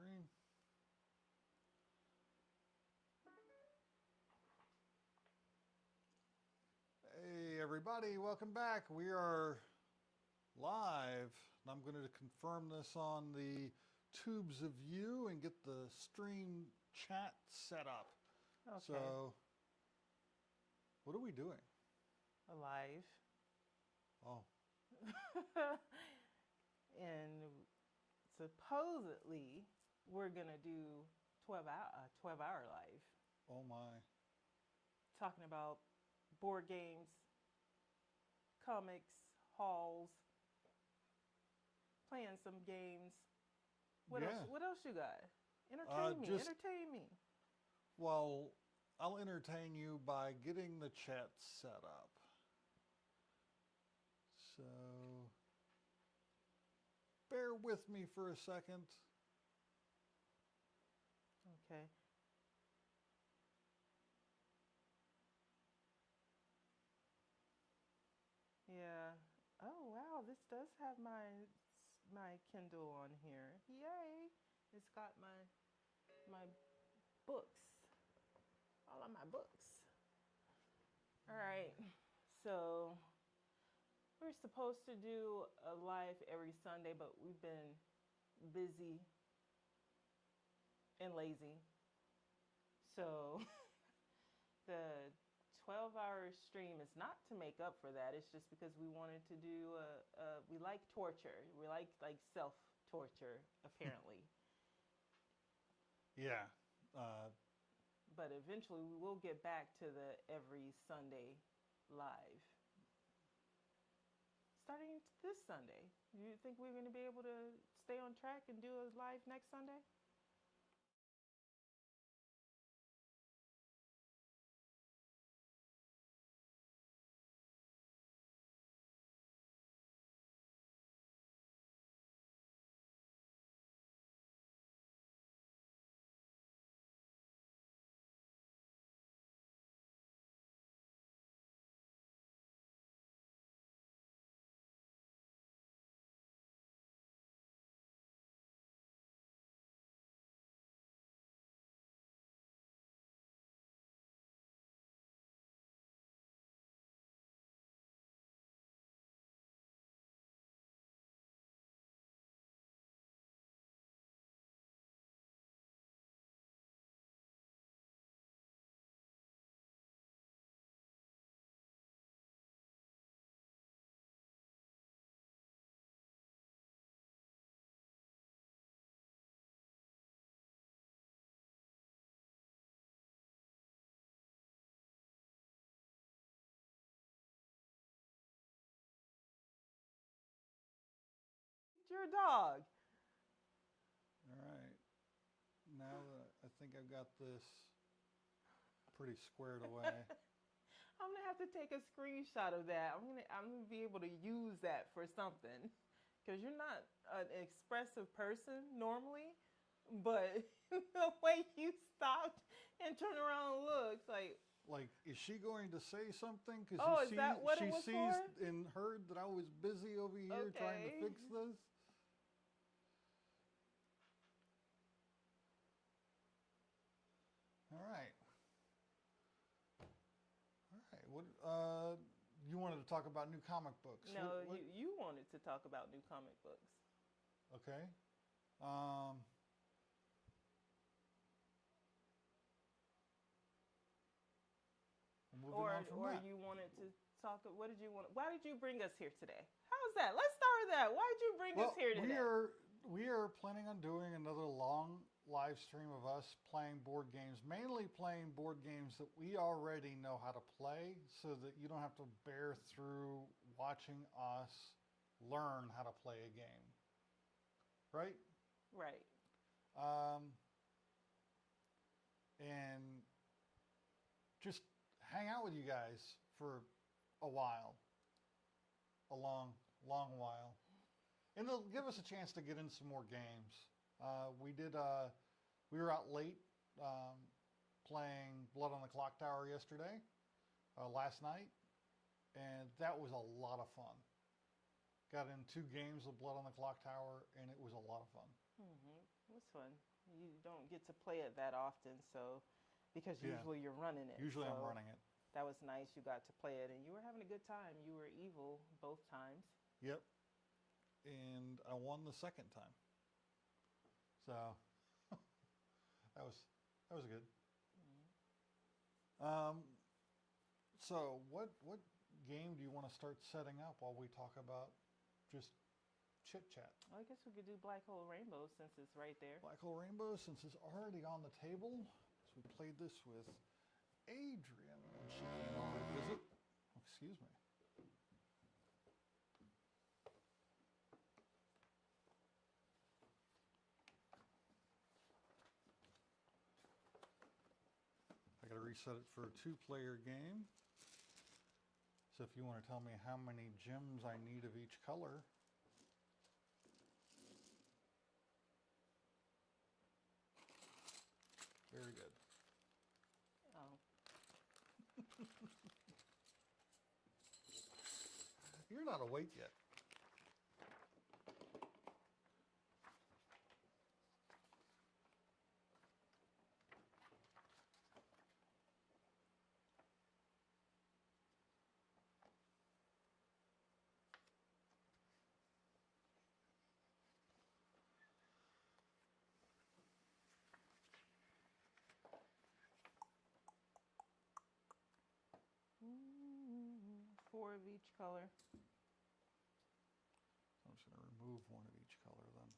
stream. Hey everybody, welcome back. We are live. And I'm going to confirm this on the tubes of you and get the stream chat set up. Okay. So, what are we doing? Alive. Oh, And supposedly we're gonna do 12-hour live, oh my. talking about board games, comics, hauls, playing some games. What Yeah. else? What else you got? Entertain me. just- Entertain me. Well, I'll entertain you by getting the chat set up. So, bear with me for a second. Okay. Yeah. Oh wow, this does have my Kindle on here. Yay! It's got my books. All of my books. All right. So we're supposed to do a live every Sunday, but we've been busy and lazy. So the 12-hour stream is not to make up for that. It's just because we wanted to do we like torture. We like self torture apparently. Yeah. But eventually we will get back to the every Sunday live. Starting this Sunday. Do you think we're going to be able to stay on track and do a live next Sunday? You're a dog. All right. Now that I think I've got this pretty squared away. I'm gonna have to take a screenshot of that. I'm gonna be able to use that for something, because you're not an expressive person normally, but the way you stopped and turned around and looked like, Like, is she going to say something? Because oh, is that what it was sees for? and heard that I was busy over here trying Okay. to fix this. All right. All right. What? You wanted to talk about new comic books? No, What? you wanted to talk about new comic books. Okay. Um, moving on from Or that. you wanted to talk. What did you want? Why did you bring us here today? How's that? Let's start with that. Why did you bring us here today? We are planning on doing another long live stream of us playing board games, mainly playing board games that we already know how to play, so that you don't have to bear through watching us learn how to play a game. Right? Right. And just hang out with you guys for a while, a long, long while. And it'll give us a chance to get in some more games. We were out late playing Blood on the Clock Tower yesterday, last night, and that was a lot of fun. Got in 2 games of Blood on the Clock Tower, and it was a lot of fun. It was fun. You don't get to play it that often, so because Yeah. usually you're running it. Usually I'm So running it. that was nice. You got to play it, and you were having a good time. You were evil both times. Yep. And I won the second time. So that was good. Um, so what game do you want to start setting up while we talk about just chit chat? Well, I guess we could do Black Hole Rainbow since it's right there. Black Hole Rainbow, since it's already on the table, so we played this with Adrian when she came over to visit. Excuse me. I gotta reset it for a 2-player game. So if you want to tell me how many gems I need of each color. Very good. Oh, You're not awake yet. four of each color. So I'm just going to remove one of each color then.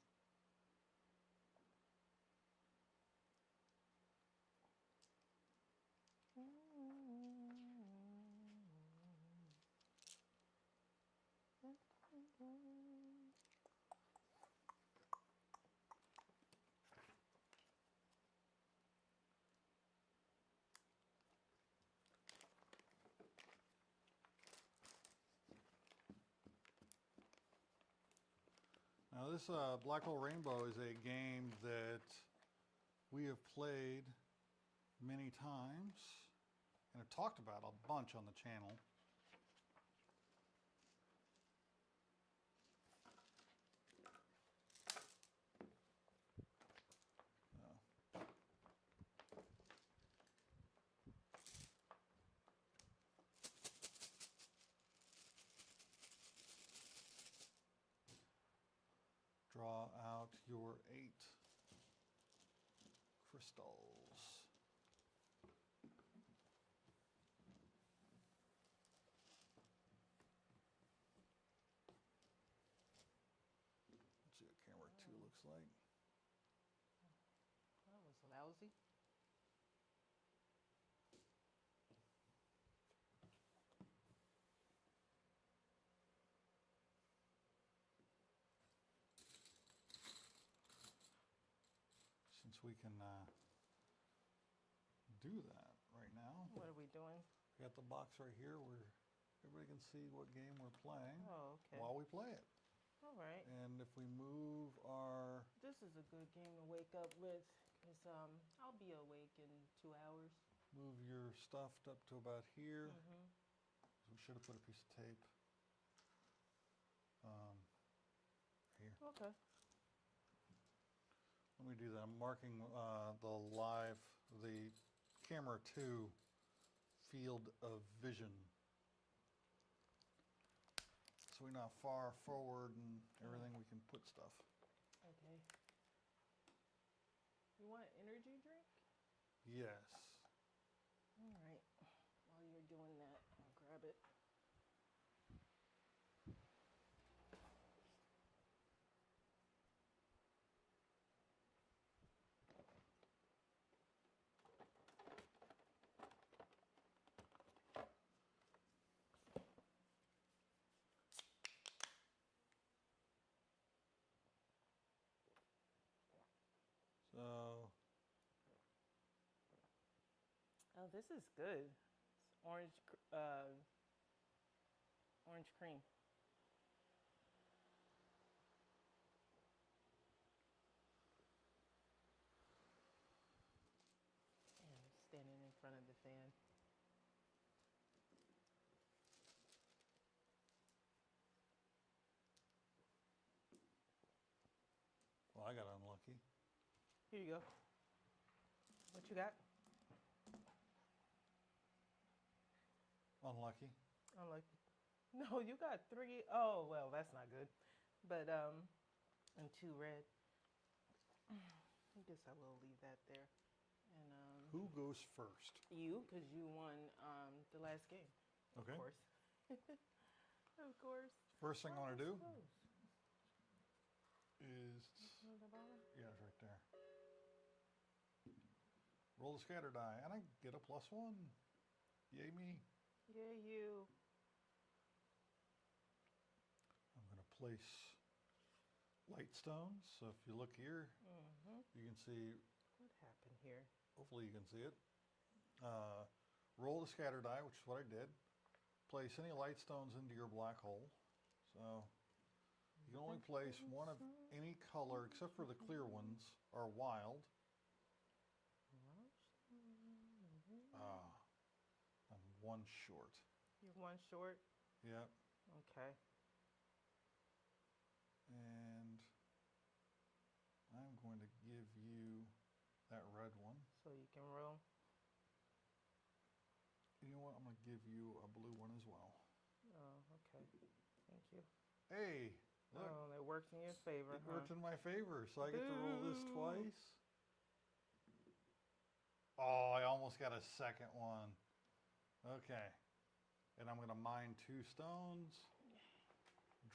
Now this Black Hole Rainbow is a game that we have played many times and have talked about a bunch on the channel. Draw out your 8 crystals. Let's see what camera 2 looks like. That was lousy. Since we can do that right now. What are we doing? We got the box right here where everybody can see what game we're playing Oh, okay. while we play it. All right. And if we move our... This is a good game to wake up with because I'll be awake in 2 hours. Move your stuff up to about here. Mm-hmm. We should have put a piece of tape here. Okay. Let me do that. I'm marking the camera 2 field of vision. So we know how far forward and everything we can put stuff. Okay. You want energy drink? Yes. All right. While you're doing that, I'll grab it. So, Oh, this is good. It's orange cream. And I'm standing in front of the fan. well, I got unlucky. Here you go. What you got? Unlucky. Unlucky. No, you got 3. Oh, well, that's not good. But and 2 red. I guess I will leave that there. And Who goes first? you, because you won the last game. Okay. Of course. Of course. First thing I want to do Close. is, On the bottom? yeah, it's right there. Roll the scatter die, and I get a +1. Yay me. Yeah, you. I'm going to place light stones. So if you look here, you can see, What happened here? hopefully you can see it. Roll the scatter die, which is what I did. Place any light stones into your black hole. So you can only place one of any color, except for the clear ones are wild. I'm 1 short. You're 1 short? Yep. Okay. And I'm going to give you that red one. So you can roll. You know what? I'm going to give you a blue one as well. Oh, okay. Thank you. Hey, look. Oh, that worked in your favor, It huh? worked in my favor, so I get to roll this Boo. twice. Oh, I almost got a second one. Okay. And I'm going to mine 2 stones.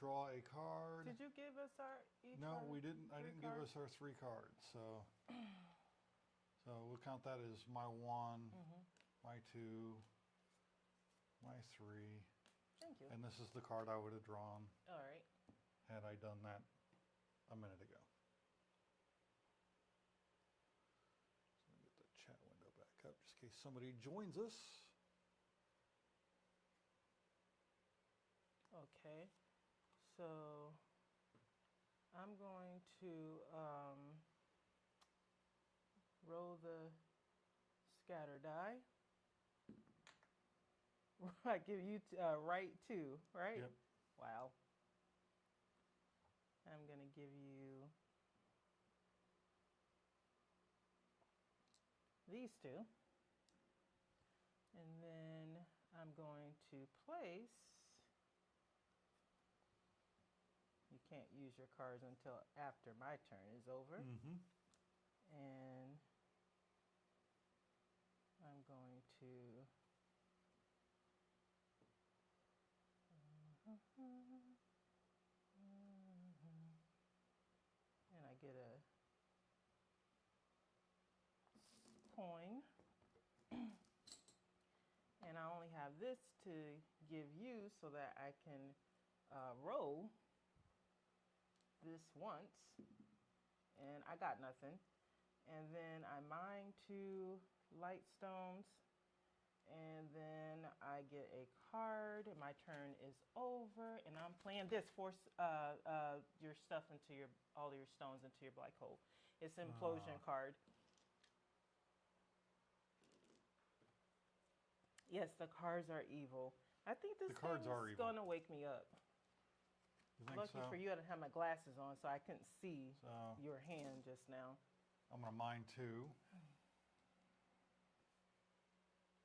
Draw a card. Did you give us our each No, one? we didn't. I 3 didn't give cards? us our 3 cards. So we'll count that as my 1, my 2, my 3. Thank you. And this is the card I would have drawn All right. had I done that a minute ago. So let me get the chat window back up just in case somebody joins us. Okay. So I'm going to roll the scatter die. I give you right 2, right? Yep. Wow. I'm going to give you these 2. And then I'm going to place. You can't use your cards until after my turn is over. Mm-hmm. And I'm going to and I get a coin. And I only have this to give you so that I can roll this once. And I got nothing. And then I mine 2 light stones. And then I get a card. And my turn is over. And I'm playing this. Force your stuff into all your stones into your black hole. It's an implosion card. Yes, the cards are evil. I think this The cards thing are is evil. going to wake me up. You think Lucky so? for you, I didn't have my glasses on, so I couldn't see So your hand just now. I'm going to mine 2.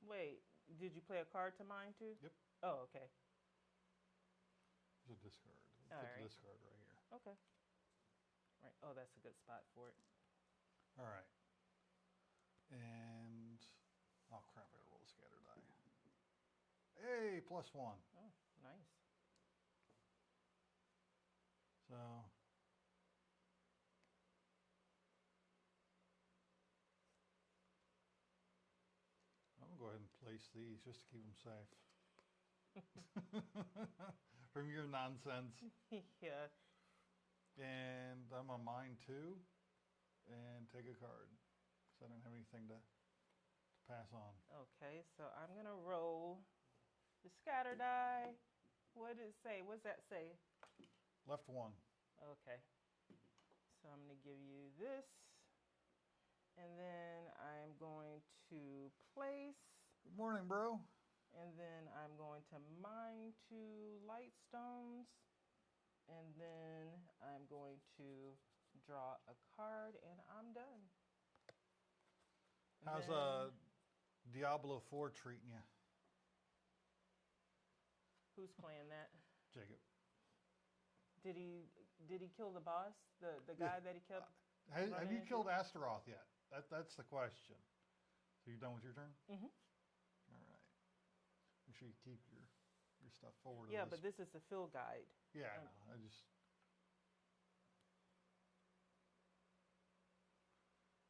Wait, did you play a card to mine too? Yep. Oh, okay. There's a discard. We'll All put right. the discard right here. Okay. Right. Oh, that's a good spot for it. All right. And, oh crap, I got to roll a scatter die. Hey, +1. Oh, nice. So I'm going to go ahead and place these just to keep them safe from your nonsense. Yeah. And I'm going to mine 2 and take a card because I don't have anything to pass on. Okay, so I'm going to roll the scatter die. What did it say? What's that say? Left 1. Okay. So I'm going to give you this. And then I'm going to place. Good morning, bro. And then I'm going to mine 2 light stones. And then I'm going to draw a card and I'm done. How's then Diablo 4 treating you, who's playing that? Jacob? Did he kill the boss? The Yeah. guy that he kept Have running you into? killed Astaroth yet? That's the question. So you done with your turn? Mm-hmm. All right. Make sure you keep your stuff forward. Yeah, of but this is the fill guide. Yeah, I um, know. I just.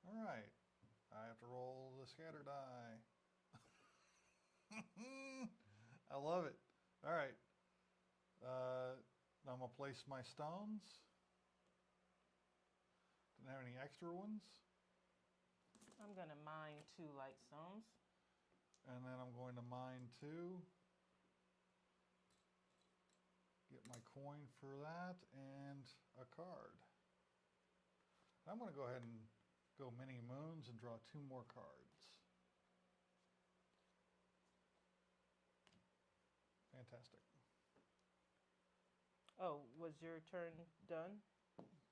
All right. I have to roll the scatter die. I love it. All right. I'm gonna place my stones. Didn't have any extra ones. I'm gonna mine 2 light stones. And then I'm going to mine 2. Get my coin for that and a card. I'm going to go ahead and go mini moons and draw 2 more cards. Fantastic. Oh, was your turn done?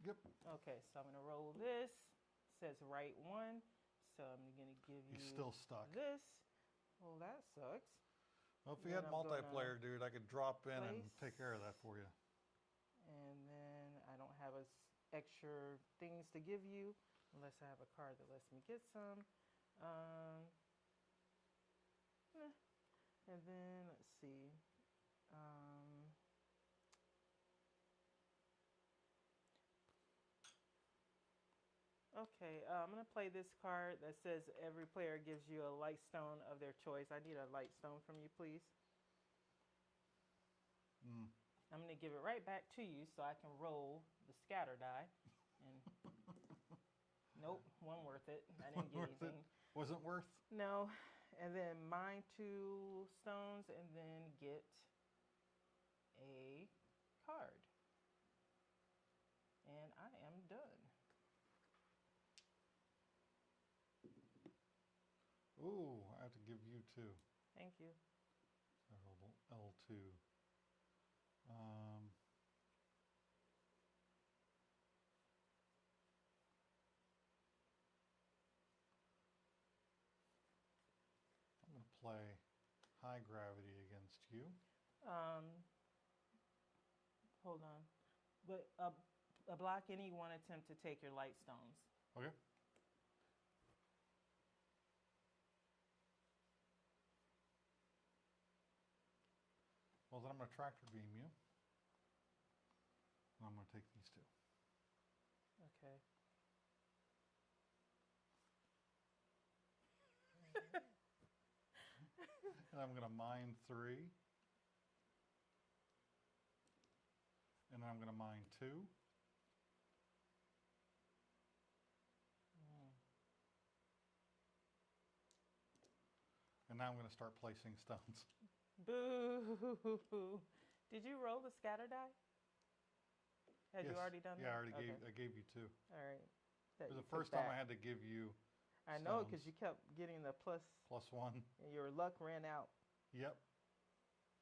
Yep. Okay, so I'm gonna roll this. Says right 1, so I'm gonna give you He's still stuck. this. Well, that sucks. Well, if we Then had I'm multiplayer, dude, I could drop in and place- take care of that for you. And then I don't have extra things to give you unless I have a card that lets me get some. And then let's see. Okay, I'm gonna play this card that says every player gives you a light stone of their choice. I need a light stone from you, please. Mm. I'm gonna give it right back to you so I can roll the scatter die. And nope, wasn't worth it. I didn't get Worth it? anything. Wasn't worth? No, and then mine 2 stones, and then get a card. And I am done. Ooh, I have to give you 2. Thank you. So L2. I'm going to play high gravity against you. Hold on. But block any one attempt to take your light stones. Okay. Well, then I'm going to tractor beam you. And I'm going to take these 2. Okay. And I'm going to mine 3. And then I'm going to mine 2. And now I'm going to start placing stones. Boo! Did you roll the scatter die? Had Yes. you already done Yeah, that? I gave you 2. All right. It was the first time I had to give you I know, stones. because you kept getting the plus, +1. and your luck ran out. Yep.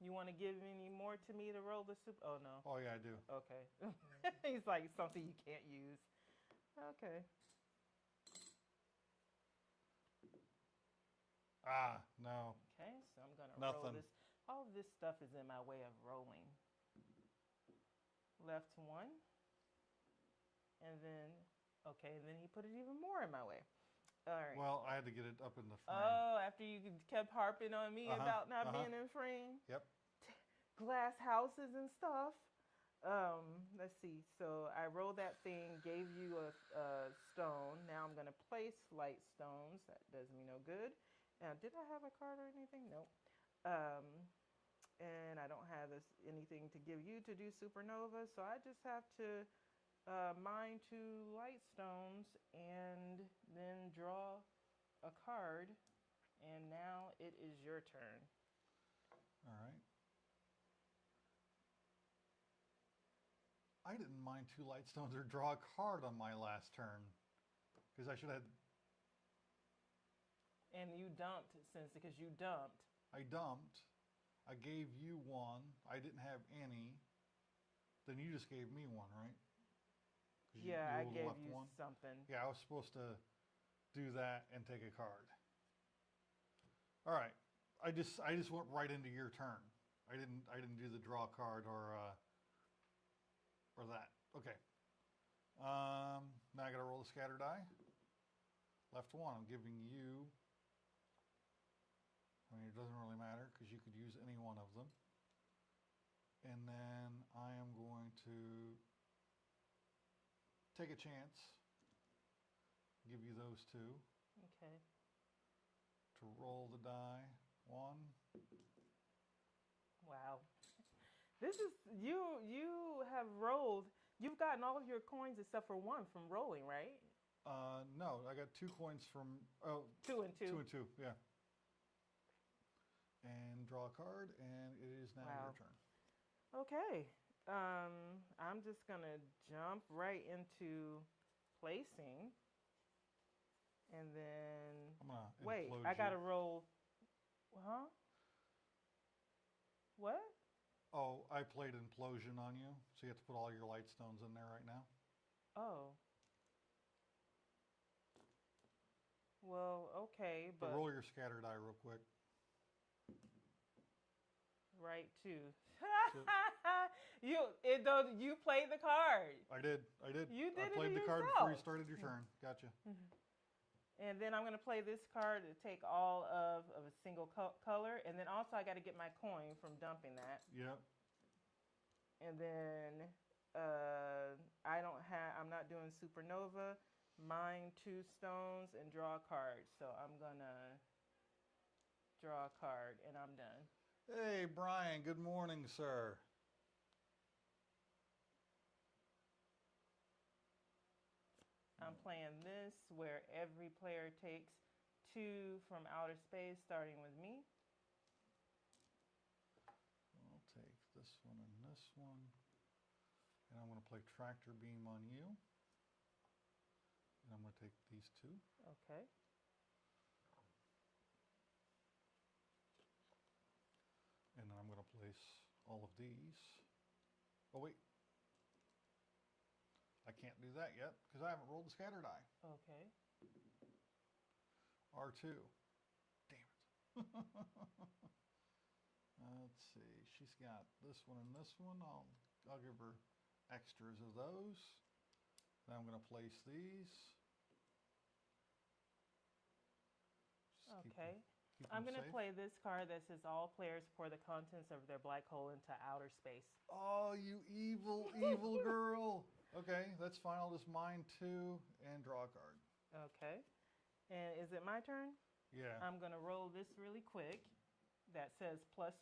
You want to give any more to me to roll the super? Oh, no. Oh, yeah, I do. Okay. He's like, something you can't use. Okay. Ah, no. Okay, so I'm going to roll Nothing. this. All of this stuff is in my way of rolling. Left 1. And then, okay, and then he put it even more in my way. All right. Well, I had to get it up in the frame. Oh, after you kept harping on me about not being in frame? Yep. Glass houses and stuff. Let's see. So I rolled that thing, gave you a stone. Now I'm going to place light stones. That does me no good. Did I have a card or anything? Nope. And I don't have anything to give you to do supernova. So I just have to mine 2 light stones and then draw a card. And now it is your turn. All right. I didn't mine 2 light stones or draw a card on my last turn. Because I should have... And you dumped, because you dumped. I dumped. I gave you 1. I didn't have any. Then you just gave me 1, right? Yeah, I gave left you 1. something. Yeah, I was supposed to do that and take a card. All right. I just went right into your turn. I didn't do the draw card or that. Okay. Now I got to roll the scatter die. Left one. I'm giving you. I mean, it doesn't really matter because you could use any one of them. And then I am going to take a chance. Give you those two. Okay. To roll the die. One. Wow. This is you have rolled. You've gotten all of your coins except for one from rolling, right? No, I got 2 coins from 2 and 2. 2 and 2, yeah. And draw a card, and it is now your turn. Okay. I'm just gonna jump right into placing, and then I'm gonna wait. implode I you. gotta roll. Huh? What? Oh, I played implosion on you, so you have to put all your light stones in there right now. Oh. Well, okay, but roll your scatter die real quick. right too. You played the card. I did. You did I played it the card yourself. before you started your turn. Gotcha. And then I'm going to play this card to take all of a single color. And then also I got to get my coin from dumping that. Yep. And then I'm not doing supernova. Mine 2 stones and draw a card. So I'm going to draw a card and I'm done. Hey, Brian. Good morning, sir. I'm playing this where every player takes 2 from outer space, starting with me. I'll take this one and this one. And I'm going to play tractor beam on you. And I'm going to take these 2. Okay. And then I'm going to place all of these. Oh, wait. I can't do that yet because I haven't rolled the scatter die. Okay. R2. Damn it. Let's see. She's got this one and this one. I'll give her extras of those. Then I'm going to place these. Just Okay. keep I'm them going to safe. play this card that says all players pour the contents of their black hole into outer space. Oh, you evil, evil girl. Okay, that's fine. I'll just mine 2 and draw a card. Okay. And is it my turn? Yeah. I'm going to roll this really quick. That says +1.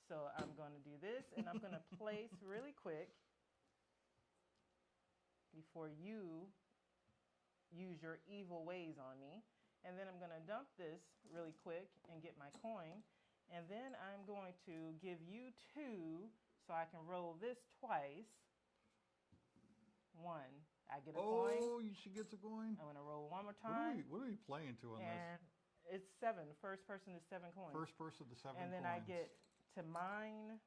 So I'm going to do this, and I'm going to place really quick before you use your evil ways on me. And then I'm going to dump this really quick and get my coin. And then I'm going to give you 2 so I can roll this twice. 1. I get a coin. Oh, she gets a coin. I'm going to roll one more time. What are we playing to on and this? it's 7. First person is 7 coins. First person to 7 and then coins. I get to mine.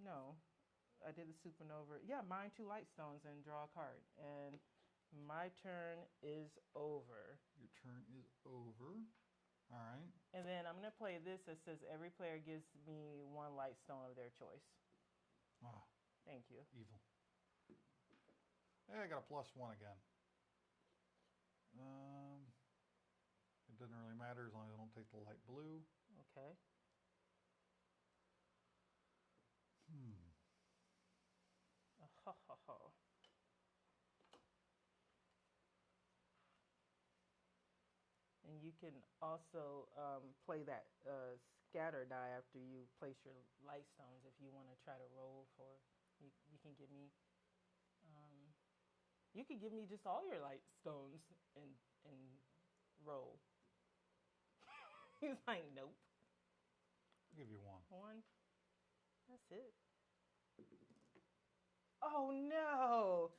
No, I did the supernova. Yeah, mine 2 light stones and draw a card. And my turn is over. Your turn is over. All right. And then I'm going to play this that says every player gives me 1 light stone of their choice. Ah, Thank you. evil. Hey, I got a +1 again. It doesn't really matter as long as I don't take the light blue. Okay. Ha ha ha. And you can also play that scatter die after you place your light stones if you want to try to roll for. You can give me. You could give me just all your light stones and roll. He's like, nope. I'll give you 1. 1. That's it. Oh no!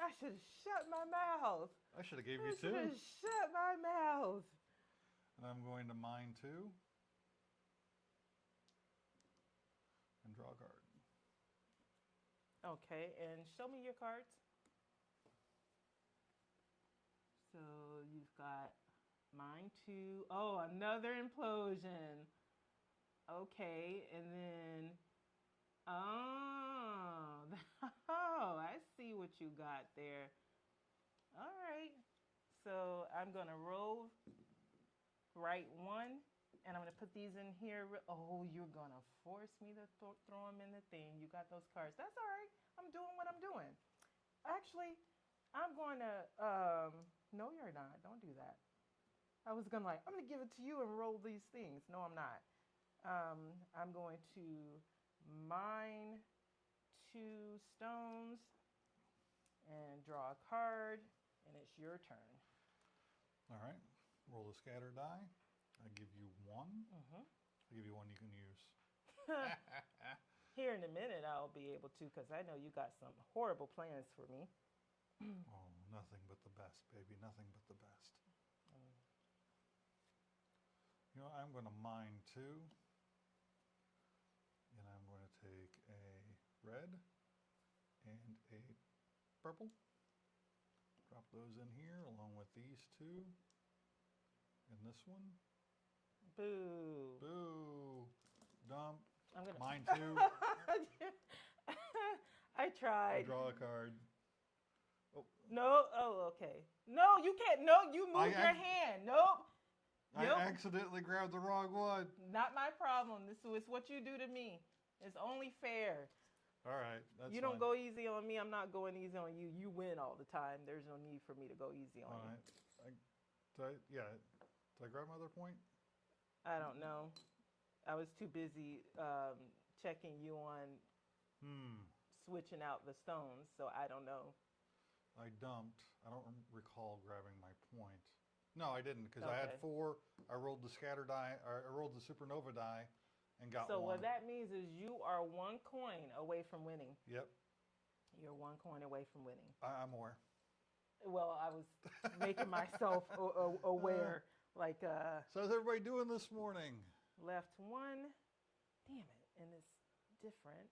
I should have shut my mouth. I should have gave I you 2. should have shut my mouth. And I'm going to mine 2. And draw a card. Okay, and show me your cards. got mine too. Oh, another implosion. Okay, and then oh, oh, I see what you got there. All right. So I'm gonna roll right one, and I'm gonna put these in here. Oh, you're gonna force me to throw them in the thing. You got those cards. That's all right. I'm doing what I'm doing. Actually, I'm going to. No, you're not. Don't do that. I was gonna I'm gonna give it to you and roll these things. No, I'm not. I'm going to mine 2 stones and draw a card, and it's your turn. All right. Roll the scatter die. I give you one. Mm-hmm. I give you one you can use. Here in a minute, I'll be able to, because I know you got some horrible plans for me. Oh, nothing but the best, baby. Nothing but the best. You know, I'm going to mine 2. And I'm going to take a red and a purple. Drop those in here along with these 2. And this one. Boo. Boo. Dump. I'm gonna. Mine 2. I tried. Draw a card. Oh. No. Oh, okay. No, you can't. No, you moved your hand. Nope. I accidentally grabbed the wrong one. Not my problem. This is what you do to me. It's only fair. All right. That's you don't go easy on me. I'm not going easy on you. You win all the time. There's no need for me to go easy on you. Did I grab my other point? I don't know. I was too busy checking you on switching out the stones, so I don't know. I dumped. I don't recall grabbing my point. No, I didn't, because Okay. I had 4. I rolled the scatter die, or I rolled the supernova die, and got So 1. what that means is you are 1 coin away from winning. Yep. You're 1 coin away from winning. I'm aware. Well, I was making myself aware. So how's everybody doing this morning? Left 1. Damn it. And it's different.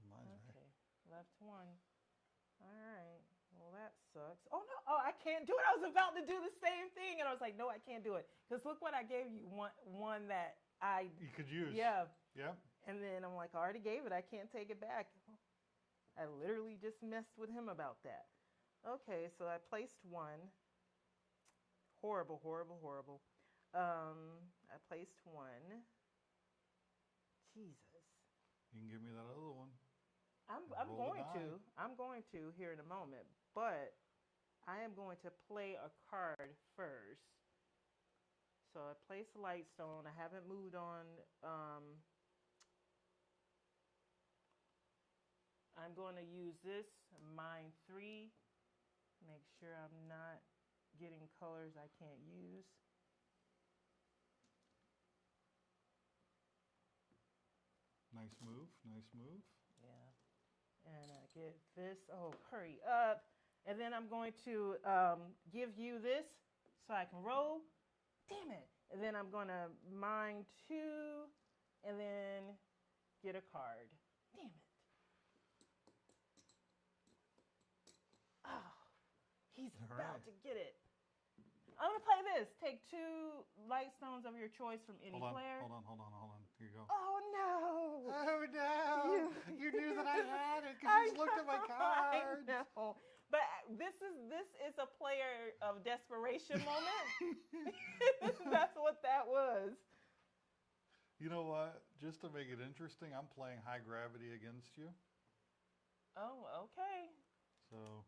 Mine's okay. Left 1. All right. Well, that sucks. Oh, no. Oh, I can't do it. I was about to do the same thing. And I was like, no, I can't do it. Because look what I gave you. One that you could use. Yeah. Yep. And then I'm like, I already gave it. I can't take it back. I literally just messed with him about that. Okay, so I placed 1. Horrible, horrible, horrible. I placed 1. Jesus. You can give me that other one. I'm going to here in a moment, but I am going to play a card first. So I placed a light stone. I haven't moved on. I'm going to use this, mine 3. Make sure I'm not getting colors I can't use. Nice move. Nice move. Yeah. And I get this. Oh, hurry up. And then I'm going to give you this so I can roll. Damn it. And then I'm going to mine 2 and then get a card. Damn it. Oh, he's about to get it. I'm going to play this. Take 2 light stones of your choice from any player. Hold on. Here you go. Oh, no. Oh, no. You knew that I had it because you just looked at my cards. I know. But this is a player of desperation moment. That's what that was. You know what? Just to make it interesting, I'm playing high gravity against you. Oh, okay. So.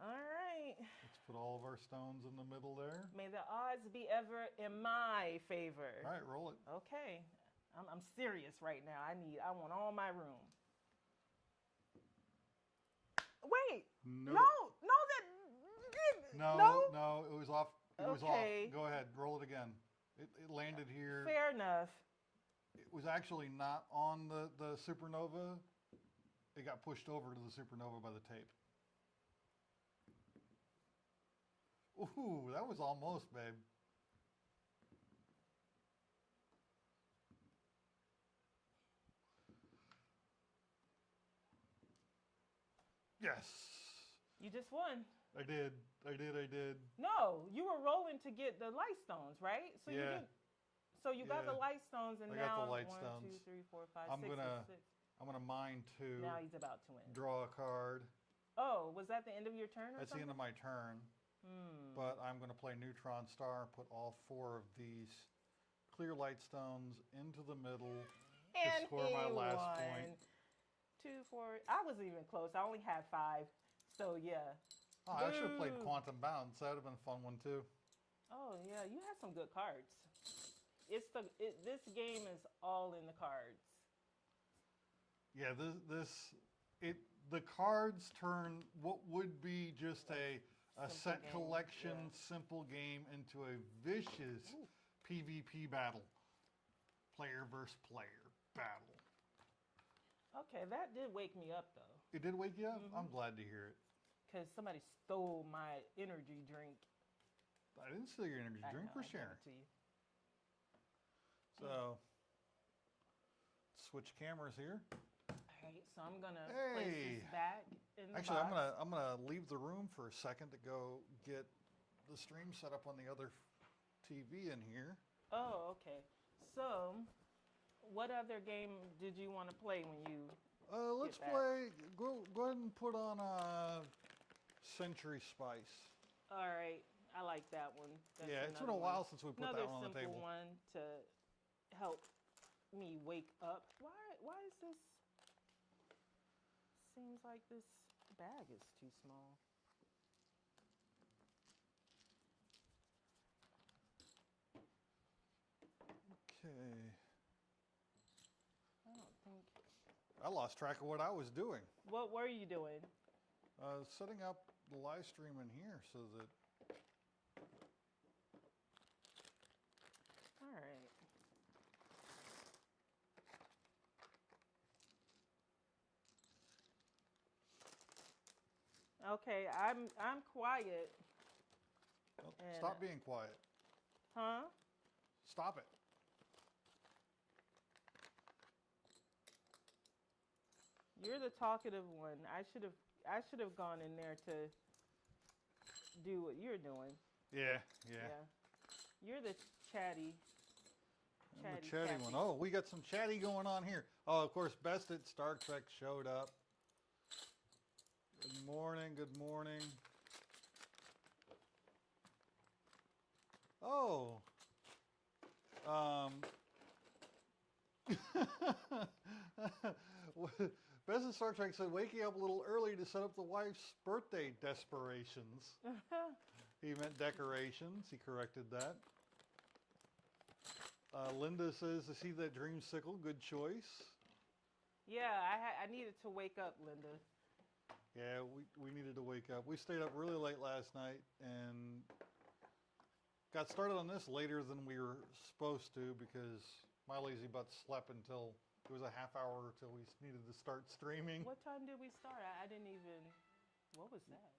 All right. Let's put all of our stones in the middle there. May the odds be ever in my favor. All right, roll it. Okay. I'm serious right now. I want all my room. Wait. Nope. No, it was off. It was off. Go ahead, roll it again. It landed here. Fair enough. It was actually not on the supernova. It got pushed over to the supernova by the tape. Ooh, that was almost, babe. Yes. You just won. I did. I did. No, you were rolling to get the light stones, right? So you Yeah. did. So you got the Yeah. light stones, and I got now the light 1, stones. 2, 3, 4, 5, I'm 6 is gonna 6. I'm gonna mine two. Now he's about to win. Draw a card. Oh, was that the end of your turn or That's the something? end of my turn. But I'm gonna play Neutron Star. Put all 4 of these clear light stones into the middle to And score my he last won. point. 2, 4. I wasn't even close. I only had 5. So yeah. Oh, I should have played Boo. Quantum Bounce. That would have been a fun one too. Oh yeah, you had some good cards. This game is all in the cards. Yeah, the cards turn what would be just a Simple set game, collection yeah. simple game into a vicious Ooh. PvP battle. Player versus player battle. Okay, that did wake me up though, It did wake you up? Mhm. I'm glad to hear it. because somebody stole my energy drink. I didn't steal your energy I drink know, for I gave sharing. it to you. So, switch cameras here. All right, so I'm gonna Hey. place this back in the Actually, box. I'm gonna leave the room for a second to go get the stream set up on the other TV in here. Oh, okay. So, what other game did you want to play when you? Let's back. play. Go ahead and put on Century Spice. All right, I like that one. That's Yeah, it's been a another while one. since we put Another that one on the simple table. one to help me wake up. Why is this? Seems like this bag is too small. Okay. I don't think. I lost track of what I was doing. What were you doing? Setting up the live stream in here so that. All right. Okay, I'm quiet. Oh, And- stop being quiet. Huh? Stop it. You're the talkative one. I should have gone in there to do what you're doing. Yeah. You're the chatty. I'm the chatty one. Oh, we got some chatty going on here. Oh, of course, Best at Star Trek showed up. Good morning. Good morning. Oh. Best at Star Trek said waking up a little early to set up the wife's birthday desperations. He meant decorations. He corrected that. Linda says to see that dreamsicle. Good choice. Yeah, I needed to wake up, Linda. Yeah, we needed to wake up. We stayed up really late last night and got started on this later than we were supposed to because my lazy butt slept until it was a half hour till we needed to start streaming. What time did we start? I didn't even. What was that?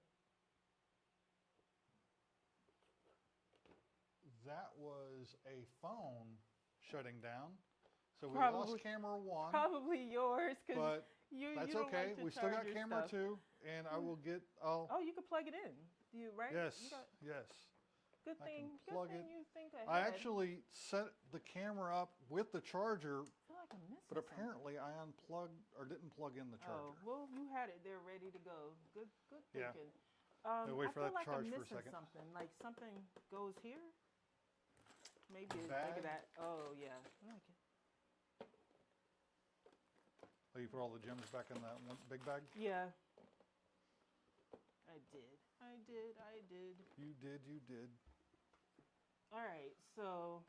That was a phone shutting down. So we Probably- lost camera 1, Probably yours, because but you that's don't okay. like to We still got charge your camera stuff. 2, and I will get. Oh, Oh, you could plug it in. You right? yes, You got, yes. good I can thing. Good plug thing it. you think ahead. I actually set the camera up with the charger, I feel like I'm missing but something. apparently I unplugged or didn't plug in the charger. Oh, well, you had it there ready to go. Good Yeah. thinking. Wait I for feel that like charge I'm for a missing second. something. Like something goes here. Maybe Bag? that. Oh yeah. I like it. Oh, you put all the gems back in that one big bag? Yeah. I did. You did. All right, so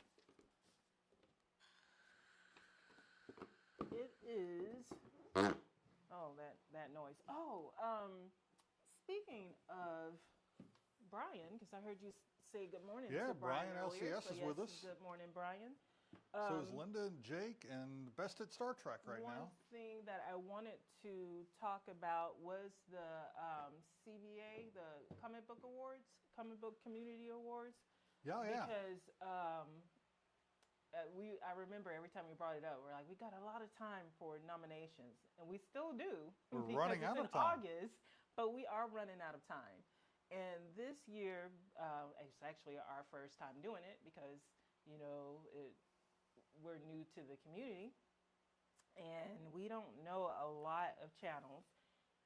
it is. Oh, that noise. Oh, speaking of Brian, because I heard you say good morning Yeah, to Brian Brian earlier, LCS so is with yes, us. Good morning, Brian. So is Linda and Jake and Best at Star Trek right One now. thing that I wanted to talk about was the CBA, the Comic Book Awards, Comic Book Community Awards. Yeah. Because I remember every time we brought it up, we're like, we got a lot of time for nominations, and we still do. We're because running it's out in of time. August, but we are running out of time. And this year, it's actually our first time doing it because, we're new to the community and we don't know a lot of channels.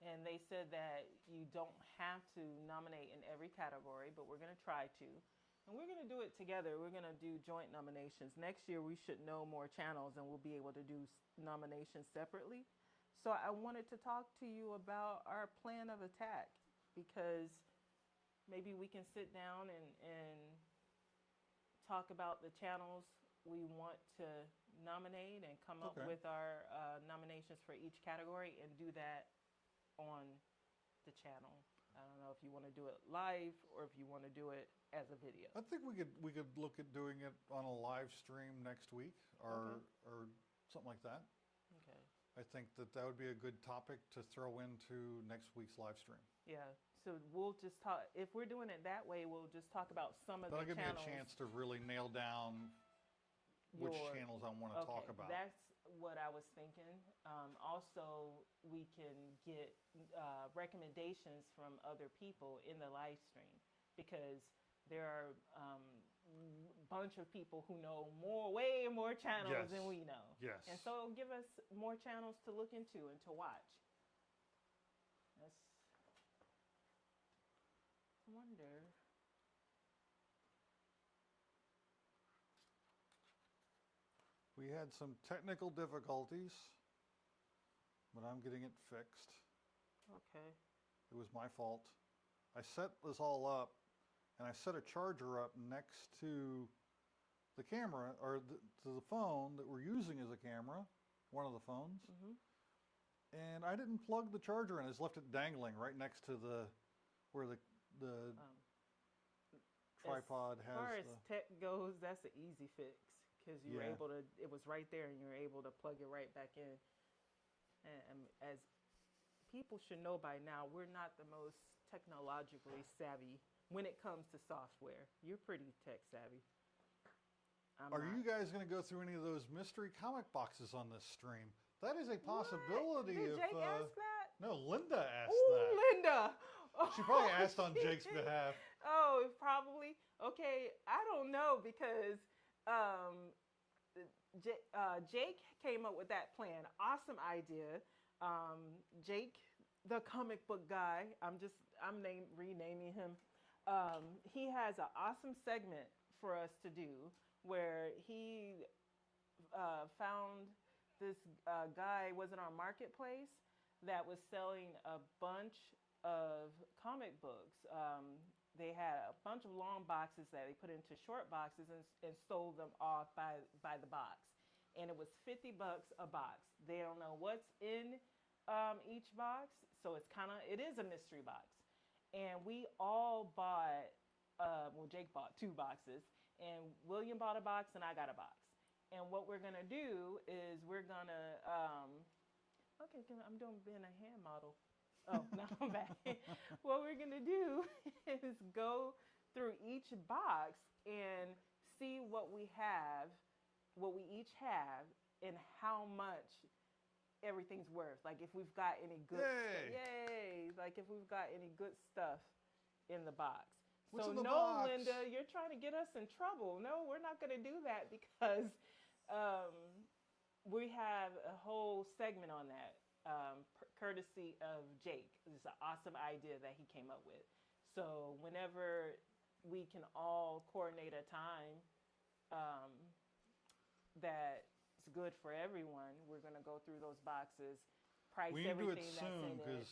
And they said that you don't have to nominate in every category, but we're going to try to. And we're going to do it together. We're going to do joint nominations. Next year, we should know more channels and we'll be able to do nominations separately. So I wanted to talk to you about our plan of attack because maybe we can sit down and talk about the channels we want to nominate and come up Okay. with our nominations for each category and do that on the channel. I don't know if you want to do it live or if you want to do it as a video. I think we could look at doing it on a live stream next week or something like that. Okay. I think that would be a good topic to throw into next week's live stream. Yeah. So we'll just talk. If we're doing it that way, we'll just talk about some of That'll the give channels. me a chance to really nail down which channels I want to talk about. That's what I was thinking. Also, we can get recommendations from other people in the live stream because there are a bunch of people who know way more channels than we know. Yes. And so it'll give us more channels to look into and to watch. I wonder. We had some technical difficulties, but I'm getting it fixed. Okay. It was my fault. I set this all up, and I set a charger up next to the camera, or to the phone that we're using as a camera, one of the phones. Mm-hmm. And I didn't plug the charger in. I just left it dangling right next to where the tripod has. As far as tech goes, that's an easy fix because you were Yeah. able to. It was right there, and you were able to plug it right back in. And as people should know by now, we're not the most technologically savvy when it comes to software. You're pretty tech savvy. Are you guys going to go through any of those mystery comic boxes on this stream? That is a possibility. Did Jake ask that? No, Linda asked Ooh, that. Linda. She probably asked on Jake. Jake's behalf. Oh, probably. Okay, I don't know because Jake came up with that plan. Awesome idea. Jake, the comic book guy. I'm renaming him. He has an awesome segment for us to do where he found this guy was in our marketplace that was selling a bunch of comic books. They had a bunch of long boxes that they put into short boxes and sold them off by the box. And it was $50 a box. They don't know what's in each box, so it is a mystery box. And we all bought, Jake bought 2 boxes, and William bought a box, and I got a box. And what we're gonna do is we're gonna, I'm being a hand model. Oh, no, I'm back. What we're gonna do is go through each box and see what we each have, and how much everything's worth. Like if we've got any good yay! Like if we've got any good stuff in the box. What's so in the no, box? Linda, you're trying to get us in trouble. No, we're not going to do that because we have a whole segment on that, courtesy of Jake. It's an awesome idea that he came up with. So whenever we can all coordinate a time that's good for everyone, we're going to go through those boxes, price We need to do it everything soon that's in it. because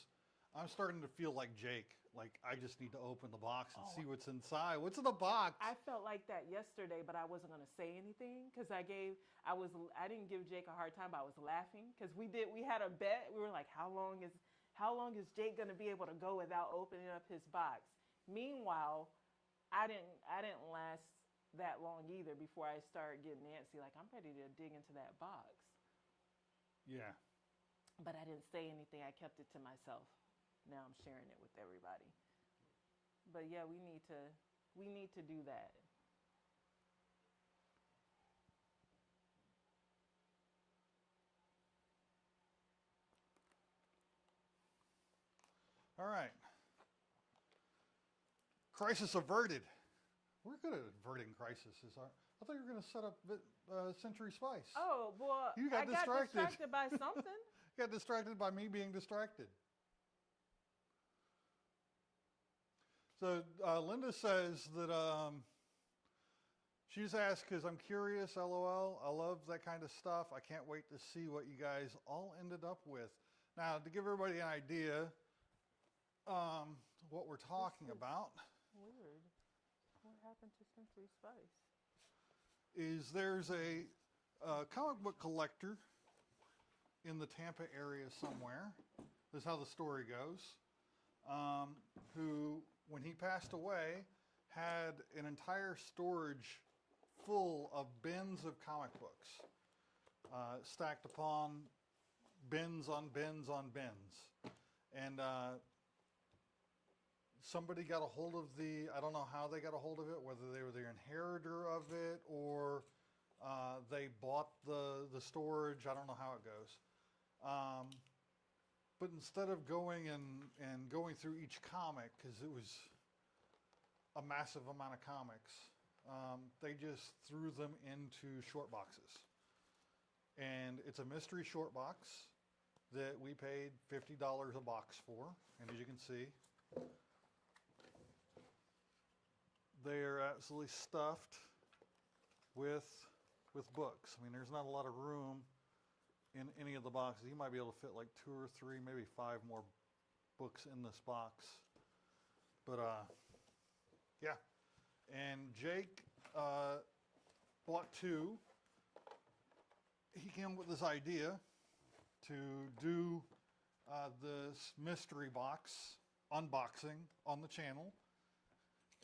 I'm starting to feel like Jake. Like I just need to open the box and see what's inside. What's in the box? I felt like that yesterday, but I wasn't going to say anything because I didn't give Jake a hard time, but I was laughing because we had a bet. We were like, how long is Jake going to be able to go without opening up his box? Meanwhile, I didn't last that long either before I started getting antsy. Like I'm ready to dig into that box. Yeah. But I didn't say anything. I kept it to myself. Now I'm sharing it with everybody. But yeah, we need to do that. All right. Crisis averted. We're good at averting crises. I thought you were going to set up Century Spice. Oh, well, You got I got distracted. distracted by something. You got distracted by me being distracted. So Linda says that she just asked because I'm curious, LOL. I love that kind of stuff. I can't wait to see what you guys all ended up with. Now, to give everybody an idea what we're talking about. Weird. What happened to Century Spice? Is there's a comic book collector in the Tampa area somewhere. This is how the story goes. Who, when he passed away, had an entire storage full of bins of comic books, stacked upon bins on bins on bins. And somebody got a hold of I don't know how they got a hold of it, whether they were the inheritor of it or they bought the storage. I don't know how it goes. But instead of going and going through each comic, because it was a massive amount of comics, they just threw them into short boxes. And it's a mystery short box that we paid $50 a box for. And as you can see, they're absolutely stuffed with books. I mean, there's not a lot of room in any of the boxes. You might be able to fit like 2 or 3, maybe 5 more books in this box. But yeah. And Jake bought 2. He came up with this idea to do this mystery box unboxing on the channel.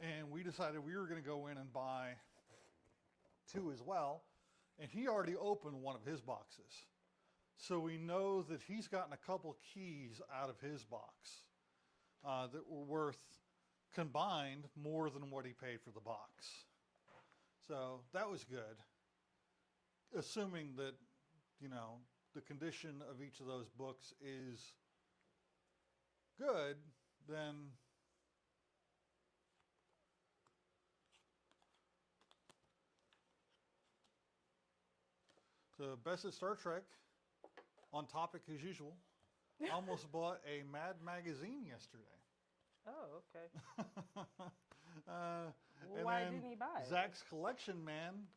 And we decided we were going to go in and buy 2 as well. And he already opened one of his boxes. So we know that he's gotten a couple keys out of his box that were worth combined more than what he paid for the box. So that was good. Assuming that, you know, the condition of each of those books is good, then so best at Star Trek, on topic as usual. I almost bought a Mad magazine yesterday. Oh, okay. And why then didn't he buy it? Zach's collection, man.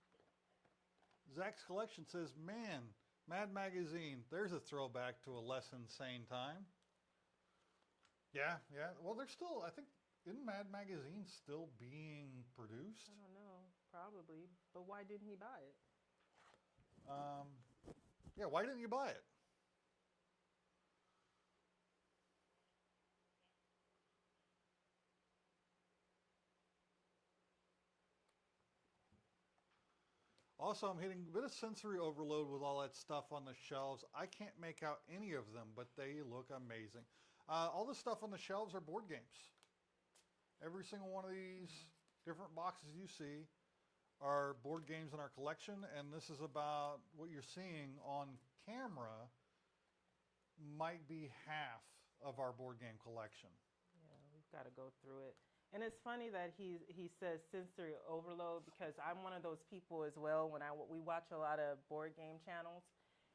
Zach's collection says, man, Mad magazine. There's a throwback to a less insane time. Yeah. Well, they're still, I think, isn't Mad magazine still being produced? I don't know. Probably. But why didn't he buy it? Yeah, why didn't you buy it? Also, I'm hitting a bit of sensory overload with all that stuff on the shelves. I can't make out any of them, but they look amazing. All the stuff on the shelves are board games. Every single one of these different boxes you see are board games in our collection, and this is about what you're seeing on camera might be half of our board game collection. Yeah, we've got to go through it. And it's funny that he says sensory overload because I'm one of those people as well. When we watch a lot of board game channels,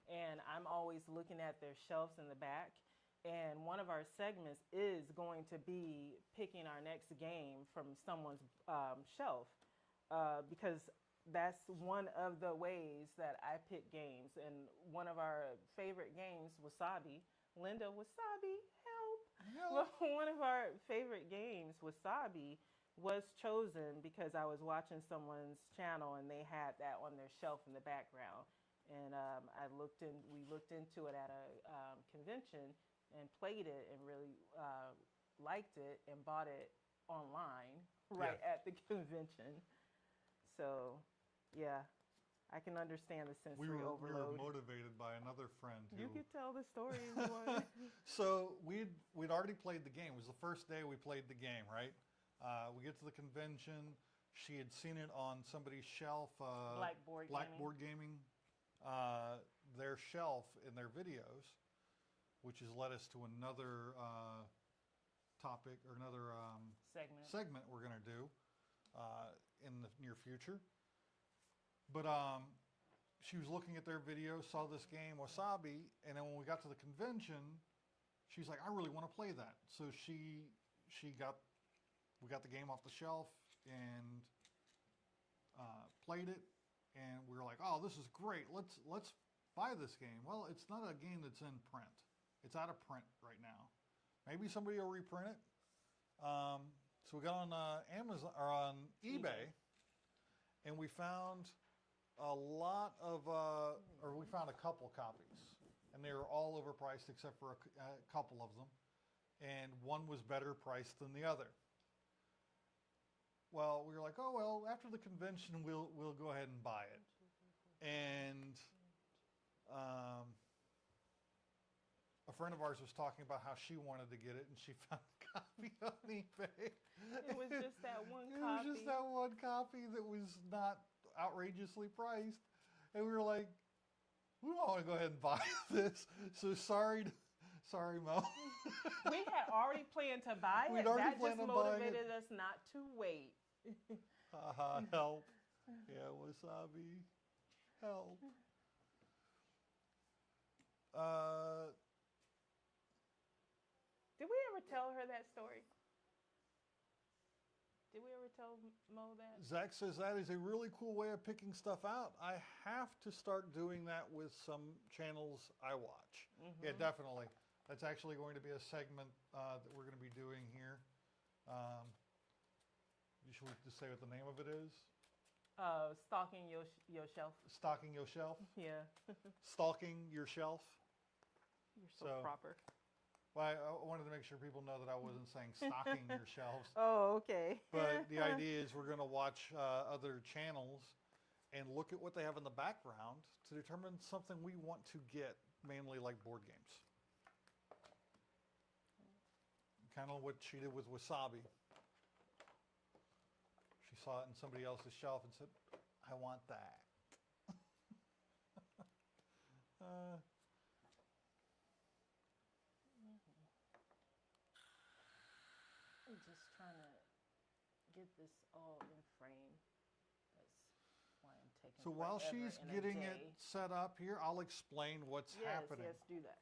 and I'm always looking at their shelves in the back. And one of our segments is going to be picking our next game from someone's shelf because that's one of the ways that I pick games. And one of our favorite games, Wasabi. Linda, Wasabi, help. Well, one of our favorite games, Wasabi, was chosen because I was watching someone's channel and they had that on their shelf in the background. And we looked into it at a convention and played it and really liked it and bought it online at the convention. So, yeah. I can understand the sensory overload. We were motivated by another friend who... You could tell the story if you want. So we'd already played the game. It was the first day we played the game, right? We get to the convention. She had seen it on somebody's shelf. Blackboard Gaming. Their shelf in their videos, which has led us to another topic or another segment we're going to do in the near future. But she was looking at their video, saw this game, Wasabi, and then when we got to the convention, she's like, I really want to play that. So we got the game off the shelf and played it, and we were like, oh, this is great. Let's buy this game. Well, it's not a game that's in print. It's out of print right now. Maybe somebody will reprint it. So we got on Amazon or on eBay, and we found a lot of, or we found a couple copies, and they were all overpriced except for a couple of them, and one was better priced than the other. Well, we were like, oh well, after the convention, we'll go ahead and buy it, and a friend of ours was talking about how she wanted to get it, and she found a copy on eBay. It was just that one copy. It was just that one copy that was not outrageously priced, and we were like, we don't want to go ahead and buy this. So sorry, Mo. We had already planned to buy it. That just motivated us not to wait. Help. Yeah, Wasabi. Help. Did we ever tell her that story? Did we ever tell Mo that? Zach says that is a really cool way of picking stuff out. I have to start doing that with some channels I watch. Mm-hmm. Yeah, definitely. That's actually going to be a segment that we're going to be doing here. Should we just say what the name of it is? Stalking your shelf. Stalking your shelf? Yeah. Stalking your shelf? You're so proper. Well, I wanted to make sure people know that I wasn't saying stocking your shelves. Oh, okay. But the idea is we're going to watch other channels and look at what they have in the background to determine something we want to get, mainly like board games. Kind of what she did with Wasabi. She saw it in somebody else's shelf and said, I want that. I'm just trying to get this all in frame. That's why I'm taking So while she's getting it set up here, I'll explain what's happening. Yes, do that.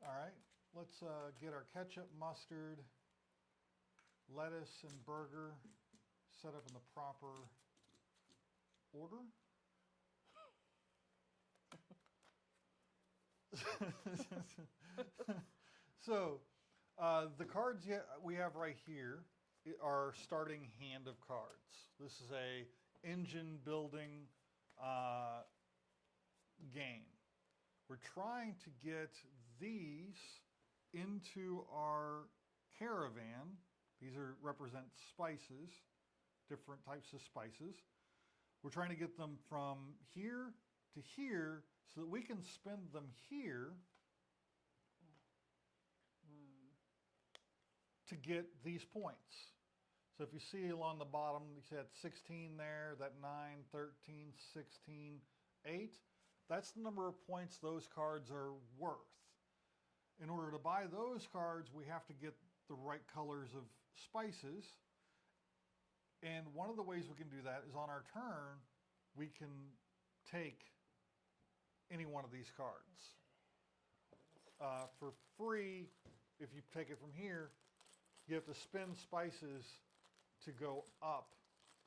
All right, let's get our ketchup, mustard, lettuce, and burger set up in the proper order. So the cards we have right here are starting hand of cards. This is a engine building game. We're trying to get these into our caravan. These represent spices, different types of spices. We're trying to get them from here to here so that we can spend them here to get these points. So if you see along the bottom, you see that 16 there, that 9, 13, 16, 8. That's the number of points those cards are worth. In order to buy those cards, we have to get the right colors of spices. And one of the ways we can do that is on our turn, we can take any one of these cards. For free, if you take it from here, you have to spend spices to go up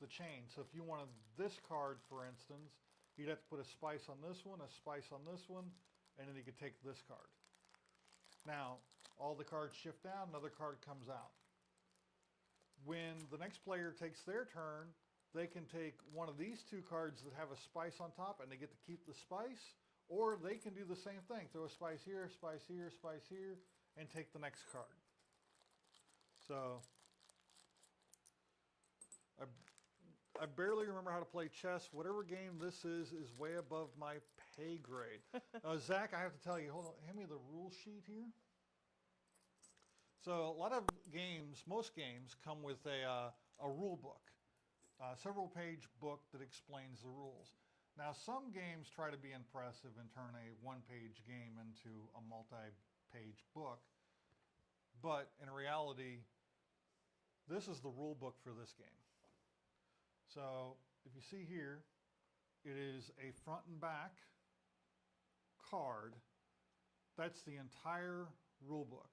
the chain. So if you wanted this card, for instance, you'd have to put a spice on this one, a spice on this one, and then you could take this card. Now, all the cards shift down, another card comes out. When the next player takes their turn, they can take one of these two cards that have a spice on top and they get to keep the spice, or they can do the same thing. Throw a spice here, spice here, spice here, and take the next card. So, I barely remember how to play chess. Whatever game this is way above my pay grade. Zach, I have to tell you, hold on, hand me the rule sheet here. So a lot of games, most games, come with a rule book, several page book that explains the rules. Now some games try to be impressive and turn a one-page game into a multi-page book, but in reality, This is the rule book for this game. So if you see here, it is a front and back card. That's the entire rule book.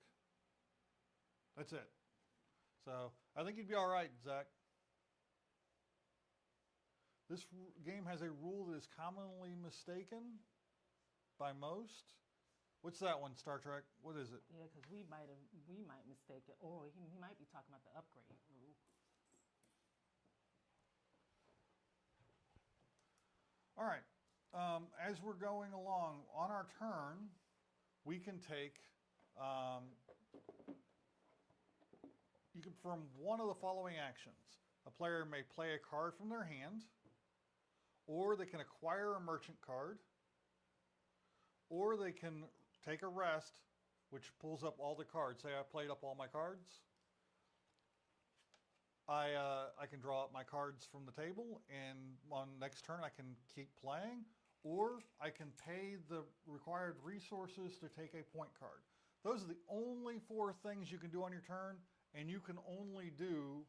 That's it. So I think you'd be all right, Zach. This game has a rule that is commonly mistaken by most. What's that one, Star Trek? What is it? Yeah, because we might mistake it. Or he might be talking about the upgrade rule. All right. As we're going along, on our turn, we can take, you can perform one of the following actions. A player may play a card from their hand, or they can acquire a merchant card, or they can take a rest, which pulls up all the cards. Say I played up all my cards. I can draw up my cards from the table, and on next turn I can keep playing, or I can pay the required resources to take a point card. Those are the only 4 things you can do on your turn, and you can only do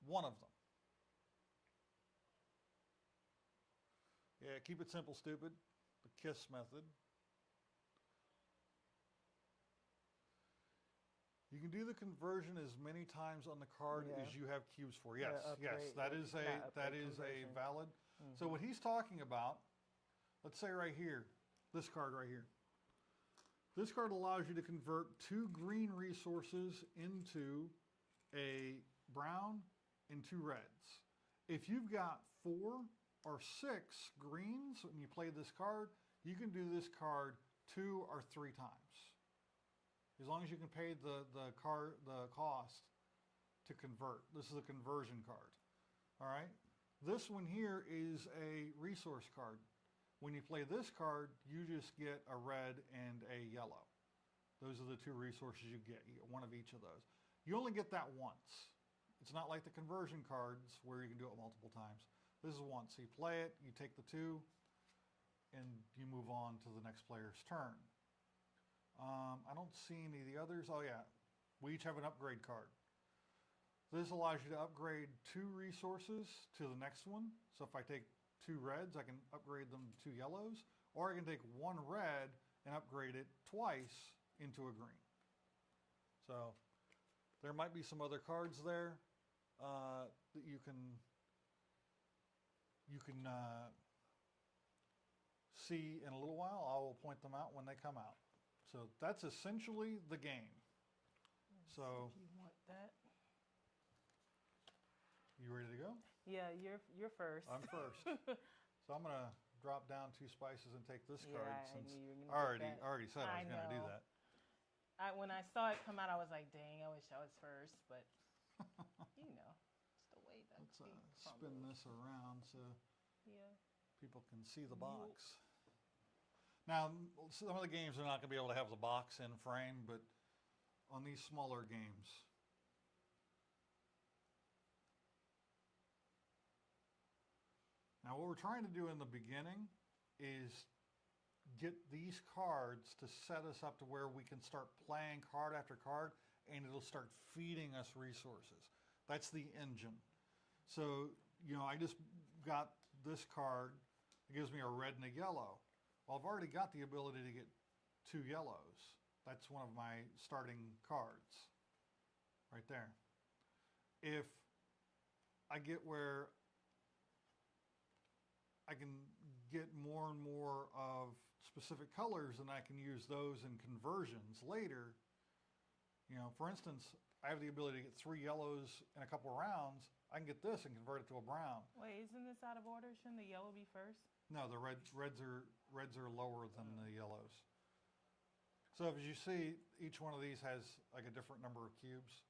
one of them. Yeah, keep it simple, stupid. The KISS method. You can do the conversion as many times on the card as you have cubes for. Yes, yes, that is a valid. So what he's talking about, let's say right here, this card right here. This card allows you to convert 2 green resources into a brown and 2 reds. If you've got 4 or 6 greens when you play this card, you can do this card 2 or 3 times. As long as you can pay the cost to convert. This is a conversion card. All right? This one here is a resource card. When you play this card, you just get a red and a yellow. Those are the 2 resources you get. You get one of each of those. You only get that once. It's not like the conversion cards where you can do it multiple times. This is once. So you play it, you take the 2, and you move on to the next player's turn. I don't see any of the others. Oh yeah, we each have an upgrade card. This allows you to upgrade 2 resources to the next one. So if I take 2 reds, I can upgrade them to 2 yellows, or I can take 1 red and upgrade it twice into a green. So there might be some other cards there that you can see in a little while. I will point them out when they come out. So that's essentially the game. So you want that? You ready to go? Yeah, you're first. I'm first. So I'm gonna drop down 2 spices and take this card. Yeah, Since I knew you were I gonna get that. already said I was gonna do know. that. When I saw it come out, I was like, dang, I wish I was first, but you know, it's the way that Let's we spin this around so Yeah. people can see the box. Now, some of the games are not going to be able to have the box in frame, but on these smaller games, now what we're trying to do in the beginning is get these cards to set us up to where we can start playing card after card, and it'll start feeding us resources. That's the engine. So, you know, I just got this card. It gives me a red and a yellow. Well, I've already got the ability to get 2 yellows. That's one of my starting cards right there. If I get where I can get more and more of specific colors, and I can use those in conversions later. You know, for instance, I have the ability to get 3 yellows in a couple of rounds. I can get this and convert it to a brown. Wait, isn't this out of order? Shouldn't the yellow be first? No, the reds are lower than the yellows. So as you see, each one of these has like a different number of cubes.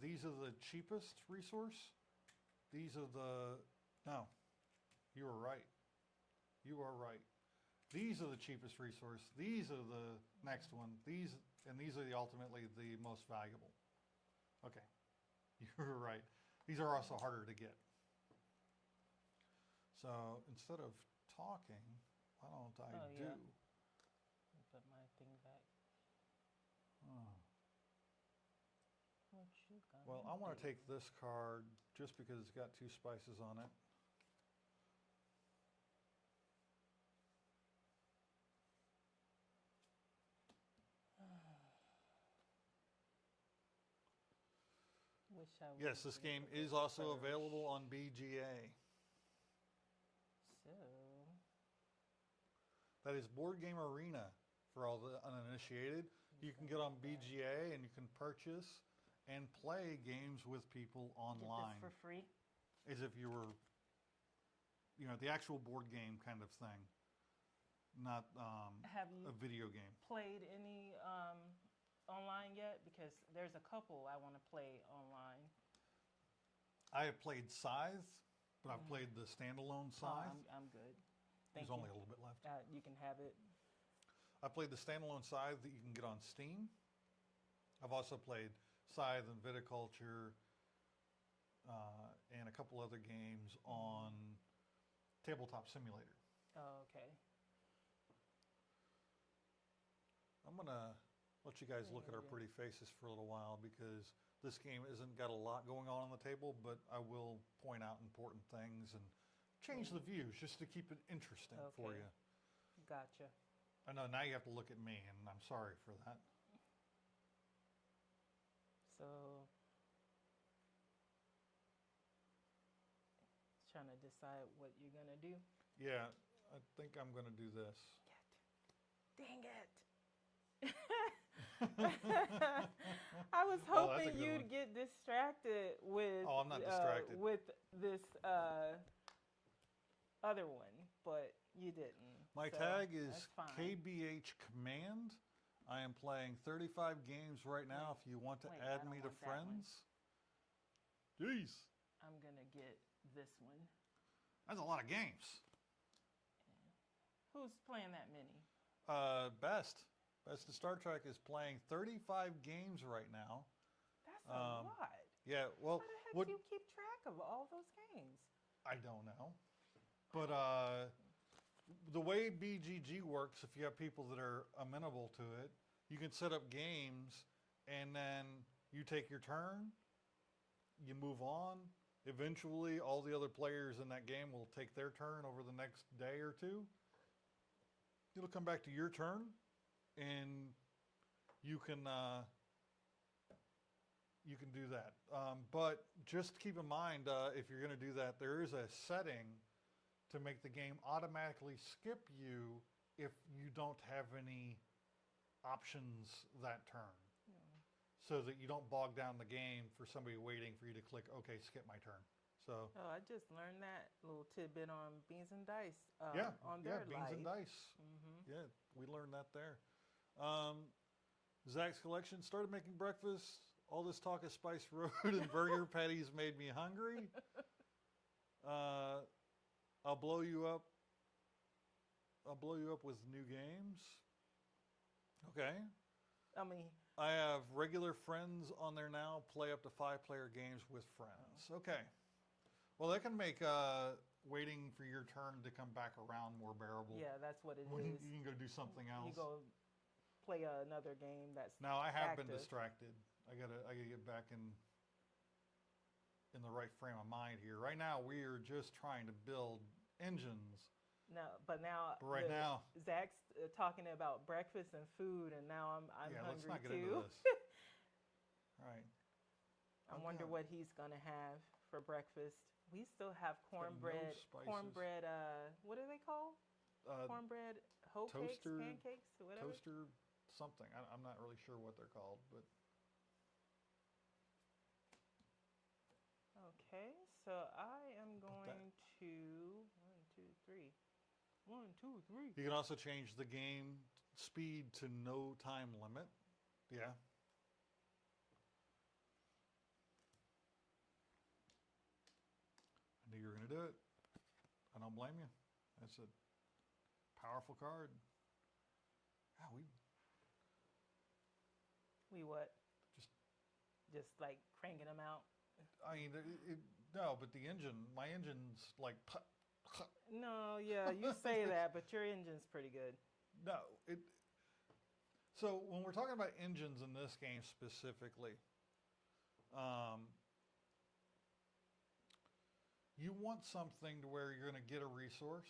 These are the cheapest resource. These are the, no, you were right. You are right. These are the cheapest resource. These are the next one. These are ultimately the most valuable. Okay, you were right. These are also harder to get. So instead of talking, why don't I do? Put my thing back. Well, I want to take this card just because it's got 2 spices on it. Wish I would Yes, have this been game able is to also first. available on BGA. So, That is Board Game Arena for all the uninitiated. You can get on BGA and you can purchase and play games with people get this online for free. as if you were, the actual board game kind of thing, not Have you a video game. played any online yet? Because there's a couple I want to play online. I have played Scythe, but I've played the standalone Oh, Scythe. I'm good. There's Thank only you. a little bit left. You can have it. I played the standalone Scythe that you can get on Steam. I've also played Scythe and Viticulture and a couple other games on Tabletop Simulator. Oh, okay. I'm going to let you guys look at our pretty faces for a little while because this game isn't got a lot going on the table, but I will point out important things and change the views just to keep it interesting for Okay. you. Gotcha. I know now you have to look at me, and I'm sorry for that. So, trying to decide what you're going to do. Yeah, I think I'm going to do this. Dang it. I was Oh, that's a hoping good you'd one. get distracted with Oh, I'm not distracted. with this other one, but you didn't. My so tag is that's fine. KBH Command. I am playing 35 games right now. If you want to Wait, I add don't me to want that one. friends. Jeez, I'm going to get this one. that's a lot of games. Who's playing that many? Best of Star Trek is playing 35 games right now. That's a lot. Yeah, well, How the heck what do you keep track of all those games? I don't know, but the way BGG works, if you have people that are amenable to it, you can set up games, and then you take your turn, you move on. Eventually, all the other players in that game will take their turn over the next day or two. It'll come back to your turn, and you can do that. But just keep in mind, if you're going to do that, there is a setting to make the game automatically skip you if you don't have any options that turn, so that you don't bog down the game for somebody waiting for you to click, okay, skip my turn. So Oh, I just learned that little tidbit on Beans and Dice. On yeah, their Beans and live. Dice. Yeah, we learned that there. Zach's Collection started making breakfast. All this talk of Spice Road and burger patties made me hungry. I'll blow you up. I'll blow you up with new games. Okay. I mean, I have regular friends on there now. Play up to 5-player games with friends. Okay. Well, that can make waiting for your turn to come back around more bearable. yeah, that's what it When is. you can go do something else. You go play another game that's Now I have been active. distracted. I gotta get back in the right frame of mind here. Right now we are just trying to build engines. No, but now But right now, Zach's talking about breakfast and food, and now I'm yeah, let's hungry not get too. into this. All right. I Okay. wonder what he's gonna have for breakfast. We still have no cornbread. spices. Cornbread. What are they called? Cornbread hoe cakes, toaster- pancakes, or whatever. Toaster something. I'm not really sure what they're called, but Okay, so I am that- going to 1, 2, 3. 1, 2, 3. you can also change the game speed to no time limit. Yeah. I knew you were going to do it. I don't blame you. That's a powerful card. Yeah, We what? Just- Just like cranking them out. I mean, no, but my engine's like, No, yeah, you say that, but your engine's pretty good. no. So when we're talking about engines in this game specifically, Um, you want something to where you're going to get a resource,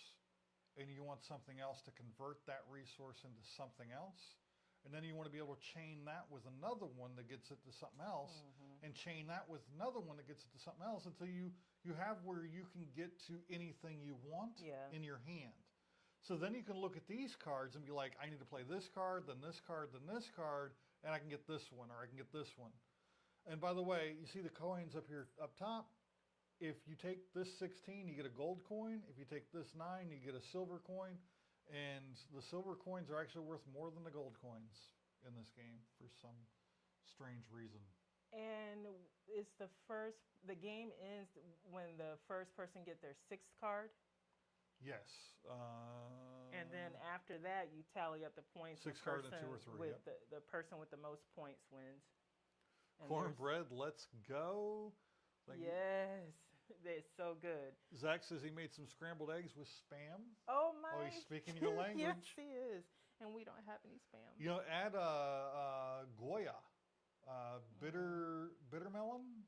and you want something else to convert that resource into something else. And then you want to be able to chain that with another one that gets it to something else, and chain that with another one that gets it to something else until you have where you can get to anything you want Yeah. in your hand. So then you can look at these cards and be like, I need to play this card, then this card, then this card, and I can get this one or I can get this one. And by the way, you see the coins up here up top? If you take this 16, you get a gold coin. If you take this 9, you get a silver coin. And the silver coins are actually worth more than the gold coins in this game for some strange reason. And it's the game ends when the first person get their sixth card. Yes. And then after that, you tally up the points. Six card and 2 or 3. With the person with the most points wins. And Cornbread, let's go. Yes, it's so good. Zach says he made some scrambled eggs with Spam. Oh my! Oh, he's speaking your language. Yes, he is. And we don't have any Spam. You know, add Goya, bitter melon,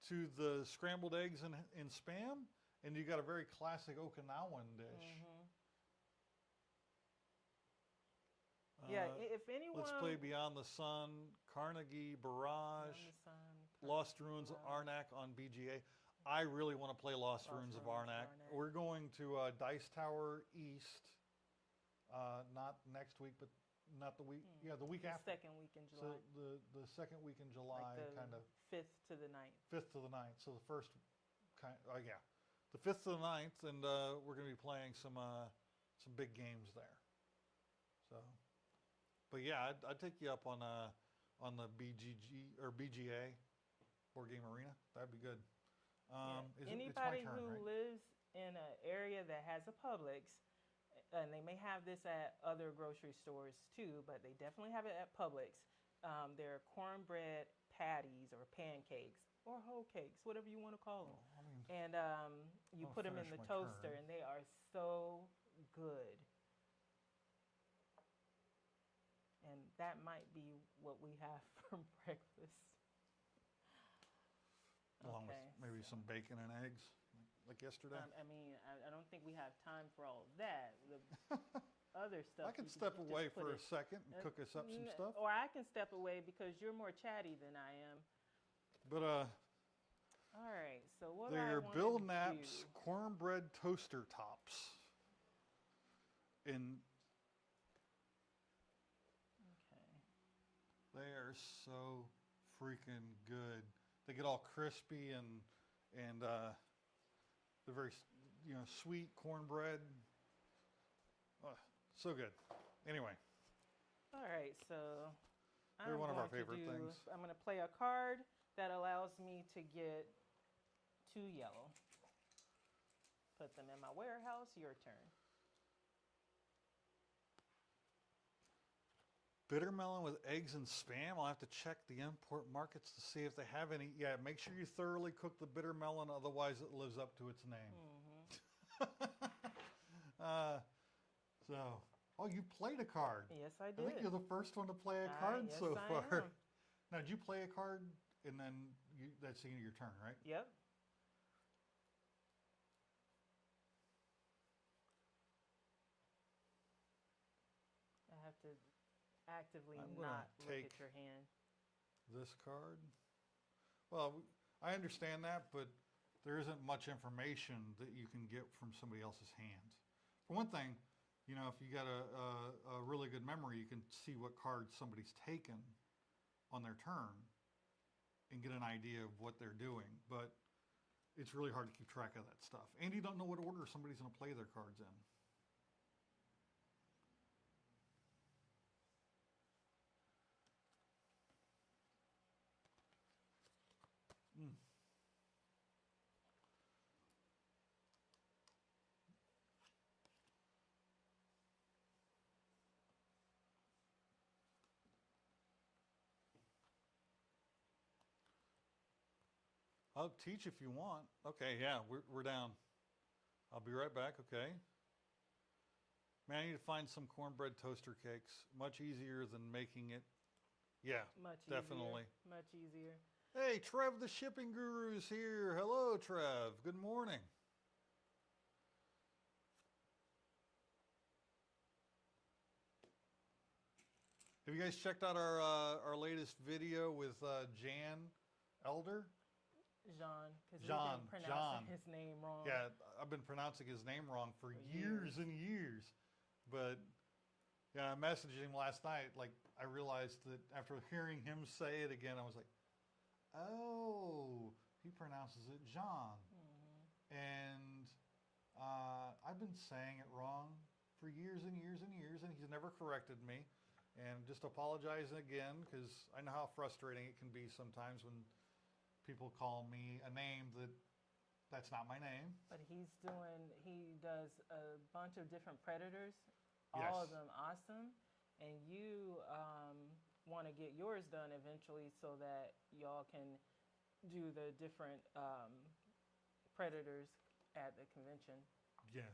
to the scrambled eggs in Spam, and you got a very classic Okinawan dish. Yeah, if anyone... Let's play Beyond the Sun, Carnegie, Barrage, Lost Ruins of Arnak on BGA. I really want to play Lost Ruins of Arnak. We're going to Dice Tower East, not next week, but not the week, the week after. Second week in July. So the second week in July, like kind of. 5th to the 9th. 5th to the 9th, so the first, the 5th to the 9th, and we're going to be playing some big games there. So... But yeah, I'd take you up on the BGG or BGA, Board Game Arena. That'd be good. Anybody it's my turn, who right? lives in an area that has a Publix, and they may have this at other grocery stores too, but they definitely have it at Publix. They're cornbread patties or pancakes or whole cakes, whatever you want to call them. And you put them in the toaster, and they are so good. And that might be what we have for breakfast. Along with maybe some bacon and eggs, like yesterday. I don't think we have time for all of that. The other stuff. I can step away for a second and cook us up some stuff. Or I can step away because you're more chatty than I am. But all right. So what they're Bill Knapp's cornbread toaster tops. They are so freaking good. They get all crispy and they're very sweet cornbread. Oh, so good. Anyway. All right, so they're one of our favorite things. I'm going to play a card that allows me to get 2 yellow. Put them in my warehouse. Your turn. Bitter melon with eggs and Spam. I'll have to check the import markets to see if they have any. Yeah, make sure you thoroughly cook the bitter melon, otherwise it lives up to its name. You played a card. Yes, I did. I think you're the first one to play a card so far. I am. Now, did you play a card and then that's the end of your turn, right? Yep. I have to actively not look at your hand. This card. Well, I understand that, but there isn't much information that you can get from somebody else's hands. For one thing, if you got a really good memory, you can see what cards somebody's taken on their turn and get an idea of what they're doing. But it's really hard to keep track of that stuff. And you don't know what order somebody's going to play their cards in. I'll teach if you want. Okay, yeah, we're down. I'll be right back, okay? Man, I need to find some cornbread toaster cakes. Much easier than making it. Yeah, Much definitely. Easier. Much easier. Hey, Trev the shipping guru is here. Hello, Trev. Good morning. Have you guys checked out our latest video with Jan Elder? Jean, because we've John, been pronouncing John. his name wrong Yeah, I've been pronouncing his name wrong for years and years. But yeah, I messaged him last night. Like, I realized that after hearing him say it again, I was like, oh, he pronounces it John. And I've been saying it wrong for years and years and years, and he's never corrected me. And just apologizing again, because I know how frustrating it can be sometimes when people call me a name that's not my name. But he does a bunch of different predators, Yes. all of them awesome. And you want to get yours done eventually so that y'all can do the different predators at the convention. Yeah.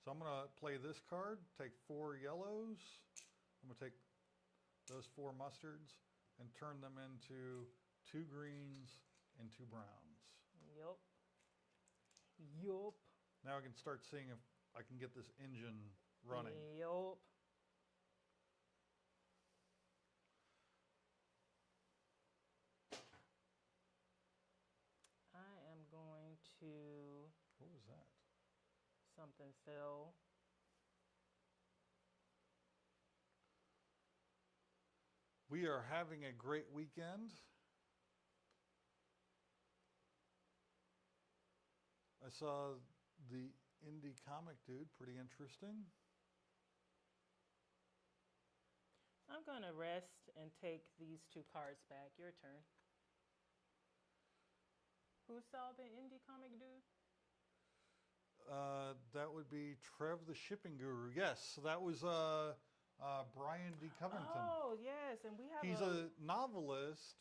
So I'm going to play this card, take 4 yellows. I'm going to take those 4 mustards and turn them into 2 greens and 2 browns. Yup. Yup. Now I can start seeing if I can get this engine running. Yup. I am going to. What was that? Something fell. We are having a great weekend. I saw the indie comic dude, pretty interesting. I'm going to rest and take these 2 cards back. Your turn. Who saw the indie comic dude? That would be Trev the shipping guru. Yes, that was Brian D. Covington. Oh, yes, and we have He's a novelist.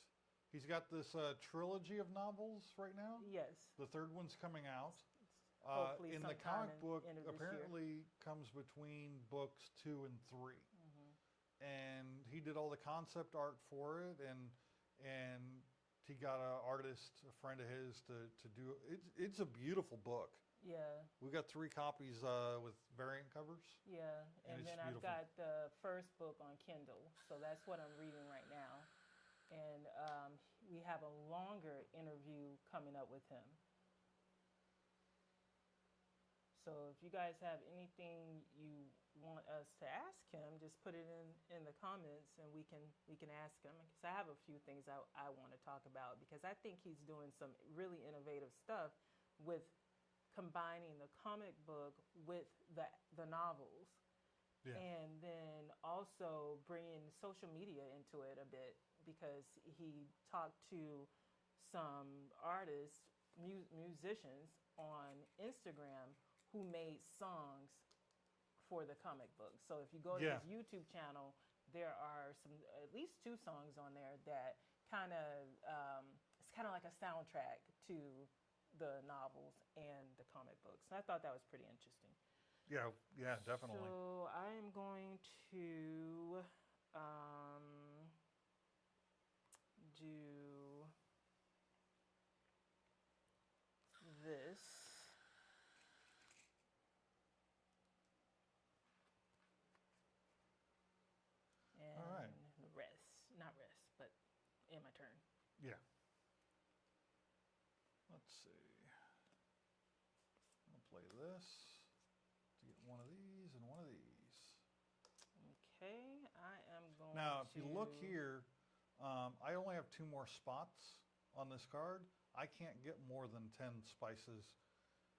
He's got this trilogy of novels right now. Yes. The 3rd one's coming out. Hopefully in the sometime comic book, end of this apparently comes between books 2 and 3. And he did all the concept art for it, and he got an artist, a friend of his, to do it. It's a beautiful book. Yeah. We got 3 copies with variant covers. Yeah, and it's then I've beautiful. got the first book on Kindle, so that's what I'm reading right now. And we have a longer interview coming up with him. So if you guys have anything you want us to ask him, just put it in the comments, and we can ask him. Because I have a few things I want to talk about, because I think he's doing some really innovative stuff with combining the comic book with the novels. Yeah. And then also bringing social media into it a bit, because he talked to some artists, musicians on Instagram who made songs for the comic book. So if you go to his YouTube channel, there are at least 2 songs on there that it's kind of like a soundtrack to the novels and the comic books. And I thought that was pretty interesting. Yeah, definitely. So I am going to do this. And All right. not rest, but in my turn. Yeah. Let's see. I'm gonna play this to get one of these and one of these. Okay, I am going Now, to... if you look here, I only have 2 more spots on this card. I can't get more than 10 spices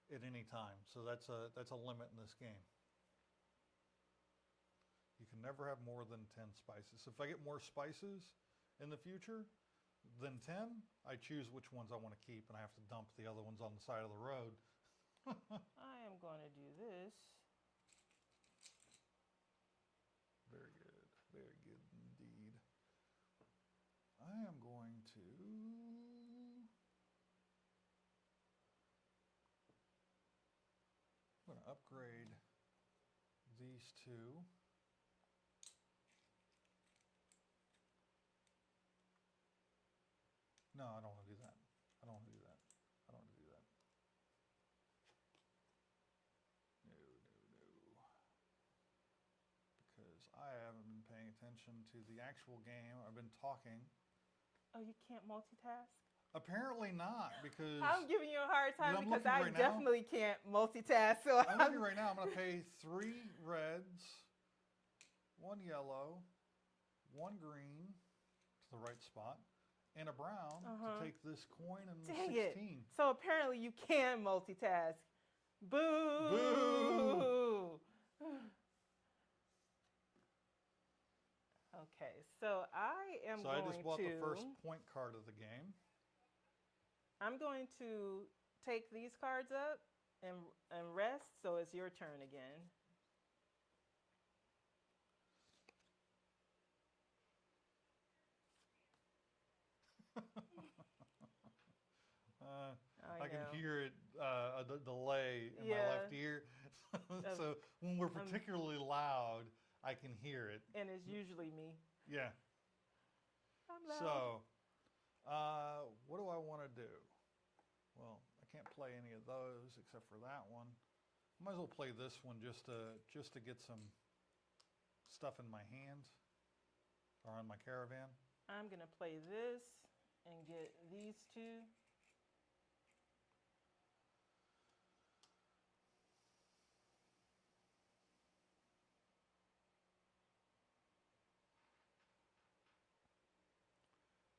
at any time, so that's a limit in this game. You can never have more than 10 spices. If I get more spices in the future than 10, I choose which ones I want to keep, and I have to dump the other ones on the side of the road. I am going to do this. Very good. Very good indeed. I am going to... I'm going to upgrade these 2. No, No, I don't want to do that. I don't want to do that. I don't want to do that. No, no, no. Because I haven't been paying attention to the actual game. I've been talking. Oh, you can't multitask? Apparently not, because I'm giving you a hard time I'm because looking I right now. definitely can't multitask. So I'm looking right now. I'm going to pay 3 reds, 1 yellow, 1 green to the right spot, and a brown to take this coin and Dang 16. it. So apparently you can multitask. Boo! Boo! Okay, so I am So going I just bought to. the first point card of the game. I'm going to take these cards up and rest. So it's your turn again. I can hear it, a delay in my left ear. So when we're particularly loud, I can hear it. And it's usually me. Yeah. I'm loud. So, what do I want to do? Well, I can't play any of those except for that one. I might as well play this one just to get some stuff in my hand or on my caravan. I'm going to play this and get these two.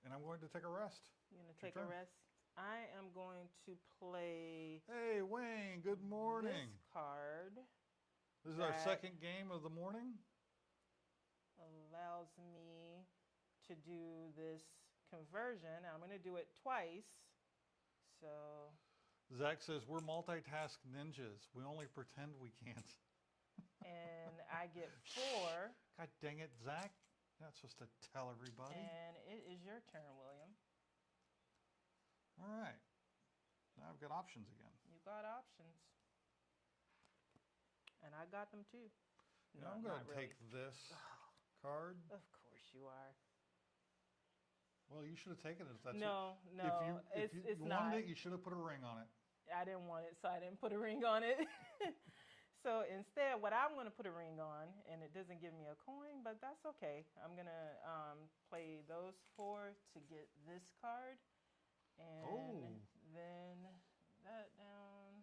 And I'm going to take a rest. You're going to take a rest? I am going to play. Hey, Wayne, good morning. This card. This is our second game of the morning. Allows me to do this conversion. I'm going to do it twice. So. Zach says we're multitask ninjas. We only pretend we can't. And I get 4. God dang it, Zach. You're not supposed to tell everybody. And it is your turn, William. All right. Now I've got options again. You got options. And I got them too. No, I'm going to take this card. Of course you are. Well, you should have taken it if that's No, if you it's wanted not. it, you should have put a ring on it. I didn't want it, so I didn't put a ring on it. So instead, what I'm going to put a ring on, and it doesn't give me a coin, but that's okay. I'm going to play those 4 to get this card. And then that down.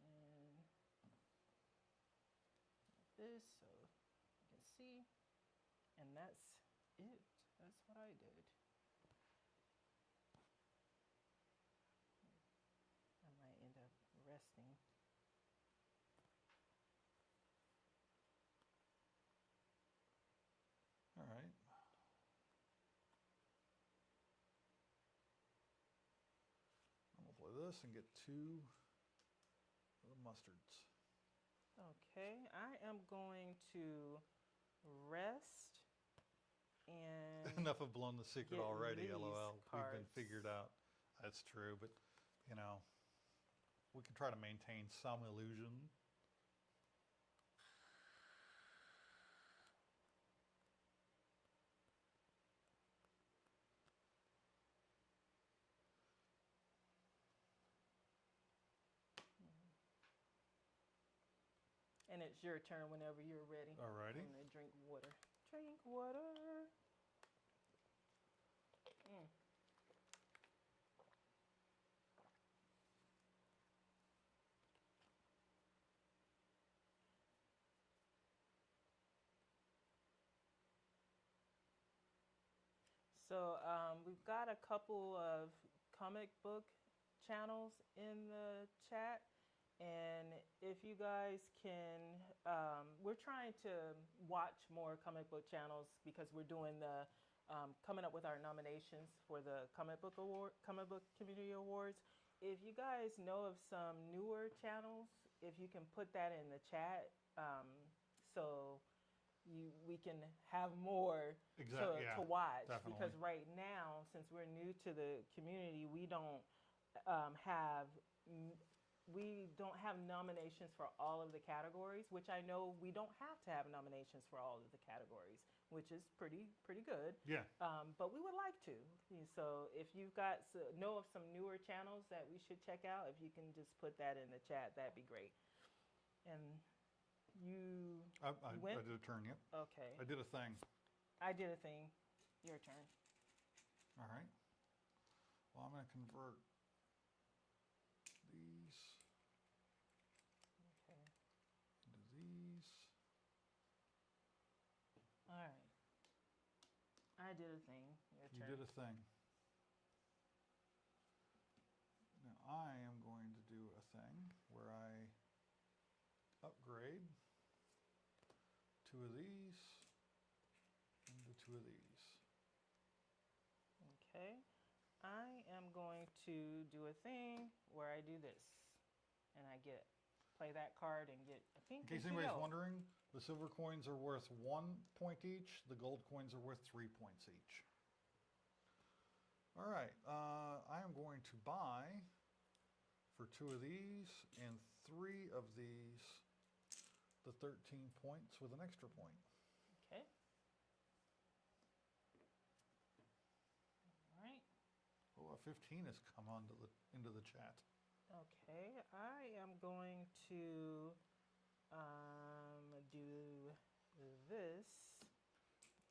And this, so you can see. And that's it. That's what I did. I might end up resting. All right. I'm going to play this and get 2 of the mustards. Okay, I am going to rest and Enough of blowing the secret get already, these LOL. We've been cards. figured out. That's true, but, you know, we can try to maintain some illusion. And it's your turn whenever you're ready. Alrighty. I'm gonna drink water. Drink water. So we've got a couple of comic book channels in the chat. And if you guys can, we're trying to watch more comic book channels because we're doing the, coming up with our nominations for the comic book community awards. If you guys know of some newer channels, if you can put that in the chat, so we can have more to watch. Definitely. Because right now, since we're new to the community, we don't have nominations for all of the categories, which I know we don't have to have nominations for all of the categories. which is pretty good. Yeah. But we would like to. So if you've got know of some newer channels that we should check out, if you can just put that in the chat, that'd be great. And you I went? did a turn, yep. Okay. I did a thing. I did a thing. Your turn. All right. Well, I'm going to convert these Okay. into these. All right. I did a thing. Your You turn. did a thing. Now I am going to do a thing where I upgrade 2 of these into 2 of these. Okay. I am going to do a thing where I do this, and I play that card and get a pink. In case anybody's wondering, the silver coins are worth 1 point each. The gold coins are worth 3 points each. All right. I am going to buy for 2 of these and 3 of these the 13 points with an extra point. Okay. All right. Oh, a 15 has come into the chat. Okay. I am going to do this.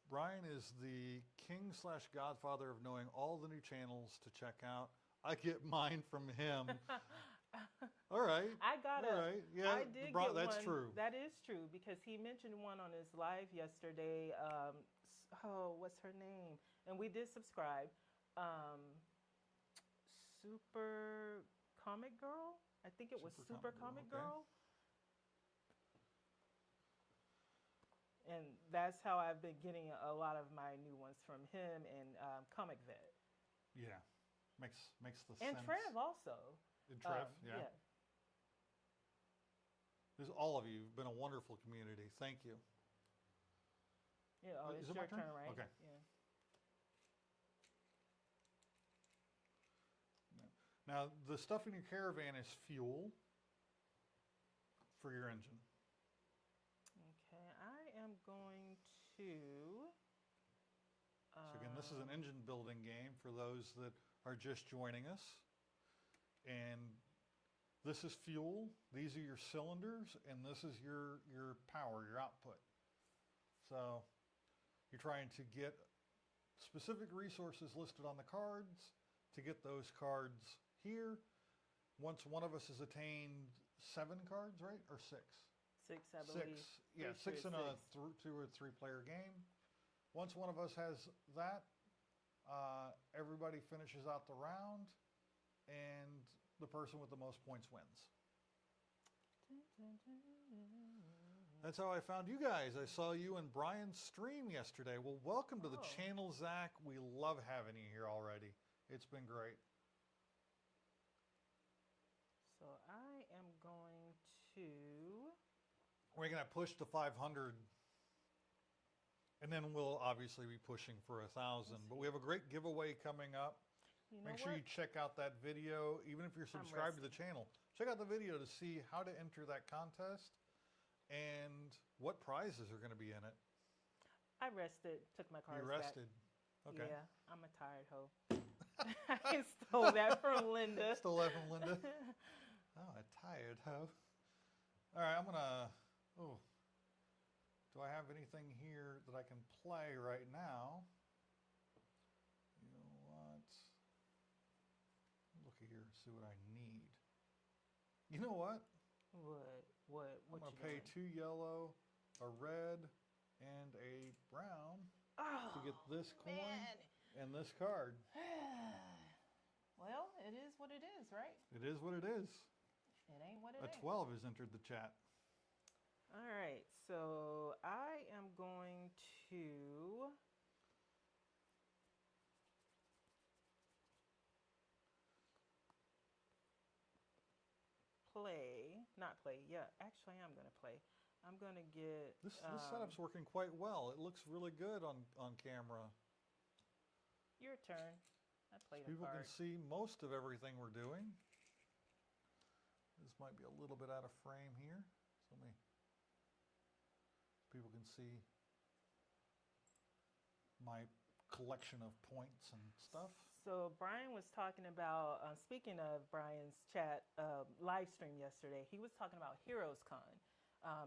Brian is the king/godfather of knowing all the new channels to check out. I get mine from him. All right. I got All right. Yeah, I did get that's one. true. That is true because he mentioned one on his live yesterday. What's her name? And we did subscribe. Super Comic Girl. I think it was Super Comic okay. Girl. And that's how I've been getting a lot of my new ones from him and Comic Vet. Yeah, makes the and sense. Trev also. And Trev, yeah. There's all of you. You've been a wonderful community. Thank you. Yeah, Is it's it my your turn? turn, right? Okay. Yeah. Now, the stuff in your caravan is fuel for your engine. Okay, I am going to. So again, this is an engine building game for those that are just joining us. And this is fuel, these are your cylinders, and this is your power, your output. So you're trying to get specific resources listed on the cards to get those cards here. Once one of us has attained 7 cards, right? Or 6? 6, I believe. 6. Yeah, 6 in a 2 or 3 player game. Once one of us has that, everybody finishes out the round, and the person with the most points wins. That's how I found you guys. I saw you and Brian's stream yesterday. Well, welcome to the channel, Zach. We love having you here already. It's been great. So I am going to. We're going to push to 500. And then we'll obviously be pushing for 1,000. But we have a great giveaway coming up. Make sure you check out that video. Even if you're subscribed to the channel, check out the video to see how to enter that contest and what prizes are going to be in it. I rested, took my cards You rested. back. Okay. Yeah, I'm a tired hoe. I stole that from Linda. Stole that from Linda. Oh, a tired hoe. All right, I'm going to... Oh. Do I have anything here that I can play right now? You know what? Look here, see what I need. You know what? What I'm going to pay 2 yellow, a red, and a brown to get this coin and this card. Well, it is what it is, right? It is what it is. It ain't what it A ain't. 12 has entered the chat. All right, so I am going to actually I'm going to play. I'm going to get... This setup's working quite well. It looks really good on camera. Your turn. I played People a can card. see most of everything we're doing. This might be a little bit out of frame here. So people can see my collection of points and stuff. So Brian was talking about, speaking of Brian's chat live stream yesterday, he was talking about Heroes Con.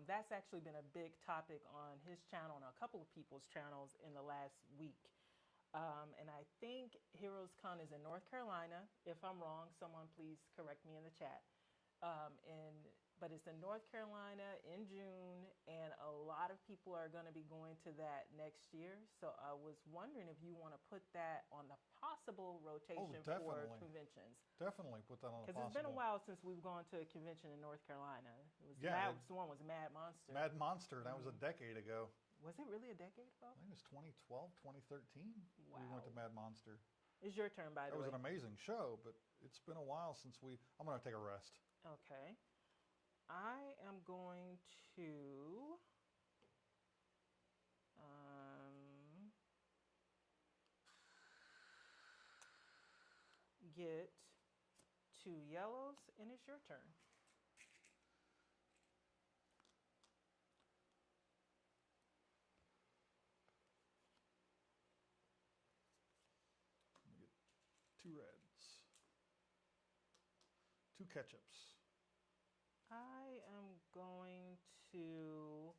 That's actually been a big topic on his channel and a couple of people's channels in the last week. And I think Heroes Con is in North Carolina. If I'm wrong, someone please correct me in the chat. But it's in North Carolina in June, and a lot of people are going to be going to that next year. So I was wondering if you want to put that on the possible rotation for conventions. Definitely put that on the possible. Because it's been a while since we've gone to a convention in North Carolina. It was the one was Mad Monster. Mad Monster, that was a decade ago. Was it really a decade ago? I think it was 2012, 2013. Wow. We went to Mad Monster. It's your turn, by the way. It was an amazing show, but it's been a while since I'm going to take a rest. Okay. I am going to get 2 yellows, and it's your turn. Let me get 2 reds, 2 ketchups. I am going to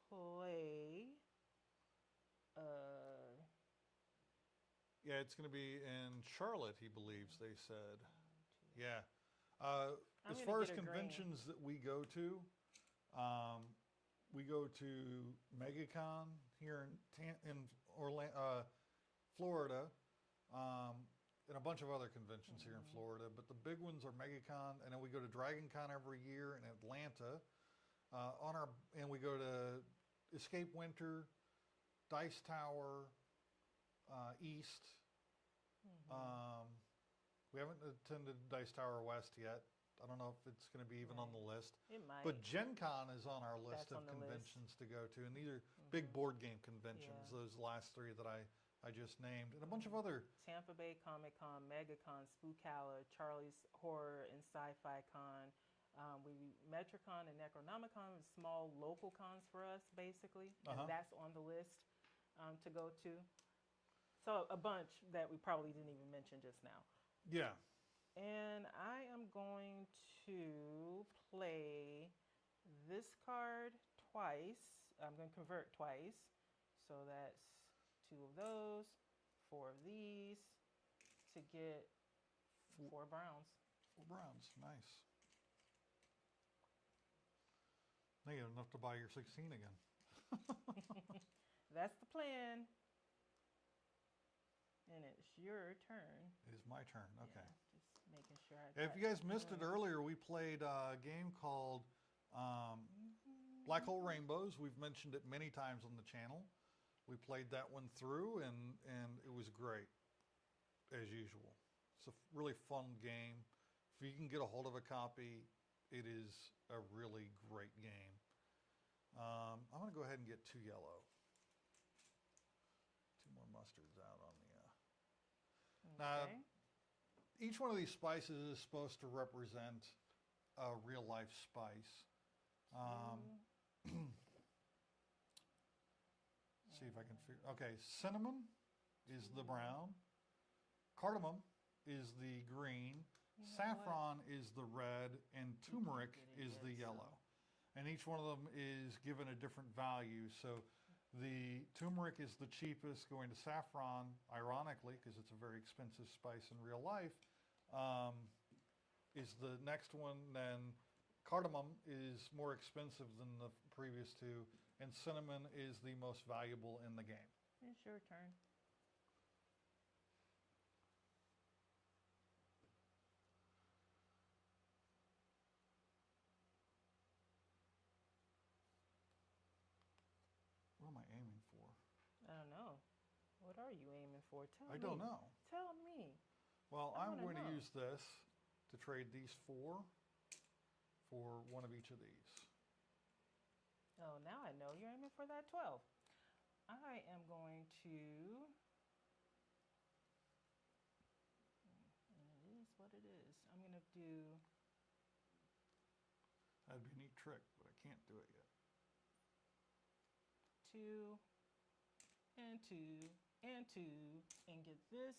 play. Yeah, it's going to be in Charlotte, he believes, they said. Yeah. As far as conventions that we go to MegaCon here in Florida, and a bunch of other conventions here in Florida. But the big ones are MegaCon, and then we go to DragonCon every year in Atlanta. And we go to Escape Winter, Dice Tower, East. We haven't attended Dice Tower West yet. I don't know if it's going to be even on the list. It might. But Gen Con is on our list of conventions to go to. And these are big board game conventions, those last 3 that I just named. And a bunch of other. Tampa Bay Comic Con, MegaCon, Spookala, Charlie's Horror and Sci-Fi Con. Metricon and Necronomicon are small local cons for us, basically. And that's on the list to go to. So a bunch that we probably didn't even mention just now. Yeah. And I am going to play this card twice. I'm going to convert twice. So that's 2 of those, 4 of these to get 4 browns. 4 browns, nice. Now you have enough to buy your 16 again. That's the plan. And it's your turn. It is my turn, okay. Yeah, just making sure if you guys missed it earlier, we played a game called Black Hole Rainbows. We've mentioned it many times on the channel. We played that one through, and it was great, as usual. It's a really fun game. If you can get a hold of a copy, it is a really great game. I'm going to go ahead and get 2 yellow. 2 more mustards out on the... Now, each one of these spices is supposed to represent a real-life spice. See if I can figure... Okay, cinnamon is the brown. Cardamom is the green. Saffron is the red. And turmeric is the yellow. And each one of them is given a different value. So the turmeric is the cheapest, going to saffron, ironically, because it's a very expensive spice in real life, is the next one. Then cardamom is more expensive than the previous 2, and cinnamon is the most valuable in the game. It's your turn. What am I aiming for? I don't know. What are you aiming for? Tell me. I don't know. Tell me. Well, I'm going to use this to trade these 4 for one of each of these. Oh, now I know you're aiming for that 12. I am going to... And it is what it is. I'm going to do... That'd be a neat trick, but I can't do it yet. 2, and 2 and 2 and get this.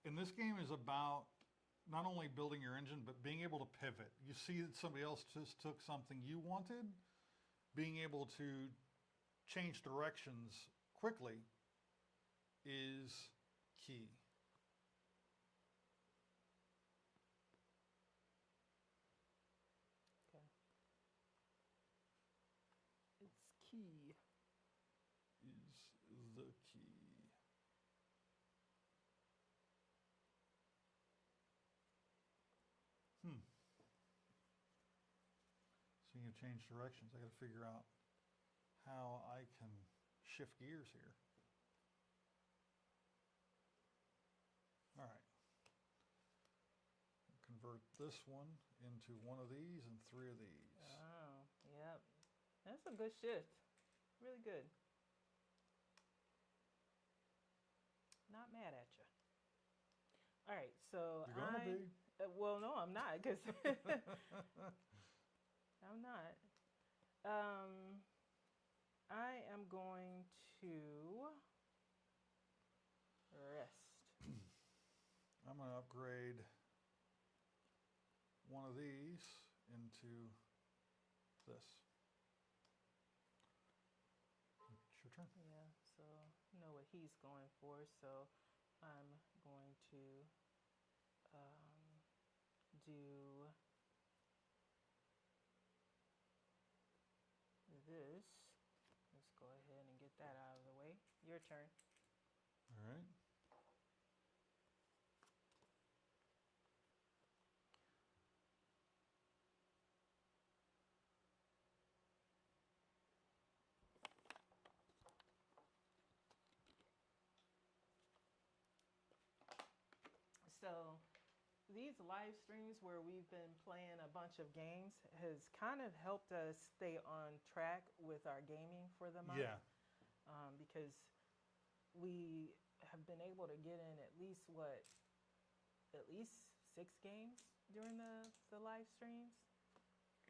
And this game is about not only building your engine, but being able to pivot. You see that somebody else just took something you wanted, being able to change directions quickly is key. Okay. It's key. Is the key. Speaking of change directions, I got to figure out how I can shift gears here. All right. Convert this one into one of these and 3 of these. Oh, yep. That's a good shift. Really good. Not mad at you. All right, so You're gonna be. Well, no, I'm not, because I'm not. I am going to rest. I'm going to upgrade one of these into this. It's your turn. Yeah, so I know what he's going for, so I'm going to do this. Let's go ahead and get that out of the way. Your turn. All right. So these live streams where we've been playing a bunch of games has kind of helped us stay on track with our gaming for the month. Yeah. Because we have been able to get in at least 6 games during the live streams.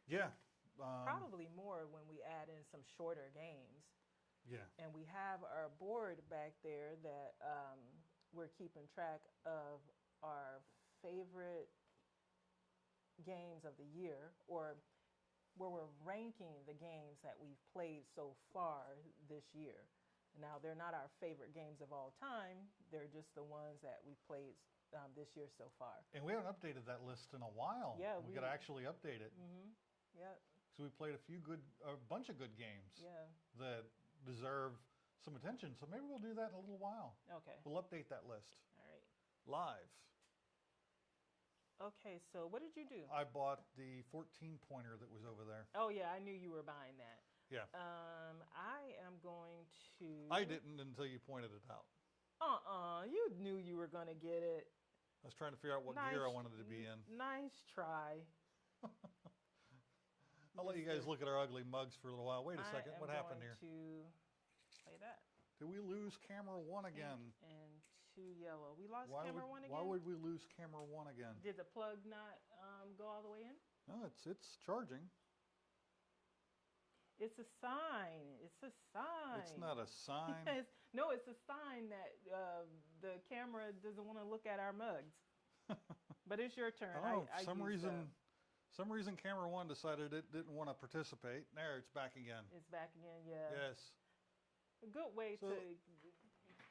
Yeah. Probably more when we add in some shorter games. Yeah. And we have our board back there that we're keeping track of our favorite games of the year, or where we're ranking the games that we've played so far this year. Now, they're not our favorite games of all time. They're just the ones that we've played this year so far. And we haven't updated that list in a while. Yeah, we got to actually update it. Mm-hmm. Yeah. So we played a bunch of good games. Yeah. That deserve some attention. So maybe we'll do that in a little while. Okay. We'll update that list. All right. Live. Okay, so what did you do? I bought the 14-pointer that was over there. Oh, yeah, I knew you were buying that. Yeah. I am going to... I didn't until you pointed it out. You knew you were going to get it. I was trying to figure out what gear I wanted to be in. Nice try. I'll let you guys look at our ugly mugs for a little while. Wait a second. What happened here? I'm going to play that. Did we lose camera 1 again? And 2 yellow. We lost camera 1 again? Why would we lose camera 1 again? Did the plug not go all the way in? No, it's charging. It's a sign. It's a sign. It's not a sign. No, it's a sign that the camera doesn't want to look at our mugs. But it's your turn. I don't know. Some reason camera 1 decided it didn't want to participate. There, it's back again. It's back again, yeah. Yes. A good way So, to...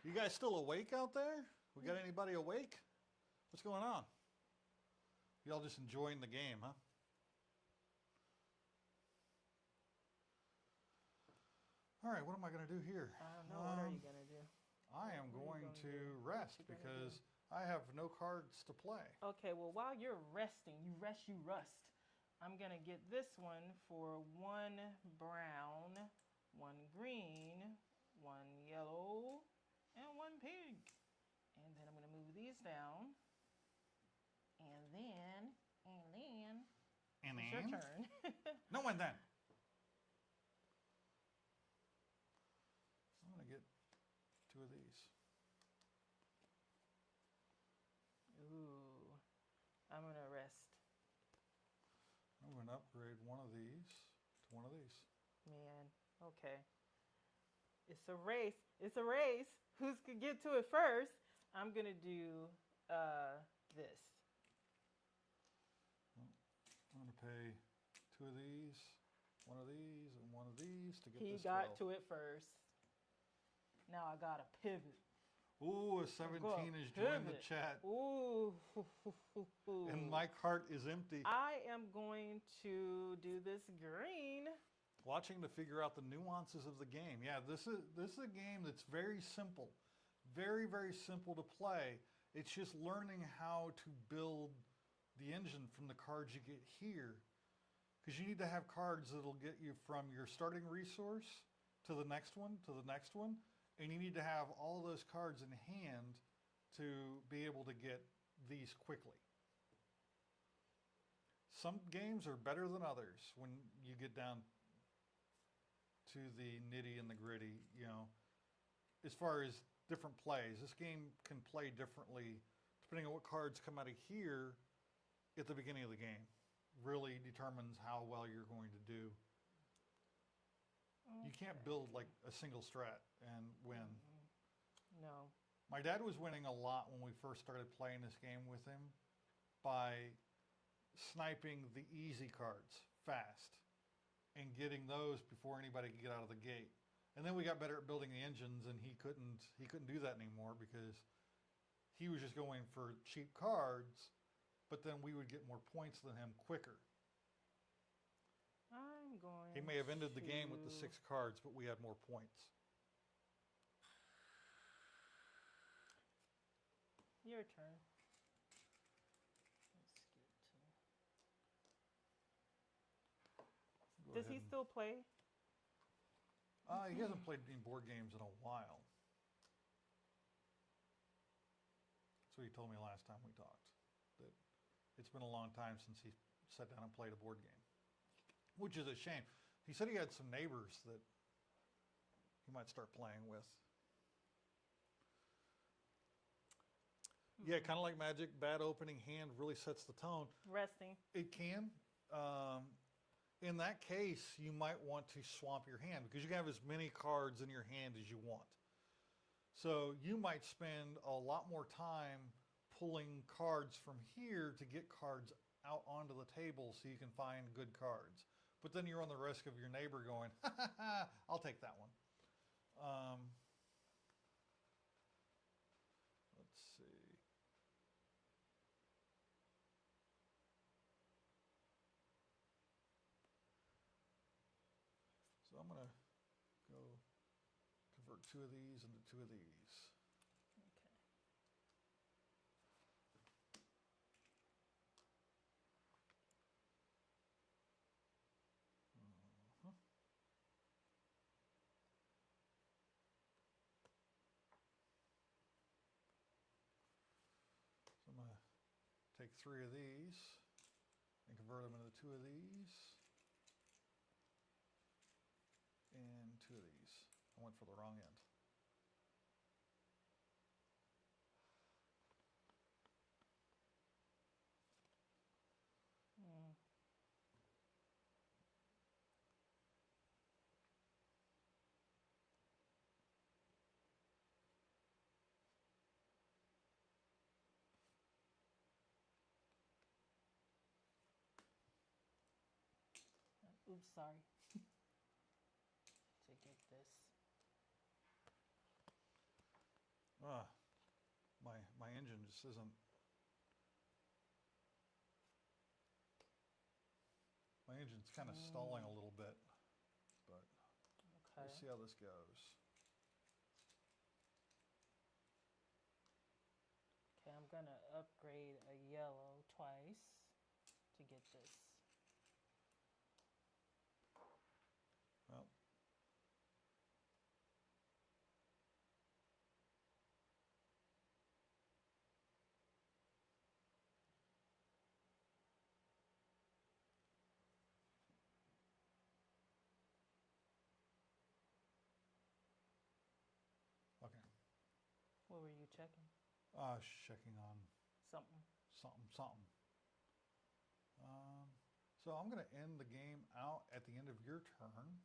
You guys still awake out there? We got anybody awake? What's going on? Y'all just enjoying the game, huh? All right, what am I going to do here? I don't know. What are you going to do? I am going to rest because I have no cards to play. Okay, well, while you're resting, you rest, you rust. I'm going to get this one for 1 brown, 1 green, 1 yellow, and 1 pink. And then I'm going to move these down. And then, it's your turn. No one then. I'm going to get 2 of these. Ooh, I'm going to rest. I'm going to upgrade one of these to one of these. man. Okay. It's a race. It's a race. Who's could get to it first? I'm gonna do this. I'm going to pay 2 of these, 1 of these, and 1 of these to get He this 12. got to it first. Now I gotta pivot. Ooh, a 17 has joined the chat. Ooh. And my cart is empty. I am going to do this green. Watching to figure out the nuances of the game. Yeah, this is a game that's very simple. Very, very simple to play. It's just learning how to build the engine from the cards you get here. Because you need to have cards that'll get you from your starting resource to the next one, to the next one. And you need to have all those cards in hand to be able to get these quickly. Some games are better than others when you get down to the nitty and the gritty, you know. As far as different plays, this game can play differently depending on what cards come out of here at the beginning of the game. Really determines how well you're going to do. You can't build like a single strat and win. No. My dad was winning a lot when we first started playing this game with him by sniping the easy cards fast and getting those before anybody could get out of the gate. And then we got better at building the engines, and he couldn't do that anymore because he was just going for cheap cards, but then we would get more points than him quicker. I'm going He may have ended the game with the 6 cards, but we had more points. Your turn. Does he still play? He hasn't played any board games in a while. So he told me last time we talked that it's been a long time since he sat down and played a board game, which is a shame. He said he had some neighbors that he might start playing with. Yeah, kind of like Magic, bad opening hand really sets the tone. Resting. It can. In that case, you might want to swamp your hand because you can have as many cards in your hand as you want. So you might spend a lot more time pulling cards from here to get cards out onto the table so you can find good cards. But then you're on the risk of your neighbor going, ha ha ha, I'll take that one. Let's see. So I'm going to go convert 2 of these into 2 of these. Okay. So I'm going to take 3 of these and convert them into 2 of these and 2 of these. I went for the wrong end. Oops, sorry. To get this. My engine just isn't. My engine's kind of stalling a little bit, but Okay. we'll see how this goes. Okay, I'm gonna upgrade a yellow twice to get this. Well, okay. What were you checking? Checking on Something. something. So I'm going to end the game out at the end of your turn.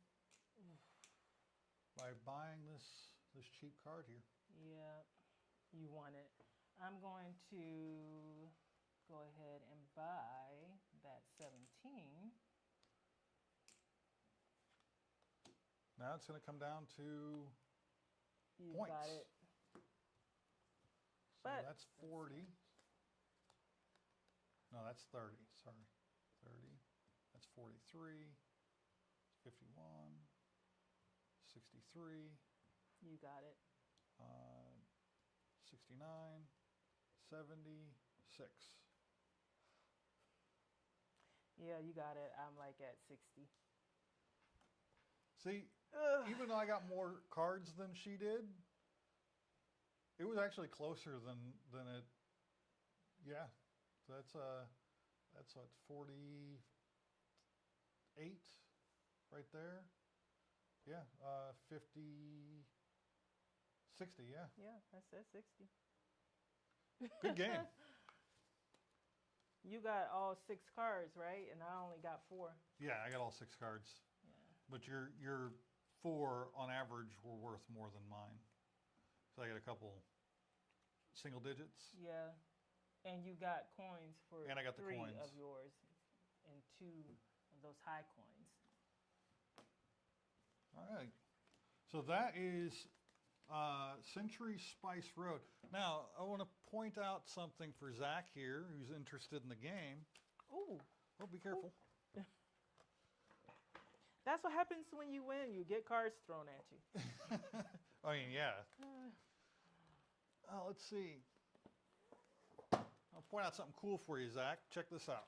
by buying this cheap card here. Yeah, you want it. I'm going to go ahead and buy that 17. Now it's going to come down to You points. got it. So But that's 40. No, that's 30. Sorry. 30. That's 43. 51. 63. you got it. 69. 76. Yeah, you got it. I'm like at 60. See, Ugh. even though I got more cards than she did, it was actually closer than it. Yeah, that's what 48 right there. Yeah, 50, 60. Yeah, Yeah, I said 60. good game. You got all 6 cards, right? And I only got 4. Yeah, I got all 6 cards, Yeah. but your 4 on average were worth more than mine. So I got a couple single digits. Yeah. And you got coins for And I got the 3 coins. of yours and 2 of those high coins. All right. So that is Century Spice Road. Now, I want to point out something for Zach here, who's interested in the game. Ooh. Oh, be careful. That's what happens when you win. You get cards thrown at you. I mean, yeah. Let's see. I'll point out something cool for you, Zach. Check this out.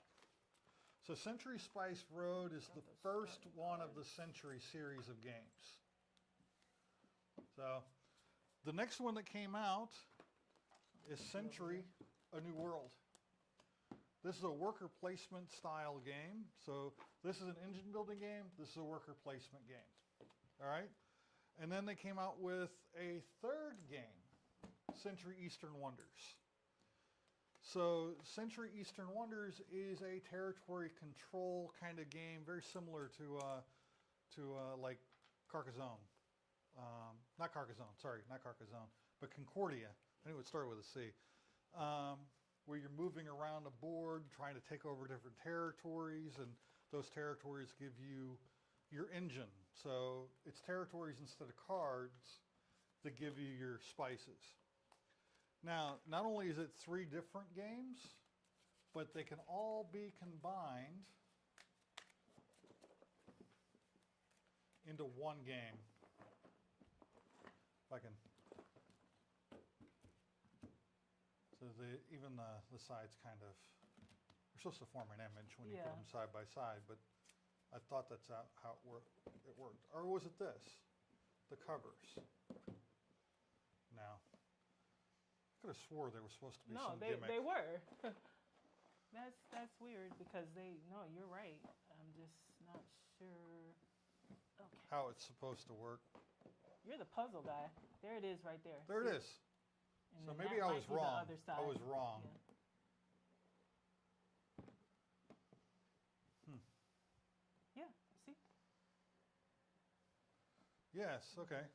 So Century Spice Road is the first one of the Century series of games. So the next one that came out is Century, A New World. This is a worker placement style game. So this is an engine building game. This is a worker placement game. All right? And then they came out with a third game, Century Eastern Wonders. So Century Eastern Wonders is a territory control kind of game, very similar to like Carcassonne. Not Carcassonne, sorry, not Carcassonne, but Concordia. I knew it started with a C. Where you're moving around the board, trying to take over different territories, and those territories give you your engine. So it's territories instead of cards that give you your spices. Now, not only is it 3 different games, but they can all be combined into one game. If I can. So even the sides kind of, you're supposed to form an image when you put Yeah. them side by side, but I thought that's how it worked. Or was it this? The covers. Now, I could have swore there was supposed to be No, some they gimmick. were. That's weird because no, you're right. I'm just not sure. Okay. How it's supposed to work. You're the puzzle guy. There it is right there. There it See? is. And So then maybe that I might was be the wrong. other I was side. wrong. Yeah. Yeah, see? Yes, okay.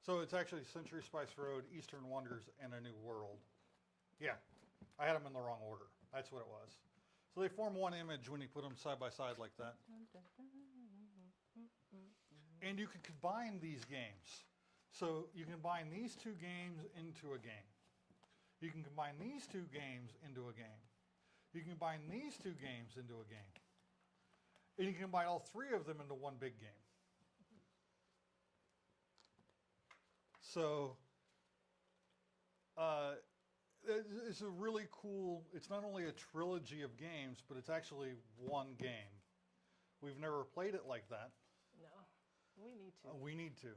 So it's actually Century Spice Road, Eastern Wonders, and A New World. Yeah, I had them in the wrong order. That's what it was. So they form one image when you put them side by side like that. And you can combine these games. So you can combine these 2 games into a game. You can combine these 2 games into a game. You can combine these 2 games into a game. And you can combine all 3 of them into one big game. So it's a really cool, it's not only a trilogy of games, but it's actually one game. We've never played it like that. No, we need to. We need to.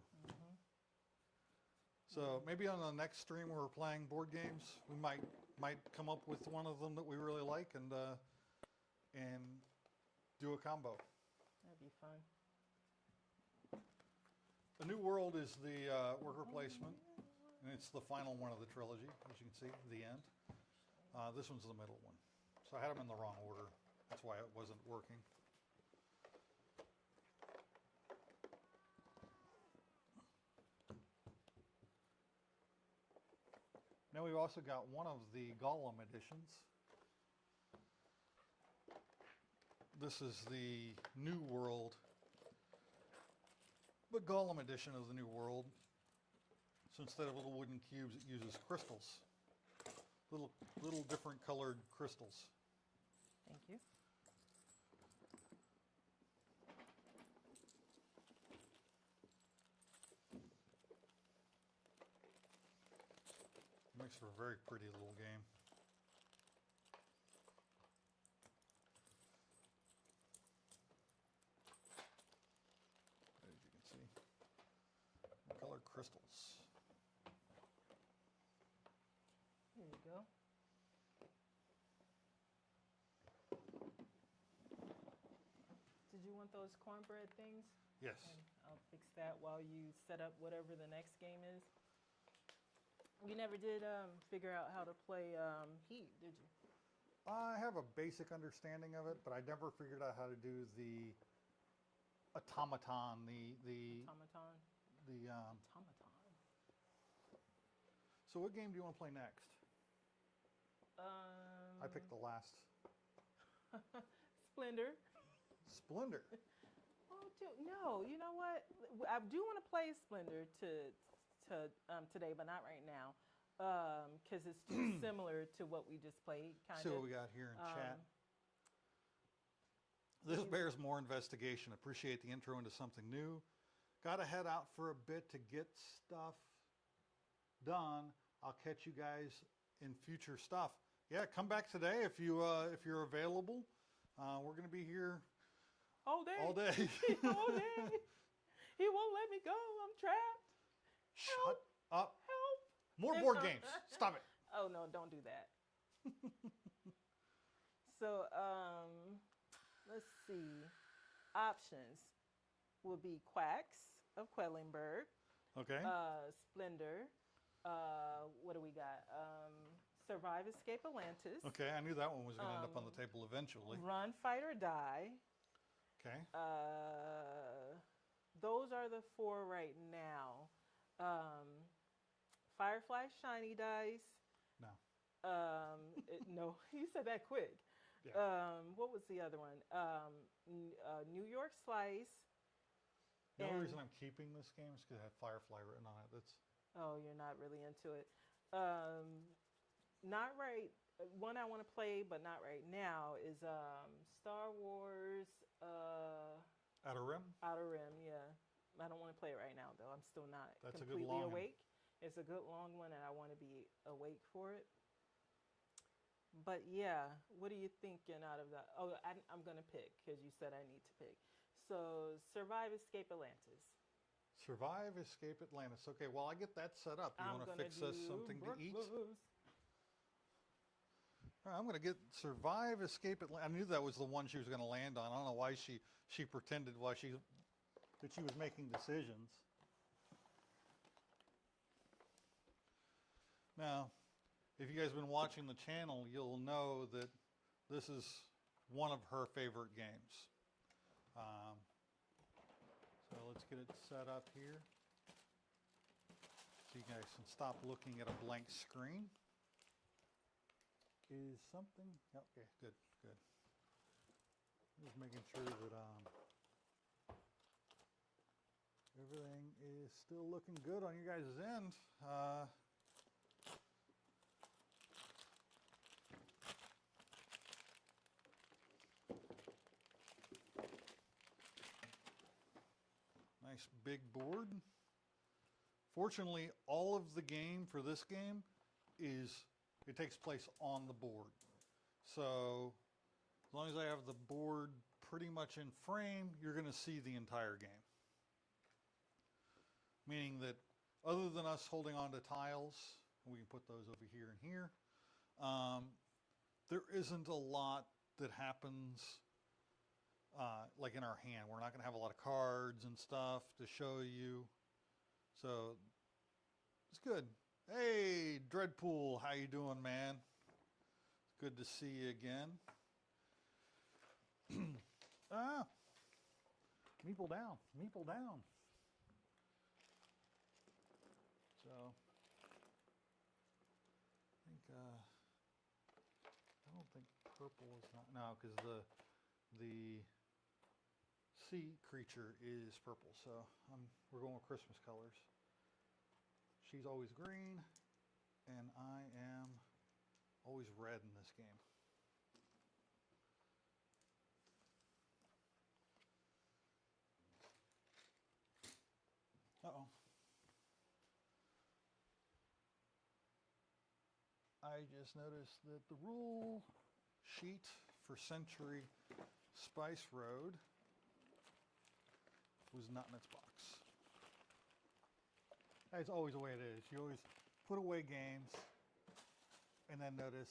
So maybe on the next stream where we're playing board games, we might come up with one of them that we really like and do a combo. That'd be fun. The New World is the worker placement, and it's the final one of the trilogy, as you can see, the end. This one's the middle one. So I had them in the wrong order. That's why it wasn't working. Now we've also got one of the Gollum editions. This is the New World, the Gollum edition of the New World. So instead of little wooden cubes, it uses crystals. Little different colored crystals. Thank you. Makes for a very pretty little game. As you can see, colored crystals. Here you go. Did you want those cornbread things? Yes. And I'll fix that while you set up whatever the next game is. You never did figure out how to play Heat, did you? I have a basic understanding of it, but I never figured out how to do the automaton, Automaton? Automaton. So what game do you want to play next? I picked the last. Splendor. Splendor. Oh, no, you know what? I do want to play Splendor today, but not right now, because it's too similar to what we just played. See what we got here in chat. This bears more investigation. Appreciate the intro into something new. Got to head out for a bit to get stuff done. I'll catch you guys in future stuff. Yeah, come back today if you're available. We're going to be here all day. All day. All day. He won't let me go. I'm trapped. Shut up. Help. More board games. Stop it. Oh, no, don't do that. So, let's see. Options will be Quacks of Quedlinburg. Okay. Splendor. What do we got? Survive, Escape Atlantis. Okay, I knew that one was going to end up on the table eventually. Run, Fight, or Die. Okay. Those are the 4 right now. Firefly Shiny Dice. No. No, you said that quick. Yeah. What was the other one? New York Slice. The only reason I'm keeping this game is because it had Firefly written on it. Oh, you're not really into it. Not right. One I want to play, but not right now, is Star Wars. Outer Rim? Outer Rim, yeah. I don't want to play it right now, though. I'm still not That's a good completely long one. awake. It's a good long one, and I want to be awake for it. But yeah, what are you thinking out of that? Oh, I'm going to pick because you said I need to pick. So, Survive, Escape Atlantis. Survive, Escape Atlantis. Okay, while I get that set up, you want to fix us something to eat? All right, I'm going to get Survive, Escape Atlantis. I knew that was the one she was going to land on. I don't know why she pretended that she was making decisions. Now, if you guys have been watching the channel, you'll know that this is one of her favorite games. So let's get it set up here so you guys can stop looking at a blank screen. Is something, okay, good. Just making sure that everything is still looking good on you guys' end. Nice big board. Fortunately, all of the game for this game it takes place on the board. So as long as I have the board pretty much in frame, you're going to see the entire game. Meaning that other than us holding on to tiles, we can put those over here and here, there isn't a lot that happens like in our hand. We're not going to have a lot of cards and stuff to show you. So it's good. Hey, Dreadpool, how you doing, man? It's good to see you again. Meeple down, Meeple down. So purple is not, no, because the sea creature is purple, so we're going with Christmas colors. She's always green, and I am always red in this game. Uh-oh. I just noticed that the rule sheet for Century Spice Road was not in its box. That's always the way it is. You always put away games and then notice,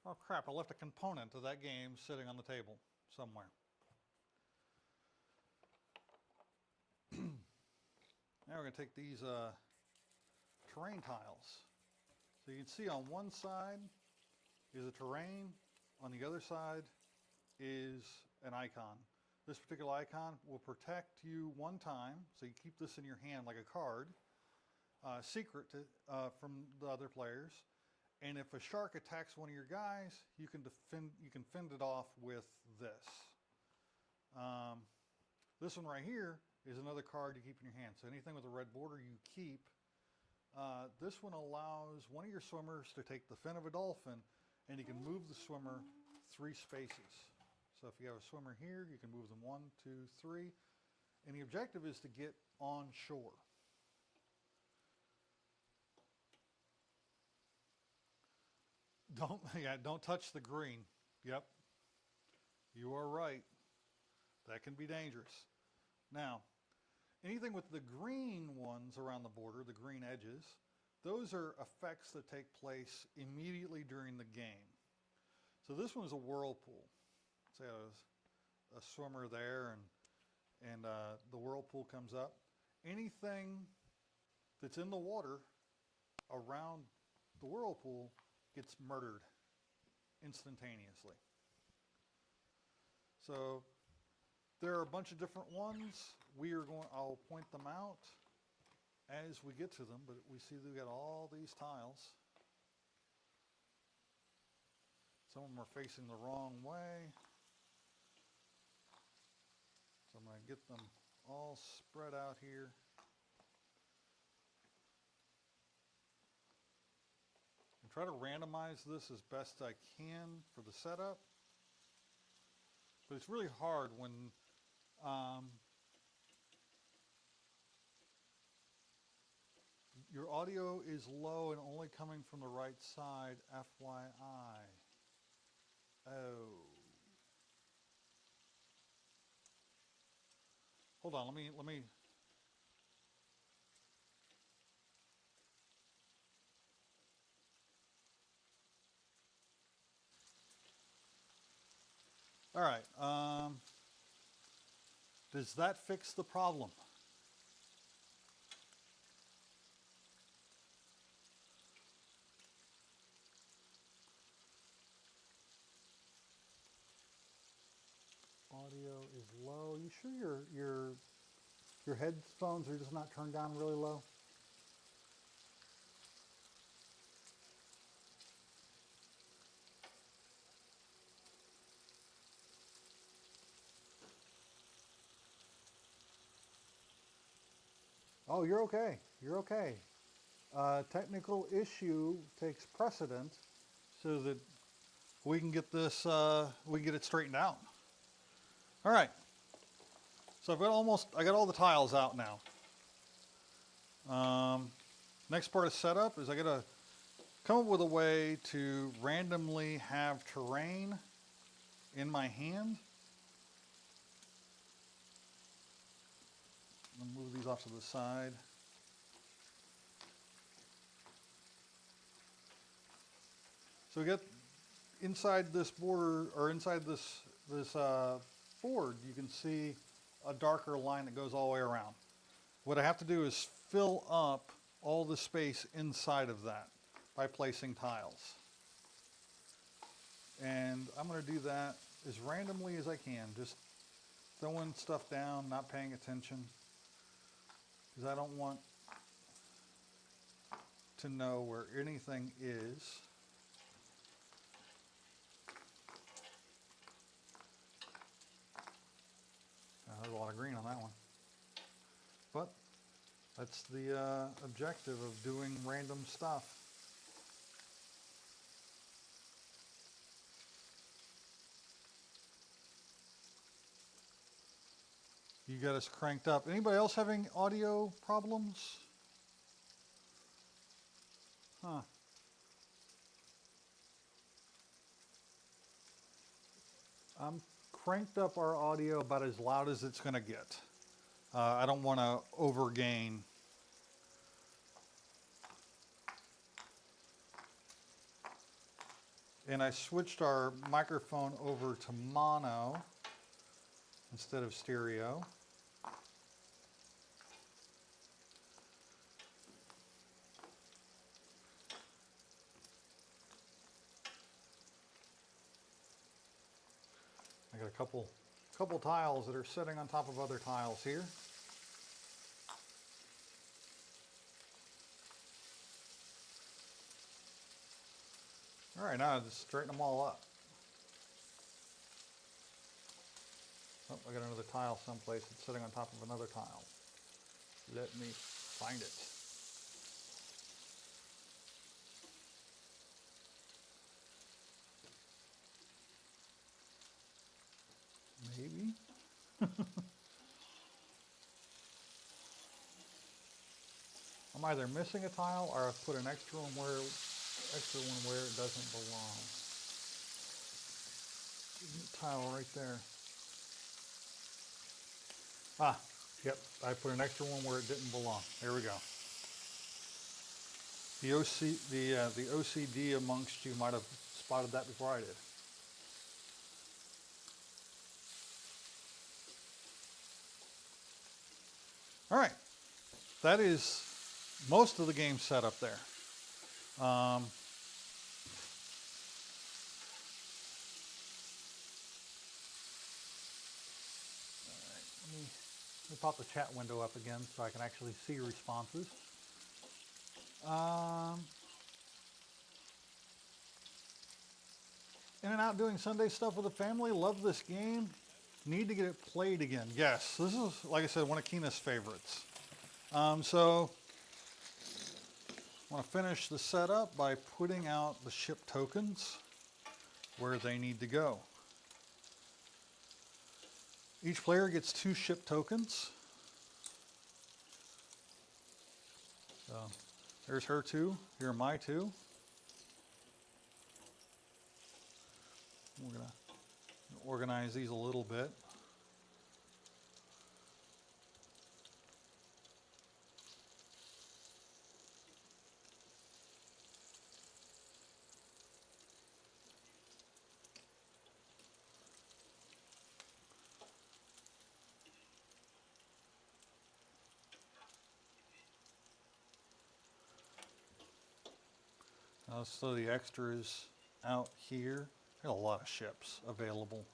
oh crap, I left a component of that game sitting on the table somewhere. Now we're going to take these terrain tiles. So you can see on one side is a terrain, on the other side is an icon. This particular icon will protect you one time, so you keep this in your hand like a card, secret to, from the other players. And if a shark attacks one of your guys, you can fend it off with this. This one right here is another card you keep in your hand. So anything with a red border you keep. This one allows one of your swimmers to take the fin of a dolphin, and you can move the swimmer 3 spaces. So if you have a swimmer here, you can move them 1, 2, 3. And the objective is to get on shore. Don't touch the green. Yep. You are right. That can be dangerous. Now, anything with the green ones around the border, the green edges, those are effects that take place immediately during the game. So this one is a whirlpool. Say a swimmer there, and the whirlpool comes up. Anything that's in the water around the whirlpool gets murdered instantaneously. So there are a bunch of different ones. I'll point them out as we get to them, but we see we've got all these tiles. Some of them are facing the wrong way. So I'm going to get them all spread out here. And try to randomize this as best I can for the setup. But it's really hard when your audio is low and only coming from the right side, FYI. Oh. Hold on, let me. All right, does that fix the problem? Audio is low. You sure your headphones are just not turned down really low? Oh, you're okay. You're okay. Technical issue takes precedent so that we can get this, we can get it straightened out. All right. So I got all the tiles out now. Next part of setup is I got to come up with a way to randomly have terrain in my hand. I'll move these off to the side. So we got inside this border, or inside this board, you can see a darker line that goes all the way around. What I have to do is fill up all the space inside of that by placing tiles. And I'm going to do that as randomly as I can, just throwing stuff down, not paying attention, because I don't want to know where anything is. That's the objective of doing random stuff. You got us cranked up. Anybody else having audio problems? Huh. I'm cranked up our audio about as loud as it's going to get. I don't want to overgain. And I switched our microphone over to mono instead of stereo. I got a couple tiles that are sitting on top of other tiles here. All right, now I just straighten them all up. Oh, I got another tile someplace that's sitting on top of another tile. Let me find it. Maybe. I'm either missing a tile or I've put an extra one where it doesn't belong. Tile right there. Ah, yep, I put an extra one where it didn't belong. There we go. The OCD amongst you might have spotted that before I did. All right, that is most of the game set up there. All right, let me pop the chat window up again so I can actually see responses. In and out doing Sunday stuff with the family. Love this game. Need to get it played again. Yes, this is, like I said, one of Kina's favorites. So I want to finish the setup by putting out the ship tokens where they need to go. Each player gets 2 ship tokens. So there's her 2. Here are my 2. We're going to organize these a little bit. So the extras out here. Got a lot of ships available.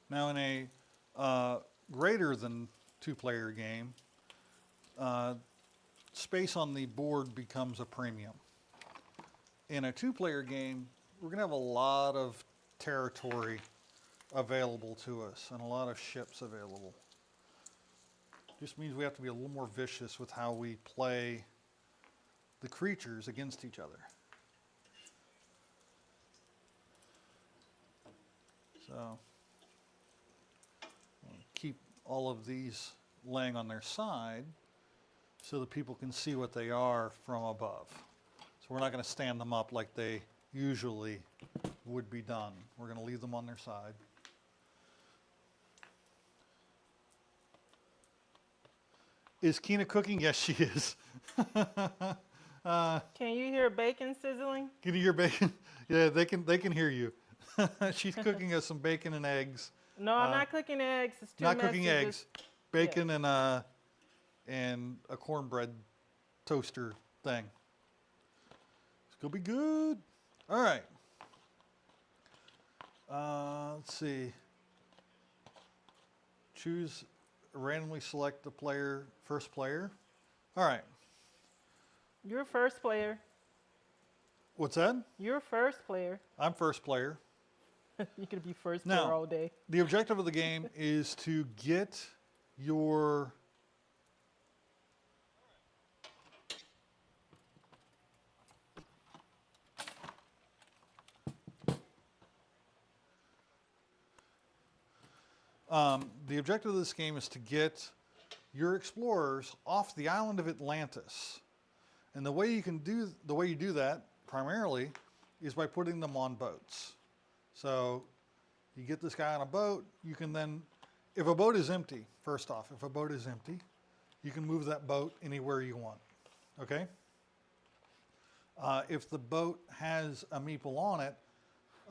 Now in a greater than 2-player game, space on the board becomes a premium. In a 2-player game, we're going to have a lot of territory available to us and a lot of ships available. Just means we have to be a little more vicious with how we play the creatures against each other. So keep all of these laying on their side so that people can see what they are from above. So we're not going to stand them up like they usually would be done. We're going to leave them on their side. Is Kina cooking? Yes, she is. Can you hear bacon sizzling? Can you hear bacon? Yeah, they can hear you. She's cooking us some bacon and eggs. No, I'm not cooking eggs. It's too Not messy. cooking eggs. Bacon and a cornbread toaster thing. It's gonna be good. All right. Let's see. Choose, randomly select the player, first player. All right. You're first player. What's that? You're first player. I'm first player. You could be first Now, player all day. The objective of the game is to get your The objective of this game is to get your explorers off the island of Atlantis. And the way you do that primarily is by putting them on boats. So you get this guy on a boat, you can then, if a boat is empty, first off, if a boat is empty, you can move that boat anywhere you want, okay? If the boat has a meeple on it,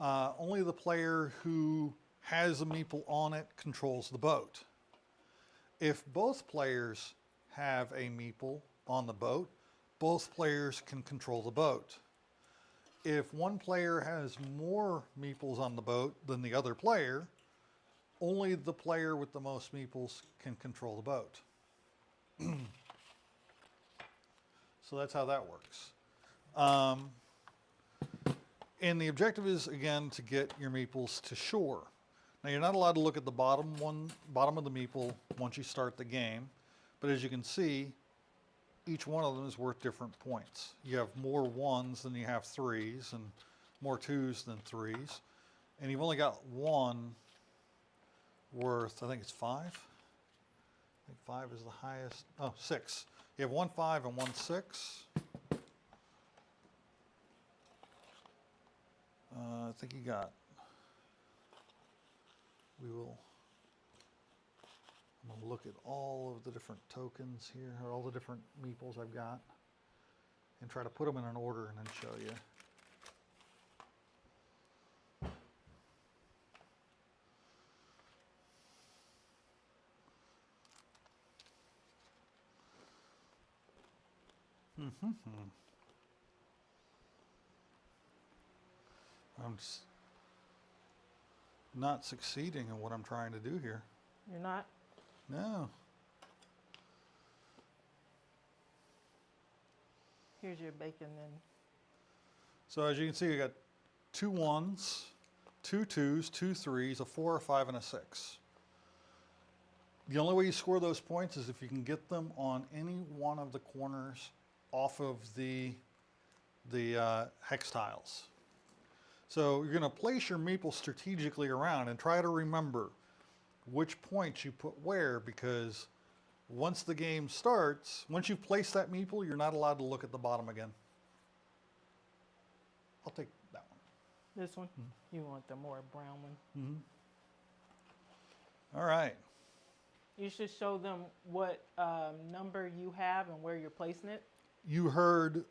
only the player who has a meeple on it controls the boat. If both players have a meeple on the boat, both players can control the boat. If one player has more meeples on the boat than the other player, only the player with the most meeples can control the boat. So that's how that works. And the objective is, again, to get your meeples to shore. Now, you're not allowed to look at the bottom of the meeple once you start the game, but as you can see, each one of them is worth different points. You have more ones than you have threes, and more twos than threes, and you've only got one worth, I think it's 5. I think 5 is the highest. Oh, 6. You have 1 5 and 1 6. I think you got. I'm going to look at all of the different tokens here, or all the different meeples I've got, and try to put them in an order and then show you. I'm just not succeeding in what I'm trying to do here. You're not? No. Here's your bacon then. So as you can see, I got 2 1s, 2 2s, 2 3s, a 4, a 5, and a 6. The only way you score those points is if you can get them on any one of the corners off of the hex tiles. So you're going to place your meeple strategically around and try to remember which points you put where, because once the game starts, once you've placed that meeple, you're not allowed to look at the bottom again. I'll take that one. This one? Mm-hmm. You want the more brown one? Mm-hmm. All right. You should show them what number you have and where you're placing it. You heard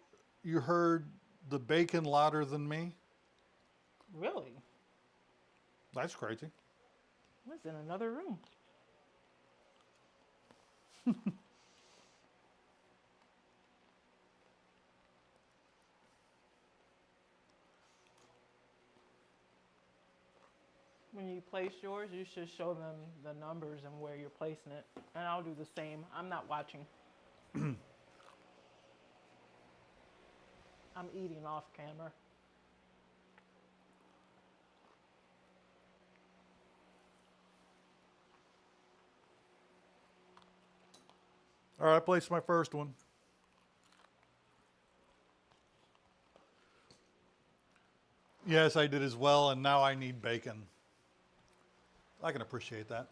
the bacon louder than me? Really? That's crazy. What's in another room? When you place yours, you should show them the numbers and where you're placing it. And I'll do the same. I'm not watching. I'm eating off camera. All right, I placed my first one. Yes, I did as well, and now I need bacon. I can appreciate that.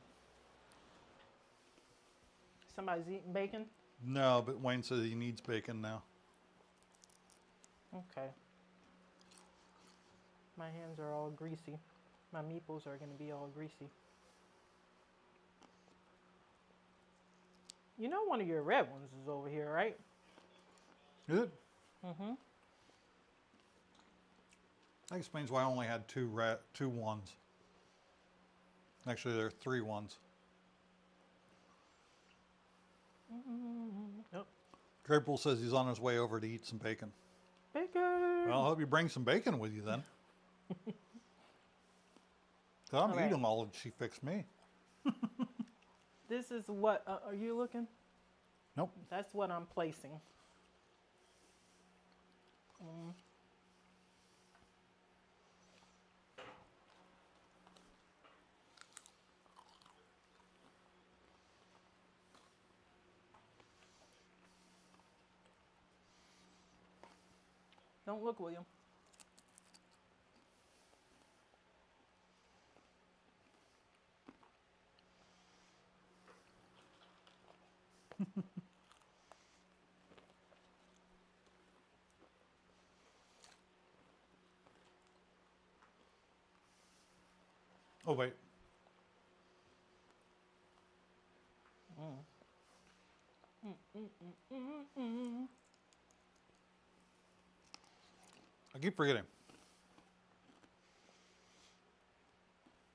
Somebody's eating bacon? No, but Wayne says he needs bacon now. Okay. My hands are all greasy. My meeples are going to be all greasy. You know one of your red ones is over here, right? Is it? Mm-hmm. That explains why I only had two ones. Actually, there are 3 ones. Yep. Graypool says he's on his way over to eat some bacon. Bacon! Well, I hope you bring some bacon with you then. I'm eating all that she fixed me. This is what, are you looking? Nope. That's what I'm placing. Don't look, William. Oh, wait. I keep forgetting.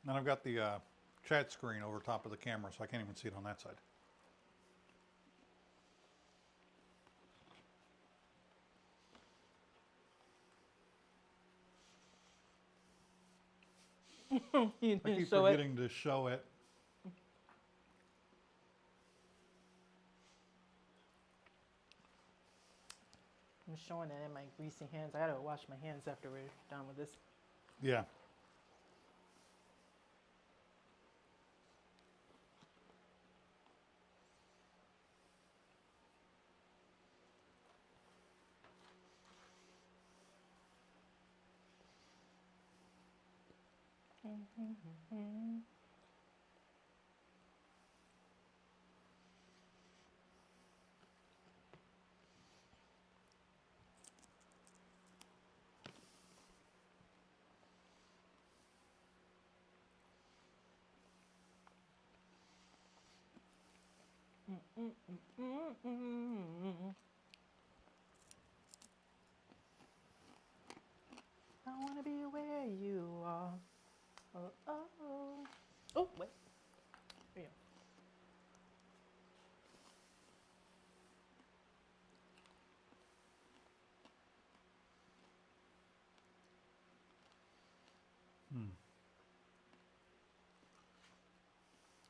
And I've got the chat screen over top of the camera, so I can't even see it on that side. You I didn't keep show it. forgetting to show it. I'm showing it in my greasy hands. I gotta wash my hands after we're done with this. Yeah. I wanna be where you are. Oh, oh, oh. Oh, wait. Here you go.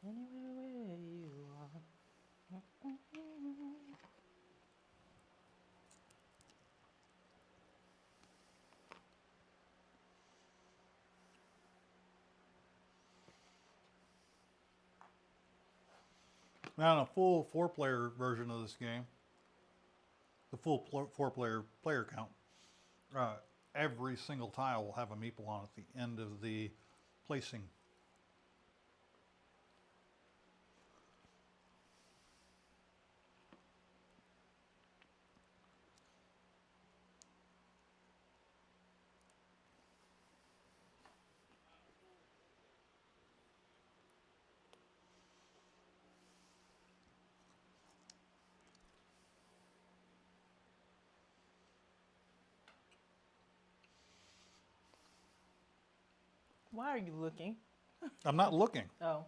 Anywhere where you are. Now, in a full 4-player version of this game, the full 4-player player count, every single tile will have a meeple on at the end of the placing. Why are you looking? I'm not looking. Oh.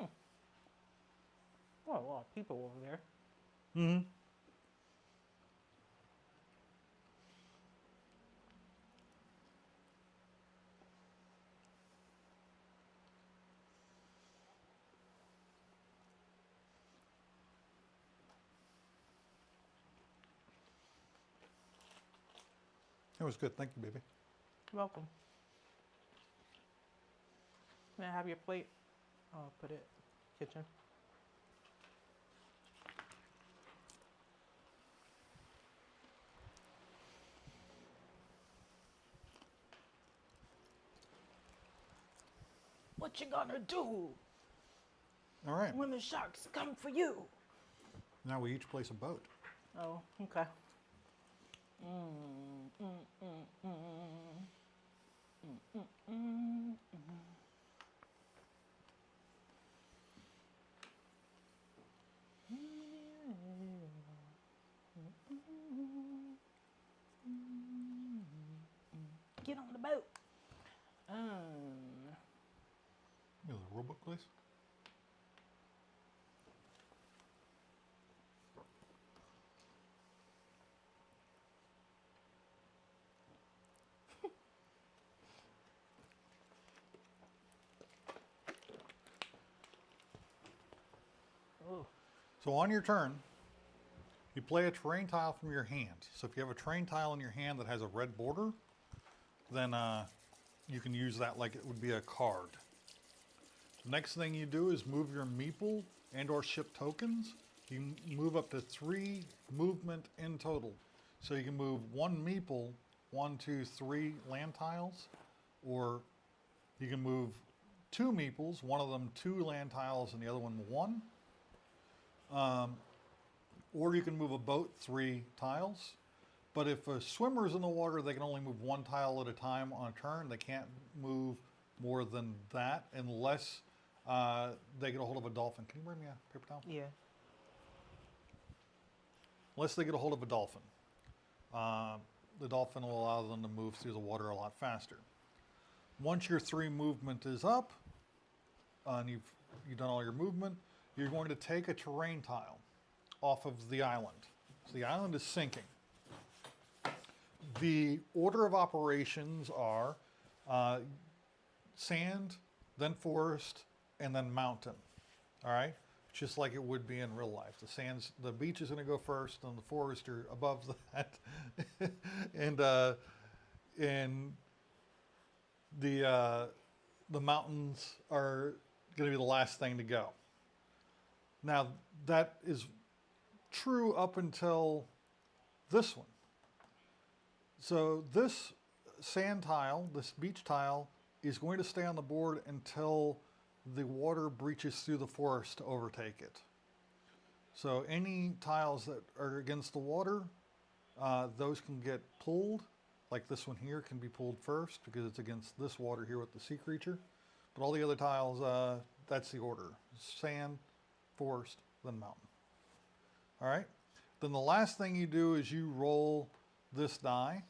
Oh, a lot of people over there. Mm-hmm. It was good. Thank you, baby. Welcome. May I have your plate? I'll put it kitchen. What you gonna do All right. when the sharks come for you? Now we each place a boat. Oh, okay. Get on the boat. Give me the rule book, please. Oh. So on your turn, you play a terrain tile from your hand. So if you have a terrain tile in your hand that has a red border, then you can use that like it would be a card. The next thing you do is move your meeple and or ship tokens. You can move up to 3 movement in total. So you can move 1 meeple, 1, 2, 3 land tiles, or you can move 2 meeples, one of them 2 land tiles and the other one 1. or you can move a boat 3 tiles. But if a swimmer is in the water, they can only move 1 tile at a time on a turn. They can't move more than that unless they get a hold of a dolphin. Can you bring me a paper towel? Yeah. Unless they get a hold of a dolphin. The dolphin will allow them to move through the water a lot faster. Once your 3 movement is up, and you've done all your movement, you're going to take a terrain tile off of the island. So the island is sinking. The order of operations are sand, then forest, and then mountain. All right? Just like it would be in real life. The beach is going to go first, and the forest are above that, and the mountains are going to be the last thing to go. Now that is true up until this one. So this sand tile, this beach tile, is going to stay on the board until the water breaches through the forest to overtake it. So any tiles that are against the water, those can get pulled. Like this one here can be pulled first because it's against this water here with the sea creature. But all the other tiles, that's the order. Sand, forest, then mountain. All right. Then the last thing you do is you roll this die.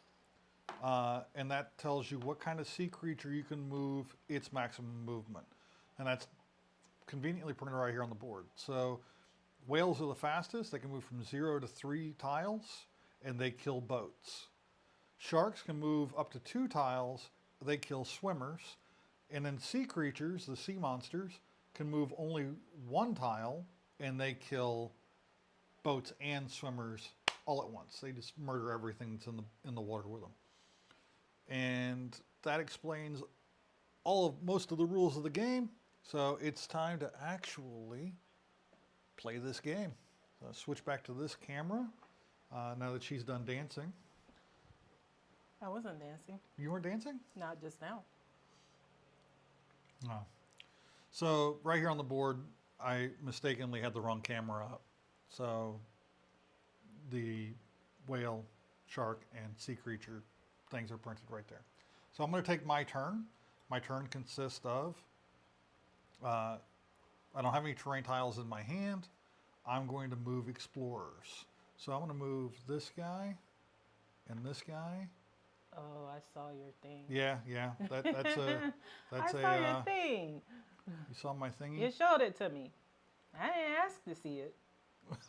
And that tells you what kind of sea creature you can move its maximum movement. And that's conveniently printed right here on the board. So whales are the fastest. They can move from 0 to 3 tiles, and they kill boats. Sharks can move up to 2 tiles. They kill swimmers. And then sea creatures, the sea monsters, can move only 1 tile, and they kill boats and swimmers all at once. They just murder everything that's in the water with them. And that explains most of the rules of the game. So it's time to actually play this game. So I'll switch back to this camera now that she's done dancing. I wasn't dancing. You weren't dancing? Not just now. No. So right here on the board, I mistakenly had the wrong camera up. So the whale, shark, and sea creature things are printed right there. So I'm going to take my turn. My turn consists of, I don't have any terrain tiles in my hand. I'm going to move explorers. So I'm going to move this guy and this guy. Oh, I saw your thing. Yeah. That's I saw your thing. You saw my thingy? You showed it to me. I didn't ask to see it.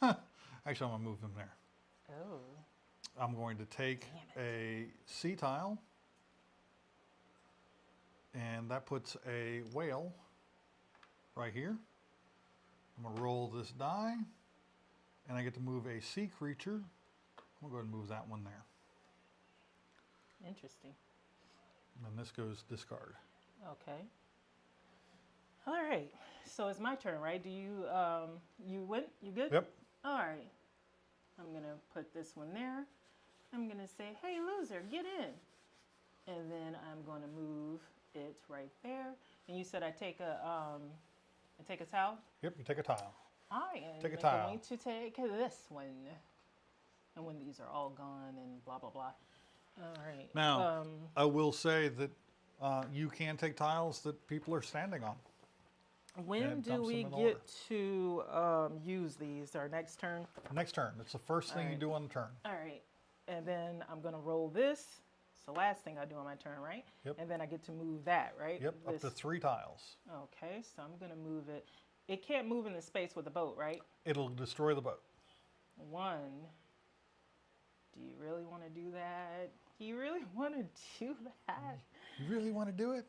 Actually, I'm going to move them there. Oh. I'm going to take a sea tile, and that puts a whale right here. I'm going to roll this die, and I get to move a sea creature. I'm going to go ahead and move that one there. Interesting. And then this goes discard. Okay. All right. So it's my turn, right? Do you, you went? You good? Yep. All right. I'm going to put this one there. I'm going to say, hey, loser, get in. And then I'm going to move it right there. And you said I take a towel? Yep, you take a tile. I am Take a tile. going to take this one. And when these are all gone and blah, blah, blah. All right. Now, I will say that you can take tiles that people are standing on. When do we get to use these? Our next turn? Next turn. It's the first thing you do on the turn. All right. And then I'm going to roll this. It's the last thing I do on my turn, right? Yep. And then I get to move that, right? Yep, up to 3 tiles. Okay, so I'm going to move it. It can't move in the space with the boat, right? It'll destroy the boat. 1. Do you really want to do that? Do you really want to do that? You really want to do it?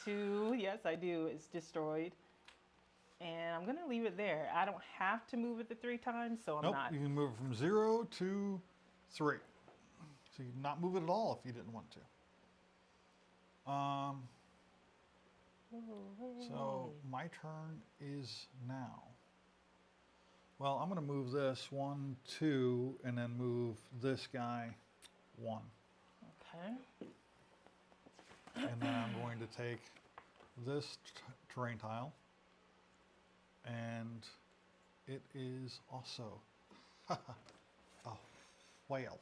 2, yes, I do. It's destroyed. And I'm going to leave it there. I don't have to move it the 3 times, so I'm not. You can move it from 0 to 3. So you can not move it at all if you didn't want to. So my turn is now. Well, I'm going to move this 1, 2, and then move this guy 1. Okay. And then I'm going to take this terrain tile and it is also a whale.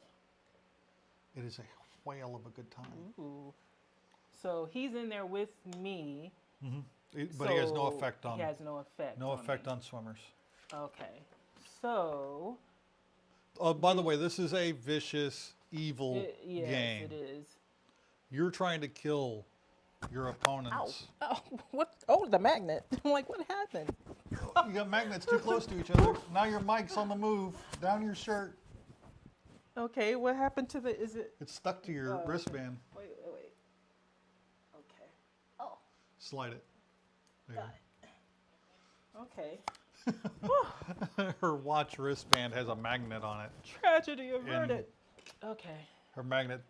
It is a whale of a good time. Ooh. So he's in there with me. But he has no effect on. He has no effect. No effect me. on swimmers. Okay. So. Oh, by the way, this is a vicious, evil yes, game. It is. You're trying to kill your opponents. Oh, what? Oh, the magnet. I'm like, what happened? You got magnets too close to each other. Now your mic's on the move. Down your shirt. Okay, what happened to the? Is it? It's stuck to your wristband. Wait. Okay. Oh. Slide it. There. Got it. Okay. Her watch wristband has a magnet on it. Tragedy averted. Okay. Her magnet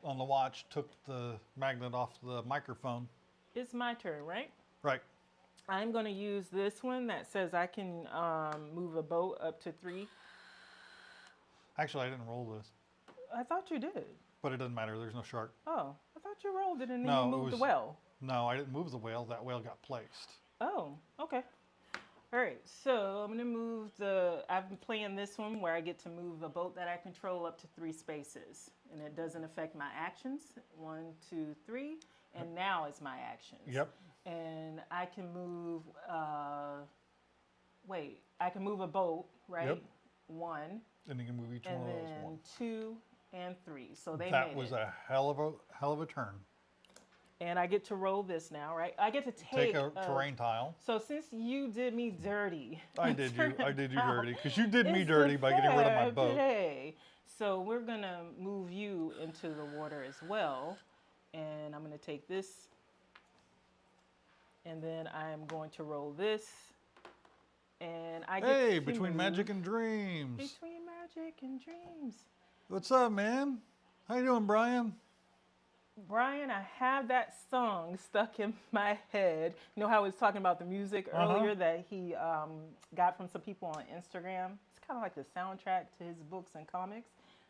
on the watch took the magnet off the microphone. It's my turn, right? Right. I'm going to use this one that says I can move a boat up to 3. Actually, I didn't roll this. I thought you did. But it doesn't matter. There's no shark. Oh, I thought you rolled it and then No, you moved the whale. No, I didn't move the whale. That whale got placed. Oh, okay. All right, so I'm going to move I've been playing this one where I get to move a boat that I control up to 3 spaces. And it doesn't affect my actions. 1, 2, 3. And now it's my actions. Yep. And I can move, I can move a boat, right? Yep. 1. And you can move each one of those And one. then 2 and 3. So they That made was it. a hell of a turn. And I get to roll this now, right? I get to Take a terrain tile. So since you did me dirty. I did you dirty. Because you did me it's dirty by getting rid of my boat. Play. So we're going to move you into the water as well. And I'm going to take this. And then I'm going to roll this. And I get Hey, to between move magic and dreams. Between magic and dreams. What's up, man? How you doing, Brian? Brian, I have that song stuck in my head. You know how I was talking about the music earlier that he got from some people on Instagram? It's kind of like the soundtrack to his books and comics.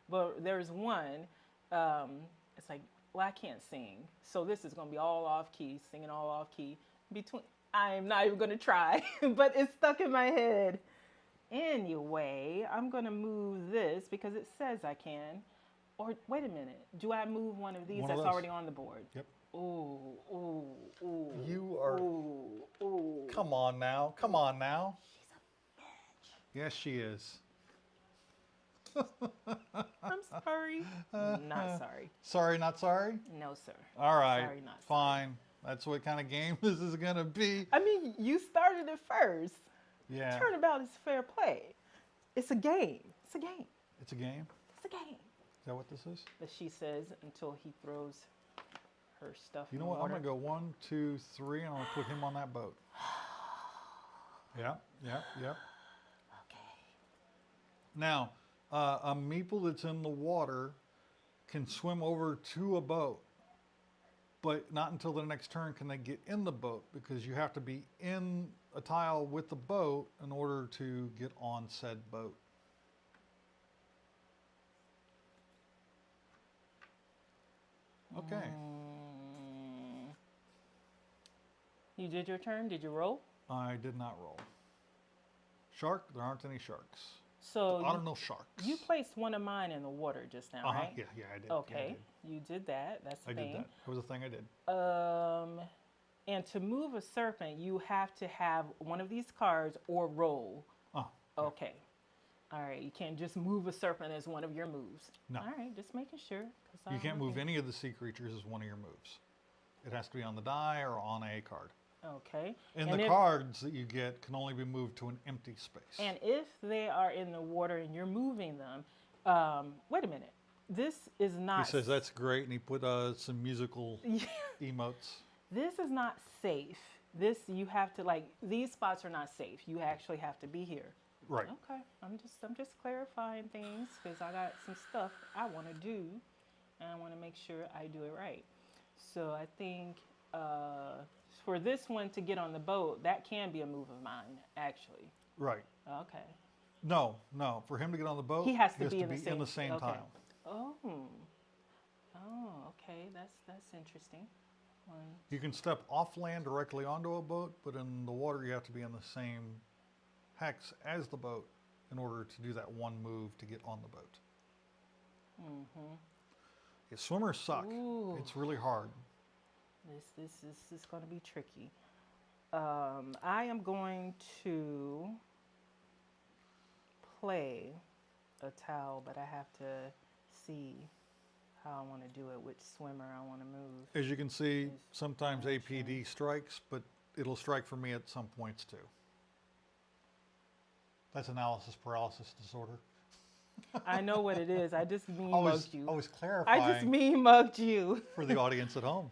But there's one, it's like, well, I can't sing. So this is going to be all off key, singing all off key. I'm not even going to try, but it's stuck in my head. Anyway, I'm going to move this because it says I can. Or wait a minute, do I move one of these that's already on the board? Yep. Ooh. You are. Ooh. Come on now. Come on now. She's a bitch. Yes, she is. I'm sorry. Not sorry. Sorry, not sorry? No, sir. All right. Sorry, not sorry. Fine. That's what kind of game this is going to be. I mean, you started it first. Yeah. Turnabout is fair play. It's a game. It's a game. It's a game? It's a game. Is that what this is? But she says until he throws her stuff You in know the what? I'm water. going to go 1, 2, 3, and I'm going to put him on that boat. Yep. Okay. Now, a meeple that's in the water can swim over to a boat, but not until the next turn can they get in the boat because you have to be in a tile with the boat in order to get on said boat. Okay. You did your turn? Did you roll? I did not roll. Shark? There aren't any sharks. So I don't know sharks. you placed one of mine in the water just now, right? Yeah, I did. Okay, Yeah, you did that. That's the I thing. did that. That was a thing I did. And to move a serpent, you have to have one of these cards or roll. Oh. Okay. All right. You can't just move a serpent as one of your moves. No. All right. Just making sure. You can't move any of the sea creatures as one of your moves. It has to be on the die or on a card. Okay. And the cards that you get can only be moved to an empty space. And if they are in the water and you're moving them, wait a minute. This is not. He says that's great, and he put some musical emotes. This is not safe. This you have to these spots are not safe. You actually have to be here. Right. Okay. I'm just clarifying things because I got some stuff I want to do, and I want to make sure I do it right. So I think for this one to get on the boat, that can be a move of mine, actually. Right. Okay. No. For him to get on the boat, He has to be in the same okay. tile. Oh, okay. That's interesting. You can step off land directly onto a boat, but in the water you have to be in the same pecs as the boat in order to do that one move to get on the boat. Mm-hmm. Yeah, swimmers suck. Ooh. It's really hard. This is going to be tricky. I am going to play a towel, but I have to see how I want to do it, which swimmer I want to move. As you can see, Is sometimes action. APD strikes, but it'll strike for me at some points too. That's analysis paralysis disorder. I know what it is. I just mean Always, mugged you. always clarifying I just mean mugged you. for the audience at home.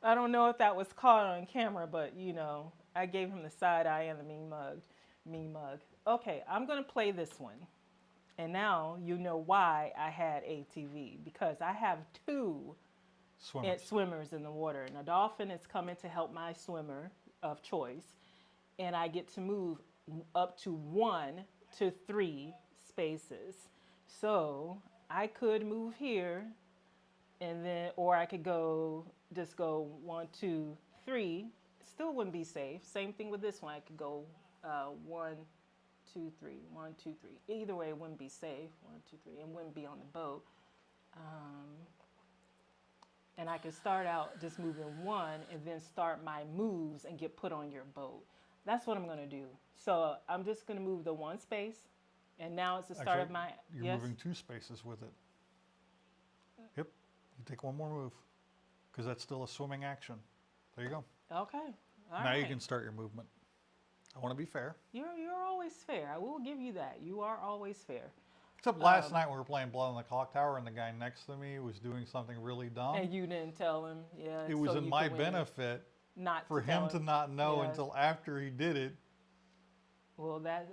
I don't know if that was caught on camera, but you know, I gave him the side eye and the mean mug. Okay, I'm going to play this one. And now you know why I had ATV, because I have two swimmers in the water. And a dolphin is coming to help my swimmer of choice. And I get to move up to 1 to 3 spaces. So I could move here, and then, or I could just go 1, 2, 3. Still wouldn't be safe. Same thing with this one. I could go 1, 2, 3, 1, 2, 3. Either way, it wouldn't be safe. 1, 2, 3, and wouldn't be on the boat. And I could start out just moving 1, and then start my moves and get put on your boat. That's what I'm going to do. So I'm just going to move the 1 space, and now it's the start of my. You're moving 2 spaces with it. Yep. You take 1 more move, because that's still a swimming action. There you go. Okay. All now right. you can start your movement. I want to be fair. You're always fair. I will give you that. You are always fair. Except last night we were playing Blood on the Clock Tower, and the guy next to me was doing something really dumb. And you didn't tell him. Yeah. It was so in you my could win. benefit Not for to tell him to not know until after he did it. Well, that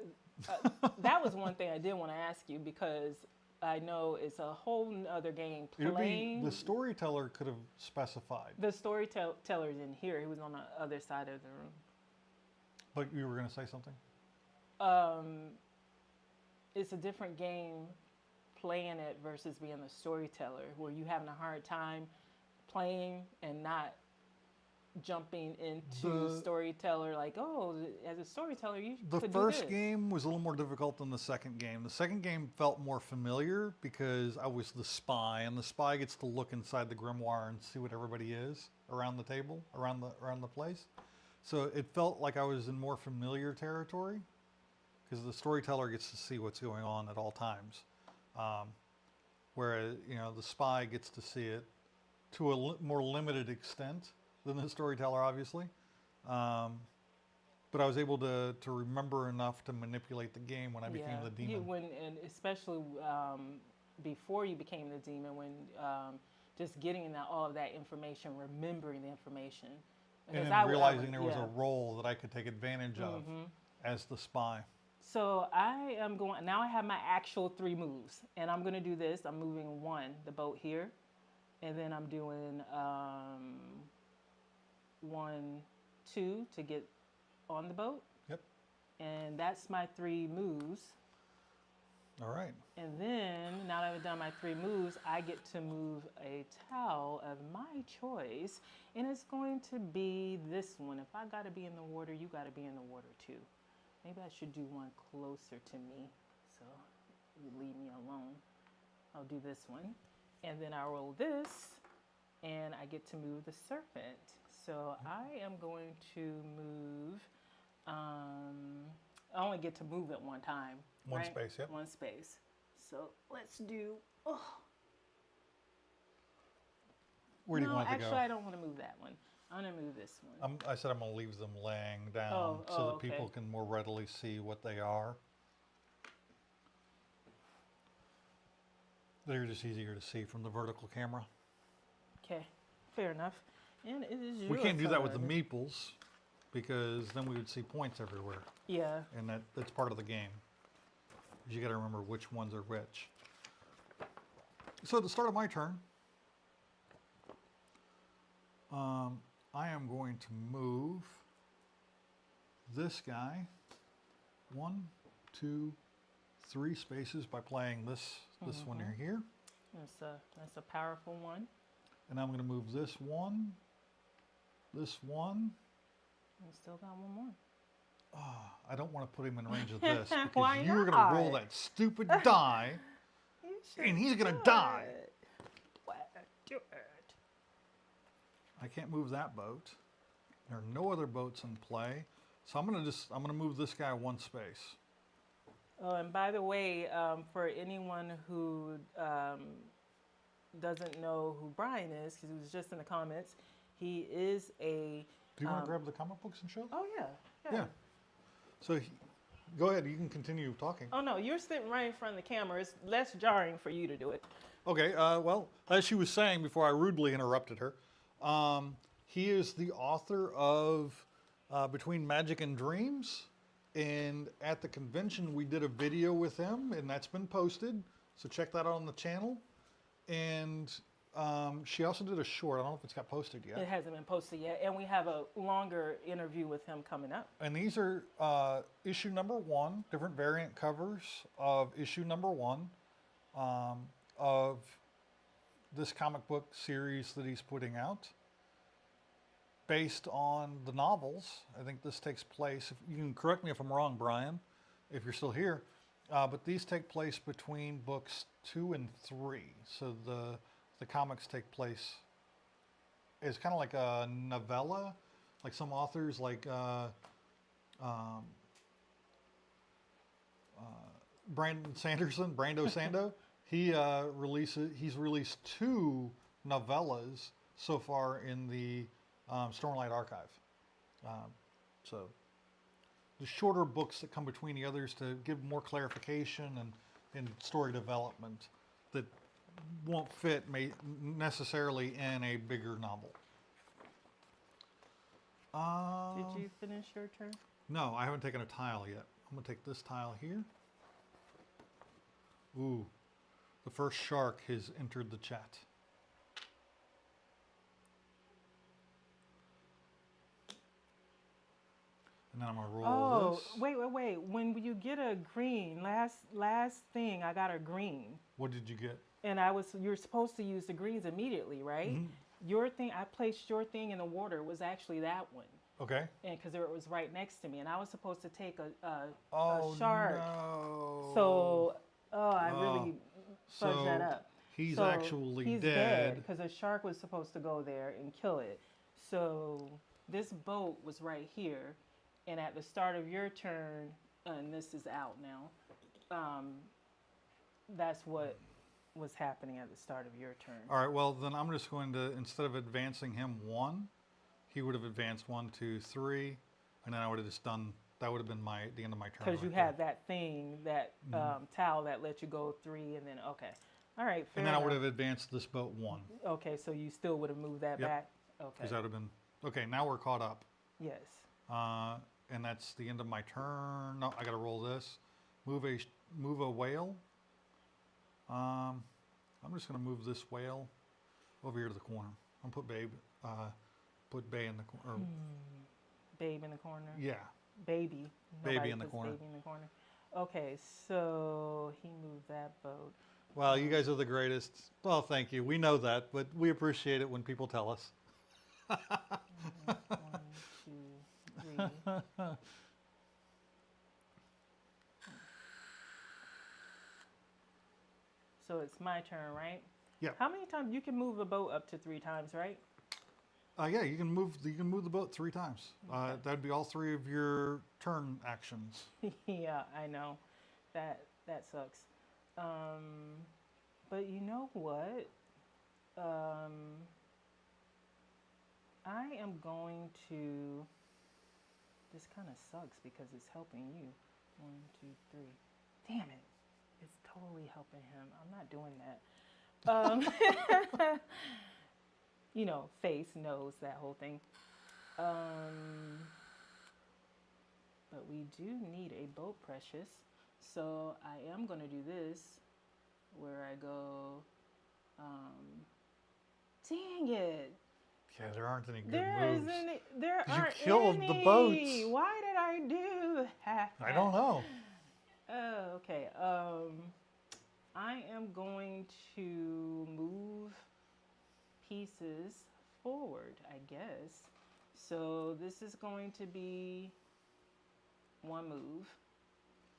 was one thing I did want to ask you, because I know it's a whole other game playing. The storyteller could have specified. The storyteller's in here. He was on the other side of the room. But you were going to say something? It's a different game playing it versus being the storyteller, where you having a hard time playing and not jumping into storyteller, like, oh, as a storyteller, you could do this. The first game was a little more difficult than the second game. The second game felt more familiar because I was the spy, and the spy gets to look inside the grimoire and see what everybody is around the table, around the place. So it felt like I was in more familiar territory, because the storyteller gets to see what's going on at all times. Whereas, the spy gets to see it to a more limited extent than the storyteller, obviously. But I was able to remember enough to manipulate the game when I became the demon. And especially before you became the demon, when just getting all of that information, remembering the information. And then realizing there was a role that I could take advantage of as the spy. So I am going, now I have my actual 3 moves. And I'm going to do this. I'm moving 1, the boat here. And then I'm doing 1, 2 to get on the boat. Yep. And that's my 3 moves. All right. And then, now that I've done my 3 moves, I get to move a towel of my choice. And it's going to be this one. If I got to be in the water, you got to be in the water too. Maybe I should do one closer to me, so you leave me alone. I'll do this one. And then I roll this, and I get to move the serpent. So I am going to move, I only get to move it 1 time. One right? space, yep. 1 space. So let's do, Where do you want it to go? Actually, I don't want to move that one. I'm going to move this one. I said I'm going to leave them laying down so that people can more readily see what they are. They're just easier to see from the vertical camera. Okay, fair enough. And it is We can't do that with the meeples, because then we would see points everywhere. Yeah. And that's part of the game. You got to remember which ones are which. So at the start of my turn, I am going to move this guy 1, 2, 3 spaces by playing this one here. That's a powerful one. And I'm going to move this one. You still got 1 more. I don't want to put him in range of this Why because you're going to roll not? that stupid die, You should and he's going do to die. it. What? Do it. I can't move that boat. There are no other boats in play, so I'm gonna move this guy one space. Oh, and by the way, for anyone who doesn't know who Brian is, because he was just in the comments, he is a. Do you want to grab the comic books and show them? Oh yeah, Yeah. So go ahead. You can continue talking. Oh no, you're sitting right in front of the camera. It's less jarring for you to do it. Okay. Well, as she was saying before, I rudely interrupted her. He is the author of Between Magic and Dreams, and at the convention we did a video with him, and that's been posted. So check that out on the channel. And she also did a short. I don't know if it's got posted yet. It hasn't been posted yet, and we have a longer interview with him coming up. And these are issue number 1, different variant covers of issue number 1 of this comic book series that he's putting out, based on the novels. I think this takes place, if you can correct me if I'm wrong, Brian, if you're still here, but these take place between books 2 and 3. So the comics take place, it's kind of like a novella, like some authors like Brando Sando, he's released 2 novellas so far in the Stormlight Archive. So the shorter books that come between the others to give more clarification and story development that won't fit necessarily in a bigger novel. Did you finish your turn? No, I haven't taken a tile yet. I'm going to take this tile here. Ooh, the first shark has entered the chat. And then I'm going to roll this. Wait. When you get a green, last thing, I got a green. What did you get? And you're supposed to use the greens immediately, right? Mm-hmm. Your thing, I placed your thing in the water, was actually that one. Okay. And because it was right next to me, and I was supposed to take a shark. No. So, I really fudged that up. He's actually dead. Because a shark was supposed to go there and kill it. So this boat was right here, and at the start of your turn, and this is out now. That's what was happening at the start of your turn. All right. Well, then I'm just going to, instead of advancing him 1. He would have advanced 1, 2, 3, and then I would have just done. That would have been the end of my turn. Because you had that thing, that towel that let you go 3, and then okay, all right. Fair and then enough. I would have advanced this boat 1. Okay, so you still would have moved that back. Okay. Because that would have been okay. Now we're caught up. Yes. And that's the end of my turn. No, I got to roll this. Move a whale. I'm just going to move this whale over here to the corner. I'm gonna put Bay in the corner. Babe in the corner. Yeah. Baby. Baby in the corner. Baby in the corner. Okay, so he moved that boat. Well, you guys are the greatest. Well, thank you. We know that, but we appreciate it when people tell us. 1, 2, 3. So it's my turn, right? Yeah. How many times you can move a boat up to 3 times, right? Yeah, you can move the boat 3 times. Okay. That'd be all 3 of your turn actions. Yeah, I know. That sucks. But you know what? I am going to. This kind of sucks because it's helping you. 1, 2, 3. Damn it! It's totally helping him. I'm not doing that. You know, face, nose, that whole thing. But we do need a boat, precious. So I am going to do this, where I go, dang it. Yeah, there aren't any good moves. There aren't You killed any. the boats. Why did I do that? I don't know. Oh, okay. I am going to move pieces forward, I guess. So this is going to be one move.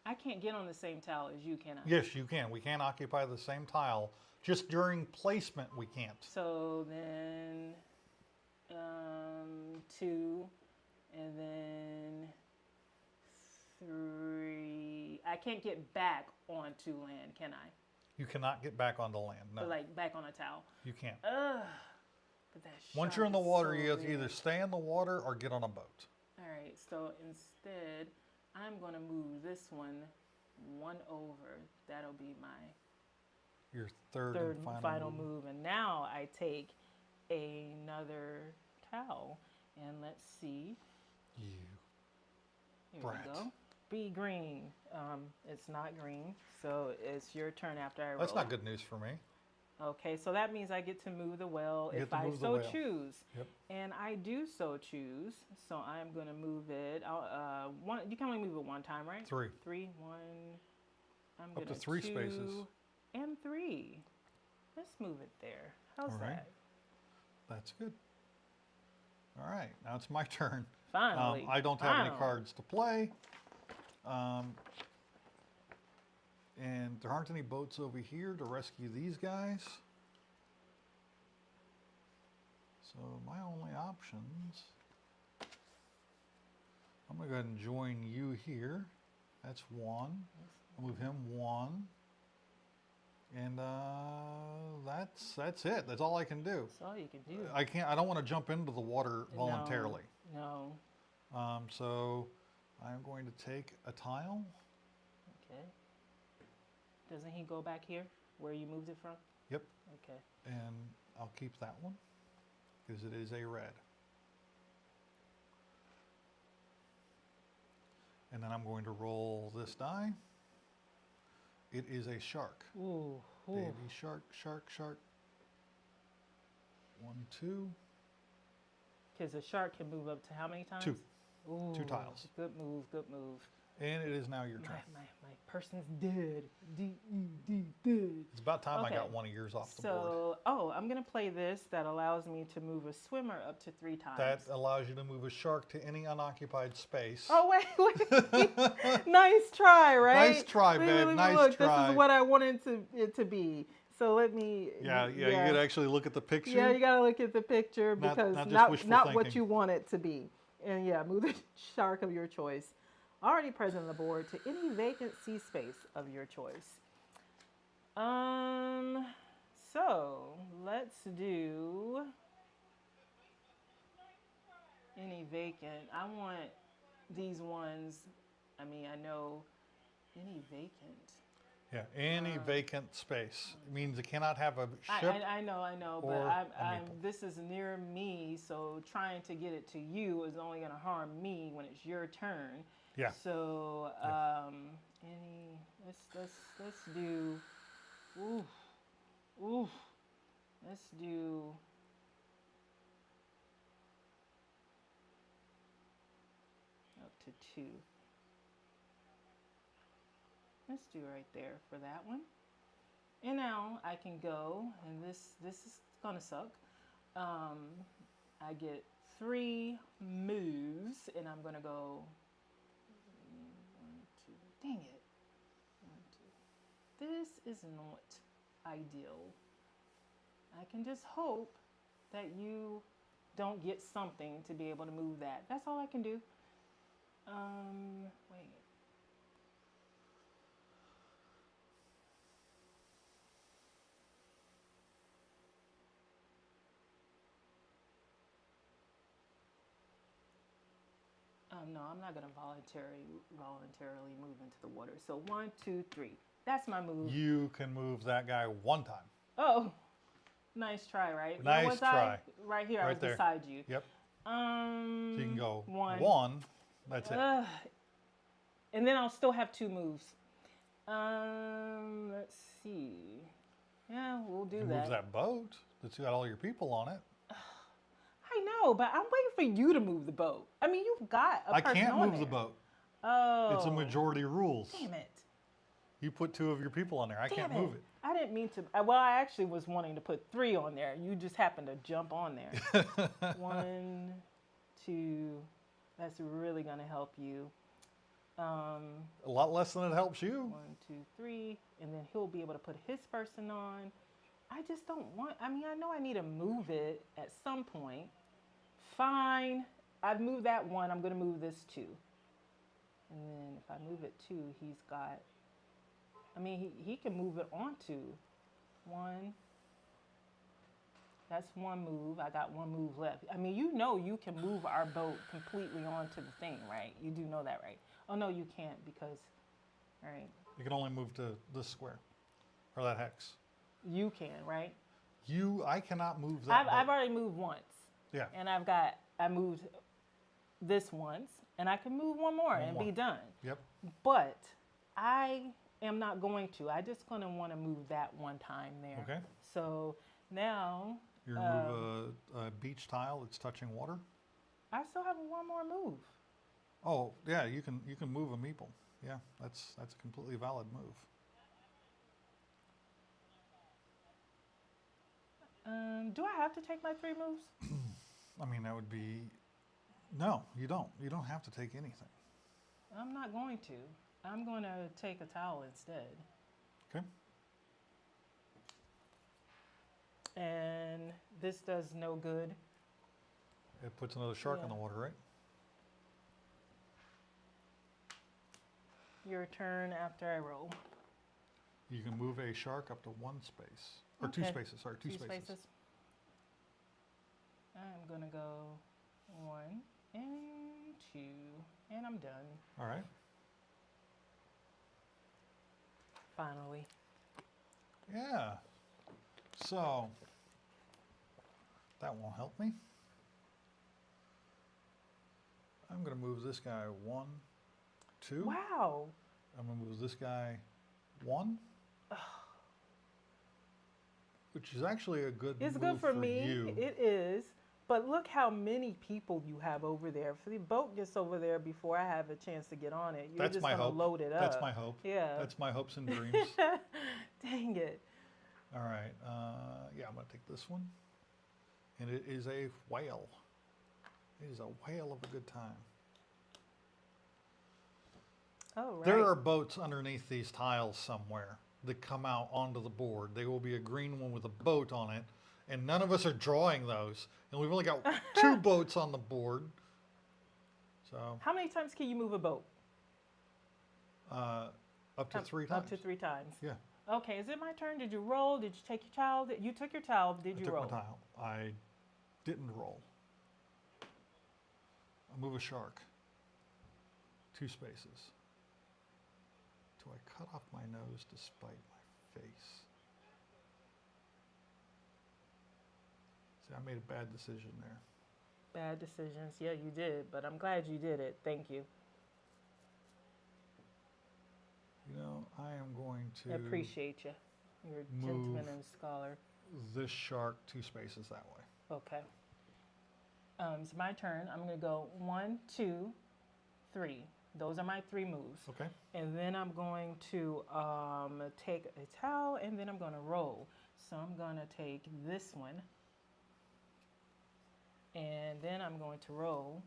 I can't get on the same tile as you, can I? Yes, you can. We can't occupy the same tile. Just during placement, we can't. So then 2, and then 3. I can't get back onto land, can I? You cannot get back onto land. No, But like back on a towel. you can't. Ugh. But that Once you're in the shark is water, so you have to big. either stay in the water or get on a boat. All right. So instead, I'm gonna move this one over. That'll be my Your third third and final move. And now I take another towel, and let's see. You Here brat. we go. Be green. It's not green, so it's your turn after I roll. That's not good news for me. Okay, so that means I get to move the well You if get to I move the so whale. choose. Yep. And I do so choose. So I'm going to move it. You can only move it one time, right? 3. 3, 1. I'm Up going to 3 spaces. And 3. Let's move it there. How's All right. that? That's good. All right, now it's my turn. Finally. I don't have any Finally. cards to play. And there aren't any boats over here to rescue these guys. So my only options, I'm gonna go ahead and join you here. That's 1. I'll move him 1. And that's it. That's all I can do. That's all you can do. I don't want to jump into the water voluntarily. No. So I'm going to take a tile. Okay. Doesn't he go back here where you moved it from? Yep. Okay. And I'll keep that one because it is a red. And then I'm going to roll this die. It is a shark. Ooh. Baby shark, shark, shark. 1, 2. Because a shark can move up to how many times? 2. Ooh, 2 tiles. Good move, good move. And it is now your turn. My person's dead. Dead. It's about time I Okay. got one of yours off the board. So, I'm going to play this that allows me to move a swimmer up to 3 times. That allows you to move a shark to any unoccupied space. Oh, wait. Nice try, right? Nice try, babe. Nice look, try. This is what I wanted it to be. So let me. Yeah, you could actually look at the picture. Yeah, you got to look at the picture Not- because not just not wishful what thinking. you want it to be. And yeah, move the shark of your choice already present on the board to any vacant sea space of your choice. So let's do any vacant. I want these ones. I mean, I know any vacant. Yeah, any vacant space. It means it cannot have a ship. I know, but or a meeple. this is near me, so trying to get it to you is only going to harm me when it's your turn. Yeah. So, let's do, let's do. Up to 2. Let's do right there for that one. And now I can go, and this is gonna suck. I get 3 moves, and I'm gonna go 1, 2. Dang it! 1, 2. This is not ideal. I can just hope that you don't get something to be able to move that. That's all I can do. Wait. No, I'm not going to voluntarily move into the water. So 1, 2, 3. That's my move. You can move that guy 1 time. Oh, nice try, right? Nice was try. Right here, I Right was there. beside you. Yep. So So you can go 1. 1. That's it. And then I'll still have 2 moves. Let's see. Yeah, we'll do You that. move that boat that's got all your people on it. I know, but I'm waiting for you to move the boat. I mean, you've got a I person can't on move the there. boat. Oh. It's a majority rules. Damn it. You put 2 of your people on there. I can't move it. I didn't mean to. Well, I actually was wanting to put 3 on there. You just happened to jump on there. 1, 2. That's really going to help you. A lot less than it helps you. 1, 2, 3, and then he'll be able to put his person on. I just don't want. I mean, I know I need to move it at some point. Fine, I've moved that one. I'm going to move this 2, and then if I move it 2, he's got. I mean, he can move it on 2. 1. That's one move. I got one move left. I mean, you know you can move our boat completely onto the thing, right? You do know that, right? Oh, no, you can't because, all right. You can only move to this square or that hex. You can, right? I cannot move that. I've already moved once. Yeah. And I moved this once, and I can move one more and be done. Yep. But I am not going to. I just going to want to move that one time there. Okay. So now. You're going to move a beach tile that's touching water? I still have one more move. Oh, yeah, you can move a meeple. Yeah, that's a completely valid move. Do I have to take my 3 moves? I mean, that would be... No, you don't. You don't have to take anything. I'm not going to. I'm going to take a towel instead. Okay. And this does no good. It puts another shark in the water, right? Your turn after I roll. You can move a shark up to 1 space. Or 2 spaces, sorry, 2 spaces. I'm going to go 1 and 2, and I'm done. All right. Finally. Yeah. So, that won't help me. I'm going to move this guy 1, 2. Wow. I'm going to move this guy 1. Which is actually a good move. It's good for me. You. It is. But look how many people you have over there. If the boat gets over there before I have a chance to get on it, you're just going to load it up. That's my hope. Yeah. That's my hopes and dreams. Dang it. All right. Yeah, I'm going to take this one. And it is a whale. It is a whale of a good time. Oh, right. There are boats underneath these tiles somewhere that come out onto the board. There will be a green one with a boat on it. And none of us are drawing those. And we've only got 2 boats on the board. So how many times can you move a boat? up to 3 times. Up to 3 times. Yeah. Okay, is it my turn? Did you roll? Did you take your towel? You took your towel. Did you roll? I took my tile. I didn't roll. I move a shark. 2 spaces. Do I cut off my nose to spite my face? See, I made a bad decision there. Bad decisions. Yeah, you did, but I'm glad you did it. Thank you. You know, I am going to... I appreciate you. You're a gentleman and scholar. This shark 2 spaces that way. Okay. It's my turn. I'm going to go 1, 2, 3. Those are my 3 moves. Okay. And then I'm going to take a towel, and then I'm going to roll. So I'm going to take this one, and then I'm going to roll,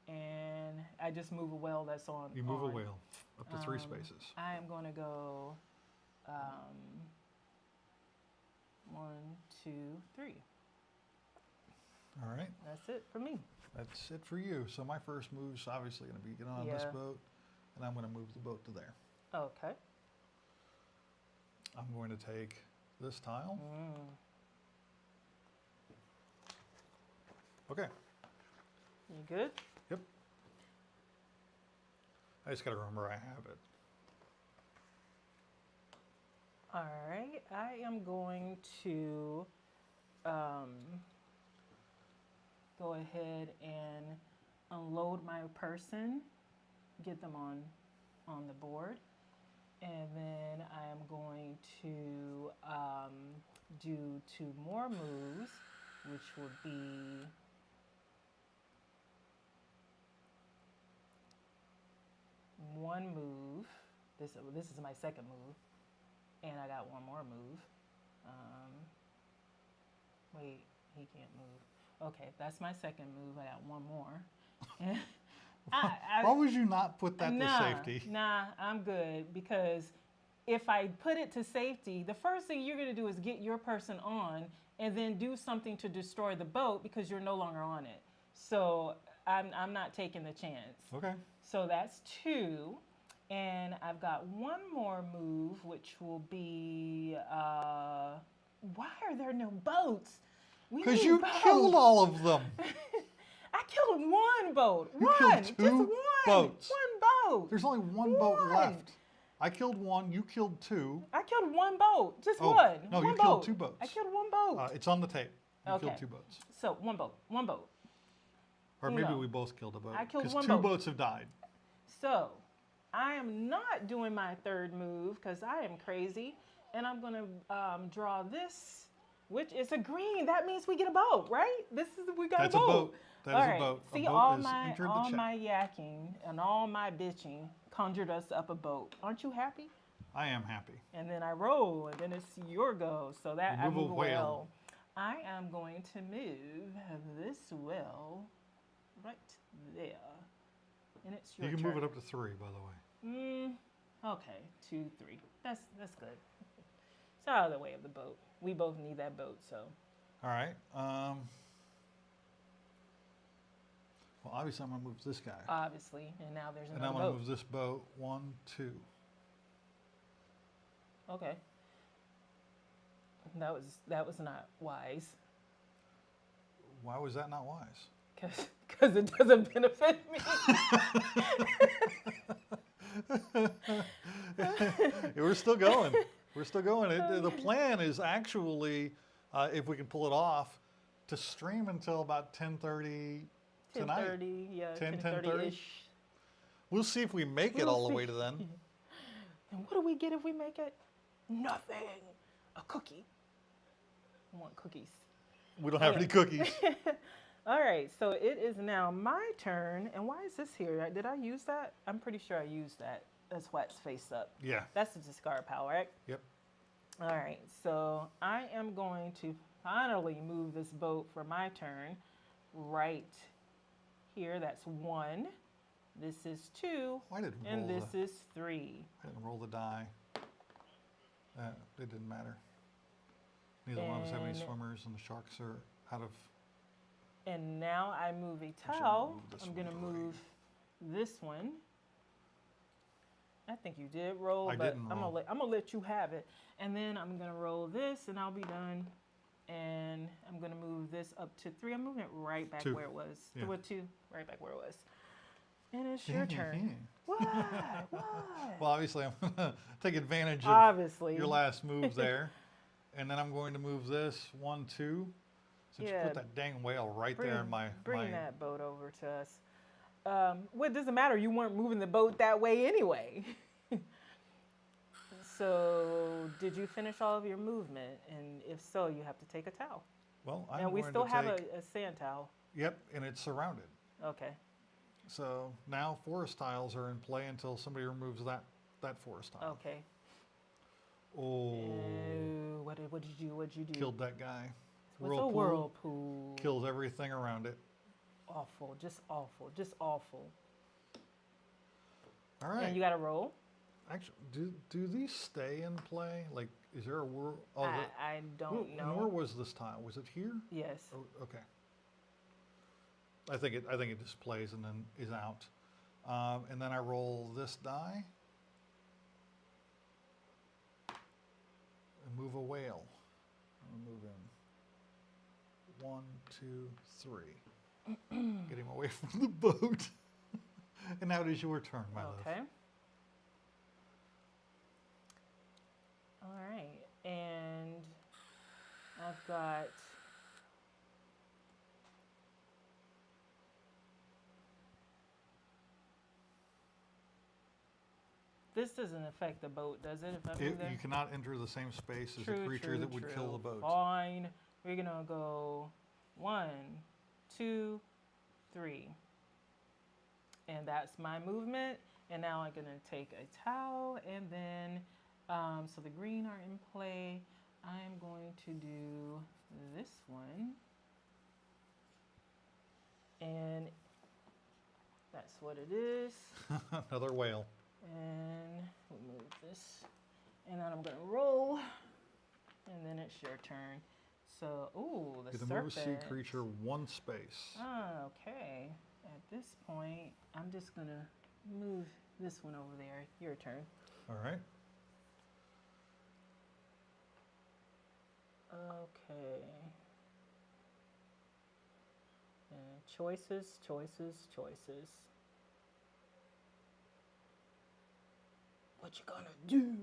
and I just move a whale that's on. You move a whale up to 3 spaces. I am going to go 1, 2, 3. All right. That's it for me. That's it for you. So my first move's obviously going to be get on this boat, and I'm going to move the boat to there. Okay. I'm going to take this tile. Okay. You good? Yep. I just got to remember I have it. All right. I am going to go ahead and unload my person, get them on the board, and then I am going to do 2 more moves, which would be one move. This is my second move, and I got one more move. Wait, he can't move. Okay, that's my second move. I got one more. What would you not put that to safety? Nah, I'm good because if I put it to safety, the first thing you're going to do is get your person on and then do something to destroy the boat because you're no longer on it. So I'm not taking the chance. Okay. So that's 2. And I've got one more move, which will be why are there no boats? Because you killed all of them. I killed one boat. You one. killed Just 2 one. boats. One boat. There's only one boat left. I killed 1. You killed 2. I killed one boat. Just Oh, one. no, one you boat. killed 2 boats. I killed one boat. It's on the tape. You Okay. killed 2 boats. So one boat. One boat. Or maybe No. we both killed a boat. I killed because one 2 boat. boats have died. So I am not doing my third move because I am crazy. And I'm going to draw this, which is a green. That means we get a boat, right? We got That's a boat. a boat. That All is right. a boat. See, a boat all is my entered the all chat. my yakking and all my bitching conjured us up a boat. Aren't you happy? I am happy. And then I roll, and then it's your go. So that You I move a move a whale. well. I am going to move this well right there, and it's your You can turn. move it up to 3, by the way. Okay, 2, 3. That's good. It's out of the way of the boat. We both need that boat, so. All right. Well, obviously, I'm going to move this guy. Obviously, and now there's And I'm another going to boat. move this boat. 1, 2. Okay. That was not wise, Why was that not wise? because it doesn't benefit me. We're still going. We're still going. The plan is actually, if we can pull it off, to stream until about 10:30 tonight. 10:30, yeah, 10:30? 10:30-ish. We'll see if we make it We'll all the see. way to then. And what do we get if we make it? Nothing. A cookie. I want cookies. We don't have Okay. any cookies. All right, so it is now my turn. And why is this here? Did I use that? I'm pretty sure I used that. That's why it's face up. Yeah. That's the discard pile, right? Yep. All right, so I am going to finally move this boat for my turn right here. That's 1. This is 2. I didn't roll And this is 3. I didn't roll the die. It didn't matter. Neither one of us have any And- swimmers, and the sharks are out of. And now I move a should towel. move this I'm one going to to right. move this one. I think you did roll, I but didn't I'm roll. gonna let you have it. And then I'm gonna roll this, and I'll be done. And I'm gonna move this up to 3. I'm moving it right back 2. where it was. Yeah. With 2, right back where it was. And it's your turn. What? What? Well, obviously, I'm going to take advantage of Obviously. your last move there. And then I'm going to move this 1, 2. Since you Yeah. put that dang whale right there in my. Bring that boat over to us. Well, it doesn't matter. You weren't moving the boat that way anyway. So, did you finish all of your movement? And if so, you have to take a towel. Well, I'm And we going still to have take. a sand towel. Yep, and it's surrounded. Okay. So now forest tiles are in play until somebody removes that forest tile. Okay. Oh, What did you do? What'd you do? killed that guy. What's a whirlpool? Kills everything around it. Awful. Just awful. Just awful. All right. And you got to roll? Actually, do these stay in play? Like, is there a whirl? Oh, I don't and know. where was this tile? Was it here? Yes. Oh, okay. I think it just plays and then is out. And then I roll this die and move a whale. I'll move in 1, 2, 3. Get him away from the boat. And now it is your turn, my love. Okay. All right. And I've got this doesn't affect the boat, does it? If I move there? You cannot enter the same space as True, a creature true, that would kill true. the boat. Fine. We're gonna go 1, 2, 3. And that's my movement. And now I'm gonna take a towel and then, so the green are in play. I am going to do this one. And That's what it is. Another whale. And we'll move this. And then I'm going to roll. And then it's your turn. So, ooh, the Either serpent. move a sea creature one space. Ah, okay. At this point, I'm just going to move this one over there. Your turn. All right. Okay. And choices, choices, choices. What you gonna do?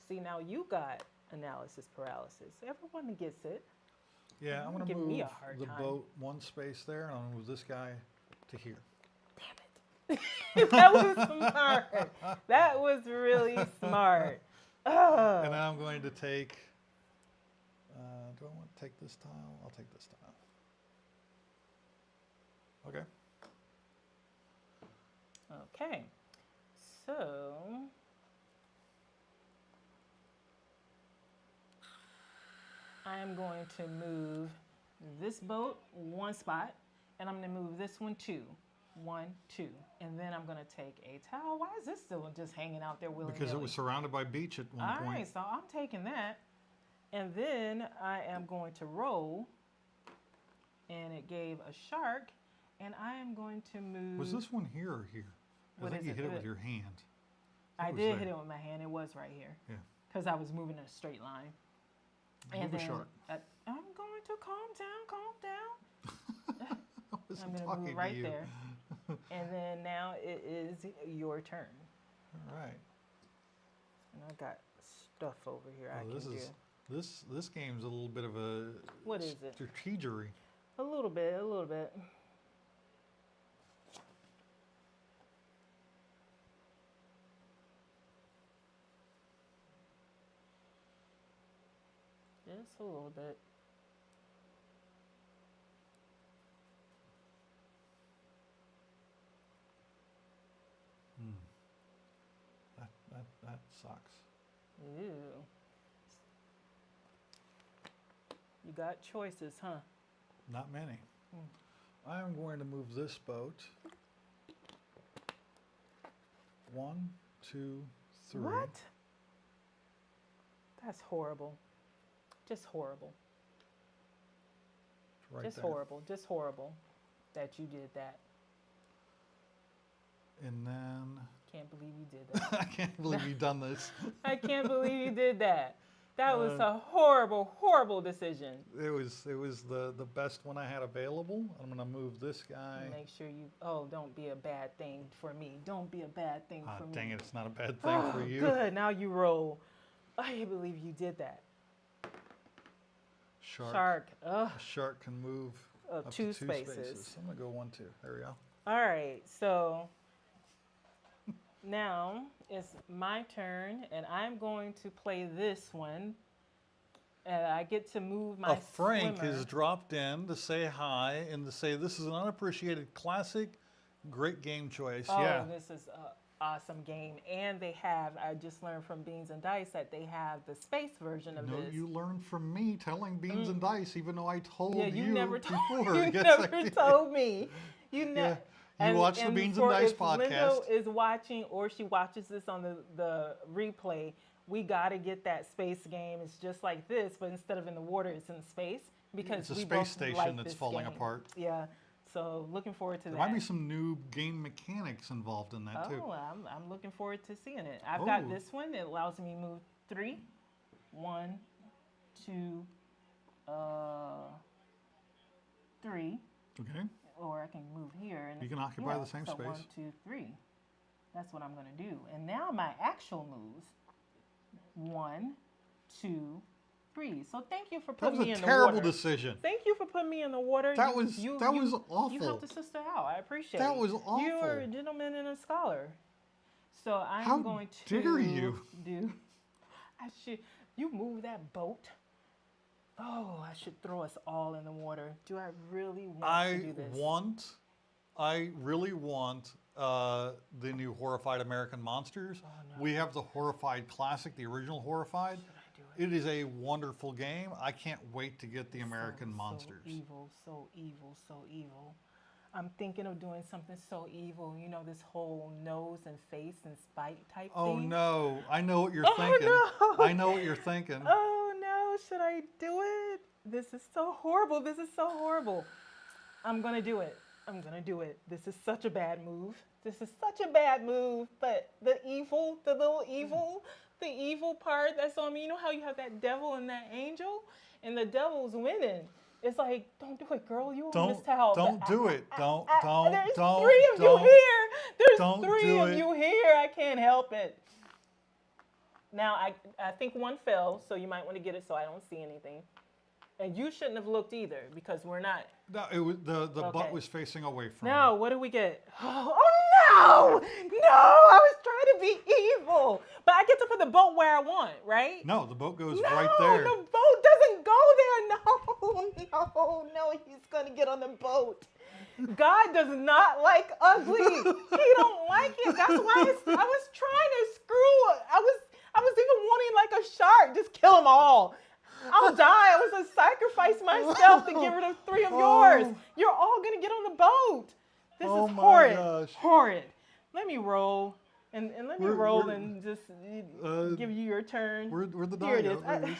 See, now you got analysis paralysis. Everyone gets it. Yeah, I'm going to Give move me a hard the time. boat one space there, and I'm going to move this guy to here. Damn it. That was smart. That was really smart. Ugh. And then I'm going to take, do I want to take this tile? I'll take this tile. Okay. Okay. So I am going to move this boat one spot, and I'm going to move this one two. 1, 2. And then I'm going to take a towel. Why is this still just hanging out there willy-nilly? Because it was surrounded by beach at one point. All right, so I'm taking that. And then I am going to roll. And it gave a shark. And I am going to move. Was this one here or here? I What think is you it? hit it with your hand. I was did there. hit it with my hand. It was right here. Yeah. Because I was moving in a straight line. Move And a then shark. I'm going to calm down. I wasn't I'm going to talking move to right you. there. And then now it is your turn. All right. And I got stuff over here I Oh, can this do. is this game's a little bit of a What is it? strategery. A little bit, a little bit. Just a little bit. That sucks. Ew. You got choices, huh? Not many. I am going to move this boat. 1, 2, 3. What? That's horrible. Just horrible. Right Just there. horrible. Just horrible that you did that. And then Can't believe you did that. I can't believe you've done this. I can't believe you did that. That was a horrible, horrible decision. It was the best one I had available. I'm gonna move this guy. Make sure you, don't be a bad thing for me. Don't be a bad thing for me. Dang it, it's not a bad thing for you. Good, now you roll. I can't believe you did that. Shark. Ugh. A shark can move up two to 2 spaces. I'm gonna go 1, 2. There we go. All right, so now it's my turn, and I'm going to play this one. And I get to move my Frank swimmer. has dropped in to say hi and to say this is an unappreciated classic. Great game choice. Oh, Yeah. this is an awesome game. And they have, I just learned from Beans and Dice that they have the space version of No, this. you learned from me telling Beans and Dice, even though I told Yeah, you never told before. You Yes, never I did. told me. You Yeah. never. You watch the Beans and Dice If Linda podcast. is watching or she watches this on the replay, we got to get that space game. It's just like this, but instead of in the water, it's in space because It's a we space both station like that's this falling game. apart. Yeah. So looking forward to There that. might be some new game mechanics involved in that too. Oh, I'm looking forward to seeing it. I've got Oh. this one. It allows me to move 3, 1, 2, 3, Okay. or I can move here. And You can occupy the same so space. 1, 2, 3. That's what I'm going to do. And now my actual moves. 1, 2, 3. So thank you for That putting was me a in the terrible water. decision. Thank you for putting me in the water. That was awful. You helped a sister out. I appreciate That it. was You awful. are a gentleman and a scholar. So I'm How going to dare you. do. You move that boat. Oh, I should throw us all in the water. Do I really want to do this? I really want the new Horrified American Monsters. Oh, no. We have the Horrified Classic, the original Horrified. Should I do it? It is a wonderful game. I can't wait to get the American Monsters. So evil, so evil, so evil. I'm thinking of doing something so evil. You know, this whole nose and face and spite type Oh thing. no, I know what you're Oh thinking. no. I know what you're thinking. Oh no, should I do it? This is so horrible. This is so horrible. I'm going to do it. I'm going to do it. This is such a bad move. This is such a bad move. But the evil, the evil part that's on me, you know how you have that devil and that angel? And the devil's winning. It's like, don't do it, girl. You will miss out. Don't do it. Don't. There's Don't. three of you here. There's Don't three do of it. you here. I can't help it. Now, I think one fell, so you might want to get it so I don't see anything. And you shouldn't have looked either because we're not. No, it was the Okay. butt was facing away from. No, what do we get? Oh no! No, I was trying to be evil. But I get to put the boat where I want, right? No, the boat goes No, right there. the boat doesn't go there. No, he's gonna get on the boat. God does not like ugly. He don't like it. That's why I was trying to screw. I was even wanting like a shark. Just kill them all. I'll die. I was gonna sacrifice myself to get rid of three of yours. You're all gonna get on the boat. This Oh is my horrid. gosh. Horrid. Let me roll. And let me roll we're- and just give you your turn. Where'd the die Here it go? is. There it is.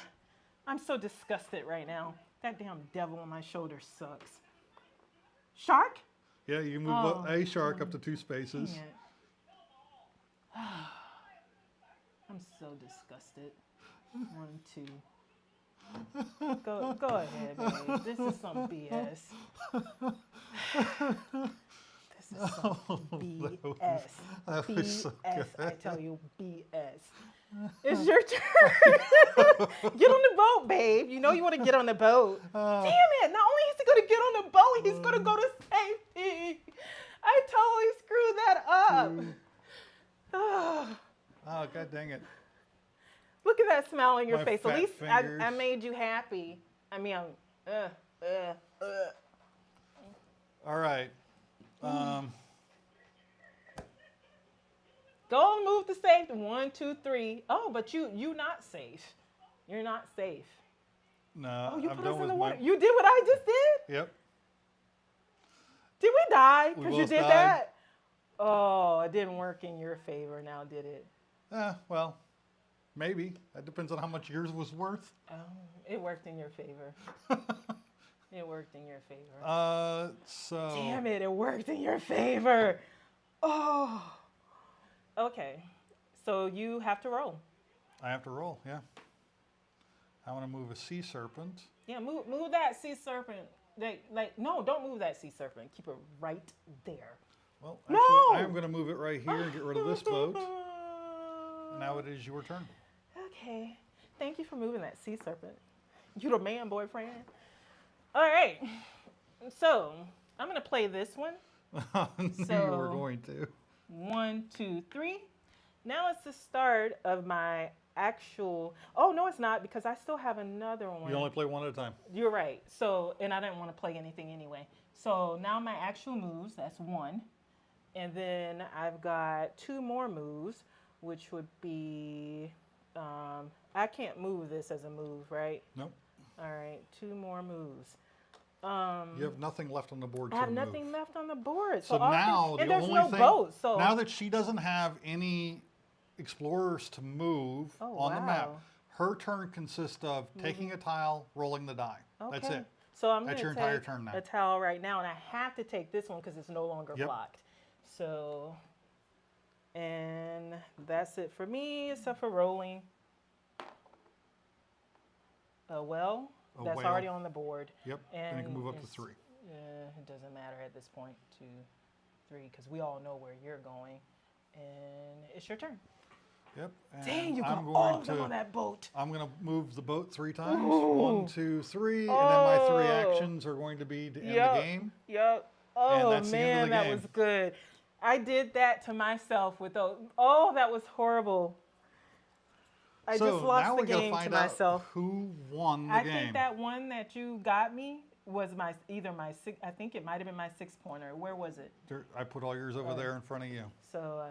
I'm so disgusted right now. That damn devil on my shoulder sucks. Shark? Yeah, you move Oh. a shark up to 2 spaces. Dang it. I'm so disgusted. 1, 2. Go ahead, babe. This is some BS. This is some BS. that was so BS. I good. tell you, BS. It's your turn. Get on the boat, babe. You know you want to get on the boat. Damn it. Not only is he going to get on the boat, he's going to go to safety. I totally screwed that up. Oh, god dang it. Look at that smile on your My face. At fat least fingers. I made you happy. I mean, All right. Go and move to safety. 1, 2, 3. Oh, but you not safe. You're not safe. No, Oh, you I'm put done us in with the my. water. You did what I just did? Yep. Did we die We because you both did died. that? Oh, it didn't work in your favor now, did it? Well, maybe. That depends on how much yours was worth. Oh, it worked in your favor. It worked in your favor. So. Damn it, it worked in your favor. Oh. Okay. So you have to roll. I have to roll, yeah. I want to move a sea serpent. Yeah, move that sea serpent. No, don't move that sea serpent. Keep it right there. Well, No! actually, I am going to move it right here and get rid of this boat. Now it is your turn. Okay. Thank you for moving that sea serpent. You the man, boyfriend. All right. So I'm gonna play this one. I knew you were So- going to. 1, 2, 3. Now it's the start of my actual. Oh no, it's not because I still have another one. You only play one at a time. You're right. So, and I didn't want to play anything anyway. So now my actual moves, that's 1. And then I've got 2 more moves, which would be, I can't move this as a move, right? Nope. All right, 2 more moves. You have nothing left on the board I to have move. nothing left on the board. So all I can- now and the there's only no thing, boat. So now that she doesn't have any explorers to move Oh, on the map, wow. her turn consists of taking a tile, rolling the die. That's Okay. it. So I'm That's going your to entire take turn now. a towel right now, and I have to take this one because it's no longer Yep. blocked. So, and that's it for me, except for rolling. A well, A that's whale. already on the board. Yep. Then you can And move up to it's- 3. It doesn't matter at this point, 2, 3, because we all know where you're going. And it's your turn. Yep. And Dang, you I'm got going all of to. them on that boat. I'm going to move the boat 3 times. Ooh. 1, 2, 3, and then my 3 Oh. actions are going to be to end Yep. the game. Yep. Oh that's the end of man, the that game. was good. I did that to myself with those. Oh, that was horrible. I so just lost now the we gotta game to find out myself. who won the I game. think that one that you got me was either my six. I think it might have been my 6-pointer. Where was it? I put all yours over there in front of you. So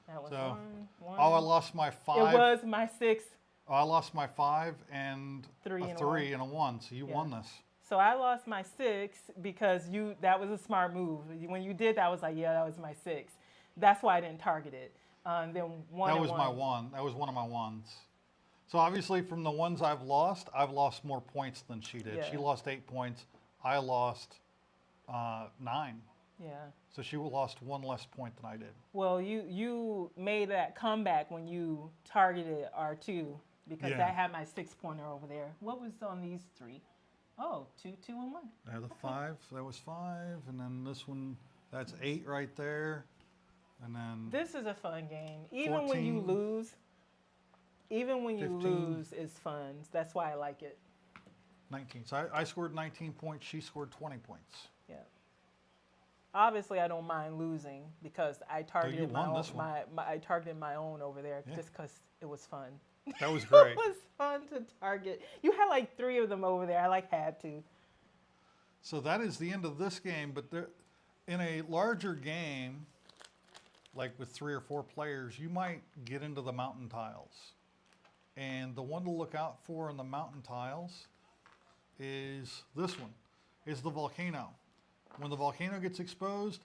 that was So- one. Oh, I lost my 5. It was my 6. Oh, I lost my 5 and 3 a and a 3 and a 1. So you Yeah. won this. So I lost my 6 because that was a smart move. When you did that, I was like, yeah, that was my 6. That's why I didn't target it. Then one That and was one. my one. That was one of my ones. So obviously, from the ones I've lost more points than she did. Yeah. She lost 8 points. I lost 9. Yeah. So she lost 1 less point than I did. Well, you made that comeback when you targeted R2 because Yeah. that had my 6-pointer over there. What was on these 3? Oh, 2, 2, and 1. I had the 5. So that was 5, and then this one, that's 8 right there, and then This is a fun game. Even when you 14, lose, even when you 15. lose, it's fun. That's why I like it. 19. So I scored 19 points. She scored 20 points. Yeah. Obviously, I don't mind losing because I targeted my won own. this one. I targeted my own over there Yeah. just because it was fun. That was great. It was fun to target. You had like 3 of them over there. I had to. So that is the end of this game. But there, in a larger game, like with 3 or 4 players, you might get into the mountain tiles. And the one to look out for in the mountain tiles is this one, is the volcano. When the volcano gets exposed,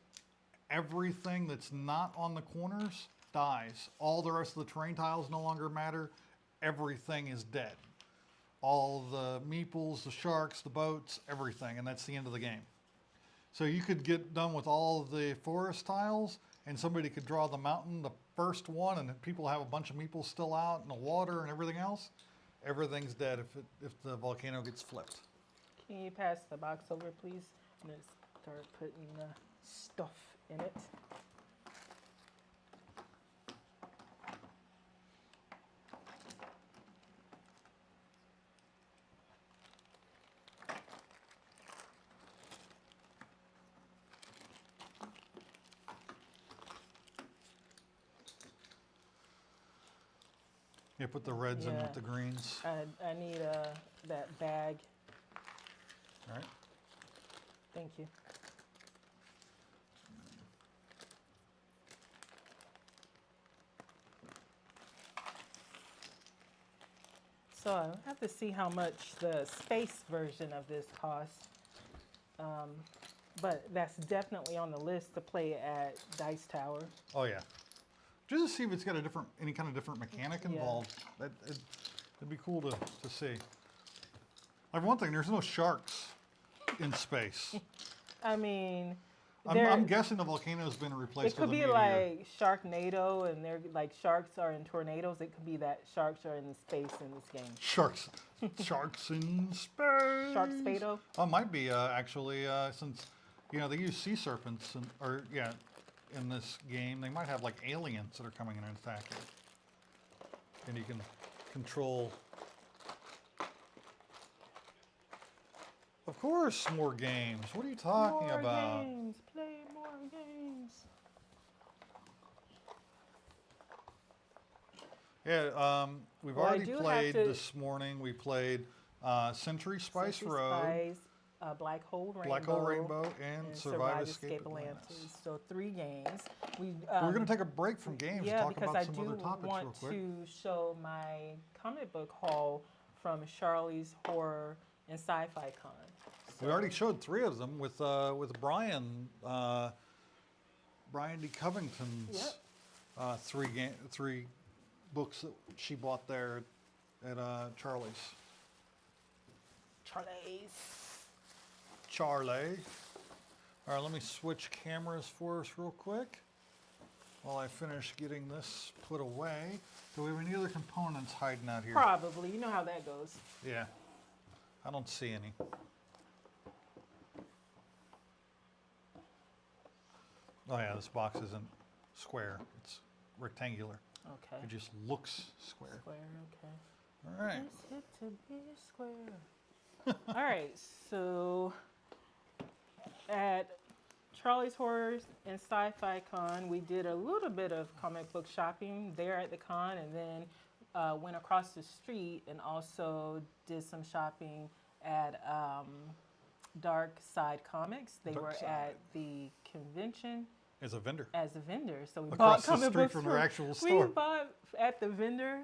everything that's not on the corners dies. All the rest of the terrain tiles no longer matter. Everything is dead. All the meeples, the sharks, the boats, everything, and that's the end of the game. So you could get done with all of the forest tiles, and somebody could draw the mountain, the first one, and people have a bunch of meeples still out in the water and everything else. Everything's dead if the volcano gets flipped. Can you pass the box over, please? I'm going to start putting the stuff in it. You put the reds in Yeah. with the greens. I need that bag. All right. Thank you. So I have to see how much the space version of this costs. But that's definitely on the list to play at Dice Tower. Oh yeah. Just to see if it's got any kind of different mechanic Yeah. involved. It'd be cool to see. Like one thing, there's no sharks in space. I mean, I'm guessing the volcano's been replaced it could with a be meteor. like Sharknado, and they're like sharks are in tornadoes. It could be that sharks are in space in this game. Sharks in space. Shark Spado. Oh, it might be actually since they use sea serpents in this game. They might have like aliens that are coming in and attacking, and you can control. Of course, more games. What are you talking More about? games. Play more games. Yeah, we've Well, I already do have played to- this morning. We played Century Spice Century Road, Spice, Black Hole Rainbow, Black Hole Rainbow, and Survive Escape Atlantis. So 3 games. We're going to take a break from games yeah, and talk because about I some do other topics real want quick. to show my comic book haul from Charlie's Horror and Sci-Fi Con. We already showed 3 of them with Brian D. Covington's 3 books that she bought there at Charlie's. Charlie. All right, let me switch cameras for us real quick while I finish getting this put away. Do we have any other components hiding out here? Probably. You know how that goes. Yeah. I don't see any. Oh yeah, this box isn't square. It's rectangular. Okay. It just looks square. Square, okay. All right. It's it to be square. All right, so at Charlie's Horrors and Sci-Fi Con, we did a little bit of comic book shopping there at the con, and then went across the street and also did some shopping at Dark Side Comics. They Dark were Side. at the convention As a vendor. as a vendor. So we Across bought the comic street books from their actual We store. bought at the vendor,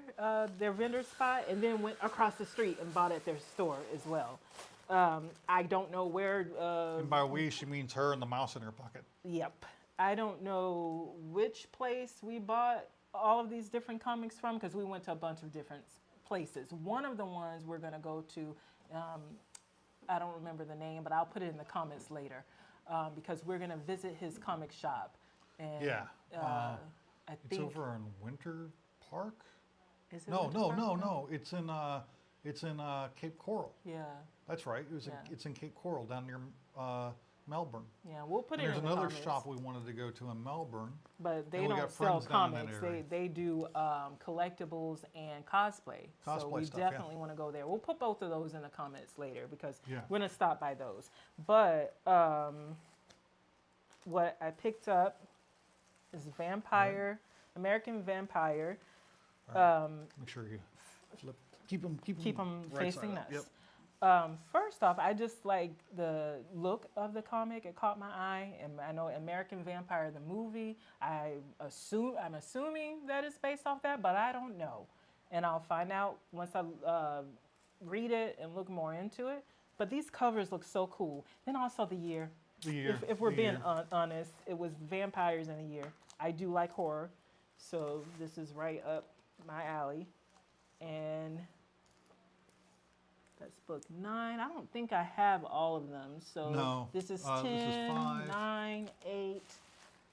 their vendor spot, and then went across the street and bought at their store as well. I don't know where. And by we, she means her and the mouse in her pocket. Yep. I don't know which place we bought all of these different comics from because we went to a bunch of different places. One of the ones we're going to go to, I don't remember the name, but I'll put it in the comments later because we're going to visit his comic shop. And, Yeah. I It's think over in Winter Park. is it No, Winter no, Park? no, no. It's in Cape Coral. Yeah, That's right. Yeah. It's in Cape Coral down near Melbourne. yeah. We'll put And it there's in the another comments. shop we wanted to go to in Melbourne. But they And we don't got sell friends down in that comics. area. They do collectibles and cosplay. So Cosplay we stuff, yeah. definitely want to go there. We'll put both of those in the comments later because Yeah. we're gonna stop by those. But what I picked up is Vampire, American Vampire. Make sure you flip. Keep them Keep them right facing side up. us. Yep. First off, I just like the look of the comic. It caught my eye, and I know American Vampire, the movie. I'm assuming that it's based off that, but I don't know, and I'll find out once I read it and look more into it. But these covers look so cool. Then also the year. The year. If we're the being year. honest, it was vampires in a year. I do like horror, so this is right up my alley, and. That's book 9. I don't think I have all of them. So No, this is this 10, is 5. 9, 8.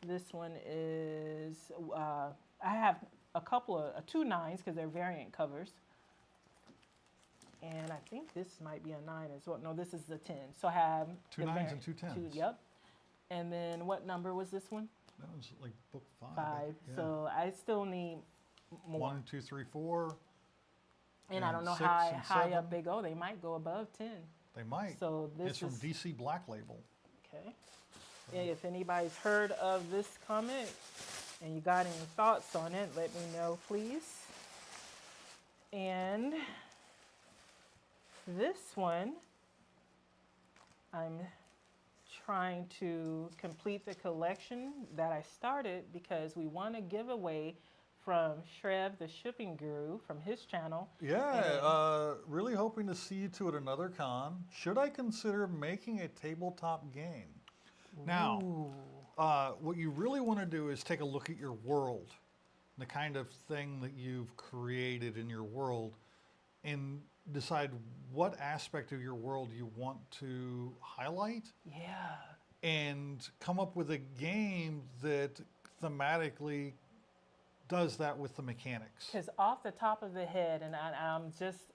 This one is, I have a couple of, 2 9s because they're variant covers. And I think this might be a 9 as well. No, this is the 10. So I have 2 the 9s variant- and 2 10s. Yep. And then what number was this one? That was like book 5. 5. Yeah. So I still need more. 1, 2, 3, 4. And I don't know 6 how and high 7. up they go. They might go above 10. They might. So this It's from is DC Black Label. okay. If anybody's heard of this comic and you got any thoughts on it, let me know, please. And this one, I'm trying to complete the collection that I started because we want to give away from Shrev, the shipping guru, from his channel. Yeah, really hoping to see you two at another con. Should I consider making a tabletop game? Now, what you really want to do is take a look at your world, the kind of thing that you've created in your world, and decide what aspect of your world you want to highlight, Yeah. and come up with a game that thematically does that with the mechanics. Because off the top of the head, and I'm just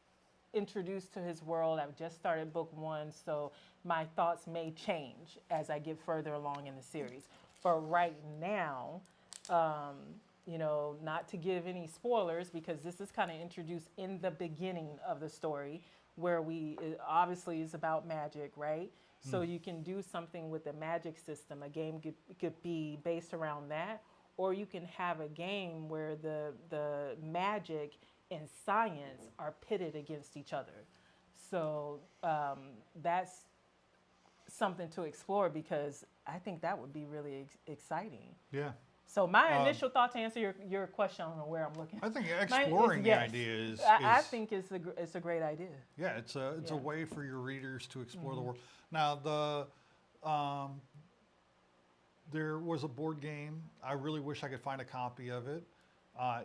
introduced to his world. I've just started book 1, so my thoughts may change as I get further along in the series. But right now, not to give any spoilers, because this is kind of introduced in the beginning of the story, where it obviously is about magic, right? So you can do something with the magic system. A game could be based around that. Or you can have a game where the magic and science are pitted against each other. So that's something to explore because I think that would be really exciting. Yeah. So my initial thought to answer your question, I don't know where I'm looking. I think Mine is exploring the yes. idea is. I think it's a great idea. Yeah, it's a Yeah. way for your readers to explore the world. Now there was a board game. I really wish I could find a copy of it.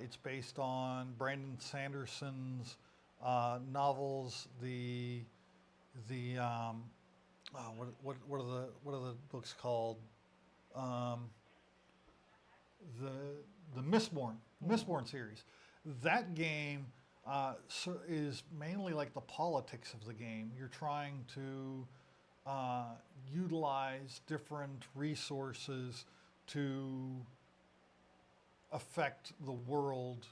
It's based on Brandon Sanderson's novels. What are the books called? The Mistborn series. That game is mainly like the politics of the game. You're trying to utilize different resources to affect the world.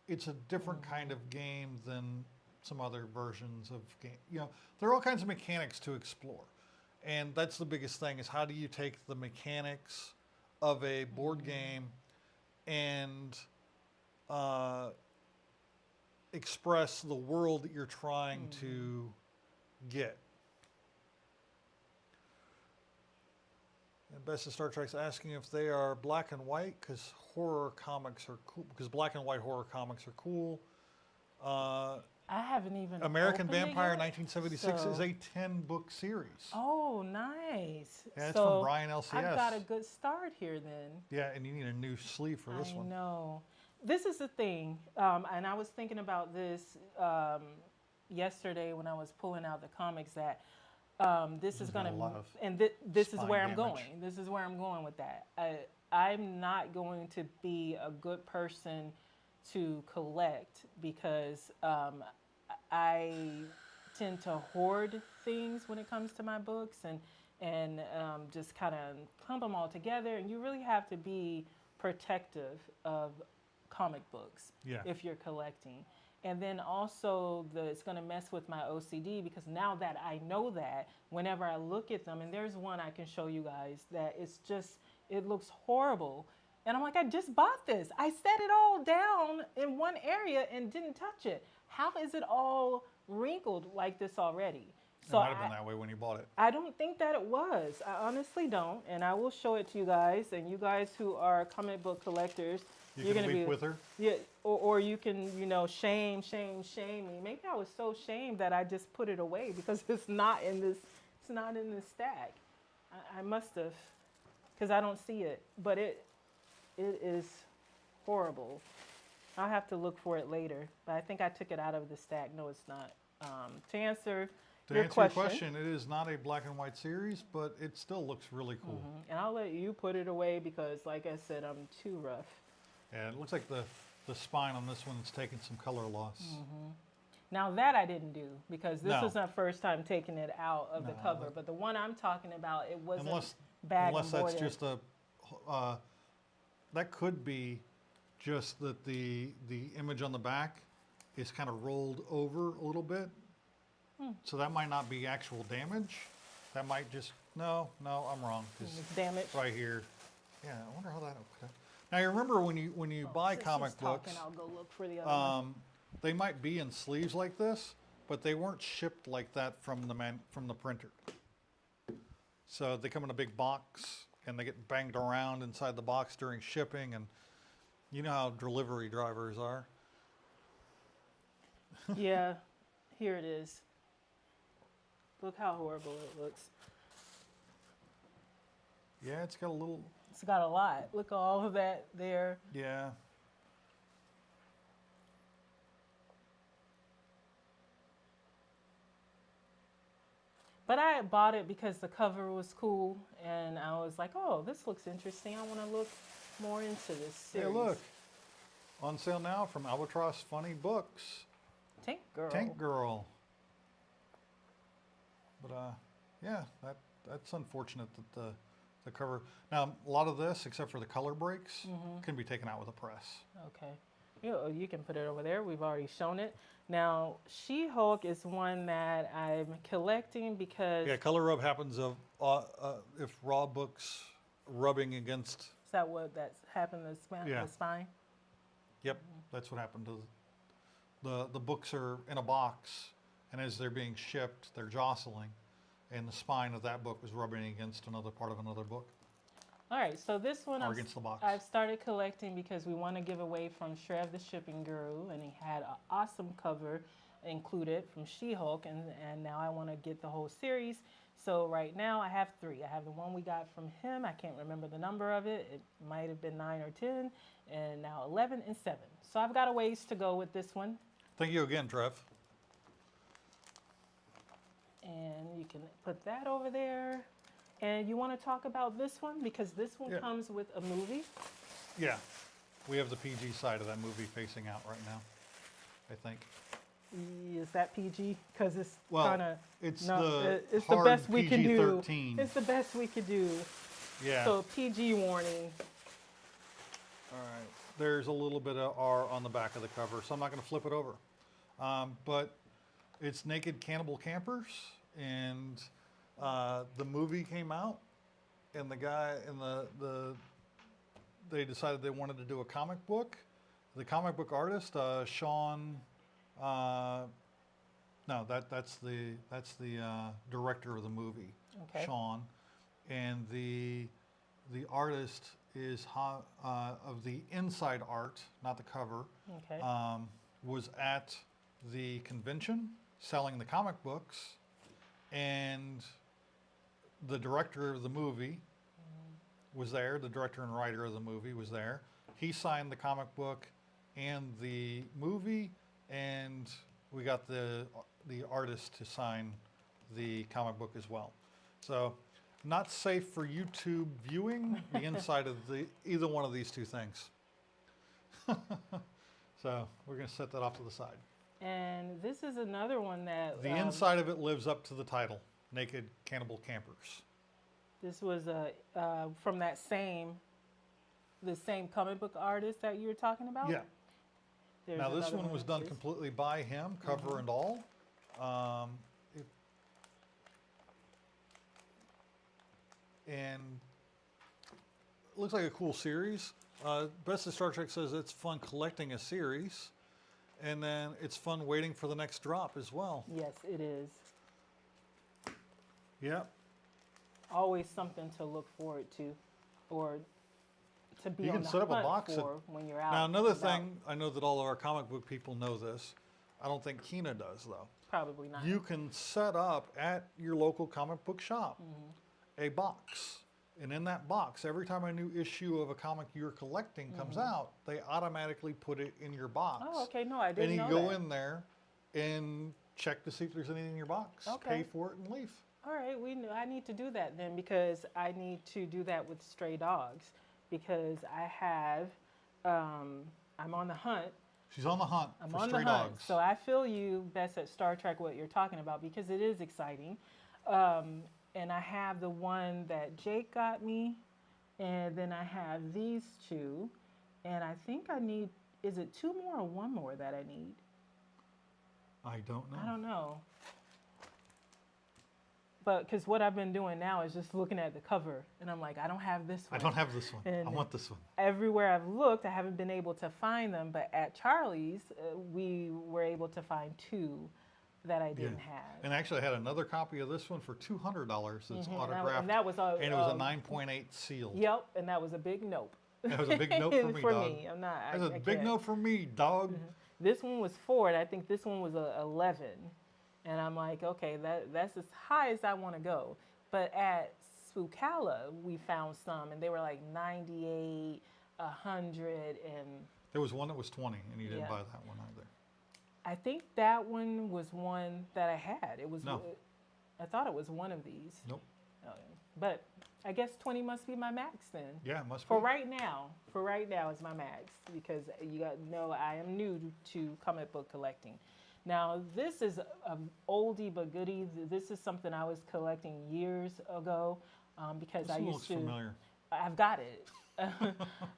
It's a different kind of game than some other versions of game. There are all kinds of mechanics to explore, and that's the biggest thing: is how do you take the mechanics of a board game and express the world that you're trying to get. And Best of Star Trek's asking if they are black and white because horror comics are cool. Because black and white horror comics are cool. I haven't even American opened it Vampire yet, 1976 is so- a 10-book series. Oh, nice. Yeah, it's so from Brian LCS. I've got a good start here then. Yeah, and you need a new sleeve for this I one. know. This is the thing, and I was thinking about this yesterday when I was pulling out the comics that this is going got a lot to, of and this is spine where I'm damage. going. This is where I'm going with that. I'm not going to be a good person to collect because I tend to hoard things when it comes to my books and just kind of clump them all together. And you really have to be protective of comic books Yeah. if you're collecting. And then also it's going to mess with my OCD because now that I know that, whenever I look at them, and there's one I can show you guys that it's just, it looks horrible. And I'm like, I just bought this. I set it all down in one area and didn't touch it. How is it all wrinkled like this already? It might have been that way when you bought it. I don't think that it was. I honestly don't. And I will show it to you guys. And you guys who are comic book collectors, You can weep with her? Yeah, or you can, shame me. Maybe I was so shamed that I just put it away because it's not in this stack. I must have, because I don't see it. But it is horrible. I'll have to look for it later. But I think I took it out of the stack. No, it's not. To answer your question, it is not a black and white series, but it still looks really cool. And I'll let you put it away because, like I said, I'm too rough. Yeah, it looks like the spine on this one is taking some color loss. Now that I didn't do because this No. was my first time taking it out of the No, cover. But the one I'm talking about, it wasn't Unless bag that's embroidered. just that could be just that the image on the back is kind of rolled over a little bit. So that might not be actual damage. That might just, no, I'm wrong. 'Cause damage. right here. Yeah, I wonder how that would. Now you remember when you buy Since comic she's talking, books, I'll go look for the other one. they might be in sleeves like this, but they weren't shipped like that from the printer. So they come in a big box and they get banged around inside the box during shipping, and you know how delivery drivers are. Yeah, here it is. Look how horrible it looks. Yeah, it's got a little. It's got a lot. Look at all of that there. Yeah. But I bought it because the cover was cool, and I was like, "Oh, this looks interesting. I want to look more into this series." Hey, look. On sale now from Albatross Funny Books. Tank Girl. Tank Girl. But yeah, that's unfortunate that the cover. Now a lot of this, except for the color breaks, can be taken out with a press. Okay. You can put it over there. We've already shown it. Now, She-Hulk is one that I'm collecting because... Yeah, color rub happens if raw books rubbing against. Is that what that's happened to the spine? Yep, that's what happened to the books are in a box, and as they're being shipped, they're jostling, and the spine of that book was rubbing against another part of another book. All right, so this one Or against the box. I've started collecting because we want to give away from Shrev the Shipping Guru, and he had an awesome cover included from She-Hulk, and now I want to get the whole series. So right now I have 3. I have the one we got from him. I can't remember the number of it. It might have been 9 or 10, and now 11 and 7. So I've got a ways to go with this one. Thank you again, Trev. And you can put that over there. And you want to talk about this one? Because this one comes with a movie. Yeah, we have the PG side of that movie facing out right now, I think. Is that PG? Because it's Well, kind of... it's it's hard the best we can do. PG-13. It's the best we could do. Yeah. So PG warning. All right. There's a little bit of R on the back of the cover, so I'm not going to flip it over. But it's Naked Cannibal Campers, and the movie came out, and the guy and they decided they wanted to do a comic book. The comic book artist, Sean. No, that's the director of the movie, Okay. Sean, and the artist is of the inside art, not the cover. Okay. Was at the convention selling the comic books, and the director of the movie was there. The director and writer of the movie was there. He signed the comic book and the movie, and we got the artist to sign the comic book as well. So, not safe for YouTube viewing the inside of either one of these two things. So we're going to set that off to the side. And this is another one that The inside of it lives up to the title, Naked Cannibal Campers. this was from the same comic book artist that you were talking about. Yeah. There's Now this another one was like done this. completely by him, cover and all. And it looks like a cool series. Best of Star Trek says it's fun collecting a series, and then it's fun waiting for the next drop as well. Yes, it is. Yep. Always something to look forward to, or to be You on can the set up a hunt box at- for when you're out. Now another and about. thing, I know that all of our comic book people know this. I don't think Kina does though. Probably not. You can set up at your local comic book shop a box. And in that box, every time a new issue of a comic you're collecting comes out, they automatically put it in your box. Oh, okay. No, I And didn't you know go that. in there and check to see if there's anything in your box. Okay. Pay for it and leave. All right, I need to do that then, because I need to do that with stray dogs, because I have, I'm on the hunt. She's on the hunt I'm for on stray the hunt. dogs. So I feel you best at Star Trek what you're talking about, because it is exciting. And I have the one that Jake got me, and then I have these two, and I think I need, is it two more or one more that I need? I don't know. I don't know. But because what I've been doing now is just looking at the cover, and I'm like, I don't have this I one. don't have this one. And I want this one. Everywhere I've looked, I haven't been able to find them, but at Charlie's, we were able to find two that I didn't have. And actually, I had another copy of this one for $200 that's autographed. And that was a, and it was a 9.8 seal. Yep, and that was a big nope. That was a big note for me, dog. I'm not. That was a I big can't. note for me, dog. This one was 4, and I think this one was a 11. And I'm like, okay, that's as high as I want to go. But at Spookala, we found some, and they were like 98, 100, and There was one that was 20, and you didn't Yeah. buy that one either. I think that one was one that I had. It was. No. I thought it was one of these. Nope. But I guess 20 must be my max then. Yeah, it must For be. right now, is my max, because you got to know I am new to comic book collecting. Now, this is an oldie but goodie. This is something I was collecting years ago, because This I one used looks to. familiar. I've got it.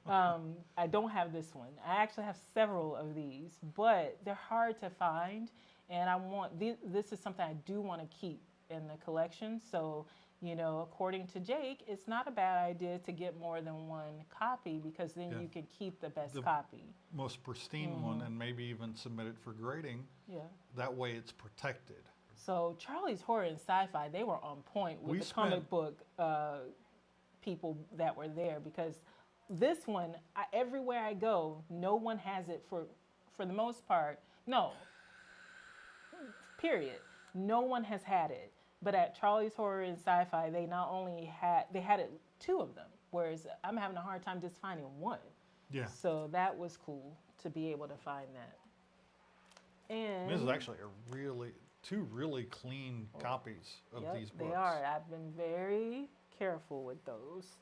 I don't have this one. I actually have several of these, but they're hard to find, and I want this is something I do want to keep in the collection. So, according to Jake, it's not a bad idea to get more than one copy, because then Yeah. you can keep the best The- copy. Most pristine one, and maybe even submit it for grading. Yeah. That way it's protected. So Charlie's Horror and Sci-Fi, they were on point with We the comic spent- book people that were there, because this one, everywhere I go, no one has it for the most part. No. Period. No one has had it. But at Charlie's Horror and Sci-Fi, they not only had it, 2 of them, whereas I'm having a hard time just finding one. Yeah. So that was cool to be able to find that. And This is actually two really clean copies of yep, these books. they are. I've been very careful with those.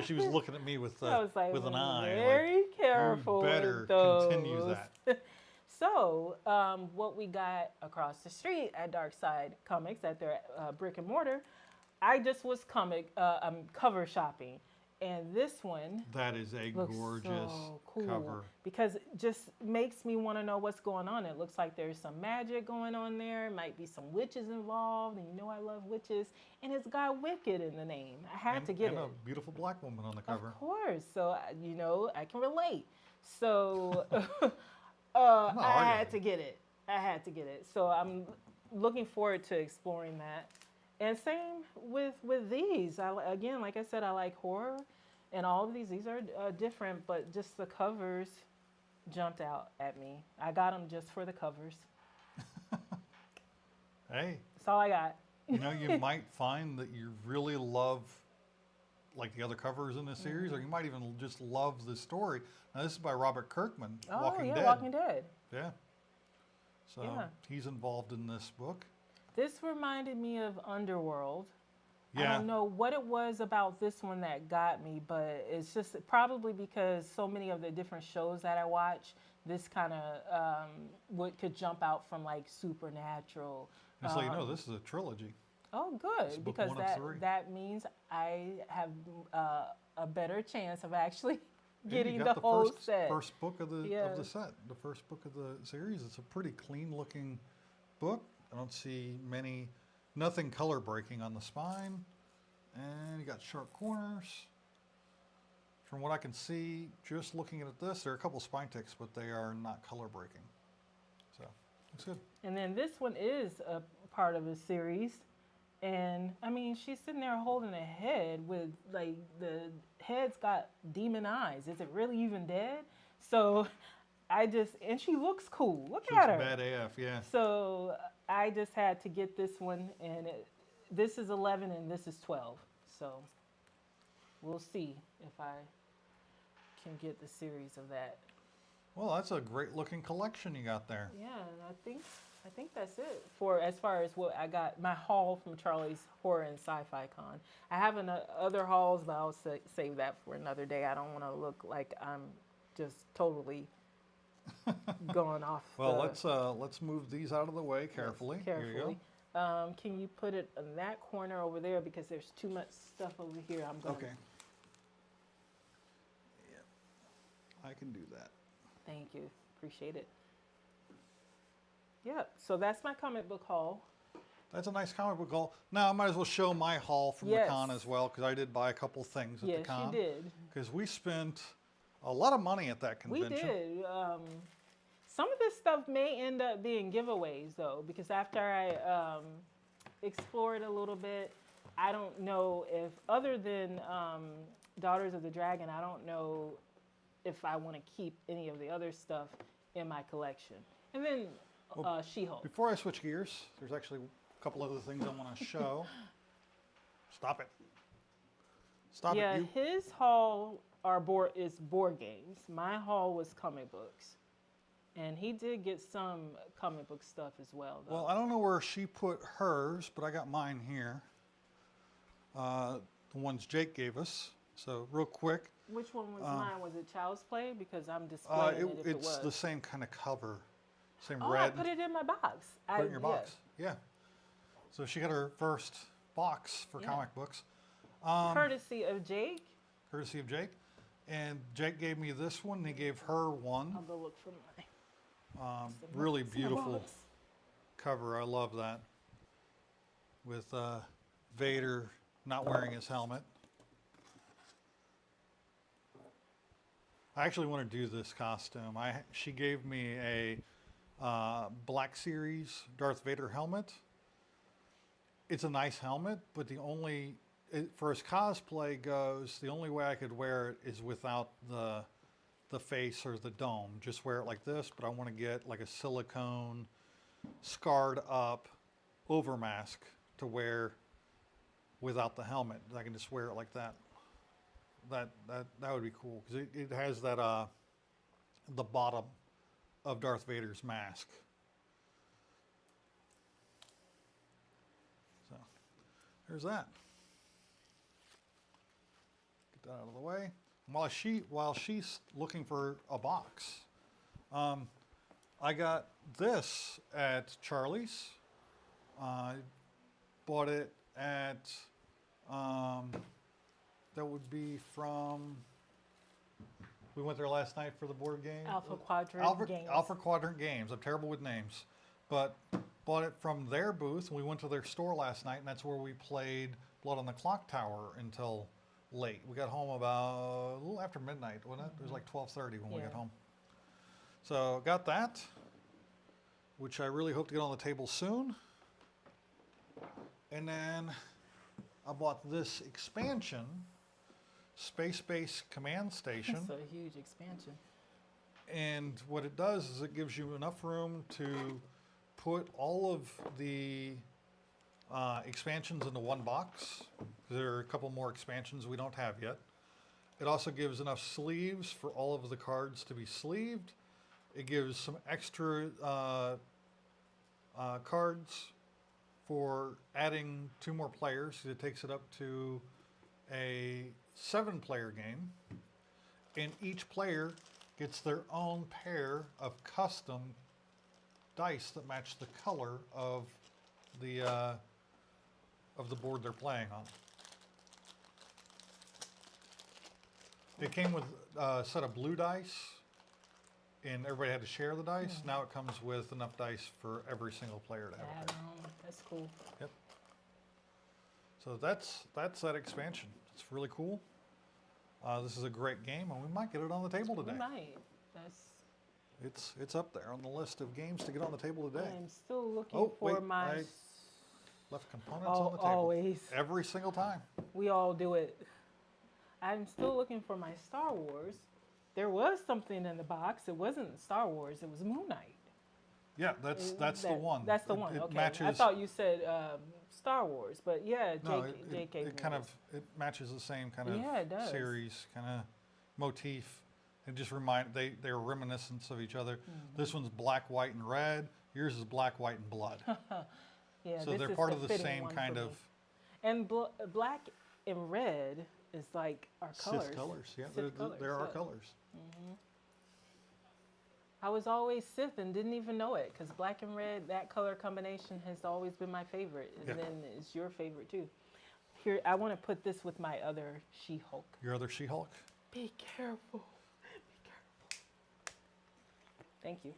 She was looking at me with I was like, with an eye. very careful. You better with those. continue that. So, what we got across the street at Dark Side Comics at their brick and mortar, I just was cover shopping, and this one That is a looks gorgeous so cool cover. because it just makes me want to know what's going on. It looks like there's some magic going on there. Might be some witches involved, and I love witches. And it's got Wicked in the name. I had to get and it. a beautiful black woman on the cover. Of course. So, I can relate. So, I arguing. had to get it. So I'm looking forward to exploring that. And same with these. Again, like I said, I like horror, and all of these. These are different, but just the covers, jumped out at me. I got them just for the covers. Hey, That's all I got. you know, you might find that you really love like the other covers in this series, or you might even just love the story. Now, this is by Robert Kirkman, Oh, Walking yeah, Dead. Walking Dead. Yeah. So Yeah. he's involved in this book. This reminded me of Underworld. I Yeah. don't know what it was about this one that got me, but it's just probably because so many of the different shows that I watch, this kind of what could jump out from like Supernatural. And so you know, this is a trilogy. Oh, It's good, book because one of three. that means I have a better chance of actually Yeah, getting you the got whole first, set. first book of the Yeah. set, the first book of the series. It's a pretty clean looking book. I don't see nothing color breaking on the spine, and you got sharp corners. From what I can see, just looking at this, there are a couple spine ticks, but they are not color breaking. So looks good. And then this one is a part of a series. And I mean, she's sitting there holding a head with like the head's got demon eyes. Is it really even dead? So and she looks cool. Look Looks at her. bad AF, yeah. So I just had to get this one, and this is 11 and this is 12. So we'll see if I can get the series of that. Well, that's a great looking collection you got there. Yeah, and I think that's it for as far as what I got. My haul from Charlie's Horror and Sci-Fi Con. I have other hauls, but I'll save that for another day. I don't want to look like I'm just totally going off. Well, let's move these out of the way carefully. Yes, Here you go. carefully. Can you put it in that corner over there because there's too much stuff over here. I'm going. Okay. Yeah, I can do that. Thank you. Appreciate it. Yep. So that's my comic book haul. That's a nice comic book haul. Now I might as well show my haul from Yes. the con as well, because I did buy a couple things at Yes, the con. you did. Because we spent a lot of money at that We convention. did. Some of this stuff may end up being giveaways, though, because after I explored a little bit, I don't know if, other than Daughters of the Dragon, I don't know if I want to keep any of the other stuff in my collection. And then She-Hulk. Before I switch gears, there's actually a couple other things I want to show. Stop it. Stop Yeah, it. You. his haul is board games. My haul was comic books. And he did get some comic book stuff as well, though. Well, I don't know where she put hers, but I got mine here. The ones Jake gave us. So real quick. Which one was mine? Was it Child's Play? Because I'm displaying it if it It's was. the same kind of cover. Same Oh, red. I put it in my box. Put it in your box. Yeah. So she got her first box for Yeah. comic books. Courtesy of Jake. Courtesy of Jake. And Jake gave me this one. He gave her one. I'll go look for mine. Really It's in my beautiful box. cover. I love that. With Vader not wearing his helmet. I actually want to do this costume. She gave me a Black Series Darth Vader helmet. It's a nice helmet, but for as cosplay goes, the only way I could wear it is without the face or the dome. Just wear it like this, but I want to get like a silicone scarred up overmask to wear without the helmet. I can just wear it like that. That would be cool, because it has that the bottom of Darth Vader's mask. So there's that. Get that out of the way. While she's looking for a box, I got this at Charlie's. I bought it at that would be from. We went there last night for the board game. Alpha Quadrant Games. Alpha Quadrant Games. I'm terrible with names, but bought it from their booth. And we went to their store last night, and that's where we played Blood on the Clock Tower until late. We got home about a little after midnight, wasn't it? It was like 12:30 when we got home. So got that, which I really hope to get on the table soon. And then I bought this expansion, Space Base Command Station. That's a huge expansion. And what it does is it gives you enough room to put all of the expansions into one box. There are a couple more expansions we don't have yet. It also gives enough sleeves for all of the cards to be sleeved. It gives some extra cards for adding 2 more players. It takes it up to a 7-player game. And each player gets their own pair of custom dice that match the color of the board they're playing on. It came with a set of blue dice, and everybody had to share the dice. Now it comes with enough dice for every single player to have a pair. That's cool. Yep. So that's that expansion. It's really cool. This is a great game, and we might get it on the table today. We might. It's up there on the list of games to get on the table today. I'm still looking for my. I left components on the table. Always. Every single time. We all do it. I'm still looking for my Star Wars. There was something in the box. It wasn't Star Wars. It was Moon Knight. Yeah, that's the one. That's the one. It Okay. matches. I thought you said Star Wars, but yeah, No, JK. it kind of matches the same kind of it does. series, kind of motif. It just they're reminiscents of each other. Mm-hmm. This one's black, white, and red. Yours is black, white, and blood. Yeah, So this they're is part of the fitting same one kind for of me. And black and red is like our colors. Sith colors. Yeah, Sith colors, they're our yeah. colors. I was always Sith and didn't even know it because black and red, that color combination has always been my favorite. And Yeah. then it's your favorite too. Here, I want to put this with my other She-Hulk. Your other She-Hulk? Be careful. Be careful. Thank you.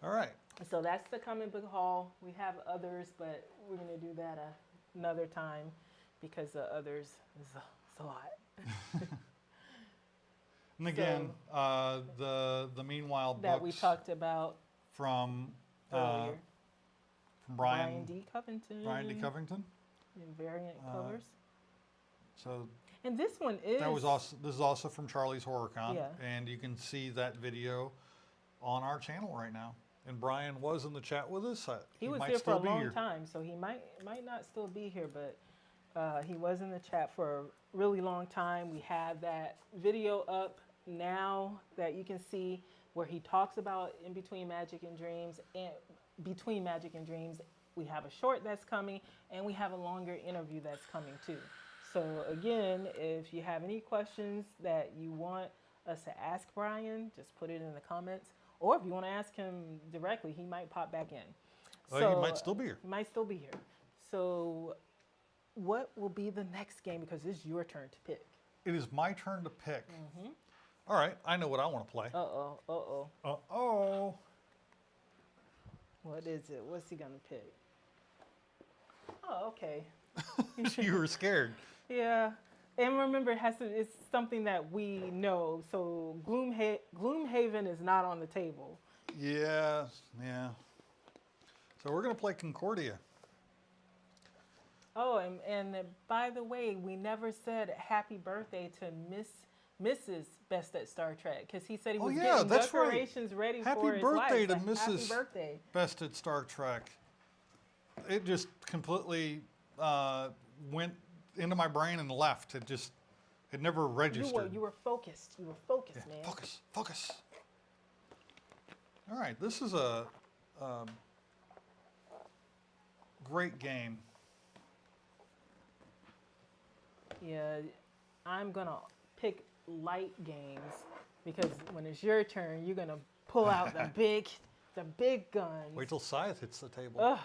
All right. So that's the comic book haul. We have others, but we're going to do that another time because the others is a lot. And again, the Meanwhile That books we talked about from earlier. Brian D. Covington. Brian D. Covington. In variant colors. So And this one is. this is also from Charlie's HorrorCon, Yeah. and you can see that video on our channel right now. And Brian was in the chat with us. He was might here for still a be long here. time, so he might not still be here, but he was in the chat for a really long time. We have that video up now that you can see where he talks about in between Magic and Dreams and between Magic and Dreams. We have a short that's coming, and we have a longer interview that's coming too. So again, if you have any questions that you want us to ask Brian, just put it in the comments. Or if you want to ask him directly, he might pop back in. Well, he might still be here. He might still be here. So what will be the next game? Because it's your turn to pick. It is my turn to pick. All right, I know what I want to play. Uh-oh, uh-oh. Uh-oh. What is it? What's he going to pick? Oh, okay. You were scared. Yeah. And remember, it's something that we know. So Gloomhaven is not on the table. Yeah. So we're going to play Concordia. Oh, and by the way, we never said happy birthday to Mrs. Best at Star Trek because he said he was getting decorations ready for his wife. Happy birthday to Happy Mrs. birthday. Best at Star Trek. It just completely went into my brain and left. It never registered. You were focused. You were focused, man. Focus. All right, this is a great game. Yeah, I'm gonna pick light games because when it's your turn, you're gonna pull out the big guns. Wait till Scythe hits the table. Ugh.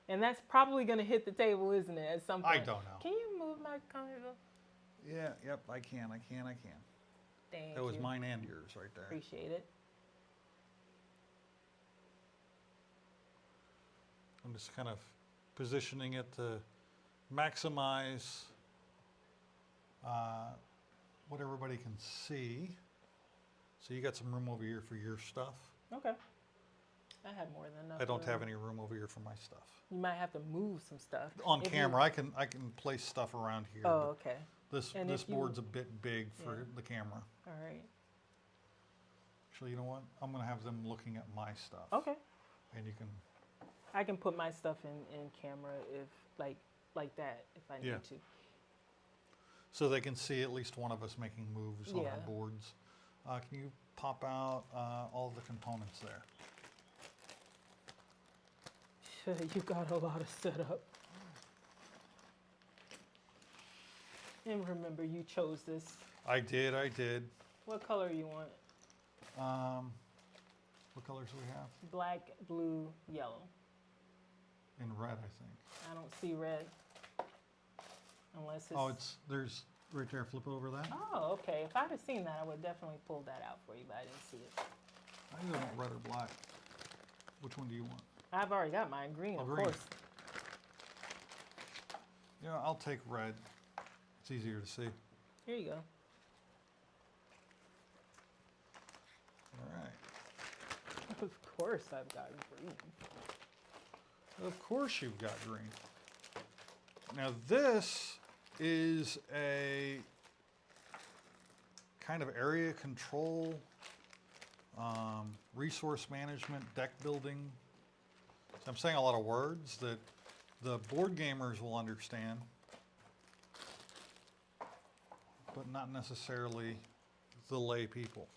And that's probably gonna hit the table, isn't it? At some point. I don't know. Can you move my comic book? Yeah, yep, I can. Thank That was you. mine and yours right there. Appreciate it. I'm just kind of positioning it to maximize what everybody can see. So you got some room over here for your stuff. Okay. I have more than enough. I don't have room. any room over here for my stuff. You might have to move some stuff. On If camera, I can place stuff around here. Oh, but okay. This And this if you- board's a bit big for Yeah. the camera. All right. Actually, you know what? I'm going to have them looking at my stuff. Okay. And you can, I can put my stuff in camera if like that if I need to. so they can see at least one of us making moves on Yeah. our boards. Can you pop out all the components there? You got a lot of setup. And remember, you chose this. I did. What color you want? What colors do we have? Black, blue, yellow. In red, I think. I don't see red. Unless it's... there's right there. Flip over that. Oh, okay. If I'd have seen that, I would definitely pull that out for you, but I didn't see it. I either want red or black. Which one do you want? I've already got mine. Green, of green. course. Yeah, I'll take red. It's easier to see. Here you go. All right. Of course I've got green. Of course you've got green. Now this is a kind of area control, resource management, deck building. So I'm saying a lot of words that the board gamers will understand, but not necessarily the lay people.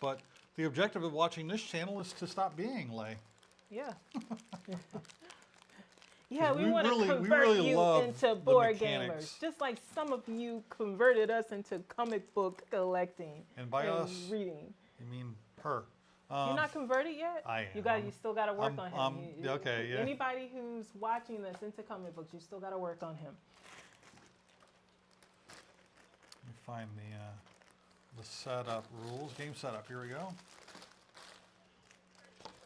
But the objective of watching this channel is to stop being lay. Yeah. Yeah, we we want to really- we convert really you love into the board mechanics. gamers. Just like some of you converted us into comic book collecting And by and us, reading. you mean her. You're not converted yet? I You am. you still got to work on him. Okay, yeah. Anybody who's watching this into comic books, you still got to work on him. Let me find the setup rules. Game setup. Here we go.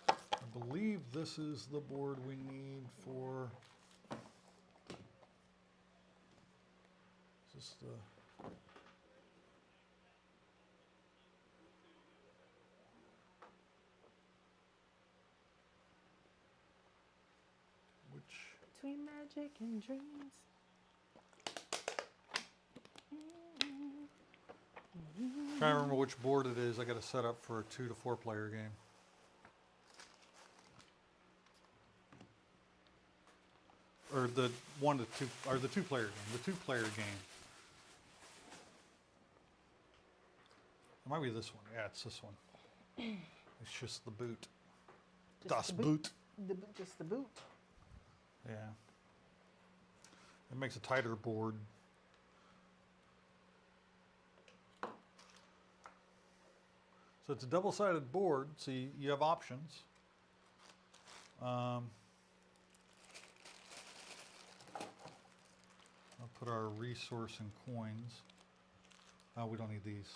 I believe this is the board we need for. Is this the? Which? Between magic and dreams. Trying to remember which board it is. I got to set up for a 2 to 4 player game. Or the 1 to 2, or the 2 player game. The 2 player game. It might be this one. Yeah, it's this one. It's just the boot. Das Just the Boot. Just the boot. Yeah. It makes a tighter board. So it's a double-sided board, so you have options. I'll put our resource and coins. Oh, we don't need these.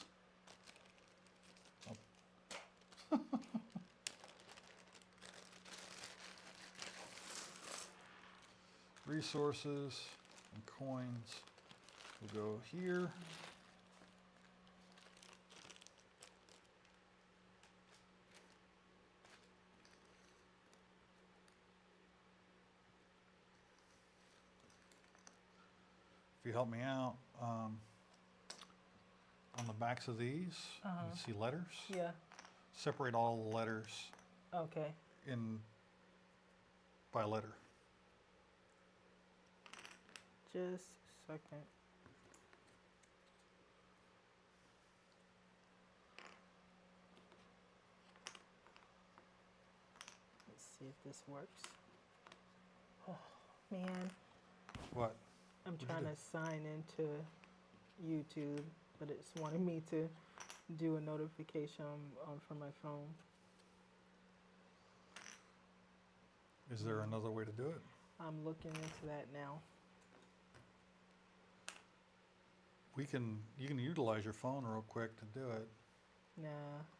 Oh. Resources and coins will go here. If you help me out, on the backs of these, you see letters. Yeah. Separate all the letters Okay. by letter. Just a second. Let's see if this works. Oh, man. What? I'm What'd you trying do? to sign into YouTube, but it's wanting me to do a notification on from my phone. Is there another way to do it? I'm looking into that now. You can utilize your phone real quick to do it. Nah,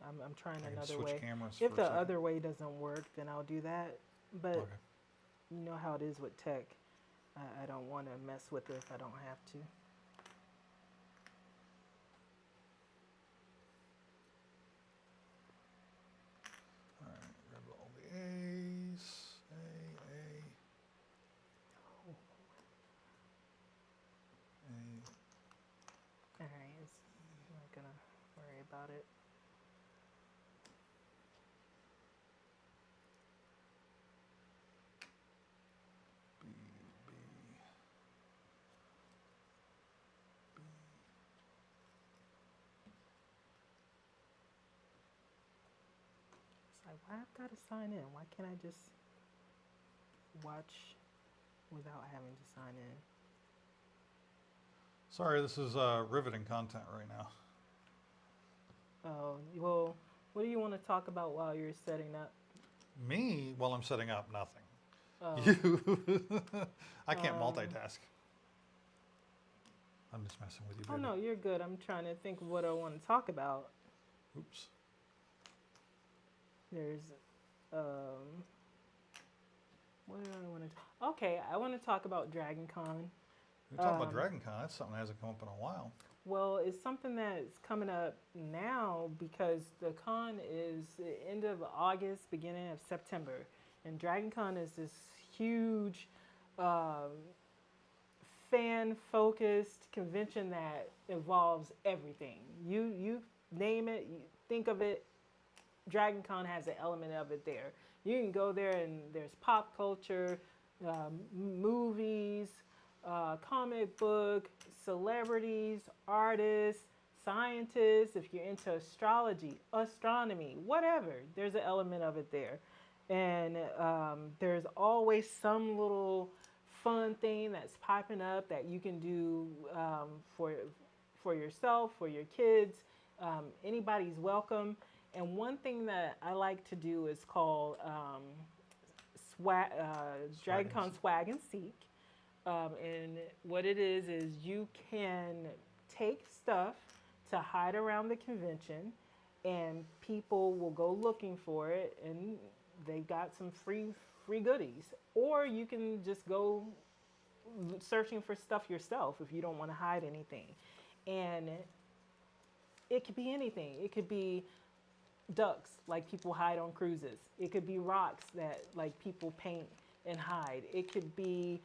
I'm trying I can another switch way. cameras If for the a second. other way doesn't work, then I'll do that. But Okay. you know how it is with tech. I don't want to mess with it if I don't have to. All right, grab all the A's. A. All right, I'm not gonna worry about it. like, why I've got to sign in? Why can't I just watch without having to sign in? Sorry, this is riveting content right now. Oh, well, what do you want to talk about while you're setting up? Me, while I'm setting up, nothing. Oh, You, I can't um, multitask. I'm just messing with you, oh baby. no, you're good. I'm trying to think of what I want to talk about. Oops. There's, um, what do I want to? Okay, I want to talk about Dragon Con. We're talking about Um, Dragon Con. That's something that hasn't come up in a while. Well, it's something that's coming up now because the con is the end of August, beginning of September, and Dragon Con is this huge, um, fan-focused convention that involves everything. You name it, you think of it. Dragon Con has an element of it there. You can go there and there's pop culture, movies, comic book, celebrities, artists, scientists. If you're into astrology, astronomy, whatever, there's an element of it there. And there's always some little fun thing that's popping up that you can do for yourself, for your kids. Anybody's welcome. And one thing that I like to do is called Dragon Con Swag and Seek. And what it is you can take stuff to hide around the convention, and people will go looking for it, and they got some free goodies. Or you can just go searching for stuff yourself if you don't want to hide anything. And it could be anything. It could be ducks like people hide on cruises. It could be rocks that like people paint and hide. It could be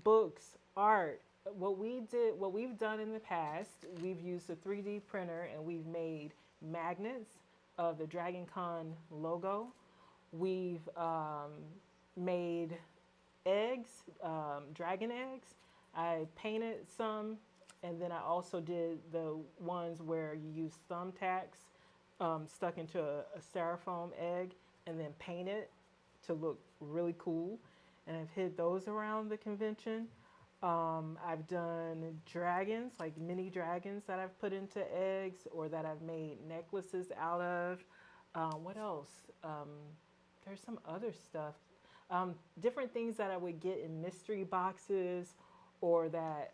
books, art. What we've done in the past, we've used a 3D printer and we've made magnets of the Dragon Con logo. We've made eggs, dragon eggs. I painted some, and then I also did the ones where you use thumbtacks stuck into a styrofoam egg and then paint it to look really cool. And I've hid those around the convention. I've done dragons, like mini dragons that I've put into eggs or that I've made necklaces out of. What else? There's some other stuff. Different things that I would get in mystery boxes or that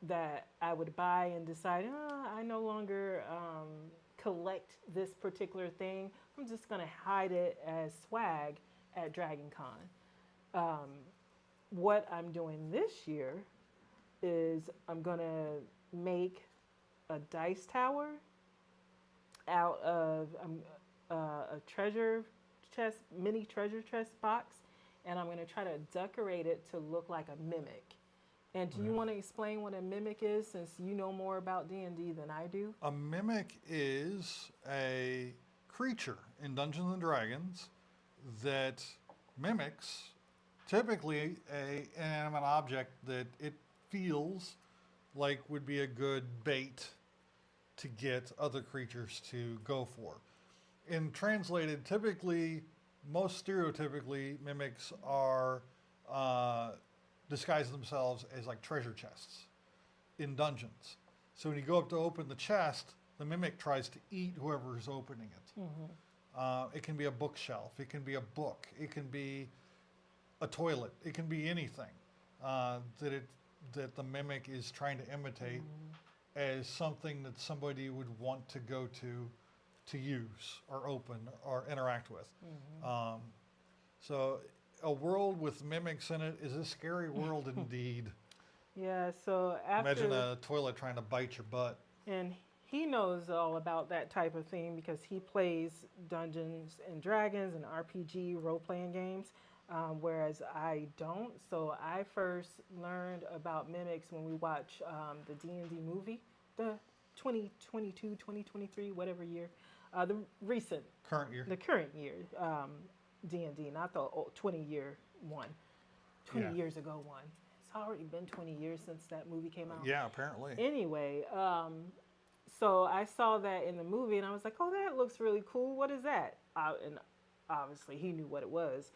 that I would buy and decide, I no longer collect this particular thing. I'm just going to hide it as swag at Dragon Con. What I'm doing this year is I'm going to make a dice tower out of a treasure chest, mini treasure chest box, and I'm going to try to decorate it to look like a mimic. And do you want to explain what a mimic is, since you know more about D&D than I do? A mimic is a creature in Dungeons and Dragons that mimics typically an inanimate object that it feels like would be a good bait to get other creatures to go for. In translated, typically, most stereotypically, mimics are disguise themselves as like treasure chests in dungeons. So when you go up to open the chest, the mimic tries to eat whoever is opening it. Mm-hmm. It can be a bookshelf. It can be a book. It can be a toilet. It can be anything that the mimic is trying to imitate as something that somebody would want to go to use or open or interact with. Mm-hmm. So a world with mimics in it is a scary world indeed. Yeah, so after... Imagine a toilet trying to bite your butt. And he knows all about that type of thing because he plays Dungeons and Dragons and RPG role-playing games, whereas I don't. So I first learned about mimics when we watched the D&D movie, the 2022, 2023, whatever year, the recent... Current year. The current year, D&D, not the 20-year one. 20 years ago one. It's already been 20 years since that movie came out. Yeah, apparently. Anyway, So I saw that in the movie, and I was like, "Oh, that looks really cool. What is that?" And obviously, he knew what it was.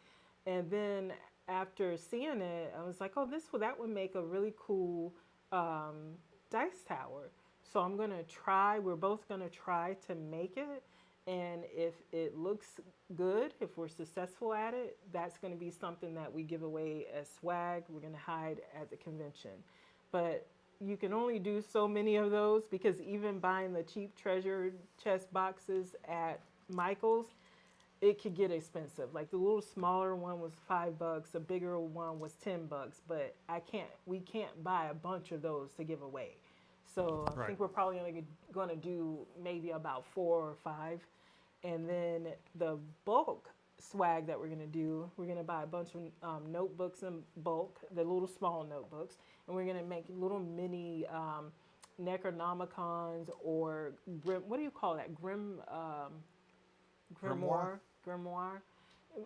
And then after seeing it, I was like, "Oh, that would make a really cool um, dice tower." So I'm gonna try. We're both gonna try to make it, and if it looks good, if we're successful at it, that's gonna be something that we give away as swag. We're gonna hide at the convention, but you can only do so many of those because even buying the cheap treasure chest boxes at Michael's, it could get expensive. Like the little smaller one was $5, a bigger one was $10, but we can't buy a bunch of those to give away. So I Right. think we're probably only going to do maybe about 4 or 5, and then the bulk swag that we're going to do, we're going to buy a bunch of notebooks in bulk, the little small notebooks, and we're going to make little mini Necronomicons or what do you call that? Grimoire? Grimoire.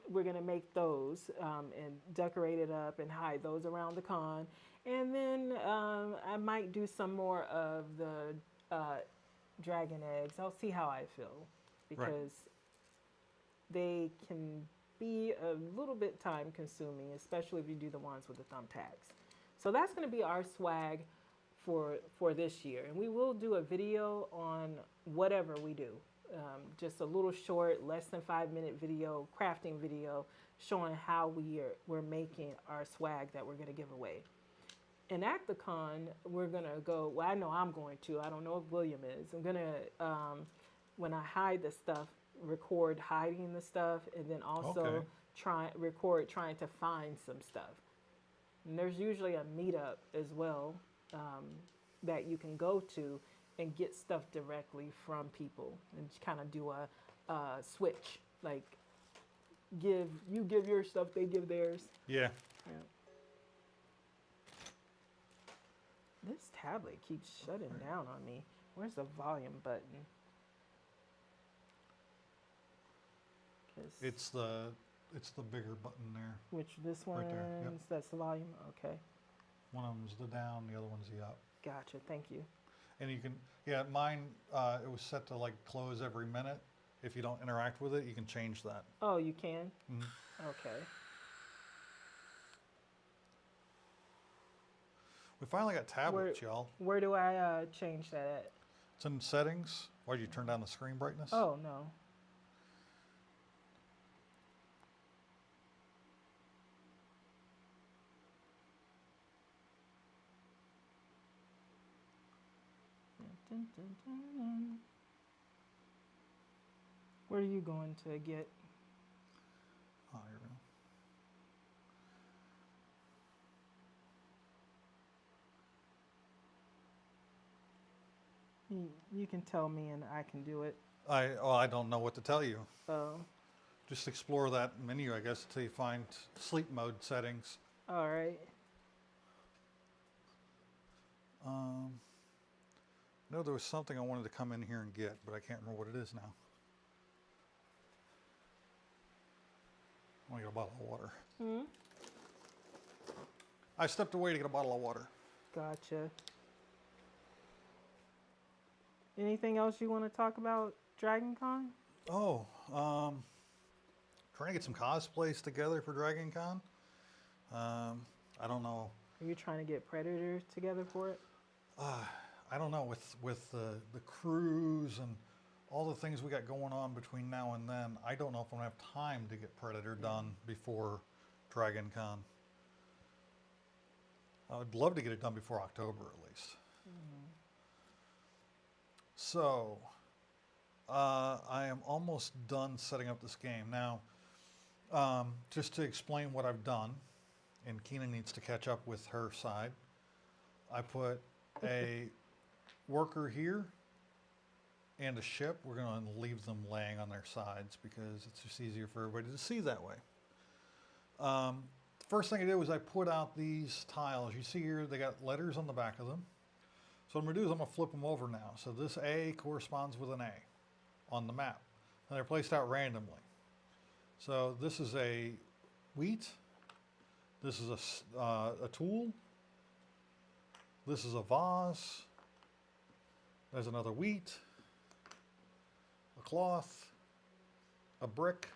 We're going to make those and decorate it up and hide those around the con. And then I might do some more of the dragon eggs. I'll see how I feel Right. because they can be a little bit time consuming, especially if you do the ones with the thumbtacks. So that's going to be our swag for this year, and we will do a video on whatever we do. Just a little short, less than 5 minute video, crafting video, showing how we're making our swag that we're going to give away. And at the con, we're going to go. Well, I know I'm going to. I don't know if William is. I'm going to when I hide the stuff, record hiding the stuff, and then also Okay. record trying to find some stuff. And there's usually a meetup as well that you can go to and get stuff directly from people and kind of do a switch. Like you give your stuff, they give theirs. Yeah. Yeah. This tablet keeps shutting down on me. Where's the volume button? 'Cause It's the bigger button there. which this one Right there, yep. is? That's the volume. Okay, One of them's the down, the other one's the up. gotcha. Thank you. And you can, yeah, mine, it was set to like close every minute. If you don't interact with it, you can change that. Oh, you can. Mhm. Okay. We finally got tablets, y'all. Where do I change that at? It's in settings. Why did you turn down the screen brightness? Oh no. Dun, dun, dun, dun. Where are you going to get? Oh, here we go. You can tell me and I can do it. I don't know what to tell you. Oh, Just explore that menu, I guess, until you find sleep mode settings. all right. No, there was something I wanted to come in here and get, but I can't remember what it is now. I want to get a bottle of water. Hmm. I stepped away to get a bottle of water. Gotcha. Anything else you want to talk about Dragon Con? Oh, trying to get some cosplays together for Dragon Con. I don't know. Are you trying to get Predator together for it? I don't know with the cruise and all the things we got going on between now and then. I don't know if I'm gonna have time to get Predator done before Dragon Con. I would love to get it done before October at least. So, I am almost done setting up this game. Now, just to explain what I've done, and Kina needs to catch up with her side, I put a worker here and a ship. We're going to leave them laying on their sides because it's just easier for everybody to see that way. The first thing I did was I put out these tiles. You see here, they got letters on the back of them. So what I'm going to do is I'm going to flip them over now. So this A corresponds with an A on the map. And they're placed out randomly. So this is a wheat. This is a tool. This is a vase. There's another wheat, a cloth, a brick,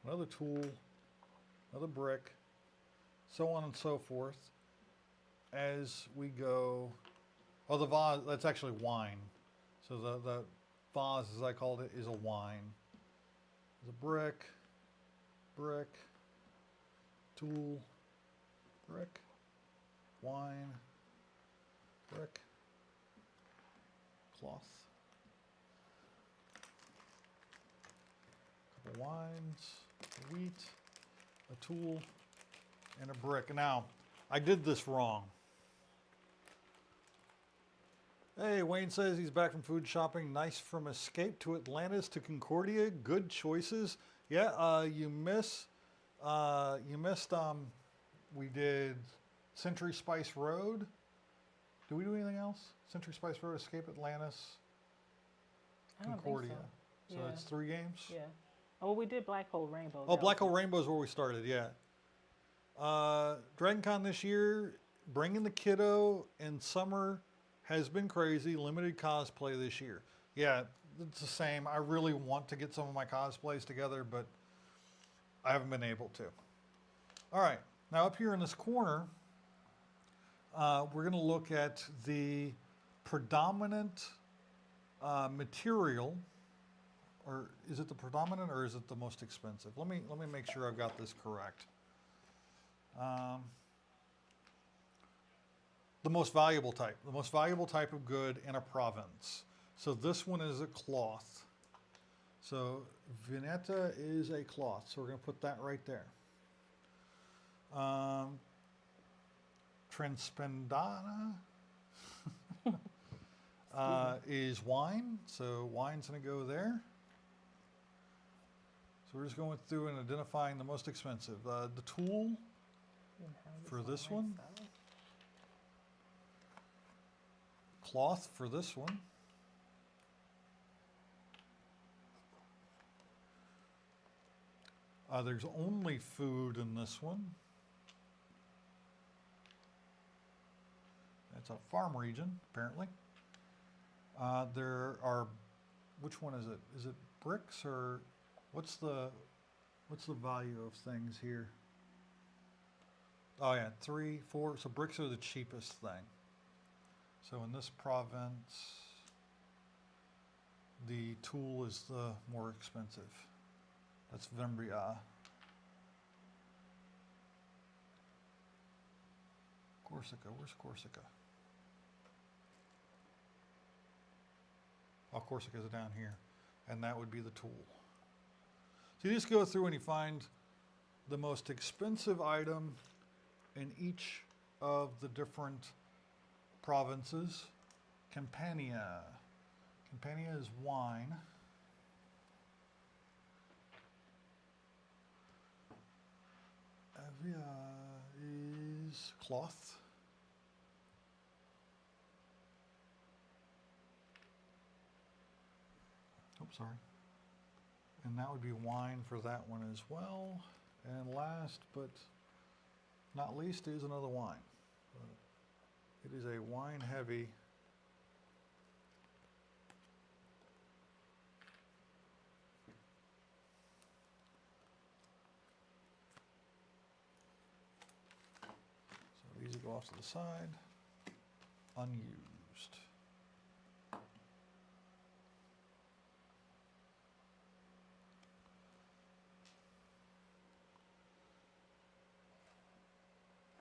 another tool, another brick, so on and so forth. As we go, oh, the vase, that's actually wine. So the vase, as I called it, is a wine. There's a brick, brick, tool, brick, wine, brick, cloth, a couple wines, a wheat, a tool, and a brick. Now, I did this wrong. Hey, Wayne says he's back from food shopping. Nice from Escape to Atlantis to Concordia. Good choices. Yeah, you missed. We did Century Spice Road. Did we do anything else? Century Spice Road, Escape Atlantis, I don't Concordia. think so. So Yeah. it's 3 games. Yeah. Oh, we did Black Hole Rainbow. Oh, Black Hole Rainbow is where we started. Yeah. DragonCon this year, bringing the kiddo in summer has been crazy. Limited cosplay this year. Yeah, it's the same. I really want to get some of my cosplays together, but I haven't been able to. All right, now up here in this corner, we're going to look at the predominant material, or is it the predominant or is it the most expensive? Let me make sure I've got this correct. The most valuable type of good in a province. So this one is a cloth. So Vineta is a cloth. So we're going to put that right there. Transpendana is wine. So wine's going to go there. So we're just going through and identifying the most expensive. The tool for this one. Cloth for this one. There's only food in this one. It's a farm region, apparently. There are, which one is it? Is it bricks or what's the value of things here? Oh yeah, 3, 4. So bricks are the cheapest thing. So in this province, the tool is the more expensive. That's Vembria. Corsica, where's Corsica? Oh, Corsica's down here. And that would be the tool. So you just go through and you find the most expensive item in each of the different provinces. Campania. Campania is wine. Avia is cloth. Oops, sorry. And that would be wine for that one as well. And last but not least is another wine. It is a wine heavy. So these go off to the side. Unused.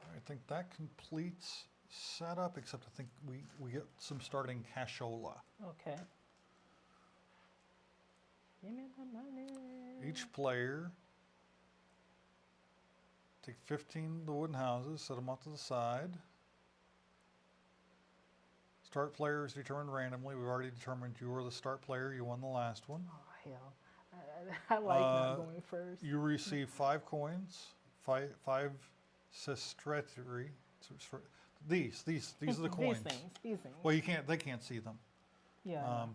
I think that completes setup, except I think we get some starting cashola. Okay. Give me the money. Each player take 15 of the wooden houses, set them off to the side. Start player is determined randomly. We've already determined you were the start player. You won the last one. Oh, hell. I like not going first. You receive 5 coins, five sestretri. These are the coins. These things. Well, they can't see them. Yeah.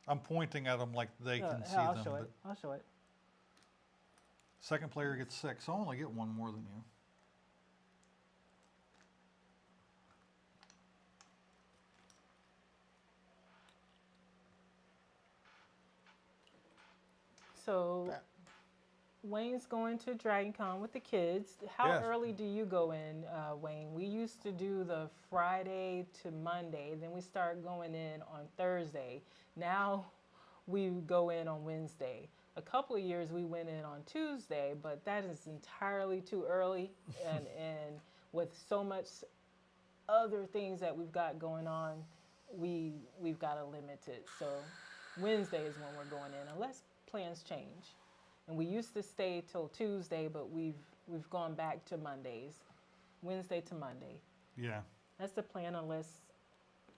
I'm pointing at them like they can see I'll them. show it. I'll show it. Second player gets 6. I'll only get 1 more than you. So That- Wayne's going to Dragon Con with the kids. How Yes. early do you go in, Wayne? We used to do the Friday to Monday, then we start going in on Thursday. Now we go in on Wednesday. A couple of years we went in on Tuesday, but that is entirely too early. And with so much other things that we've got going on, we've got to limit it. So Wednesday is when we're going in, unless plans change. And we used to stay till Tuesday, but we've gone back to Mondays, Wednesday to Monday. Yeah. That's the plan, unless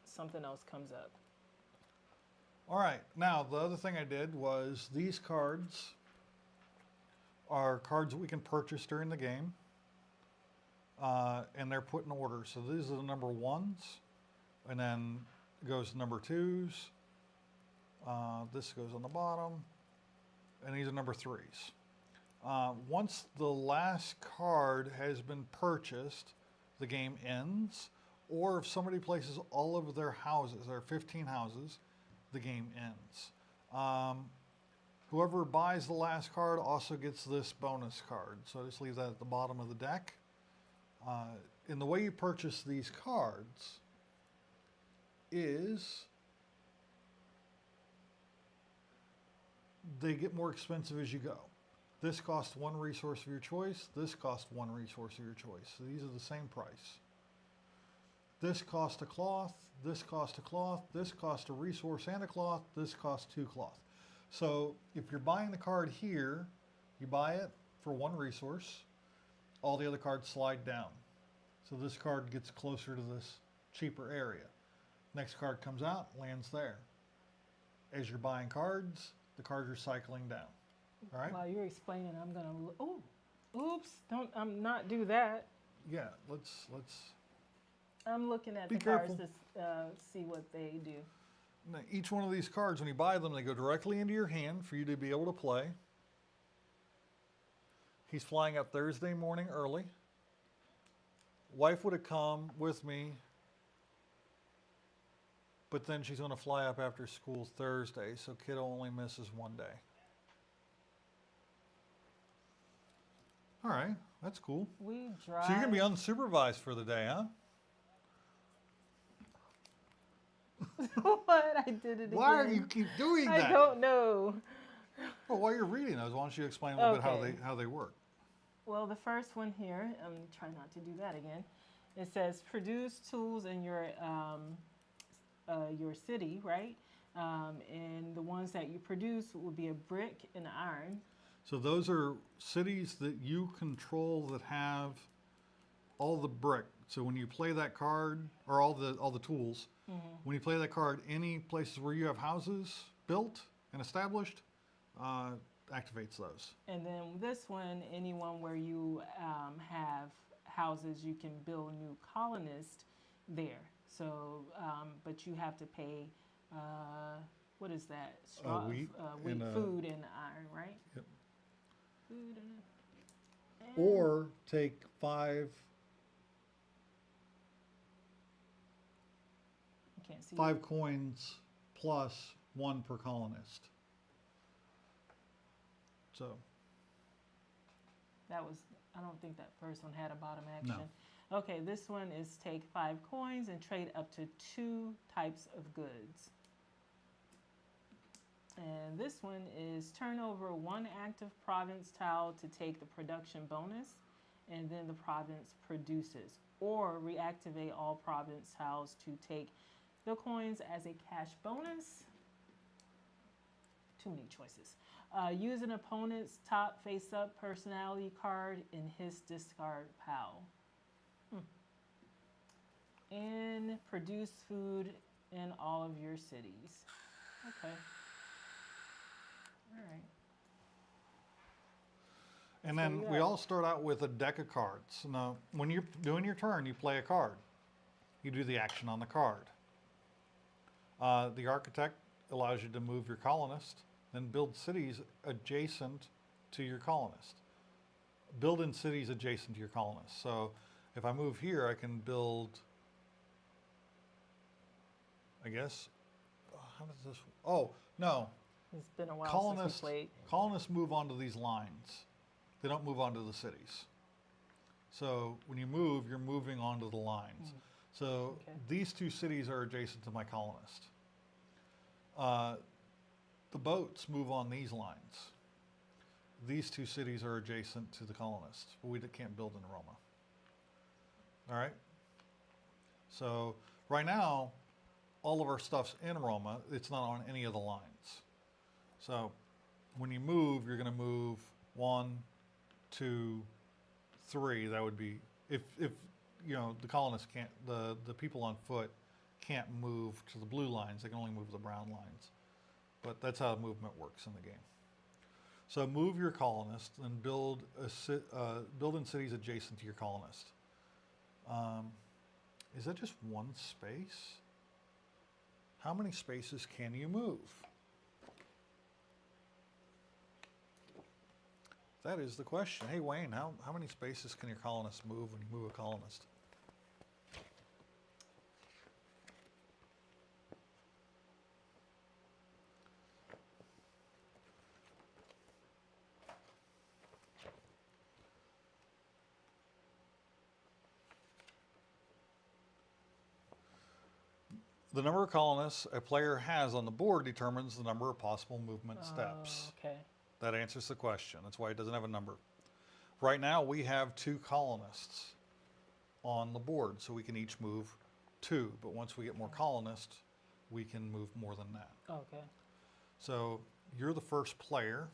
something else comes up. All right. Now, the other thing I did was these cards are cards that we can purchase during the game. And they're put in order. So these are the number ones, and then it goes to number twos. This goes on the bottom, and these are number threes. Once the last card has been purchased, the game ends. Or if somebody places all of their houses, there are 15 houses, the game ends. Whoever buys the last card also gets this bonus card. So I just leave that at the bottom of the deck. And the way you purchase these cards is they get more expensive as you go. This costs one resource of your choice. This costs one resource of your choice. So these are the same price. This costs a cloth. This costs a cloth. This costs a resource and a cloth. This costs 2 cloth. So if you're buying the card here, you buy it for 1 resource. All the other cards slide down. So this card gets closer to this cheaper area. Next card comes out, lands there. As you're buying cards, the cards are cycling down. All right? While you're explaining, I'm gonna. Oh, oops! Don't not do that. Yeah, let's I'm looking at Be the careful. cards to see what they do. now, each one of these cards, when you buy them, they go directly into your hand for you to be able to play. He's flying out Thursday morning early. Wife would have come with me, but then she's going to fly up after school Thursday, so kiddo only misses 1 day. All right, that's cool. We drive. So you're going to be unsupervised for the day, huh? What? I did it again. Why do you keep doing that? I don't know. Well, while you're reading those, why don't you explain a little bit Okay. how they work? Well, the first one here, try not to do that again. It says produce tools in your city, right? And the ones that you produce would be a brick and iron. So those are cities that you control that have all the brick. So when you play that card, or all the tools, when you play that card, any places where you have houses built and established, activates those. And then this one, anyone where you have houses, you can build new colonists there. So, but you have to pay, what is that? Wheat wheat, and, food, and iron, right? Yep. Food and Or take 5 I can't see. 5 coins plus 1 per colonist. So That was, I don't think that first one had a bottom action. Okay, this one is take 5 coins and trade up to 2 types of goods. And this one is turn over 1 active province tile to take the production bonus, and then the province produces. Or reactivate all province tiles to take the coins as a cash bonus. Too many choices. Use an opponent's top face-up personality card in his discard pile. And produce food in all of your cities. Okay. All right. And So then you we have- all start out with a deck of cards. Now, when you're doing your turn, you play a card. You do the action on the card. The architect allows you to move your colonist, then build cities adjacent to your colonist. Build in cities adjacent to your colonist. So if I move here, I can build, I guess, how does this, oh, no. It's been a while colonists, since we played. colonists move onto these lines. They don't move onto the cities. So when you move, you're moving onto the lines. So Okay. these two cities are adjacent to my colonist. The boats move on these lines. These two cities are adjacent to the colonist, but we can't build in Roma. All right? So right now, all of our stuff's in Roma. It's not on any of the lines. So when you move, you're going to move 1, 2, 3. That would be if the colonists can't, the people on foot can't move to the blue lines. They can only move the brown lines. But that's how movement works in the game. So move your colonist and build in cities adjacent to your colonist. Is that just one space? How many spaces can you move? That is the question. Hey Wayne, how many spaces can your colonist move when you move a colonist? The number of colonists a player has on the board determines the number of possible movement steps. Okay. That answers the question. That's why it doesn't have a number. Right now we have 2 colonists on the board, so we can each move 2. But once we get more colonists, we can move more than that. Okay. So you're the first player.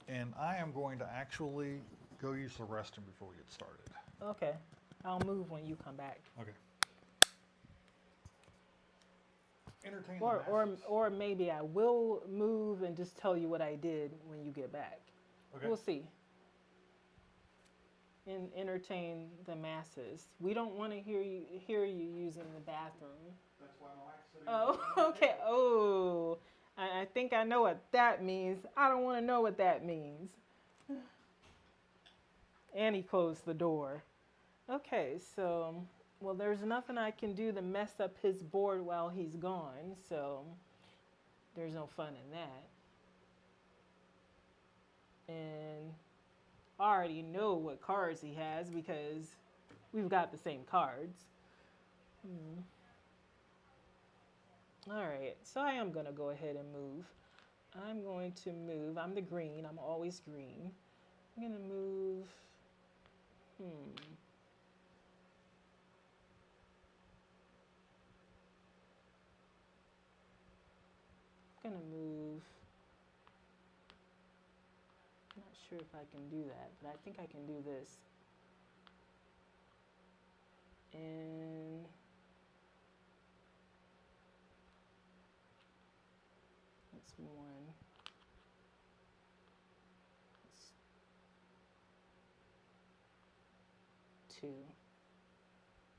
And I am going to actually go use the restroom before we get started. Okay. I'll move when you come back. Okay. Entertain Or the or masses. or maybe I will move and just tell you what I did when you get back. Okay. We'll see. And entertain the masses. We don't want to hear you using the bathroom. That's why Mike's sitting Oh, okay. Oh, I think I know what that means. I don't want to know what that means. And he closed the door. Okay, so, well, there's nothing I can do to mess up his board while he's gone, so there's no fun in that. And I already know what cards he has because we've got the same cards. All right, so I am going to go ahead and move. I'm going to move. I'm the green. I'm always green. I'm going to move. I'm going to move. I'm not sure if I can do that, but I think I can do this. And that's 1. That's 2.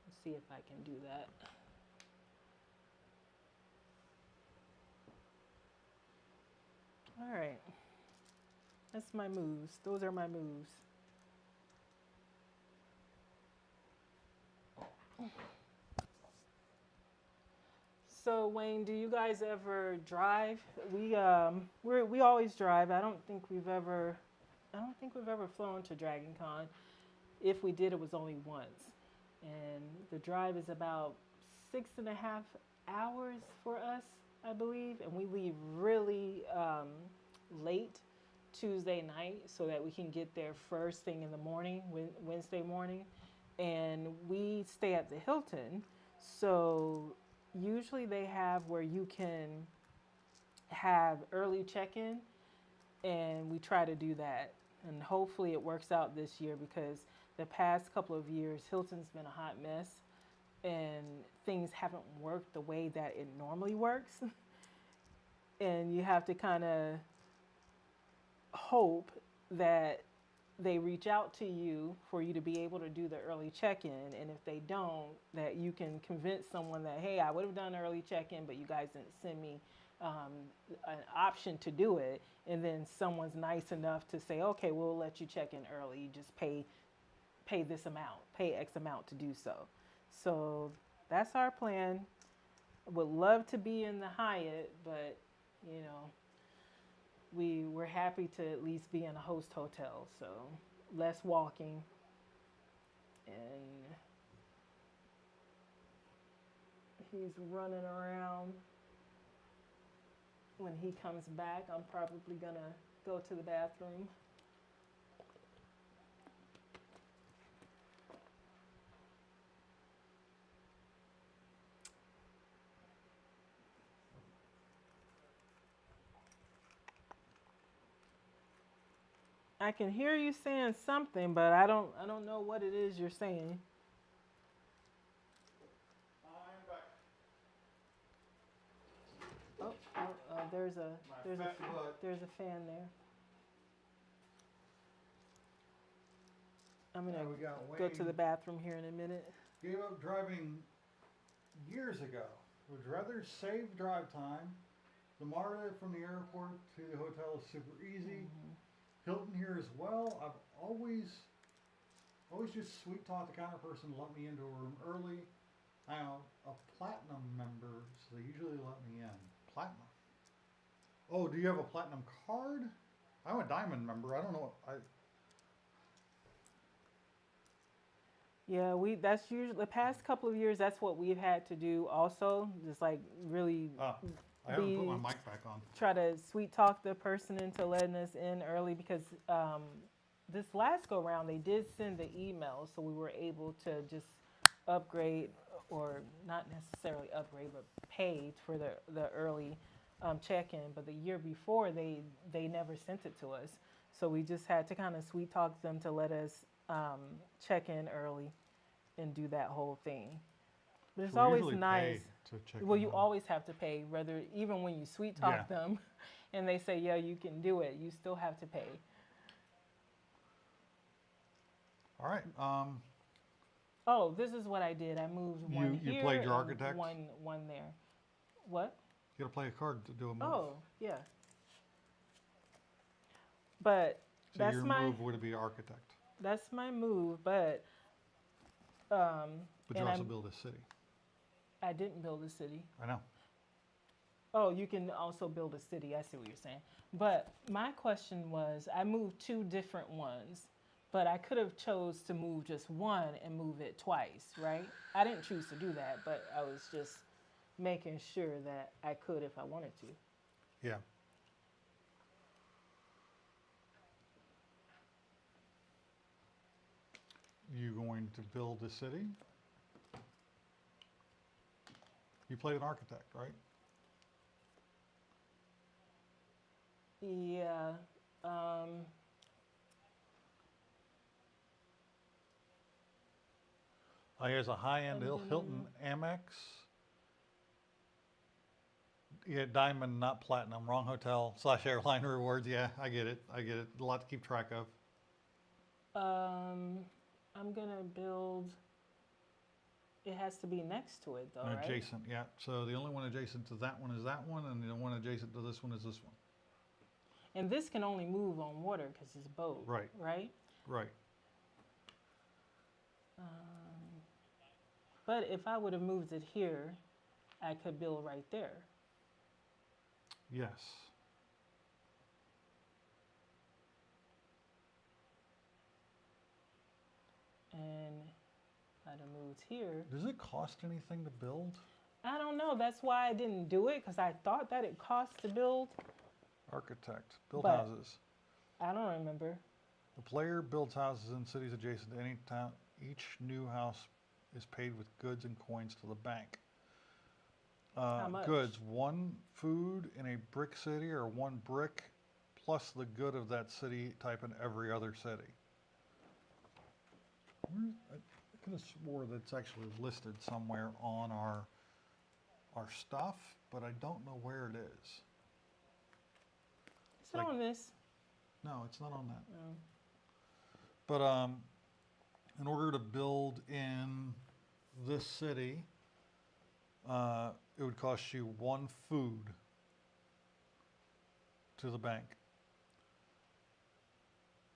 Let's see if I can do that. All right. That's my moves. Those are my moves. So Wayne, do you guys ever drive? We always drive. I don't think we've ever flown to Dragon Con. If we did, it was only once. And the drive is about 6.5 hours for us, I believe. And we leave really late Tuesday night so that we can get there first thing in the morning, Wednesday morning. And we stay at the Hilton. So usually they have where you can have early check-in, and we try to do that. And hopefully it works out this year because the past couple of years, Hilton's been a hot mess and things haven't worked the way that it normally works. And you have to kind of hope that they reach out to you for you to be able to do the early check-in. And if they don't, that you can convince someone that, hey, I would have done early check-in, but you guys didn't send me an option to do it. And then someone's nice enough to say, okay, we'll let you check in early. You just pay this amount, pay X amount to do so. So that's our plan. would love to be in the Hyatt, but you know, we're happy to at least be in a host hotel, so less walking. And he's running around. When he comes back, I'm probably gonna go to the bathroom. I can hear you saying something, but I don't know what it is you're saying. I'm back. There's a My there's a fat butt. there's a fan there. I'm Yeah, gonna we got go to the Wayne. bathroom here in a minute. Gave up driving years ago. Would rather save drive time. The MARTA from the airport to the hotel is super easy. Hmm. Hilton here as well. I've always just sweet talk the counter person to let me into a room early. I'm a platinum member, so they usually let me in. Platinum. Oh, do you have a platinum card? I'm a diamond member. I don't know. Yeah, that's usually the past couple of years. That's what we've had to do. Also, just like really I haven't put my be mic back on. try to sweet talk the person into letting us in early because this last go round they did send the email, so we were able to just upgrade or not necessarily upgrade, but pay for the early check-in. But the year before they never sent it to us, so we just had to kind of sweet talk them to let us check in early and do that whole thing. But it's So we always usually nice. pay to check Well, in you early. always have to pay, whether even when you sweet talk Yeah. them, and they say, "Yeah, you can do it," you still have to pay. All right. Oh, this is what I did. I moved one You here played your and architect? one there. What? You gotta play a card to do a move. Oh, yeah. But So that's your my move would be architect, move. But um, but you and also build a city. I didn't build a city. I know. Oh, you can also build a city. I see what you're saying. But my question was, I moved two different ones, but I could have chose to move just one and move it twice, right? I didn't choose to do that, but I was just making sure that I could if I wanted to. Yeah. You going to build a city? You played an architect, right? Yeah. He has a high-end I'm gonna. Hilton Amex. Yeah, diamond, not platinum. Wrong hotel / airline rewards. Yeah, I get it. I get it. A lot to keep track of. I'm gonna build. It has to be next to it, though, right? Adjacent, yeah. So the only one adjacent to that one is that one, and the one adjacent to this one is this one. And this can only move on water because it's a boat, Right. Right. Right. Um, but if I would have moved it here, I could build right there. Yes. And I'd have moved here. Does it cost anything to build? I don't know. That's why I didn't do it because I thought that it cost to build. Architect, build But- houses. I don't remember. The player builds houses in cities adjacent to any town. Each new house is paid with goods and coins to the bank. How much? Goods, one food in a brick city or one brick plus the good of that city type in every other city. I could have swore that's actually listed somewhere on our stuff, but I don't know where it is. Is it on this? No, it's not on that. No. But in order to build in this city, it would cost you one food to the bank.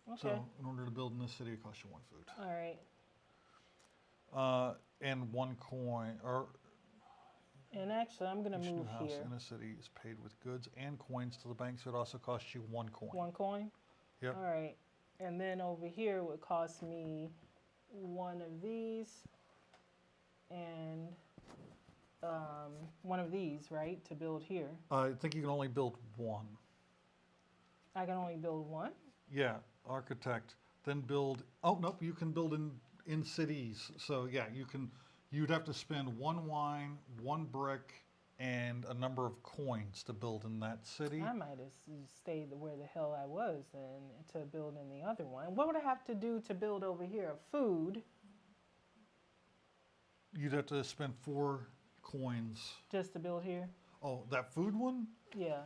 Okay. So in order to build in this city, it costs you one food. All right. And one coin, or And actually, I'm gonna Each new move house here. in a city is paid with goods and coins to the bank, so it also costs you 1 coin. 1 coin? Yep. All right. And then over here would cost me one of these and one of these, right, to build here. I think you can only build one. I can only build one? Yeah, architect. Then build. Oh nope, you can build in cities. So yeah, you can. You'd have to spend 1 wine, 1 brick, and a number of coins to build in that city. I might have stayed where the hell I was then to build in the other one. What would I have to do to build over here? Food, You'd have to spend 4 coins. just to build here? Oh, that food one? Yeah,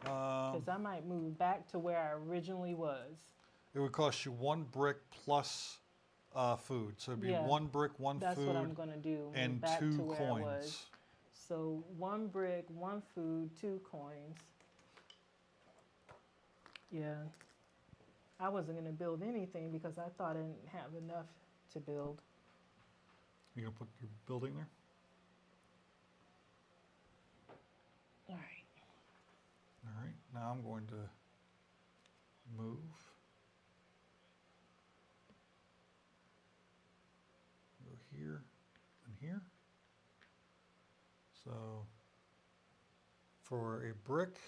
because I might move back to where I originally was. It would cost you 1 brick plus food. So it'd be Yeah, 1 brick, one That's food, what I'm gonna do. Move and back two to where I was. coins. So 1 brick, 1 food, 2 coins. Yeah. I wasn't gonna build anything because I thought I didn't have enough to build. You gonna put your building there? All right. All right. Now I'm going to move. Go here and here. So for a brick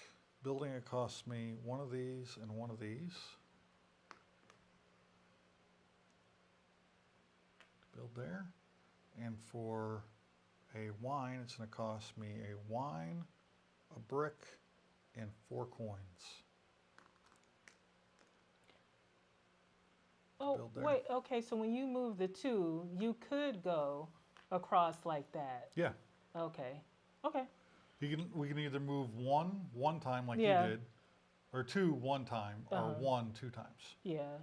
building, it costs me one of these and one of these. Build there. And for a wine, it's going to cost me a wine, a brick, and 4 coins. Oh, Build there. wait, okay, so when you move the 2, you could go across like that. Yeah. Okay. Okay. We can either move one time like Yeah. you did, or 2 one time, or Uh-huh. 1 2 times. Yeah.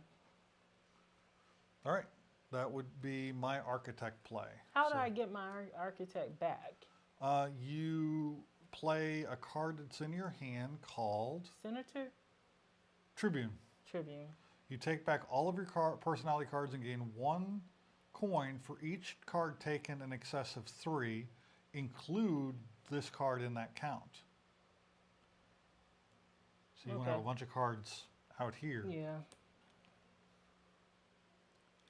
All right. That would be my architect play. How do So, I get my architect back? You play a card that's in your hand called Senator? Tribune. Tribune. You take back all of your personality cards and gain 1 coin for each card taken in excess of 3. Include this card in that count. So you want to have a Okay. bunch of cards out here. Yeah.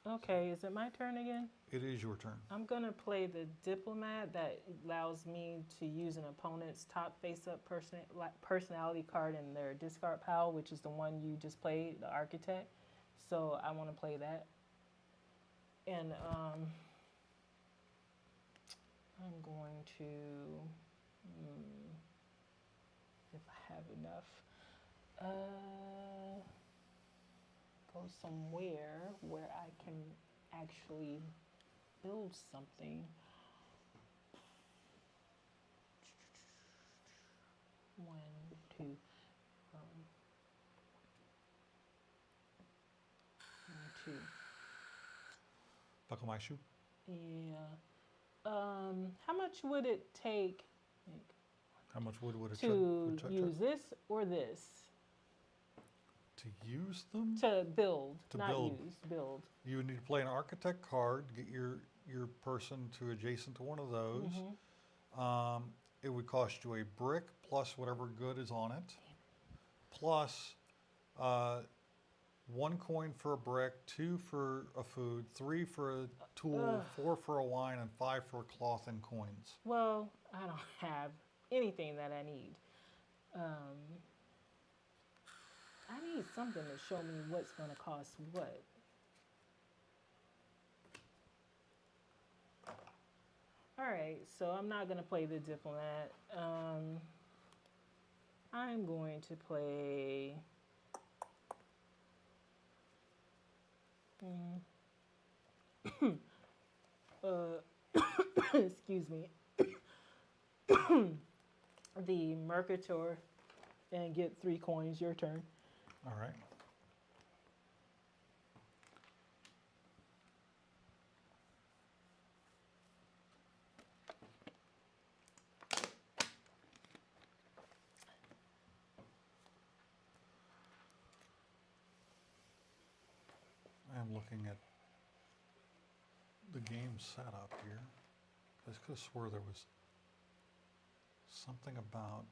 Okay, is it my turn again? It is your turn. I'm gonna play the diplomat that allows me to use an opponent's top face-up personality card in their discard pile, which is the one you just played, the architect. So I want to play that, and I'm going to, if I have enough, go somewhere where I can actually build something. One, two, one, two. Buckle my shoe. Yeah. How much would it take How much wood would it to use this or this? To use them? To build, To not build. use, build. You would need to play an architect card, get your person to adjacent to one of those. It would cost you a brick plus whatever good is on it, plus 1 coin for a brick, 2 for a food, 3 for a tool, 4 for a wine, and 5 for cloth and coins. Well, I don't have anything that I need. I need something to show me what's going to cost what. All right, so I'm not going to play the diplomat. I'm going to play... excuse me. The Mercator and get 3 coins. Your turn. All right. I'm looking at the game setup here. I could have swore there was something about.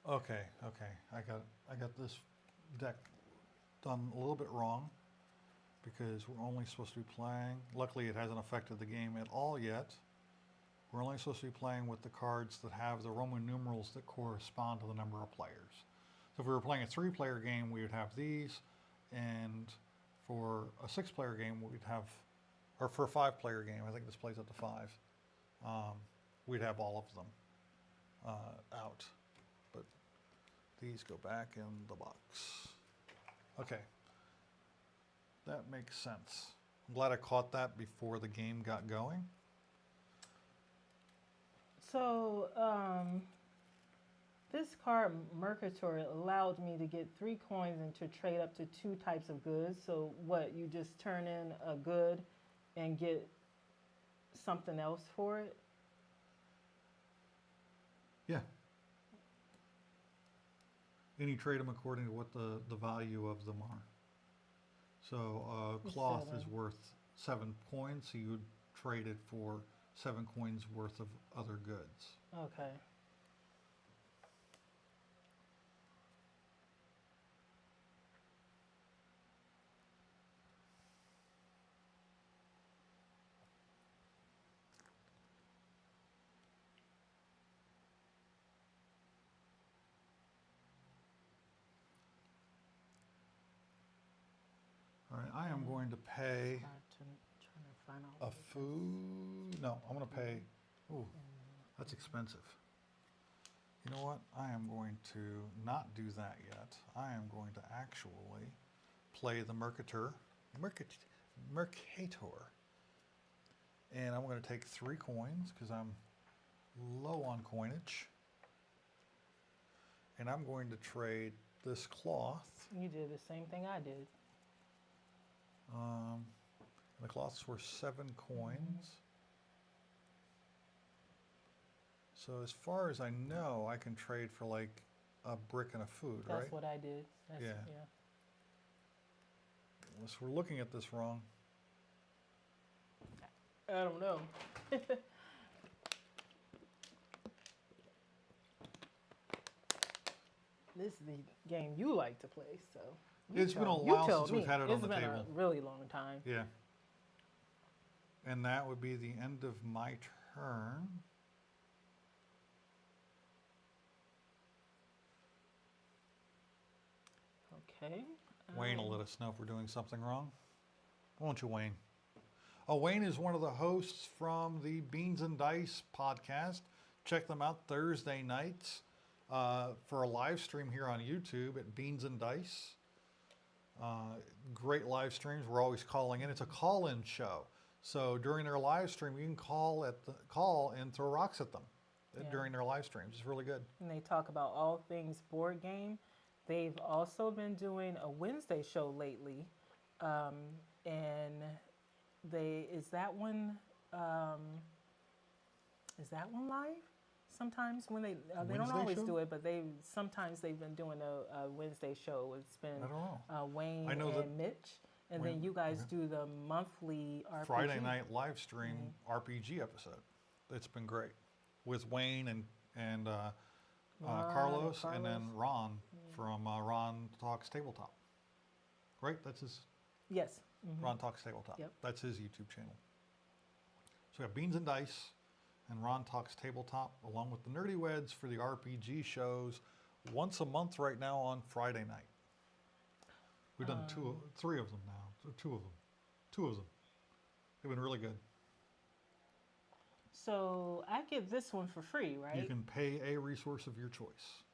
Okay, I got this deck done a little bit wrong because we're only supposed to be playing. Luckily, it hasn't affected the game at all yet. We're only supposed to be playing with the cards that have the Roman numerals that correspond to the number of players. So if we were playing a 3-player game, we would have these, and for a 6-player game, we'd have, or for a 5-player game, I think this plays up to 5. We'd have all of them out. But these go back in the box. Okay, that makes sense. I'm glad I caught that before the game got going. So, this card, Mercator, allowed me to get 3 coins and to trade up to 2 types of goods. So what, you just turn in a good and get something else for it? Yeah. And you trade them according to what the value of them are. So cloth is worth 7 coins, so you would trade it for 7 coins worth of other goods. Okay. All right, I am going to pay Trying to find out a food. No, I'm going to pay. Ooh, that's expensive. You know what? I am going to not do that yet. I am going to actually play the Mercator. And I'm going to take 3 coins because I'm low on coinage. And I'm going to trade this cloth. You did the same thing I did. The cloth's worth 7 coins. So as far as I know, I can trade for like a brick and a food, right? That's what I did. That's, yeah. Unless we're looking at this wrong. I don't know. This is the game you like to play, so. It's been a while since we've had it on the table. It's been a really long time. Yeah. And that would be the end of my turn. Okay. Wayne will let us know if we're doing something wrong. Won't you, Wayne? Oh, Wayne is one of the hosts from the Beans and Dice podcast. Check them out Thursday nights for a live stream here on YouTube at Beans and Dice. Great live streams. We're always calling in. It's a call-in show. So during their live stream, you can call and throw rocks at them during their live streams. It's really good. And they talk about all things board game. They've also been doing a Wednesday show lately, and is that one live? Sometimes when they don't always do it, but sometimes they've been doing a Wednesday show. It's been Wayne and Mitch, and then you guys do the monthly RPG. Friday night live stream RPG episode. It's been great with Wayne and Carlos, and then Ron from Ron Talks Tabletop. Right? That's his. Yes. Ron Talks Tabletop. Yep. That's his YouTube channel. So we have Beans and Dice and Ron Talks Tabletop, along with the Nerdy Weds for the RPG shows once a month right now on Friday night. We've done 3 of them now. 2 of them. They've been really good. So I get this one for free, right? You can pay a resource of your choice.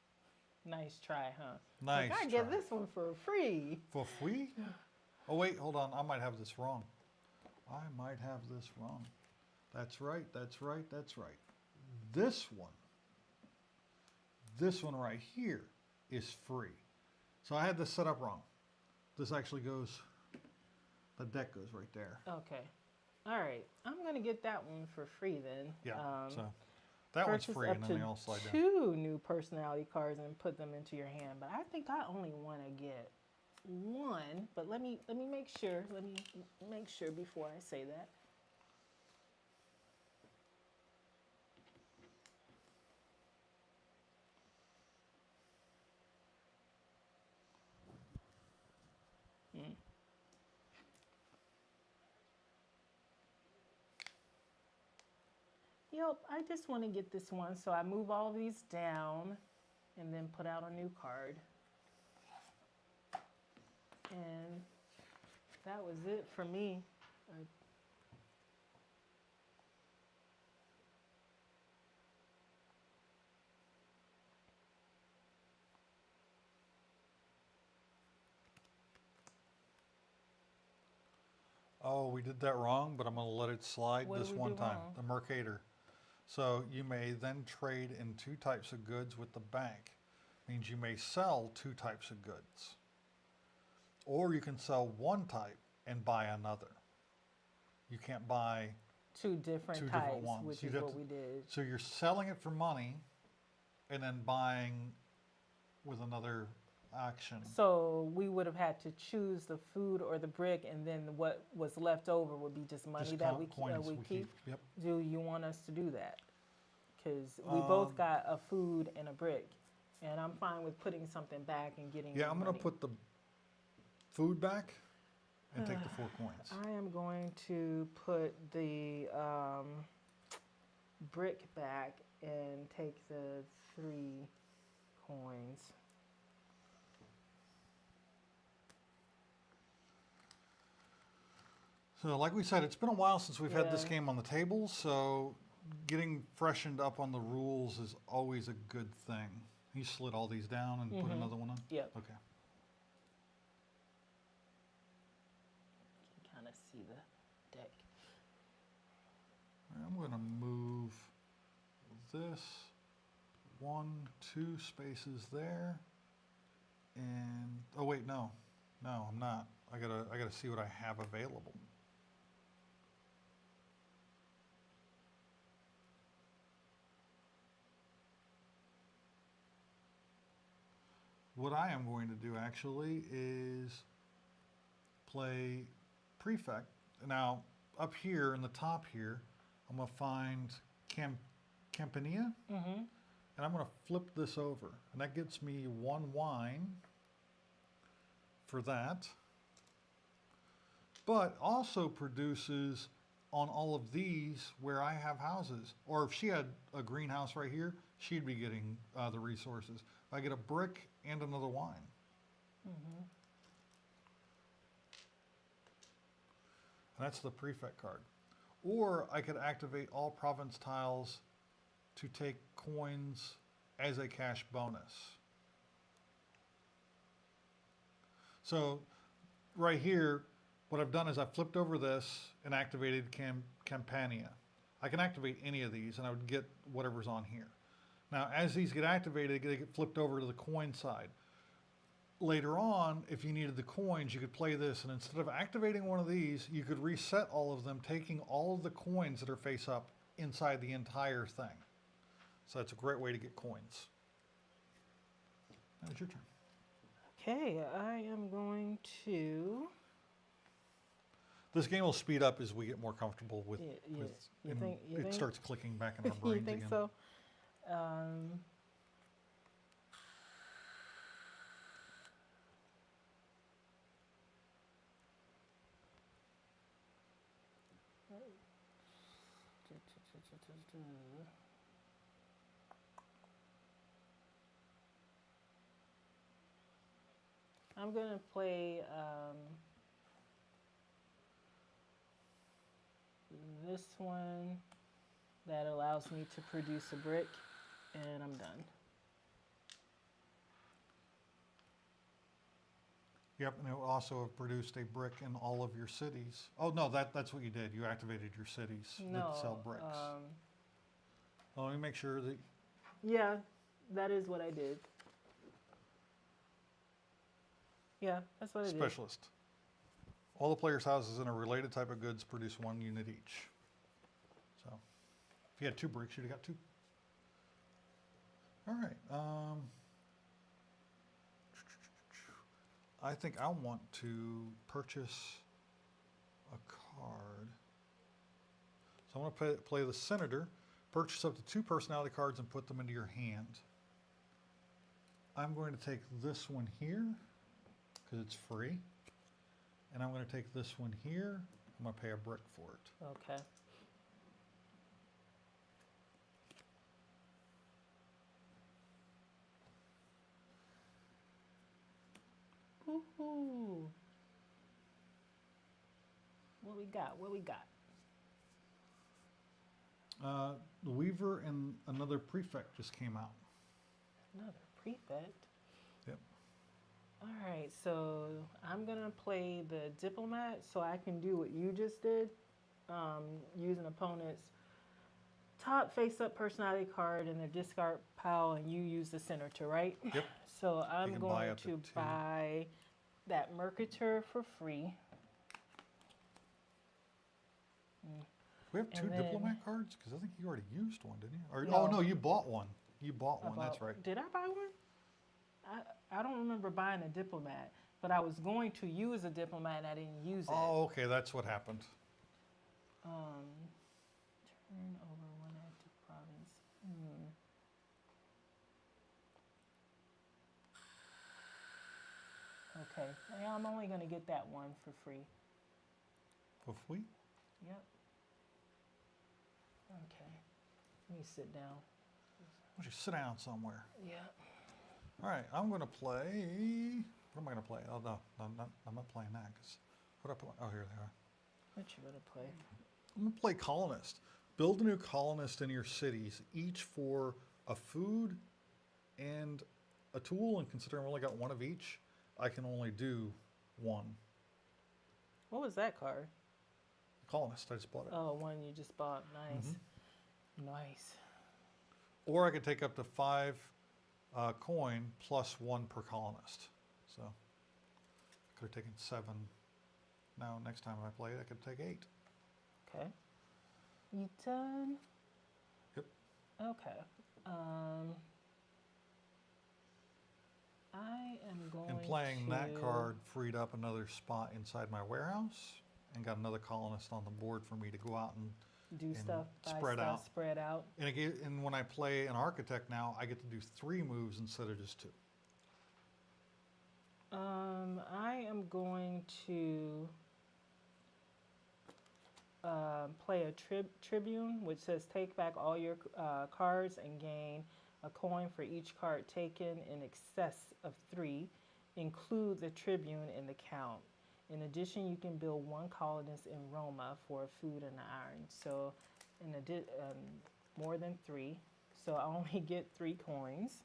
Nice try, huh? Nice I get this one for free. For free? Oh, wait, hold on. I might have this wrong. That's right. This one right here is free. So I had this set up wrong. This actually goes, the deck goes right there. Okay. All right. I'm going to get that one for free then. Yeah. So That one's Purchase free, up and then to they all slide down. 2 new personality cards and put them into your hand. But I think I only want to get 1. But let me make sure. Let me make sure before I say that. Yep, I just want to get this one. So I move all these down and then put out a new card. And that was it for me. Oh, we did that wrong, but I'm going to let it slide What this did we one do time. wrong? The Mercator. So you may then trade in 2 types of goods with the bank. Means you may sell 2 types of goods. Or you can sell 1 type and buy another. You can't buy 2 different 2 types, different ones. which You'd is have what to- we did. So you're selling it for money and then buying with another action. So we would have had to choose the food or the brick, and then what was left over would be just money Just that we coins we keep. Yep. Do you want us to do that? Because we both got a food and a brick, and I'm fine with putting something back and getting. Yeah, I'm going money. to put the food back and take the 4 coins. I am going to put the brick back and take the 3 coins. So like we said, it's been a while since we've had this Yeah. game on the table, so getting freshened up on the rules is always a good thing. You slid all these down and put another one on? Yep. Okay. You can kind of see the deck. I'm going to move this 1, 2 spaces there. And, oh wait, no, I'm not. I gotta see what I have available. What I am going to do actually is play Prefect. Now, up here in the top here, I'm going to find Campania, and I'm going to flip this over. And that gets me 1 wine for that. But also produces on all of these where I have houses. Or if she had a greenhouse right here, she'd be getting the resources. I get a brick and another wine. And that's the Prefect card. Or I could activate all province tiles to take coins as a cash bonus. So right here, what I've done is I've flipped over this and activated Campania. I can activate any of these and I would get whatever's on here. Now, as these get activated, they get flipped over to the coin side. Later on, if you needed the coins, you could play this, and instead of activating one of these, you could reset all of them, taking all of the coins that are face up inside the entire thing. So that's a great way to get coins. Now it's your turn. Okay, I am going to. This game will speed up as we get more comfortable with, You and think- you it think? starts clicking back in our brains You think again. so? I'm going to play this one that allows me to produce a brick, and I'm done. Yep, and it will also have produced a brick in all of your cities. Oh, no, that's what you did. You activated your cities that sell bricks. Well, let me make sure that... Yeah, that is what I did. Yeah, that's what I did. Specialist. All the players' houses in a related type of goods produce 1 unit each. So, if you had 2 bricks, you'd have got 2. All right. I think I want to purchase a card. So I'm going to play the Senator, purchase up to 2 personality cards and put them into your hand. I'm going to take this one here because it's free. And I'm going to take this one here. I'm going to pay a brick for it. Okay. Woohoo! What we got? What we got? The Weaver and another Prefect just came out. Another prefect. Yep. All right, so I'm gonna play the Diplomat so I can do what you just did. Use an opponent's top face-up personality card in their discard pile, and you use the Senator, right? Yep. So I'm can buy going up to to 2. buy that Mercator for free. We have 2 And then- Diplomat cards? Because I think you already used one, didn't you? Or, No. Oh, no, you bought one. You bought one, that's right. Did I buy one? I don't remember buying a Diplomat, but I was going to use a Diplomat and I didn't use it. Oh, okay, that's what happened. Turn over one active province. Okay, yeah, I'm only going to get that one for free. For free? Yep. Okay, let me sit down. Why don't you sit down somewhere? Yeah. All right, I'm going to play. What am I going to play? Oh, no, I'm not playing that. Cause what I play? Oh, here they are. What you going to play? I'm going to play Colonist. Build a new colonist in your cities, each for a food and a tool. And considering I've only got one of each, I can only do one. What was that card? Colonist, I just bought it. Oh, one you just bought. Nice. Nice. Or I could take up to 5 coin plus 1 per colonist. So I could have taken 7. Now, next time I play it, I could take 8. Okay. You done? Yep. Okay. I am going And playing to... that card freed up another spot inside my warehouse and got another colonist on the board for me to go out and do stuff, buy spread stuff, out. spread out. And when I play an architect now, I get to do 3 moves instead of just 2. I am going to play a tribune, which says take back all your cards and gain a coin for each card taken in excess of 3. Include the tribune in the count. In addition, you can build 1 colonist in Roma for food and iron. So, more than 3. So I only get 3 coins.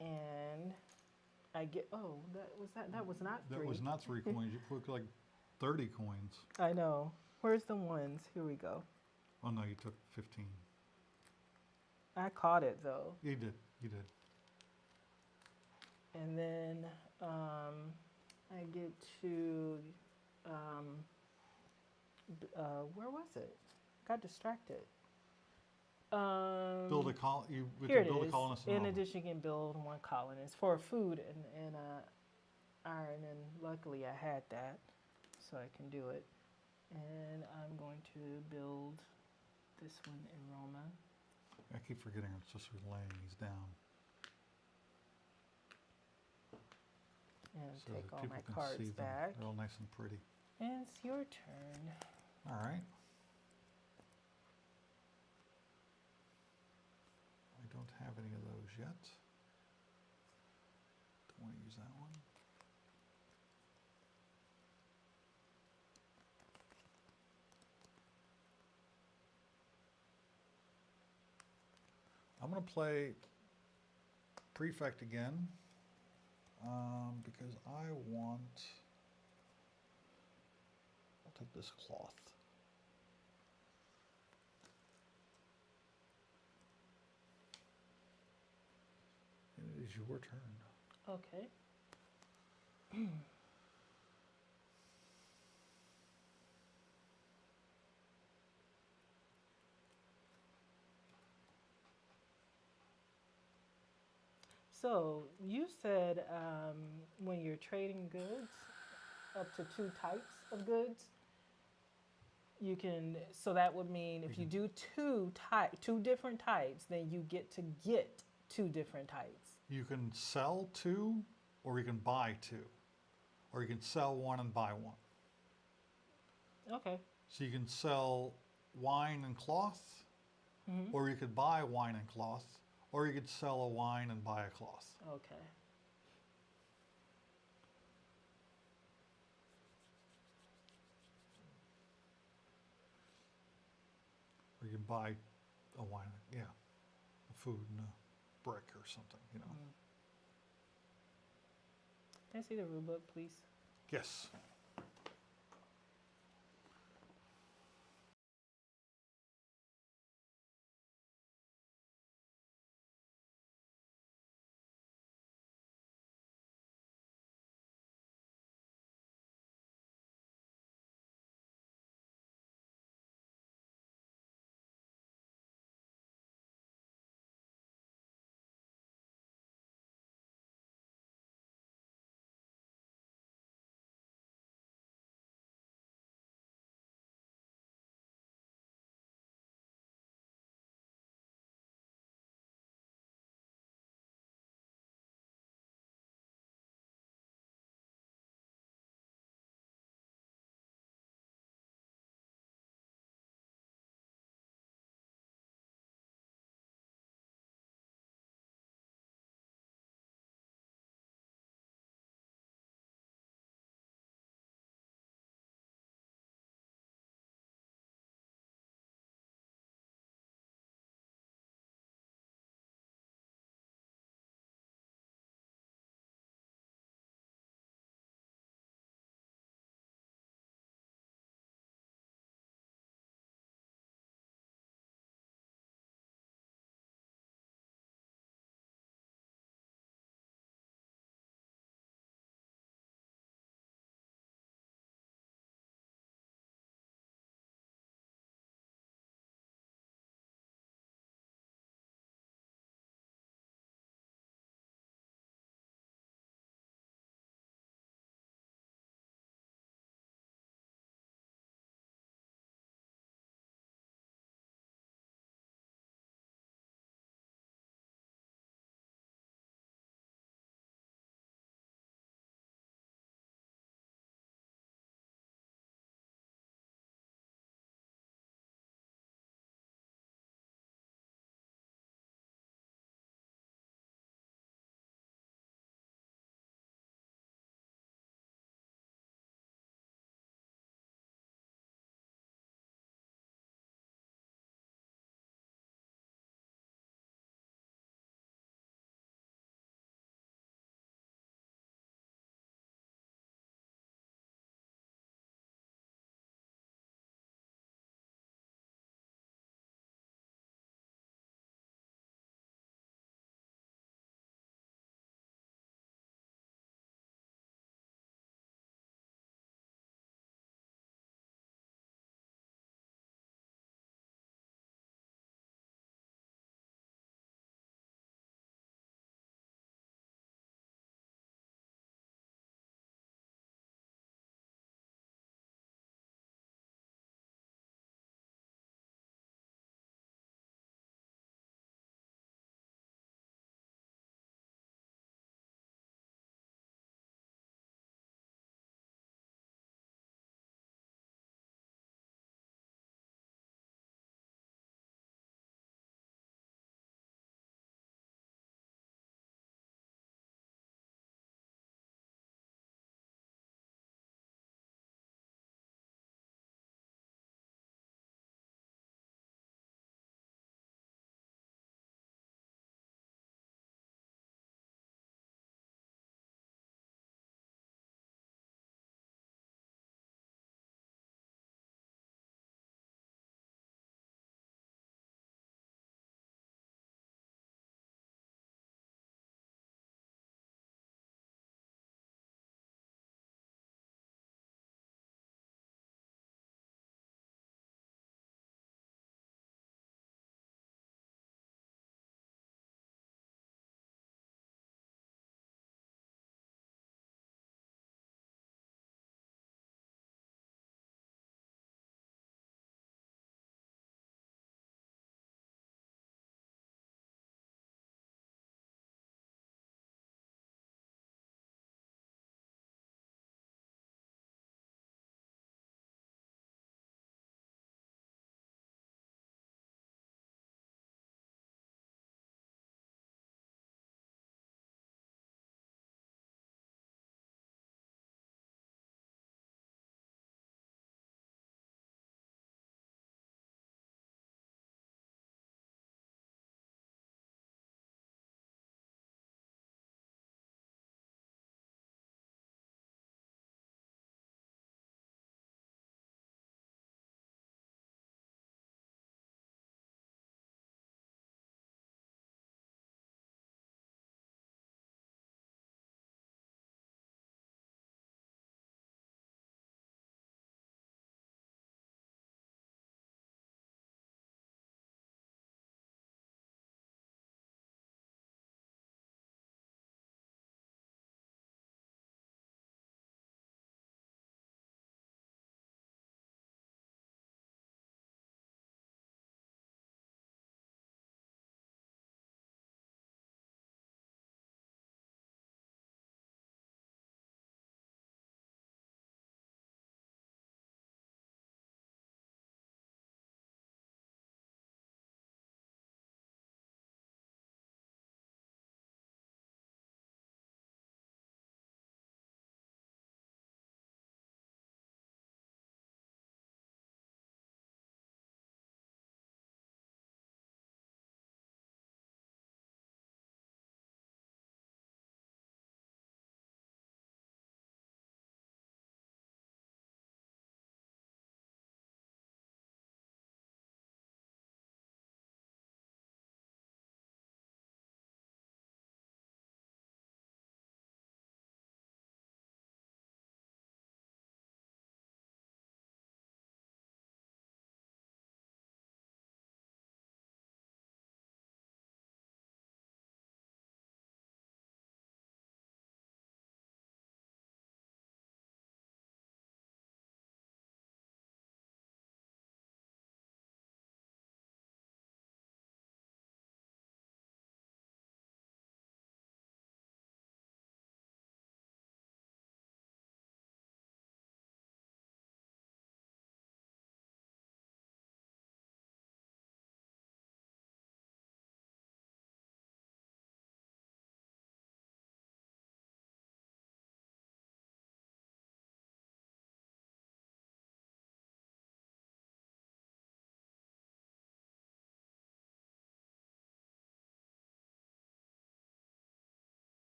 And I get, oh, that was not 3. That was not 3 coins. You put like 30 coins. I know. Where's the ones? Here we go. Oh no, you took 15. I caught it though. You did. You did. And then I get to, where was it? Got distracted. Build a Here it build is. a colonist. In addition, you can build 1 colonist for food and iron, and luckily I had that, so I can do it. And I'm going to build this one in Roma. I keep forgetting I'm supposed to be laying these down. And So take that all people my can cards see them. back. They're all nice and pretty. And it's your turn. All right. I don't have any of those yet. Don't want to use that one. I'm going to play Prefect again because I want, I'll take this cloth. It is your turn. Okay. So you said when you're trading goods, up to two types of goods, you can. So that would mean You if you can, do two different types, then you get two different types. you can sell two, or you can buy two, or you can sell one and buy one. Okay. So you can sell wine and cloth, Mm-hmm. or you could buy wine and cloth, or you could sell a wine and buy a cloth. Okay. Or you can buy a wine, yeah, a food and a brick or something, you know. Mm. Can I see the rule book, please? Yes.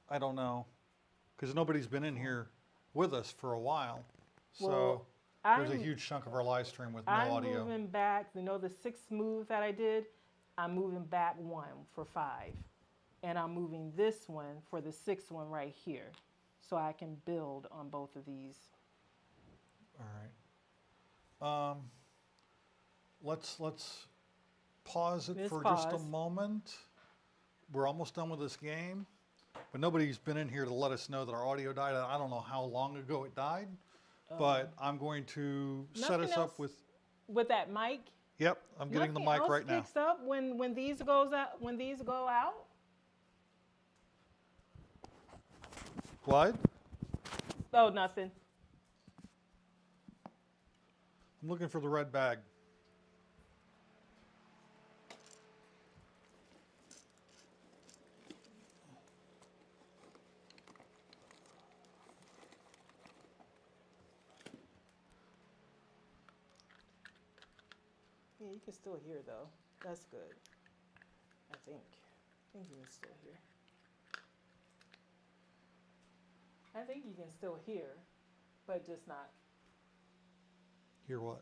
I don't know, because nobody's been in here with us for a while. So Well, there's a I'm huge chunk of our live stream with no I'm audio. moving back. You know the sixth move that I did. I'm moving back one for 5, and I'm moving this one for the sixth one right here, so I can build on both of these. All right. Let's pause it Let's for just a pause. moment. We're almost done with this game, but nobody's been in here to let us know that our audio died. I don't know how long ago it died, but I'm going to set Nothing us else up with. with that mic. Yep, I'm getting the Nothing mic else right now. picks up when these goes out when these go out. What? Oh, nothing. I'm looking for the red bag. Yeah, you can still hear though. That's good. I think you can still hear. I think you can still hear, but just not Hear what?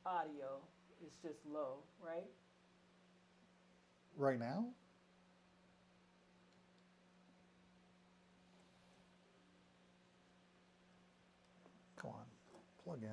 audio. It's just low, right? Right now? Come on, plug in.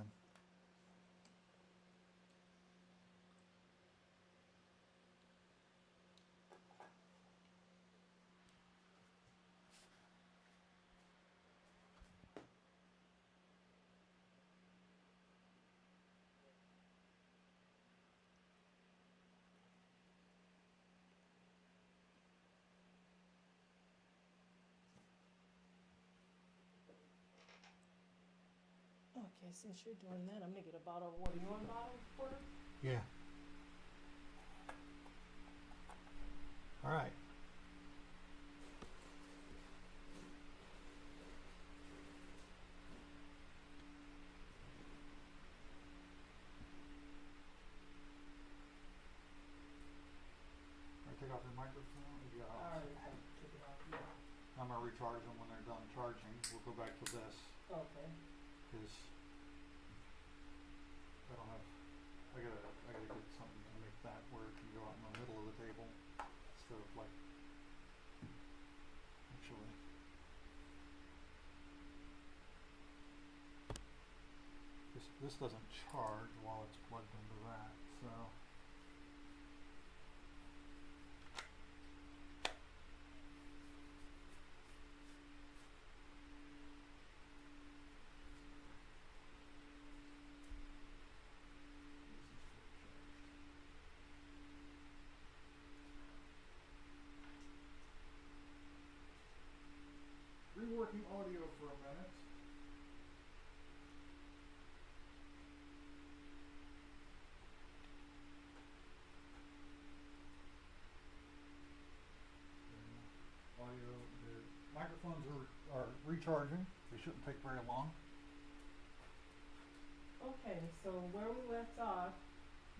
Okay, since you're doing that, I'm gonna get a bottle of water. You want a bottle of water? Yeah. All right. Take off your microphone. Yeah. Alright, I took it off. Yeah. I'm gonna recharge them when they're done charging. We'll go back to this Okay. because I don't have. I gotta get something to make that where it can go out in the middle of the table instead of like. Actually. This doesn't charge while it's plugged into that, so. Reworking audio for a minute. Audio, the microphones are recharging. They shouldn't take very long. Okay, so where we left off,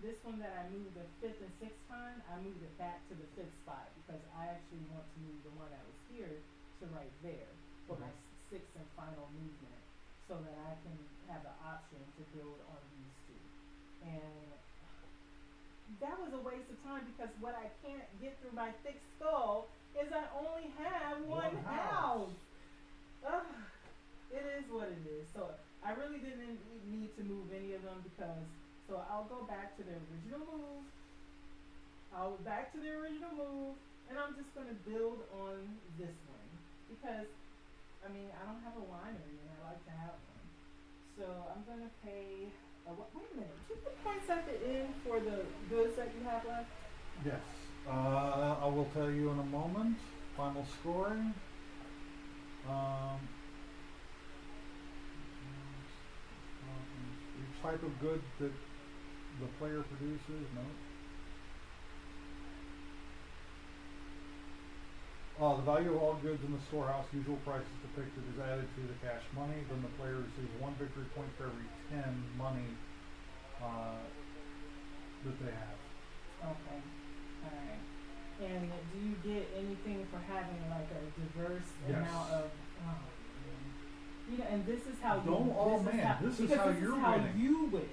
this one that I moved the 5th and 6th time, I moved it back to the 5th spot because I actually want to move the one that was here to right there for my sixth and final movement so that I can have the option to build on these two. And that was a waste of time because what I can't get through my thick skull is I only have one house. Ugh, it is what it is. So I really didn't need to move any of them because, so I'll go back to the original move. I'll go back to the original move, and I'm just going to build on this one because, I mean, I don't have a winery and I like to have one. So I'm going to pay, wait a minute, keep the points at the end for the goods that you have left? Yes. I will tell you in a moment. Final scoring. Each type of good that the player produces, no. The value of all goods in the storehouse, usual prices depicted, is added to the cash money. Then the player receives 1 victory point for every 10 money that they have. Okay, alright. And do you get anything for having like a diverse Yes. amount of? Oh, man. You know, and this is how Don't, you. oh This man, is how, this is because how this you're is how winning. you win.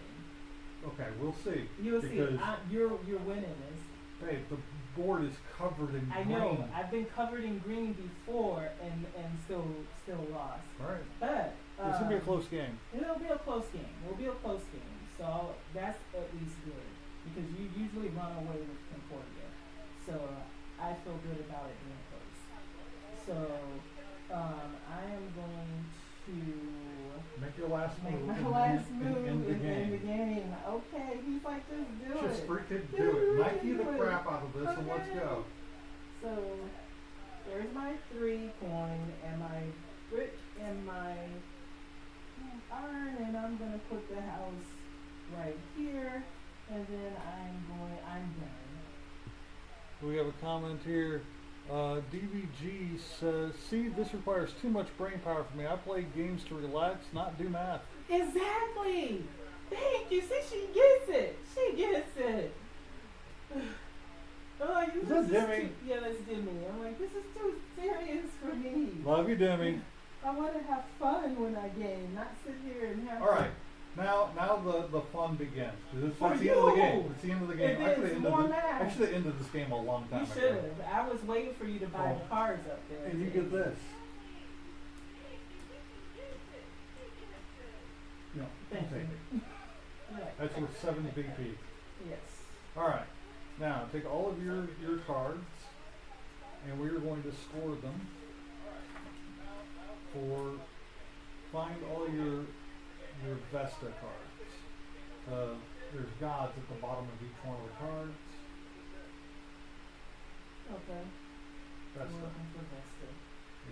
Okay, we'll see. You'll see. Because, You're winning this. babe, the board is covered in I green. know. I've been covered in green before and still lost. Right. But It's gonna be a close game. it'll be a close game. It'll be a close game. So that's at least good because you usually run away with Concordia. So I feel good about it being close. So I am going to Make your last make move. my and last then move end the and game. end the game. Okay, he's like, just do Just it. freaking Just do it. Nike do the it. crap out of this and let's Okay. go. So there's my 3 coin and my brick and my iron, and I'm gonna put the house right here, and then I'm done. We have a comment here. DVG says, see, this requires too much brain power for me. I play games to relax, not do math. Exactly. Thank you. See, she gets it. She gets it. I'm like, Is that Demi? Yeah, that's Demi. I'm like, this is too serious for me. Love you, Demi. I want to have fun when I game, not sit here and have. All right. Now the fun begins. That's For the end of the you. game. It's the end of the game. It I is could have ended, more math. I should have ended this game a long time You ago. should have. I was waiting for you to buy the Oh. cards up there. And you get this. No, Thank I'll take you. it. Right. That's worth 7 BP. Yes. All right. Now take all of your cards, and we are going to score them for find all your Vesta cards. There's gods at the bottom of each one of the cards. Okay. Vesta. We're looking for Vesta.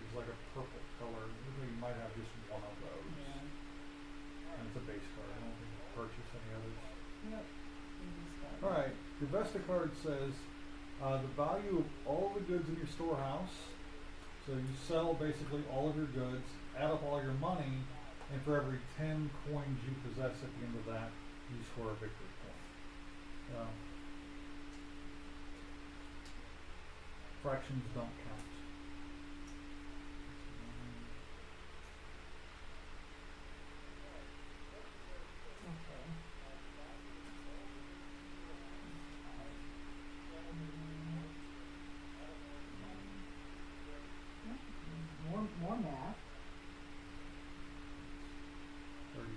It's like a purple color. You might have just one of those. Yeah. And it's a base card. I don't think you purchase any others. Yep. We just got it. All right. Your Vesta card says the value of all the goods in your storehouse. So you sell basically all of your goods, add up all your money, and for every 10 coins you possess at the end of that, you score a victory point. Fractions don't count. Okay. More math. 35.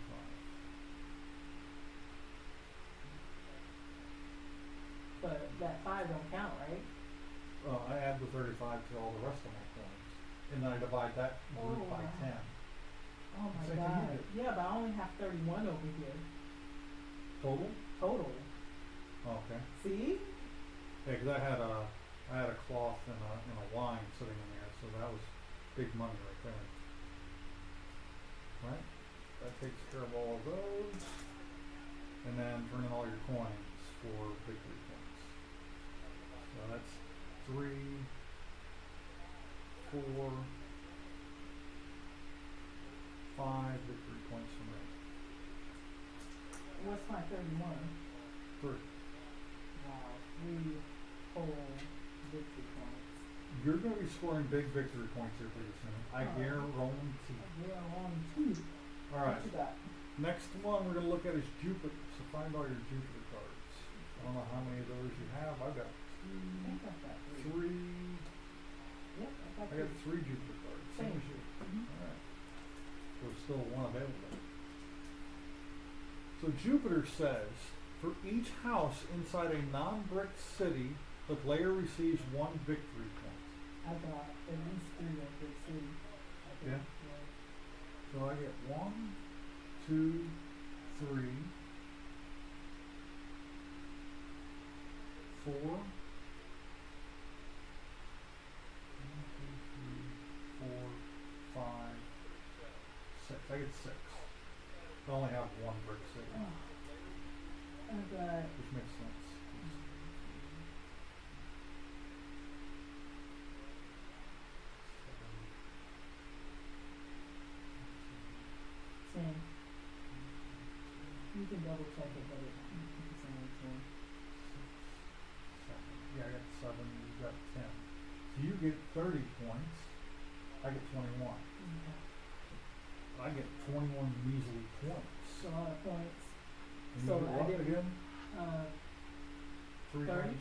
But that 5 don't count, right? I add the 35 to all the rest of my coins, and then I divide that group Oh, by wow. 10. Oh my Same thing you god. did. Yeah, but I only have 31 over here. Total? Total. Oh, okay. See? Yeah, because I had a cloth and a wine sitting in there, so that was big money right there. Right? That takes care of all of those. And then turn in all your coins for victory points. So that's 3, 4, 5 victory points for me. What's my 31? 3. Wow. 3 whole victory points. You're going to be scoring big victory points here pretty soon. I Oh. guarantee. Yeah, on 2. All right. What you got? Next one we're going to look at is Jupiter. So find all your Jupiter cards. I don't know how many of those you have. I've got I think I've got 3. 3. Yep, I've got I 3. got 3 Jupiter cards. Same as you. Mhm. All right. There's still one available. So Jupiter says, for each house inside a non-brick city, the player receives 1 victory point. I got at least 3 of this city. I think, Yeah? So I get 1, 2, 3, 4, 1, 2, 3, 4, 5, 6. I get 6. I only have 1 brick city, Oh, I got. which makes sense. Same. You can double check it, but it's only 10. 7. Yeah, I got 7. You've got get 30 points. I get 21. Okay. I get 21 measly points. It's a lot of points. And So you get I what did again? 3 30? times?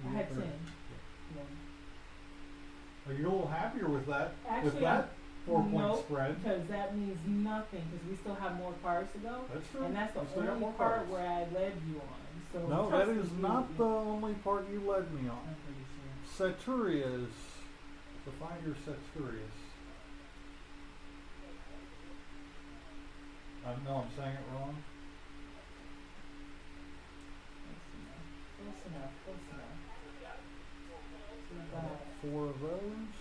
You I get had 30. 10. Yeah. Yeah. Are you a little happier with that? Actually, with that 4-point nope, spread? because that means nothing, because we still have more cards to go. That's true. And that's the You still got only more part cards. where I led you on. So No, trust that me, is you- not the only part you led me on. I'm pretty sure. Saturius. Define your Saturius. I know I'm saying it wrong. Close enough. Close enough. So we I got got 4 of those.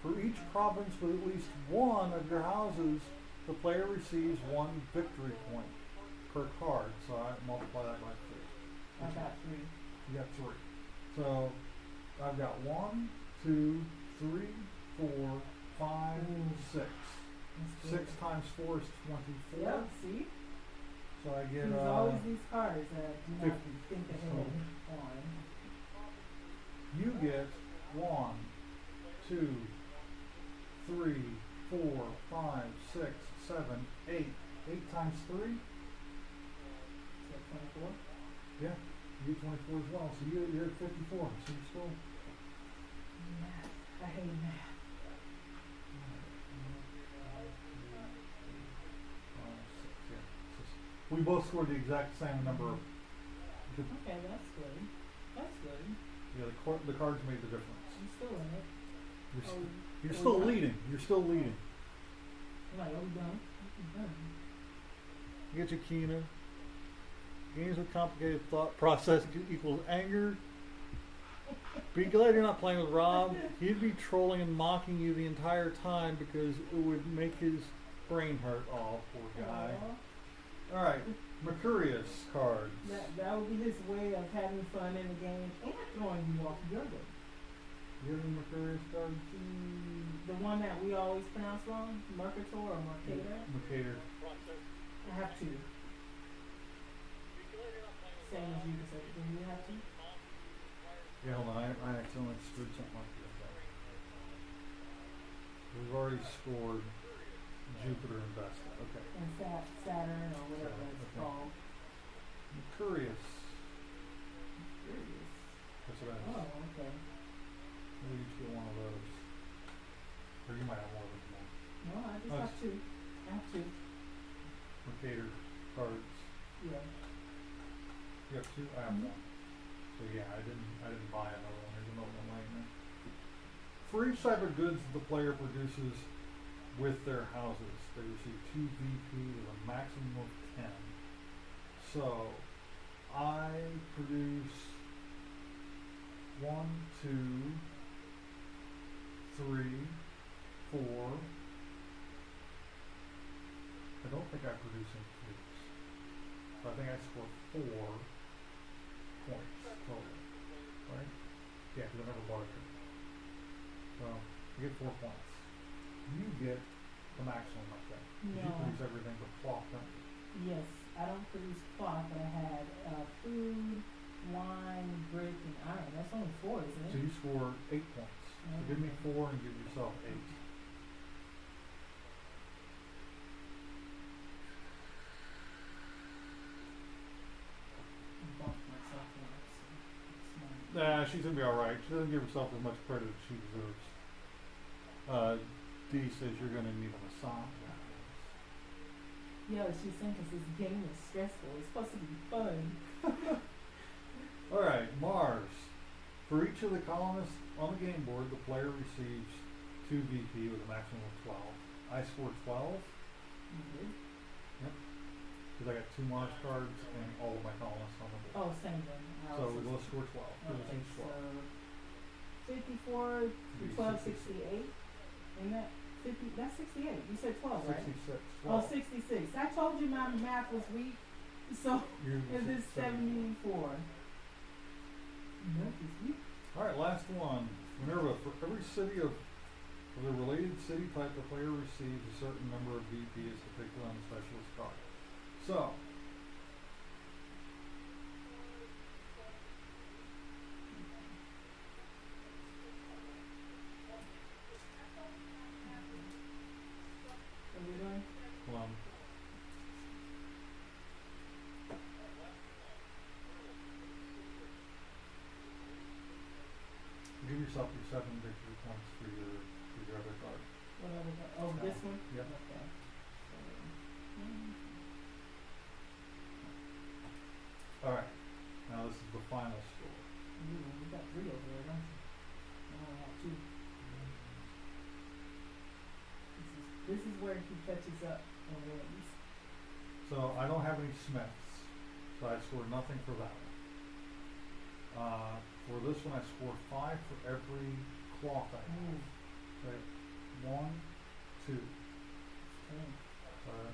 For each province with at least one of your houses, the player receives 1 victory point per card. So I multiply that by 3. I got 3. You got 3. So I've got 1, 2, 3, 4, 5, Ooh. 6. That's 6 good. times 4 is 24. Yep, see? So I get There's always these cards that do not 50. think ahead on. you get 1, 2, 3, 4, 5, 6, 7, 8. 8 times 3? So 24? Yeah. You get 24 as well. So you're at 54. So you're still. Math. I hate math. We both scored the exact same number of. Okay, that's good. That's good. Yeah, the cards made the difference. I'm still in it. You're, Oh, you're oh, still yeah. leading. You're still leading. I'm like, oh, done. Done. You get your Kina. Games with complicated thought process equals anger. Be glad you're not playing with Rob. He'd be trolling and mocking you the entire time because it would make his brain hurt. Oh, poor guy. Aw. All right, Mercurius cards. That would be his way of having fun in the game and throwing you off your game. You have any Mercurius cards? The one that we always pronounce wrong, Mercator or Mercator. Mercator. I have 2. Same as you, so do you have 2? Yeah, hold on. I accidentally screwed something up here. We've already scored Jupiter and Vesta. Okay. And Saturn or whatever Saturn, it's okay. called. Mercurius. Curious. That's what I was. Oh, okay. Maybe you should get one of those. Or you might have more than one. No, I just Oh, have 2. I have 2. Mercator cards. Yeah. You have 2? I have Mhm. 1. So yeah, I didn't buy another one. There's another one laying there. For each type of goods the player produces with their houses, they receive 2 VP with a maximum of 10. So I produce 1, 2, 3, 4. I don't think I produce any twos. So I think I score 4 points total. Right? Yeah, because I never bought a two. So you get 4 points. You get the maximum, I think. 'Cause you No. produce everything but cloth, don't you? Yes, I don't produce cloth, but I had food, wine, brick, and iron. That's only 4, isn't So it? you score 8 points. So give me 4 and give yourself 8. Bumped myself up, so it's not- Nah, she's gonna be alright. She doesn't give herself as much credit as she deserves. Dee says you're gonna need a massage. Yeah, she's saying because this game is stressful. It's supposed to be fun. Alright, Mars. For each of the colonists on the game board, the player receives 2 VP with a maximum of 12. I scored 12 Mhm. because I got 2 Mars cards and all of my colonists on the board. Oh, same thing. I So also- we'll score 12. Give us Okay, each 12. so 54 Be to 12, 68. Isn't that 50? That's 68. You said 12, right? 66. Oh, 12. 66. I told you my math was weak. So You're it is 74. Math is weak. Alright, last one. Minerva, for every city of the related city type, the player receives a certain number of VP as depicted on the specialist card. So, give yourself your 7 victory points for your other card. Oh, this one? Yep. Okay. Alright, now this is the final score. Ooh, you got 3 over there, don't you? I only have 2. This is where he catches up and wins. So I don't have any Smiths, so I scored nothing for that one. For this one, I scored 5 for every cloth I have. Right, 1, 2. 10.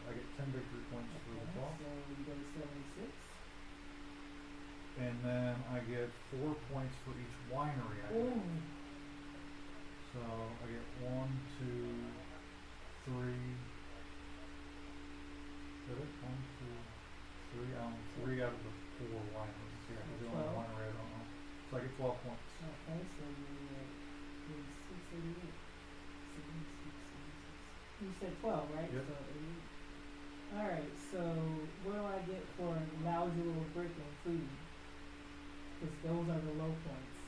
I get 10 victory points for the cloth. So you go to 76. And then I get 4 points for each winery I Ooh. have. So I get 1, 2, 3. Is it 1, 2, 3? 3 out of the 4 wineries. Yeah, because the only winery I don't know. So I get 12 points. Okay, so you're at 688. 76. You said 12, right? Yep. So 88. Alright, so what do I get for lousy little brick and food? Because those are the low points.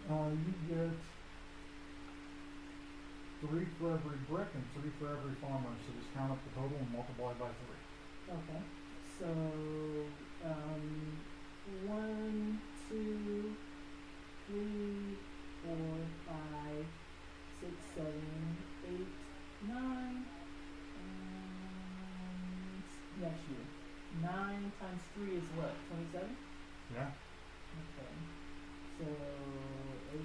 You get 3 for every brick and 3 for every farmer. So just count up the total and multiply by 3. Okay. So, 1, 2, 3, 4, 5, 6, 7, 8, 9. Next year. 9 times 3 is what? 27? Yeah. Okay. So 81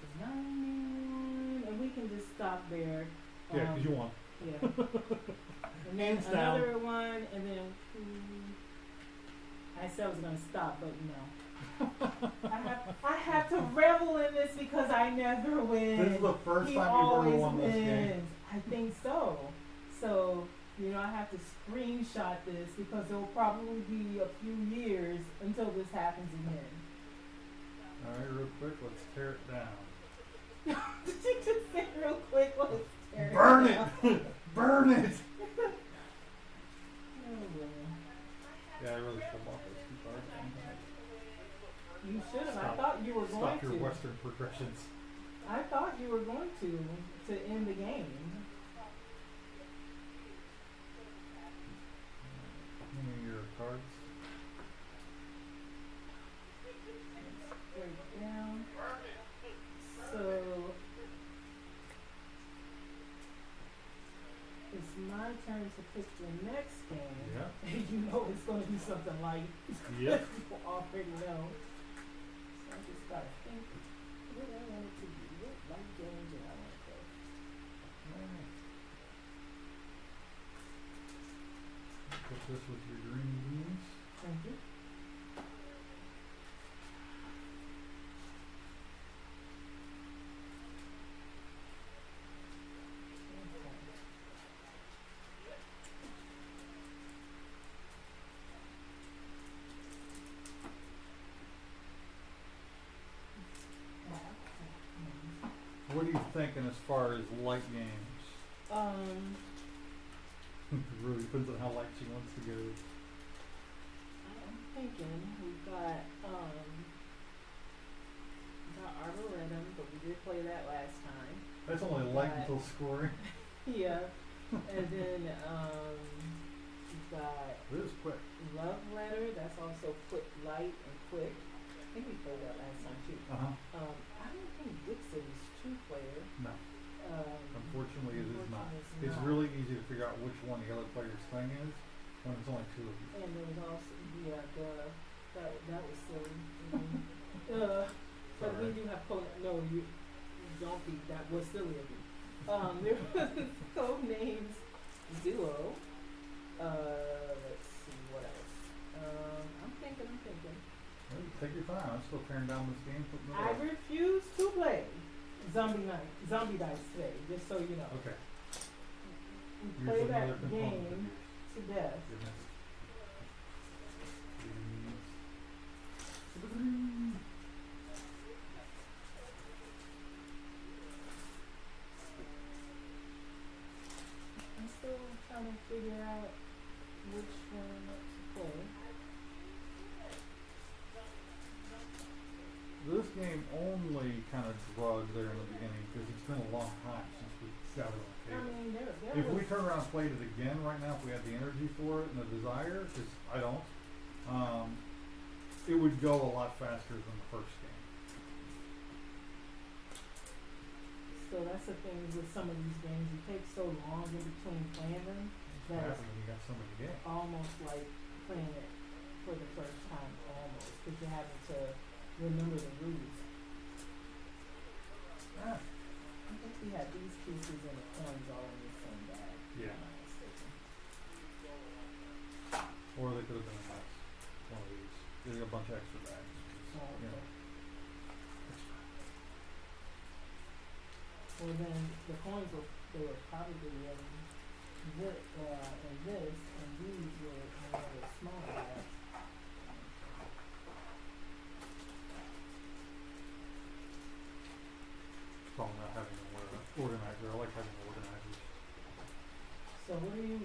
to 91, and we can just stop there. Yeah, because you won. Yeah. And then Hands down. another one, and then I said I was gonna stop, but no. I have to revel in this because I never win. This is the first He time you've always ever won wins. this game. I think so. So, you know, I have to screenshot this because it will probably be a few years until this happens again. Alright, real quick, let's tear it down. Did you just say real quick? Let's tear Burn it it! down? Burn it! Oh, boy. Yeah, I really should have bought those 2 cards. You should have. I Stop. thought you were going Stop your to. Western progressions. I thought you were going to end the game. Give me your cards. Let's break down. So it's my turn to pick the next game. Yeah. And you know it's going to be something light. Yep. You already know. So I just got to think what I want it to be. What light game do I want to play? Put this with your green beans. Thank you. What are you thinking as far as light games? It really depends on how light she wants to go. I'm thinking we've got Arboretum, but we did play that last time. That's only light Right. until scoring. Yeah. And then we've got It is quick. Love Letter, that's also quick, light, and quick. I think we played that last time too. Uh-huh. I don't think Dixon is 2-player. No. Unfortunately, it is not. Unfortunately, It's really easy to figure out which one the other player's thing is when it's only 2 of you. And there was also, yeah, that was silly. But we Alright. do have no, you don't be, that was silly of you. There was Codenames Duo. Let's see, what else? I'm thinking. Well, take your time. I'm still tearing down this game. Putting it I up. refuse to play Zombie Dice today, just so you know. Okay. We Here's play another that component of game yours. to death. Goodness. I'm still trying to figure out which one to play. This game only kind of drug there in the beginning because it's been a long time since we got it on I table. mean, there If was, we turn around and played it again right now, if we had the energy for it and the desire, because I don't, it would go a lot faster than the first game. so that's the thing with some of these games, it takes so long in between playing them What that happens when you got so many games? it's almost like playing it for the first time, almost, because you're having to remember the rules. Ah, I think we had these pieces and the coins all in the same bag. Yeah. If I'm not mistaken. or they could have done that. One of these. Getting a bunch of extra bags. Oh, You know, okay. extra. Well, then the coins were they were probably in this, and these were in one of the small bags. Problem not having an organizer. I like having organizers. So what do you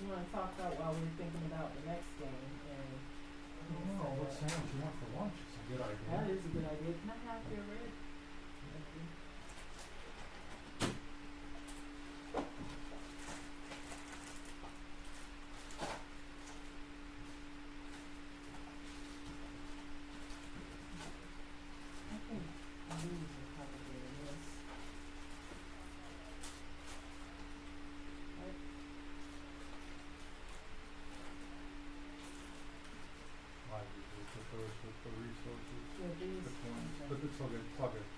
want to talk about while we're thinking about the next game? And I don't know. What sandwich you want for lunch? It's a good idea. that is a good idea. Can I have your red? Thank you. I think these are probably in this. Right? I usually put those with the resources. Yeah, these. The coins. Okay. But it's all good. It's all good.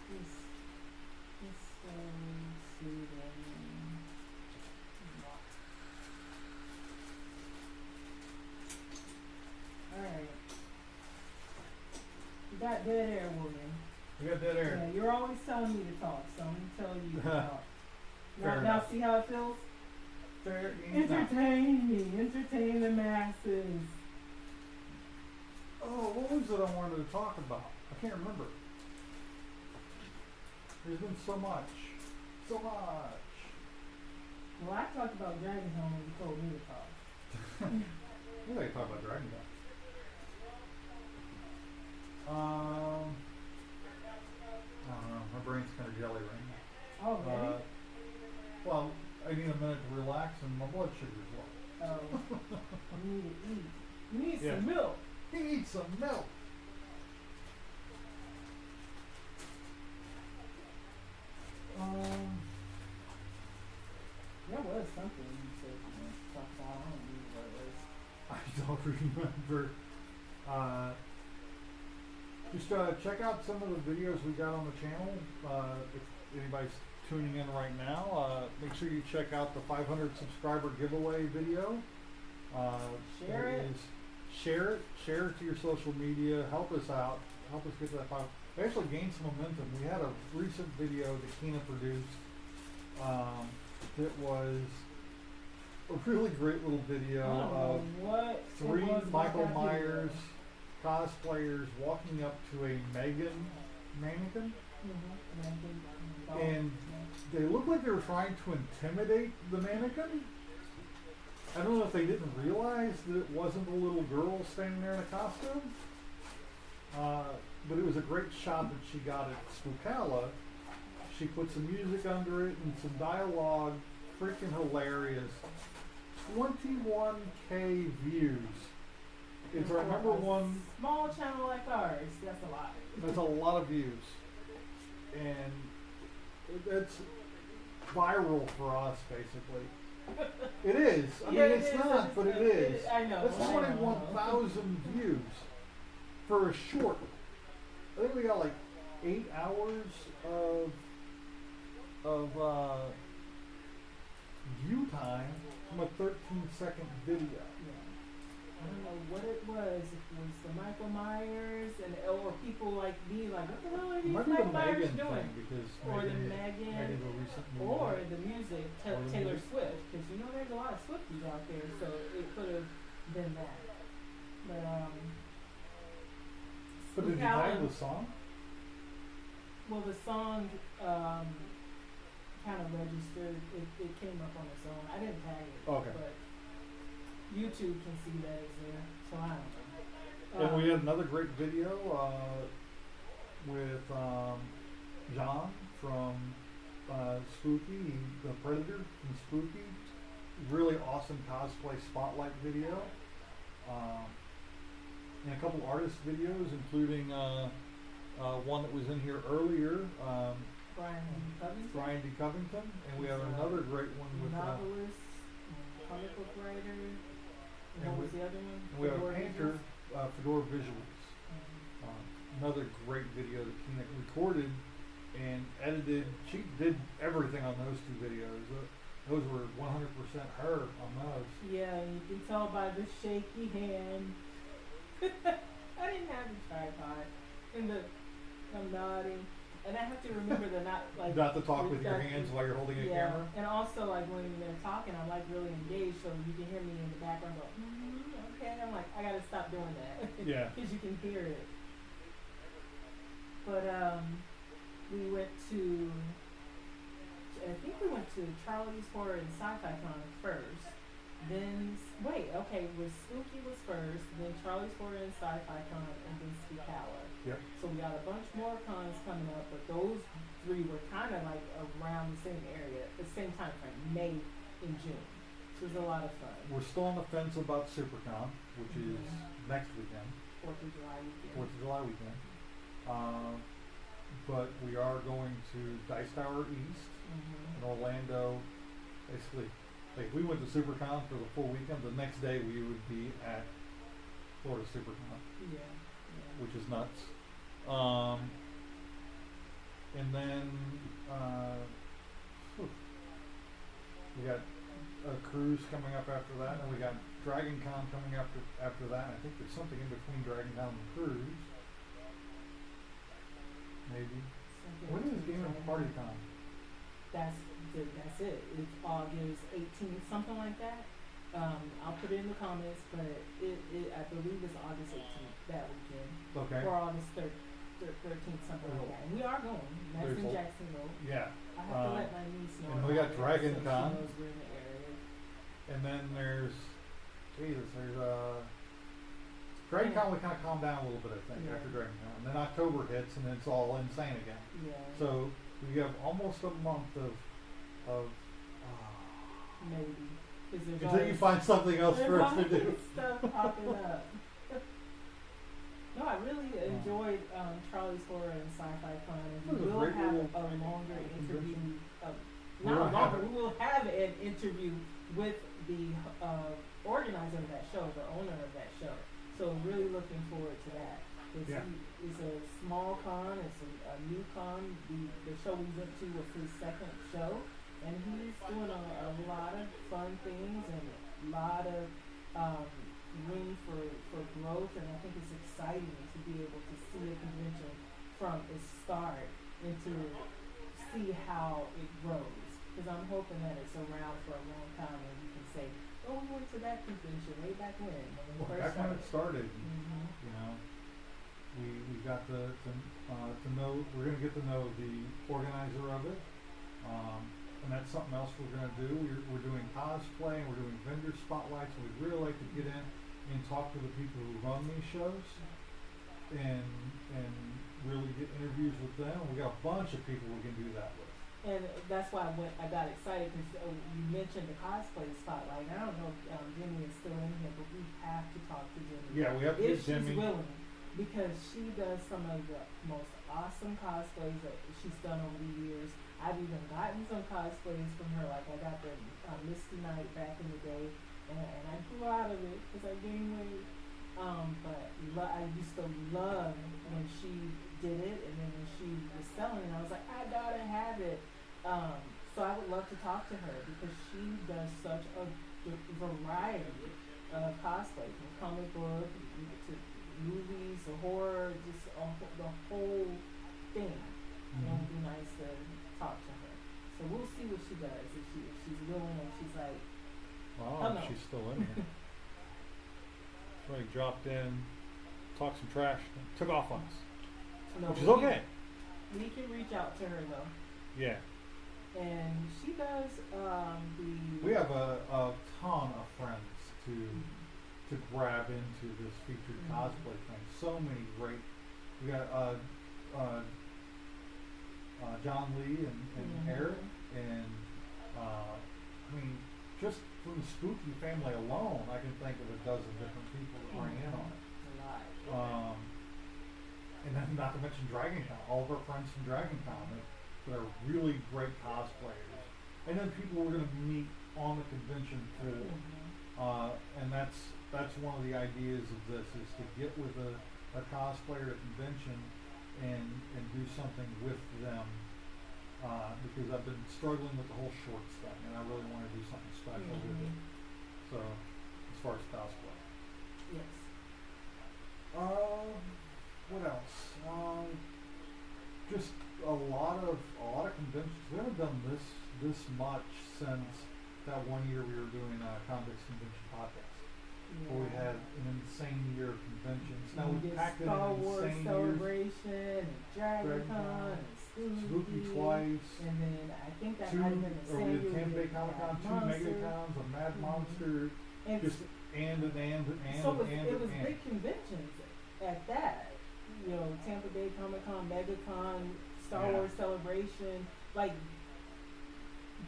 This soothing. Alright. You got dead air, William. We got that air. Yeah, you're always telling me to talk, so I'm gonna tell you to talk. Fair Now enough. see how it feels? Fair enough. Entertain me, entertain the masses. Oh, what was it I wanted to talk about? I can't remember. There's been so much. So much. Well, I talked about Dragon Home when you told me to talk. What did I talk about Dragon Ball? I don't know. My brain's kind of jelly right now. Oh, really? Well, I need a minute to relax and my blood sugar's low. Oh, you need to eat. You need Yeah. some milk. He needs some milk. There was something you said you wanted to talk about. I don't remember what it was. I don't remember. Just check out some of the videos we got on the channel. If anybody's tuning in right now, make sure you check out the 500 subscriber giveaway video. Share there it. Share it. Share it to your social media. Help us out. Help us get to that 500. We actually gained some momentum. We had a recent video that Kina produced that was a really great little video I don't of know what it three was about Michael that video. Myers cosplayers walking up to a Megan mannequin, Mhm. and they looked like they were trying to intimidate the mannequin. I don't know if they didn't realize that it wasn't a little girl standing there in a costume, but it was a great shot that she got at Spookala. She put some music under it and some dialogue, freaking hilarious. 21K views. It's our number one. Small channel like ours. That's a lot. That's a lot of views, and it's viral for us, basically. It is. I Yeah, mean, it it's is, not, it's but it not- is. I know. That's I know. 21,000 views for a short. I think we got like 8 hours of view time from a 13-second video. Yeah. I don't know what it was. If it was the Michael Myers or people like me, like what the hell are these Might be the Michael Myers Megan doing? thing because Or the Megan's Megan, a recent movie. or the music, Or the Taylor music. Swift, because you know there's a lot of Swifties out there, so it could have been that. But But did you Spookala- tag the song? well, the song kind of registered. It came up on its own. I didn't tag it. Okay. But YouTube can see that it's there. So I don't know. And we had another great video with John from Spooky, the Predator from Spooky. Really awesome cosplay spotlight video. And a couple artist videos, including one that was in here earlier, Brian D. Covington, and we have another great one with novelist, comic book writer. And what was the other one? And we have a painter, Fedora Visuals. Another great video that Kina recorded and edited. She did everything on those two videos. Those were 100% her on those. Yeah, you can tell by the shaky hand. I didn't have the tripod, and I'm nodding, and I have to remember to not to talk with your hands while you're holding a camera. And also like when they're talking, I'm like really engaged, so you can hear me in the background go, okay. I'm like, I gotta stop doing that. Yeah. Because you can hear it. But we went to, I think we went to Charlie's Horror and Sci-Fi Con first. Then, it was Spooky was first, then Charlie's Horror and Sci-Fi Con, and then Spookala. Yep. So we got a bunch more cons coming up, but those three were kind of like around the same area, the same time frame, May and June. So it was a lot of fun. We're still on the fence about SuperCon, which is next weekend. 4th of July weekend. 4th of July weekend. But we are going to Dice Tower East in Orlando. Basically, like if we went to SuperCon for the full weekend, the next day we would be at Florida SuperCon. Yeah. Which is nuts. And then we got a cruise coming up after that, and we got Dragon Con coming after that. And I think there's something in between Dragon Con and the cruise. Maybe. When is Game and Party Con? That's it. It's August 18th, something like that. I'll put it in the comments, but I believe it's August 18th that weekend. Okay. Or August 13th, something like that. And we are going. That's in Jacksonville. Yeah. I have to let my niece know. And we got Dragon so Con. she knows we're in the area. And then there's Dragon Con. We kind of calmed down a little bit, I think, after Dragon Con. And then October hits, and it's all insane again. Yeah. So we have almost a month of maybe. Until you find something else for us to do. Stuff popping up. No, I really enjoyed Charlie's Horror and Sci-Fi Con. And we will have a longer interview. Not longer. We will have an interview with the organizer of that show, the owner of that show. So really looking forward to that. It's a small con. It's a new con. The show we went to was his second show. And he's doing a lot of fun things and a lot of room for growth, and I think it's exciting to be able to see a convention from its start and to see how it grows. Because I'm hoping that it's around for a long time and you can say, oh, we went to that convention way back when we first back when it started. Mm-hmm. We got to know, we're going to get to know the organizer of it. And that's something else we're going to do. We're doing cosplay and we're doing vendor spotlights. And we'd really like to get in and talk to the people who run these shows and really get interviews with them. We got a bunch of people we can do that with. And that's why I got excited because you mentioned the cosplay spotlight. I don't know if Jimmy is still in here, but we have to talk to Jimmy. Yeah, we have to get Jimmy. If she's willing, because she does some of the most awesome cosplays that she's done over the years. I've even gotten some cosplays from her, like I got the Misty Knight back in the day, and I grew out of it because I gained weight. But I used to love when she did it, and then when she was selling it, I was like, I gotta have it. So I would love to talk to her because she does such a variety of cosplay, from comic book to movies, to horror, just the whole thing. And it would be nice to talk to her. So we'll see what she does. If she's willing, if she's like, She's still in here. Somebody dropped in, talked some trash, and took off on us. no, Which is okay. We can reach out to her though. Yeah. And she does We have a ton of friends to grab into this featured cosplay thing. So many great. We got John Lee and Eric, and I mean, just from the Spooky family alone, I can think of a dozen different people that bring in on it. A lot. And then not to mention DragonCon, all of our friends from DragonCon that are really great cosplayers. And then people we're going to meet on the convention too. And that's one of the ideas of this, is to get with a cosplayer at a convention and do something with them. Because I've been struggling with the whole shorts thing, and I really want to do something special with it. So, as far as cosplay. Yes. What else? Just a lot of conventions. We haven't done this much since that one year we were doing a Convicts Convention podcast. Where we had an insane year of conventions. Now we we did packed in Star an Wars insane Celebration, and DragonCon, and Spooky twice. and then I think that Two, might have been the or same we had year Tampa Bay did Comic Con, Mad two Monster. MegaCons, a Mad Monster, And just and so it was big conventions at that. You know, Tampa Bay Comic Con, MegaCon, Star Yeah. Wars Celebration, like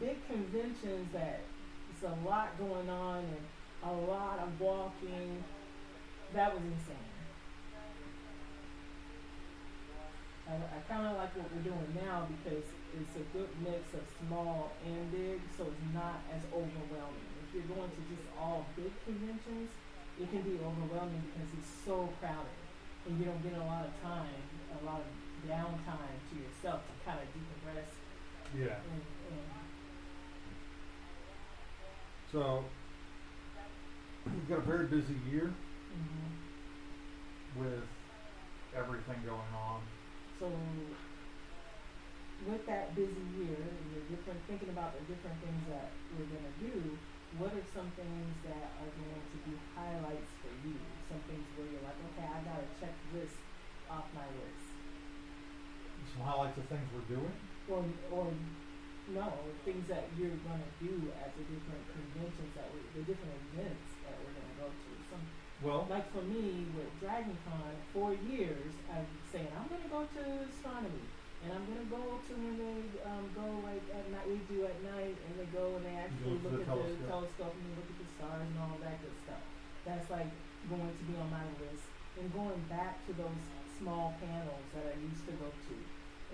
big conventions that it's a lot going on and a lot of walking. That was insane. I kind of like what we're doing now because it's a good mix of small and big, so it's not as overwhelming. If you're going to just all big conventions, it can be overwhelming because it's so crowded and you don't get a lot of time, a lot of downtime to yourself to kind of decompress yeah. and So we've got a very busy year with everything going on. so with that busy year and thinking about the different things that we're going to do, what are some things that are going to be highlights for you? Some things where you're like, okay, I gotta check this off my list. Some highlights of things we're doing. Or no, things that you're gonna do at the different conventions the different events that we're gonna go to. Some, Well, like for me with DragonCon, for years I'm saying I'm gonna go to astronomy, and I'm gonna go to when they go like at night. We do at night, and they go and they actually look look at at the the telescope and they look at the stars and all that good stuff. That's like going to be on my list, and going back to those small panels that I used to go to.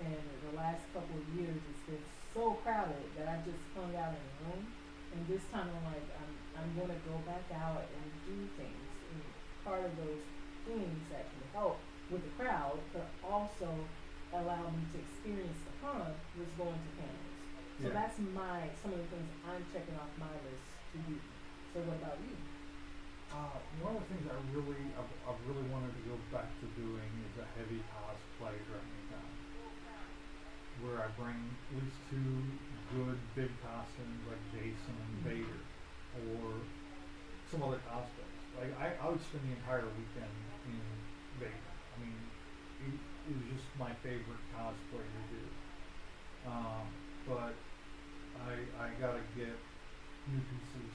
And the last couple of years, it's been so crowded that I just hung out in a room. And this time I'm like, I'm gonna go back out and do things. And part of those things that can help with the crowd, but also allow me to experience the con was going to panels. So Yeah. that's some of the things I'm checking off my list to do. So what about you? one of the things I've really wanted to go back to doing is a heavy cosplay DragonCon, where I bring at least two good big costumes like Jason and Vader, or some other cosplays. Like I would spend the entire weekend in Vader. I mean, it was just my favorite cosplay to do. But I gotta get new pieces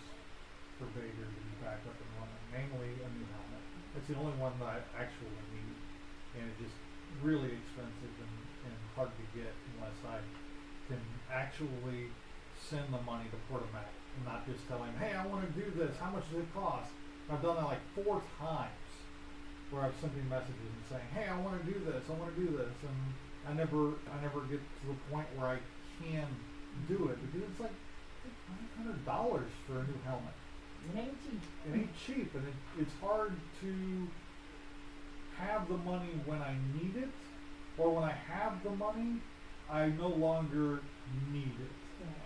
for Vader to be back up and running, namely a new helmet. It's the only one that I actually need, and it's just really expensive and hard to get unless I can actually send the money to Portomac and not just tell him, hey, I want to do this, how much does it cost? And I've done that like 4 times where I've sent him messages and saying, hey, I want to do this, and I never get to the point where I can do it because it's like $500 for a new helmet. It ain't cheap. It ain't cheap, and it's hard to have the money when I need it, or when I have the money, I no longer need it.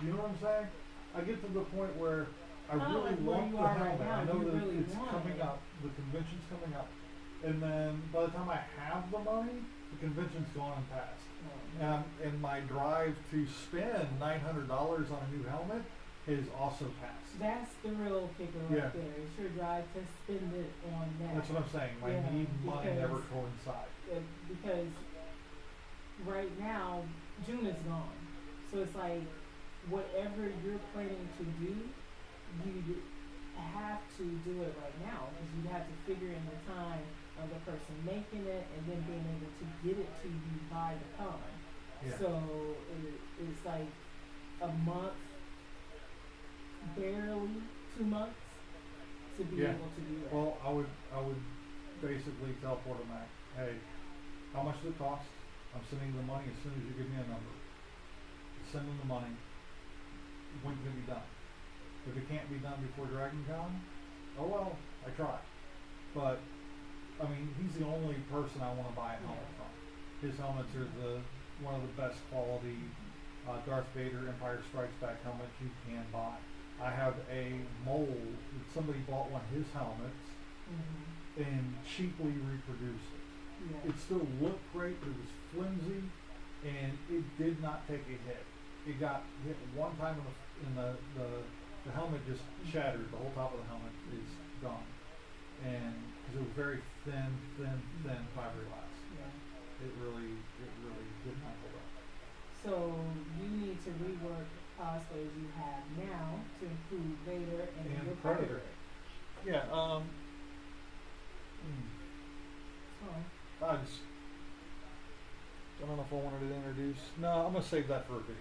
You know what I'm saying? I get to the point where I Kinda really like where want you the are right helmet. now, I know you that really it's want coming it. up, the convention's coming up, and then by the time I have the money, the convention's gone and passed. And my drive to spend $900 on a new helmet is also passed. That's the real kicker right Yeah. there. It's your drive to spend it on that. That's what I'm saying. My Yeah, need and money never because- coincide. Because right now June is gone, so it's like whatever you're planning to do, you have to do it right now because you'd have to figure in the time of the person making it and then being able to get it to you by the con. Yeah. So it's like a month, barely 2 months to be Yeah. able to do that. Well, I would basically tell Portomac, hey, how much does it cost? I'm sending the money as soon as you give me a number. Send them the money. When can it be done? If it can't be done before Dragon Con, oh well, I tried. But I mean, he's the only person I want to buy a helmet from. His helmets are one of the best quality Darth Vader Empire Strikes Back helmets you can buy. I have a mold that somebody bought one of his helmets and cheaply reproduced it. Yeah. It still looked great, but it was flimsy, and it did not take a hit. It got hit one time in the helmet just shattered. The whole top of the helmet is gone, and because it was very thin fiberglass. Yeah. It really did not hold up. So you need to rework cosplays you have now to include Vader and your Predator. Yeah. Oh, I don't know if I wanted to introduce. No, I'm gonna save that for a video.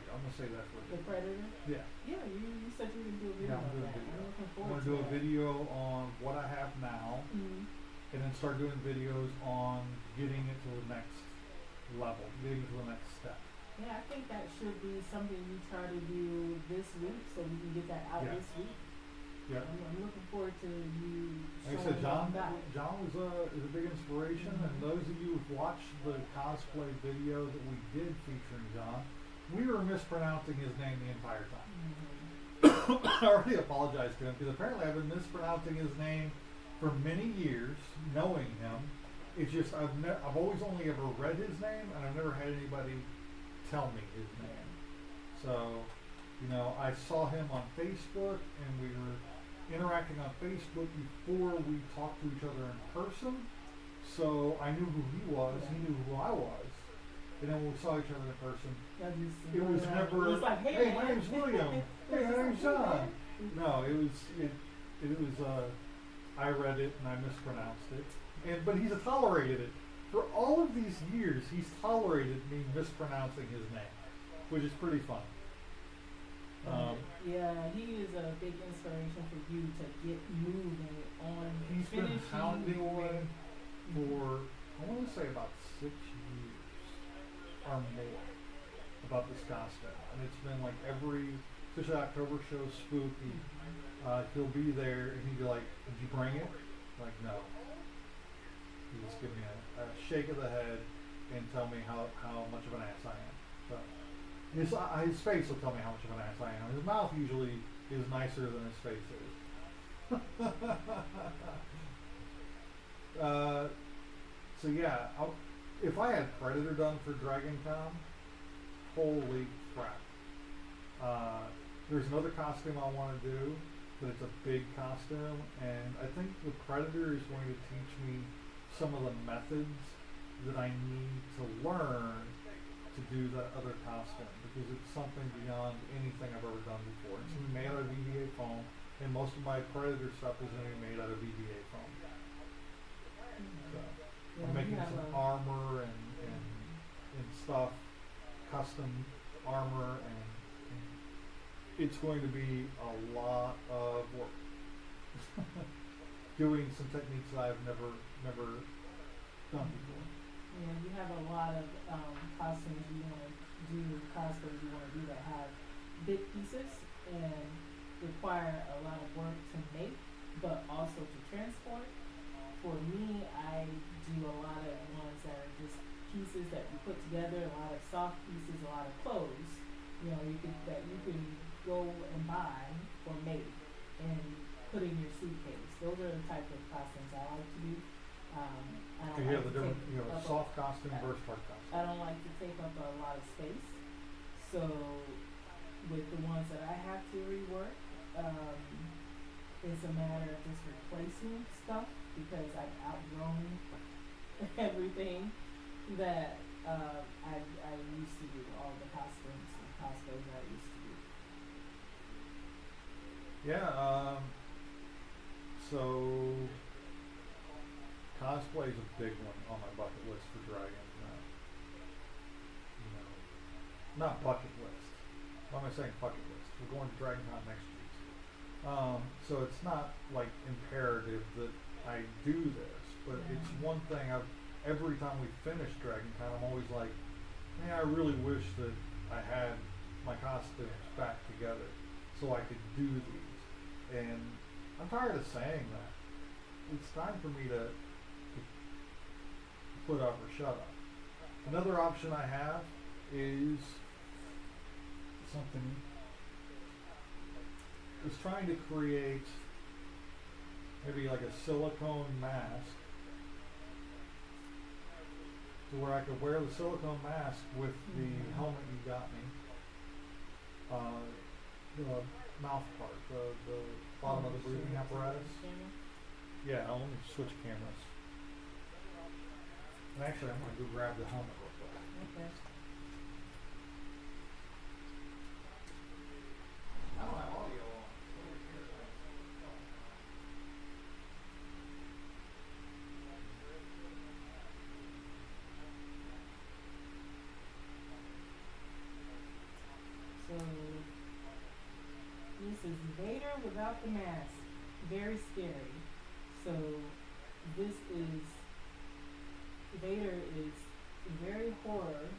the Predator? Yeah. Yeah, you said you would do a video Yeah, I'm on doing a that. video. I'm looking I'm forward gonna do to a that. video on what I have now, and then start doing videos on getting it to the next level, getting it to the next step. Yeah, I think that should be something you try to do this week so we can get that out Yeah. this week. Yeah. I'm looking forward to you Like I showing said, John that. is a big inspiration, and those of you who've watched the cosplay video that we did featuring John, we were mispronouncing his name the entire time. I already apologized to him because apparently I've been mispronouncing his name for many years, knowing him. It's just I've always only ever read his name, and I've never had anybody tell me his name. So, I saw him on Facebook, and we were interacting on Facebook before we talked to each other in person. So I knew who he was, he knew who I was. And then when we saw each other in person, it was never, It's like, hey, man. my name's William. Hey, my name's John. No, it was I read it and I mispronounced it. But he's tolerated it. For all of these years, he's tolerated me mispronouncing his name, which is pretty fun. Yeah, he is a big inspiration for you to get moving on He's been finishing hounding your. me for, I want to say about 6 years or more about this costume. And it's been like especially October show, Spooky, he'll be there and he'll be like, did you bring it? Like, no. He just give me a shake of the head and tell me how much of an ass I am. So his face will tell me how much of an ass I am. His mouth usually is nicer than his face is. So yeah, if I had Predator done for Dragon Con, holy crap. There's another costume I want to do, but it's a big costume, and I think the Predator is going to teach me some of the methods that I need to learn to do that other costume, because it's something beyond anything I've ever done before. It's gonna be made out of VBA foam, and most of my Predator stuff is going to be made out of VBA foam. So I'm making some armor and stuff, custom armor, and it's going to be a lot of work. Doing some techniques that I've never done before. Yeah, you have a lot of costumes you want to do, cosplays you want to do that have big pieces and require a lot of work to make, but also to transport. For me, I do a lot of ones that are just pieces that you put together, a lot of soft pieces, a lot of clothes. You can go and buy or make and put in your suitcase. Those are the type of costumes I like to do. You have the different, soft costume versus hard costume. I don't like to take up a lot of space. So with the ones that I have to rework, it's a matter of just replacing stuff because I've outgrown everything that I used to do, all the costumes and cosplays I used to do. Yeah, So cosplay is a big one on my bucket list for Dragons now. You know, not bucket list. Why am I saying bucket list? We're going to DragonCon next year. So it's not like imperative that I do this, but it's one thing every time we finish DragonCon, I'm always like, man, I really wish that I had my costumes back together so I could do these. And I'm tired of saying that. It's time for me to put up or shut up. Another option I have is trying to create maybe like a silicone mask to where I could wear the silicone mask with the helmet you got me. The mouth part, the bottom of the breathing apparatus. Yeah, I'll let me switch cameras. And actually, I'm gonna go grab the helmet real quick. Okay. I don't have audio on. So this is Vader without the mask. Very scary. So this is Vader is very horror.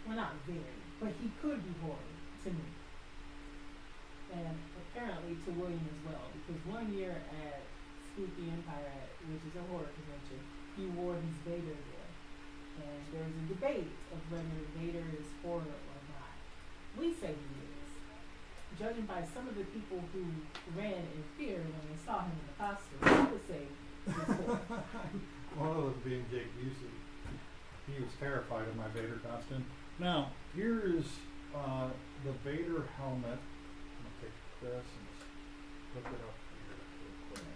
Well, not very, but he could be horror to me. And apparently to William as well, because one year at Spooky Empire, which is a horror convention, he wore his Vader there. And there's a debate of whether Vader is horror or not. We say he is. Judging by some of the people who ran in fear when they saw him in the costume, I would say he's horror. One of them being Jake Busey. He was terrified of my Vader costume. Now, here is the Vader helmet. I'm going to take this and just hook it up here real quick.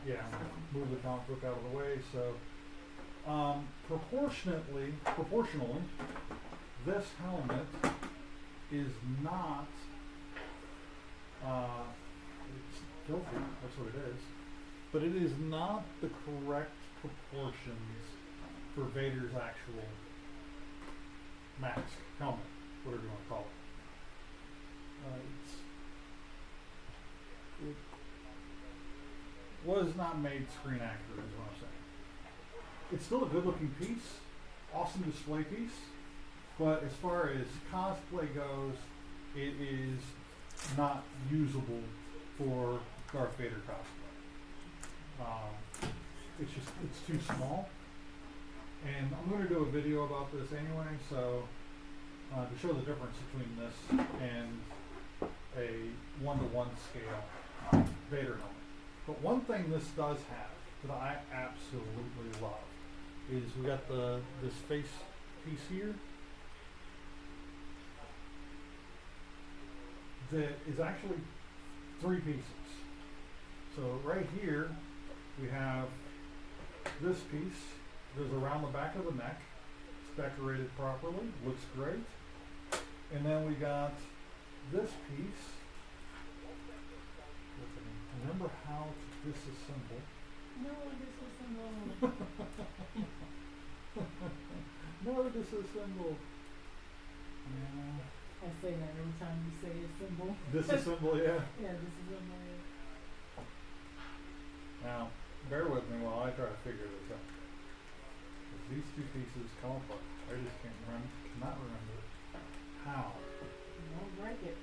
Yeah, I'm going to move the comic book out of the way. So, proportionally, this helmet is not, it's filthy, that's what it is. But it is not the correct proportions for Vader's actual mask, helmet, whatever you want to call it. It was not made screen accurate, is what I'm saying. It's still a good looking piece, awesome display piece, but as far as cosplay goes, it is not usable for Darth Vader cosplay. It's too small, and I'm going to do a video about this anyway, so to show the difference between this and a 1-to-1 scale Vader helmet. But one thing this does have that I absolutely love is we got this face piece here that is actually 3 pieces. So right here we have this piece goes around the back of the neck. It's decorated properly, looks great. And then we got this piece. Remember how to disassemble. No disassemble. No disassemble. I say that every time you say a symbol. Disassemble, yeah. Yeah, disassemble. Yeah. Now, bear with me while I try to figure this out. 'Cause these two pieces come apart. I just cannot remember how. Don't break it.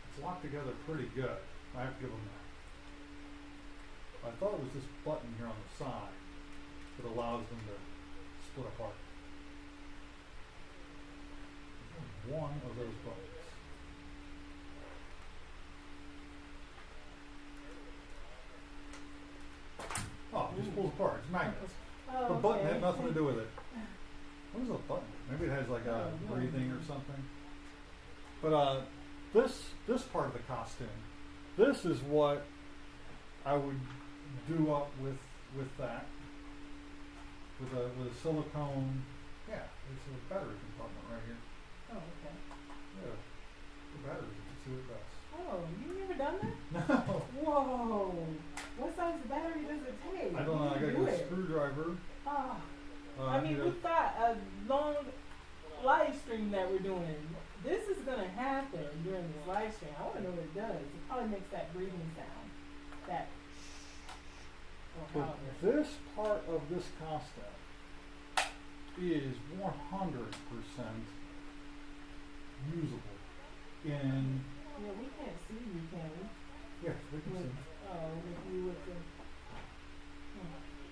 It's locked together pretty good. I have to give them that. I thought it was this button here on the side that allows them to split apart. There's one of those buttons. Oh, it just pulls apart. It's magnets. Oh, The button okay. had nothing to do with it. What is a button? Maybe it has like a breathing or something. But this part of the costume, this is what I would do up with that. With a silicone. Yeah, it's a battery compartment right here. Oh, okay. Yeah, the batteries. You can see what it does. Oh, Oh, you never done that? No. Whoa. What size battery does it take? I don't know. I gotta do get a it. screwdriver. Ah. I I mean, need a- we've got a long live stream that we're doing. This is gonna happen during this live stream. I wanna know what it does. It probably makes that breathing sound. That or But however. this part of this costume is 100% usable. In Yeah, we can't see you, can we? yes, we can With, see. with you with the.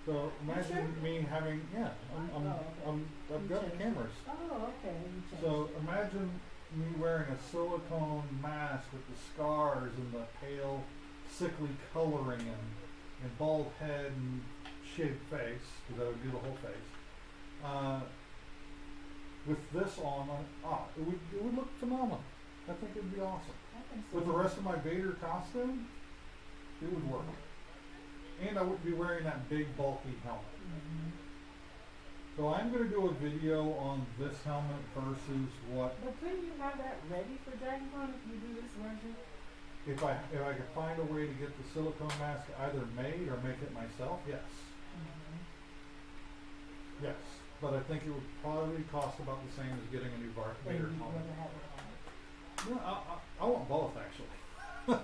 So imagine me having I've got the cameras. Oh, okay. You changed So it. imagine me wearing a silicone mask with the scars and the pale, sickly coloring and bald head and shaved face, because I would do the whole face. With this on, it would look phenomenal. I think it'd be awesome. I think so. With the rest of my Vader costume, it would work. And I wouldn't be wearing that big bulky helmet. Mhm. So I'm going to do a video on this helmet versus what But couldn't you have that ready for DragonCon if you do this version? if I could find a way to get the silicone mask either made or make it myself. Yes, yes. But I think it would probably cost about the same as getting a new And Vader you'd helmet. rather have it on it. No, I want both actually. Of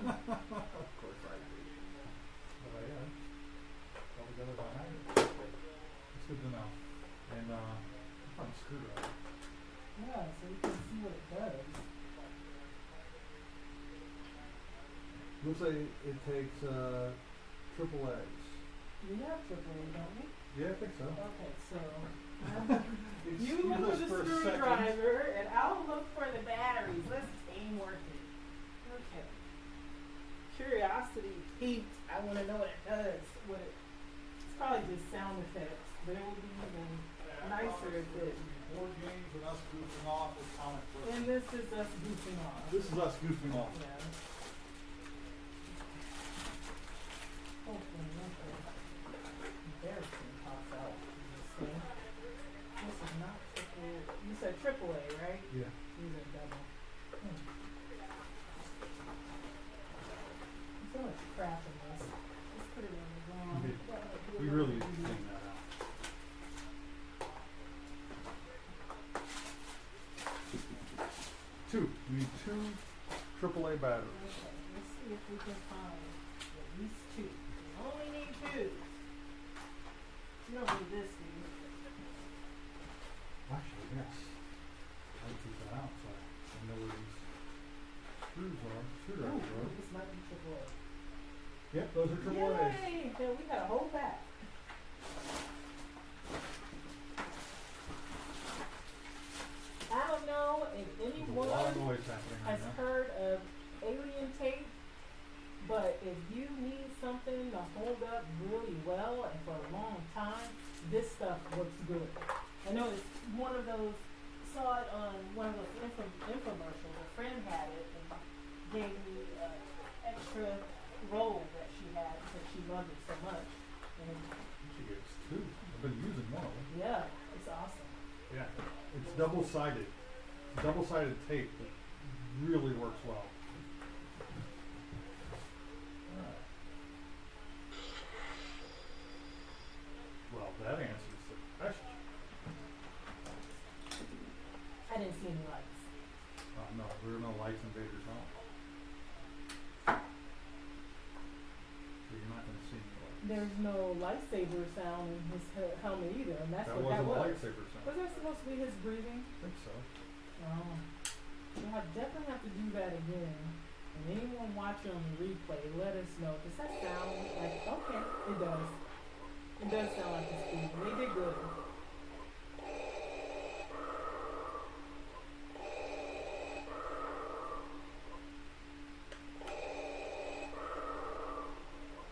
course I do. But all together behind it. It's good to know. And I found a screwdriver. Yeah, so you can see what it does. Looks like it takes triple A's. We have AAA, don't we? Yeah, I think so. Okay, so Excuse you look us for the a second. screwdriver and I'll look for the batteries. Let's teamwork it. Okay. Curiosity peaked. I want to know what it does. It's probably just sound effects, but it would be even nicer if it. Board games and us goofing off with comic books. And this is us goofing off. This is us goofing off. Yeah. Hopefully nothing embarrassing pops out in this thing. This is not triple. You said AAA, right? Yeah. These are double. There's so much crap in this. Let's put it on the ground. We really need to clean that out. We need two AAA batteries. Okay, let's see if we can find at least two. We only need two. You don't need this, do you? Actually, yes. I would take that out so I know where these screws are. Screwdrivers are. This might be AAA. Yep, those are AAA's. Yay! Then we got a whole pack. I don't know if There's a anyone lot of noise happening right has now. heard of alien tape, but if you need something to hold up really well and for a long time, this stuff works good. I know it's one of those, saw it on one of those infomercials. A friend had it and gave me an extra roll that she had because she loved it so much. And She gets two. I've been using one of them. yeah, it's awesome. Yeah. It's double-sided. Double-sided tape that really works well. Alright. Well, that answers the question. I didn't see any lights. No, there are no lights in Vader's home. So you're not going to see any lights. There's no lightsaber sound in his helmet either, and that's That what that wasn't a was. lightsaber sound. Was that supposed to be his breathing? I think so. Oh. We'll definitely have to do that again. And anyone watching on the replay, let us know. Does that sound like, okay, it does. It does sound like it's breathing. They did good.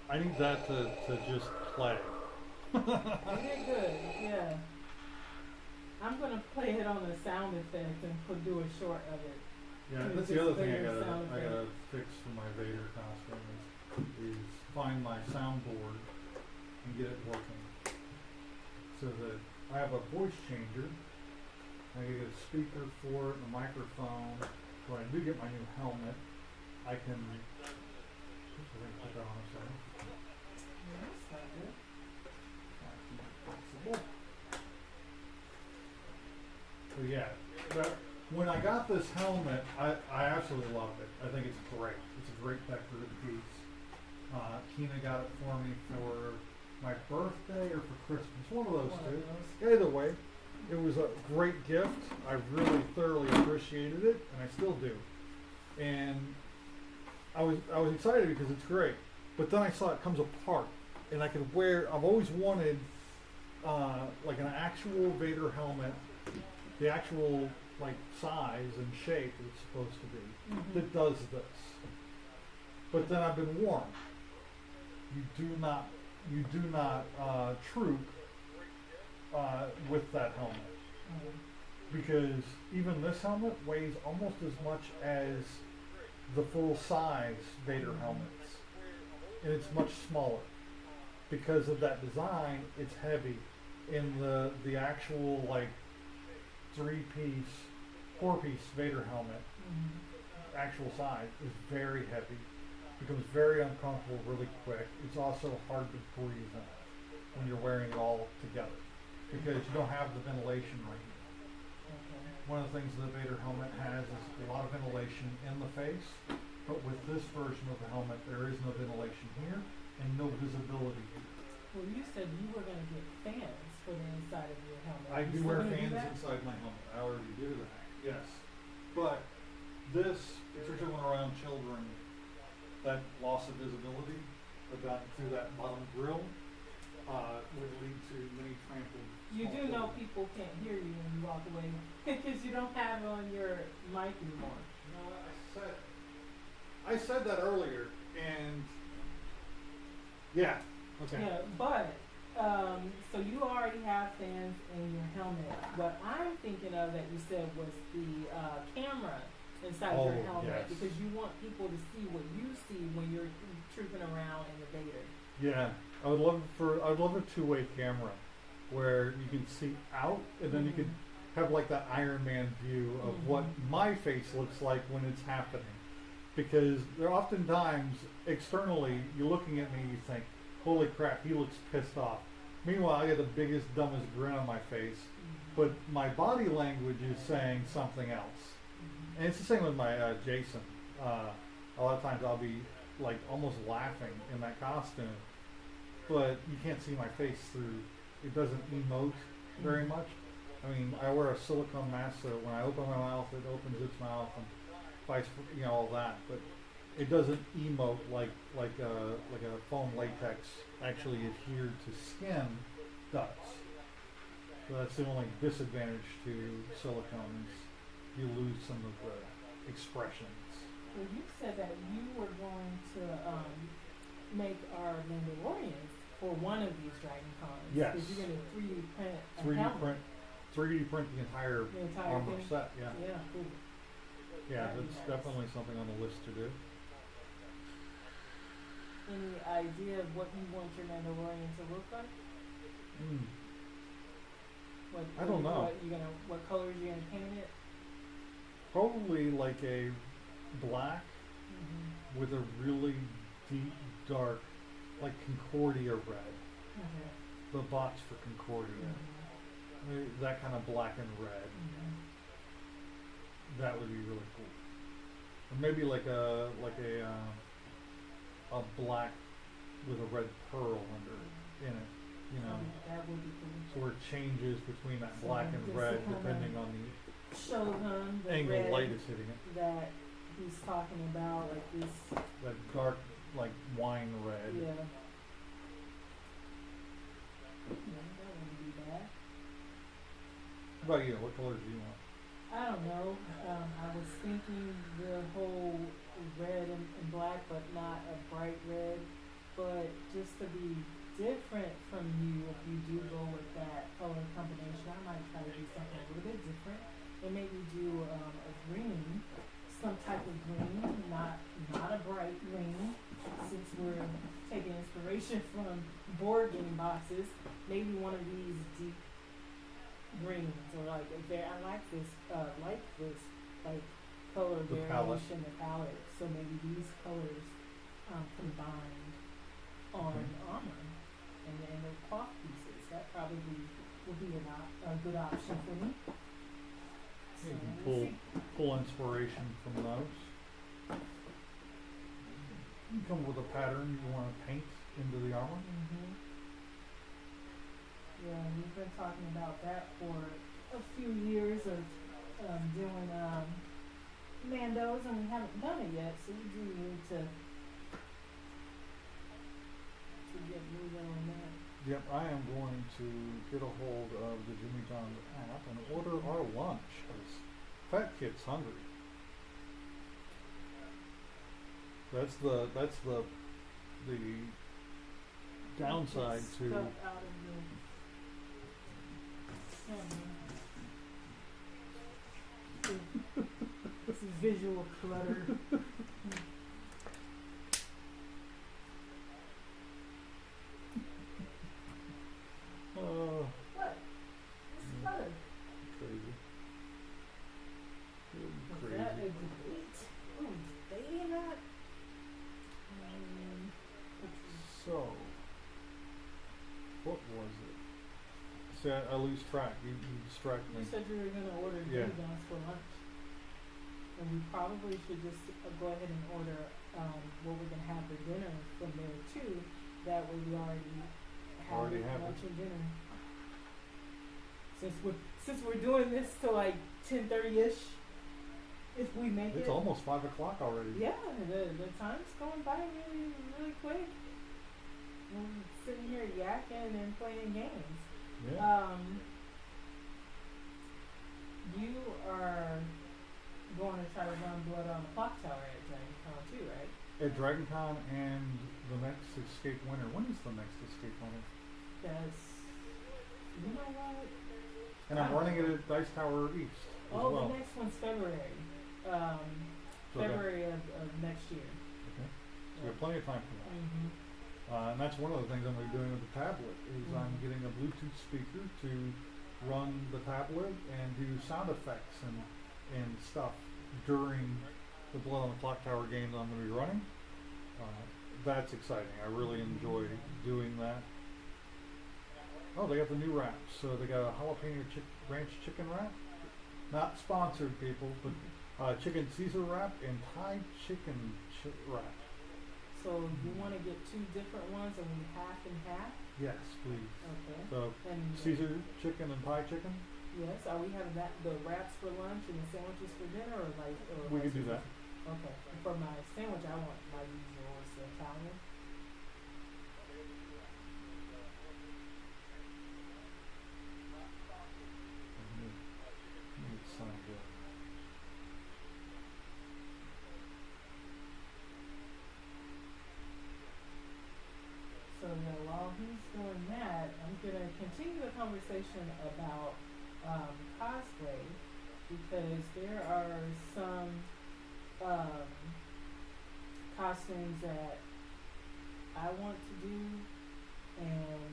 I need that to just play. They did good, yeah. I'm gonna play it on the sound effect and do a short of it. Yeah, It's that's the just other thing Vader sound I gotta effect. fix for my Vader costume is find my soundboard and get it working. So that I have a voice changer. I get a speaker for it and a microphone. When I do get my new helmet, I can. Oops, I think I put that on upside down. Yeah, that's not good. Gotta keep it flexible. So yeah, but when I got this helmet, I absolutely loved it. I think it's great. It's a great decorative piece. Kina got it for me for my birthday or for Christmas, one of those One of two. those. Either way, it was a great gift. I really thoroughly appreciated it, and I still do. And I was excited because it's great. But then I saw it comes apart, and I could wear. I've always wanted like an actual Vader helmet, the actual like size and shape it's supposed to be, that does this. But then I've been warned. You do not troop with that helmet, because even this helmet weighs almost as much as the full size Vader helmets, and it's much smaller. Because of that design, it's heavy, and the actual like 3-piece, 4-piece Vader helmet, actual size, is very heavy. Becomes very uncomfortable really quick. It's also hard to breathe in when you're wearing it all together, because you don't have the ventilation right here. One of the things the Vader helmet has is a lot of ventilation in the face, but with this version of the helmet, there is no ventilation here and no visibility here. Well, you said you were going to get fans for the inside of your helmet. I You do still wear gonna do fans that? inside my helmet. I already do that. Yes, but this, especially when around children, that loss of visibility through that bottom grill would lead to many trampled. You small do know children. people can't hear you when you walk away because you don't have it on your mic anymore. No, I said that earlier, and yeah, okay. Yeah, but so you already have fans in your helmet. What I'm thinking of that you said was the camera inside your Oh, helmet, yes. because you want people to see what you see when you're trooping around in the Vader. Yeah, I would love a two-way camera where you can see out, and then you could have like that Iron Man view of what my face looks like when it's happening. Because there are oftentimes externally, you're looking at me, you think, holy crap, he looks pissed off. Meanwhile, I got the biggest, dumbest grin on my face, but my body language is saying something else. And it's the same with my Jason. A lot of times I'll be like almost laughing in that costume, but you can't see my face through. It doesn't emote very much. I mean, I wear a silicone mask, so when I open my mouth, it opens its mouth, and all that. But it doesn't emote like a foam latex actually adhered to skin does. So that's the only disadvantage to silicone, is you lose some of the expressions. Well, you said that you were going to make our Mandalorians for one of these Dragon Cons. Yes. Because you're going to 3D print a 3D helmet. 3D print the entire armor thing? set. Yeah, Yeah, cool. yeah, That'd be that's nice. definitely something on the list to do. Any idea of what you want your Mandalorian to look like? I don't know. What colors you gonna paint it? Probably like a black with a really deep, dark, like Concordia red. The box for Concordia. Maybe that kind of black and red. That would be really cool. Or maybe like a black with a red pearl in it. You know, That would be cool. so where it changes between that So black and just red to kinda depending on the Show them the angle red light is hitting it. that he's talking about, like this. That dark, like wine red. Yeah. Yeah, that wouldn't be bad. How about you? What colors do you want? I don't know. I was thinking the whole red and black, but not a bright red. But just to be different from you, if you do go with that color combination, I might try to do something a little bit different and maybe do a green, some type of green, not a bright green, since we're taking inspiration from board game boxes. Maybe one of these deep greens, or like I like this, like color The palette. variation, the palette. So maybe these colors combined on armor and the cloth pieces. That probably would be a good option for me. So You can we'll see. pull inspiration from those. You come with a pattern you want to paint into the armor. Yeah, we've been talking about that for a few years of doing Mandos, and we haven't done it yet, so we do need to get moving on that. Yep, I am going to get a hold of the Jimmy John's app and order our lunch because Fat Kid's hungry. That's the downside Get to stuff out of the This is visual clutter. What? It's clutter. Crazy. Was Crazy. that a debate? Oh, debating that? So, what was it? See, I lose track. You distract me. You said you were going to order Yeah. Jimmy John's for lunch. And we probably should just go ahead and order what we're going to have for dinner from there too. That way we already have it. lunch and dinner. Since we're doing this till like 10:30ish, if we make It's it. almost 5 o'clock already. Yeah, the time's going by really quick. We're sitting here yakking and playing games. Yeah. You are going to try to run blood on the clock tower at Dragon Con too, right? At Dragon Con and the next Escape Winter. When is the next Escape Winter? Because, you know what? And I'm running it at Dice Tower East as Oh, well. the next one's February. So February of next year. Okay. So we have plenty of time for that. Mm-hmm. And that's one of the things I'm going to be doing with the tablet is I'm Mhm. getting a Bluetooth speaker to run the tablet and do sound effects and stuff during the Blood on the Clock Tower games I'm going to be running. That's exciting. I really enjoy doing that. Oh, they got the new wraps. So they got a jalapeno ranch chicken wrap. Not sponsored, people, but chicken Caesar wrap and Thai chicken wrap. So you want to get two different ones and we half and half? Yes, please. Okay. So And Caesar chicken and Thai chicken. yes, are we having the wraps for lunch and the sandwiches for dinner, or like? Or We vice could do that. versa? Okay. And for my sandwich, I want my usual is Italian. Let me sign up. So yeah, while he's doing that, I'm gonna continue the conversation about cosplay because there are some costumes that I want to do, and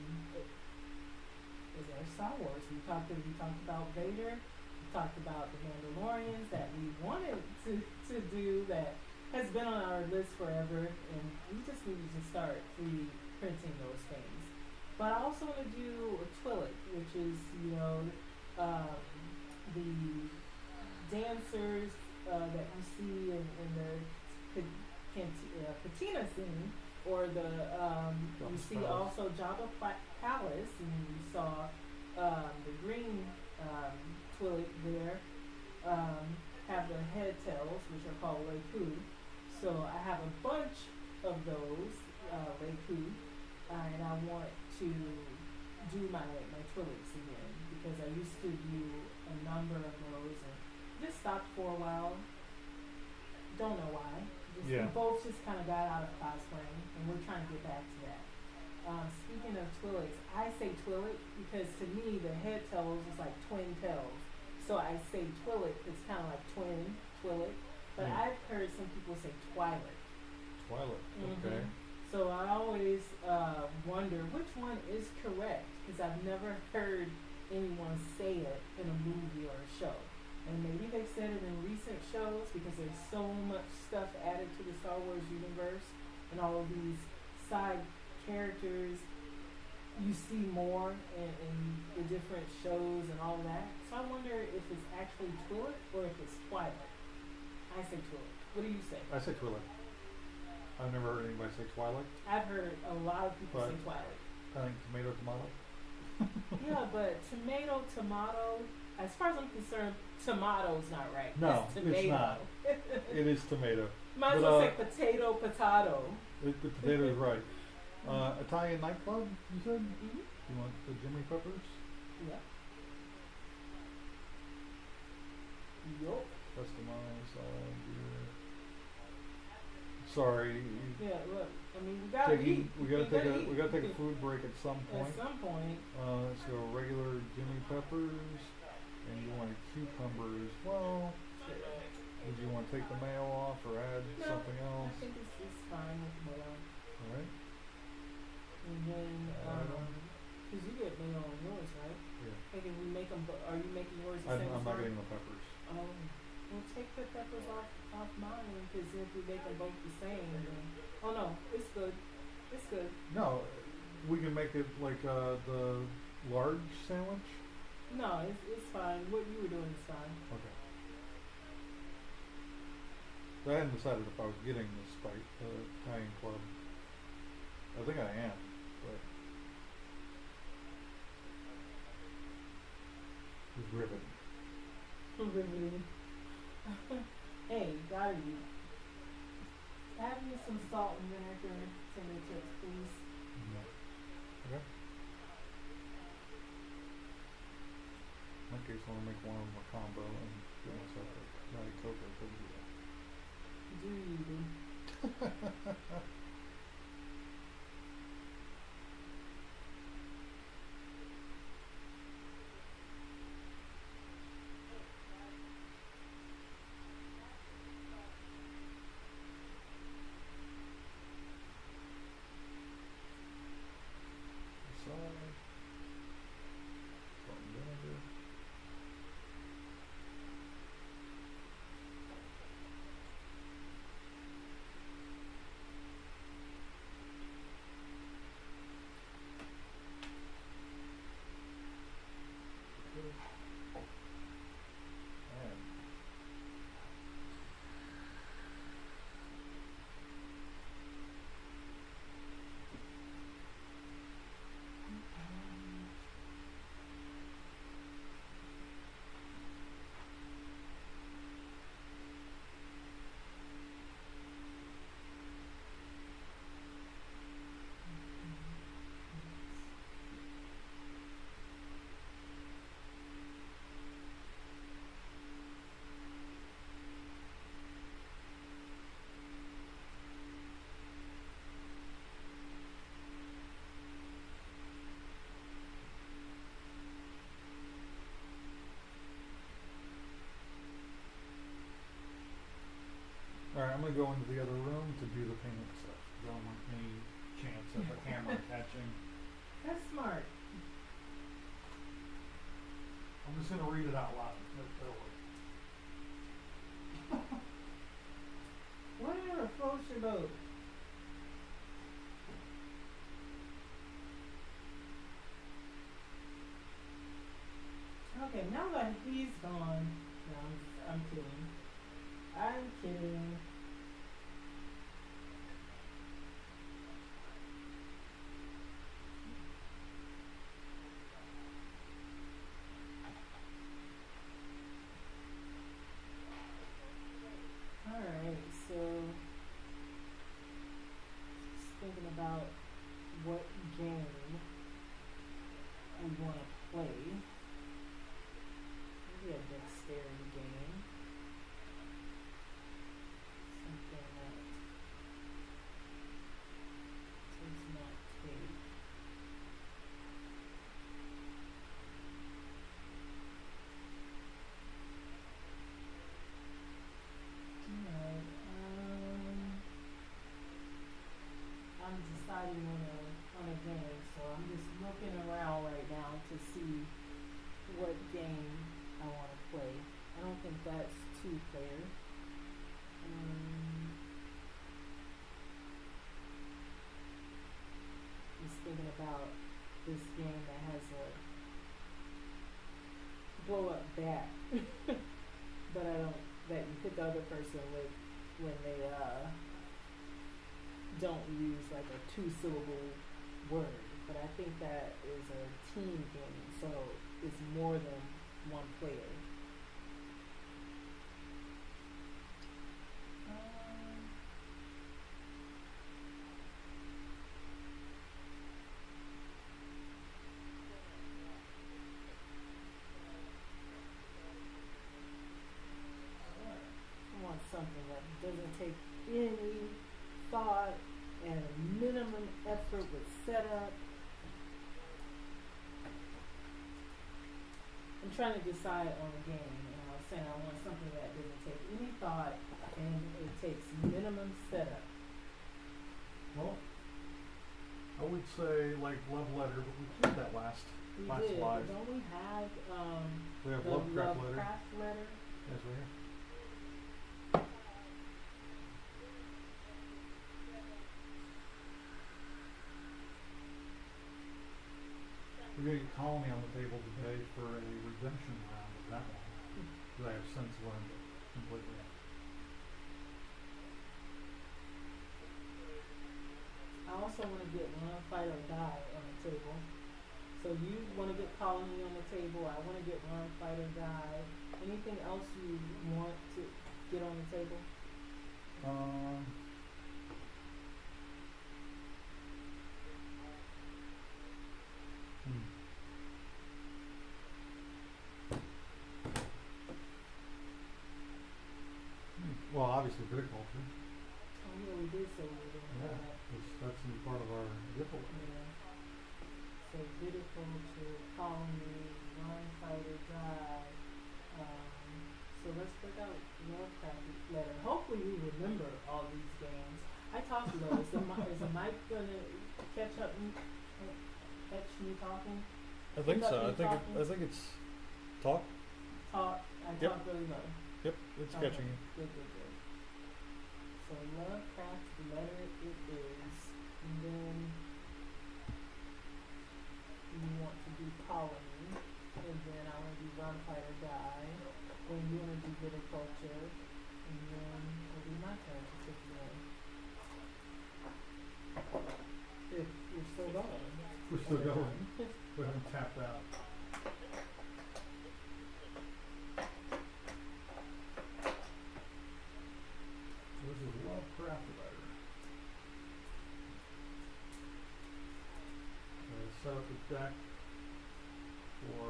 there's Star Wars. We talked about Vader. We talked about the Mandalorians that we wanted to do that has been on our list forever, and we just needed to start printing those things. But I also want to do a Twi'lek, which is, the dancers that you see in the patina scene, or you see Palace. also Jabba Palace, and you saw the green Twi'lek there have the head tails, which are called Leku. So I have a bunch of those Leku, and I want to do my Twi'leks again because I used to do a number of those and just stopped for a while. Don't know why. We both just kind of got out of cosplaying, and we're trying to get back to that. Speaking of Twi'leks, I say Twi'lek because to me the head tails is like twin tails. So I say Twi'lek, it's kind of like twin Twi'lek. But I've heard some people say Twi'lek. Twilight. Okay. So I always wonder which one is correct because I've never heard anyone say it in a movie or a show. and maybe they've said it in recent shows because there's so much stuff added to the Star Wars universe and all of these side characters you see more in the different shows and all that. So I wonder if it's actually Twi'lek or if it's Twilight. I say Twi'lek. What do you say? I say Twi'lek. I've never heard anybody say Twilight. I've heard a lot of people But say Twilight. I think tomato. Yeah, but tomato, as far as I'm concerned, tomato's not right. No, it's tomato. it's not. It is tomato. Might as But, well say potato. The potato is right. Italian nightclub, you said? Mm-hmm. You want the Jimmy Peppers? Yeah. Yup. Customized beer. Sorry. Yeah, look. I mean, we gotta eat. We gotta take a food break at some point. At some point. So regular Jimmy Peppers, and you want a cucumber as well. Would you want to take the mayo off or add something else? I think it's fine with mayo. All right. And then, because you get mayo on yours, right? Yeah. Like if we make them, are you making yours the same I'm as not mine? getting the peppers. Well, take the peppers off mine, because if we make them both the same, then, oh no, it's good. It's good. No, we can make it like the large sandwich. No, it's fine. What you were doing is fine. Okay. I hadn't decided if I was getting the Italian Club. I think I am, but it's riveting. Riveting. Hey, gotta eat. Have me some salt and vinegar tomato chips, please. Okay. In that case, I want to make one of them a combo and get myself a Diet Coke or something. Do you do? Salt and vinegar. And Alright, I'm gonna go into the other room to do the payment stuff. I don't want any chance of a camera catching. That's smart. I'm just gonna read it out loud. That'll work. Whatever floats your boat. Okay, now that he's gone, no, I'm kidding. I'm kidding. Alright, so just thinking about what game we want to play. Maybe a dexterity game. about this game that has a blow up bat, but I don't, that you hit the other person with when they don't use like a 2-syllable word. But I think that is a team game, so it's more than one player. I want something that doesn't take any thought and a minimum effort with setup. I'm trying to decide on a game, and I was saying I want something that doesn't take any thought and it takes minimum setup. Well, I would say like Love Letter, but we played that last We live. did, but don't we have We have the Lovecraft Letter. Lovecraft letter? Yes, we have. We're going to get Colony on the table today for a redemption round of that one, that I have since learned it completely. I also want to get Run, Fight, or Die on the table. So you want to get Colony on the table. I want to get Run, Fight, or Die. Anything else you want to get on the table? Well, obviously viticulture. Oh yeah, we did say we were doing Yeah, that. that's in part of our difficult. Yeah. So viticulture, Colony, Run, Fight, or Die. So let's break out Lovecraft letter. Hopefully we remember all these games. I talked low. Is the mic gonna catch me talking? I think Pick up so. me talking? I think it's talk. I Yep. talk really low. Yep, it's Okay. catching you. Good. So Lovecraft letter it is, and then you want to do Colony, and then I want to do Run, Fight, or Die, and you want to do Viticulture, and then it'll be my turn to pick one. If you're still going. We're still at the going. time. We haven't tapped out. This is Lovecraft letter. Set up the deck for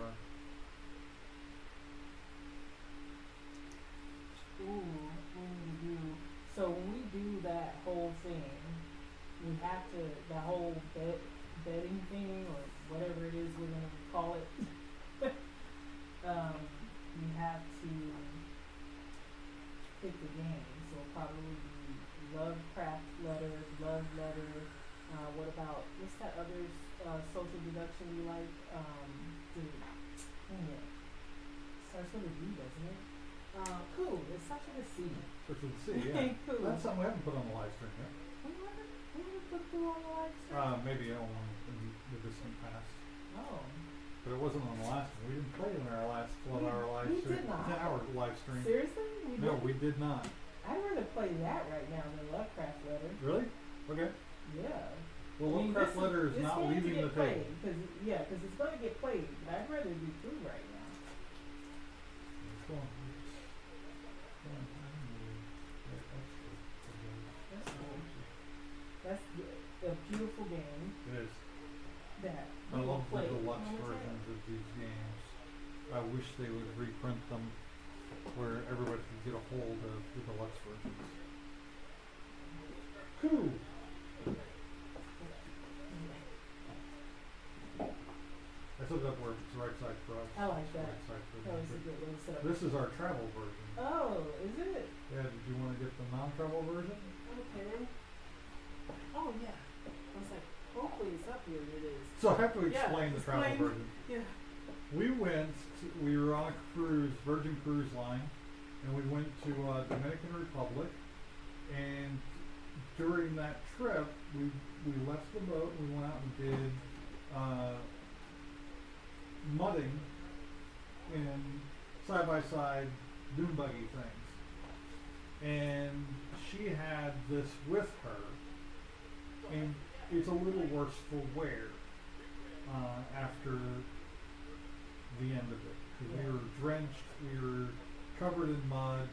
Ooh, we need to do, so when we do that whole thing, we have to, the whole betting thing, or whatever it is we're gonna call it, we have to pick the game, so it'll probably be Lovecraft letter, Love letter, what about, what's that other, social deduction you like, dang it, starts with a D, doesn't it? Cool, it's such a C. which is C, yeah. Cool. That's something we haven't put on the live stream yet. We haven't put through on the live stream? Maybe on in the distant past. Oh. But it wasn't on the last one. We didn't play it in our last 12-hour live we stream. did not. 10-hour live stream. Seriously? No, we did not. I'd rather play that right now than Lovecraft letter. Really? Okay. Yeah. Well, Lovecraft letter is not leaving the table. Cause it's going to get played, but I'd rather be through right now. Let's go on. That's cool. That's a beautiful game It is. that I we will love the play deluxe on the versions of these games. I wish they would reprint them where everybody could get a hold of the deluxe versions. Cool. I still got where it's right side for us. I like It's that. Right side for That was a them. good way to set up. This is our travel version. Oh, is it? Yeah, did you want to get the non-travel version? Okay. Oh yeah. I was like, hopefully it's up here. It is. So I have to Yeah, explain the travel explain. version. Yeah. We were on a cruise, Virgin Cruise Line, and we went to Dominican Republic, and during that trip, we left the boat, we went out and did uh, mudding in side-by-side dune buggy things. And she had this with her, and it's a little worse for wear after the end of it. 'Cause we were drenched, we were covered in mud.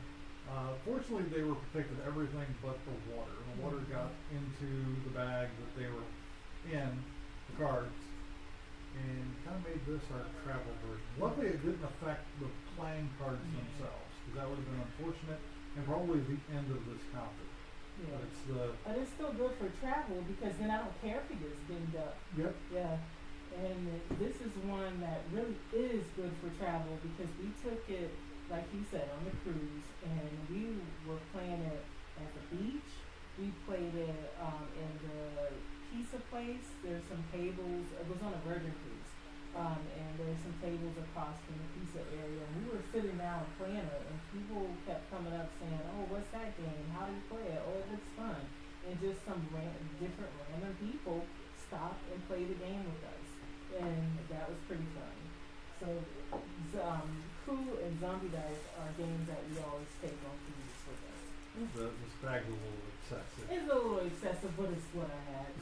Fortunately, they were protected everything but the water. The water got into the bag that they were in, the cards, and kind of made this our travel version. Luckily, it didn't affect the playing cards themselves, because that would have been unfortunate and probably the end of this copy. Yeah. But it's the But it's still good for travel because then I don't care if it gets dinged up. yep. Yeah. And this is one that really is good for travel because we took it, like you said, on the cruise, and we were playing it at the beach. We played it in the pizza place. There's some tables. It was on a Virgin cruise, and there's some tables across from the pizza area. And we were sitting down and playing it, and people kept coming up saying, "Oh, what's that game? How do you play it? Oh, it looks fun." And just some different random people stopped and played the game with us, and that was pretty fun. So, Coup and Zombie Dice are games that we always take on cruises with us. This bag's a little excessive. It's a little excessive, but it's what I had.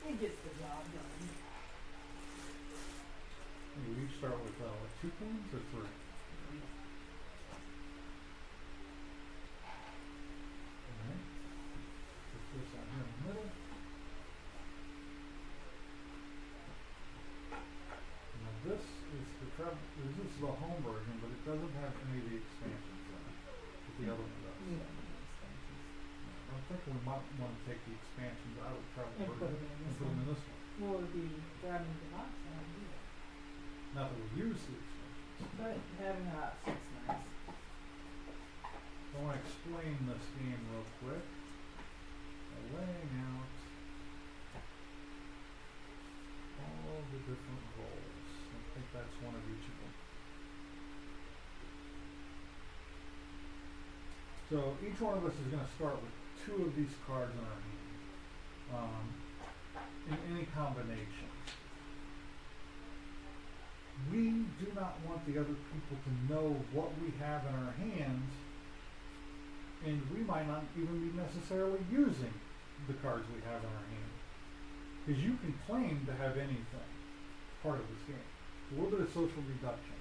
It gets the job done. We each start with 2 coins or 3? Alright. Put this out here in the middle. Now this is the this is the home version, but it doesn't have any of the expansions in it. But the other one does. Yeah, extensions. I think we might want to take the expansions out of the travel And put version them in and this put them one. in this one. Well, it'd be grabbing the box, I don't do that. Not that we use the expansions. But having the option's nice. I want to explain this game real quick by laying out all the different roles. I think that's one of each of them. So each one of us is going to start with 2 of these cards in our hand, in any combination. We do not want the other people to know what we have in our hands, and we might not even be necessarily using the cards we have in our hand. Because you can claim to have anything, part of this game. A little bit of social deduction.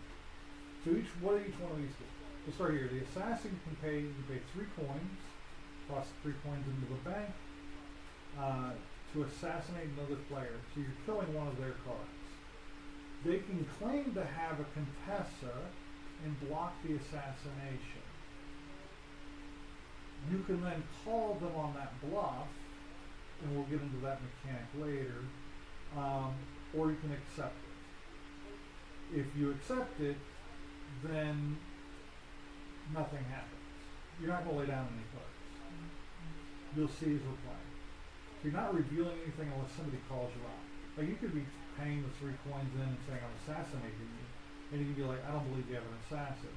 So what do each one of these do? We'll start here. The assassin you can pay 3 coins, toss 3 coins into the bank, to assassinate another player. So you're killing one of their cards. They can claim to have a Contessa and block the assassination. You can then call them on that bluff, and we'll get into that mechanic later, or you can accept it. If you accept it, then nothing happens. You're not going to lay down any cards. You'll see as we're playing. So you're not revealing anything unless somebody calls you out. Like, you could be paying the 3 coins in and saying, "I'm assassinating you," and you can be like, "I don't believe you have an assassin."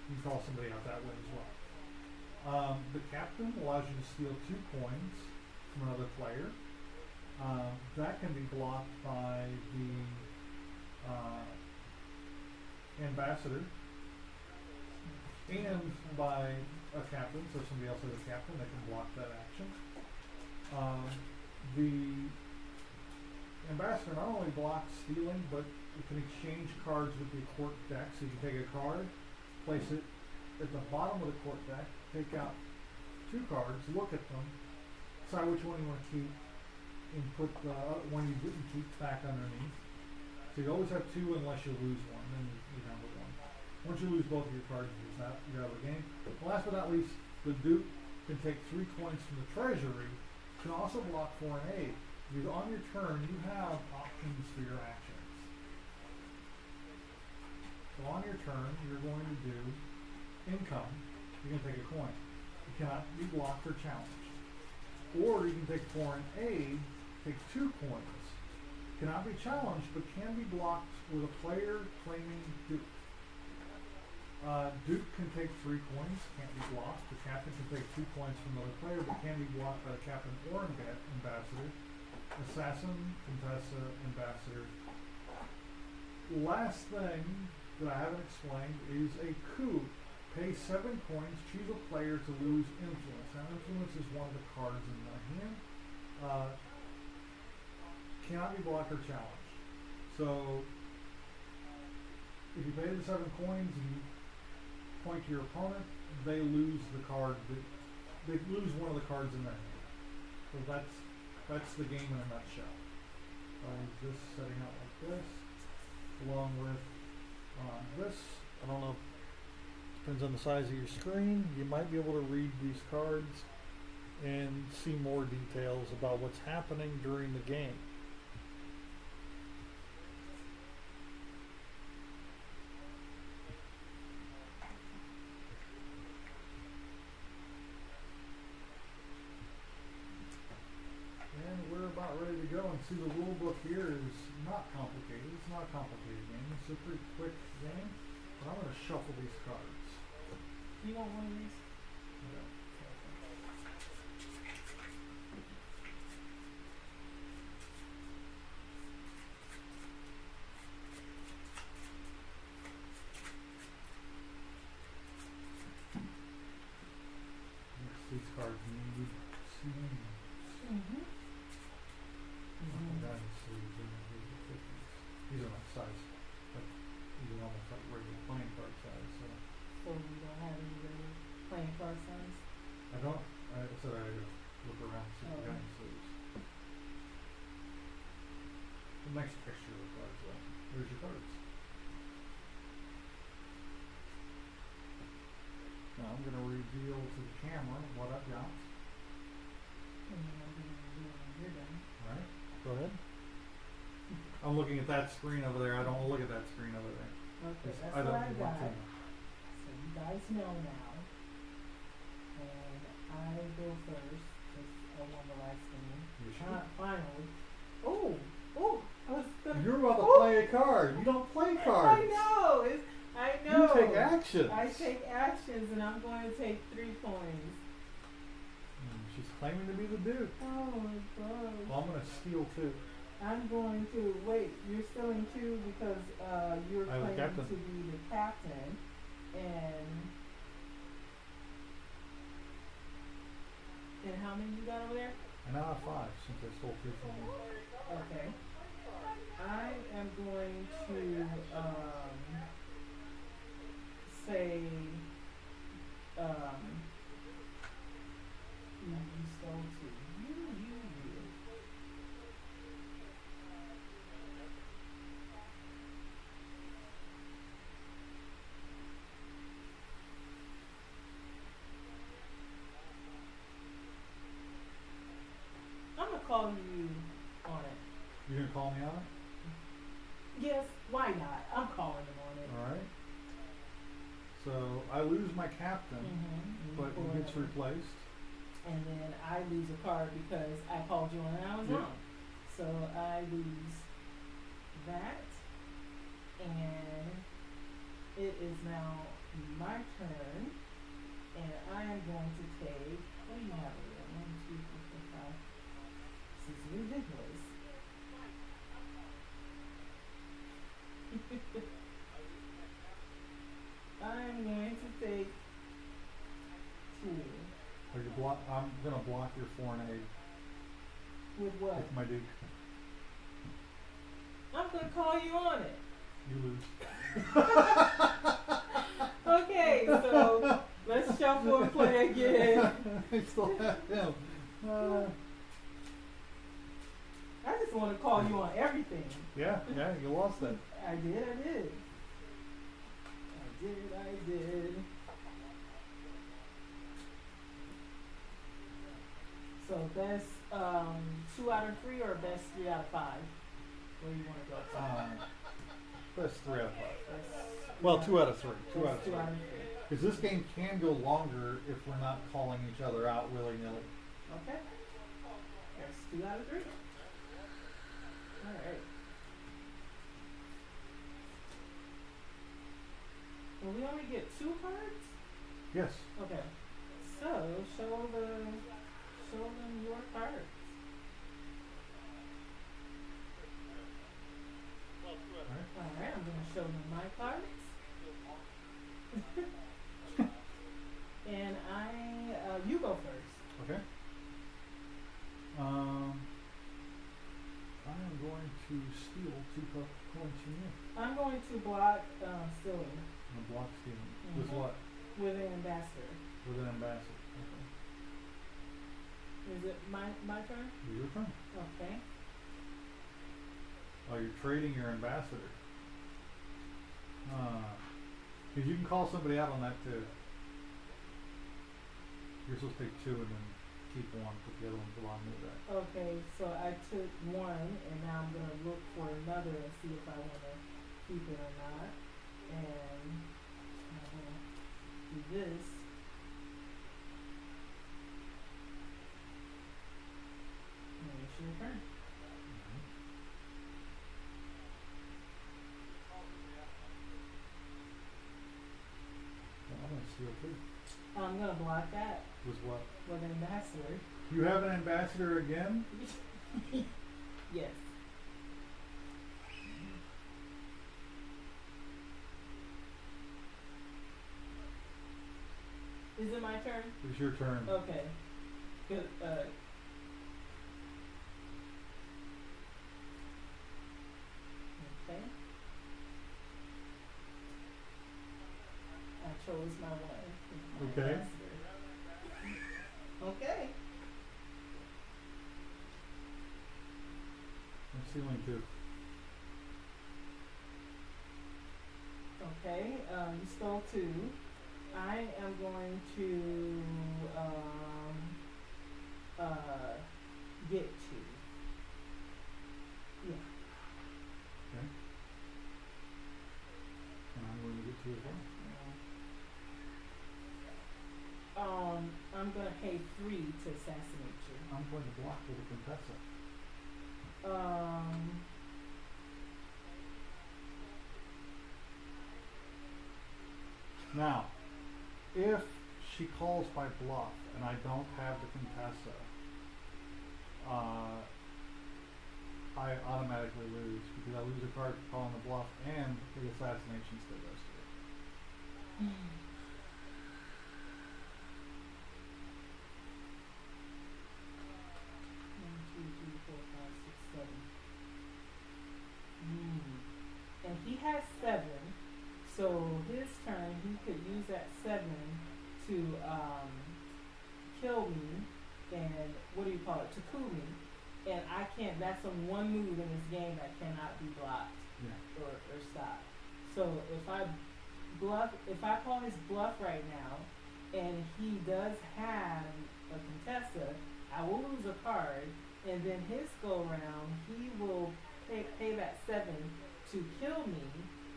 You can call somebody out that way as well. The captain allows you to steal 2 coins from another player. That can be blocked by the ambassador and by a captain. So if somebody else is a captain, they can block that action. The ambassador not only blocks stealing, but you can exchange cards with the court deck. So you can take a card, place it at the bottom of the court deck, take out 2 cards, look at them, decide which one you want to keep, and put the one you didn't keep back underneath. So you always have 2 unless you lose one, then you're down to 1. Once you lose both of your cards, you're out of the game. Last but not least, the Duke can take 3 coins from the treasury, can also block foreign aid. Because on your turn, you have options for your actions. So on your turn, you're going to do income. You can take a coin. It cannot be blocked or challenged. Or you can take foreign aid, take 2 coins. Cannot be challenged, but can be blocked with a player claiming Duke. Duke can take 3 coins, can't be blocked. The captain can take 2 coins from another player, but can be blocked by the captain or ambassador. Assassin, Contessa, Ambassador. Last thing that I haven't explained is a coup. Pay 7 coins, choose a player to lose influence. Now, influence is one of the cards in my hand. Cannot be blocked or challenged. So, if you pay the 7 coins and you point to your opponent, they lose the card. They lose one of the cards in their hand. So that's the game in a nutshell. This setting out like this, along with this. I don't know. Depends on the size of your screen. You might be able to read these cards and see more details about what's happening during the game. And we're about ready to go, and see the rule book here is not complicated. It's not a complicated game. It's a pretty quick game. But I'm going to shuffle these cards. You want one of these? Yeah. These cards need sleeves. Mm-hmm. These are my size. But these are almost like regular playing card size. So we don't have any really playing card size? I don't. I said I had to look around and see if we got any sleeves. A nice texture of the cards, though. There's your cards. Now I'm going to reveal to the camera what I've got. And then I'll do it when you're done. Alright, go ahead. I'm looking at that screen over there. I don't want to look at that screen over there. Okay, that's I what don't I want got. to. So you guys know now. And I go first, because I won the last game. You sure? Finally. Oh! Oh! I was gonna... You're about to play a card. You don't play cards. I know! I know! You take actions. I take actions, and I'm going to take 3 coins. She's claiming to be the Duke. Oh my god. Well, I'm going to steal 2. I'm going to wait. You're stealing 2 because you're I'm the claiming captain. to be the captain, and how many you got over there? And now I have 5 since I stole 2 from you. Okay. I am going to say you stole 2. You. I'm gonna call you on it. You going to call me on it? Yes, why not? I'm calling him on it. Alright. So I lose my captain, but he gets replaced. And then I lose a card because I called you on it and I was Yep. wrong. So I lose that. And it is now my turn. And I am going to take, what do you have over there? 1, 2, 3, 4, 5. This is ridiculous. I'm going to take 2. Are you I'm going to block your 4 and 8 With what? with my Duke. I'm going to call you on it. You lose. Okay, so let's shuffle and play again. I still have him. I just want to call you on everything. Yeah, you lost that. I did. So best 2 out of 3 or best 3 out of 5? Where do you want to go? Best 3 out of 5. Best Well, 2 out of 3. 2 best out of 3. 2 out of 3. Because this game can go longer if we're not calling each other out willy-nilly. Okay. There's 2 out of 3. Alright. And we only get 2 cards? Yes. Okay. So show them your cards. going to steal 2 points from you. I'm going to block stealing And block stealing. With what? with an ambassador. With an ambassador. Okay. Is it my turn? Your turn. Okay. Oh, you're trading your ambassador. Because you can call somebody out on that too. You're supposed to take 2 and then keep 1, put the other one belong to that. Okay, so I took 1 and now I'm gonna look for another and see if I wanna keep it or not. And I'm gonna do this. And it's your turn. Well, I'm gonna steal 2. I'm gonna block that With what? with an ambassador. You have an ambassador again? Yes. Is it my turn? It's your turn. Okay. Good. Okay. I chose my one. My Okay. ambassador. Okay. I'm stealing 2. Okay. You stole 2. I am going to get 2. Yeah. Okay. And I'm going to get 2 as well. I'm gonna pay 3 to assassinate you. I'm going to block with a Contessa. Now, if she calls by bluff and I don't have the Contessa, I automatically lose because I lose a card for calling the bluff and the assassination still goes through. 1, 2, 3, 4, 5, 6, 7. And he has 7, so his turn he could use that 7 to kill me and to coup me, and I can't. That's the one move in this game that cannot be blocked Yeah. or stopped. So if I call his bluff right now, and he does have a Contessa, I will lose a card, and then his go round, he will pay that 7 to kill me,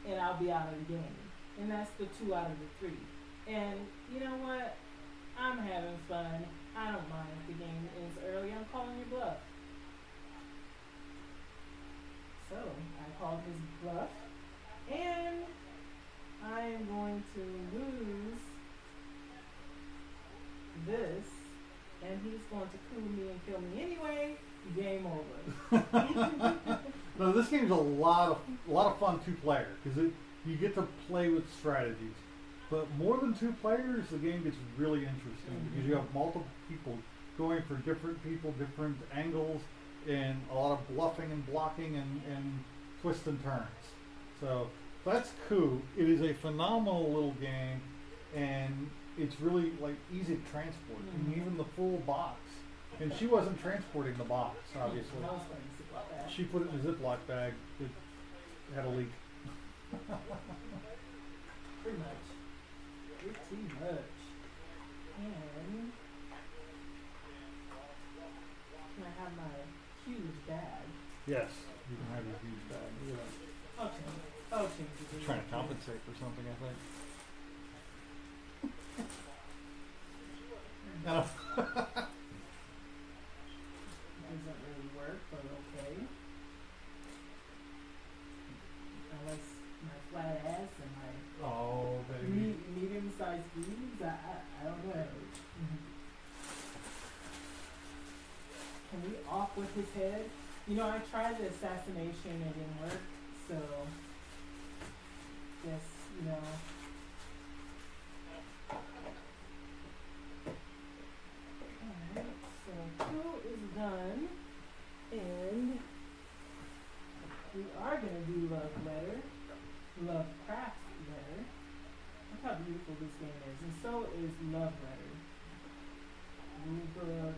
and I'll be out of the game. And that's the 2 out of the 3. And you know what? I'm having fun. I don't mind if the game ends early. I'm calling your bluff. So I called his bluff, and I am going to lose this, and he's going to coup me and kill me anyway. Game over. No, this game's a lot of fun 2-player because you get to play with strategies. But more than 2 players, the game gets really interesting because you have multiple people going for different angles, and a lot of bluffing and blocking and twists and turns. So that's cool. It is a phenomenal little game, and it's really like easy to transport. I mean, even the full box. And she wasn't transporting the box, obviously. I was going to zip like that. She put it in a Ziploc bag that had a leak. Pretty much. Pretty much. And can I have my huge bag? Yes, you can have your huge bag. Look at that. I'll change it. She's trying to compensate for something, I think. No. Doesn't really work, but okay. Unless my flat ass and my Oh, baby. medium-sized boobs, I don't know. Can we off with his head? You know, I tried the assassination and it didn't work, so guess, you know. Alright, so 2 is done, and We are gonna do love letter, love craft letter. Look how beautiful this game is, and so is love letter. Rule book.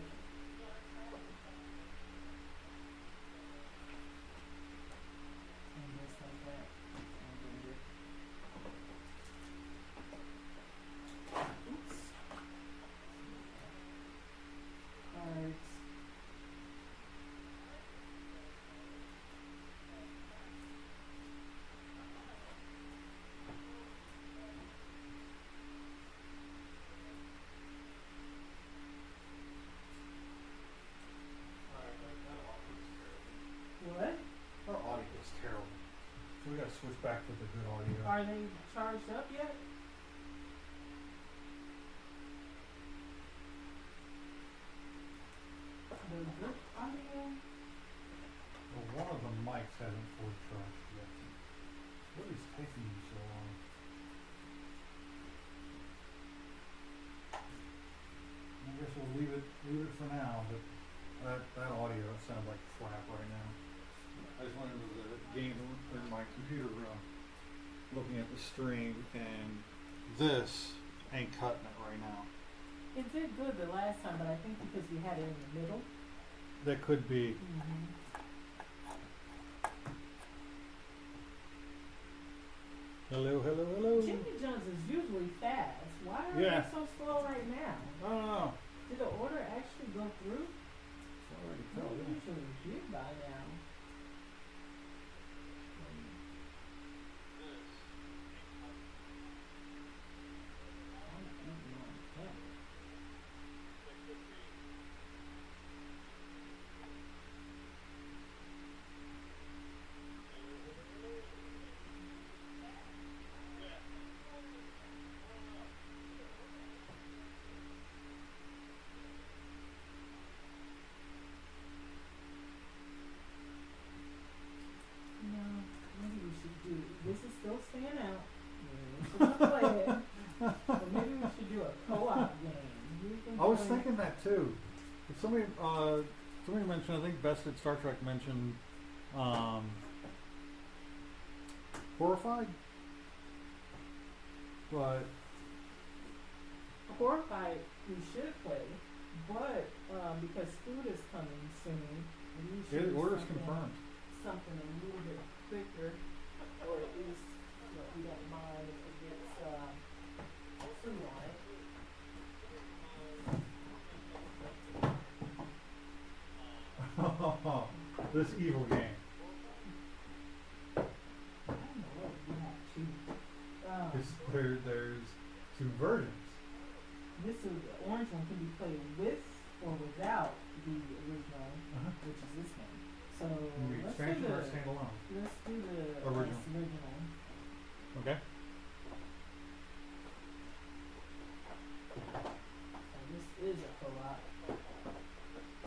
And just like that. I'll bring it. Oops. Cards. What? Our audio is terrible. So we gotta switch back to the good audio. Are they charged up yet? The good audio? Well, one of the mics hasn't fully charged yet. What is taking you so long? I guess we'll leave it for now, but that audio sounds like crap right now. I just went into the game in my computer room looking at the stream, and this ain't cutting it right now. It did good the last time, but I think because we had it in the middle. That could be. Hello, hello, hello. Jimmy John's is usually fast. Why are Yeah. they so slow right now? I don't know. Did the order actually go through? It's already No, filled in. usually did by now. No, maybe we should do. This is still staying out. We're still gonna play it. But maybe we should do a co-op game. You can I was join- thinking that too. But somebody mentioned, I think Bested Star Trek mentioned, Horrified? But, Horrified we should play, but because food is coming soon, we should it do order's something- confirmed. Something a little bit quicker, or at least what we don't mind if it gets food on it. This evil game. I don't know what we have to. There's two versions. This is the orange one can be played with or without the original, which is this one. So The let's do expansion the or standalone? original. Okay. So this is a co-op,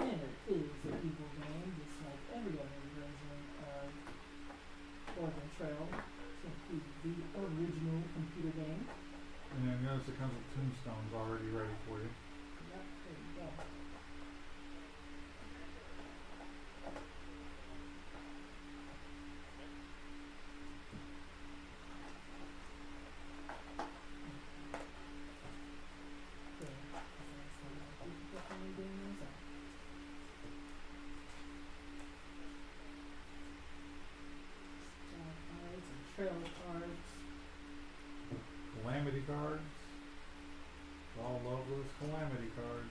and it is a people game, just like every other version of Oregon Trail. To include the original computer game. And then notice it comes with tombstones already ready for you. Yep, there you go. Trail cards. Calamity cards. All love those calamity cards.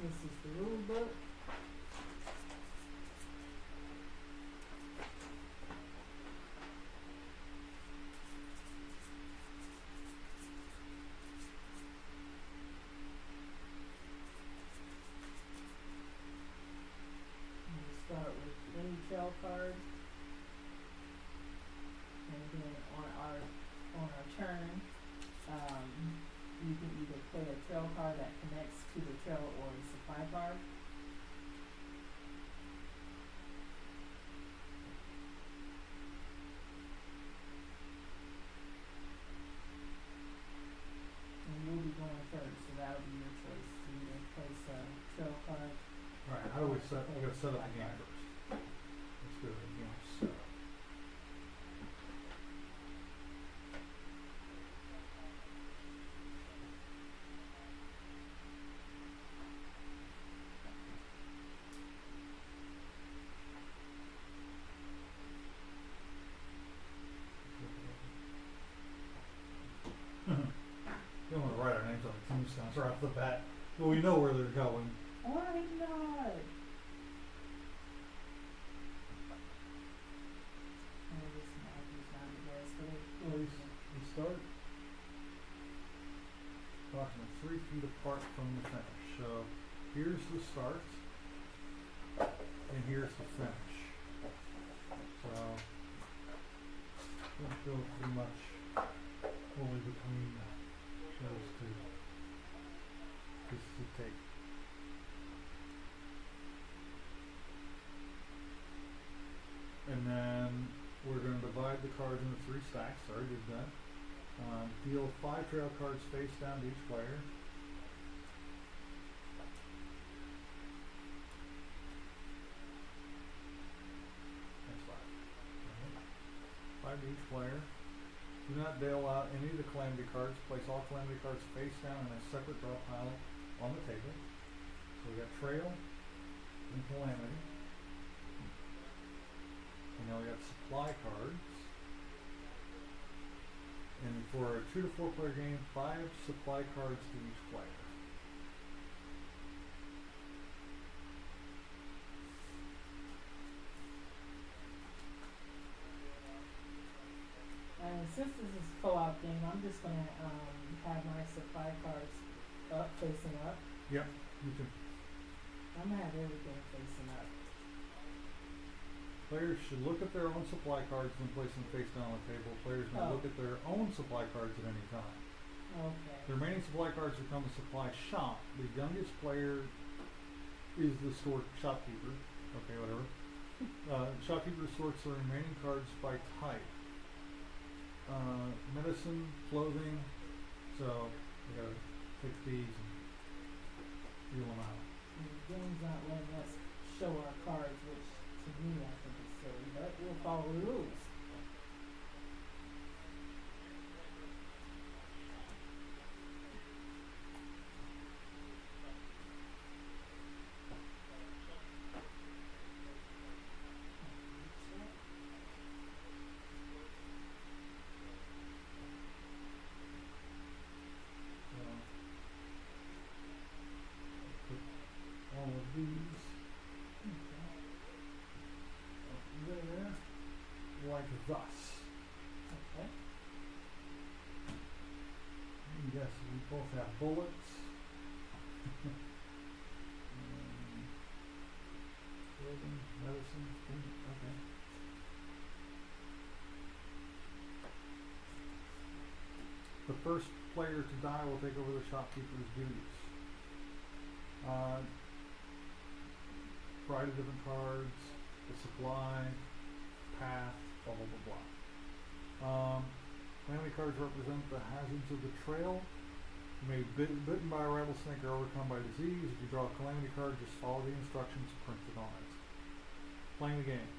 This is the rule book. Start with any trail card, and then on our turn, you can either play a trail card that connects to the trail or the supply card. how do we set? We gotta set up the game first. Let's go to the game setup. You don't want to write our names on the tombstones right off the bat, but we know where they're going. Why not? Oh, this map is not the best, but We start approximately 3 feet apart from the finish. So here's the start, and here's the finish. So we'll go pretty much fully between those two pieces of tape. And then we're going to divide the cards into 3 stacks. Sorry, did that. Deal 5 trail cards face down to each player. That's 5. 5 to each player. Do not deal out any of the calamity cards. Place all calamity cards face down in a separate draw pile on the table. So we got trail and calamity. And now we got supply cards. And for a 2 to 4 player game, 5 supply cards to each player. And since this is a co-op game, I'm just gonna have my supply cards up, facing up. Yep, you can. I'm gonna have everything facing up. Players should look at their own supply cards and place them face down on the table. Players may look at their own supply cards at any time. Okay. The remaining supply cards become a supply shop. The youngest player is the store shopkeeper. Okay, whatever. Shopkeeper sorts the remaining cards by type. Medicine, clothing. So we gotta take these and deal them out. And the game's not letting us show our cards, which to me I think is silly, but we'll follow the rules. Put all of these up there, like thus. Okay. And yes, we both have bullets. Clothing, medicine, food, okay. The first player to die will take over the shopkeeper's duties. Variety of different cards, the supply, path, blah blah blah blah. Calamity cards represent the hazards of the trail. You may be bitten by a rattlesnake or overcome by disease. If you draw a calamity card, just follow the instructions printed on it. Playing the game.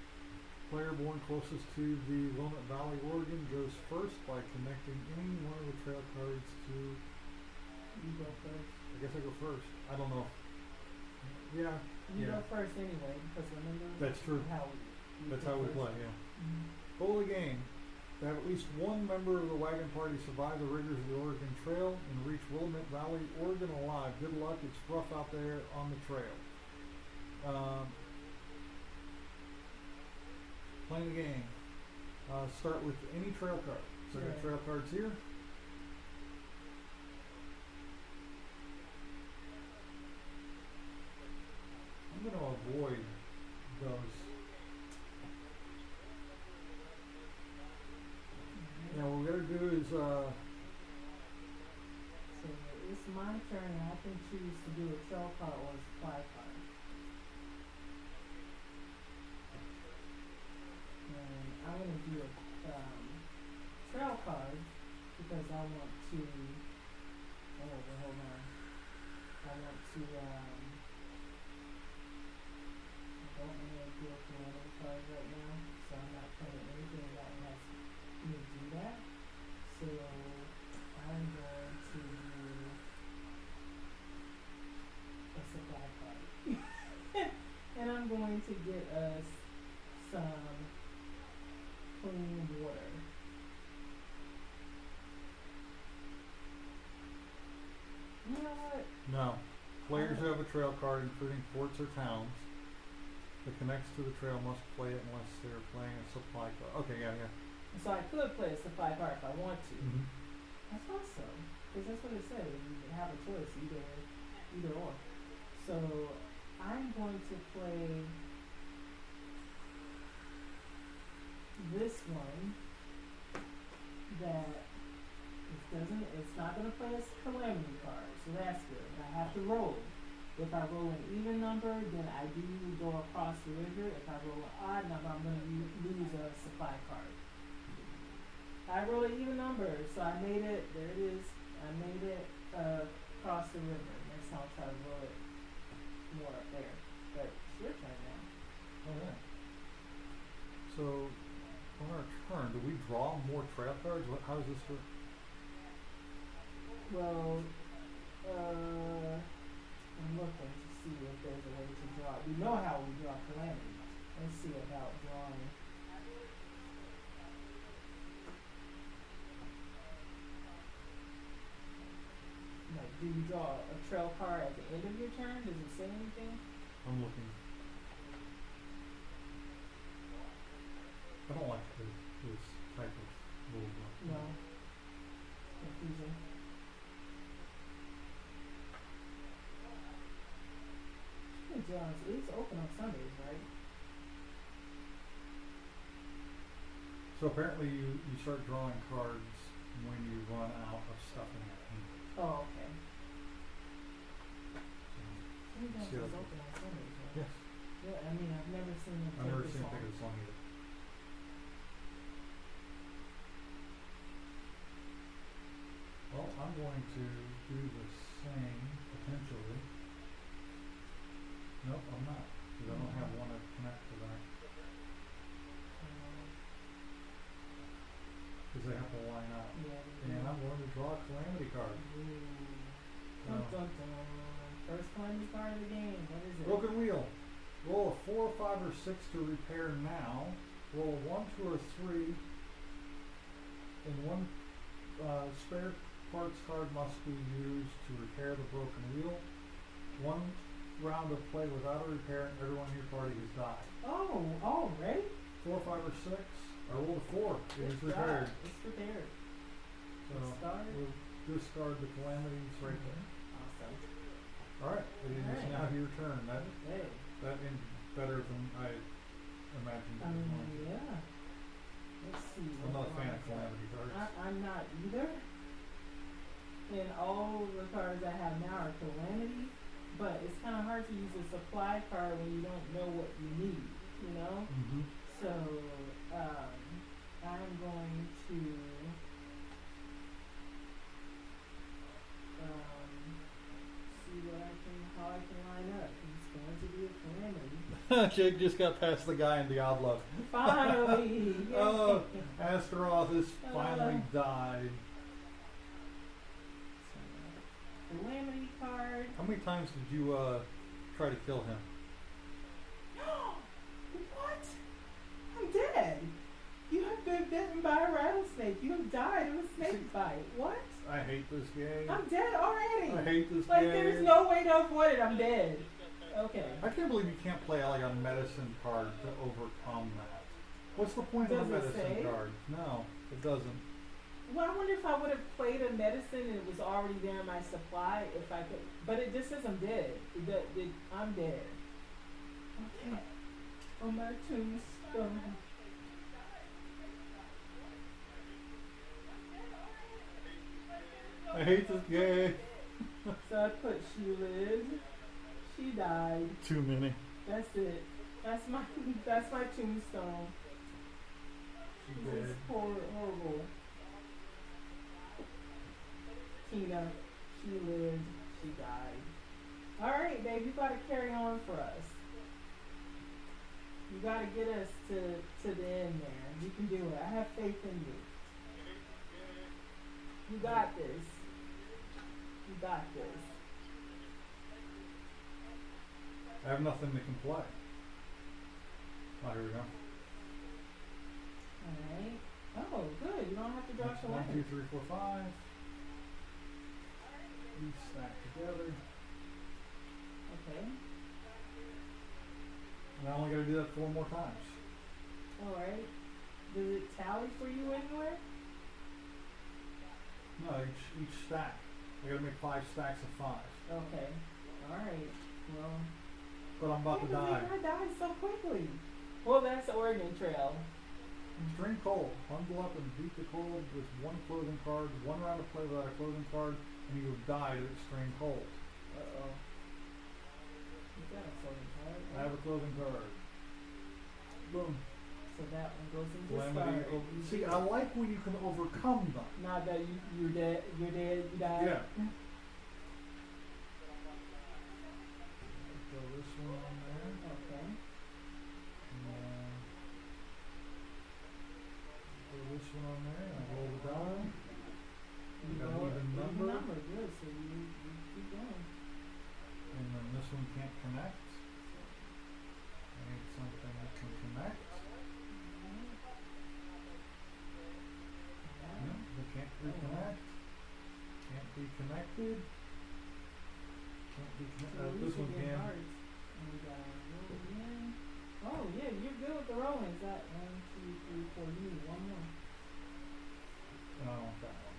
Player born closest to the Willamette Valley, Oregon goes first by connecting any one of the trail cards to... You go first. I guess I go first. I don't know. Yeah. You Yeah. go first anyway, because remember That's true. how That's how we play, yeah. Goal of the game. To have at least one member of the wagon party survive the rigors of the Oregon Trail and reach Willamette Valley, Oregon alive. Good luck. It's rough out there on the trail. Playing the game. Start with any trail card. So I got Yeah. trail cards here. I'm going to avoid those. Now what we're going to do is, So it's my turn, and I can choose to do a trail card or a supply card. And I'm gonna do a trail card because I want to. Oh, well, hold on. I want to I'm going to get us some clean water. You know what? No. Players who have a trail card, including forts or towns, that connects to the trail must play it unless they're playing a supply card. Okay, yeah, yeah. So I could play a supply card if I want to. Mm-hmm. I thought so, because that's what it said. You can have a choice, either or. So I'm going to play this one that it's not going to play a calamity card, so that's good. I have to roll. If I roll an even number, then I do go across the river. If I roll an odd number, I'm going to lose a supply card. I rolled an even number, so I made it. There it is. I made it across the river. Next time I'll try to roll it more up there. But it's your turn now. All right. So, on our turn, do we draw more trail cards? How does this work? Well, I'm looking to see if there's a way to draw. We know how we draw calamity. Let's see about drawing. Like, do you draw a trail card at the end of your turn? Does it say anything? I'm looking. I don't like this type of rule book. No. Confusing. Hey, John, it's open on Sundays, right? So apparently you start drawing cards when you run out of stuff in your hand. Oh, okay. So, Maybe that's see what's that- open on Sundays, right? yes. Yeah, I mean, I've never seen it I've take never this seen it long. take this long either. Well, I'm going to do the same, potentially. Nope, I'm not, because I don't have one to connect to that. Because they have to line up. Yeah. And I'm going to draw a calamity card. Dun, dun, dun. First calamity card of the game. What is it? Broken wheel. Roll a 4, 5, or 6 to repair now. Roll a 1, 2, or 3. And one spare parts card must be used to repair the broken wheel. One round of play without a repair, and everyone in your party has died. Oh, already? 4, 5, or 6. I rolled a 4. It is Good job. repaired. It's repaired. So Discard. we'll discard the calamities right there. Awesome. Alright, it is Alright. now your turn. Okay. That ended better than I imagined it was going to. Yeah. Let's see. I'm not a what fan do of I calamity have? cards. I'm not either. And all the cards I have now are calamity, but it's kind of hard to use a supply card when you don't know what you need, you know? Mm-hmm. So, I'm going to, see how I can line up. It's going to be a calamity. Jake just got past the guy in Diablo. Finally! Yay. Oh, Astaroth has finally died. Calamity card. How many times did you try to kill him? What? I'm dead. You have been bitten by a rattlesnake. You have died of a snake bite. What? I hate this game. I'm dead already. I hate this Like, game. there's no way to avoid it. I'm dead. Okay. I can't believe you can't play like a medicine card to overcome that. What's the point of a Does it medicine say? card? No, it doesn't. Well, I wonder if I would have played a medicine and it was already there in my supply, if I could. But it just says I'm dead. I'm dead. Okay. On my tombstone. I hate this game. So I put she lived. She died. Too many. That's it. That's my tombstone. She This is did. horrible. Kina, she lived, she died. Alright, babe, you gotta carry on for us. You gotta get us to the end, man. You can do it. I have faith in you. You got this. You got this. I have nothing that can play. Oh, here we go. Alright. Oh, good. You don't have to drop your 1, line. 2, 3, 4, 5. These stack together. Okay. And I only got to do that 4 more times. Alright. Does it tally for you anywhere? No, each stack. I got to make 5 stacks of 5. Okay. Alright. Well. But I'm about to Can't die. believe I died so quickly. Well, that's Oregon Trail. Extreme cold. Bundle up and beat the cold with 1 clothing card, 1 round of play without a clothing card, and you have died at extreme cold. Uh-oh. You got a floating card. I have a clothing card. Boom. So that one goes in Calamity. discard. See, I like when you can overcome them. Not that you're dead, you died. Yeah. Throw this one on there. Okay. And then throw this one on there. And I roll the die. You got go an even number. Good, so you keep going. And then this one can't connect. I need something that can connect. No, they can't reconnect. Can't be connected. Can't be connected. This one can. And we got roll again. Oh yeah, you're good with the rollings. That 1, 2, 3, 4. You need one more. No, I want that one.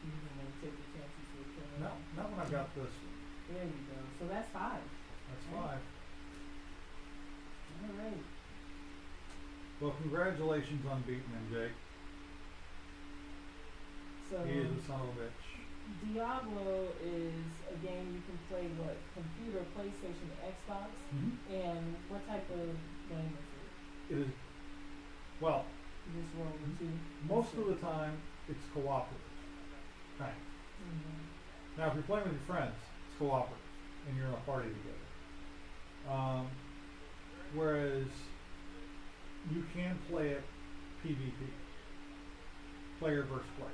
You can take your chances with killing. No, not when I've got this one. There you go. So that's 5. That's 5. All right. Well, congratulations on beating him, Jake. So He is a son of a bitch. Diablo is a game you can play what? Computer, PlayStation, Xbox? Mm-hmm. And what type of game is it? It is, well, You just roll the 2? most of the time it's cooperative. Kind of. Mm-hmm. Now, if you're playing with your friends, it's cooperative, and you're in a party together. Whereas you can play it PvP, player versus player.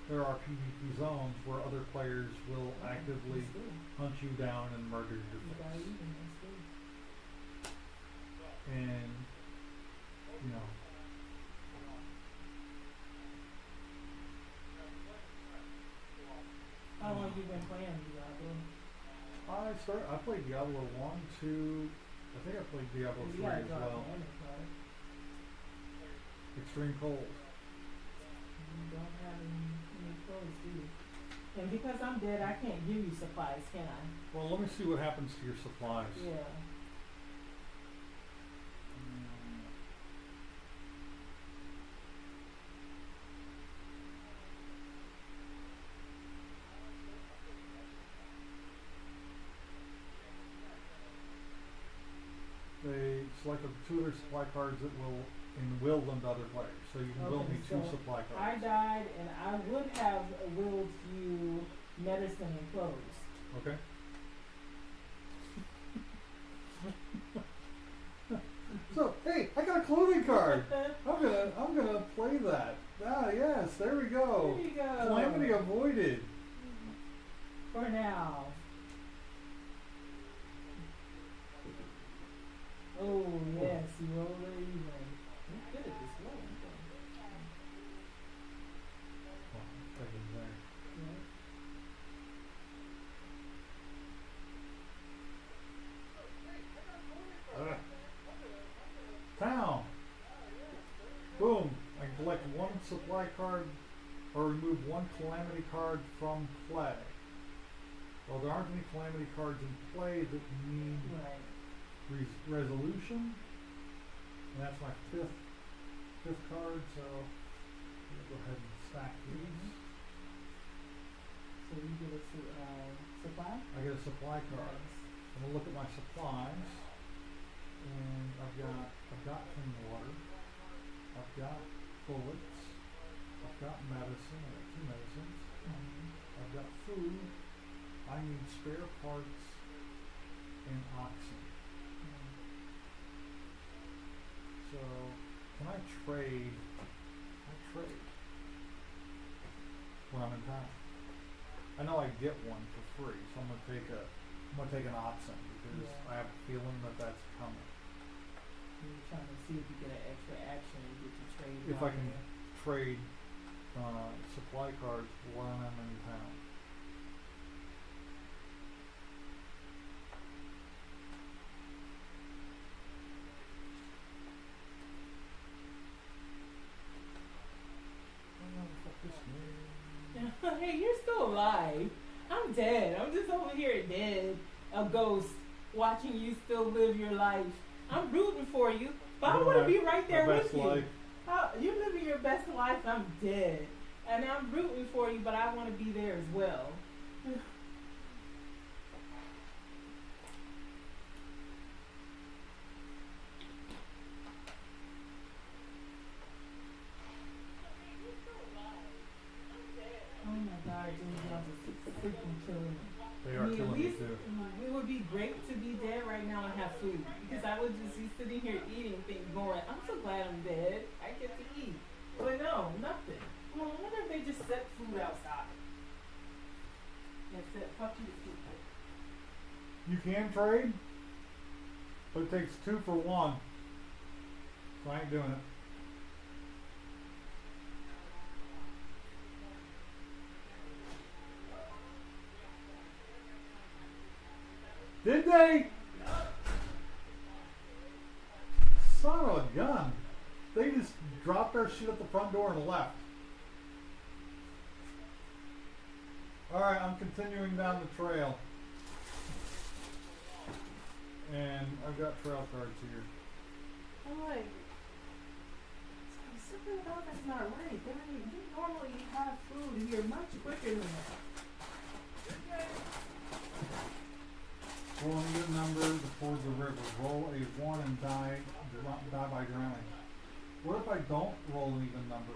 There are PvP zones where other players will actively That's good. hunt you down and murder your You got face. even. That's good. And, you know, How long you been playing Diablo? I played Diablo 1, 2, I think I played Diablo 3 You gotta as drop well. the end card. Extreme Cold. You don't have any clothes, do you? And because I'm dead, I can't give you supplies, can I? Well, let me see what happens to your supplies. Yeah. They select 2 of their supply cards that will and will them to other players. So you can will Okay, me 2 so supply I cards. died, and I would have willed you medicine and clothes. Okay. So hey, I got a clothing card. I'm gonna play that. Ah yes, there we go. There you go. Calamity avoided. For now. Oh yes, you rolled it even. You're good at this rolling thing. Oh, that is there. Yeah. Town. Boom. I can collect 1 supply card or remove 1 calamity card from play. Well, there aren't any calamity cards in play that need Right. resolution. And that's my fifth card, so I'm gonna go ahead and stack these. So you get a supply? I get a supply card. Nice. I'm gonna look at my supplies, and I've got clean water. I've got bullets. I've got medicine. I got 2 medicines. Mhm. I've got food. I need spare parts and oxen. Mhm. So can I trade? I trade when I'm in town. I know I get one for free, so I'm gonna take an oxen because Yeah. I have a feeling that that's coming. You see if you get an extra action and get to trade. If I down can there. trade supply cards while I'm in town. Hey, you're still alive. I'm dead. I'm just over here dead. A ghost watching you still live your life. I'm rooting for you, but I want to be right there with you. Life. You're living your best life. I'm dead. And I'm rooting for you, but I want to be there as well. Oh my God, Jimmy Jones is freaking killing me. They I are mean, killing at me least too. it would be great to be dead right now and have food. Because I would just be sitting here eating, going, I'm so glad I'm dead. I get to eat. But no, nothing. Well, I wonder if they just set food outside. And said, fuck you, stupid. You can trade, but it takes 2 for 1. So I ain't doing it. Did they? Son of a gun. They just dropped our shit at the front door and left. Alright, I'm continuing down the trail. And I've got trail cards here. I'm like, something about that's not right. You normally have food and you're much quicker than that. Roll an even number towards the river. Roll a 1 and die by drowning. What if I don't roll an even number?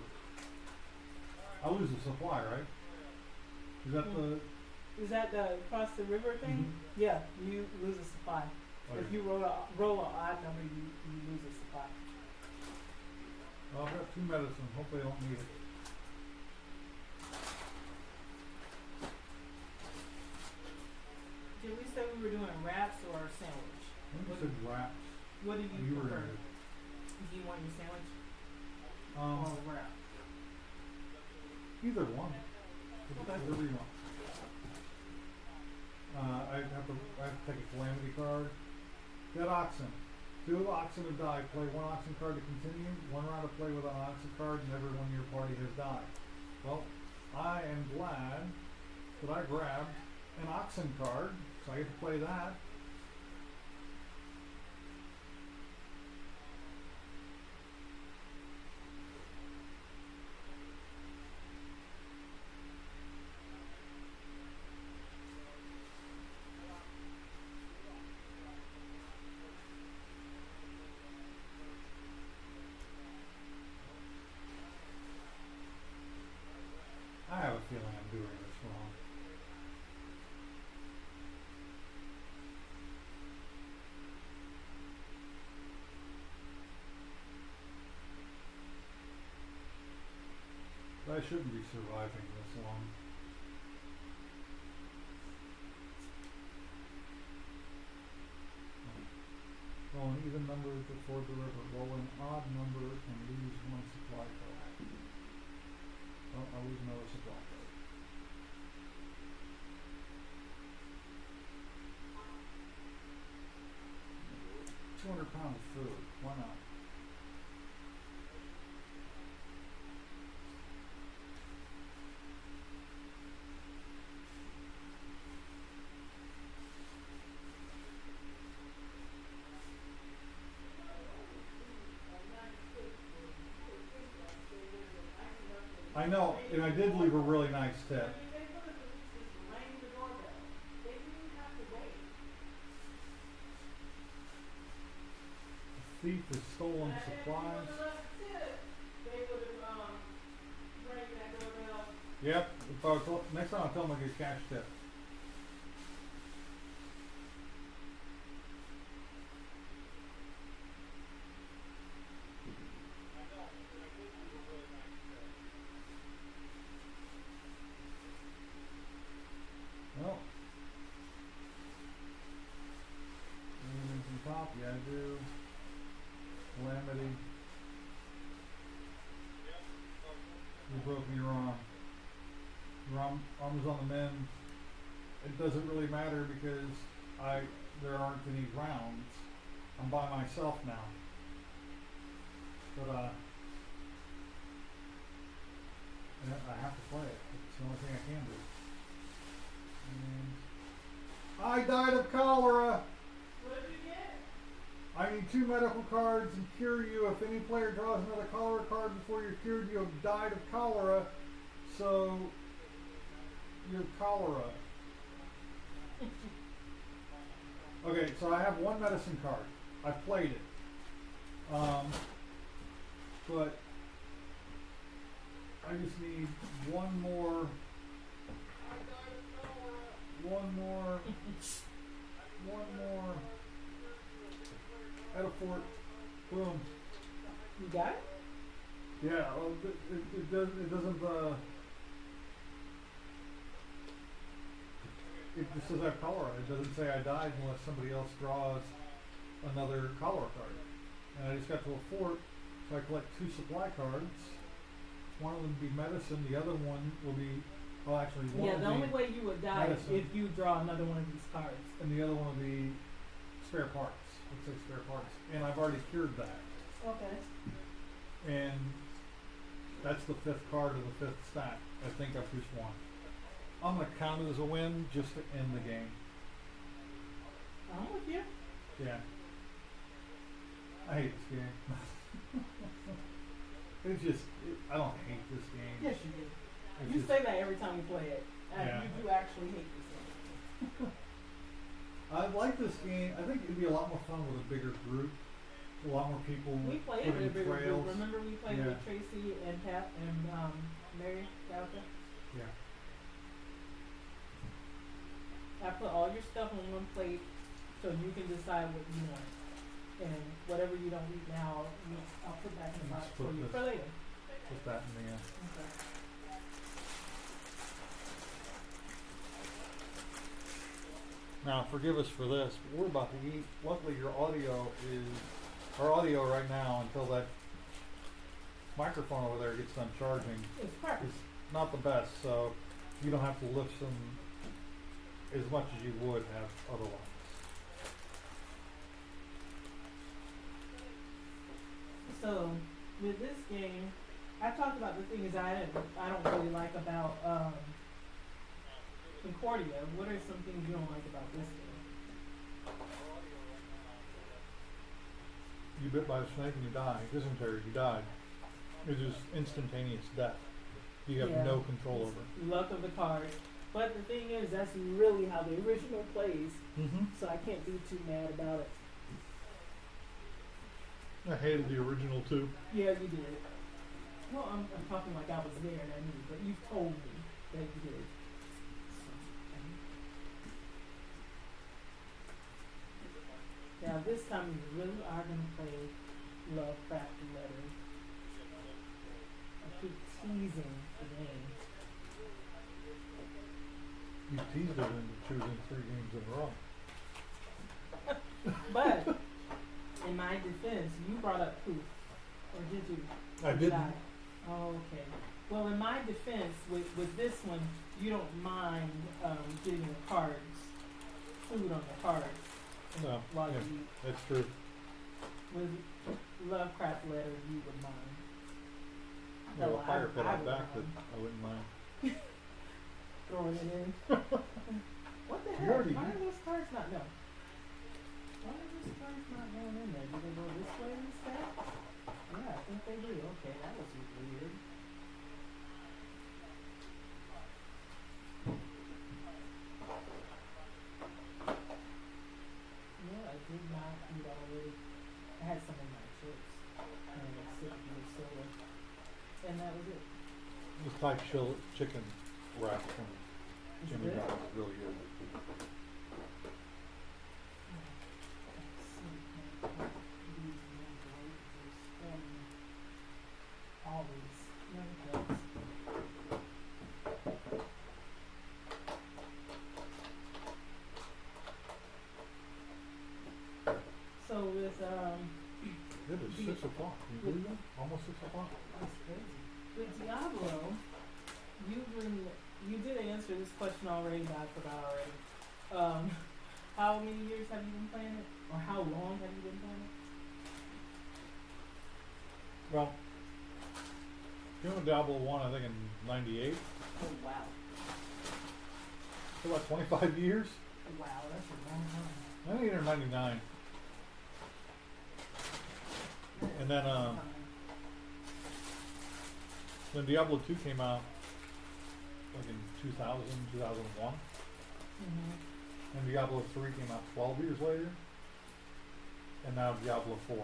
I lose a supply, right? Is that the... Is that the across the river thing? Mhm. Yeah, you lose a supply. Okay. If you roll an odd number, you lose a supply. Well, I've got 2 medicine. Hopefully I don't need it. Did we say we were doing wraps or a sandwich? I think you said wraps. What do you You were prefer? in it. Do you want your sandwich or a wrap? Either one. Okay. Whatever you want. I have to take a calamity card. Dead oxen. 2 oxen have died. Play 1 oxen card to continue. 1 round of play with an oxen card, and everyone in your party has died. Well, I am glad that I grabbed an oxen card, so I get to play that. I have a feeling I'm doing this wrong. But I shouldn't be surviving this long. Roll an even number before the river. Roll an odd number and lose 1 supply card. Well, I'll lose another supply card. £200 of food. Why not? I know, and I did leave a really nice tip. The thief has stolen supplies. Yep, if I was next time I'll tell them I get cash tip. Well, anything from top? Yeah, I do. Calamity. You broke me, your arm. Your arm was on the mend. It doesn't really matter because there aren't any rounds. I'm by myself now. But I have to play it. It's the only thing I can do. And I died of cholera. What did you get? I need 2 medical cards and cure you. If any player draws another cholera card before you're cured, you have died of cholera. So you're cholera. Okay, so I have 1 medicine card. I played it. But I just need one more. Edifort. Boom. You got it? Yeah, well, it doesn't, it just says I have cholera. It doesn't say I died unless somebody else draws another cholera card. And I just got to a fort, so I collect 2 supply cards. One of them will be medicine, the other one will be, well actually one Yeah, will the only be way you would die is medicine. if you draw another one of these cards. And the other one will be spare parts. Let's say spare parts. And I've already cured that. Okay. And that's the 5th card of the 5th stack. I think I've just won. I'm going to count it as a win just to end the game. I'm with you. Yeah. I hate this game. It's just, I don't hate this game. Yes, you do. It's You just, say that every time you play it. Yeah. You do actually hate this game. I like this game. I think it'd be a lot more fun with a bigger group. A lot more people We played it putting with a bigger group. trails. Remember we played Yeah. with Tracy and Pat and Mary Gallagher? Yeah. I put all your stuff on one plate so you can decide what you want. And whatever you don't eat now, I'll put back in the box Just for put you this- for later. Put that in the Okay. Now, forgive us for this, but we're about to eat. Luckily, our audio right now, until that microphone over there gets done charging, It's perfect. is not the best. So you don't have to lift some as much as you would have otherwise. So with this game, I talked about the things I don't really like about Concordia. What are some things you don't like about this game? You bit by a snake and you die. Dysentery, you died. It is instantaneous death. You have Yeah. no control over it. Luck of the cards. But the thing is, that's really how the original plays, Mm-hmm. so I can't be too mad about it. I hated the original too. Yeah, you did. Well, I'm talking like I was there and I knew, but you told me that you did. Now this time you really are going to play Lovecraft Letters. I keep teasing the game. You teased it into choosing 3 games in a row. But in my defense, you brought up proof, or did you? I Or did didn't. Oh, okay. Well, in my defense, with this one, you don't mind getting the cards, food on the cards, No, while yeah. you eat. That's true. With Lovecraft Letter, you would mind. Yeah, well, I- fire pit I out would back that mind. I wouldn't mind. Throwing it in. What the You heck? already Why did. are those cards not no? Why are those cards not going in there? Do they go this way instead? Yeah, I think they do. Okay, that was weird. Yeah, I did not eat already. I had some of my chips and a sip of your soda. And that was it. This Thai chicken wrap from It's Jimmy good. John's is really good. So with It is 6 o'clock. Can you believe that? Almost 6 o'clock. That's crazy. With Diablo, you did answer this question already, but I forgot already. How many years have you been playing it? Or how long have you been playing it? Well, you know Diablo 1, I think in 98. Oh wow. So about 25 years? Wow, that's a long time. 98 or 99. And then, when Diablo 2 came out, like in 2000, 2001, Mm-hmm. and Diablo 3 came out 12 years later, and now Diablo 4.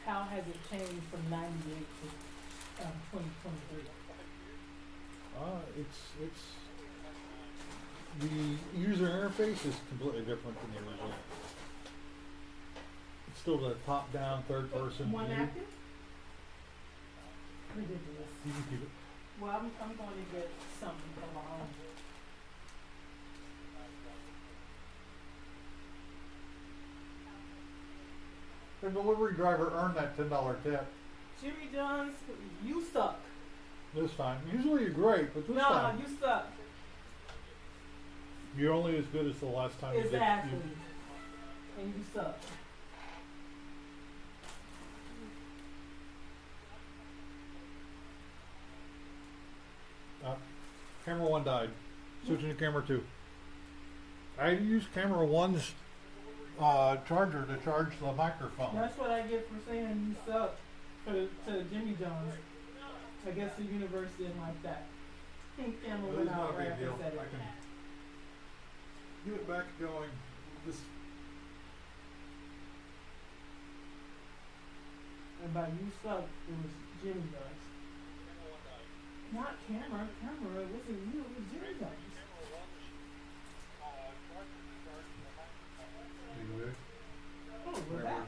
How has it changed from 98 to 2023? It's the user interface is completely different than the original. It's still the top-down, third-person One view. active? Ridiculous. You can keep it. Well, I'm going to get something from my own. The delivery driver earned that $10 tip Jimmy John's, you suck. this time. Usually you're great, but this No, time you suck. you're only as good as the last time Exactly. you And you suck. Camera 1 died. Switching to camera 2. I used camera 1's charger to charge the microphone. That's what I get for saying you suck to Jimmy John's. I guess the universe didn't like that. Camera It went is not out a right big after deal. I said I it. can get it back going. Just And by you suck, it was Jimmy John's. Not camera. Camera, it wasn't you, it was Jimmy John's. Oh, we're back.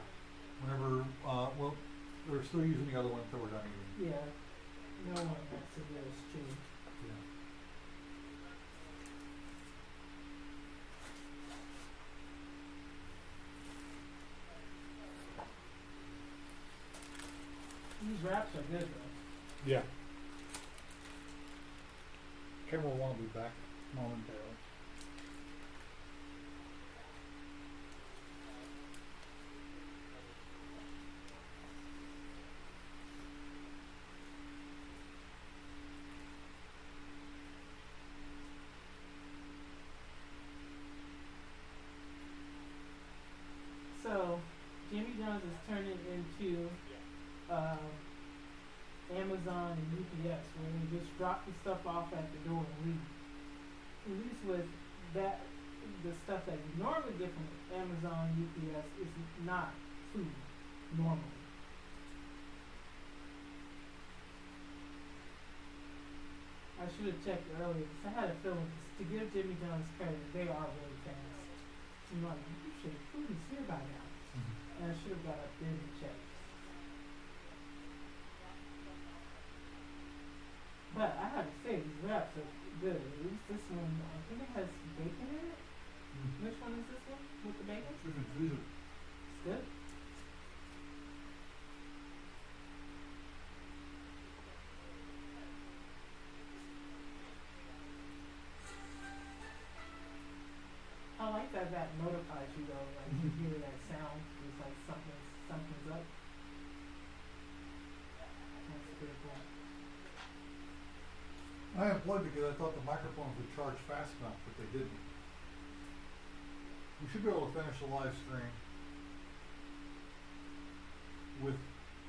whenever, well, they're still using the other one until we're done eating. Yeah. No one wants to get us true. Yeah. These wraps are good though. Yeah. Camera 1 will be back momentarily. So, Jimmy John's is turning into Amazon and UPS, where they just drop the stuff off at the door and leave. At least with that, the stuff that you normally get from Amazon, UPS is not food normally. I should have checked earlier because I had a feeling, 'cause to give Jimmy John's credit, they are really fast. I'm like, you should, food is here by now. And I should have got up there and checked. But I have to say, these wraps are good. At least this one, I think it has bacon in it. Which one is this one with the bacon? It's good. I like that notifies you though, like you hear that sound, it's like something's up. That's pretty cool. I unplugged it because I thought the microphones would charge fast enough, but they didn't. We should be able to finish the live stream with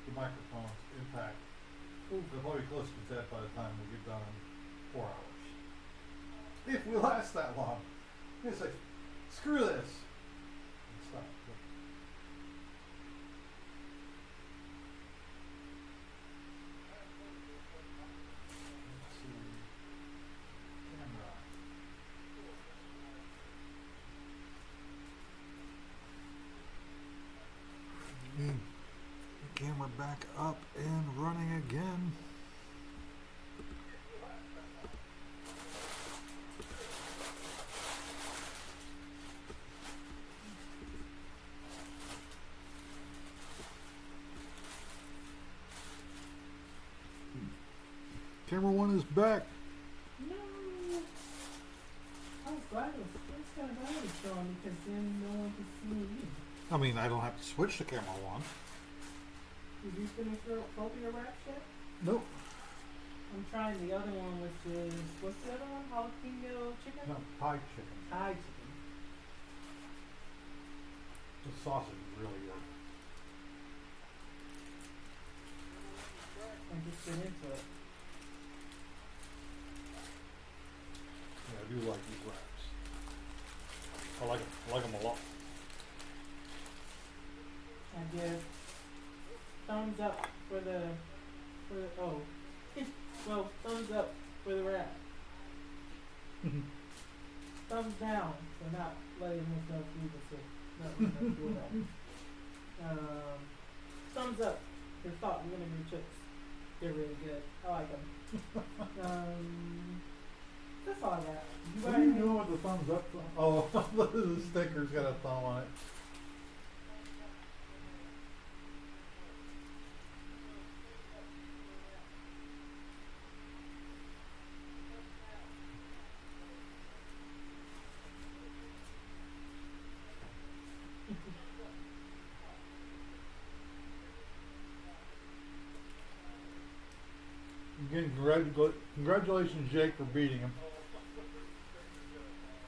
the microphones intact. They'll probably be close to dead by the time we get done in 4 hours. If we last that long. It's like, screw this. And stop. Let's see. Camera. The camera back up and running again. Camera 1 is back. No. I was glad it was kind of glad it was showing because then no one could see you. I mean, I don't have to switch to camera 1. Did you finish both of your wraps yet? Nope. I'm trying the other one, which is, what's the other one? Jalapeno chicken? No, Thai chicken. Thai chicken. The sausage is really good. I just get into it. Yeah, I do like these wraps. I like them. I like them a lot. I give thumbs up for the oh. Well, thumbs up for the wrap. Thumbs down for not letting myself do this. Thumbs up for salt and vinegar chips. They're really good. I like them. That's all I got. You What got are you anything? doing with the thumbs up? Oh, the sticker's got a thumb on it. Again, congratulations, Jake, for beating him.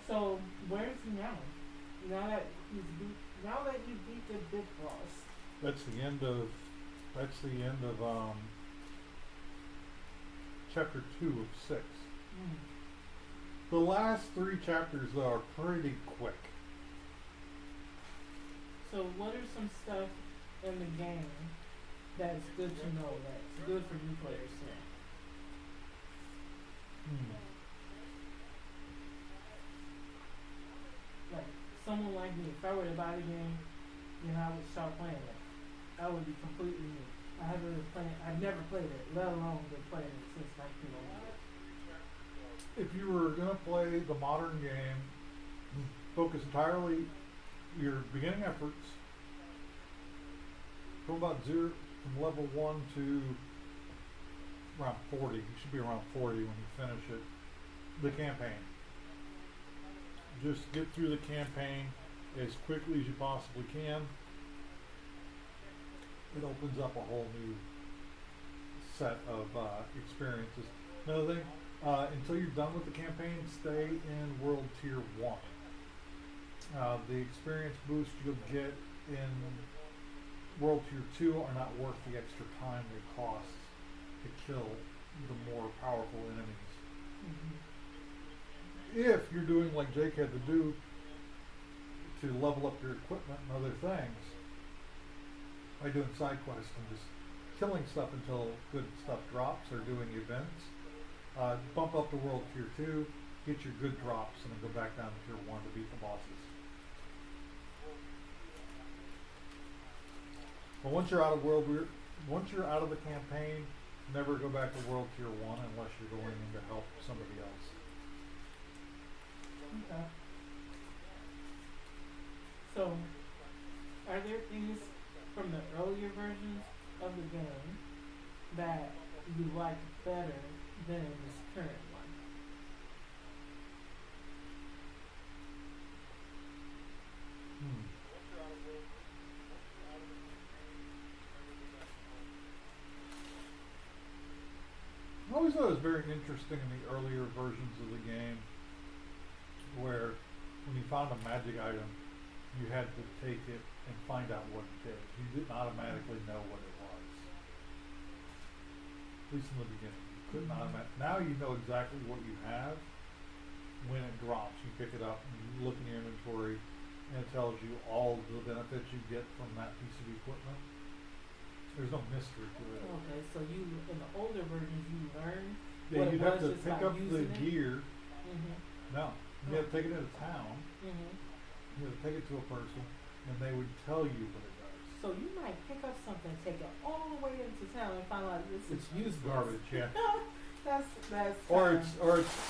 So where is he now? Now that you beat the big boss. That's the end of chapter 2 of 6. The last 3 chapters though are pretty quick. So what are some stuff in the game that's good to know, that's good for new players to know? Like someone like me, if I were to buy the game, then I would start playing it. I would be completely new. I've never played it, let alone been playing it since 1998. If you were gonna play the modern game, focus entirely your beginning efforts from from level 1 to around 40. You should be around 40 when you finish it. The campaign. Just get through the campaign as quickly as you possibly can. It opens up a whole new set of experiences. Another thing, until you're done with the campaign, stay in World Tier 1. The experience boost you'll get in World Tier 2 are not worth the extra time they cost to kill the more powerful enemies. If you're doing like Jake had to do to level up your equipment and other things, by doing side quests and just killing stuff until good stuff drops or doing events, bump up to World Tier 2, get your good drops, and then go back down to Tier 1 to beat the bosses. But once you're out of the campaign, never go back to World Tier 1 unless you're going in to help somebody else. Okay. So, are there things from the earlier versions of the game that you like better than this current one? I always thought it was very interesting in the earlier versions of the game where when you found a magic item, you had to take it and find out what it did. You didn't automatically know what it was. At least in the beginning. You couldn't automatically. Now you know exactly what you have when it drops. You pick it up and you look in your inventory and it tells you all the benefits you get from that piece of equipment. There's no mystery to it. Okay, so you in the older versions you learn Yeah, what you'd it have was to just pick by up the using it? gear. No, you have to Oh. take it into town. You have to take it to a person, and they would tell you what it does. So you might pick up something, take it all the way into town, and find out this is It's useless. garbage, yeah. that's Or it's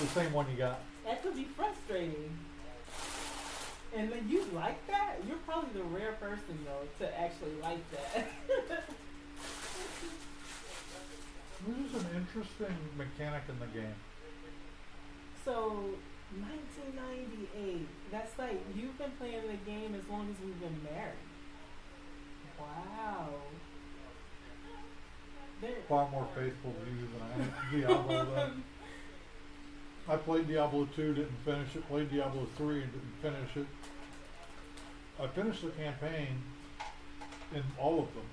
the same one you got. that could be frustrating. And then you like that? You're probably the rare person though to actually like that. This is an interesting mechanic in the game. So, 1998. That's like you've been playing the game as long as we've been married. Wow. There. Far more faithful to you than I am to Diablo. Though. I played Diablo 2, didn't finish it. Played Diablo 3, didn't finish it. I finished the campaign in all of them.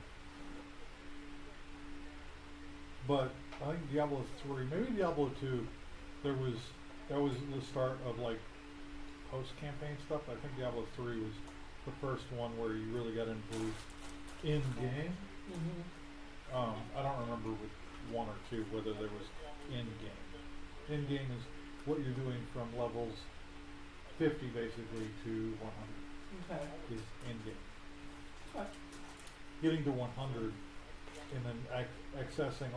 But I think Diablo 3, maybe Diablo 2, that was the start of like post-campaign stuff. I think Diablo 3 was the first one where you really got into in-game. Mm-hmm. I don't remember with 1 or 2 whether there was in-game. In-game is what you're doing from levels 50 basically to 100 Okay. is in-game. Okay. Getting to 100 and then accessing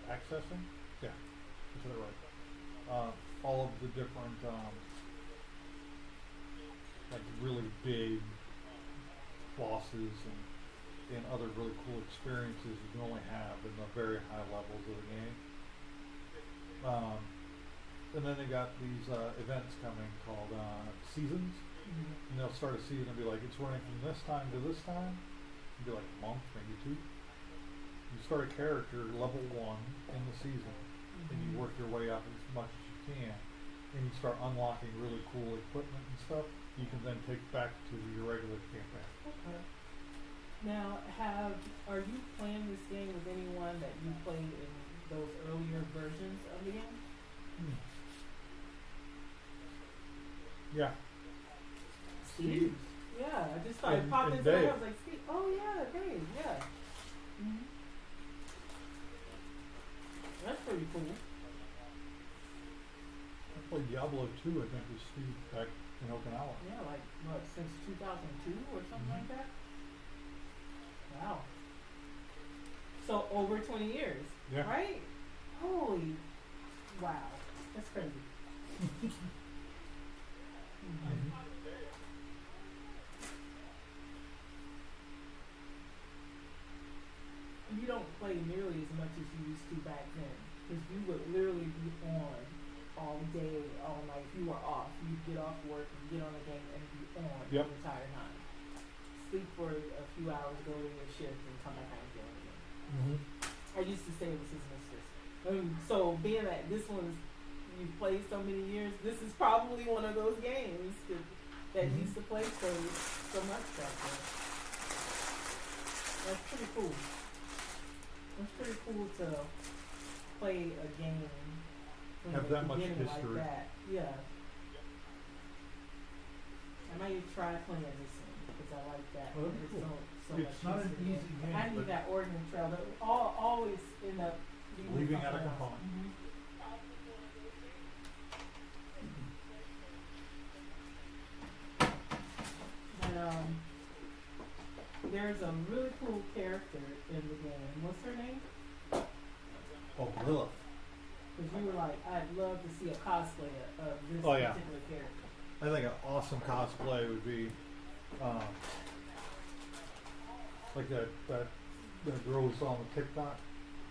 accessing? Yeah, I said it right. All of the different like really big bosses and other really cool experiences you can only have in the very high levels of the game. And then they got these events coming called seasons. Mm-hmm. And they'll start a season and be like, it's running from this time to this time. It'll be like a month, maybe 2. You start a character level 1 in the season, and you work your way up as much as you can, and you start unlocking really cool equipment and stuff you can then take back to your regular campaign. Okay. Now, are you playing this game with anyone that you played in those earlier versions of the game? Yeah. Steve? Yeah, I just started And- popping and into my head. Dave. I was like, Steve, oh yeah, Dave, yeah. Mm-hmm. That's pretty cool. I played Diablo 2, I think, with Steve back in Okinawa. Yeah, like what, since 2002 or something like that? Wow. So over 20 years, Yeah. right? Holy, wow, that's crazy. Mhm. You don't play nearly as much as you used to back then, because you would literally be on all day, all night. If you were off, you'd get off work and get on the game and be on Yep. the entire time. Sleep for a few hours, go to your shift, and come back home and get on the game. Mm-hmm. I used to say it was his mistress. So being that this one's you've played so many years, this is probably one of those games that you used to play so much back then. That's pretty cool. It's pretty cool to play a game from Have the that much beginning history. like that. Yeah. I might try playing this one because I like that. Oh, that'd be There's cool. so It's much not an history. easy game, I need but- that Oregon Trail. That always end up Leaving out a something else. component. Mhm. And there's a really cool character in the game. What's her name? Oh, Lilith. Because you were like, I'd love to see a cosplay of this Oh, yeah. particular character. I think an awesome cosplay would be like that girl we saw on the TikTok.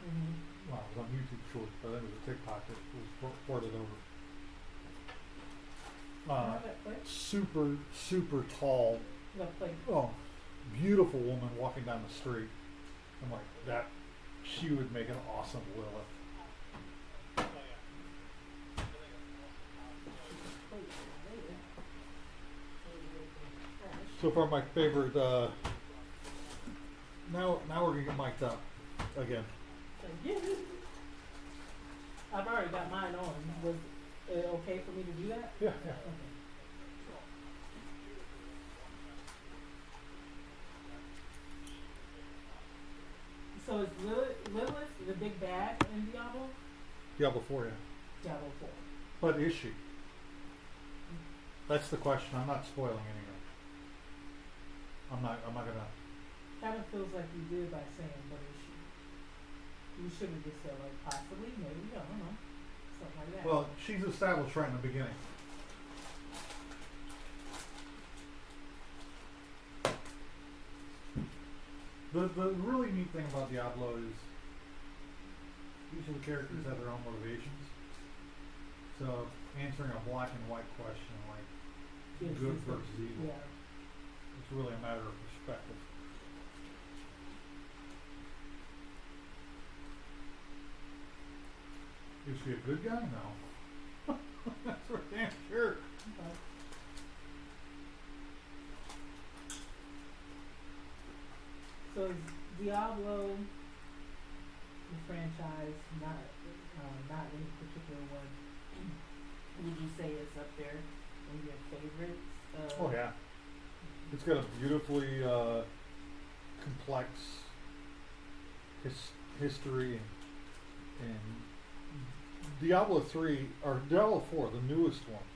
Mm-hmm. Well, it was on YouTube Shorts, but I think it was a TikTok that was ported over. Super tall, oh, beautiful woman walking down the street. I'm like, that, she would make an awesome Lilith. So far, my favorite. Now we're gonna get mic'd up again. I've already got mine on. Was it okay for me to do that? Yeah, yeah. Okay. So is Lilith the big bad in Diablo? Diablo 4, yeah. Diablo 4. But is she? That's the question. I'm not spoiling anything. I'm not gonna. Kind of feels like you did by saying, but is she? You should have just said, like, possibly, maybe, I don't know. Something like that. Well, she's established right in the beginning. The really neat thing about Diablo is each of the characters have their own motivations. So answering a black and white question like Yes, good it's the- versus evil, Yeah. it's really a matter of perspective. Is she a good guy? No. That's for damn sure. Okay. So is Diablo the franchise, not any particular one, would you say it's up there in your favorites? Oh yeah. It's got a beautifully complex history and Diablo 3 or Diablo 4, the newest one.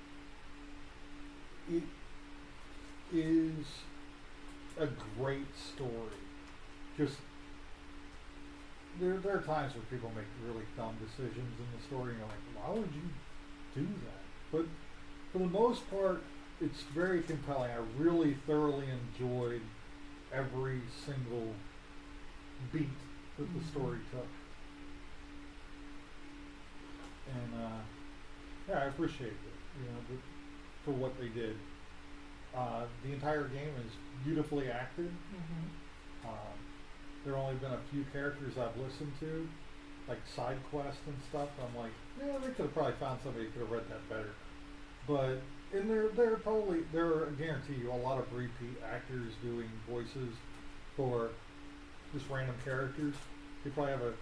It is a great story. Just there are times where people make really dumb decisions in the story and you're like, why would you do that? But for the most part, it's very compelling. I really thoroughly enjoyed every single beat that the story took. And yeah, I appreciate it, you know, for what they did. The entire game is beautifully acted. Mm-hmm. There only been a few characters I've listened to, like side quests and stuff. I'm like, yeah, they could have probably found somebody who could have read that better. But and there are, I guarantee you, a lot of repeat actors doing voices for just random characters. You probably have a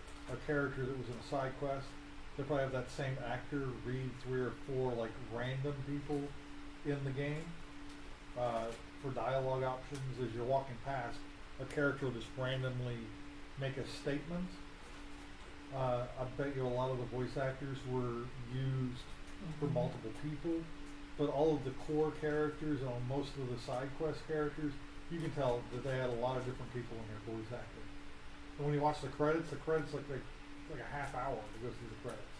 character that was in a side quest. They probably have that same actor read 3 or 4 like random people in the game for dialogue options. As you're walking past, a character will just randomly make a statement. I bet you a lot of the voice actors were used for multiple people, but all of the core characters and most of the side quest characters, you can tell that they had a lot of different people in their voice acting. And when you watch the credits like a half hour to go through the credits.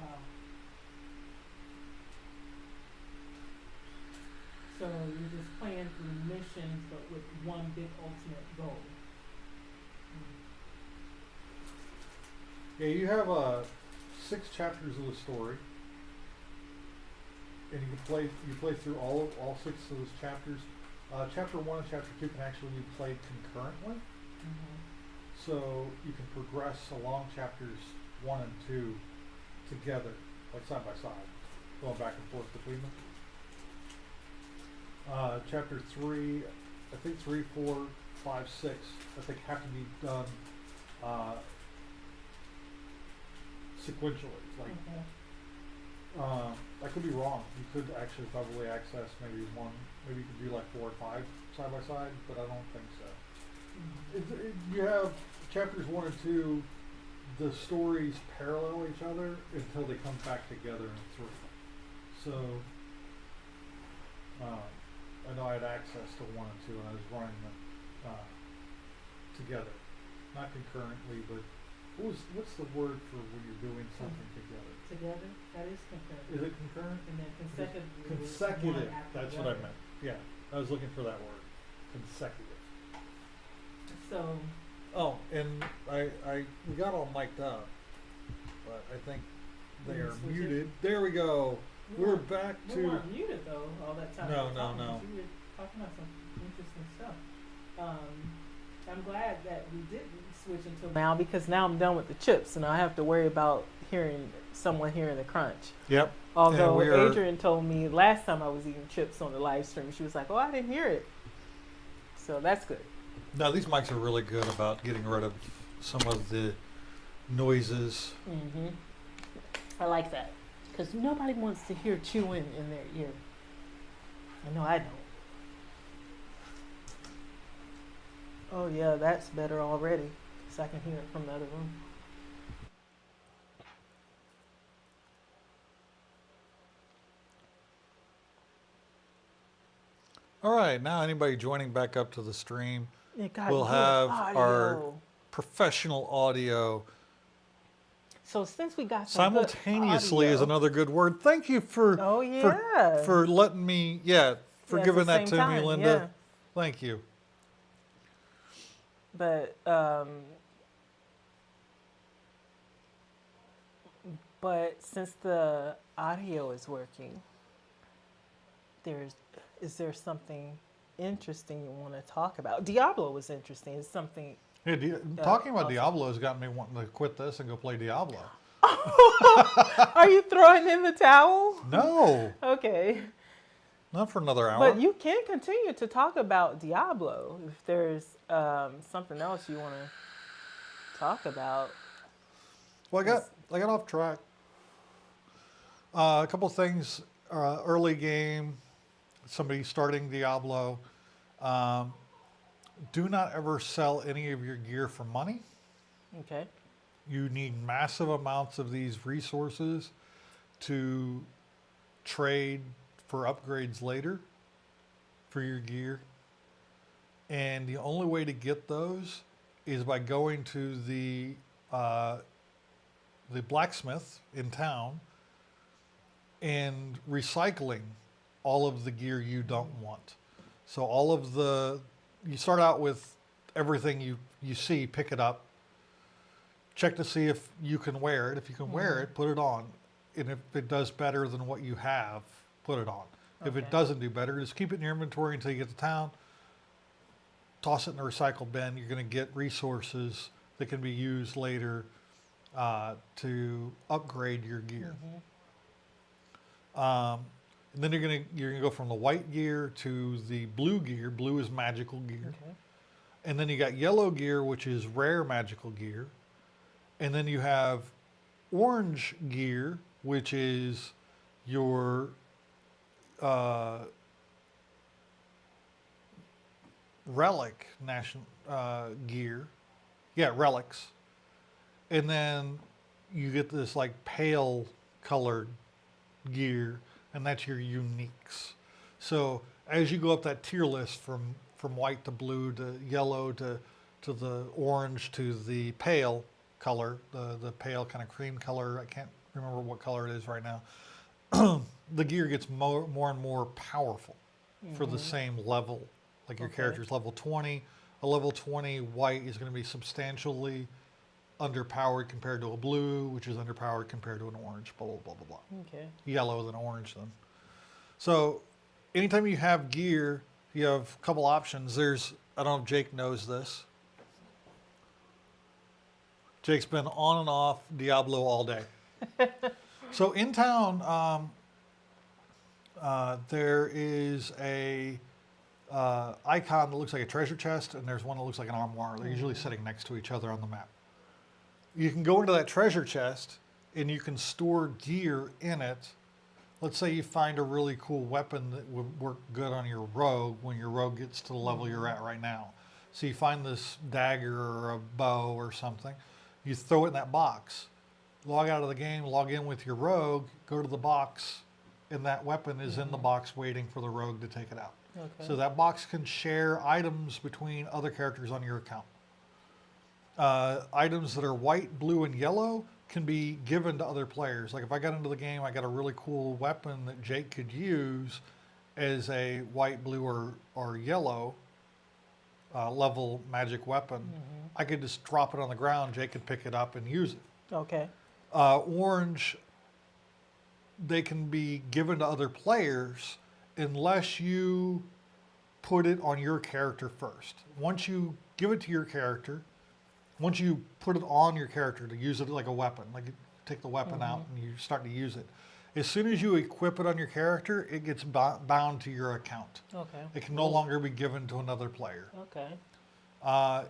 Wow. So you're just playing through missions, but with one big ultimate goal. Yeah, you have 6 chapters of the story, and you play through all 6 of those chapters. Chapter 1 and Chapter 2 can actually be played concurrently, so you can progress along chapters 1 and 2 together, like side by side, going back and forth between them. Chapter 3, I think 3, 4, 5, 6, I think have to be done sequentially. Like, I could be wrong. You could actually probably access maybe you could do like 4 or 5 side by side, but I don't think so. You have chapters 1 and 2, the stories parallel each other until they come back together in 3. So, I know I had access to 1 and 2, and I was running them together, not concurrently, but what's the word for when you're doing something together? Together? That is concurrent. Is it concurrent? And then consecutive. Consecutive. That's what I meant. Yeah, I was looking for that word. Consecutive. So. Oh, and we got all mic'd up, but I think they are muted. There we go. We're back to. We weren't muted though all that time. No. You were talking about some interesting stuff. I'm glad that we didn't switch until now because now I'm done with the chips and I have to worry about someone hearing the crunch. Yep. Although Adrian told me last time I was eating chips on the live stream, she was like, "Oh, I didn't hear it." So that's good. No, these mics are really good about getting rid of some of the noises. Mm-hmm. I like that because nobody wants to hear chewing in their ear. I know I don't. Oh yeah, that's better already because I can hear it from the other room. All right, now anybody joining back up to the stream, we'll good have our audio. professional audio. So since we got some good simultaneously is audio- another good word. Thank you for Oh yeah. for letting me for Yeah, at the giving that same to time, me, Linda. yeah. Thank you. But But since the audio is working, is there something interesting you want to talk about? Diablo was interesting. It's something. Yeah, talking about awesome. Diablo has got me wanting to quit this and go play Diablo. Are you throwing in the towel? No, Okay. not for another hour. But you can continue to talk about Diablo if there's something else you want to talk about. Well, I got off track. A couple things. Early game, somebody starting Diablo. Do not ever sell any of your gear for money. Okay. You need massive amounts of these resources to trade for upgrades later for your gear. And the only way to get those is by going to the blacksmith in town and recycling all of the gear you don't want. So you start out with everything you see, pick it up, check to see if you can wear it. If you can wear it, put it on. And if it does better than what you have, put it on. If Okay. it doesn't do better, just keep it in your inventory until you get to town. Toss it in the recycle bin. You're going to get resources that can be used later to upgrade your gear. And then you're gonna go from the white gear to the blue gear. Blue is magical gear. Okay. And then you got yellow gear, which is rare magical gear. And then you have orange gear, which is your relic gear. Yeah, relics. And then you get this like pale colored gear, and that's your uniques. So as you go up that tier list from white to blue to yellow to the orange to the pale color, the pale kind of cream color, I can't remember what color it is right now, the gear gets more and more powerful for the same level. Like your character's level 20, a level 20 white is going to be substantially underpowered compared to a blue, which is underpowered compared to an orange, blah, blah, blah, blah, blah. Okay. Yellow than orange then. So anytime you have gear, you have a couple options. I don't know if Jake knows this. Jake's been on and off Diablo all day. So in town, there is a icon that looks like a treasure chest, and there's one that looks like an armoire. They're usually sitting next to each other on the map. You can go into that treasure chest and you can store gear in it. Let's say you find a really cool weapon that would work good on your rogue when your rogue gets to the level you're at right now. So you find this dagger or a bow or something, you throw it in that box, log out of the game, log in with your rogue, go to the box, and that weapon is in the box waiting for the rogue to take it out. Okay. So that box can share items between other characters on your account. Items that are white, blue, and yellow can be given to other players. Like if I got into the game, I got a really cool weapon that Jake could use as a white, blue, or yellow level magic weapon. I could just drop it on the ground. Jake could pick it up and use it. Okay. Orange, they can be given to other players unless you put it on your character first. Once you give it to your character, once you put it on your character to use it like a weapon, like you take the weapon out and you start to use it, as soon as you equip it on your character, it gets bound to your account. Okay. It can no longer be given to another player. Okay.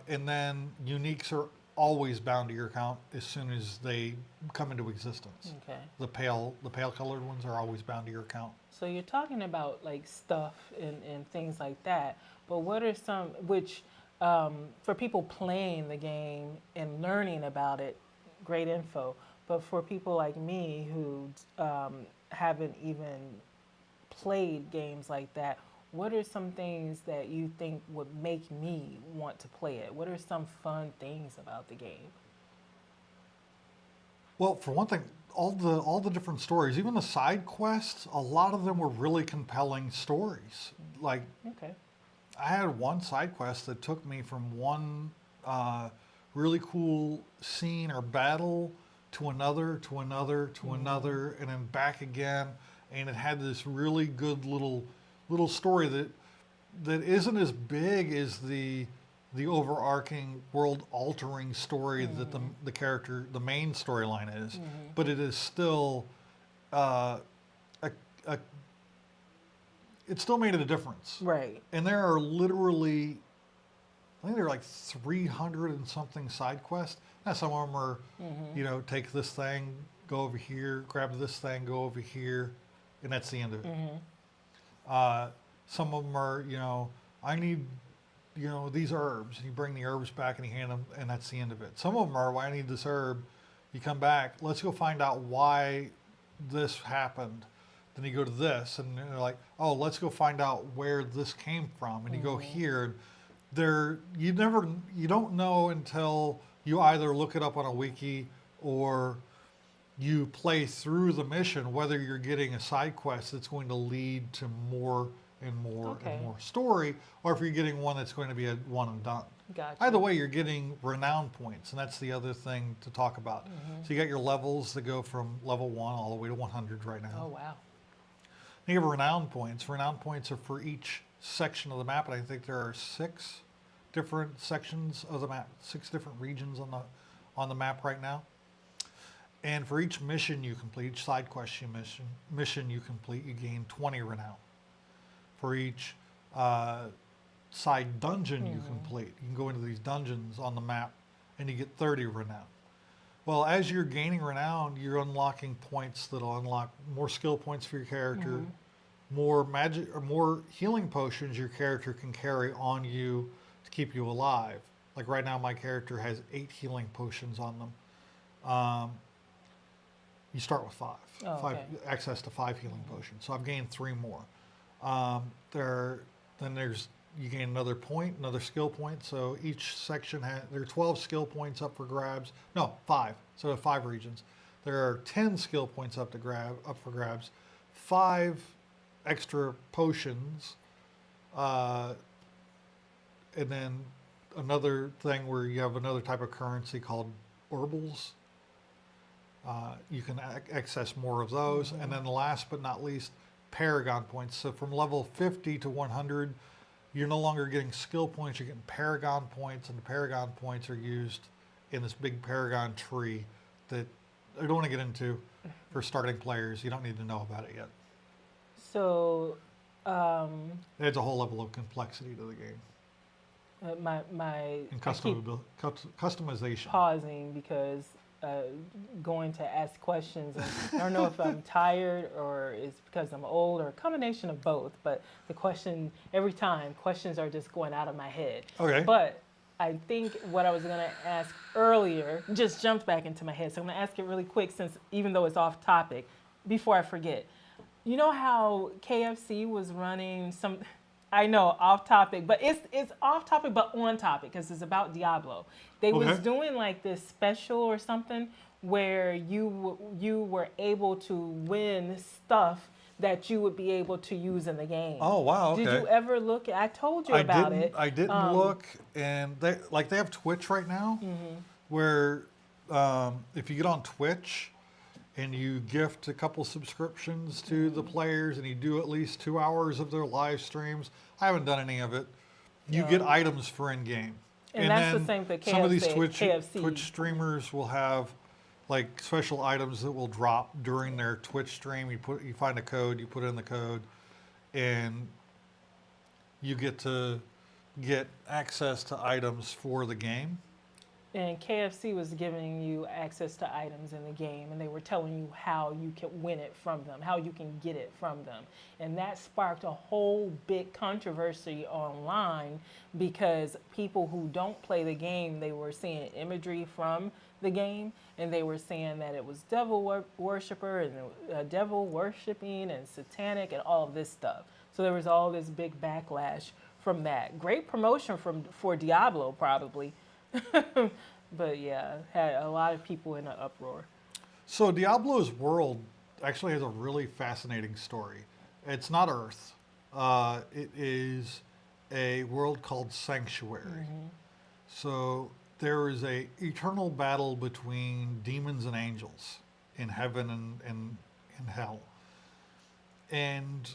And then uniques are always bound to your account as soon as they come into existence. Okay. The pale colored ones are always bound to your account. So you're talking about like stuff and things like that, but what are some, which for people playing the game and learning about it, great info, but for people like me who haven't even played games like that, what are some things that you think would make me want to play it? What are some fun things about the game? Well, for one thing, all the different stories, even the side quests, a lot of them were really compelling stories. Like, Okay. I had one side quest that took me from one really cool scene or battle to another, to another, to another, and then back again. And it had this really good little story that isn't as big as the overarching world altering story that the character, the main storyline is, but it is still a it still made it a difference. Right. And there are literally, I think there are like 300 and something side quests. Now some of them are, you know, take this thing, go over here, grab this thing, go over here, and that's the end of it. Some of them are, you know, I need, you know, these herbs. And you bring the herbs back and you hand them, and that's the end of it. Some of them are, well, I need this herb. You come back, let's go find out why this happened. Then you go to this, and they're like, oh, let's go find out where this came from. And you go here. You don't know until you either look it up on a wiki or you play through the mission whether you're getting a side quest that's going to lead to more and more and more story, or if you're getting one that's going to be a one and done. Gotcha. Either way, you're getting renown points, and that's the other thing to talk about. So you got your levels that go from level 1 all the way to 100 right now. Oh, wow. You have renown points. Renown points are for each section of the map, and I think there are 6 different sections of the map, 6 different regions on the map right now. And for each mission you complete, each side quest mission you complete, you gain 20 renown. For each side dungeon you complete, you can go into these dungeons on the map, and you get 30 renown. Well, as you're gaining renown, you're unlocking points that'll unlock more skill points for your character, more magic or more healing potions your character can carry on you to keep you alive. Like right now, my character has 8 healing potions on them. You start with 5. Oh, okay. Access to 5 healing potions. So I've gained 3 more. You gain another point, another skill point. So each section there are 12 skill points up for grabs. No, 5. So there are 5 regions. There are 10 skill points up for grabs. 5 extra potions, and then another thing where you have another type of currency called orbals. You can access more of those. And then last but not least, Paragon points. So from level 50 to 100, you're no longer getting skill points, you're getting Paragon points, and the Paragon points are used in this big Paragon tree that I don't want to get into for starting players. You don't need to know about it yet. So, Adds a whole level of complexity to the game. And Customization. pausing because going to ask questions. And I don't know if I'm tired or it's because I'm old or a combination of both. But the question, every time, questions are just going out of my head. Okay. But I think what I was going to ask earlier just jumped back into my head. So I'm going to ask it really quick since even though it's off topic, before I forget. You know how KFC was running some... I know, off topic, but it's off topic, but on topic because it's about Diablo. They was doing like this special or something where you were able to win stuff that you would be able to use in the game. Oh wow! Okay. Did you ever look? I told you about it. I didn't look, and they have Twitch right now, where if you get on Twitch and you gift a couple subscriptions to the players and you do at least 2 hours of their live streams. I haven't done any of it. You get items for in-game. And that's the same for KFC. Some of these Twitch streamers will have like special items that will drop during their Twitch stream. You find a code, you put in the code, and you get to get access to items for the game. And KFC was giving you access to items in the game, and they were telling you how you can win it from them, how you can get it from them. And that sparked a whole big controversy online because people who don't play the game, they were seeing imagery from the game, and they were saying that it was devil worshiper and devil worshiping and satanic and all of this stuff. So there was all this big backlash from that. Great promotion for Diablo, probably. But yeah, had a lot of people in an uproar. So Diablo's world actually has a really fascinating story. It's not Earth. It is a world called Sanctuary. So there is a eternal battle between demons and angels in heaven and hell. And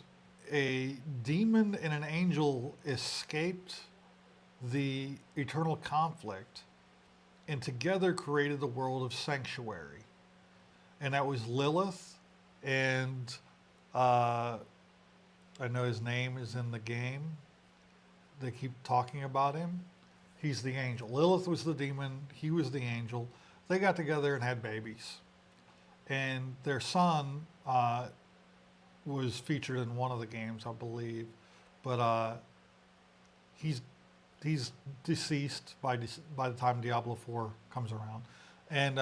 a demon and an angel escaped the eternal conflict and together created the world of sanctuary. And that was Lilith, and I know his name is in the game. They keep talking about him. He's the angel. Lilith was the demon, he was the angel. They got together and had babies. And their son was featured in one of the games, I believe. But he's deceased by the time Diablo 4 comes around. And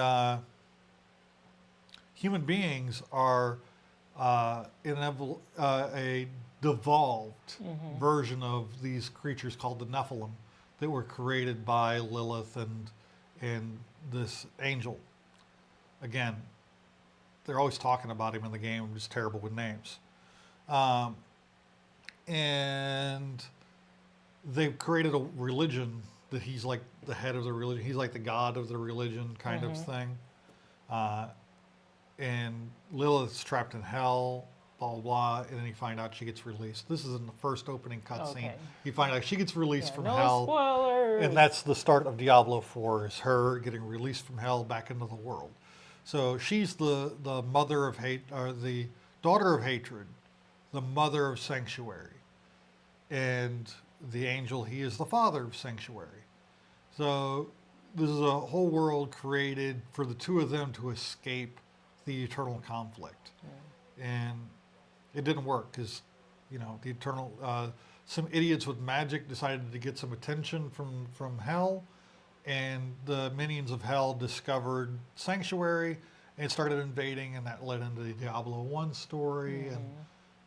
human beings are a devolved version of these creatures called the Nephilim that were created by Lilith and this angel. Again, they're always talking about him in the game. I'm just terrible with names. And they've created a religion that he's like the head of the religion. He's like the god of the religion kind of thing. And Lilith's trapped in hell, blah, blah, blah. And then you find out she gets released. This is in the first opening cutscene. Okay. You find out she gets released from no hell. spoilers. And that's the start of Diablo 4, is her getting released from hell back into the world. So she's the mother of hate, or the daughter of hatred, the mother of sanctuary. And the angel, he is the father of sanctuary. So this is a whole world created for the two of them to escape the eternal conflict. And it didn't work because, the eternal, some idiots with magic decided to get some attention from hell, and the minions of hell discovered sanctuary and started invading, and that led into the Diablo 1 story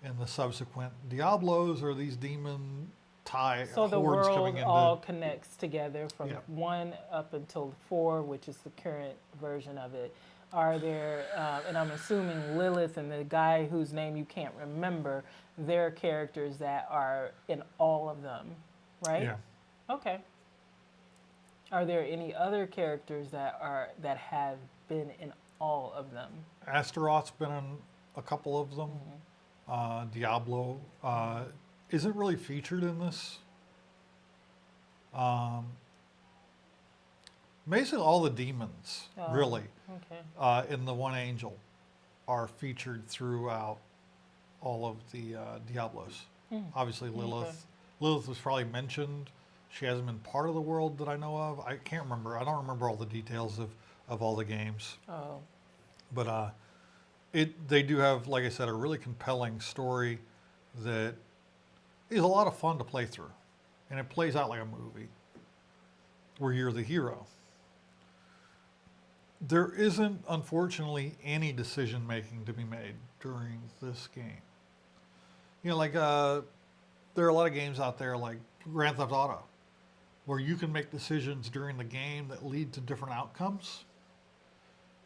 and the subsequent Diablos, or these demon so the hordes world coming into. all connects together from Yeah. 1 up until 4, which is the current version of it. Are there, and I'm assuming Lilith and the guy whose name you can't remember, they're characters that are in all of them, right? Yeah. Okay. Are there any other characters that have been in all of them? Astaroth's been in a couple of them. Diablo isn't really featured in this. Basically, all the demons, really, in the one angel, are featured throughout all of the Diablos. Obviously, Lilith. Okay. Lilith was probably mentioned. She hasn't been part of the world that I know of. I can't remember. I don't remember all the details of all the games. Oh. But they do have, like I said, a really compelling story that is a lot of fun to play through. And it plays out like a movie where you're the hero. There isn't, unfortunately, any decision making to be made during this game. There are a lot of games out there like Grand Theft Auto, where you can make decisions during the game that lead to different outcomes.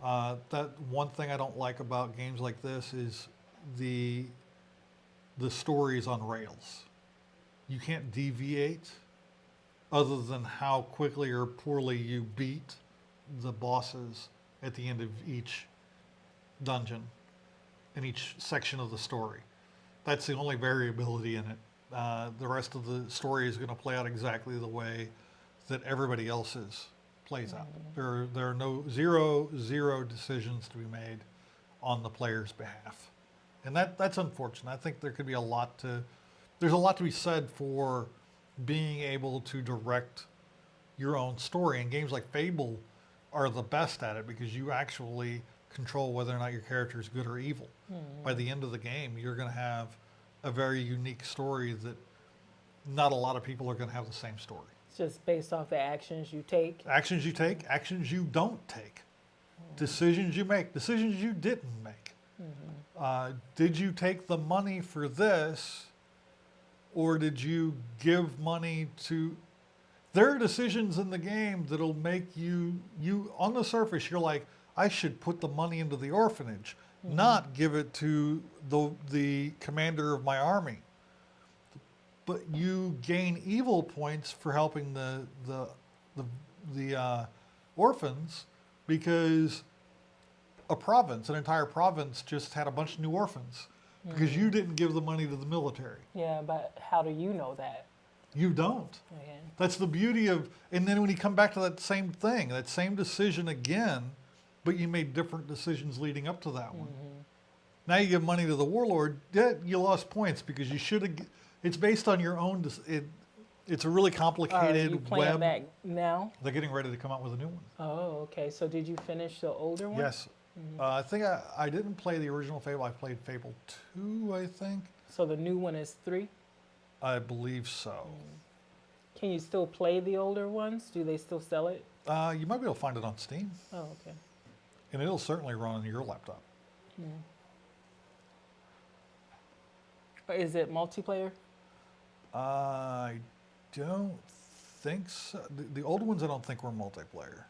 That one thing I don't like about games like this is the story is on rails. You can't deviate other than how quickly or poorly you beat the bosses at the end of each dungeon in each section of the story. That's the only variability in it. The rest of the story is going to play out exactly the way that everybody else's plays out. There are zero decisions to be made on the player's behalf, and that's unfortunate. I think there's a lot to be said for being able to direct your own story. And games like Fable are the best at it because you actually control whether or not your character is good or evil. By the end of the game, you're going to have a very unique story that not a lot of people are going to have the same story. It's just based off the actions you take. Actions you take, actions you don't take, decisions you make, decisions you didn't make. Did you take the money for this, or did you give money to... There are decisions in the game that'll make you on the surface, you're like, I should put the money into the orphanage, not give it to the commander of my army. But you gain evil points for helping orphans because an entire province just had a bunch of new orphans because you didn't give the money to the military. Yeah, but how do you know that? You don't. Okay. That's the beauty of, and then when you come back to that same thing, that same decision again, but you made different decisions leading up to that one. Now you give money to the warlord, yeah, you lost points because you should have. It's based on your own. It's a really Are complicated you playing web. that now? They're getting ready to come out with a new one. Oh, okay. So did you finish the older one? Yes. I think I didn't play the original Fable. I played Fable 2, I think. So the new one is 3? I believe so. Can you still play the older ones? Do they still sell it? You might be able to find it on Steam, Oh, okay. and it'll certainly run on your laptop. Is it multiplayer? I don't think so. The old ones I don't think were multiplayer.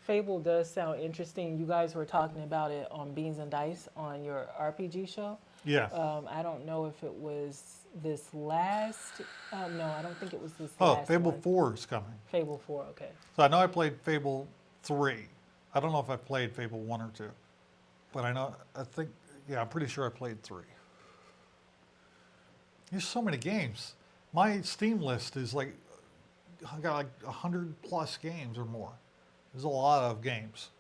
Fable does sound interesting. You guys were talking about it on Beans and Dice on your RPG show. Yeah. I don't know if it was this last. No, I don't think it was this Oh, last Fable one. 4 is coming. Fable 4, okay. So I know I played Fable 3. I don't know if I played Fable 1 or 2. But I'm pretty sure I played 3. There's so many games. My Steam list is like, I got like 100 plus games or more. There's a lot of games.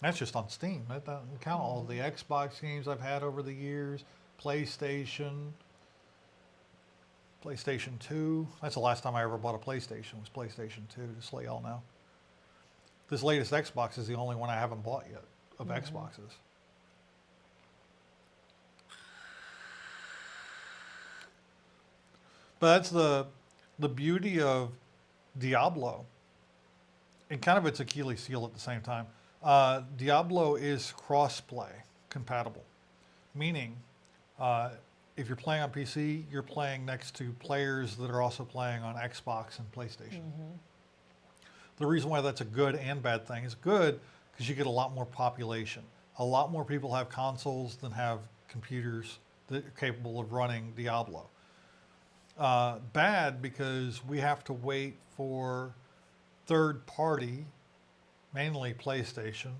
That's just on Steam. That doesn't count all the Xbox games I've had over the years, PlayStation 2. That's the last time I ever bought a PlayStation, was PlayStation 2, just so y'all know. This latest Xbox is the only one I haven't bought yet of Xboxes. But that's the beauty of Diablo, and kind of its Achilles heel at the same time. Diablo is cross-play compatible, meaning if you're playing on PC, you're playing next to players that are also playing on Xbox and PlayStation. The reason why that's a good and bad thing is good because you get a lot more population. A lot more people have consoles than have computers that are capable of running Diablo. Bad because we have to wait for third party, mainly PlayStation,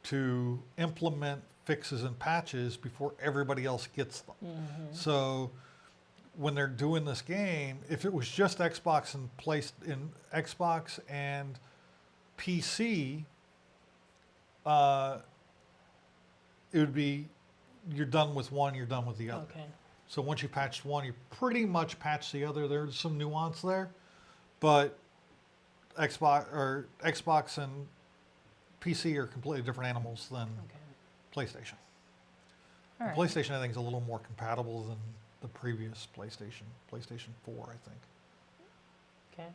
to implement fixes and patches before everybody else gets them. So when they're doing this game, if it was just Xbox and Xbox and PC, it would be you're done with one, you're done with the other. Okay. So once you patched one, you pretty much patch the other. There's some nuance there, but Xbox and PC are completely different animals than PlayStation. All right. PlayStation, I think, is a little more compatible than the previous PlayStation 4, I think. Okay.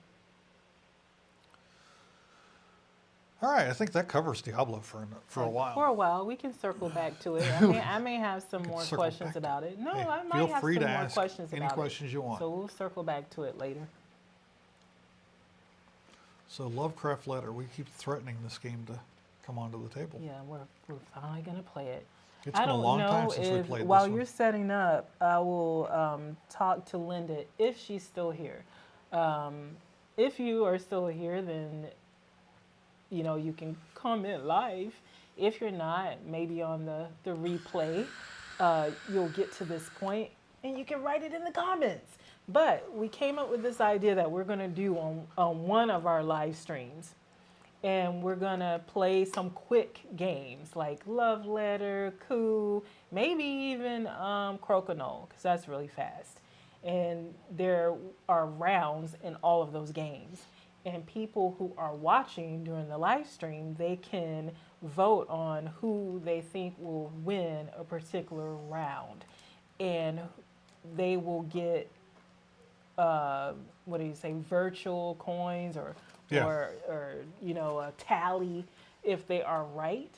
All right, I think that covers Diablo for a while. For a while, we can circle back to it. I may have some more circle questions back to about it. No, Hey, I might feel have free some to more ask questions any about questions you it. want. So we'll circle back to it later. So Lovecraft Letter, we keep threatening this game to come onto the table. Yeah, we're finally gonna play it. It's I been a don't long time know since we if played while this you're one. setting up, I will talk to Linda if she's still here. If you are still here, then you can comment live. If you're not, maybe on the replay, you'll get to this point and you can write it in the comments. But we came up with this idea that we're going to do on one of our live streams. And we're going to play some quick games like Love Letter, Coup, maybe even Crokinole, because that's really fast. And there are rounds in all of those games. And people who are watching during the live stream, they can vote on who they think will win a particular round. And they will get, virtual coins or a tally if they are right.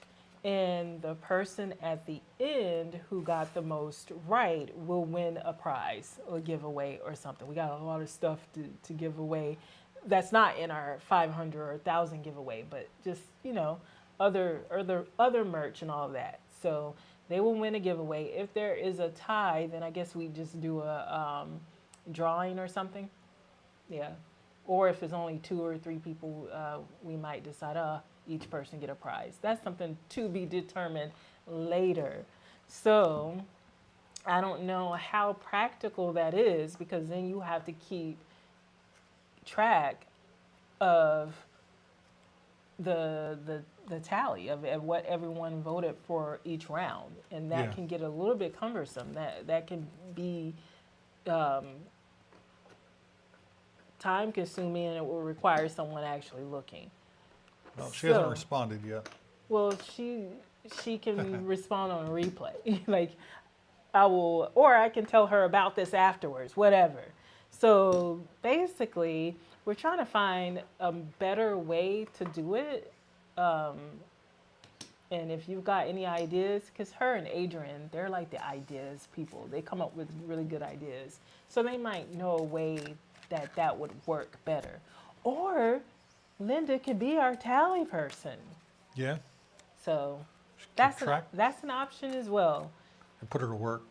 And the person at the end who got the most right will win a prize or giveaway or something. We got a lot of stuff to give away. That's not in our 500 or 1,000 giveaway, but just, other merch and all of that. So they will win a giveaway. If there is a tie, then I guess we just do a drawing or something. Yeah. Or if it's only 2 or 3 people, we might decide, each person get a prize. That's something to be determined later. So I don't know how practical that is, because then you have to keep track of the tally of what everyone voted for each round, and that Yeah. can get a little bit cumbersome. That can be time consuming, and it will require someone actually looking. Well, she hasn't So- responded yet. Well, she can respond on a replay. Like, I will, or I can tell her about this afterwards, whatever. So basically, we're trying to find a better way to do it. And if you've got any ideas, because her and Adrian, they're like the ideas people. They come up with really good ideas. So they might know a way that would work better. Or Linda could be our tally person. Yeah. So Keep that's track that's an option as well. and put her to work.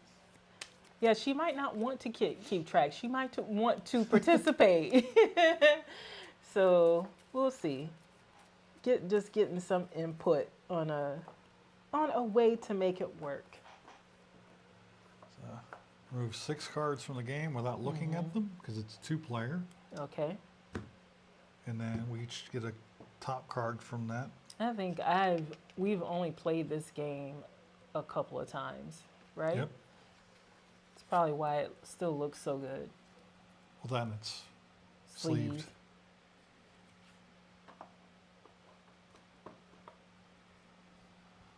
Yeah, she might not want to keep track. She might want to participate. So we'll see. Just getting some input on a way to make it work. Remove 6 cards from the game without looking at them because it's 2-player, Okay. and then we each get a top card from that. I think we've only played this game a couple of times, right? Yep. It's probably why it still looks so good. Well, then it's sleeved. Sleeved.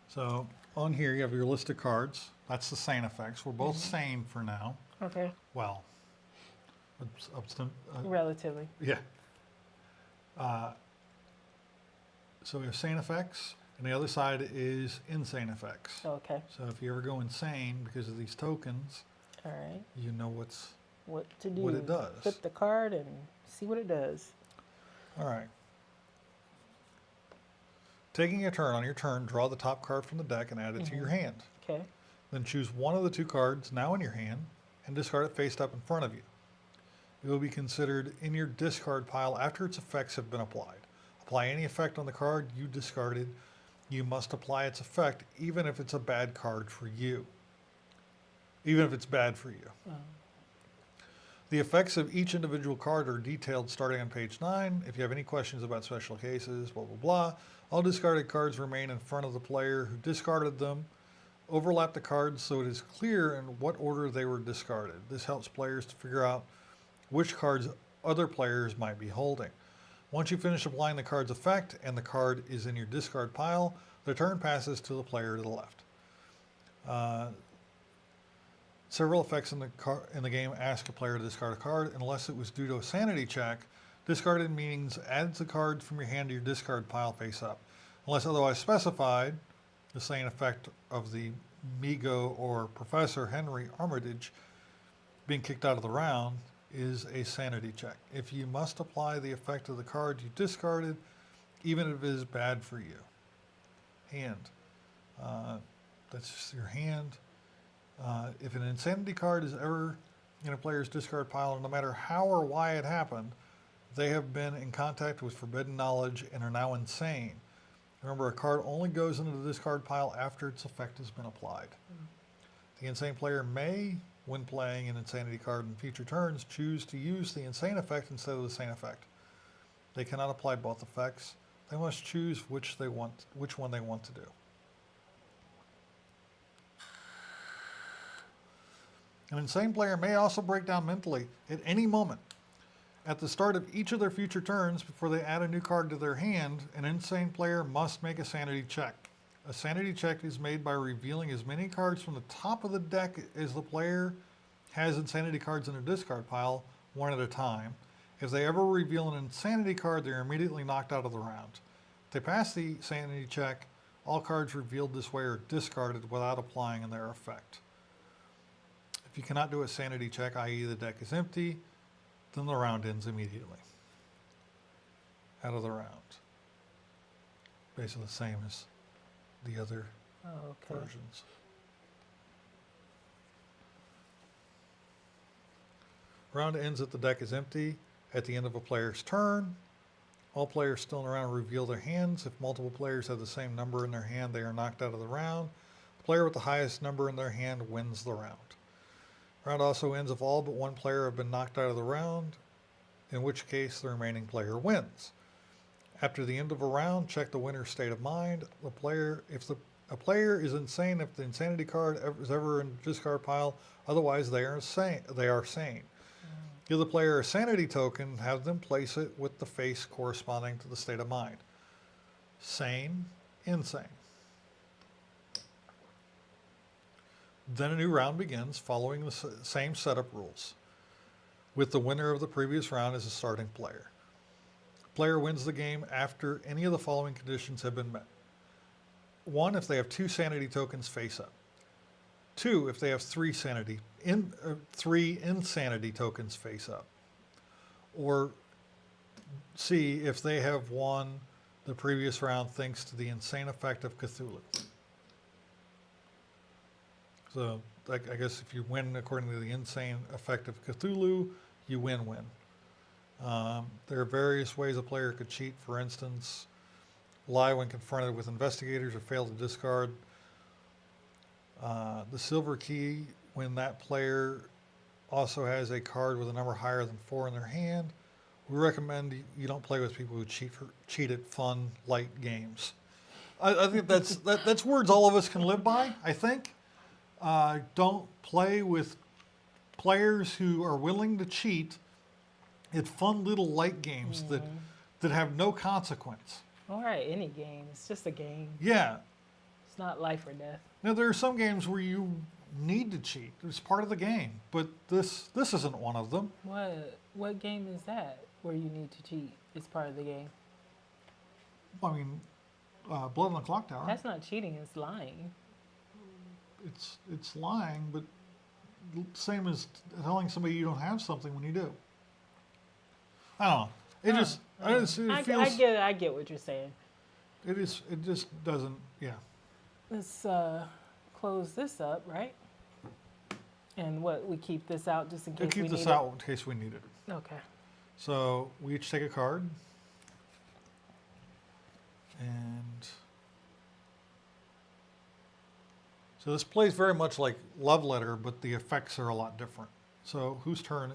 So on here you have your list of cards. That's the sane effects. We're both sane for now. Okay. Well, Relatively. yeah. So we have sane effects, and the other side is insane effects. Okay. So if you ever go insane because of these tokens, All right. you know what's What to do? what it does. Flip the card and see what it does. All right. Taking a turn, on your turn, draw the top card from the deck and add it to your hand. Okay. Then choose one of the 2 cards now in your hand and discard it face up in front of you. It will be considered in your discard pile after its effects have been applied. Apply any effect on the card you discarded. You must apply its effect even if it's a bad card for you. Even if it's bad for you. The effects of each individual card are detailed starting on page 9. If you have any questions about special cases, blah, blah, blah, all discarded cards remain in front of the player who discarded them. Overlap the cards so it is clear in what order they were discarded. This helps players to figure out which cards other players might be holding. Once you finish applying the card's effect and the card is in your discard pile, the turn passes to the player to the left. Several effects in the game ask a player to discard a card unless it was due to a sanity check. Discarded means adds the card from your hand to your discard pile face up. Unless otherwise specified, the sane effect of the Migo or Professor Henry Armitage being kicked out of the round is a sanity check. If you must apply the effect of the card you discarded, even if it is bad for you. Hand. That's just your hand. If an insanity card is ever in a player's discard pile, no matter how or why it happened, they have been in contact with forbidden knowledge and are now insane. Remember, a card only goes into the discard pile after its effect has been applied. The insane player may, when playing an insanity card in future turns, choose to use the insane effect instead of the sane effect. They cannot apply both effects. They must choose which one they want to do. An insane player may also break down mentally at any moment. At the start of each of their future turns, before they add a new card to their hand, an insane player must make a sanity check. A sanity check is made by revealing as many cards from the top of the deck as the player has insanity cards in their discard pile, one at a time. If they ever reveal an insanity card, they are immediately knocked out of the round. If they pass the sanity check, all cards revealed this way are discarded without applying their effect. If you cannot do a sanity check, i.e. the deck is empty, then the round ends immediately. Out of the round. Basically the same as the other versions. Round ends if the deck is empty. At the end of a player's turn, all players still in the round reveal their hands. If multiple players have the same number in their hand, they are knocked out of the round. The player with the highest number in their hand wins the round. Round also ends if all but one player have been knocked out of the round, in which case the remaining player wins. After the end of a round, check the winner's state of mind. A player is insane if the insanity card is ever in the discard pile, otherwise they are sane. Give the player a sanity token, have them place it with the face corresponding to the state of mind. Sane, insane. Then a new round begins following the same setup rules, with the winner of the previous round as the starting player. Player wins the game after any of the following conditions have been met. 1, if they have 2 sanity tokens face up. 2, if they have 3 insanity tokens face up. Or C, if they have won the previous round thanks to the insane effect of Cthulhu. So I guess if you win according to the insane effect of Cthulhu, you win-win. There are various ways a player could cheat. For instance, lie when confronted with investigators or fail to discard the silver key when that player also has a card with a number higher than 4 in their hand. We recommend you don't play with people who cheat at fun, light games. I think that's words all of us can live by, I think. Don't play with players who are willing to cheat at fun little light games that have no consequence. All right, any game. It's just a game. Yeah. It's not life or death. Now there are some games where you need to cheat. It's part of the game, but this isn't one of them. What game is that where you need to cheat? It's part of the game. I mean, Blood on the Clock Tower. That's not cheating. It's lying. It's lying, but same as telling somebody you don't have something when you do. I don't know. It feels. I get what you're saying. It just doesn't. Yeah. Let's close this up, right? And we keep this out just in case we need it? Keep this out in case we need it. Okay. So we each take a card. And so this plays very much like Love Letter, but the effects are a lot different. So whose turn?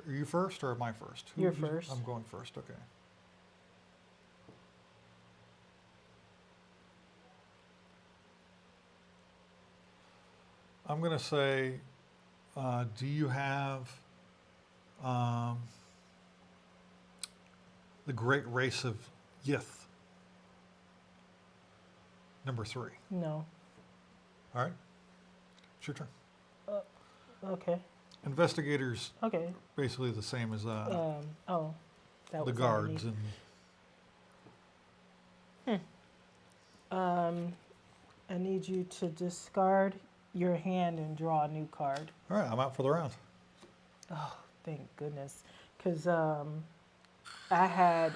Are you first or am I first? You're first. I'm going first, okay. I'm going to say, do you have the Great Race of Yith? Number 3. No. All right. It's your turn. Okay. Investigators. Okay. Basically the same as that the was guards and. I need you to discard your hand and draw a new card. All right, I'm out for the round. Oh, thank goodness. Because I had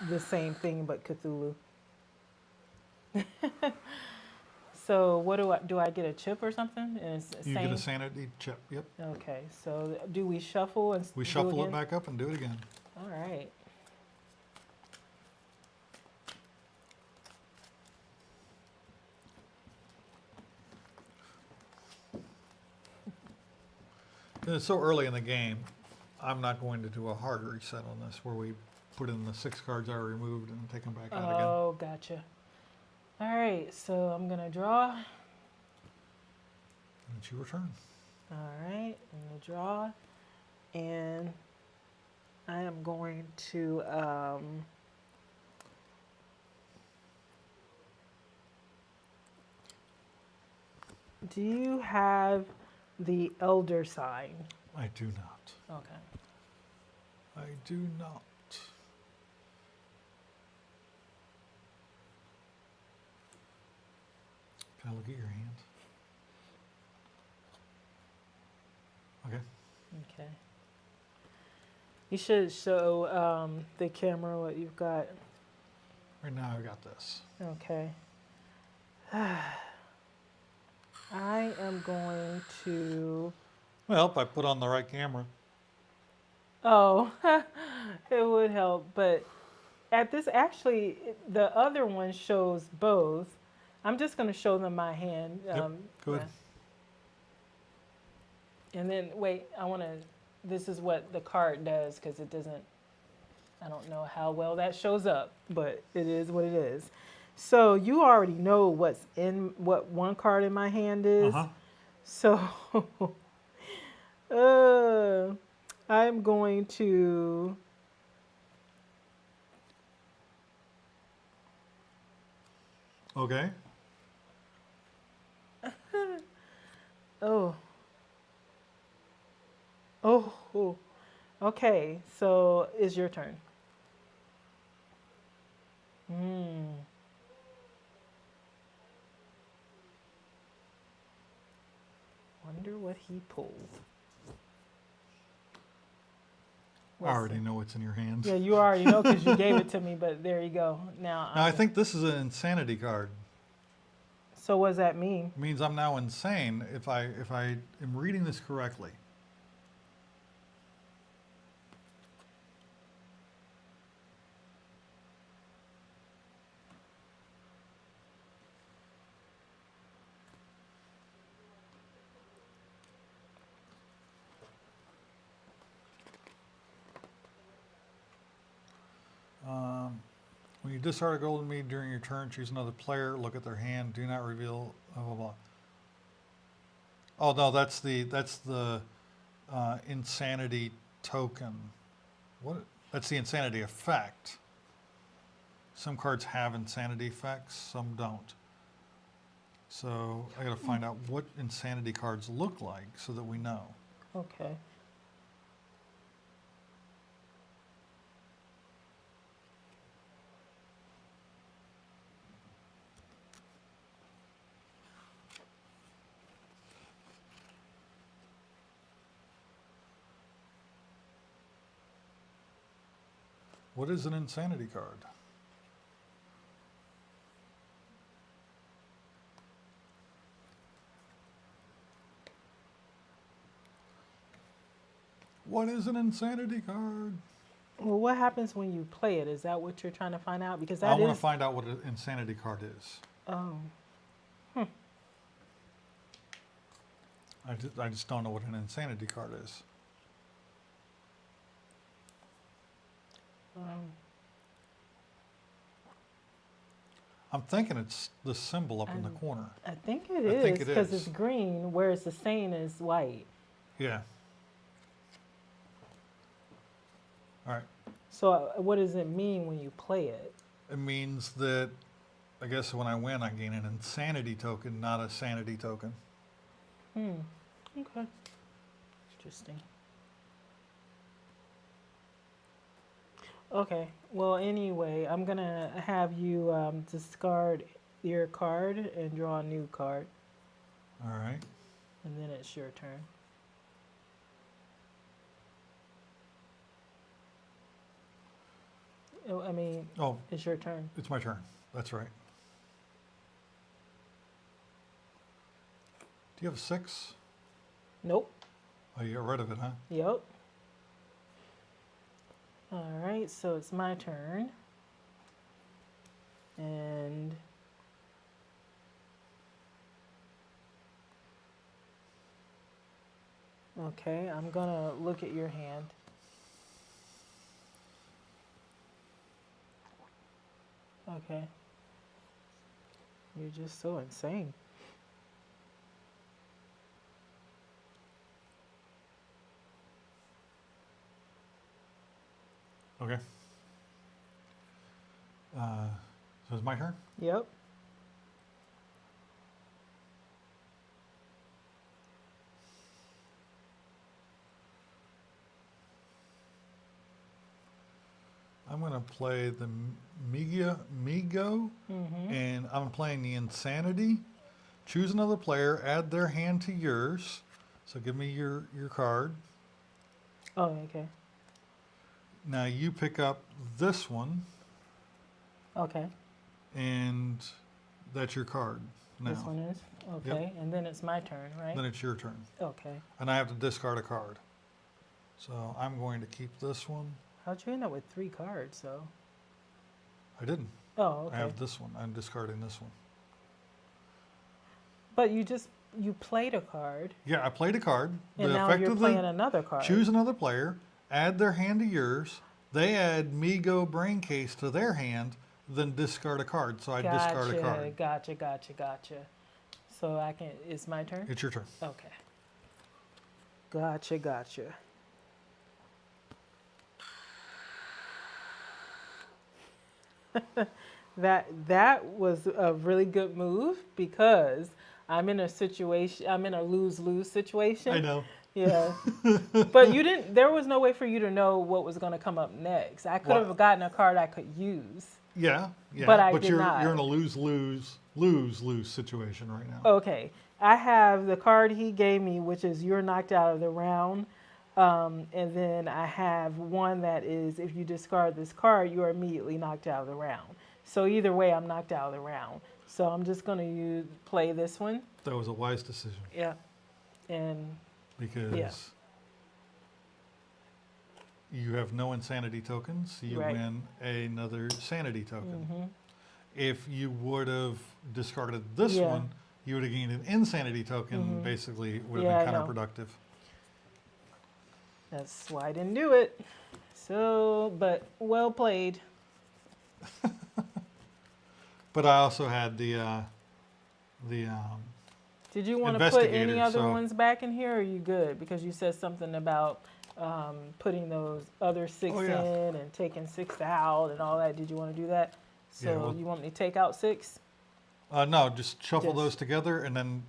the same thing but Cthulhu. So what do I get a chip or something? And it's You get a sanity chip, yep. Okay, so do we shuffle and We do shuffle again? it back up and do it again. All right. And it's so early in the game, I'm not going to do a hard reset on this where we put in the 6 cards I removed and take them back out again. Oh, gotcha. All right, so I'm going to draw. And it's your turn. All right, I'm going to draw. And I am going to do you have the elder sign? I do not. Okay. I do not. Can I look at your hand? Okay. Okay. You should show the camera what you've got. Right now I got this. Okay. I am going to. Well, if I put on the right camera. Oh, it would help, but at this actually, the other one shows both. I'm just going to show them my hand. Yep. Good. And then wait, I want to. This is what the card does because it doesn't. I don't know how well that shows up, but it is what it is. So you already know what one card in my hand is. Uh-huh. So uh, I'm going to. Okay. Oh. Oh. Oh. Okay. So it's your turn. Hmm. Wonder what he pulled. I already know what's in your hands. Yeah, you already know because you gave it to me, but there you go. Now, I think this is an insanity card. So what does that mean? It means I'm now insane if I am reading this correctly. When you discard a golden mead during your turn, choose another player, look at their hand, do not reveal, blah, blah, blah. Oh, no, that's the insanity token. What? That's the insanity effect. Some cards have insanity effects, some don't. So I gotta find out what insanity cards look like so that we know. Okay. What is an insanity card? What is an insanity card? Well, what happens when you play it? Is that what you're trying to find out? Because I that want is. to find out what an insanity card is. Oh. I just don't know what an insanity card is. I'm thinking it's the symbol up in the corner. I think it I think is it because is. it's green, whereas the stain is white. Yeah. All right. So what does it mean when you play it? It means that I guess when I win, I gain an insanity token, not a sanity token. Okay. Interesting. Okay. Well, anyway, I'm gonna have you discard your card and draw a new card, All right. and then it's your turn. Oh, I mean, Oh, it's your turn. it's my turn. That's right. Do you have a 6? Nope. Oh, you got rid of it, huh? Yep. All right, so it's my turn. And okay, I'm gonna look at your hand. Okay. You're just so insane. Okay. So it's my turn? Yep. I'm going to play the Migo, and I'm playing the Insanity. Choose another player, add their hand to yours. So give me your card. Oh, okay. Now you pick up this one, Okay. and that's your card now. This one is? Okay. And then it's my turn, right? Then it's your turn. Okay. And I have to discard a card. So I'm going to keep this one. How'd you end up with 3 cards, though? I didn't. Oh, okay. I have this one. I'm discarding this one. But you played a card, Yeah, I played a card. and now you're playing another card. Choose another player, add their hand to yours. They add Migo Brain Case to their hand, then discard a card. So I discard a card. Gotcha. So it's my turn? It's your turn. Okay. Gotcha. That was a really good move because I'm in a lose-lose situation. I know. Yeah. But there was no way for you to know what was going to come up next. I could have gotten a card I could use. Yeah. But I did you're not. You're in a lose-lose situation right now. Okay. I have the card he gave me, which is you're knocked out of the round. And then I have one that is if you discard this card, you're immediately knocked out of the round. So either way, I'm knocked out of the round. So I'm just going to play this one. That was a wise decision. Yeah. And because you have no insanity tokens, you win another sanity token. Mm-hmm. If you would have discarded this one, you would have gained an insanity token. Mm-hmm. Basically, it would have been counterproductive. That's why I didn't do it. So, but well played. But I also had the Did you want to put any other ones back in here, or are you good? Because you said something about putting those other 6 in and taking 6 out and all that. Did you want to do that? So you want me to take out 6? No, just shuffle those together and then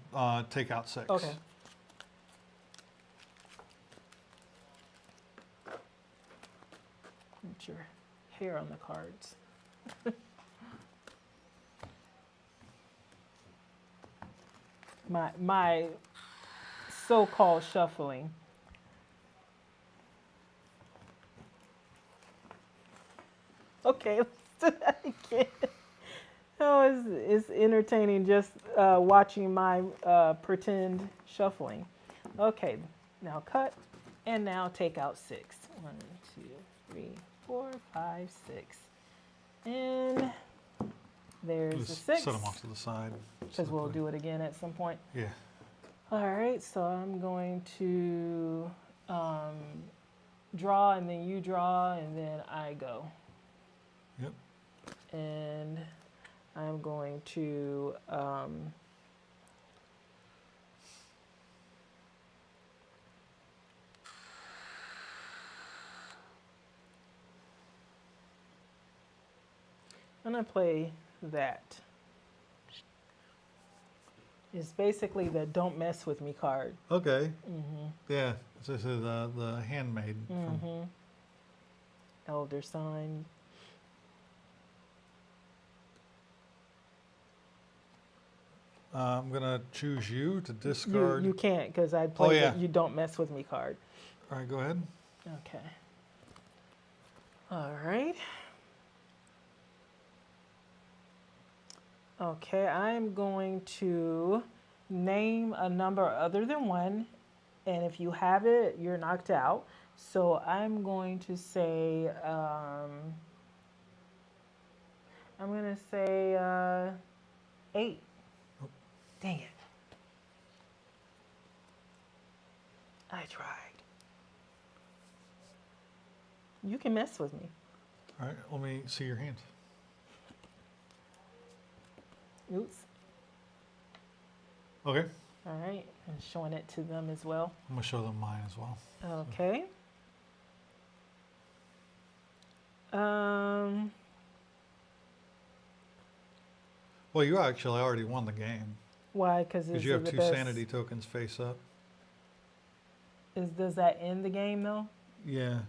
take out 6. Okay. Put your hair on the cards. my so-called shuffling. Okay, let's do that again. Oh, it's entertaining just watching my pretend shuffling. Okay, now cut, and now take out 6. 1, 2, 3, 4, 5, 6. And there's the 6. Set them off to the side. Because we'll do it again at some point. Yeah. All right, so I'm going to draw, and then you draw, and then I go. Yep. And I'm going to I'm going to play that. It's basically the "Don't mess with me" card. Okay. Mm-hmm. Yeah. This is the handmaid. Mm-hmm. Elder sign. I'm gonna choose you to discard. You can't because I'd play the "You don't mess with me" card. All right, go ahead. Okay. All right. Okay, I'm going to name a number other than 1, and if you have it, you're knocked out. So I'm going to say, I'm going to say 8. Oh. Dang it. I tried. You can mess with me. All right, let me see your hand. Oops. Okay. All right, and showing it to them as well. I'm gonna show them mine as well. Okay. Well, you actually already won the game. Why? Because you have 2 sanity tokens face up. Does that end the game though? Yeah.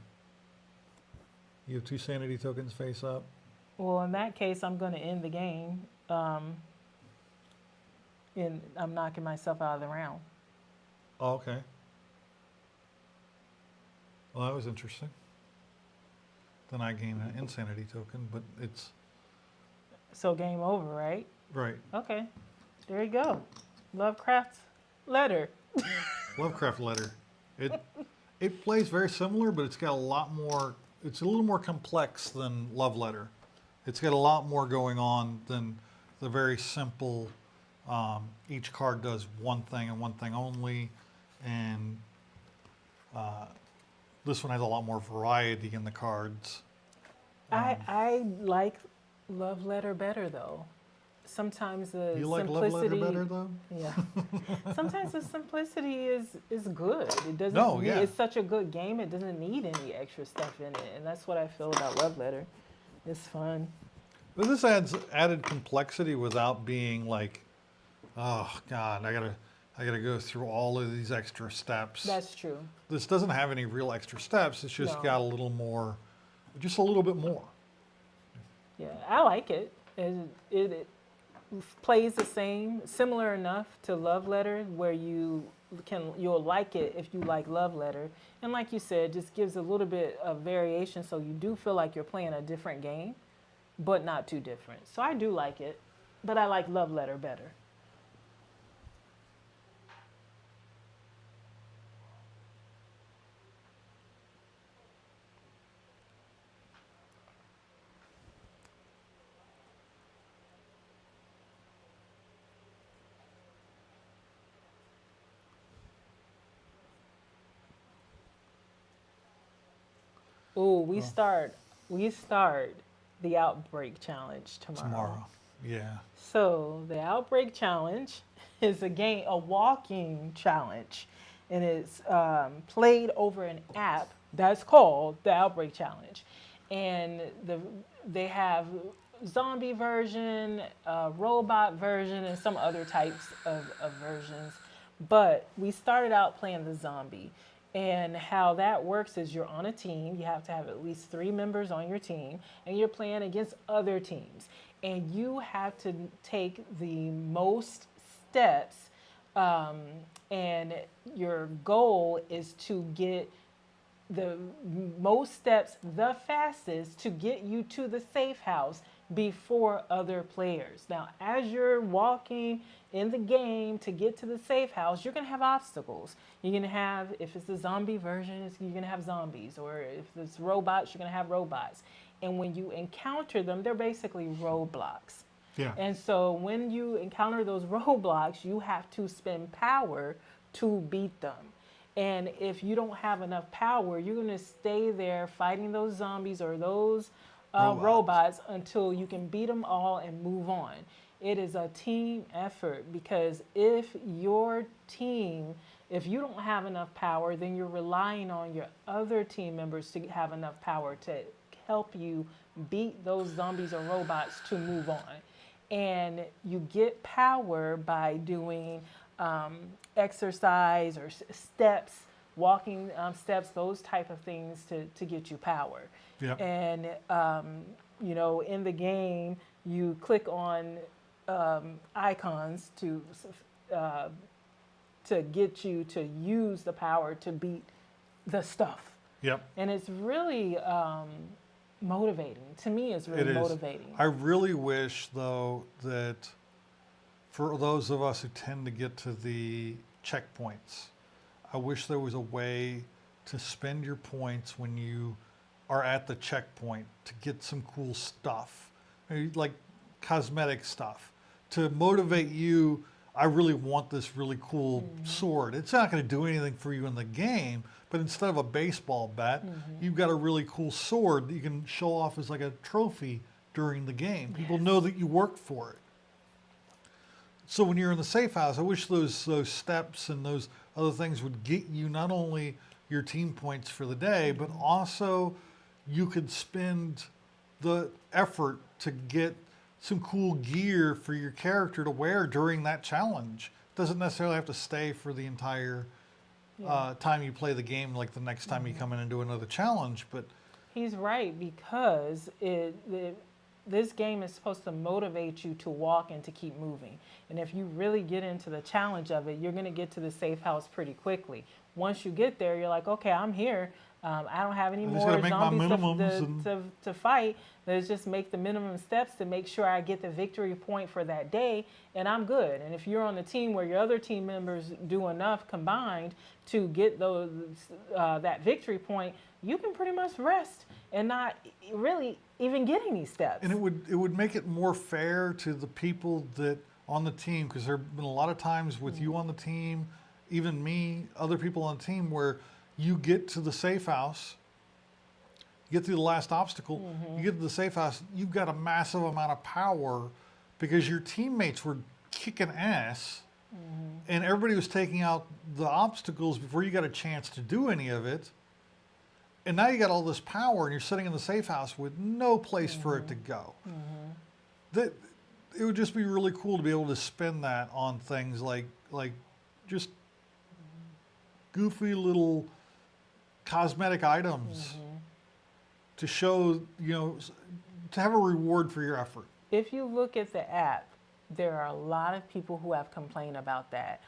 You have 2 sanity tokens face up. Well, in that case, I'm going to end the game. And I'm knocking myself out of the round. Oh, okay. Well, that was interesting. Then I gain an insanity token, but it's... So game over, right? Right. Okay. There you go. Lovecraft's letter. Lovecraft letter. It plays very similar, but it's got a lot more. It's a little more complex than Love Letter. It's got a lot more going on than the very simple. Each card does one thing and one thing only, and this one has a lot more variety in the cards. I like Love Letter better though. Sometimes the You like Love simplicity. Letter better though? Yeah. Sometimes the simplicity is good. It doesn't. No, yeah. It's such a good game. It doesn't need any extra stuff in it, and that's what I feel about Love Letter. It's fun. But this adds added complexity without being like, oh God, I gotta go through all of these extra steps. That's true. This doesn't have any real extra steps. It's just No. got a little more, just a little bit more. Yeah, I like it. It plays the same, similar enough to Love Letter, where you'll like it if you like Love Letter, and like you said, just gives a little bit of variation, so you do feel like you're playing a different game, but not too different. So I do like it, but I like Love Letter better. Ooh, we start the Outbreak Challenge Tomorrow, yeah. So the Outbreak Challenge is a walking challenge, and it's played over an app that's called the Outbreak Challenge, and they have zombie version, robot version, and some other types of versions. But we started out playing the zombie. And how that works is you're on a team. You have to have at least 3 members on your team, and you're playing against other teams. And you have to take the most steps, and your goal is to get the most steps the fastest to get you to the safe house before other players. Now, as you're walking in the game to get to the safe house, you're going to have obstacles. You're going to have, if it's the zombie version, you're going to have zombies, or if it's robots, you're going to have robots. And when you encounter them, they're basically roadblocks. Yeah. And so when you encounter those roadblocks, you have to spend power to beat them. And if you don't have enough power, you're going to stay there fighting those zombies or those robots until you can beat them all and move on. It is a team effort, because if your team, if you don't have enough power, then you're relying on your other team members to have enough power to help you beat those zombies or robots to move on. And you get power by doing exercise or steps, walking steps, those type of things to get you power. Yep. And in the game, you click on icons to get you to use the power to beat the stuff. Yep. And it's really motivating. To me, it's really motivating. I really wish, though, that for those of us who tend to get to the checkpoints, I wish there was a way to spend your points when you are at the checkpoint to get some cool stuff, maybe like cosmetic stuff, to motivate you. I really want this really cool sword. It's not going to do anything for you in the game, but instead of a baseball bat, you've got a really cool sword that you can show off as like a trophy during the game. People know that you worked for it. So when you're in the safe house, I wish those steps and those other things would get you not only your team points for the day, but also you could spend the effort to get some cool gear for your character to wear during that challenge. Doesn't necessarily have to stay for the entire time you play the game, like the next time you come in and do another challenge. But he's right, because this game is supposed to motivate you to walk and to keep moving. And if you really get into the challenge of it, you're going to get to the safe house pretty quickly. Once you get there, you're like, okay, I'm here. I don't have any I just more gotta make my zombies minimums to fight. Let's just make the minimum steps to make sure I get the victory point for that day, and I'm good. And if you're on the team where your other team members do enough combined to get those that victory point, you can pretty much rest and not really even get any steps. And it would make it more fair to the people that on the team, because there have been a lot of times with you on the team, even me, other people on the team, where you get to the safe house, you get through the last obstacle, you get to the safe house, you've got a massive amount of power because your teammates were kicking ass and everybody was taking out the obstacles before you got a chance to do any of it. And now you got all this power and you're sitting in the safe house with no place for it to go. That it would just be really cool to be able to spend that on things like just goofy little cosmetic items to show, to have a reward for your effort. If you look at the app, there are a lot of people who have complained about that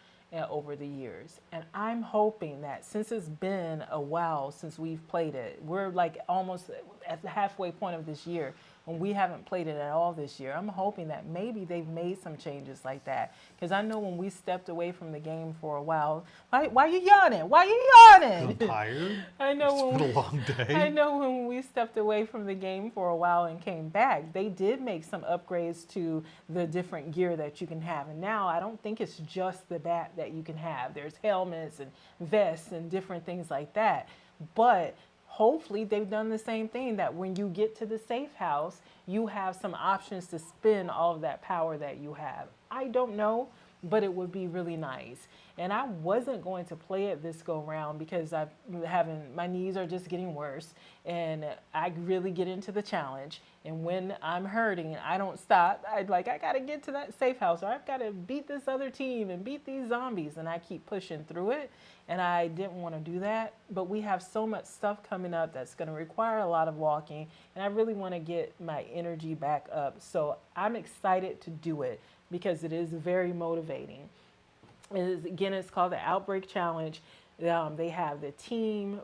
over the years. And I'm hoping that since it's been a while since we've played it, we're like almost at the halfway point of this year, and we haven't played it at all this year. I'm hoping that maybe they've made some changes like that. Because I know when we stepped away from the game for a while, why you yawning? Why you yawning? I'm tired. I know It's been a long day. I know when we stepped away from the game for a while and came back, they did make some upgrades to the different gear that you can have. And now I don't think it's just the bat that you can have. There's helmets and vests and different things like that. But hopefully they've done the same thing, that when you get to the safe house, you have some options to spend all of that power that you have. I don't know, but it would be really nice. And I wasn't going to play it this go round because my knees are just getting worse, and I really get into the challenge. And when I'm hurting, I don't stop. I gotta get to that safe house, or I've got to beat this other team and beat these zombies, and I keep pushing through it. And I didn't want to do that, but we have so much stuff coming up that's going to require a lot of walking, and I really want to get my energy back up. So I'm excited to do it because it is very motivating. It's called the Outbreak Challenge. They have the team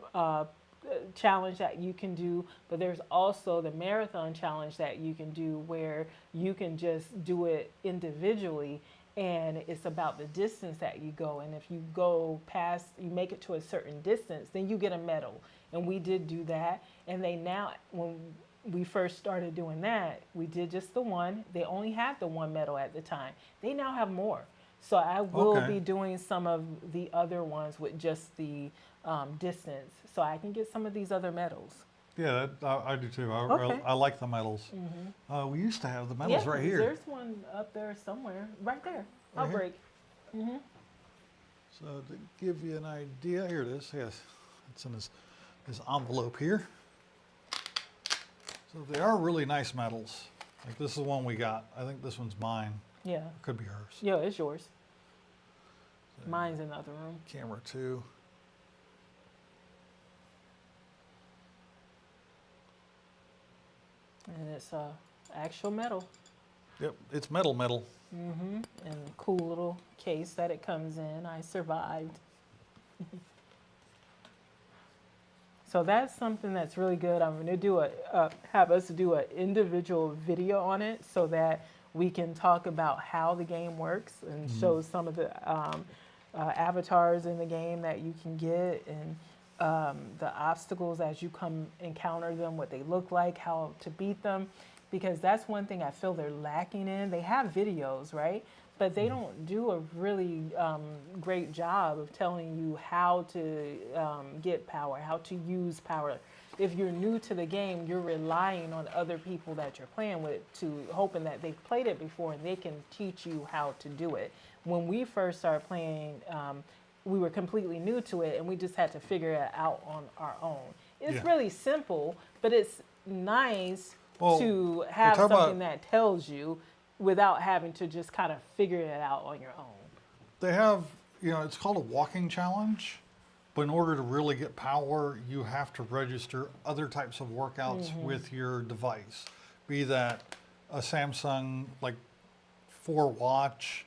challenge that you can do, but there's also the marathon challenge that you can do where you can just do it individually. And it's about the distance that you go. And if you go past, you make it to a certain distance, then you get a medal. And we did do that. And they now, when we first started doing that, we did just the one. They only had the one medal at the time. They now have more. So I will be doing some of the other ones with just the distance, so I can get some of these other medals. Yeah, I do too. I like the medals. We used to have the medals right here. There's one up there somewhere, right there. Outbreak. So to give you an idea, here it is. Yes, it's in this envelope here. So they are really nice medals. Like this is the one we got. I think this one's mine. Yeah. It could be hers. Yeah, it's yours. So mine's in the other room. Camera 2. And it's actual metal. Yep, it's metal. And a cool little case that it comes in. I survived. So that's something that's really good. I'm going to do have us do an individual video on it so that we can talk about how the game works and show some of the avatars in the game that you can get, and the obstacles as you encounter them, what they look like, how to beat them, because that's one thing I feel they're lacking in. They have videos, right? But they don't do a really great job of telling you how to get power, how to use power. If you're new to the game, you're relying on other people that you're playing with hoping that they've played it before and they can teach you how to do it. When we first started playing, we were completely new to it and we just had to figure it out on our own. It's really simple, but it's nice to have something that tells you without having to just kind of figure it out on your own. They have, it's called a walking challenge. But in order to really get power, you have to register other types of workouts with your device. Be that a Samsung 4 watch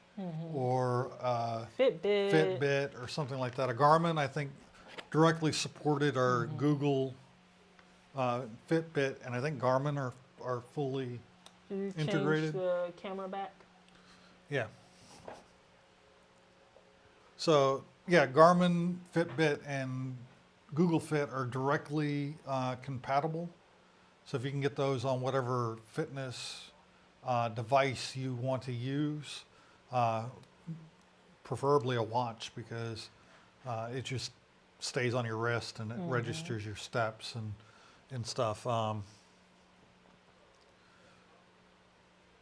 or Fitbit or something like that. A Garmin, I think directly supported are Google, Fitbit, and I think Garmin are fully Did you integrated. change the camera back? Yeah. So yeah, Garmin, Fitbit, and Google Fit are directly compatible. So if you can get those on whatever fitness device you want to use, preferably a watch, because it just stays on your wrist and it registers your steps and stuff.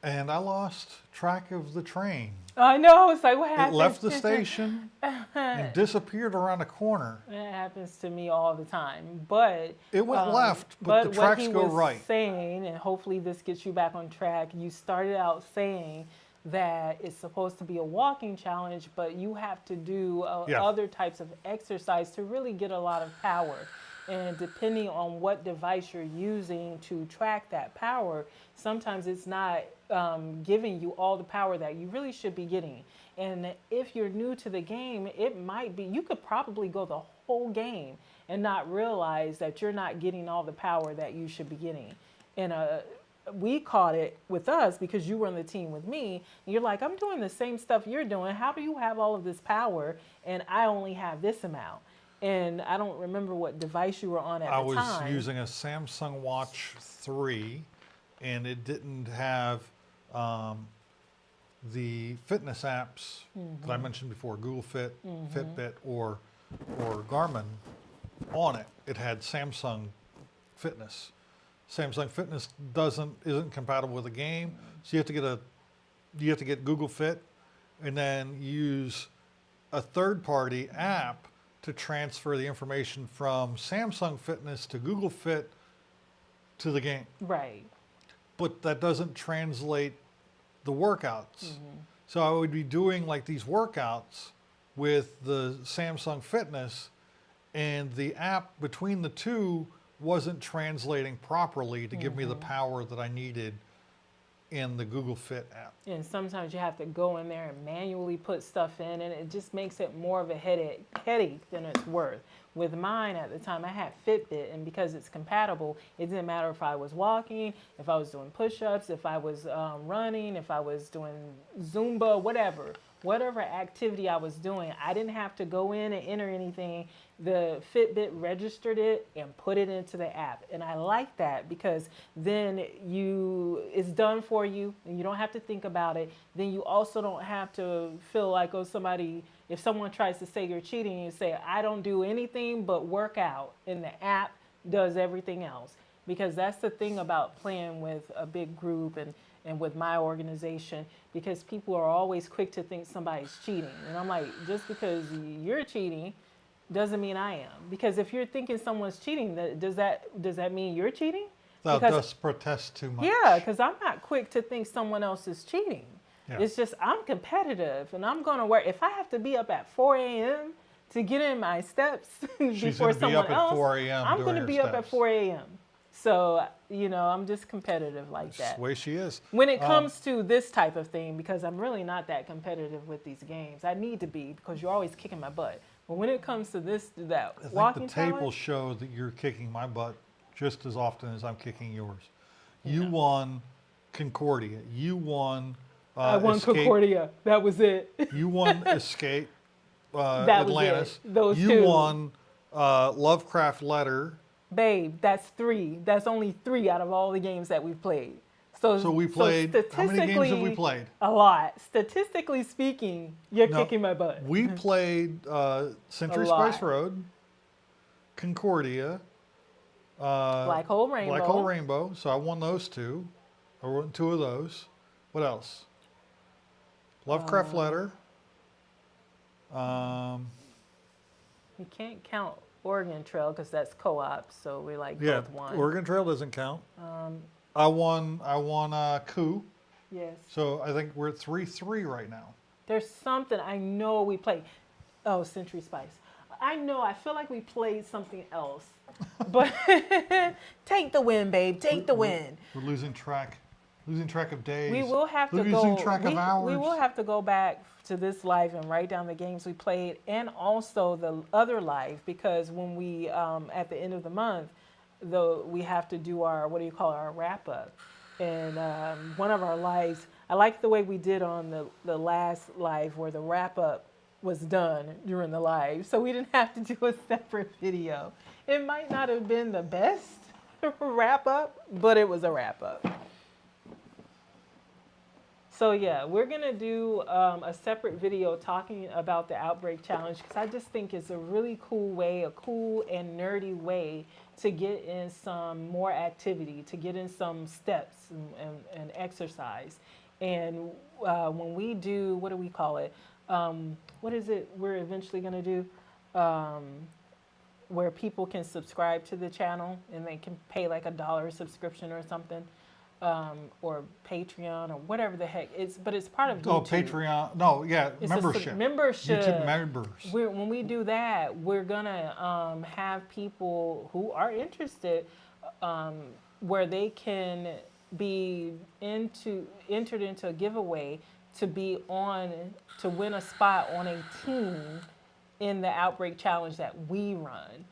And I lost track of the train. I know. It's like, what It happened? left the station and disappeared around a corner. It happens to me all the time. But It went left, but the tracks what he go was right. saying, and hopefully this gets you back on track, you started out saying that it's supposed to be a walking challenge, but you have to do Yeah. other types of exercise to really get a lot of power. And depending on what device you're using to track that power, sometimes it's not giving you all the power that you really should be getting. And if you're new to the game, it might be, you could probably go the whole game and not realize that you're not getting all the power that you should be getting. And we caught it with us because you were on the team with me. And you're like, I'm doing the same stuff you're doing. How do you have all of this power and I only have this amount? And I don't remember what device you were on at the time. I was using a Samsung Watch 3, and it didn't have the fitness apps that I mentioned before, Google Fit, Fitbit, or Garmin on it. It had Samsung Fitness. Samsung Fitness isn't compatible with the game, so you have to get Google Fit, and then use a third-party app to transfer the information from Samsung Fitness to Google Fit to the game. Right. But that doesn't translate the workouts. So I would be doing like these workouts with the Samsung Fitness, and the app between the two wasn't translating properly to give me the power that I needed in the Google Fit app. And sometimes you have to go in there and manually put stuff in, and it just makes it more of a headache than it's worth. With mine at the time, I had Fitbit, and because it's compatible, it didn't matter if I was walking, if I was doing push-ups, if I was running, if I was doing Zumba, whatever activity I was doing, I didn't have to go in and enter anything. The Fitbit registered it and put it into the app. And I like that because then it's done for you and you don't have to think about it. Then you also don't have to feel like, if someone tries to say you're cheating, you say, I don't do anything but work out, and the app does everything else. Because that's the thing about playing with a big group and with my organization, because people are always quick to think somebody's cheating. And I'm like, just because you're cheating doesn't mean I am. Because if you're thinking someone's cheating, does that mean you're cheating? Thou Because- dost protest too much. Yeah, because I'm not quick to think someone else is cheating. Yeah. It's just I'm competitive, and I'm going to work. If I have to be up at 4 a.m. to get in my steps She's before going to be someone up at else, 4 a.m. I'm doing going to her be up at steps. 4 a.m. So, I'm just competitive like That's that. the way she is. When it comes to this type of thing, because I'm really not that competitive with these games. I need to be, because you're always kicking my butt. But when it comes to that I walking think the tape will challenge, show that you're kicking my butt just as often as I'm kicking yours. You Yeah. won Concordia. You won I won Escape. Concordia. That was it. You won Escape That was it. Atlantis. Those you two. won Lovecraft Letter. Babe, that's 3. That's only 3 out of all the games that we've played. So We played. How many games have we played? A lot. Statistically speaking, you're No, kicking my butt. We played Century A lot. Spice Road, Concordia, Black Hole Rainbow. Black Hole Rainbow. So I won those 2. I won 2 of those. What else? Lovecraft Letter. You can't count Oregon Trail because that's co-op, so we Yeah, both won. Oregon Trail doesn't count. I won Coup. Yes. So I think we're at 3-3 right now. There's something I know we played. Oh, Century Spice. I feel like we played something else. But take the win, babe. Take the win. We're losing track. Losing track of days. We will have to losing go. track of hours. We will have to go back to this live and write down the games we played, and also the other live, because when we at the end of the month, we have to do our our wrap up, and one of our lives. I like the way we did on the last live where the wrap up was done during the live, so we didn't have to do a separate video. It might not have been the best wrap up, but it was a wrap up. So yeah, we're gonna do a separate video talking about the Outbreak Challenge, because I just think it's a really cool way, a cool and nerdy way to get in some more activity, to get in some steps and exercise. And when we do, what do we call it? What is it we're eventually gonna do? Where people can subscribe to the channel and they can pay like $1 subscription or something. Or Patreon or whatever the heck but it's part of YouTube. Oh, Patreon. No, yeah, it's membership. Membership. YouTube members. When we do that, we're gonna have people who are interested, where they can be entered into a giveaway to win a spot on a team in the Outbreak Challenge that we run,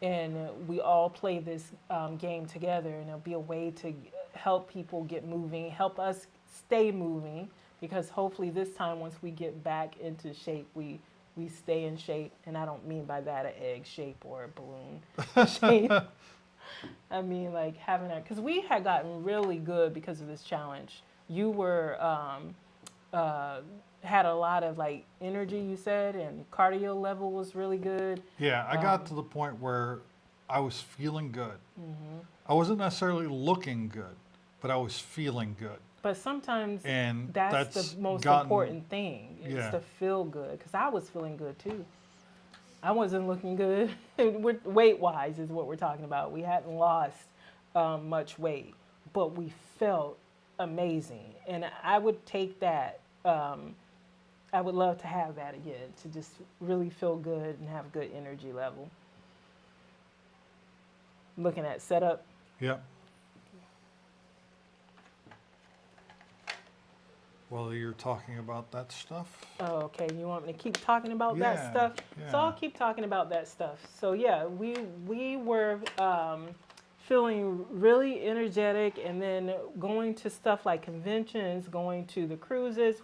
and we all play this game together, and it'll be a way to help people get moving, help us stay moving, because hopefully this time, once we get back into shape, we stay in shape. And I don't mean by that an egg shape or a balloon shape. I mean like having that, because we had gotten really good because of this challenge. You were had a lot of like energy, you said, and cardio level was really good. Yeah, I got to the point where I was feeling good. I wasn't necessarily looking good, but I was feeling good. But sometimes And that's the most important thing, is to feel good, because I was feeling good too. I wasn't looking good. Weight-wise is what we're talking about. We hadn't lost much weight, but we felt amazing. And I would take that. I would love to have that again, to just really feel good and have good energy level. Looking at setup. Yep. Well, you're talking about that stuff. Oh, okay. You want me to keep talking about that stuff? Yeah. So I'll keep talking about that stuff. So yeah, we were feeling really energetic, and then going to stuff like conventions, going to the cruises,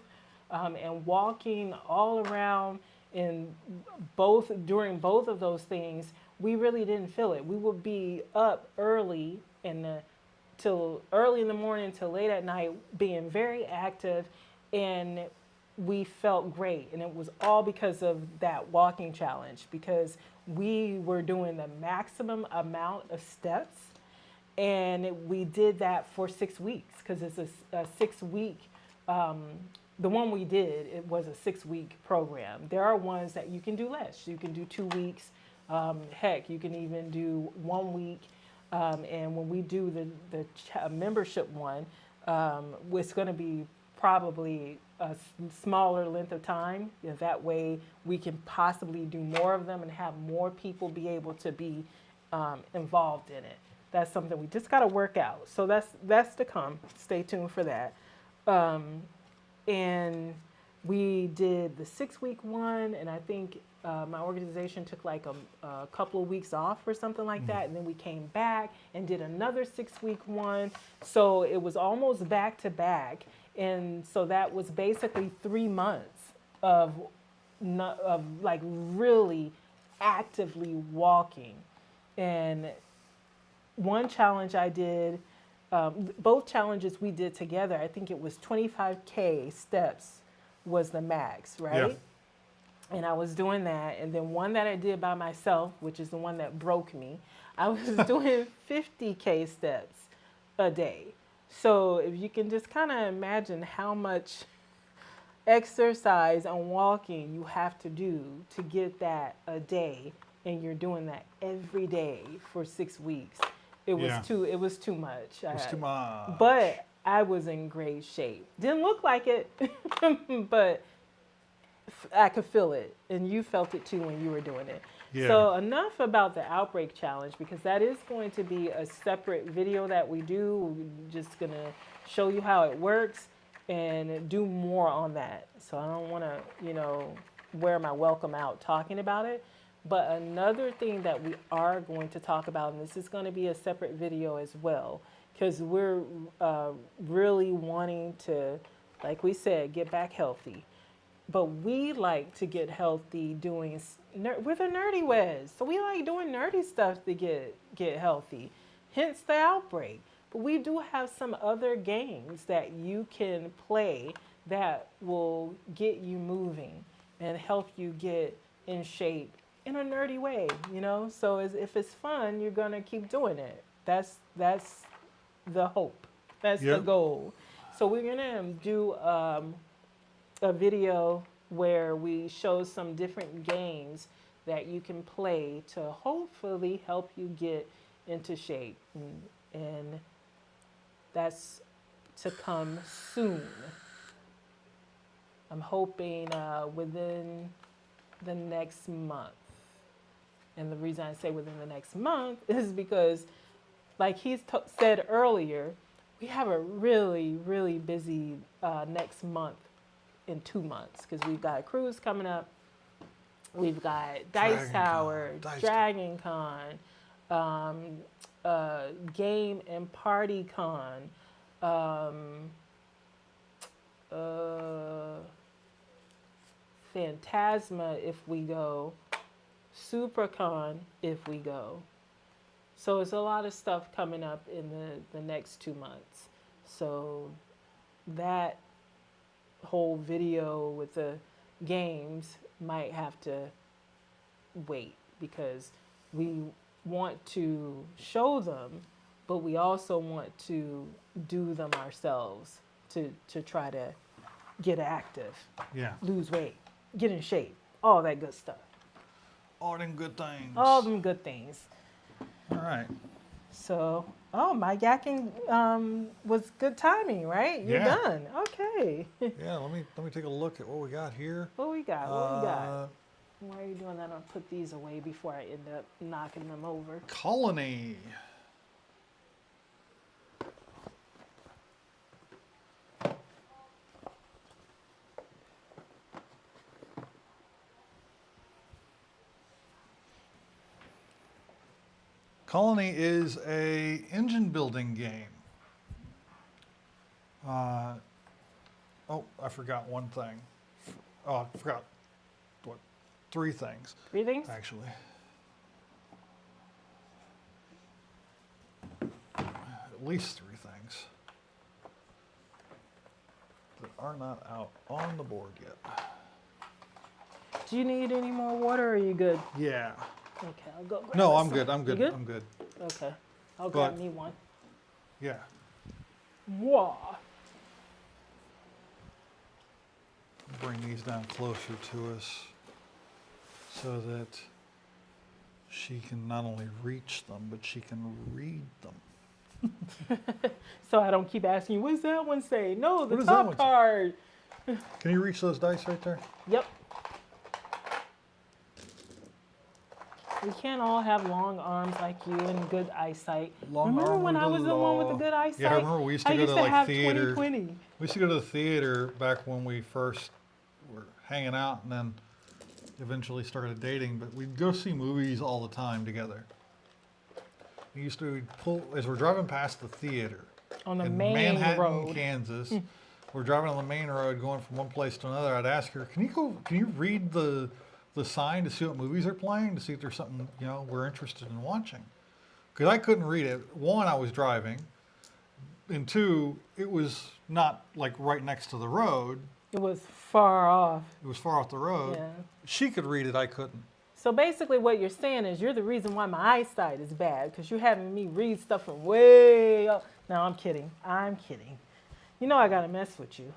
and walking all around during both of those things. We really didn't feel it. We would be up early till early in the morning till late at night, being very active, and we felt great. And it was all because of that walking challenge, because we were doing the maximum amount of steps, and we did that for 6 weeks, because it's a 6-week. The one we did, it was a 6-week program. There are ones that you can do less. You can do 2 weeks. Heck, you can even do 1 week. And when we do the membership one, it's going to be probably a smaller length of time. That way we can possibly do more of them and have more people be able to be involved in it. That's something we just got to work out. So that's to come. Stay tuned for that. And we did the 6-week one, and I think my organization took like a couple of weeks off or something like that, and then we came back and did another 6-week one. So it was almost back to back, and so that was basically 3 months of like really actively walking. And one challenge I did, both challenges we did together, I think it was 25K steps was the max, right? Yeah. And I was doing that. And then one that I did by myself, which is the one that broke me, I was doing 50K steps a day. So if you can just kind of imagine how much exercise and walking you have to do to get that a day, and you're doing that every day for 6 weeks. It was too much. It was too much. But I was in great shape. Didn't look like it, but I could feel it. And you felt it too when you were doing it. Yeah. So enough about the outbreak challenge, because that is going to be a separate video that we do. We're just going to show you how it works and do more on that. So I don't want to, wear my welcome out talking about it. But another thing that we are going to talk about, and this is going to be a separate video as well, because we're really wanting to, like we said, get back healthy. But we like to get healthy doing, we're the nerdy Wes, so we like doing nerdy stuff to get healthy, hence the outbreak. But we do have some other games that you can play that will get you moving and help you get in shape in a nerdy way, So if it's fun, you're gonna keep doing it. That's the hope. That's the goal. So we're gonna do a video where we show some different games that you can play to hopefully help you get into shape. And that's to come soon. I'm hoping within the next month. And the reason I say within the next month is because, like he said earlier, we have a really, really busy next month in 2 months, because we've got a cruise coming up. We've got Dice Tower, Dragon Con, Game and Party Con, Phantasma if we go, SuperCon if we go. So it's a lot of stuff coming up in the next 2 months. So that whole video with the games might have to wait, because we want to show them, but we also want to do them ourselves to try to get active, lose weight, get in shape, all that good stuff. All them good things. All them good things. All right. So, my yakking was good timing, right? You're done. Okay. Yeah, let me take a look at what we got here. What we got? Why are you doing that? I'll put these away before I end up knocking them over. Colony. Colony is a engine building game. I forgot one thing. Oh, I forgot what? 3 things. 3 things? Actually. At least 3 things that are not out on the board yet. Do you need any more water, or are you good? Yeah. Okay, I'll go grab No, us I'm some. good. I'm good. You good? I'm good. Okay. I'll grab me one. Yeah. Wah. Bring these down closer to us so that she can not only reach them, but she can read them. So I don't keep asking you, what's that one say? No, the What does that top one say? card. Can you reach those dice right there? Yep. We can't all have long arms like you and good eyesight. Remember when I was the one with the good eyesight? Yeah, I remember we used to go to like have theater. 20/20. We used to go to the theater back when we first were hanging out, and then eventually started dating. But we'd go see movies all the time together. We used to pull as we're driving past the theater On the in main Manhattan, road. Kansas. We're driving on the main road, going from one place to another. I'd ask her, Can you read the sign to see what movies are playing, to see if there's something we're interested in watching?" Because I couldn't read it. 1, I was driving, and 2, it was not like right next to the road. It was far off. It was far off the road. Yeah. She could read it, I couldn't. So basically what you're saying is you're the reason why my eyesight is bad, because you're having me read stuff from way up. No, I'm kidding. I'm kidding. You know I gotta mess with you.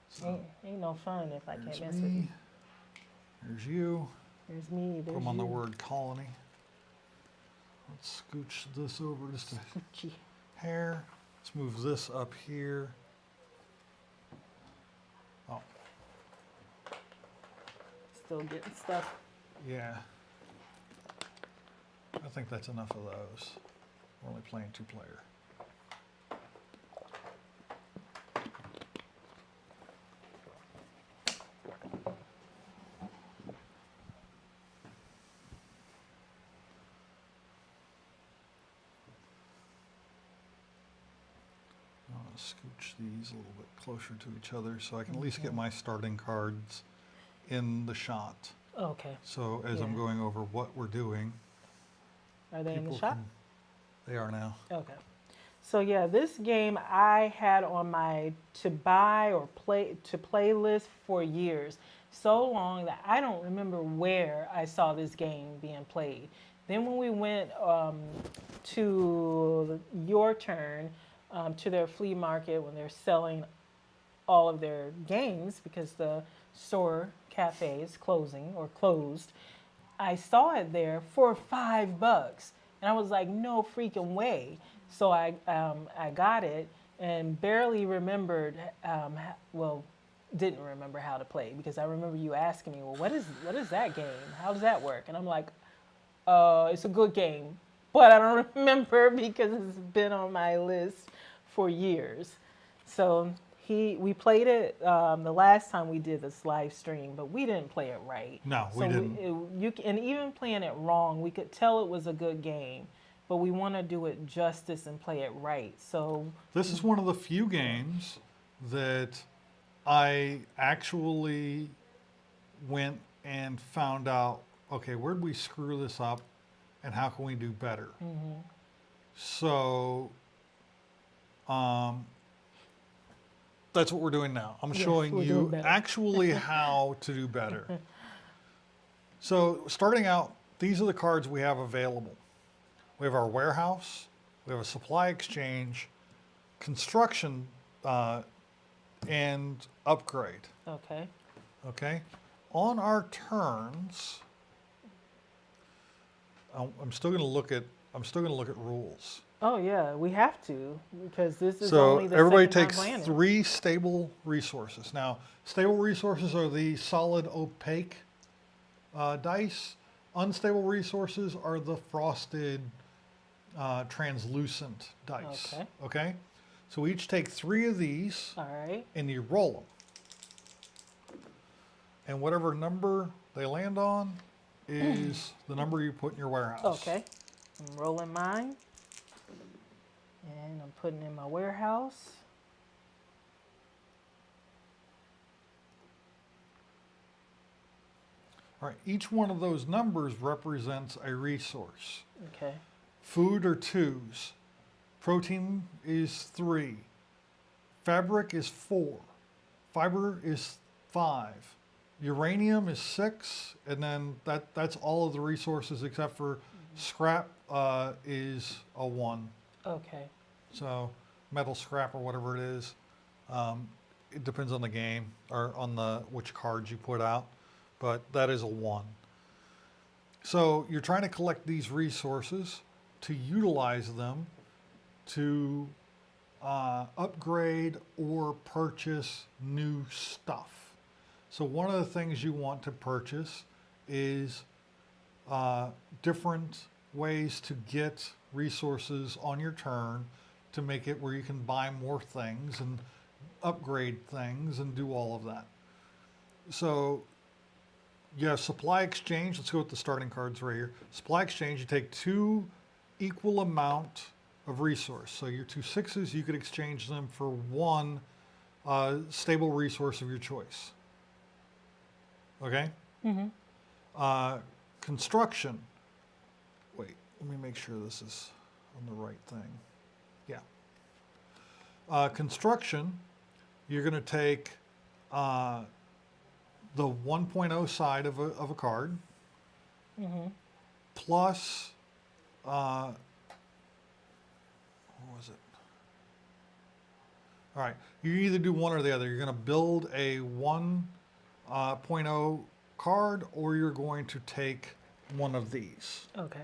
So, Ain't no fun if I can't there's mess with you. me. There's you. There's me. Put There's them on you. the word colony. Let's scooch this over just a Scoochie. hair. Let's move this up here. Oh, Still getting stuff. yeah. I think that's enough of those. We're only playing 2-player. I'm gonna scooch these a little bit closer to each other so I can at least get my starting cards in the shot. Okay. So as I'm Yeah. going over what we're doing, Are they in the people shop? can- they are now. Okay. So yeah, this game I had on my to buy or play list for years. So long that I don't remember where I saw this game being played. Then when we went to your turn to their flea market when they're selling all of their games because the store cafe is closing or closed, I saw it there for $5, and I was like, no freaking way. So I got it and barely remembered, well, didn't remember how to play because I remember you asking me, well, what is that game? How does that work? And I'm like, it's a good game, but I don't remember because it's been on my list for years. So we played it the last time we did this live stream, but we didn't play it right. No, we didn't. And even playing it wrong, we could tell it was a good game, but we want to do it justice and play it right. So This is one of the few games that I actually went and found out, okay, where'd we screw this up and how can we do better? So that's what we're doing now. I'm Yes, showing we're you doing better. actually how to do better. So starting out, these are the cards we have available. We have our warehouse, we have a supply exchange, construction, and upgrade. okay, Okay, on our turns, I'm still going to look at rules. oh yeah, we have to because this is So only the everybody second time takes playing it. 3 stable resources. Now, stable resources are the solid opaque dice. Unstable resources are the frosted translucent dice. Okay. Okay. So we each take 3 of these All right. and you roll them. And whatever number they land on is the number you put in your warehouse. Okay. I'm rolling mine. And I'm putting in my warehouse. All right. Each one of those numbers represents a resource. Okay. Food are 2s. Protein is 3. Fabric is 4. Fiber is 5. Uranium is 6. And then that's all of the resources except for scrap is a 1. Okay. So metal scrap or whatever it is. It depends on the game or on which cards you put out. But that is a 1. So you're trying to collect these resources to utilize them to upgrade or purchase new stuff. So one of the things you want to purchase is different ways to get resources on your turn to make it where you can buy more things and upgrade things and do all of that. So you have supply exchange. Let's go with the starting cards right here. Supply exchange, you take 2 equal amount of resource. So your 2 6s, you could exchange them for 1 stable resource of your choice. Okay? Construction. Wait, let me make sure this is on the right thing. Yeah. Construction, you're going to take the 1.0 side of a card plus what was it? All right, you either do one or the other. You're going to build a 1.0 card, or you're going to take one of these. Okay.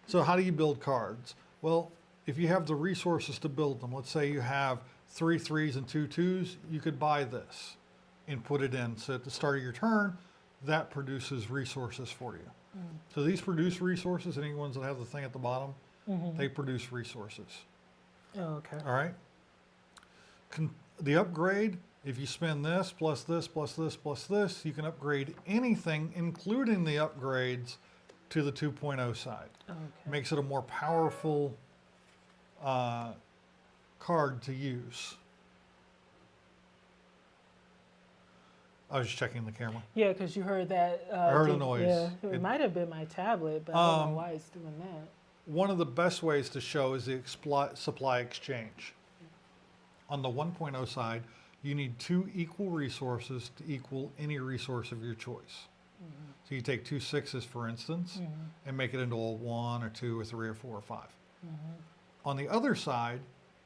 So how do you build cards? Well, if you have the resources to build them, let's say you have 3 3s and 2 2s, you could buy this and put it in. So at the start of your turn, that produces resources for you. So these produce resources, any ones that have the thing at the bottom, they produce resources. Oh, okay. All right? The upgrade, if you spend this, plus this, plus this, plus this, you can upgrade anything, including the upgrades, to the 2.0 side. Okay. Makes it a more powerful card to use. I was just checking the camera. Yeah, because you heard that. I heard a noise. Yeah, it It- might have been my tablet, but I don't know why it's doing that. One of the best ways to show is the supply exchange. On the 1.0 side, you need 2 equal resources to equal any resource of your choice. So you take 2 6s, for instance, and make it into a 1 or 2 or 3 or 4 or 5. On the other side,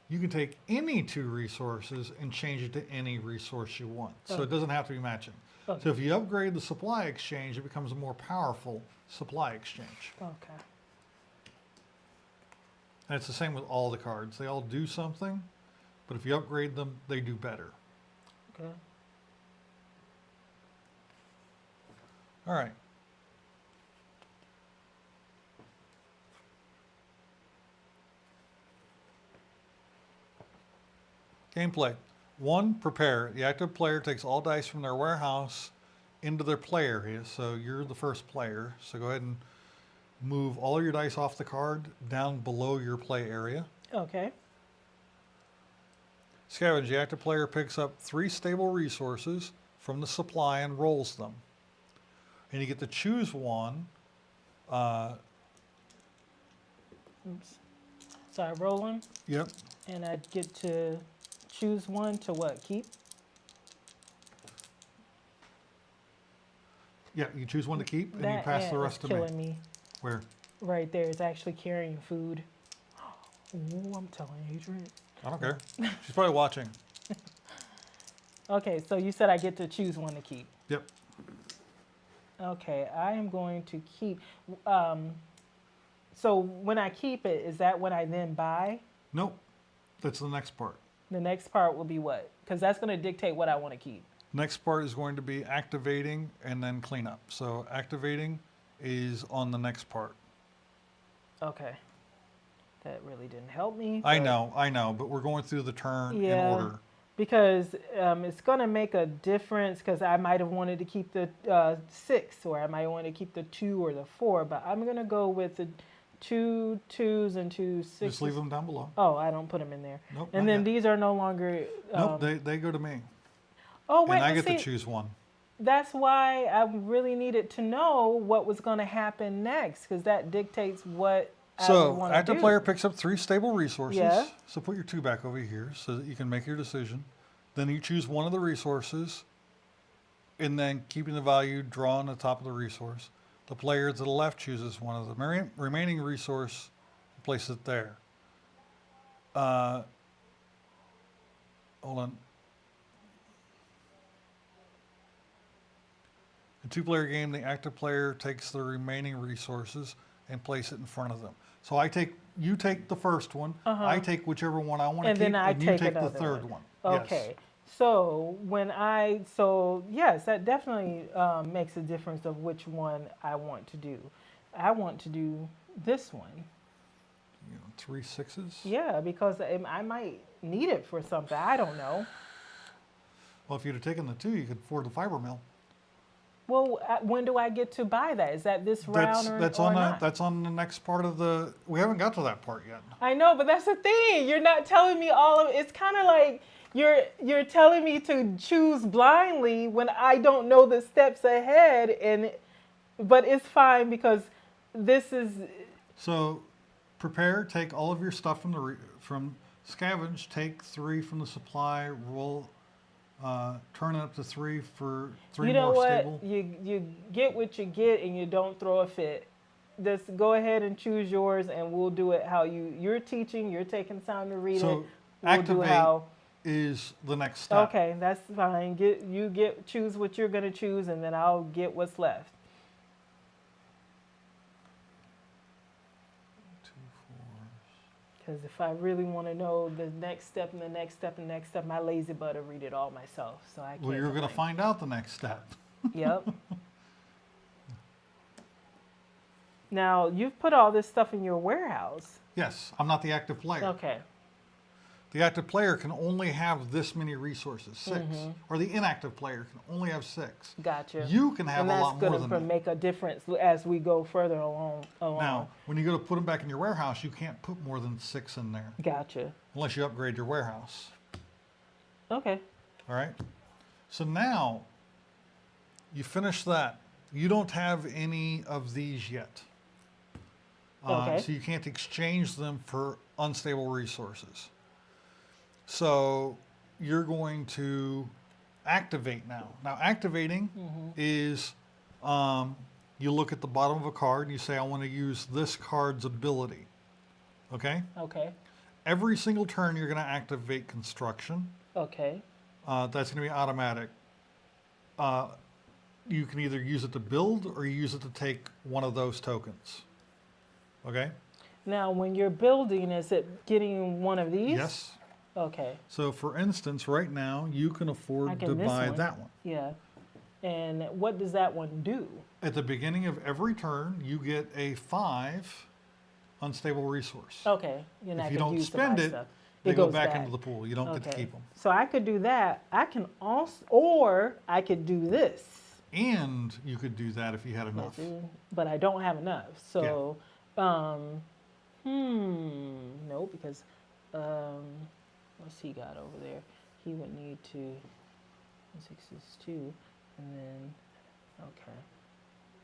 you can take any 2 resources and change it to any resource you want. So it doesn't have to be matching. Okay. So if you upgrade the supply exchange, it becomes a more powerful supply exchange. Okay. And it's the same with all the cards. They all do something, but if you upgrade them, they do better. Okay. All right. Gameplay. 1, prepare. The active player takes all dice from their warehouse into their play area. So you're the first player. So go ahead and move all of your dice off the card down below your play area. Okay. Scavenge. The active player picks up 3 stable resources from the supply and rolls them. And you get to choose one. Oops. So I roll them, Yep. and I get to choose one to what? Keep? Yeah, you choose one to keep, and you That pass the ant rest is to killing me. me. Where? Right there. It's actually carrying food. Ooh, I'm telling you, Adrian. I don't care. She's probably watching. Okay, so you said I get to choose one to keep. Yep. Okay, I am going to keep. So when I keep it, is that when I then buy? Nope. That's the next part. The next part will be what? Because that's going to dictate what I want to keep. Next part is going to be activating and then cleanup. So activating is on the next part. Okay. That really didn't help me. I but- know, but we're going through the turn in Yeah. order. Because it's going to make a difference because I might have wanted to keep the 6 or I might want to keep the 2 or the 4, but I'm going to go with the 2 2s and 2 6s. Just leave them down below. Oh, I don't put them in there. Nope. And not then yet. these are no longer. Nope, they go to me. Oh, wait, And I but get see, to choose one. that's why I really needed to know what was going to happen next because that dictates what I would So want to do. active player picks up 3 stable resources. Yeah. So put your 2 back over here so that you can make your decision. Then you choose one of the resources, and then keeping the value, draw on the top of the resource. The player to the left chooses one of the remaining resource and places it there. Hold on. In 2-player game, the active player takes the remaining resources and place it in front of them. So you take the first one. I take whichever one I want to And keep, then I and you take take the another third one. one. Okay. Yes. So yes, that definitely makes a difference of which one I want to do. I want to do this one. You know, 3 6s. Yeah, because I might need it for something. I don't know. Well, if you'd have taken the 2, you could afford the fiber mill. Well, when do I get to buy that? Is that this round or not? That's on the next part of the. We haven't got to that part yet. I know, but that's the thing. You're not telling me all of it. It's kind of like you're telling me to choose blindly when I don't know the steps ahead. But it's fine because this is. So, prepare. Take all of your stuff from scavenge. Take 3 from the supply. Roll. Turn it up to 3 for 3 You know more what? stable. You get what you get, and you don't throw a fit. Just go ahead and choose yours, and we'll do it how you're teaching. You're taking time to read it. So We'll do activate is the next step. Okay, that's fine. Choose what you're gonna choose, and then I'll get what's left. 2 4s. Because if I really want to know the next step and the next step and the next step, my lazy butt will read it all myself. So I can't. Well, you're going to complain. find out the next step. Yep. Now, you've put all this stuff in your warehouse. Yes, I'm not the active player. Okay. The active player can only have this many resources, 6. Or the inactive player can only have 6. Gotcha. You can have And a that's lot more going than to that. make a difference as we go further along. Now, when you go to put them back in your warehouse, you can't put more than 6 in there Gotcha. unless you upgrade your warehouse. Okay. All right. So now you finish that. You don't have any of these yet. Okay. So you can't exchange them for unstable resources. So you're going to activate now. Now, activating is you look at the bottom of a card and you say, I want to use this card's ability. Okay? Okay. Every single turn, you're going to activate construction. Okay. That's going to be automatic. You can either use it to build or you use it to take one of those tokens. Okay? Now, when you're building, is it getting one of these? Yes. Okay. So, for instance, right now, you can afford Like to in this buy one. that one. Yeah. And what does that one do? At the beginning of every turn, you get a 5 unstable resource. Okay. You're not If you gonna don't use spend to buy it, stuff. they It go goes back into the pool. You don't get to Okay. keep them. So I could do that. I can also, or I could do this. And you could do that if you had enough. But I don't have enough. So, no, because what's he got over there? He would need to 6 is 2, and then okay.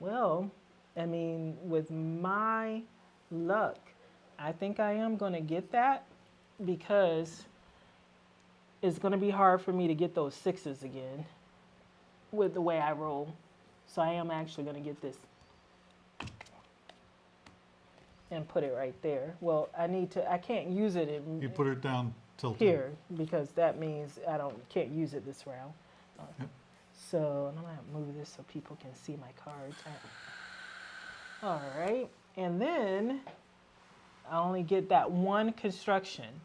Well, I mean, with my luck, I think I am going to get that because it's going to be hard for me to get those 6s again with the way I roll. So I am actually going to get this and put it right there. Well, I can't use it in You put it down tilted. here because that means can't use it this round. Yep. So I'm gonna move this so people can see my cards. All right, and then I only get that one construction.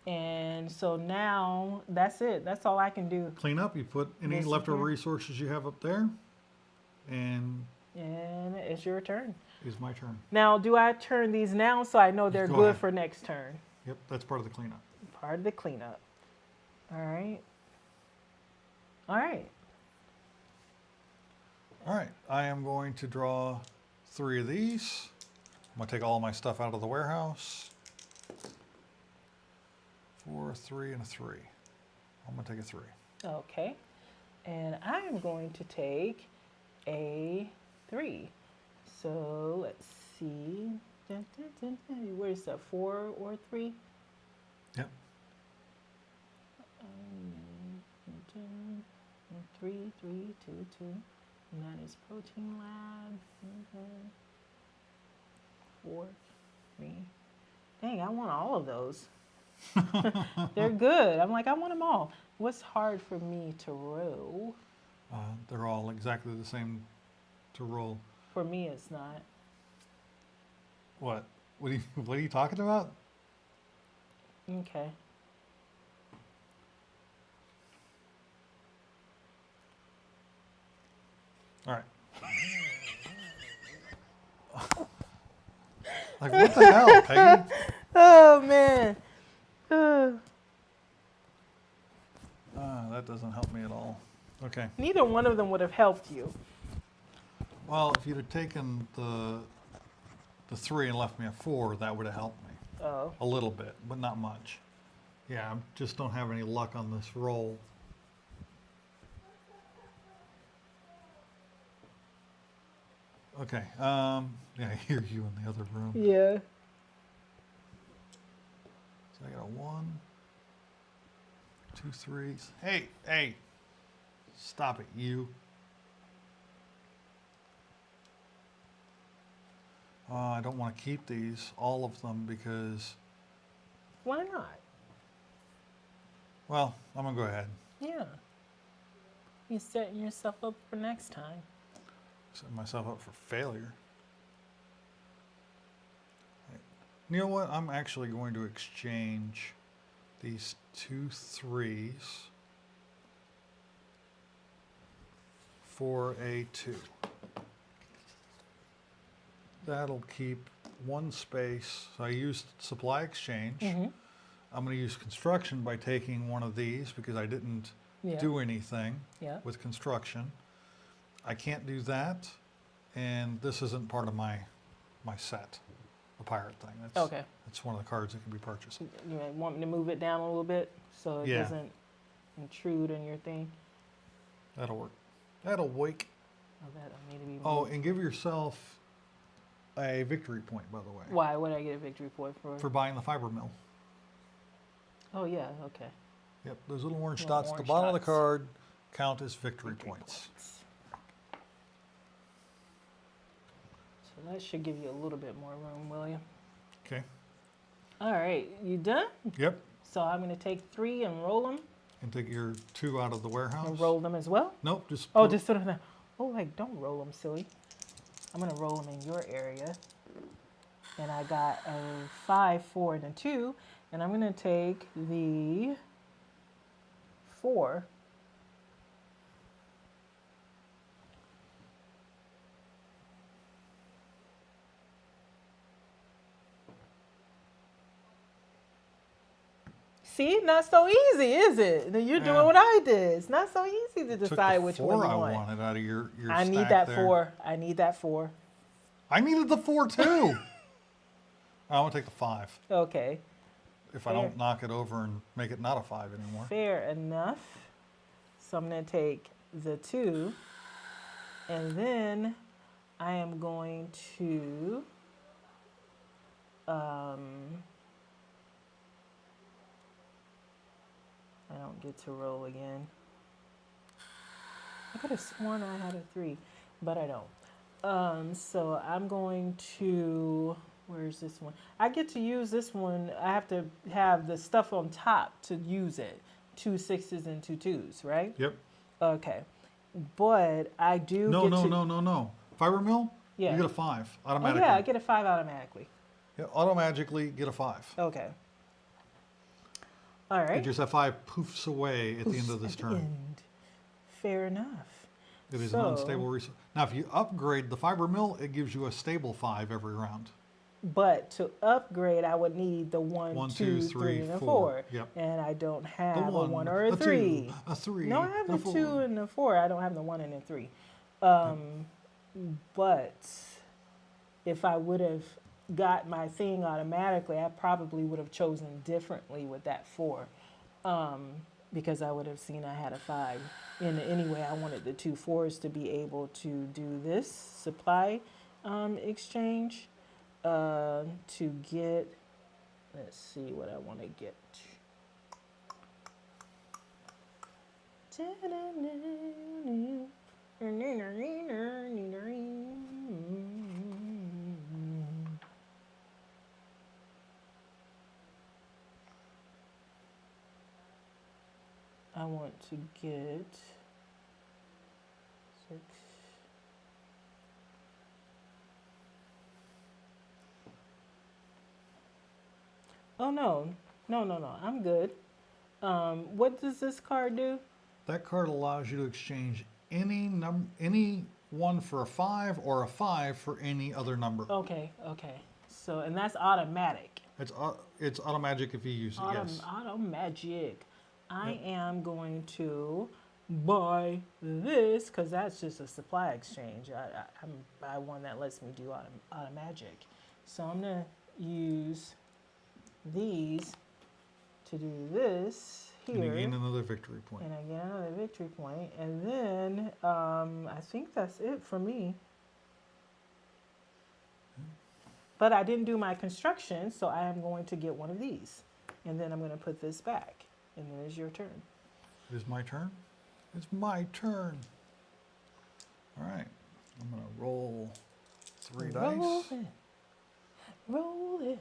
And so now that's it. That's all I can do. Clean up. You put any This leftover here. resources you have up there. And And it's your turn. it's my turn. Now, do I turn these now so I know they're Go good ahead. for next turn? Yep, that's part of the cleanup. Part of the cleanup. All right. All right. All right, I am going to draw 3 of these. I'm going to take all my stuff out of the warehouse. 4, 3, and a 3. I'm going to take a 3. Okay. And I am going to take a 3. So let's see. Where's that? 4 or 3? Yep. 3, 3, 2, 2. And that is Protein Lab. 4, 3. Dang, I want all of those. They're good. I'm like, I want them all. What's hard for me to roll? They're all exactly the same to roll. For me, it's not. What? What are you talking about? Okay. All right. Like, what the hell, Peggy? Oh, man. That doesn't help me at all. Okay. Neither one of them would have helped you. Well, if you'd have taken the 3 and left me a 4, that would have helped me. Oh. A little bit, but not much. Yeah, I just don't have any luck on this roll. Okay, yeah, I hear you in the other room. Yeah. So I got a 1, 2 3s. Hey, stop it, you. I don't want to keep these, all of them, because, Why not? well, I'm going to go ahead. Yeah. You're setting yourself up for next time. Set myself up for failure. You know what? I'm actually going to exchange these 2 3s for a 2. That'll keep one space. So I used supply exchange. Mm-hmm. I'm going to use construction by taking one of these because I didn't Yeah. do anything Yeah. with construction. I can't do that, and this isn't part of my set, the pirate thing. That's, Okay. It's one of the cards that can be purchased. You might want me to move it down a little bit so it Yeah. doesn't intrude on your thing. That'll work. That'll wake. Oh, that'll need to be moved. Oh, and give yourself a victory point, by the way, Why would I get a victory point for? for buying the fiber mill. Oh yeah, okay. Yep, those little orange Little dots at the orange bottom of the dots. card count as victory points. So that should give you a little bit more room, William. Okay. All right, you done? Yep. So I'm going to take 3 and roll them. And take your 2 out of the warehouse. And roll them as well? Nope, just. Oh, put- just sort of that. Oh, like, don't roll them, silly. I'm going to roll them in your area. And I got a 5, 4, and a 2. And I'm going to take the 4. See, not so easy, is it? You're doing Yeah. what I did. It's not so easy to took decide the which 4 one you I want. wanted out of your I need stack that there. 4. I need that 4. I needed the 4 too. I want to take the 5. Okay, If I don't knock it over and make it not a 5 anymore. fair enough. So I'm going to take the 2, and then I am going to I don't get to roll again. I could have sworn I had a 3, but I don't. So I'm going to, where's this one? I get to use this one. I have to have the stuff on top to use it. 2 6s and 2 2s, right? Yep. Okay. But I do No, get no, to... no, no, no. Fiber mill? Yeah. You get a 5 Oh, automatically. yeah, I get a 5 automatically. Yeah, automatically get a 5. Okay. All right. It just that 5 poofs away at the end of this At the turn. end. Fair enough. It is So- an unstable resource. Now, if you upgrade the fiber mill, it gives you a stable 5 every round. But to upgrade, I would need the 1, 1, 2, 2, 3, and a 4. 4. Yep. And I don't The have a 1 or a 2, 3. a 3. No, I have and the a 2 4. and the 4. I don't have the 1 and the 3. But if I would have got my thing automatically, I probably would have chosen differently with that 4. Because I would have seen I had a 5. And anyway, I wanted the 2 4s to be able to do this supply exchange to get, let's see what I want to get. I want to get 6. Oh no, no. I'm good. What does this card do? That card allows you to exchange any one for a 5 or a 5 for any other number. Okay. So, and that's automatic. It's automatic if you use it, yes. Auto magic. I am going to buy this because that's just a supply exchange. I'm buy one that lets me do auto magic. So I'm gonna use these to do this here. And you gain another victory point. And I get another victory point. And then I think that's it for me. But I didn't do my construction, so I am going to get one of these. And then I'm going to put this back. And then it's your turn. It is my turn? It's my turn. All right. I'm going to roll 3 dice. Rolling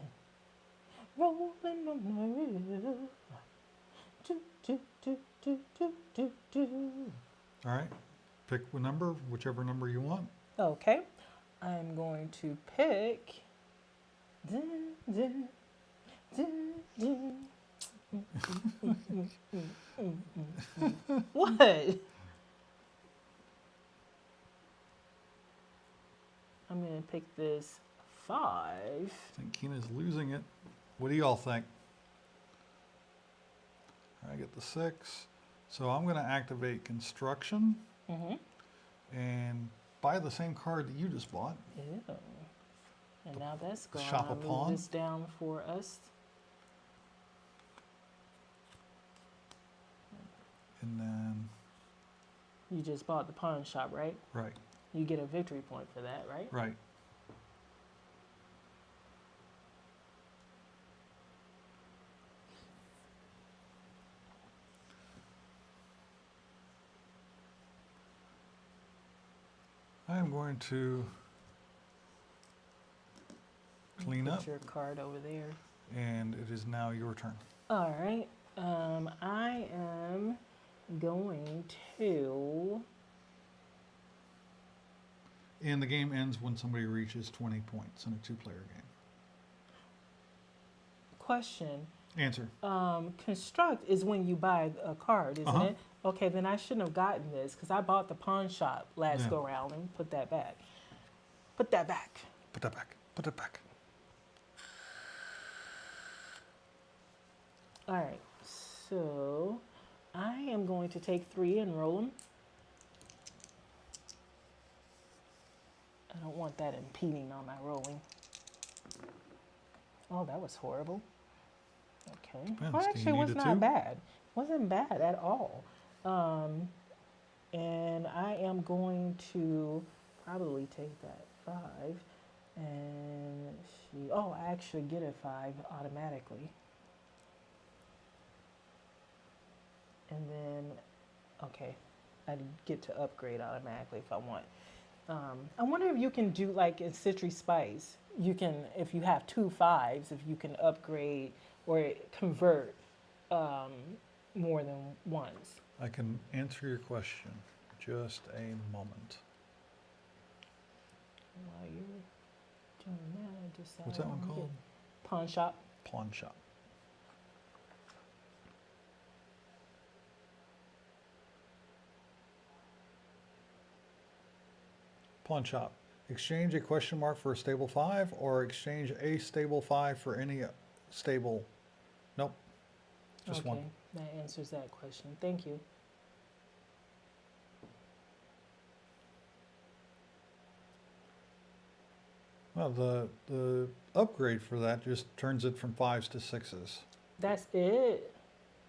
on the river. All right. Pick a number, whichever number you want. Okay. I'm going to pick. What? I'm going to pick this 5. I think Kina's losing it. What do y'all think? I get the 6. So I'm going to activate construction Mm-hmm. and buy the same card that you just bought. Ew. And now that's gone. shop a I'll move pawn. this down for us. And then, You just bought the pawn shop, right? right, You get a victory point for that, right? right. I'm going to clean Put up, your card over there. and it is now your turn. All right. I am going to. And the game ends when somebody reaches 20 points in a 2-player game. Question. Answer. Construct is when you buy a card, isn't Uh-huh. it? Okay, then I shouldn't have gotten this because I bought the pawn shop last Yeah. go round. Let me put that back. Put that back. Put that back. Put it back. All right. So I am going to take 3 and roll them. I don't want that impeding on my rolling. Oh, that was horrible. Okay. Depends. Well, Do you actually, it need was a not 2? bad. Wasn't bad at all. And I am going to probably take that 5. And I actually get a 5 automatically. And then, okay, I get to upgrade automatically if I want. I wonder if you can do like in Citry Spice, you can, if you have 2 5s, if you can upgrade or convert more than ones. I can answer your question. Just a moment. While you're doing that, I decide What's that one I'm called? getting Pawn shop. Pawn shop. Pawn shop. Exchange a question mark for a stable 5 or exchange a stable 5 for any stable. Nope. Just Okay, one. that answers that question. Thank you. Well, the upgrade for that just turns it from 5s to 6s. That's it.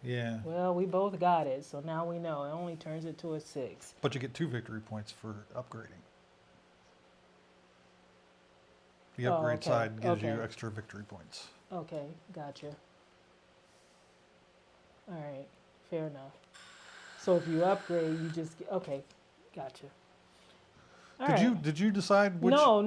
Yeah. Well, we both got it, so now we know. It only turns it to a 6. But you get 2 victory points for upgrading. The Oh, upgrade okay, side gives you okay. extra victory points. Okay, gotcha. All right, fair enough. So if you upgrade, you just get, okay, gotcha. All right. Did you decide which? No.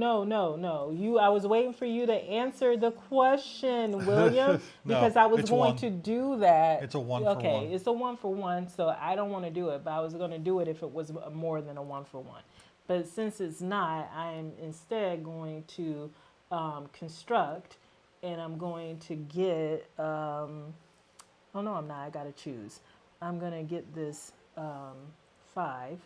I was waiting for you to answer the question, William, No, because I was it's going one. to do that. It's a 1 for 1. Okay, it's a 1 for 1, so I don't want to do it, but I was going to do it if it was more than a 1 for 1. But since it's not, I am instead going to construct, and I'm going to get. Oh no, I'm not. I got to choose. I'm going to get this 5.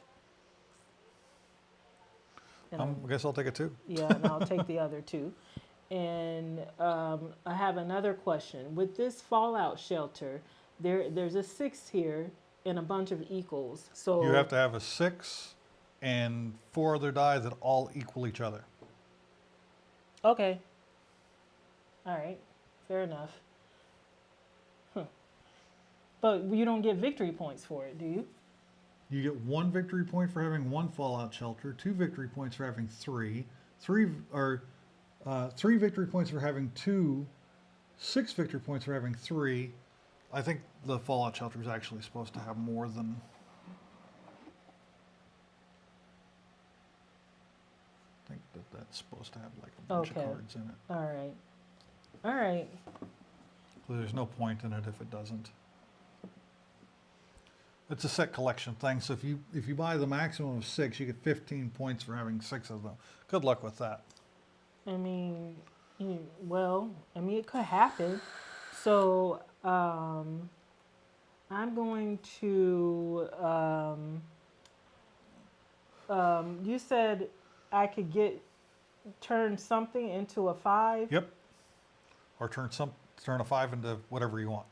And I guess I'll take it too. yeah, and I'll take the other 2. And I have another question. With this fallout shelter, there's a 6 here and a bunch of equals. So You have to have a 6 and 4 other die that all equal each other. Okay. All right. Fair enough. But you don't get victory points for it, do you? You get 1 victory point for having 1 fallout shelter, 2 victory points for having 3, 3 victory points for having 2, 6 victory points for having 3. I think the fallout shelter is actually supposed to have more than. I think that's supposed to have like a bunch Okay. of cards in it. All right. All right. So there's no point in it if it doesn't. It's a set collection thing, so if you buy the maximum of 6, you get 15 points for having 6 of them. Good luck with that. I mean, it could happen. So I'm going to. You said I could get turn something into a 5. Yep. Or turn a 5 into whatever you want.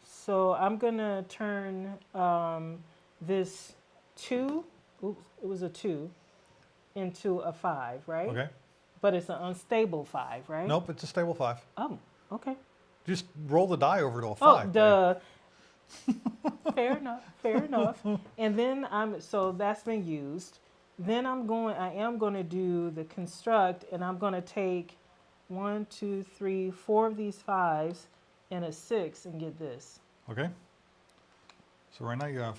So I'm gonna turn this 2. Oops, it was a 2 into a 5, right? Okay. But it's an unstable 5, right? Nope, it's a stable 5. Oh, okay. Just roll the die over to a Oh, 5. babe. fair enough. Fair enough. And then so that's been used. Then I am going to do the construct, and I'm going to take 1, 2, 3, 4 of these 5s and a 6 and get this. Okay. So right now you have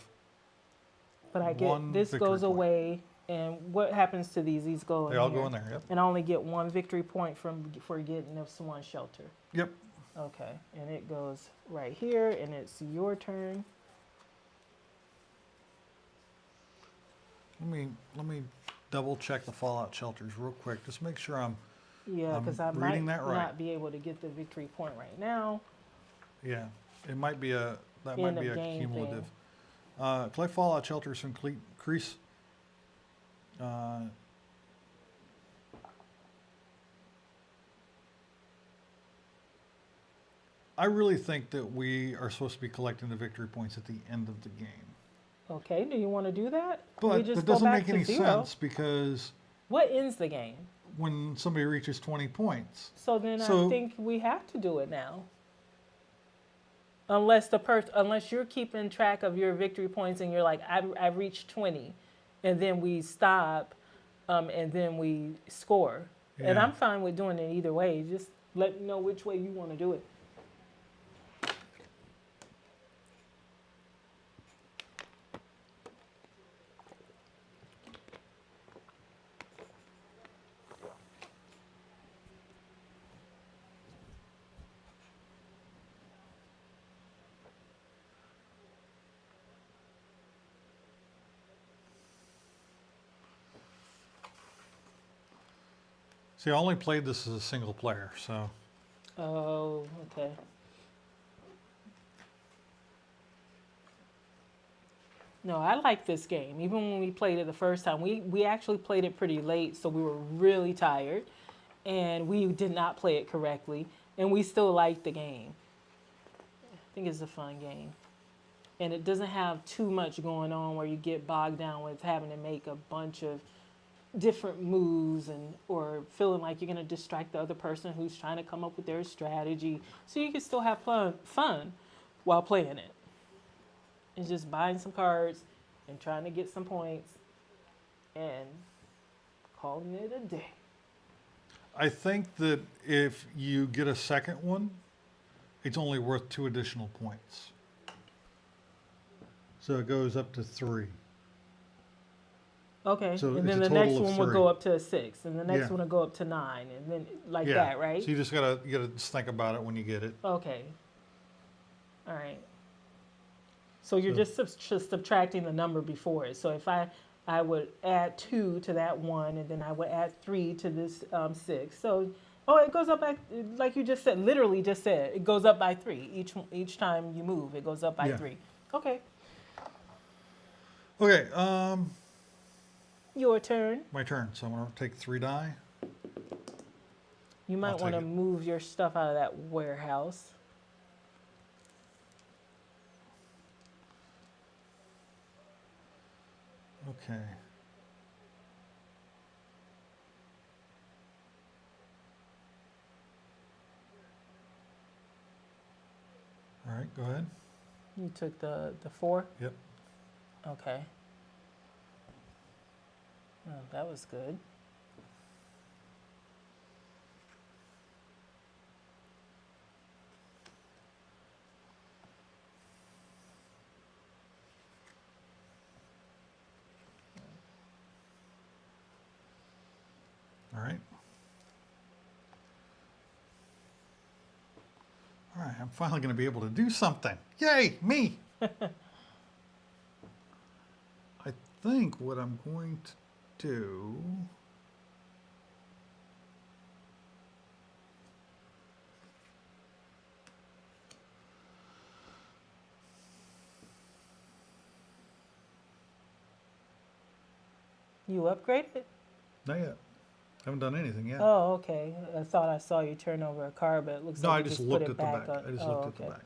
But I get one this victory goes point. away, and what happens to these? These go in They all here. go in there. Yep. And I only get 1 victory point for getting this one shelter. Yep. Okay, and it goes right here, and it's your turn. Let me double check the fallout shelters real quick. Just make sure I'm Yeah, because I might reading that right. not be able to get the victory point right now. Yeah. It might be that End might of be a game cumulative. thing. Collect fallout shelters to increase I really think that we are supposed to be collecting the victory points at the end of the game. Okay, do you want to do that? But we just that go doesn't back make to any 0. sense because What ends the game? when somebody reaches 20 points. So then So- I think we have to do it now. Unless you're keeping track of your victory points and you're like, I've reached 20, and then we stop, and then we score. And Yeah. I'm fine with doing it either way. Just let me know which way you want to do it. See, I only played this as a single player, so Oh, okay. No, I like this game. Even when we played it the first time, we actually played it pretty late, so we were really tired, and we did not play it correctly, and we still liked the game. I think it's a fun game. And it doesn't have too much going on where you get bogged down with having to make a bunch of different moves or feeling like you're going to distract the other person who's trying to come up with their strategy. So you can still have fun while playing it. It's just buying some cards and trying to get some points and calling it a day. I think that if you get a second one, it's only worth 2 additional points. So it goes up to 3. Okay, So and then it's the a next total of one will 3. go up to a 6, and the next Yeah. one will go up to 9, and then like Yeah. that, right? So you gotta just think about it when you get it. Okay. All right. So you're So- just subtracting the number before it. So if I would add 2 to that 1, and then I would add 3 to this 6. So, it goes up by, like you just said, literally just said, it goes up by 3. Each time you move, it goes up by Yeah. 3. Okay. Okay, Your turn. my turn. So I'm gonna take 3 die. You might take want to it. move your stuff out of that warehouse. Okay. All right, go ahead. You took the 4? Yep. Okay. Oh, that was good. All right. All right, I'm finally going to be able to do something. Yay, me! I think what I'm going to do. You upgraded? Not yet. Haven't done anything yet. Oh, okay. I thought I saw you turn over a card, but it looks No, like I you just put looked it at the back back. on. I just Oh, looked at the okay. back.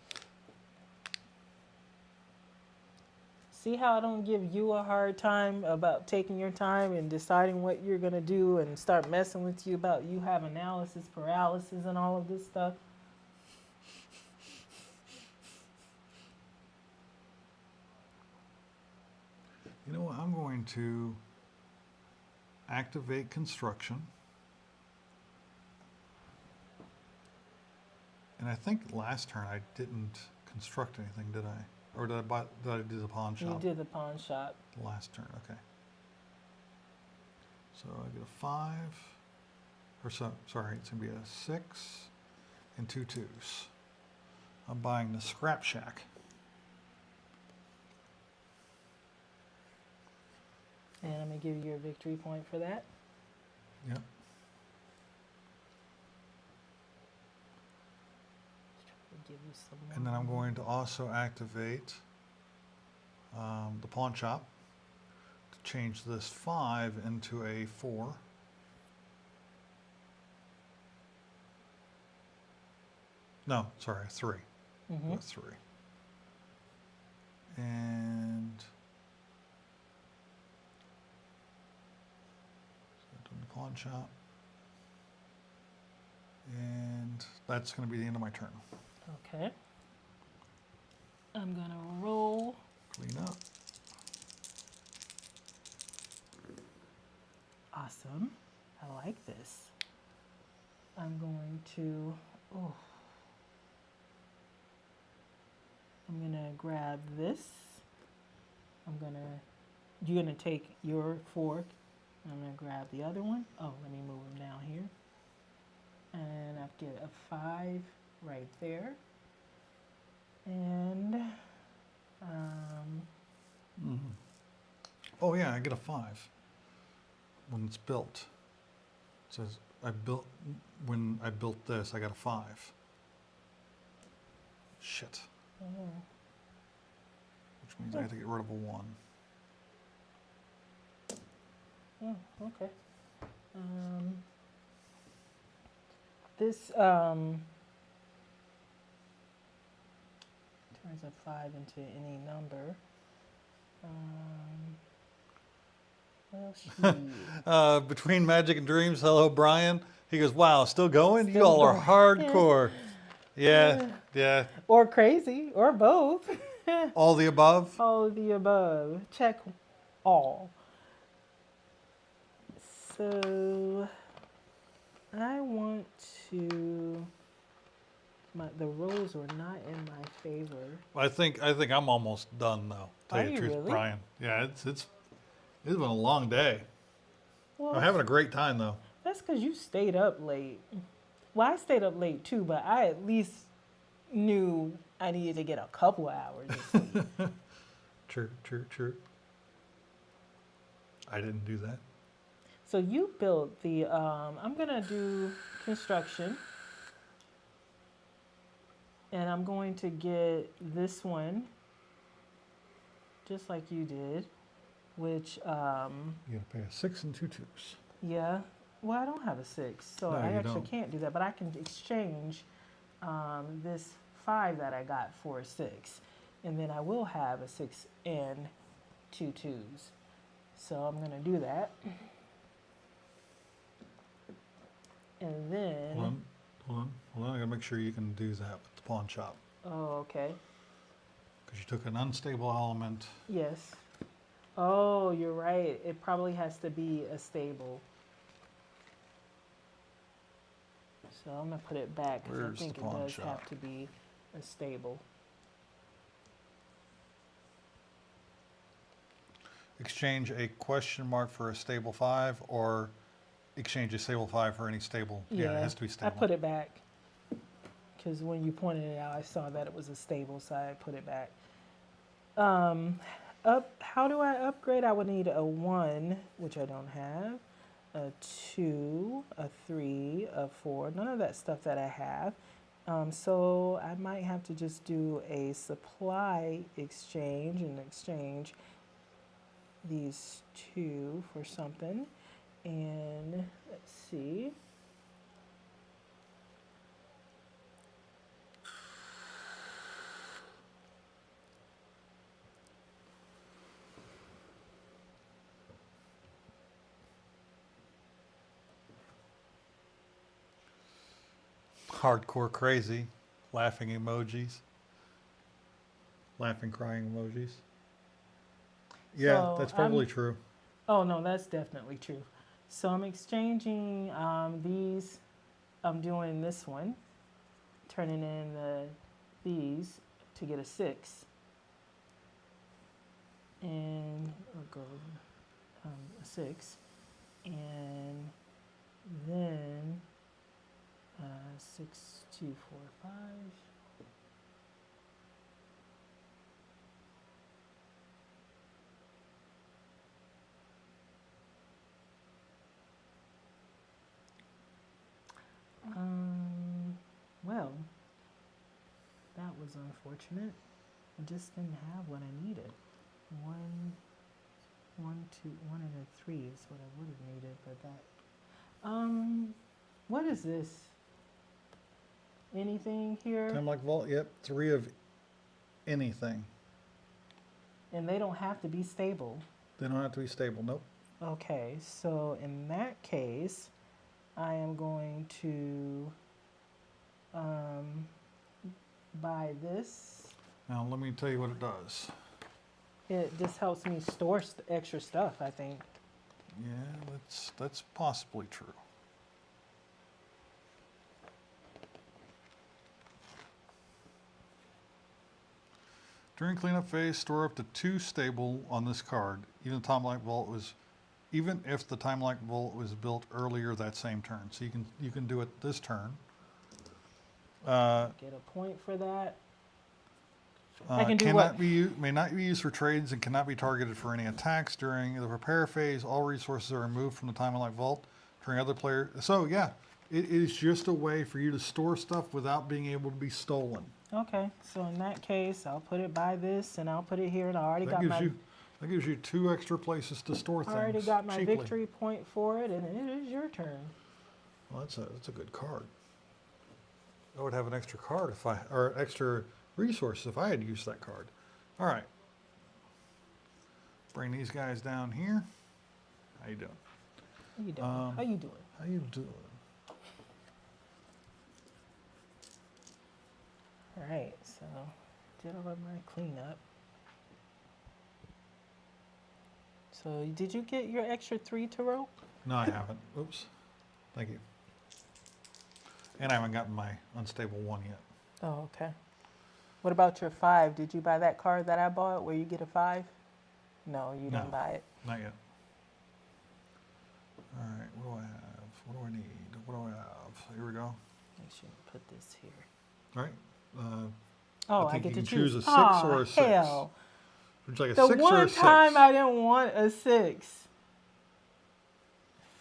See how I don't give you a hard time about taking your time and deciding what you're going to do and start messing with you about you have analysis paralysis and all of this stuff? You know what? I'm going to activate construction. And I think last turn I didn't construct anything, did I? Or did I do the pawn You shop did the pawn shop. last turn? Okay. So I get a 5, or so, sorry, it's gonna be a 6 and 2 2s. I'm buying the scrap shack. And I'm going to give you your victory point for that. Yep. Give you some more. And then I'm going to also activate the pawn shop to change this 5 into a 4. No, sorry, 3. Mhm. 3. And so doing the pawn shop. And that's going to be the end of my turn. Okay. I'm going to roll. Clean up. Awesome. I like this. I'm going to, I'm going to grab this. You're going to take your fork. I'm going to grab the other one. Oh, let me move them down here. And I get a 5 right there. And, Oh yeah, I get a 5 when it's built. It says when I built this, I got a 5. Shit. Which means I have to get rid of a 1. oh, okay. This turns a 5 into any number. Well, she, Between Magic and Dreams, hello Brian. He goes, wow, still going? You Still all are going. hardcore. Yeah, yeah. or crazy, or both. All the above? All of the above. Check all. So I want to. The rolls were not in my favor. I think I'm almost done though. Tell Are you the you truth, really? Brian. Yeah, it's been a long day. Well, I'm having a great time though. that's because you stayed up late. Well, I stayed up late too, but I at least knew I needed to get a couple of hours of sleep. True. I didn't do that. So you built the. I'm gonna do construction, and I'm going to get this one, just like you did, which You gotta pay a 6 and 2 2s. yeah. Well, I don't have a 6, so No, I you actually don't. can't do that. But I can exchange this 5 that I got for a 6, and then I will have a 6 and 2 2s. So I'm gonna do that, and then. Hold on. I gotta make sure you can do that with the pawn shop. Oh, okay. Because you took an unstable element. Yes. Oh, you're right. It probably has to be a stable. So I'm gonna put it back because I Where's think the it pawn does have shop? to be a stable. Exchange a question mark for a stable 5, or exchange a stable 5 for any stable. Yeah, it has to be I stable. put it back because when you pointed it out, I saw that it was a stable, so I put it back. How do I upgrade? I would need a 1, which I don't have, a 2, a 3, a 4, none of that stuff that I have. So I might have to just do a supply exchange and exchange these 2 for something. And let's see. Hardcore crazy. Laughing emojis. Laughing, crying emojis. Yeah, So that's probably I'm- true. Oh, no, that's definitely true. So I'm exchanging these. I'm doing this one, turning in these to get a 6. And I'll go a 6. And then 6, 2, 4, 5. Well, that was unfortunate. I just didn't have what I needed. 1, 2, 1 and a 3 is what I would have needed, but that. What is this? Anything here? Time like vault. Yep, 3 of anything. And they don't have to be stable. They don't have to be stable. Nope. Okay, so in that case, I am going to buy this. Now let me tell you what it does. It just helps me store extra stuff, I think. Yeah, that's possibly true. During cleanup phase, store up to 2 stable on this card. Even if the time like vault was built earlier that same turn. So you can do it this turn. Get a point for that. I can do cannot what? may not be used for trades and cannot be targeted for any attacks during the repair phase. All resources are removed from the time like vault during other player. So yeah, it is just a way for you to store stuff without being able to be stolen. Okay, so in that case, I'll put it by this, and I'll put it here, and I already got my. That gives you 2 extra places to store things. I already got my cheaply. victory point for it, and it is your turn. Well, that's a good card. I would have an extra card or extra resources if I had used that card. All right. Bring these guys down here. How you doing? How you doing? How you doing? How you doing? All right, so did all of my cleanup. So did you get your extra 3 to roll? No, I haven't. Oops. Thank you. And I haven't gotten my unstable 1 yet. Oh, okay. What about your 5? Did you buy that card that I bought where you get a 5? No, you didn't buy it. Not yet. All right, what do I have? What do I need? What do I have? Here we go. Make sure you put this here. All right. Oh, I think get you to can choose. choose a 6 Aw, or a 6. hell. Would you like a The 6 or one a 6? time I didn't want a 6.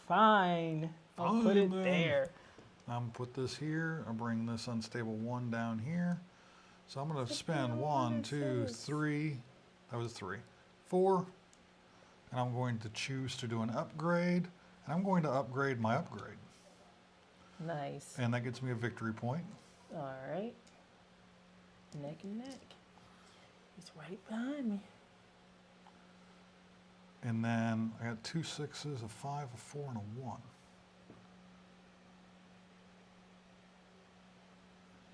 Fine. I'll put it Fine, then. there. I'm gonna put this here. I'll bring this unstable 1 down here. So I'm gonna spend 1, 2, 3. That was 3, 4. And I'm going to choose to do an upgrade. And I'm going to upgrade my upgrade. Nice. And that gets me a victory point. All right. Neck and neck. He's right behind me. And then I got 2 6s, a 5, a 4, and a 1.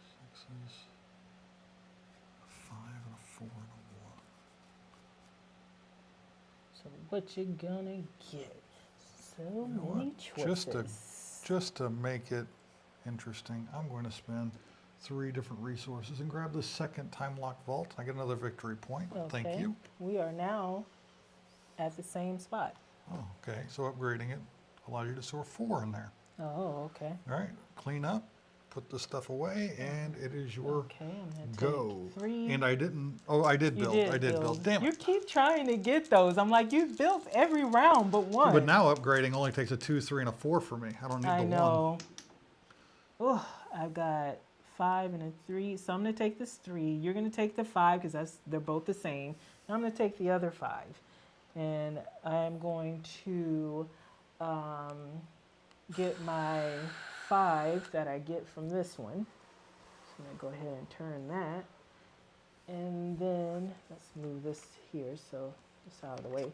6s, a 5, and a 4, and a 1. So what you gonna get? So You know many what? choices. Just to make it interesting, I'm going to spend 3 different resources and grab the second time lock vault. I get another victory point. Thank Okay. you. We are now at the same spot. Oh, okay. So upgrading it allows you to store 4 in there. Oh, okay. All right. Clean up, put the stuff away, and it is your Okay, I'm gonna go. take 3. And I didn't. Oh, I did You build. I did build. Damn You it. keep trying to get those. I'm like, you built every round but one. But now upgrading only takes a 2, 3, and a 4 for me. I don't need I the 1. know. Oh, I've got 5 and a 3. So I'm gonna take this 3. You're gonna take the 5 because they're both the same. And I'm gonna take the other 5, and I'm going to get my 5 that I get from this one. So I'm going to go ahead and turn that. And then let's move this here so it's out of the way.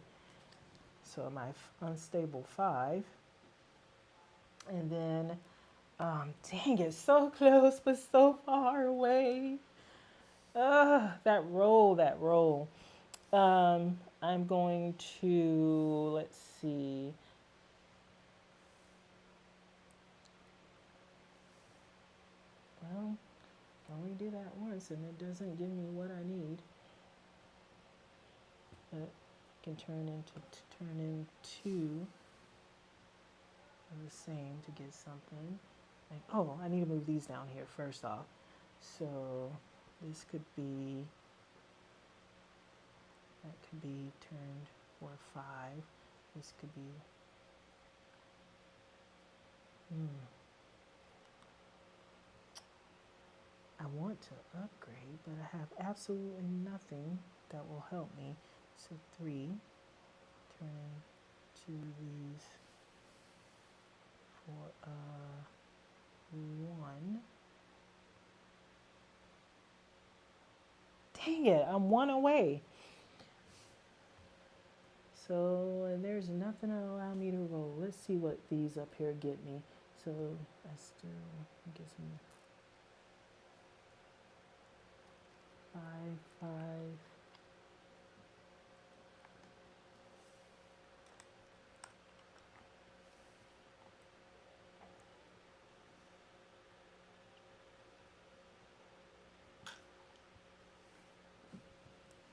So my unstable 5. And then, dang it, so close but so far away. That roll. I'm going to, let's see. Well, I only do that once and it doesn't give me what I need. It can turn into the same to get something. Like, oh, I need to move these down here first off. So this could be, that could be turned for 5. This could be, I want to upgrade, but I have absolutely nothing that will help me. So 3, turn into these for 1. Dang it, I'm 1 away. So, and there's nothing to allow me to roll. Let's see what these up here get me. So, I still gives me 5, 5.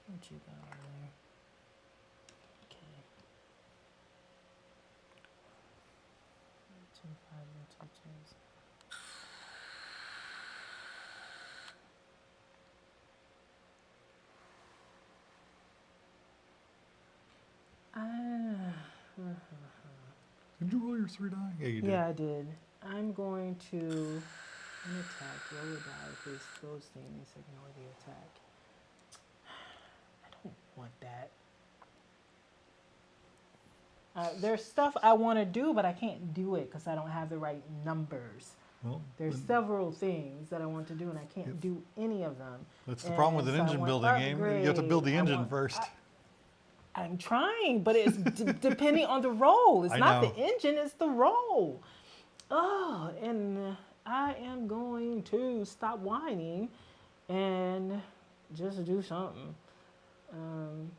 What you got over there? Okay. 2, 5, and 2 2s. Did you roll your 3 die? Yeah, you did. Yeah, I did. I'm going to an attack, roll a die, face those things, ignore the attack. I don't want that. There's stuff I want to do, but I can't do it because I don't have the right numbers. Well, There's then several things that I want to do, and I can't Yep. do any of them. that's the problem with an And so I engine want building game. You have to build the upgrade. engine first. I'm trying, but it's depending on the roll. It's I not know. the engine, it's the roll. Oh, and I am going to stop whining and just do something.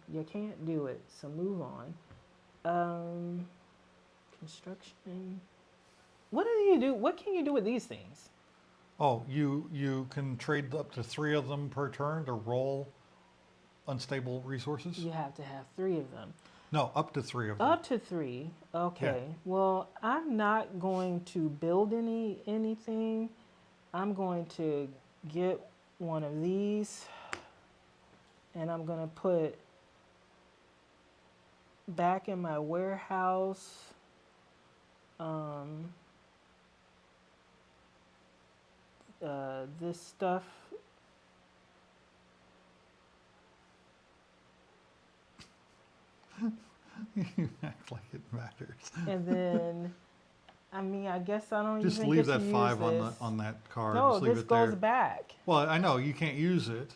You can't do it, so move on. Construction. What do you do? What can you do with these things? Oh, you can trade up to 3 of them per turn to roll unstable resources? You have to have 3 of them. No, up to 3 of them. Up to 3. Okay. Well, I'm not going to build anything. I'm going to get one of these and I'm going to put back in my warehouse this stuff. You act like it matters. And then, I mean, I guess I don't Just even leave get that to use 5 this. on that card. No, Just leave this it goes there. back. Well, I know you can't use it,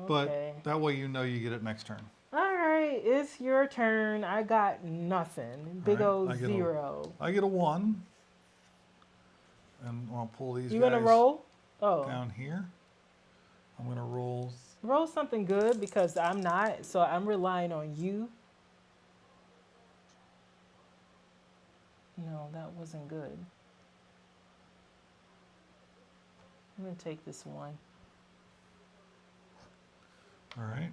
but Okay. that way you know you get it next turn. All right, it's your turn. I got nothing. Big All old right, I get a- 0. I get a 1, and I'll pull these You guys gonna roll? Oh, down here. I'm gonna roll. roll something good because I'm not. So I'm relying on you. No, that wasn't good. I'm gonna take this 1. All right.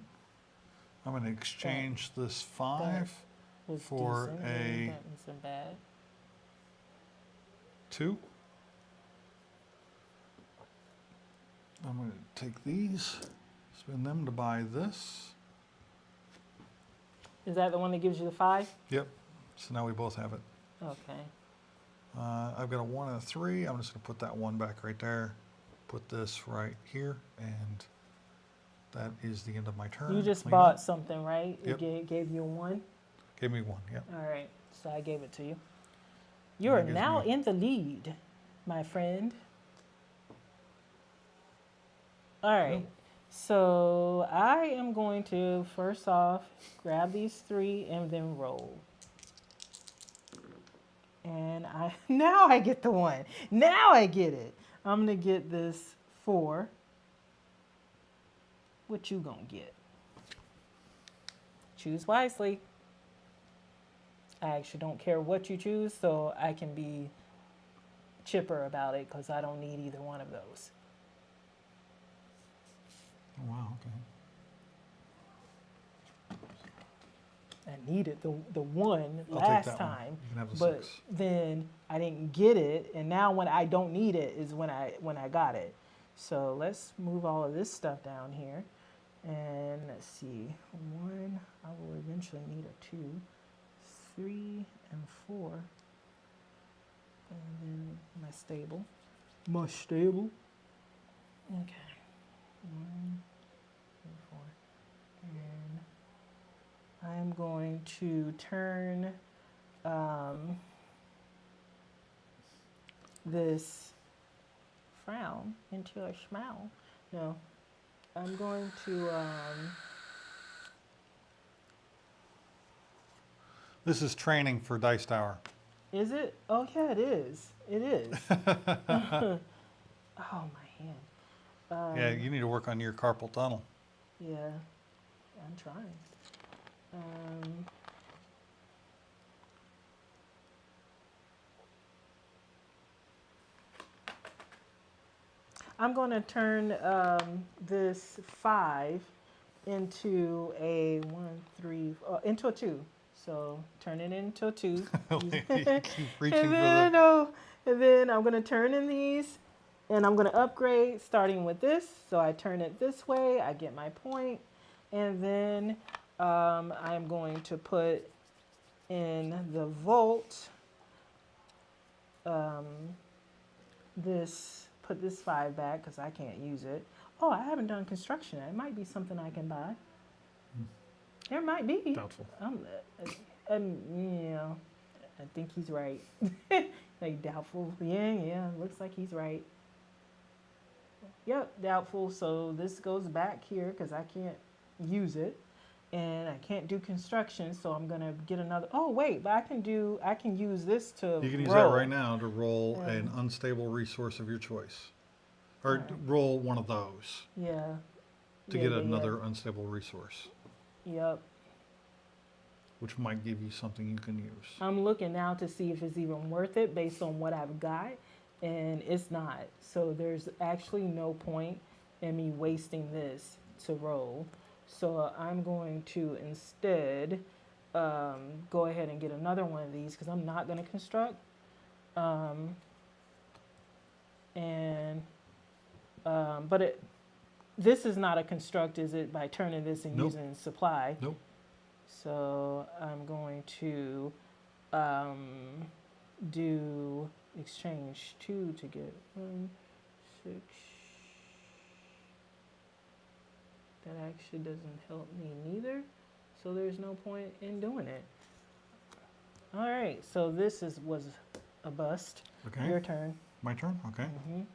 I'm gonna exchange this 5 Was for decent. a That wasn't bad. 2. I'm going to take these, spend them to buy this. Is that the one that gives you the 5? Yep. So now we both have it. Okay. I've got a 1 and a 3. I'm just going to put that 1 back right there. Put this right here, and that is the end of my turn. You just Clean bought up. something, right? Yep. It gave you a 1? Gave me 1. Yep. All right. So I gave it to you. You are That gives now me- in the lead, my friend. All right. Yep. So I am going to first off grab these 3 and then roll. And I now I get the 1. Now I get it. I'm gonna get this 4. What you gonna get? Choose wisely. I actually don't care what you choose, so I can be chipper about it because I don't need either one of those. Oh, wow, okay. I needed the 1 I'll take last that one. time, You can have the but 6. then I didn't get it, and now when I don't need it is when I got it. So let's move all of this stuff down here, and let's see. 1, I will eventually need a 2, 3, and 4, and then my stable. My stable. Okay. 1, 2, 4, and I'm going to turn this frown into a smile. No, I'm going to. This is training for Dice Tower. Is it? Oh yeah, it is. It is. Oh my hand. Yeah, you need to work on your carpal tunnel. Yeah, I'm trying. I'm going to turn this 5 into a 1, 3, into a 2. So turn it into a 2. You keep reaching And for then, the... and then I'm going to turn in these, and I'm going to upgrade starting with this. So I turn it this way, I get my point, and then I'm going to put in the volt put this 5 back because I can't use it. Oh, I haven't done construction. It might be something I can buy. There might be. Doubtful. You know, I think he's right. Like doubtful. Yeah, looks like he's right. Yep, doubtful. So this goes back here because I can't use it. And I can't do construction, so I'm gonna get another. Oh wait, but I can use this to You can use roll. that right now to roll an unstable resource of your choice. Or roll one of those Yeah. to get another unstable resource, Yep. which might give you something you can use. I'm looking now to see if it's even worth it based on what I've got, and it's not. So there's actually no point in me wasting this to roll. So I'm going to instead go ahead and get another one of these because I'm not going to construct. This is not a construct, is it, by turning this and Nope. using supply? Nope. So I'm going to do exchange 2 to get 1, 6. That actually doesn't help me neither. So there's no point in doing it. All right, so this was a bust. Okay. Your turn. My turn? Okay. Mhm.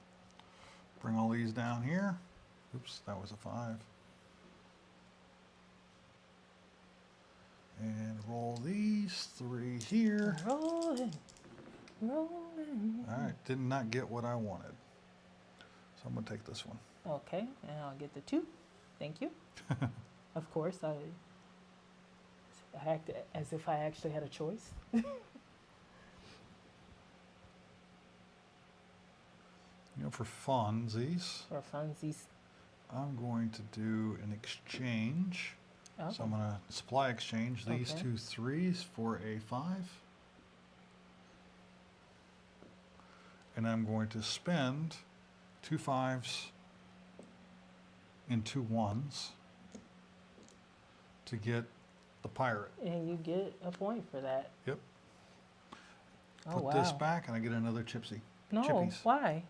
Bring all these down here. Oops, that was a 5. And roll these 3 here. Rolling, rolling. All right, did not get what I wanted. So I'm going to take this one. Okay, and I'll get the 2. Thank you. Of course, I act as if I actually had a choice. You know, for funsies, Or funsies. I'm going to do an exchange. Oh. So I'm going to supply exchange these Okay. 2 3s for a 5. And I'm going to spend 2 5s and 2 1s to get the pirate. And you get a point for that. Yep. Oh, Put wow. this back and I get another chipsy. No, chippies. why?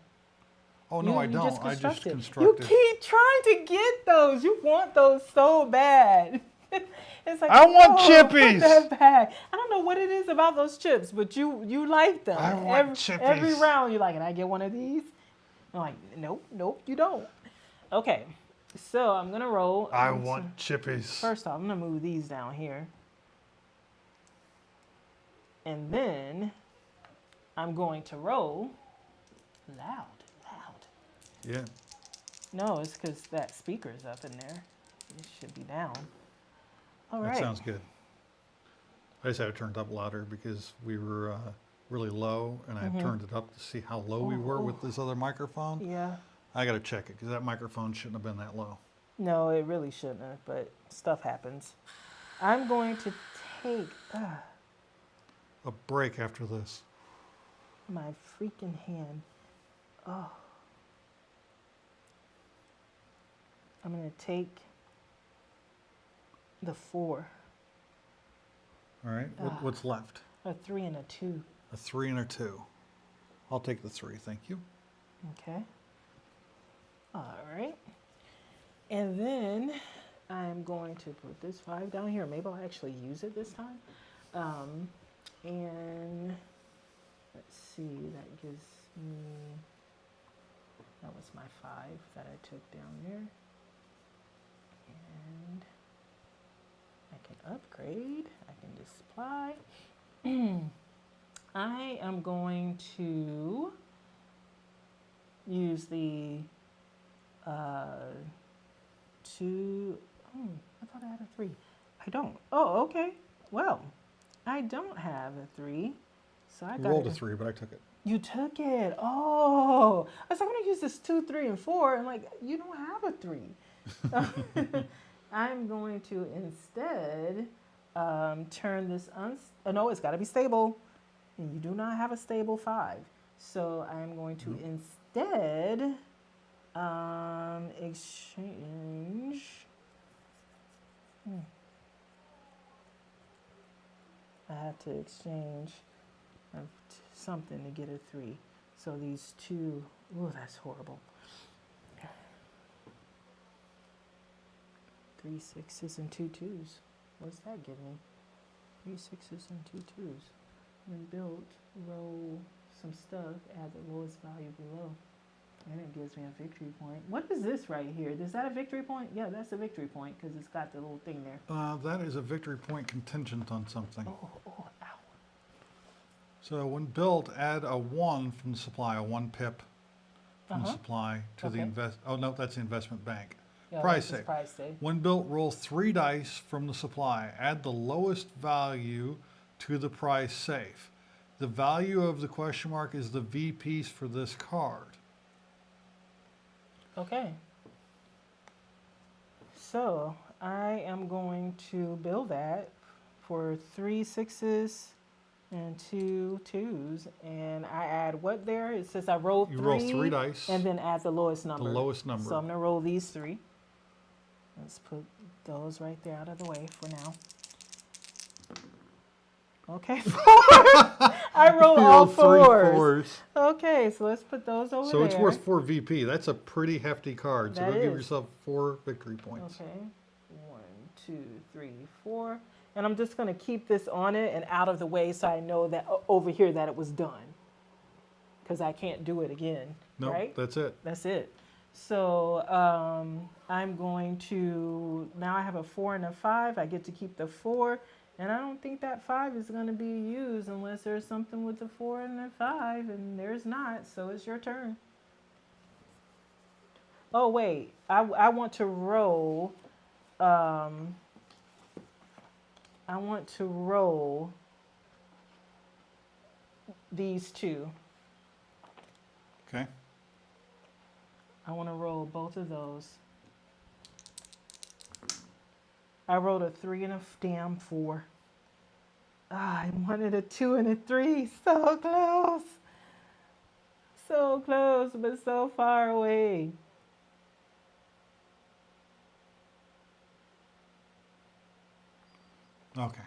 Oh, no, I You don't. I just You constructed. keep trying to get those. You want those so bad. It's like, I want no, chippies. put that back. I don't know what it is about those chips, but you like them. I want chippies. Every round you're like, can I get one of these? I'm like, nope, you don't. Okay, so I'm gonna roll. I want chippies. First off, I'm gonna move these down here. And then I'm going to roll loud. Yeah. No, it's because that speaker's up in there. It should be down. All That right. sounds good. I just have it turned up louder because we were really low, and I turned it up to see how low we were with this other microphone. Yeah. I got to check it because that microphone shouldn't have been that low. No, it really shouldn't have, but stuff happens. I'm going to take A break after this. my freaking hand. Oh. I'm going to take the 4, All right. What's left? a 3 and a 2. A 3 and a 2. I'll take the 3. Thank you. Okay. All right. And then I'm going to put this 5 down here. Maybe I'll actually use it this time. And let's see, that gives me, that was my 5 that I took down there. And I can upgrade, I can display. I am going to use the 2, I thought I had a 3. I don't. Oh, okay. Well, I don't have a 3. So I You got rolled a 3, but I took it. You took it. Oh. I was like, I'm going to use this 2, 3, and 4. And like, you don't have a 3. I'm going to instead turn this, no, it's got to be stable. And you do not have a stable 5. So I'm going to instead exchange. I have to exchange something to get a 3. So these 2, oh, that's horrible. 3 6s and 2 2s. What's that give me? 3 6s and 2 2s. When built, roll some stuff, add the lowest value below. And it gives me a victory point. What is this right here? Is that a victory point? Yeah, that's a victory point because it's got the little thing there. That is a victory point contingent on something. Oh, ow. So when built, add a 1 from the supply, a 1 pip from the supply to the Okay. Oh, no, that's the investment bank. Yeah, Price this is save. price save. When built, roll 3 dice from the supply. Add the lowest value to the price safe. The value of the question mark is the V piece for this card. Okay. So I am going to build that for 3 6s and 2 2s, and I add what there? It says I roll 3. You roll 3 dice. And then add the lowest number. The lowest number. So I'm gonna roll these 3. Let's put those right there out of the way for now. Okay, 4. I roll You all rolled 3 4s. 4s. Okay, so let's put those over So there. it's worth 4 VP. That's a pretty hefty card. So That go give is. yourself 4 victory points. Okay, 1, 2, 3, 4. And I'm just gonna keep this on it and out of the way so I know that over here that it was done. Because I can't do it again, No, right? that's it. That's it. So I'm going to, now I have a 4 and a 5. I get to keep the 4. And I don't think that 5 is going to be used unless there's something with the 4 and the 5. And there's not. So it's your turn. Oh, wait. I want to roll. I want to roll these 2. Okay. I want to roll both of those. I rolled a 3 and a damn 4. I wanted a 2 and a 3. So close. So close, but so far away. Okay.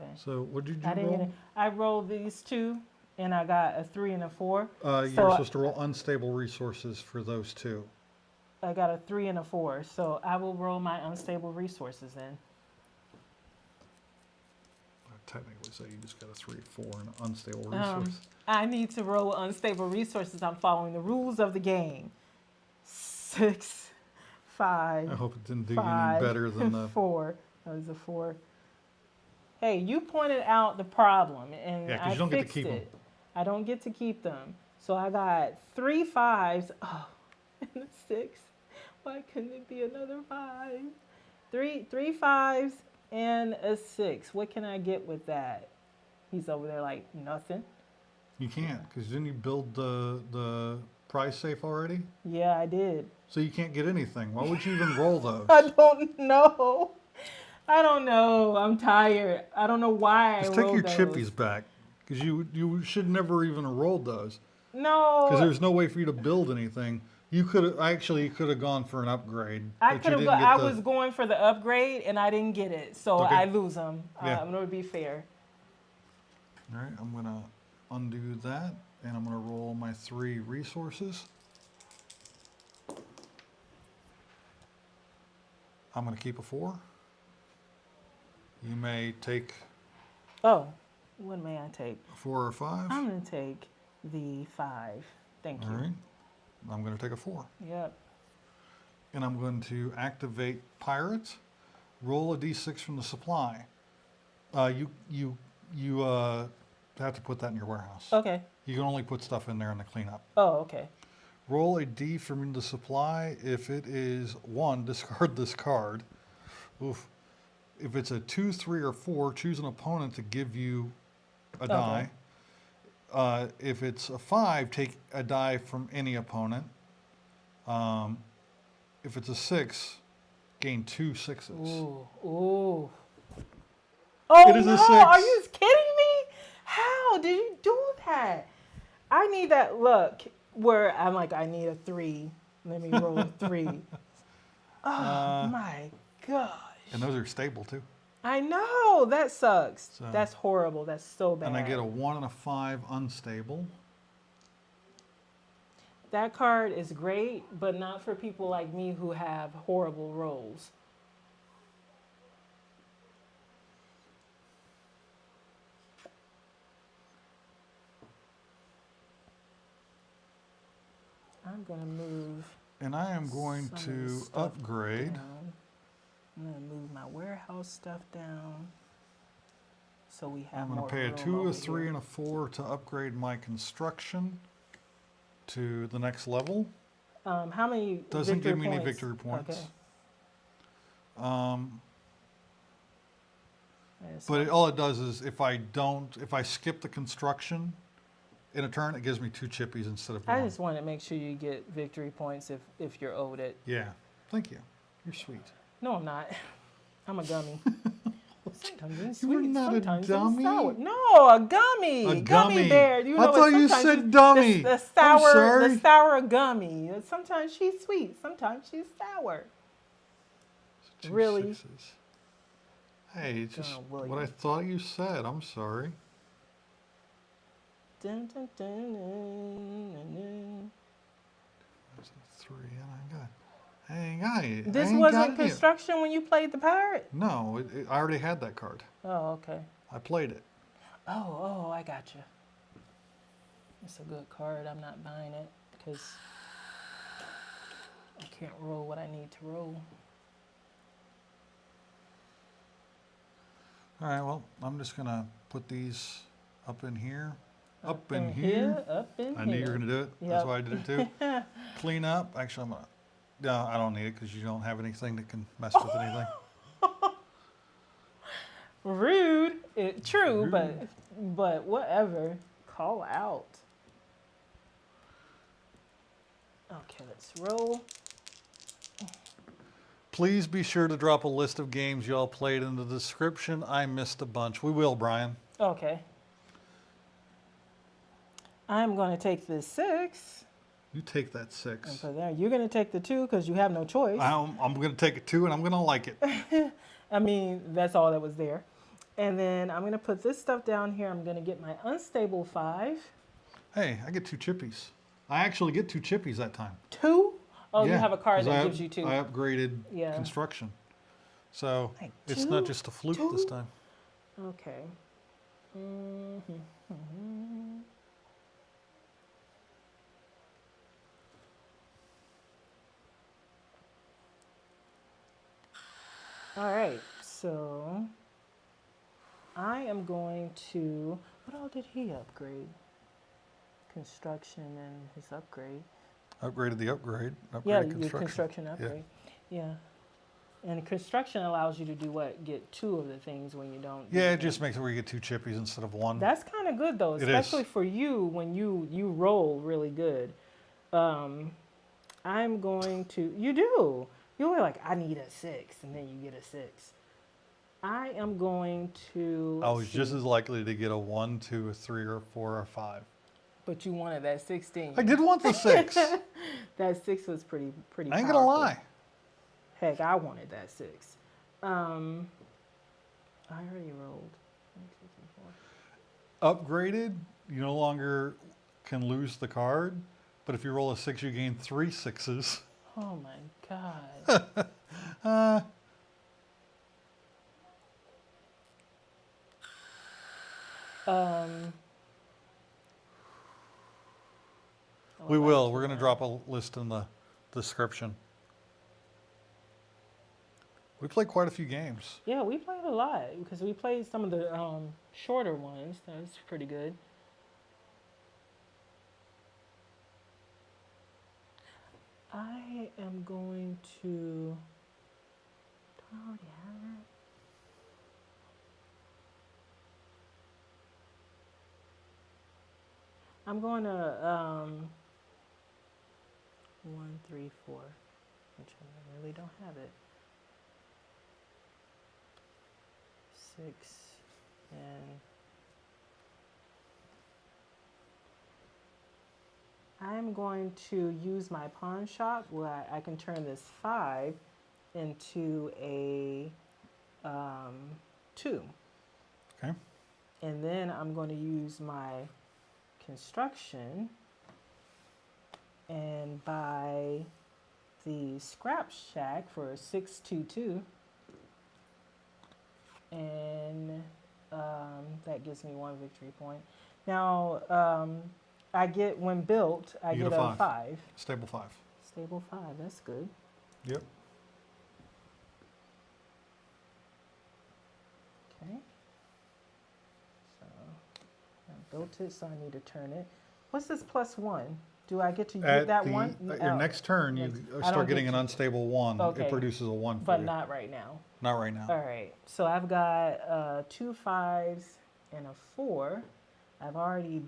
Okay. So what did you I didn't get roll? it. I rolled these 2 and I got a 3 and a 4. You're So supposed to roll unstable resources for those two. I got a 3 and a 4. So I will roll my unstable resources then. Technically, so you just got a 3, 4, and an unstable resource. I need to roll unstable resources. I'm following the rules of the game. 6, 5. I hope it didn't do you any 5, better than the. 4. That was a 4. Hey, you pointed out the problem, and Yeah, 'cause I you don't get to fixed keep 'em. it. I don't get to keep them. So I got 3 5s. Oh, and a 6. Why couldn't it be another 5? Three 5s and a 6. What can I get with that? He's over there like nothing. You can't, because didn't you build the prize safe already? Yeah, I did. So you can't get anything. Why would you even roll those? I don't know. I don't know. I'm tired. I don't know why Just I take rolled your those. chippies back, because you should never even have rolled those. No. Because there's no way for you to build anything. You could have gone for an upgrade. I but could you have. didn't get I the- was going for the upgrade and I didn't get it, so Okay. I lose them. Yeah. I'm gonna be fair. All right, I'm gonna undo that, and I'm gonna roll my 3 resources. I'm gonna keep a 4. You may take Oh, what may I take? a 4 or a 5. I'm gonna take the 5. Thank All you. right. I'm gonna take a 4. Yep. And I'm going to activate pirates. Roll a d6 from the supply. You have to put that in your warehouse. Okay. You can only put stuff in there in the cleanup. Oh, okay. Roll a d from the supply. If it is 1, discard this card. Oof. If it's a 2, 3, or 4, choose an opponent to give you a die. If it's a 5, take a die from any opponent. If it's a 6, gain 2 6s. Ooh. Ooh. Oh It is a no! 6. Are you kidding me? How did you do that? I need that luck where I'm like, I need a 3. Let me roll a 3. Oh my gosh. And those are stable too. I know that sucks. So- That's horrible. That's so bad. And I get a 1 and a 5 unstable. That card is great, but not for people like me who have horrible rolls. I'm gonna move. And I am going some of to this stuff upgrade. down. I'm gonna move my warehouse stuff down, so we have I'm going more to pay a room 2, over a 3, here. and a 4 to upgrade my construction to the next level. How many? Doesn't victory give me any points? victory points. Okay. That's But all it does is if I skip the construction in a turn, it gives me 2 chippies instead of 1. I just want to make sure you get victory points if you're owed it. Yeah. Thank you. You're sweet. No, I'm not. I'm a gummy. Sometimes it's You were sweet, not a sometimes dummy? it's sour. No, a gummy. A Gummy gummy. bear. You I know, thought you sometimes said dummy. The I'm sour, sorry. the sour gummy. Sometimes she's sweet. Sometimes she's sour. 2 Really? 6s. Hey, it's just Oh, what William. I thought you said. I'm sorry. Dun, dun, dun, dun, dun, dun. There's a 3, and I ain't got it. This I ain't wasn't got it. construction when you played the pirate? No, I already had that card. Oh, okay. I played it. Oh, I gotcha. It's a good card. I'm not buying it because I can't roll what I need to roll. All right, well, I'm just going to put these up in here. Up in here. Up in I here. knew you were going to do it. That's Yep. why I did it too. Clean up. Actually, I'm going to. No, I don't need it because you don't have anything that can mess with anything. Rude. True, but whatever. Call out. Okay, let's roll. Please be sure to drop a list of games y'all played in the description. I missed a bunch. We will, Brian. Okay. I'm going to take the 6 You take that and 6. put there. You're going to take the 2 because you have no choice. I'm going to take it 2, and I'm going to like it. I mean, that's all that was there. And then I'm going to put this stuff down here. I'm going to get my unstable 5. Hey, I get 2 chippies. I actually get 2 chippies that time. 2? Oh, you Yeah, have a card 'cause that gives you 2. I upgraded Yeah. construction. So Like it's not 2? just a fluke this 2? time. Okay. Mm-hmm. All right, so I am going to. What all did he upgrade? Construction and his upgrade. Upgraded the upgrade. Yeah, Upgraded your construction upgrade. Yeah. And construction allows you to do what? Get 2 of the things when you don't. Yeah, it just makes it where you get 2 chippies instead of 1. That's kind of good though, It especially is. for you when you roll really good. I'm going to. You do. You're like, I need a 6, and then you get a 6. I am going to. I was just as likely to get a 1, 2, a 3, or a 4, or a 5. But you wanted that 16. I did want the 6. I That 6 was pretty. ain't Powerful. gonna lie. Heck, I wanted that 6. I already rolled. 1, 2, 3, 4. Upgraded, you no longer can lose the card, but if you roll a 6, you gain 3 6s. Oh my god. Um. We will. We're gonna drop a list in the description. We played quite a few games. Yeah, we played a lot because we played some of the shorter ones. That was pretty good. I am going to. Do I already have it? I'm going to 1, 3, 4, which I really don't have it. 6 and I'm going to use my pawn shop where I can turn this 5 into a 2. Okay. And then I'm going to use my construction and buy the scrap shack for 622. And that gives me 1 victory point. Now, I get, when built, I You get get a a 5. Stable 5. Stable 5, that's good. Yep. Okay. So I built it, so I need to turn it. What's this +1? Do I get to get that one? At your next turn, you next- I don't start get getting an to- unstable 1. Okay. It produces a 1 for But you. not right now. Not right now. All right. So I've got 2 5s and a 4. I've already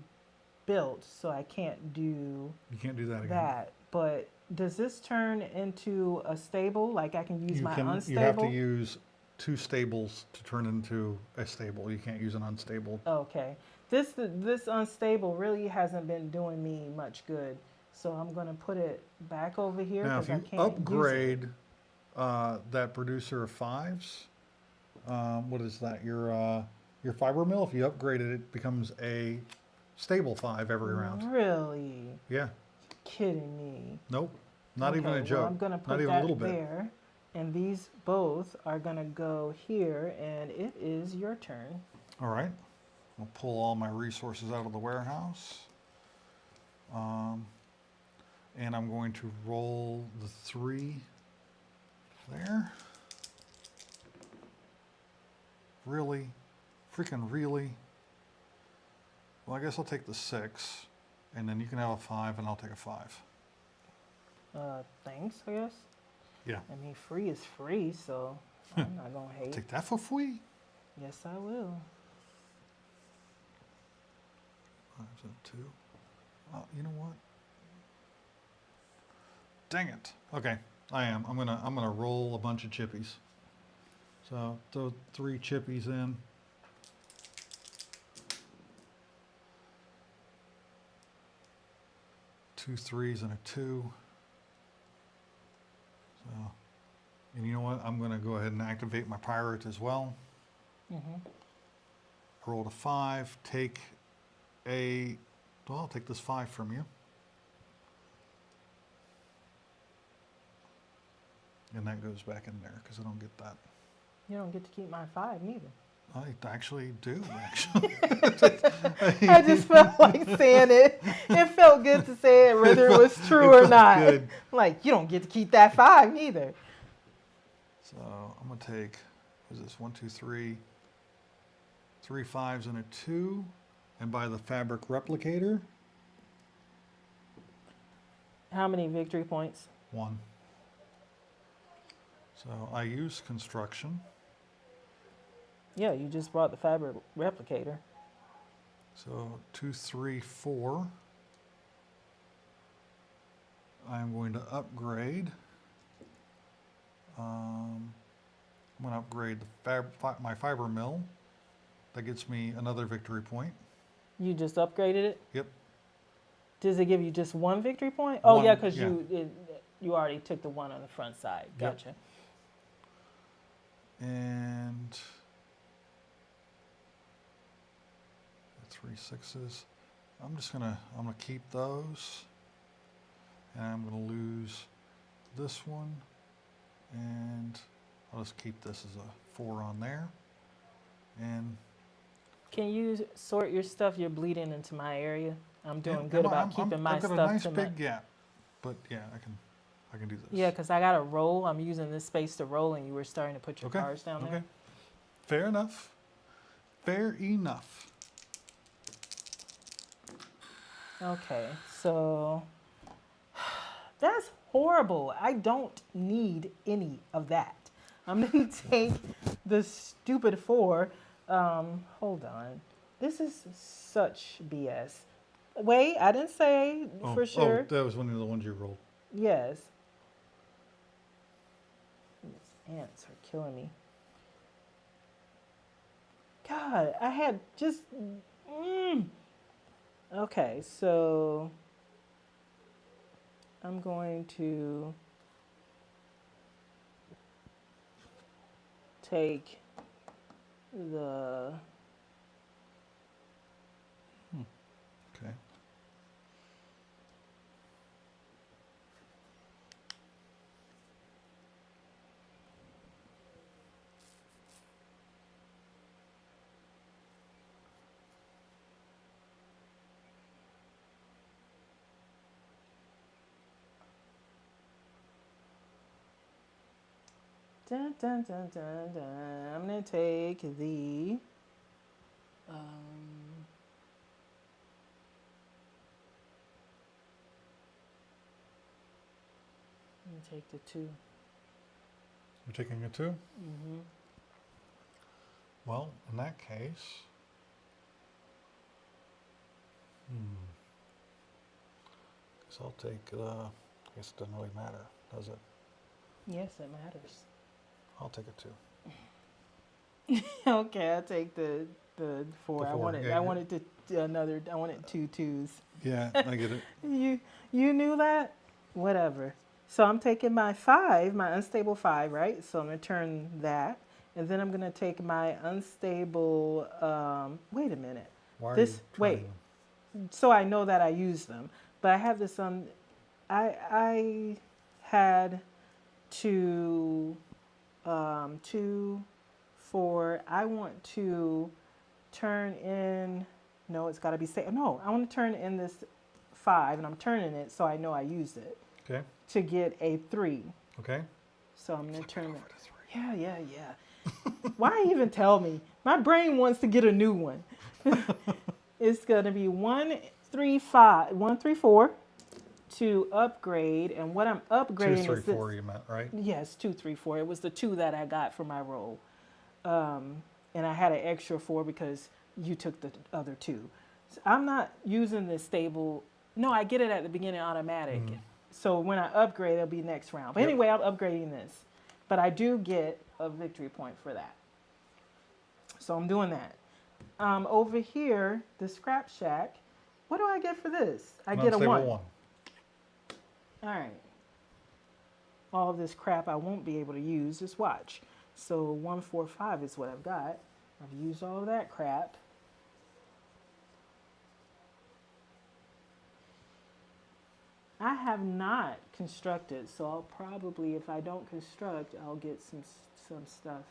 built, so I can't do You can't do that again. that. But does this turn into a stable? Like I can use my unstable? You have to use 2 stables to turn into a stable. You can't use an unstable. Okay. This unstable really hasn't been doing me much good. So I'm going to put it back over here Now, if because I you can't use upgrade that producer of 5s, what is that? Your fiber mill. If you upgrade it, it becomes a stable 5 every it. round. Really? Yeah. Kidding me. Nope. Not even a Okay, joke. well, I'm going to put Not even that a little bit. there. And these both are going to go here. And it is your turn. All right. I'll pull all my resources out of the warehouse. And I'm going to roll the 3 there. Really? Freaking really? Well, I guess I'll take the 6. And then you can have a 5 and I'll take a 5. Thanks, I guess. Yeah. I mean, free is free, so I'm not going to hate. Take that for free. Yes, I will. 5's a 2. Oh, you know what? Dang it. Okay, I am. I'm gonna roll a bunch of chippies. So throw 3 chippies in. Two 3s and a 2. And you know what? I'm gonna go ahead and activate my pirate as well. Mm-hmm. rolled a 5, take I'll take this 5 from you. And that goes back in there because I don't get that. You don't get to keep my 5 neither. I actually do, actually. I just felt like saying it. It felt good to say it, whether it was true or not. Good. Like, you don't get to keep that 5 neither. So I'm going to take, what is this, 1, 2, 3, 3 5s and a 2. And by the fabric replicator, How many victory points? 1. So I use construction. Yeah, you just brought the fabric replicator. So 2, 3, 4. I'm going to upgrade. I'm going to upgrade my fiber mill. That gets me another victory point. You just upgraded it? Yep. Does it give you just 1 victory point? Oh, One, yeah, because yeah. you already took the 1 on the front side. Yep. Gotcha. And 3 6s. I'm gonna keep those, and I'm gonna lose this one, and I'll just keep this as a 4 on there. And Can you sort your stuff? You're bleeding into my area. I'm doing yeah, good about keeping my I've got stuff a nice to big my... gap, but yeah, I can do this. Yeah, because I got to roll. I'm using this space to roll, and you were starting to put your Okay. cards down Okay. there. Fair enough. Fair enough. Okay, so that's horrible. I don't need any of that. I'm going to take the stupid 4. Hold on. This is such BS. Wait, I didn't say for sure. Oh, that was one of the ones you rolled. Yes. These ants are killing me. God, I had just... Okay, so I'm going to take the... Okay. Dun, dun, dun, dun, dun. I'm going to take the... I'm going to take the 2. You're taking a 2? Mm-hmm. Well, in that case, guess I'll take, I guess it doesn't really matter, does it? Yes, it matters. I'll take a 2. Okay, I'll take the 4. The I 4, wanted yeah, I wanted I wanted 2 2s. Yeah, I get it. You knew that? Whatever. So I'm taking my 5, my unstable 5, right? So I'm going to turn that. And then I'm going to take my unstable, wait a minute. Why are This, you wait. trying So I know that I use them. But I have this, I had 2, 2, 4. I want to turn in, no, it's got to be, no, I want to turn in this 5, and I'm turning it so I know I used it. Okay. To get a 3. Okay. So I'm going to turn it. Over to 3. Yeah. Why even tell me? My brain wants to get a new one. It's going to be 1, 3, 5, 1, 3, 4 to upgrade. And what I'm upgrading 2, 3, is this. 4, you meant, right? Yes, 2, 3, 4. It was the 2 that I got for my roll. And I had an extra 4 because you took the other 2. So I'm not using this stable. No, I get it at the beginning automatic. So when I upgrade, it'll be next round. But Yep. anyway, I'm upgrading this. But I do get a victory point for that. So I'm doing that. Over here, the scrap shack, what do I get for this? I get a Unstable 1. 1. All right. All of this crap I won't be able to use. Just watch. So 1, 4, 5 is what I've got. I've used all of that crap. I have not constructed, so I'll probably, if I don't construct, I'll get some stuff.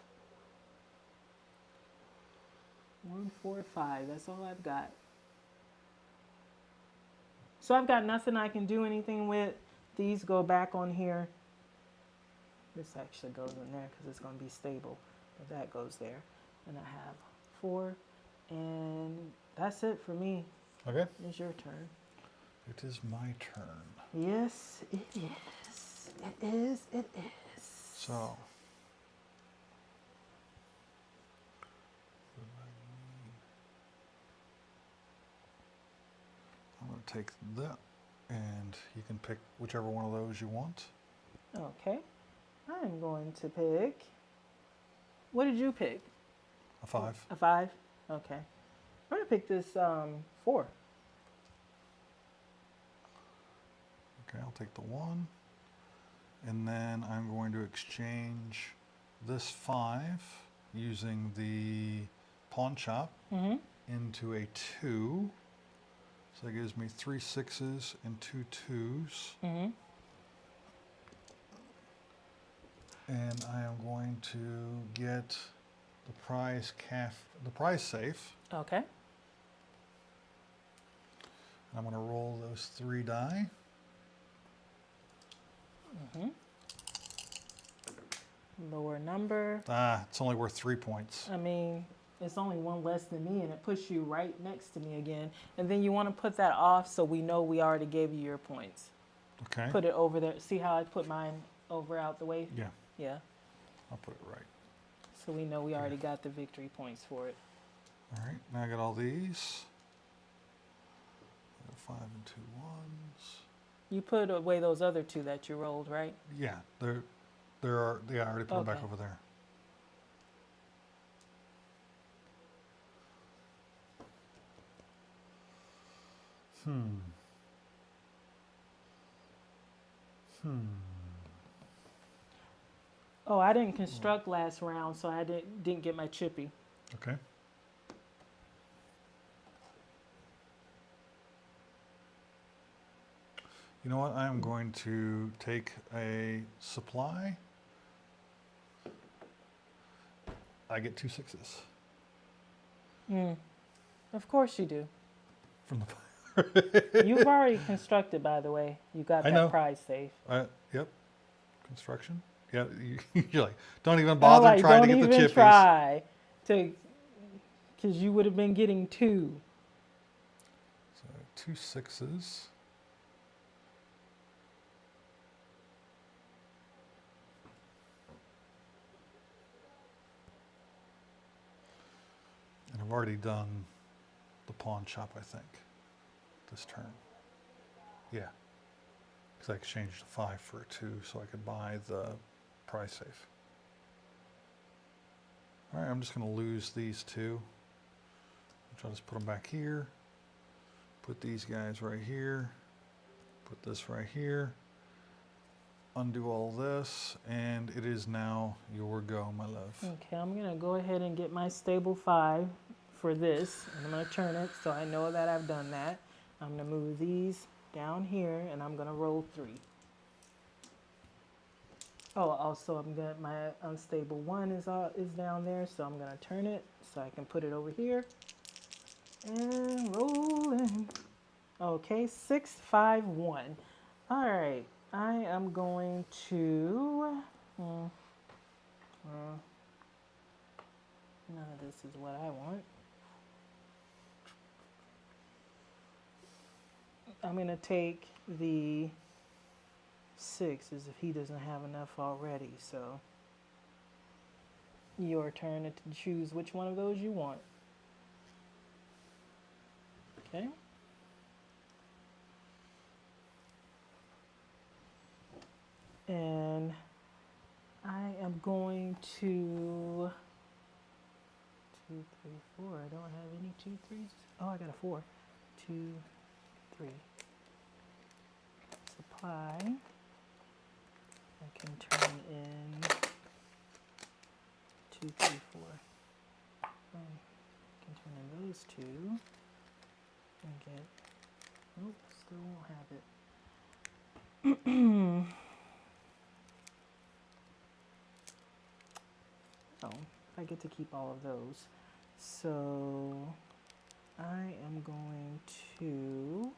1, 4, 5. That's all I've got. So I've got nothing I can do anything with. These go back on here. This actually goes in there because it's going to be stable. But that goes there. And I have 4. And that's it for me. Okay. It's your turn. It is my turn. Yes, it is. It is. It is. So. I'm going to take that, and you can pick whichever one of those you want. Okay. I'm going to pick. What did you pick? A 5. A 5? Okay. I'm going to pick this 4. Okay, I'll take the 1. And then I'm going to exchange this 5 using the pawn shop into a 2. So that gives me 3 6s and 2 2s. And I am going to get the prize safe. Okay. I'm going to roll those 3 die. Lower number. It's only worth 3 points. I mean, it's only one less than me, and it puts you right next to me again. And then you want to put that off so we know we already gave you your points. Okay. Put it over there. See how I put mine over out the way? Yeah, Yeah. I'll put it right. So we know we already got the victory points for it. All right, now I got all these. I got 5 and 2 1s. You put away those other 2 that you rolled, right? Yeah, they I already put them back Okay. over there. Oh, I didn't construct last round, so I didn't get my chippy. Okay. You know what? I am going to take a supply. I get 2 6s Of course you do. from the. You've already constructed, by the way. You got I that know. prize safe. Yep. Construction. Yeah, you're like, don't even bother trying to get the Don't even chippies. try to, because you would have been getting 2. So 2 6s. And I've already done the pawn shop, I think, this turn. Yeah. Because I exchanged a 5 for a 2 so I could buy the prize safe. All right, I'm just going to lose these 2. Which I'll just put them back here. Put these guys right here. Put this right here. Undo all this, and it is now your go, my love. Okay, I'm going to go ahead and get my stable 5 for this. And I'm going to turn it so I know that I've done that. I'm going to move these down here, and I'm going to roll 3. Oh, also I'm going to, my unstable 1 is down there, so I'm going to turn it so I can put it over here. And rolling. Okay, 6 5 1. All right, I am going to. None of this is what I want. I'm going to take the 6 as if he doesn't have enough already. So your turn to choose which one of those you want. Okay. And I am going to 2 3 4. I don't have any 2 3s. Oh, I got a 4. 2 3. Supply. I can turn in 2 3 4. I can turn in those 2 and get. Nope, still won't have it. Oh, I get to keep all of those. So I am going to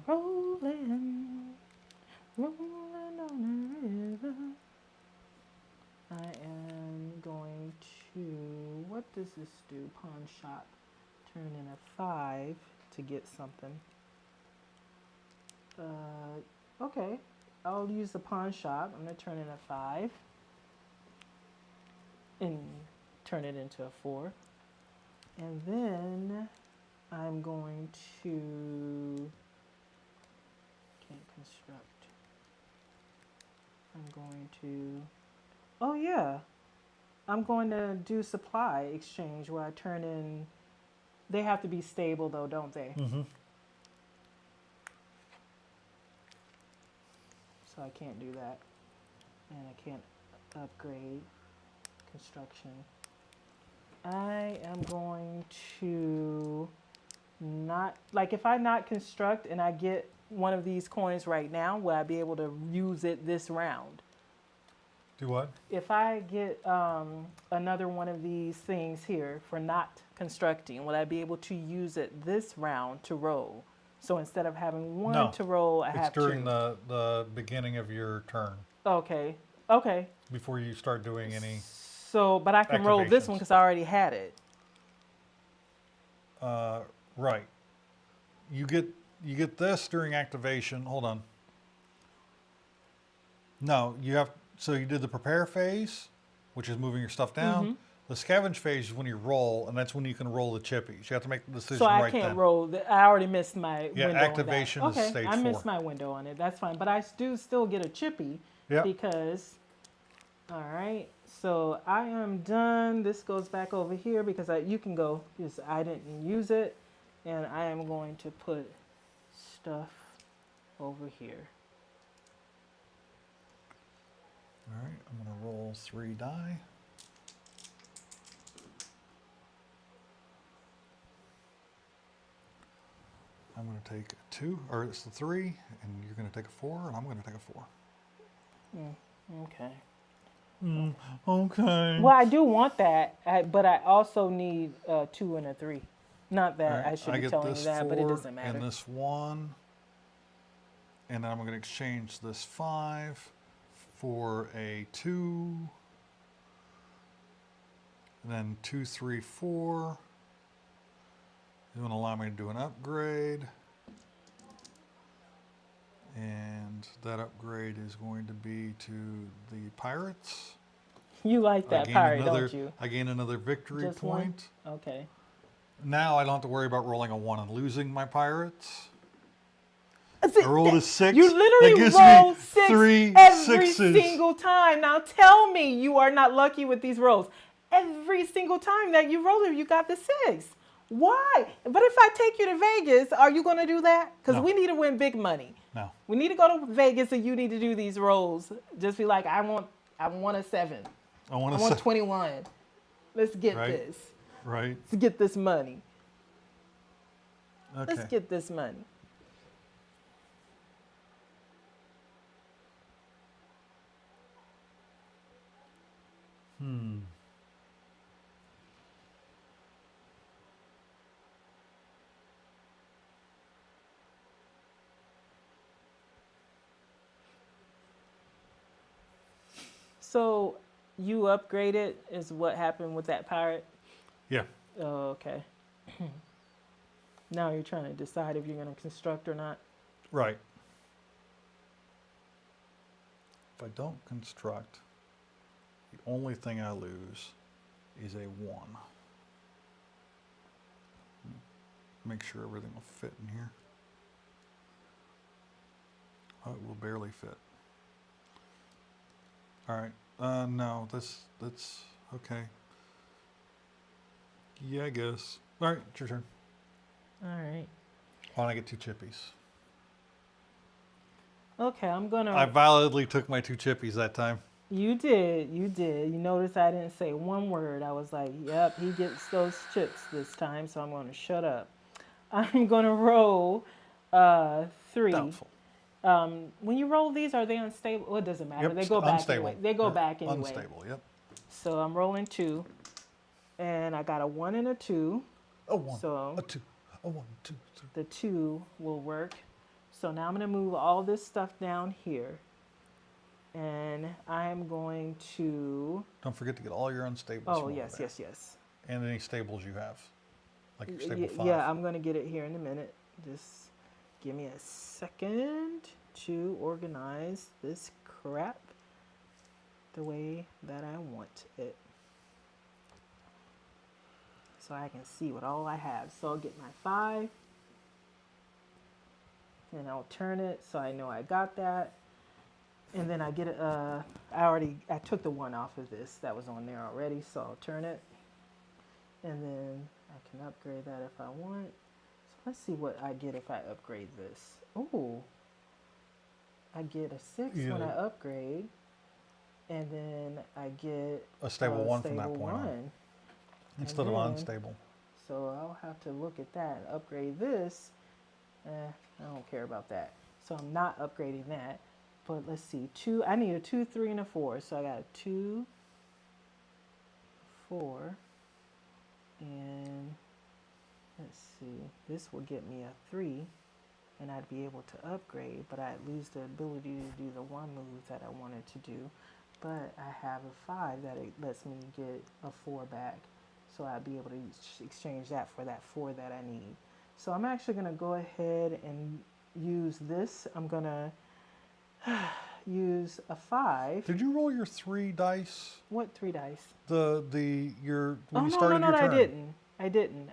rolling, rolling on a river. I am going to, what does this do? Pawn shop. Turn in a 5 to get something. Okay, I'll use the pawn shop. I'm going to turn in a 5 and turn it into a 4. And then I'm going to, can't construct. I'm going to, oh yeah, I'm going to do supply exchange where I turn in, they have to be stable though, don't they? Mm-hmm. So I can't do that. And I can't upgrade construction. I am going to not, like if I not construct and I get one of these coins right now, will I be able to use it this round? Do what? If I get another one of these things here for not constructing, will I be able to use it this round to roll? So instead of having one No, to roll, I it's have during two. the beginning of your turn Okay, okay. before you start doing any. So, but I can roll this Activations. one because I already had it. Right. You get this during activation. Hold on. No, you have. So you did the prepare phase, which is moving your stuff down. Mm-hmm. The scavenge phase is when you roll, and that's when you can roll the chippies. You have to make the decision So I right can't then. roll. I already missed my Yeah, window activation on is that. Okay, stage I 4. missed my window on it. That's fine. But I do still get a chippy Yep. because, all right. So I am done. This goes back over here because you can go because I didn't use it. And I am going to put stuff over here. All right, I'm going to roll 3 die. I'm going to take a 2, or it's the 3, and you're going to take a 4, and I'm going to take a 4. Okay. Okay. Well, I do want that, but I also need a 2 and a 3. Not that All right, I should I be get telling this you that, but it 4 doesn't matter. and this 1, and then I'm going to exchange this 5 for a 2, and then 2, 3, 4. It's going to allow me to do an upgrade, and that upgrade is going to be to the pirates. You like that pirate, another, don't you? I gain another victory Just point. one? Okay. Now I don't have to worry about rolling a 1 and losing my pirates. See, I rolled a 6. You That literally gives roll me 6 3 every 6s. single time. Now tell me you are not lucky with these rolls. Every single time that you roll it, you got the 6. Why? But if I take you to Vegas, are you going to do that? Because No. we need to win big money. No. We need to go to Vegas and you need to do these rolls. Just be like, I want a 7. I want I to want say. 21. Let's get Right. this. Right. Let's get this money. Okay. Let's get this money. So you upgraded is what happened with that pirate? Yeah. Oh, okay. Now you're trying to decide if you're going to construct or not. Right. If I don't construct, the only thing I lose is a 1. Make sure everything will fit in here. Oh, it will barely fit. All right. No, that's okay. Yeah, I guess. All right, it's your turn. All right. Why don't I get 2 chippies? Okay, I'm going I to... validly took my 2 chippies that time. You did. You notice I didn't say one word. I was like, yep, he gets those chips this time, so I'm going to shut up. I'm going to roll 3. Doubtful. When you roll these, are they unstable? Well, it doesn't matter. Yep, They go back unstable. anyway. They go They're back anyway. Unstable, yep. So I'm rolling 2, and I got a 1 and a 2. A 1, So a 2, a 1, 2, 3. the 2 will work. So now I'm going to move all this stuff down here. And I'm going to... Don't forget to get all your unstables. Oh, from yes, over there. yes, yes. And any stables you have, like your stable 5. Yeah, I'm going to get it here in a minute. Just give me a second to organize this crap the way that I want it. So I can see what all I have. So I'll get my 5. And I'll turn it so I know I got that. And then I get I took the 1 off of this that was on there already, so I'll turn it. And then I can upgrade that if I want. So let's see what I get if I upgrade this. Oh, I get a 6 when I upgrade. And then I get A stable 1 from that stable point on. 1. Instead of then- unstable. So I'll have to look at that and upgrade this. I don't care about that. So I'm not upgrading that. But let's see, 2, I need a 2, 3, and a 4. So I got a 2, 4, and let's see, this will get me a 3, and I'd be able to upgrade, but I'd lose the ability to do the 1 move that I wanted to do. But I have a 5 that it lets me get a 4 back. So I'd be able to exchange that for that 4 that I need. So I'm actually going to go ahead and use this. I'm going to use a 5. Did you roll your 3 dice? What 3 dice? When Oh, you no, started your turn? I didn't.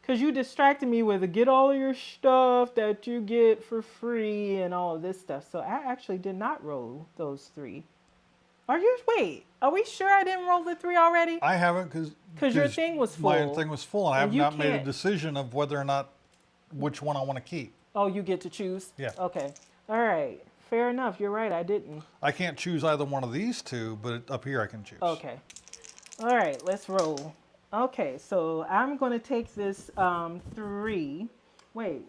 Because you distracted me with get all your stuff that you get for free and all of this stuff. So I actually did not roll those 3. Wait, are we sure I didn't roll the 3 already? I haven't Because your thing was My full. thing was full, and I have And you not made a can't- decision of whether or not which one I want to keep. Oh, you get to choose? Yeah. Okay. All right. Fair enough. You're right. I didn't. I can't choose either one of these 2, but up here I can choose. Okay. All right. Let's roll. Okay. So I'm going to take this 3. Wait.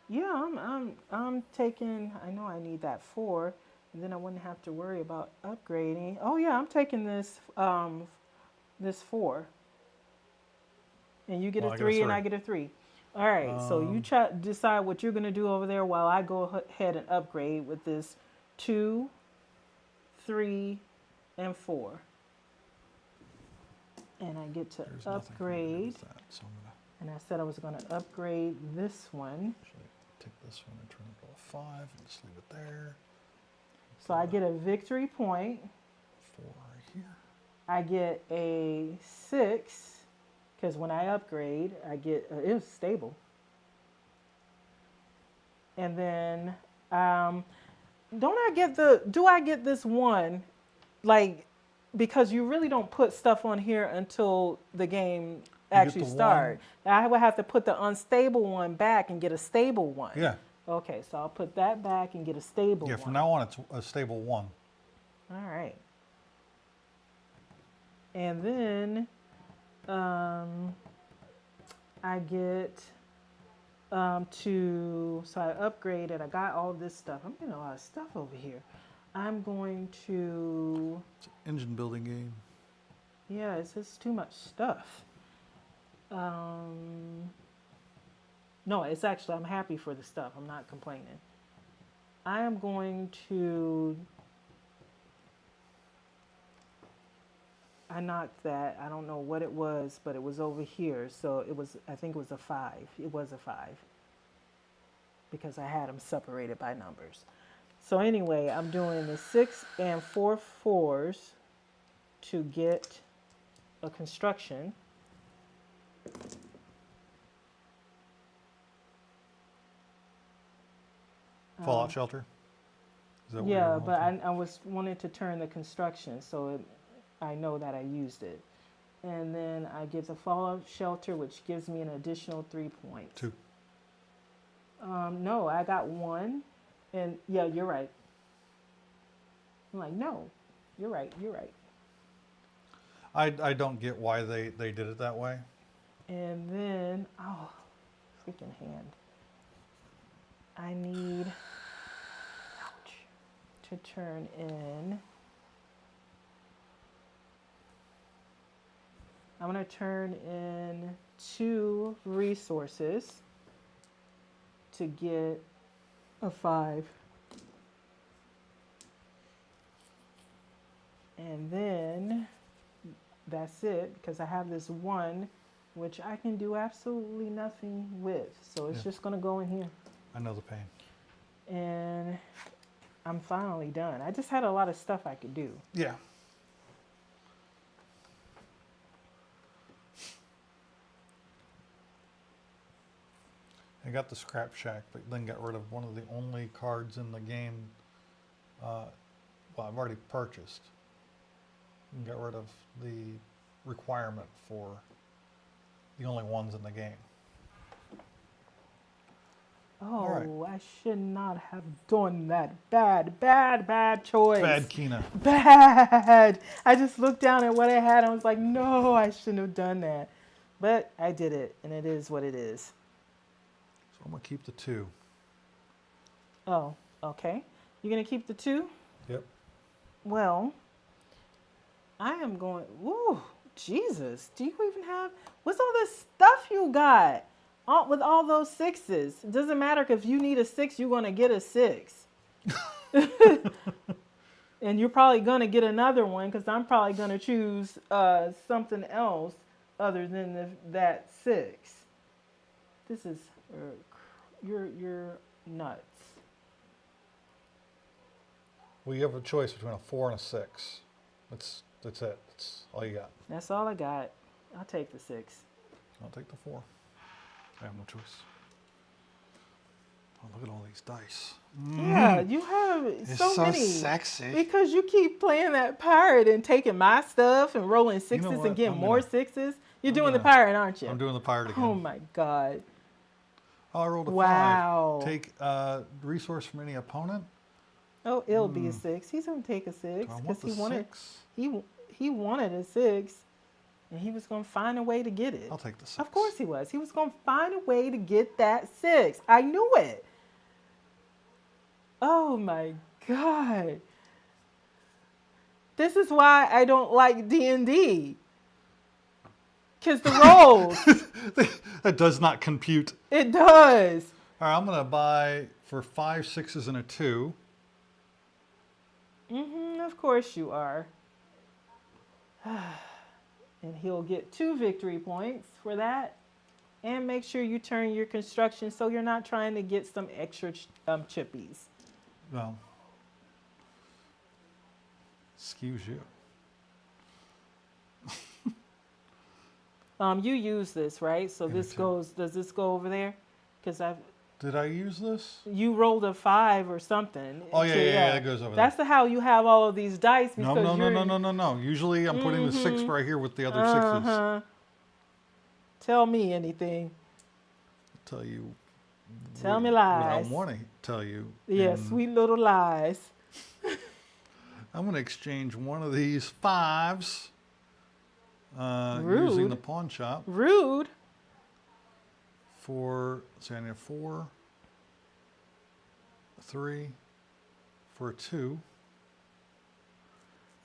Yeah, I'm taking. I know I need that 4, and then I wouldn't have to worry about upgrading. Oh yeah, I'm taking this 4. And you get Well, a I get a 3, and 3. I get a 3. All right, so you decide what you're going to do over there while I go ahead and upgrade with this 2, 3, and 4. And I get to There's nothing for me to do upgrade. with that, so I'm going to And I said I was going to upgrade this one. actually take this one and turn it to a 5 and just leave it there. So I get a victory point. 4 right here. I get a 6. Because when I upgrade, I get, it's stable. And then, do I get this 1? Like, because you really don't put stuff on here until the game actually the 1. starts. I would have to put the unstable 1 back and get a stable 1. Yeah. Okay, so I'll put that back and get a stable 1. Yeah, from now on it's a stable 1. All right. And then I get so I upgraded. I got all this stuff. I'm getting a lot of stuff over here. I'm going to, It's an engine building game. yeah, it's just too much stuff. No, it's actually, I'm happy for the stuff. I'm not complaining. I am going to, I knocked that. I don't know what it was, but it was over here. So it was, I think it was a 5. It was a 5 because I had them separated by numbers. So anyway, I'm doing the 6 and 4 4s to get a construction. Fallout shelter? Is that what you're Yeah, rolling but for? I was wanting to turn the construction, so I know that I used it. And then I get the fallout shelter, which gives me an additional 3 points. 2. No, I got 1, and yeah, you're right. I'm like, no, you're right. I don't get why they did it that way. And then, oh, freaking hand. I need ouch, to turn in. I'm going to turn in 2 resources to get a 5. And then that's it, because I have this 1, which I can do absolutely nothing with. So it's just going to go in here. I know the pain. And I'm finally done. I just had a lot of stuff I could do. Yeah. I got the Scrap Shack, but then got rid of one of the only cards in the game. Well, I've already purchased. And got rid of the requirement for the only ones in the game. Oh, right. I should not have done that. Bad choice. Bad Kina. Bad. I just looked down at what I had and I was like, no, I shouldn't have done that. But I did it, and it is what it is. So I'm going to keep the 2. Oh, okay. You're going to keep the 2? Yep. Well, I am going, woo, Jesus. Do you even have, what's all this stuff you got? With all those 6s. It doesn't matter if you need a 6, you're going to get a 6. And you're probably going to get another one because I'm probably going to choose something else other than that 6. This is, you're nuts. Well, you have a choice between a 4 and a 6. That's it. That's all you got. That's all I got. I'll take the 6. I'll take the 4. I have no choice. Oh, look at all these dice. Yeah, you have It's so many. sexy. Because you keep playing that pirate and taking my stuff and rolling 6s what? and getting I'm more gonna- 6s. You're I'm doing the gonna- pirate, aren't you? I'm doing the pirate again. Oh my God. Oh, I rolled a Wow. 5. Take resource from any opponent. Oh, it'll be a 6. He's gonna take a 6 Do I want because the he wanted 6? he wanted a 6, and he was gonna find a way to get it. I'll take the 6. Of course he was. He was gonna find a way to get that 6. I knew it. Oh my God. This is why I don't like D&D. Because the rolls. That does not compute. It does. All right, I'm going to buy for 5 6s and a 2. Of course you are. And he'll get 2 victory points for that. And make sure you turn your construction so you're not trying to get some extra chippies. Well, excuse you. You use this, right? So this goes, does this go over there? Because Did I use this? you rolled a 5 or something. Oh, yeah, So, yeah, it goes over That's how you have all of these dice. there. Because No. Usually I'm putting the 6 right here with the other 6s. Tell me anything. Tell you. Tell me what lies. I want to tell you. Yeah, and sweet little lies. I'm going to exchange one of these 5s using Rude. the pawn shop Rude. for, say I need a 4, a 3, for a 2.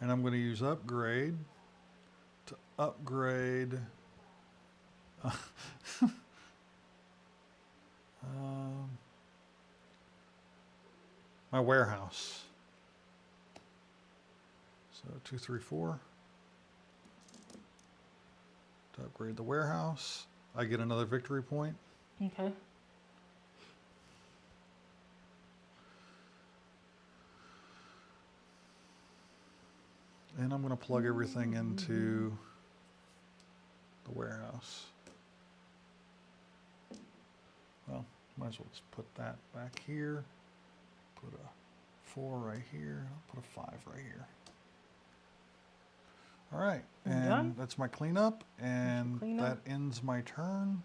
And I'm going to use upgrade to upgrade my warehouse. So 2, 3, 4. To upgrade the warehouse, I get another victory point. Okay. And I'm going to plug everything into the warehouse. Well, might as well just put that back here. Put a 4 right here. I'll put a 5 right here. All right, and done? that's my cleanup, and Cleanup. that ends my turn.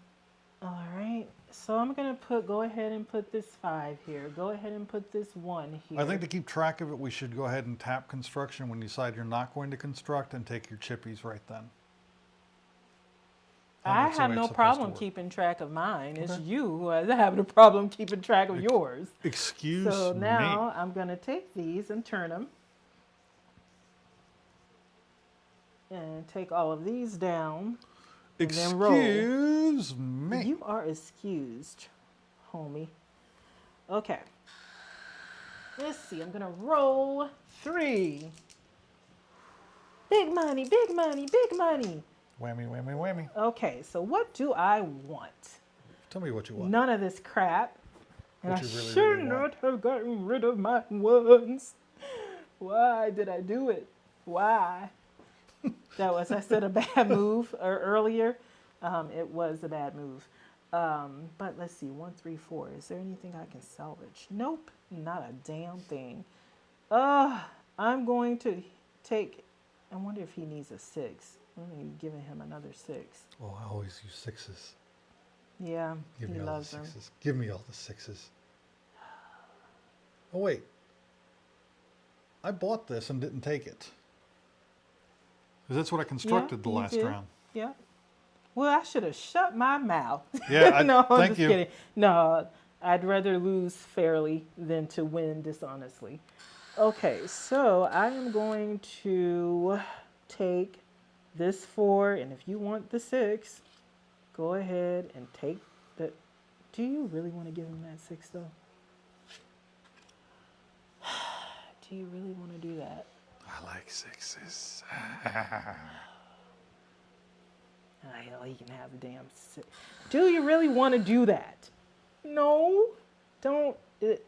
All right. So I'm going to go ahead and put this 5 here. Go ahead and put this 1 here. I think to keep track of it, we should go ahead and tap construction when you decide you're not going to construct and take your chippies right then. I That's the have way no it's supposed to problem work. keeping track of mine. It's Okay. you who is having a problem keeping track of yours. Excuse So me. now I'm going to take these and turn them. And take all of these down. And then roll. Excuse me. You are excused, homie. Okay. Let's see. I'm going to roll 3. Big money, big money, big money. Whammy, whammy, whammy. Okay, so what do I want? Tell me what you want. None of this crap. And What I you really, should really not want. have gotten rid of my ones. Why did I do it? Why? That was, I said, a bad move earlier. It was a bad move. But let's see, 1, 3, 4. Is there anything I can salvage? Nope, not a damn thing. I'm going to take, I wonder if he needs a 6. I'm giving him another 6. Oh, I always use 6s. Yeah, Give he me all the loves them. 6s. Give me all the 6s. Oh, wait. I bought this and didn't take it. Because that's what I constructed the you last did. round. Yeah. Well, I should have shut my mouth. Yeah, No, I'm thank just you. kidding. No, I'd rather lose fairly than to win dishonestly. Okay, so I am going to take this 4, and if you want the 6, go ahead and take the. Do you really want to give him that 6 though? Do you really want to do that? I like 6s. Hell, he can have the damn 6. Do you really want to do that? No, don't. This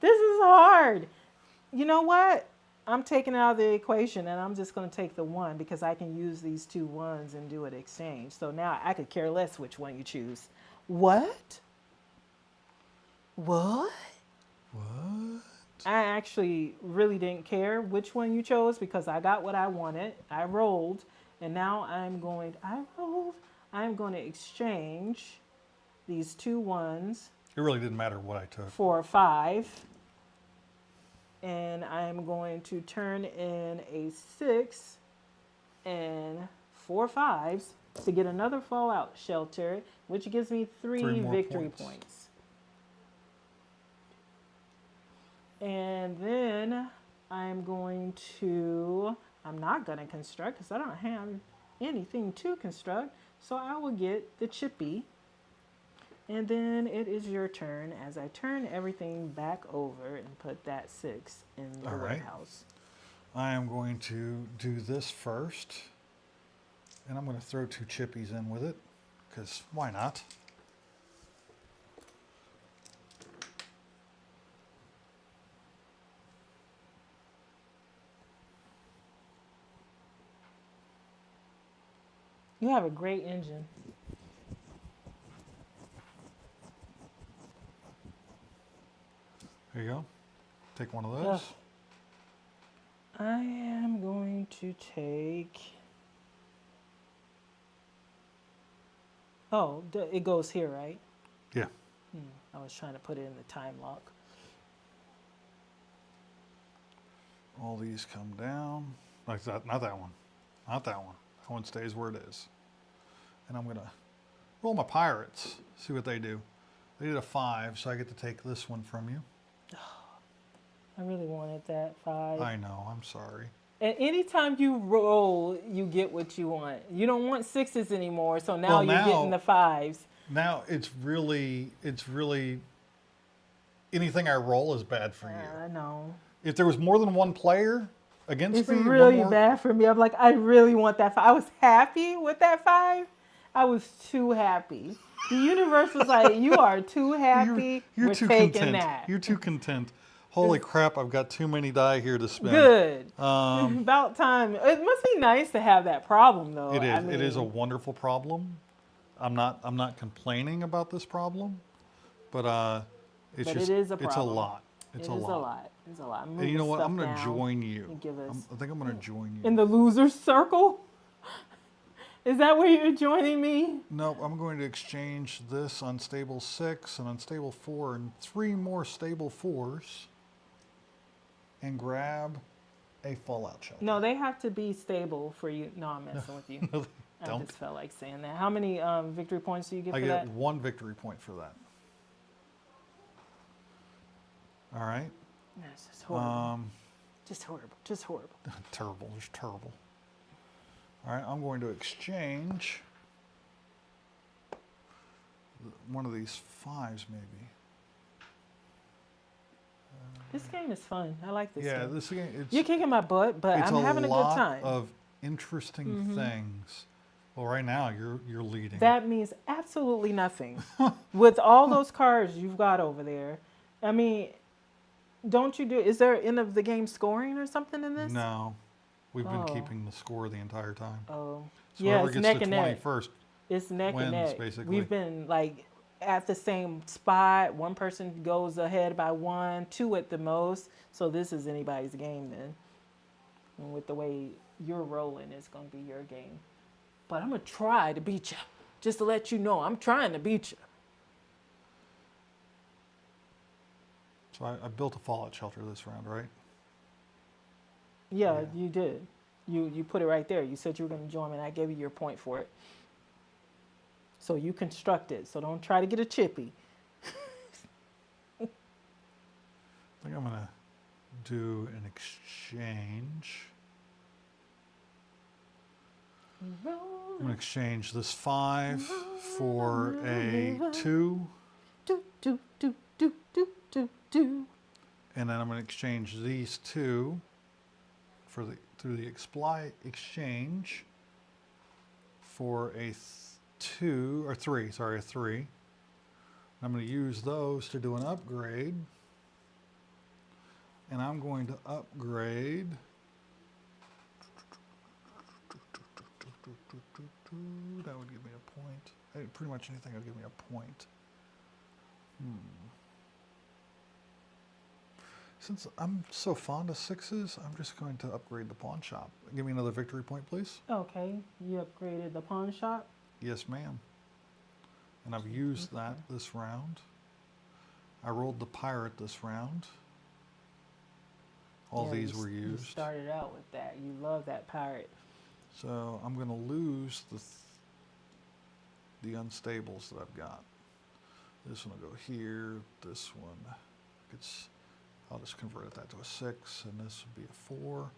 is hard. You know what? I'm taking it out of the equation, and I'm just going to take the 1 because I can use these 2 1s and do an exchange. So now I could care less which one you choose. What? What? What? I actually really didn't care which one you chose because I got what I wanted. I rolled, and now I'm going to exchange these 2 1s It really didn't matter what I took. for a 5. And I'm going to turn in a 6 and 4 5s to get another fallout shelter, which gives me 3 3 more victory points. points. And then I'm not going to construct because I don't have anything to construct. So I will get the chippy. And then it is your turn as I turn everything back over and put that 6 in the All right. warehouse. I am going to do this first. And I'm going to throw 2 chippies in with it. Because why not? You have a great engine. There you go. Take one of those. Ugh. I am going to take. Oh, it goes here, right? Yeah. I was trying to put it in the time lock. All these come down. Like that, not that one. Not that one. That one stays where it is. And I'm going to roll my pirates. See what they do. They did a 5, so I get to take this one from you. I really wanted that 5. I know. I'm sorry. And anytime you roll, you get what you want. You don't want 6s anymore, so now Well, you're now- getting the 5s. Now it's really anything I roll is bad for I you. know. If there was more than one player against It's me, one really more- bad for me. I'm like, I really want that 5. I was happy with that 5. I was too happy. The universe was like, you are too happy. You're We're too taking content. that. You're too content. Holy crap! I've got too many die here to spend. Good. About time. It must be nice to have that problem, though. It is. I mean, It is a wonderful problem. I'm not complaining about this problem, but it's But just it is a it's a problem. lot. It's it a is lot. a lot. It's a lot. And you know what? I'm going going to to join you. and give us- I think I'm going to join you. in the loser's circle. Is that where you're joining me? No, I'm going to exchange this unstable 6 and unstable 4 and 3 more stable 4s and grab a fallout shelter. No, they have to be stable for you. No, I'm messing with you. I Don't. just felt like saying that. How many victory points do you get I for get that? 1 victory point for that. All right. That's just horrible. Just horrible. Just horrible. Terrible, just terrible. All right, I'm going to exchange one of these 5s, maybe. This game is fun. I like this Yeah, game. this game. You're kicking my butt, but It's I'm having a good time. of interesting things. Well, right now you're leading. That means absolutely nothing. With all those cards you've got over there, I mean, don't you do? Is there end of the game scoring or something in this? No, we've been Oh. keeping the score the entire time. Oh, So yeah, whoever it's gets neck to and 20 neck. first It's neck wins, and neck. basically. We've been like at the same spot. One person goes ahead by 1, 2 at the most. So this is anybody's game then. And with the way you're rolling, it's gonna be your game. But I'm gonna try to beat you. Just to let you know, I'm trying to beat you. So I built a fallout shelter this round, right? Yeah, Yeah. you did. You put it right there. You said you were going to join me, and I gave you your point for it. So you construct it. So don't try to get a chippy. I think I'm gonna do an exchange. I'm gonna exchange this 5 for a 2, Do, do, do, do, do, do, do. and then I'm gonna exchange these 2 for through the exchange for a 3. I'm going to use those to do an upgrade, and I'm going to upgrade that would give me a point. Pretty much anything would give me a point. Since I'm so fond of 6s, I'm just going to upgrade the pawn shop. Give me another victory point, please. Okay, you upgraded the pawn shop. Yes, ma'am. And I've used that this round. I rolled the pirate this round. All Yeah, these you were You used. started out with that. You love that pirate. So I'm going to lose the unstables that I've got. This one will go here. This one I'll just convert that to a 6, and this will be a 4.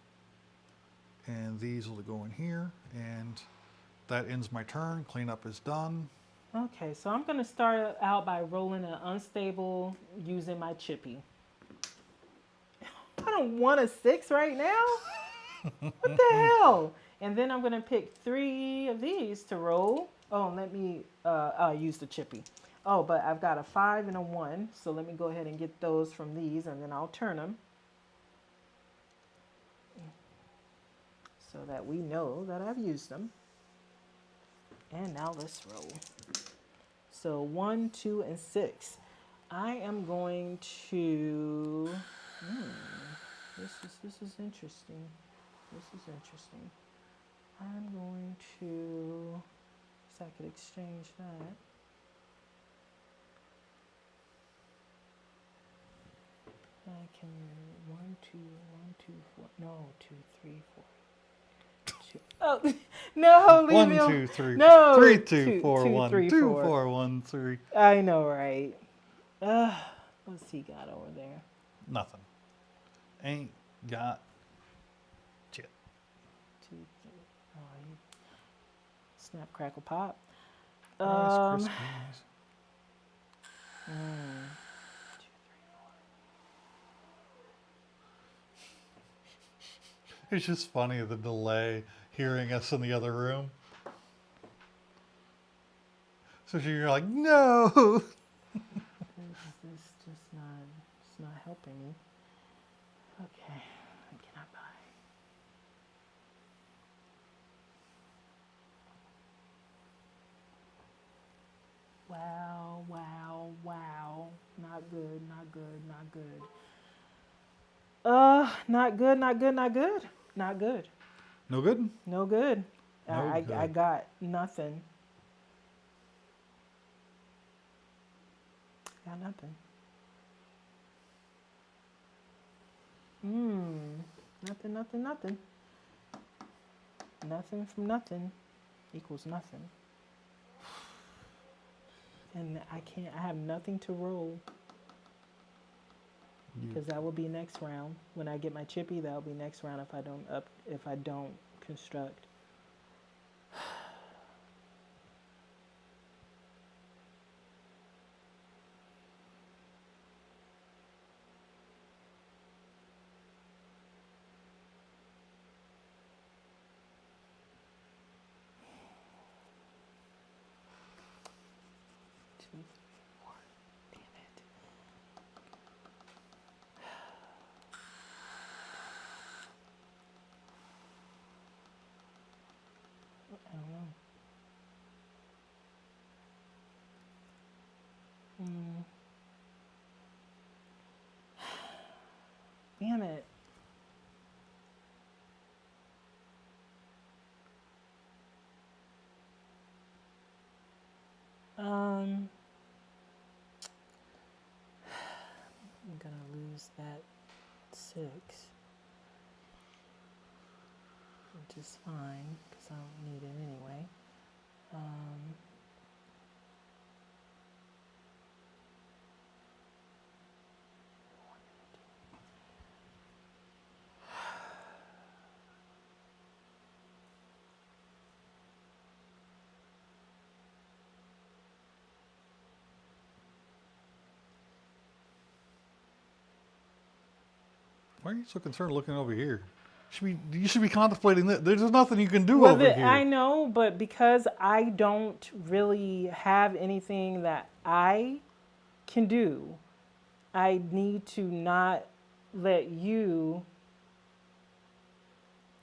And these will go in here, and that ends my turn. Cleanup is done. Okay, so I'm going to start out by rolling an unstable using my chippy. I don't want a 6 right now. What the hell? And then I'm going to pick 3 of these to roll. Oh, let me use the chippy. Oh, but I've got a 5 and a 1. So let me go ahead and get those from these, and then I'll turn them. So that we know that I've used them. And now let's roll. So 1, 2, and 6. I am going to. This is interesting. This is interesting. I'm going to. So I could exchange that. I can 1, 2, 1, 2, 4. No, 2, 3, 4. Oh no! Leave 1, me 2, 3. No, 3, 2, 2, 4, 1. 3, 2, 4. 4, 1, 3. I know, right? What's he got over there? Nothing. Ain't got shit. 2, 3. Oh, you snap, crackle, pop. Rice Krispies. 2, 3, 4. It's just funny the delay hearing us in the other room. So you're like, no. This just not. It's not helping me. Okay, what can I buy? Wow, wow, wow. Not good, not good, not good. Not good, not good, not good. Not good. No good? No good. No I good. got nothing. Got nothing. Nothing, nothing, nothing. Nothing from nothing. equals nothing. And I have nothing to roll. Because that will be next round. When I get my chippy, that will be next round if I don't construct. I don't know. Damn it. I'm gonna lose that 6, which is fine because I don't need it anyway. Why are you so concerned looking over here? You should be contemplating that. There's nothing you can do over here. I know, but because I don't really have anything that I can do, I need to not let you.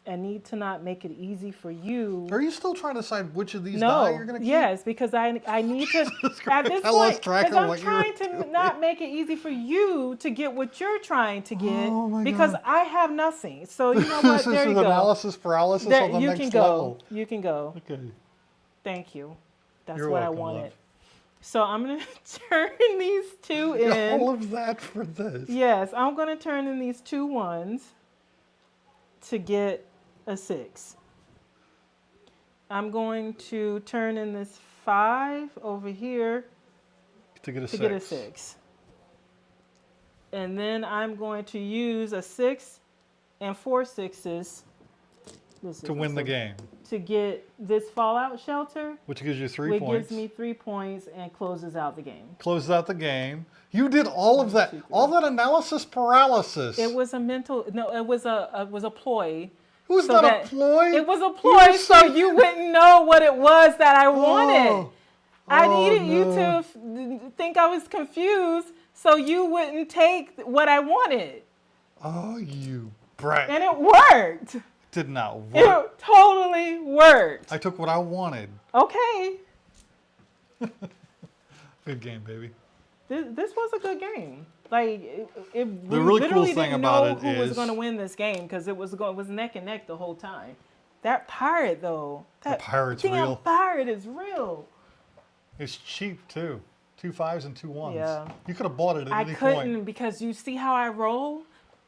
I need to not make it easy for you. Are you still trying to decide which of these die you're going to keep? Yes, because I need to, at this point, because I'm trying to not make it easy for you to get what you're trying to get, because I have nothing. So you know what, there you go. Analysis paralysis on the next level. You can go. Okay. Thank you. That's You're what welcome, I wanted. love. So I'm going to turn these 2 in. All of that for this. Yes, I'm going to turn in these 2 1s to get a 6. I'm going to turn in this 5 over here to get a 6. And then I'm going to use a 6 and 4 6s to win the game. To get this fallout shelter. Which gives you 3 points. Which gives me 3 points and closes out the game. Closes out the game. You did all of that. All that analysis paralysis. It was a mental, no, it was a ploy. It was not a ploy. It was a ploy so you wouldn't know what it was that I wanted. I needed you to think I was confused so you wouldn't take what I wanted. Oh, you brat. And it worked. It did not work. It totally worked. I took what I wanted. Okay. Good game, baby. This was a good game. Like we really literally cool thing didn't about know it who was is going to win this game because it was neck and neck the whole time. That pirate though, that pirate's damn real. Pirate is real. It's cheap too. 2 5s and 2 1s. Yeah. You could have bought it at any point. I couldn't because you see how I roll.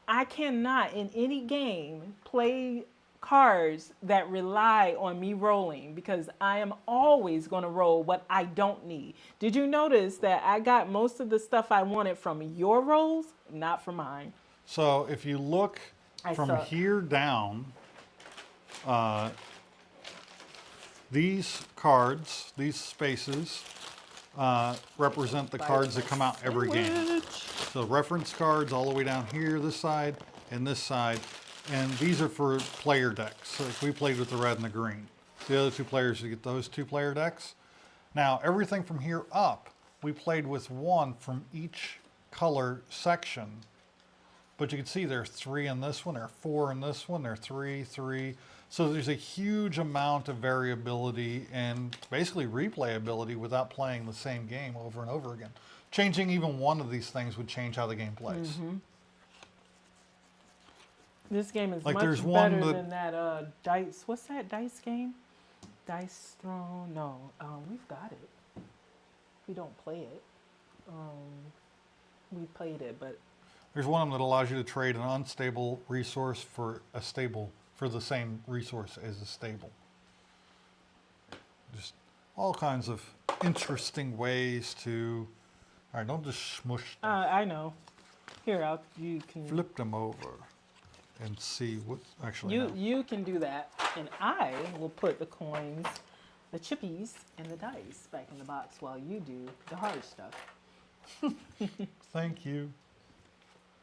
I cannot in any game play cards that rely on me rolling because I am always going to roll what I don't need. Did you notice that I got most of the stuff I wanted from your rolls, not from mine? So if you look from here down, these cards, these spaces, represent the cards that come out every game. So reference cards all the way down here, this side, and this side. And these are for player decks. So if we played with the red and the green. The other 2 players to get those 2 player decks. Now, everything from here up, we played with 1 from each color section. But you can see there's 3 in this one, there are 4 in this one, there are 3, 3. So there's a huge amount of variability and basically replayability without playing the same game over and over again. Changing even one of these things would change how the game plays. Mm-hmm. This game is like much there's better than that dice. What's that dice game? Dice Throne? No, we've got it. We don't play it. We played it, but there's one of them that allows you to trade an unstable resource for a stable, for the same resource as a stable. Just all kinds of interesting ways to. All right, don't just smush them. I know. Here, you can. Flip them over and see what actually. You no. you can do that, and I will put the coins, the chippies, and the dice back in the box while you do the hard stuff. Thank you.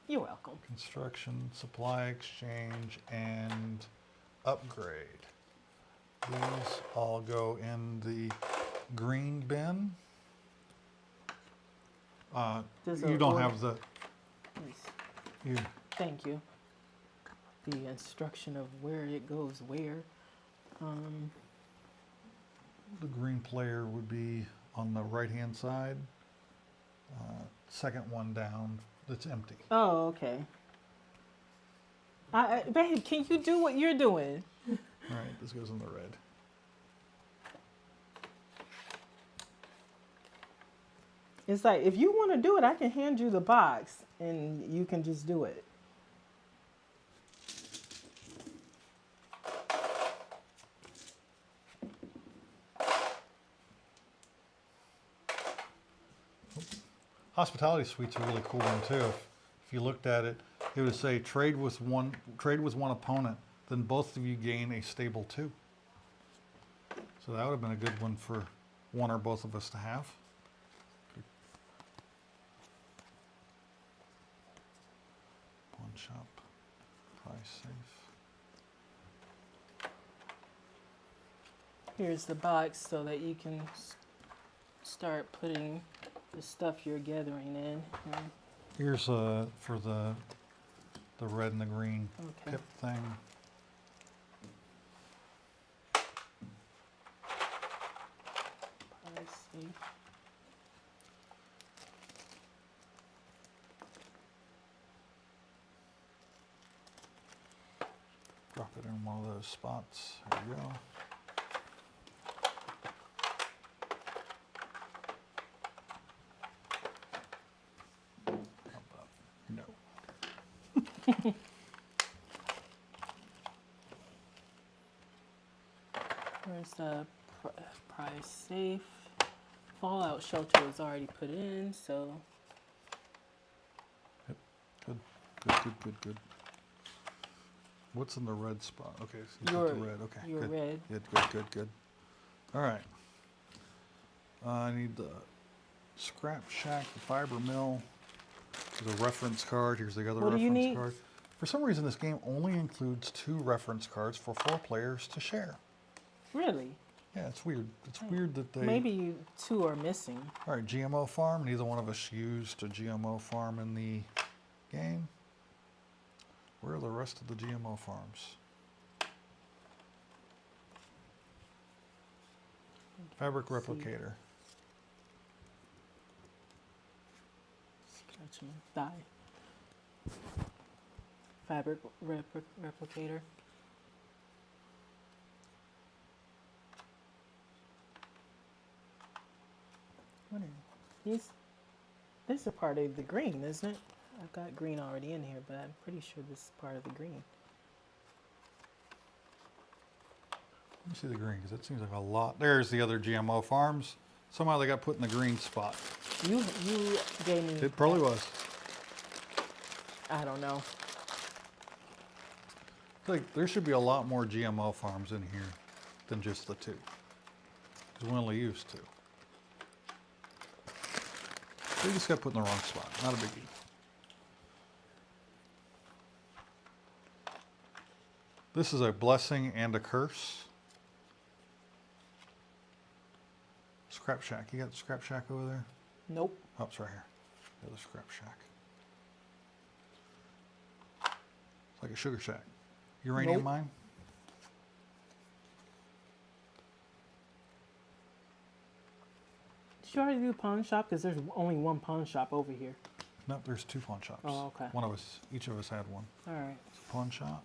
You're welcome. Construction, supply exchange, and upgrade. These all go in the green bin. Does You the don't order- have the. Yes. You, Thank you. The instruction of where it goes where. the green player would be on the right-hand side. Second one down, that's empty. Oh, okay. Babe, can you do what you're doing? All right, this goes in the red. It's like, if you want to do it, I can hand you the box and you can just do it. Hospitality suite's a really cool one too. If you looked at it, it would say trade with one opponent, then both of you gain a stable 2. So that would have been a good one for one or both of us to have. Pawn shop, price safe. Here's the box so that you can start putting the stuff you're gathering in. Here's for the red and the green Okay. pip thing. Let's see. Drop it in one of those spots. There you go. How about no? Where's the price safe? Fallout shelter is already put in, so Good. What's in the red spot? Okay, so you Your- put the red. Okay, you're good. red. Good. All right. I need the scrap shack, the fiber mill. There's a reference card. Here's the other What do you reference need? card. For some reason, this game only includes 2 reference cards for 4 players to share. Really? Yeah, it's weird. It's weird that they. Maybe 2 are missing. All right, GMO farm. Neither one of us used a GMO farm in the game. Where are the rest of the GMO farms? Fabric See. replicator. Scratch 'em. Die. Fabric replicator. What are these? This is a part of the green, isn't it? I've got green already in here, but I'm pretty sure this is part of the green. Let me see the green, because that seems like a lot. There's the other GMO farms. Somehow they got put in the green spot. You gave me. It probably was. I don't know. Like, there should be a lot more GMO farms in here than just the 2. Because we only used 2. They just got put in the wrong spot. Not a biggie. This is a blessing and a curse. Scrap shack. You got the scrap shack over there? Nope. Oh, it's right here. The other scrap shack. It's like a sugar shack. Uranium Nope. mine? Did you already do pawn shop? Because there's only one pawn shop over here. Nope, there's 2 pawn shops. Oh, okay. One of us, each of us had one. All right. Pawn shop.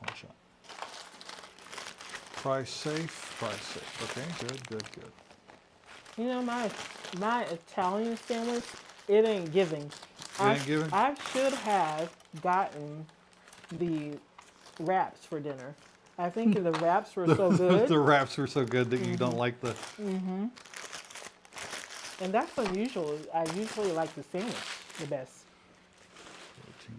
Pawn shop. Price safe. Okay, good. You know, my Italian sandwich, it ain't giving. ain't giving? I should have gotten the wraps for dinner. I think the wraps were so good. The wraps were so good that you don't like the. And that's unusual. I usually like the sandwich the best. 14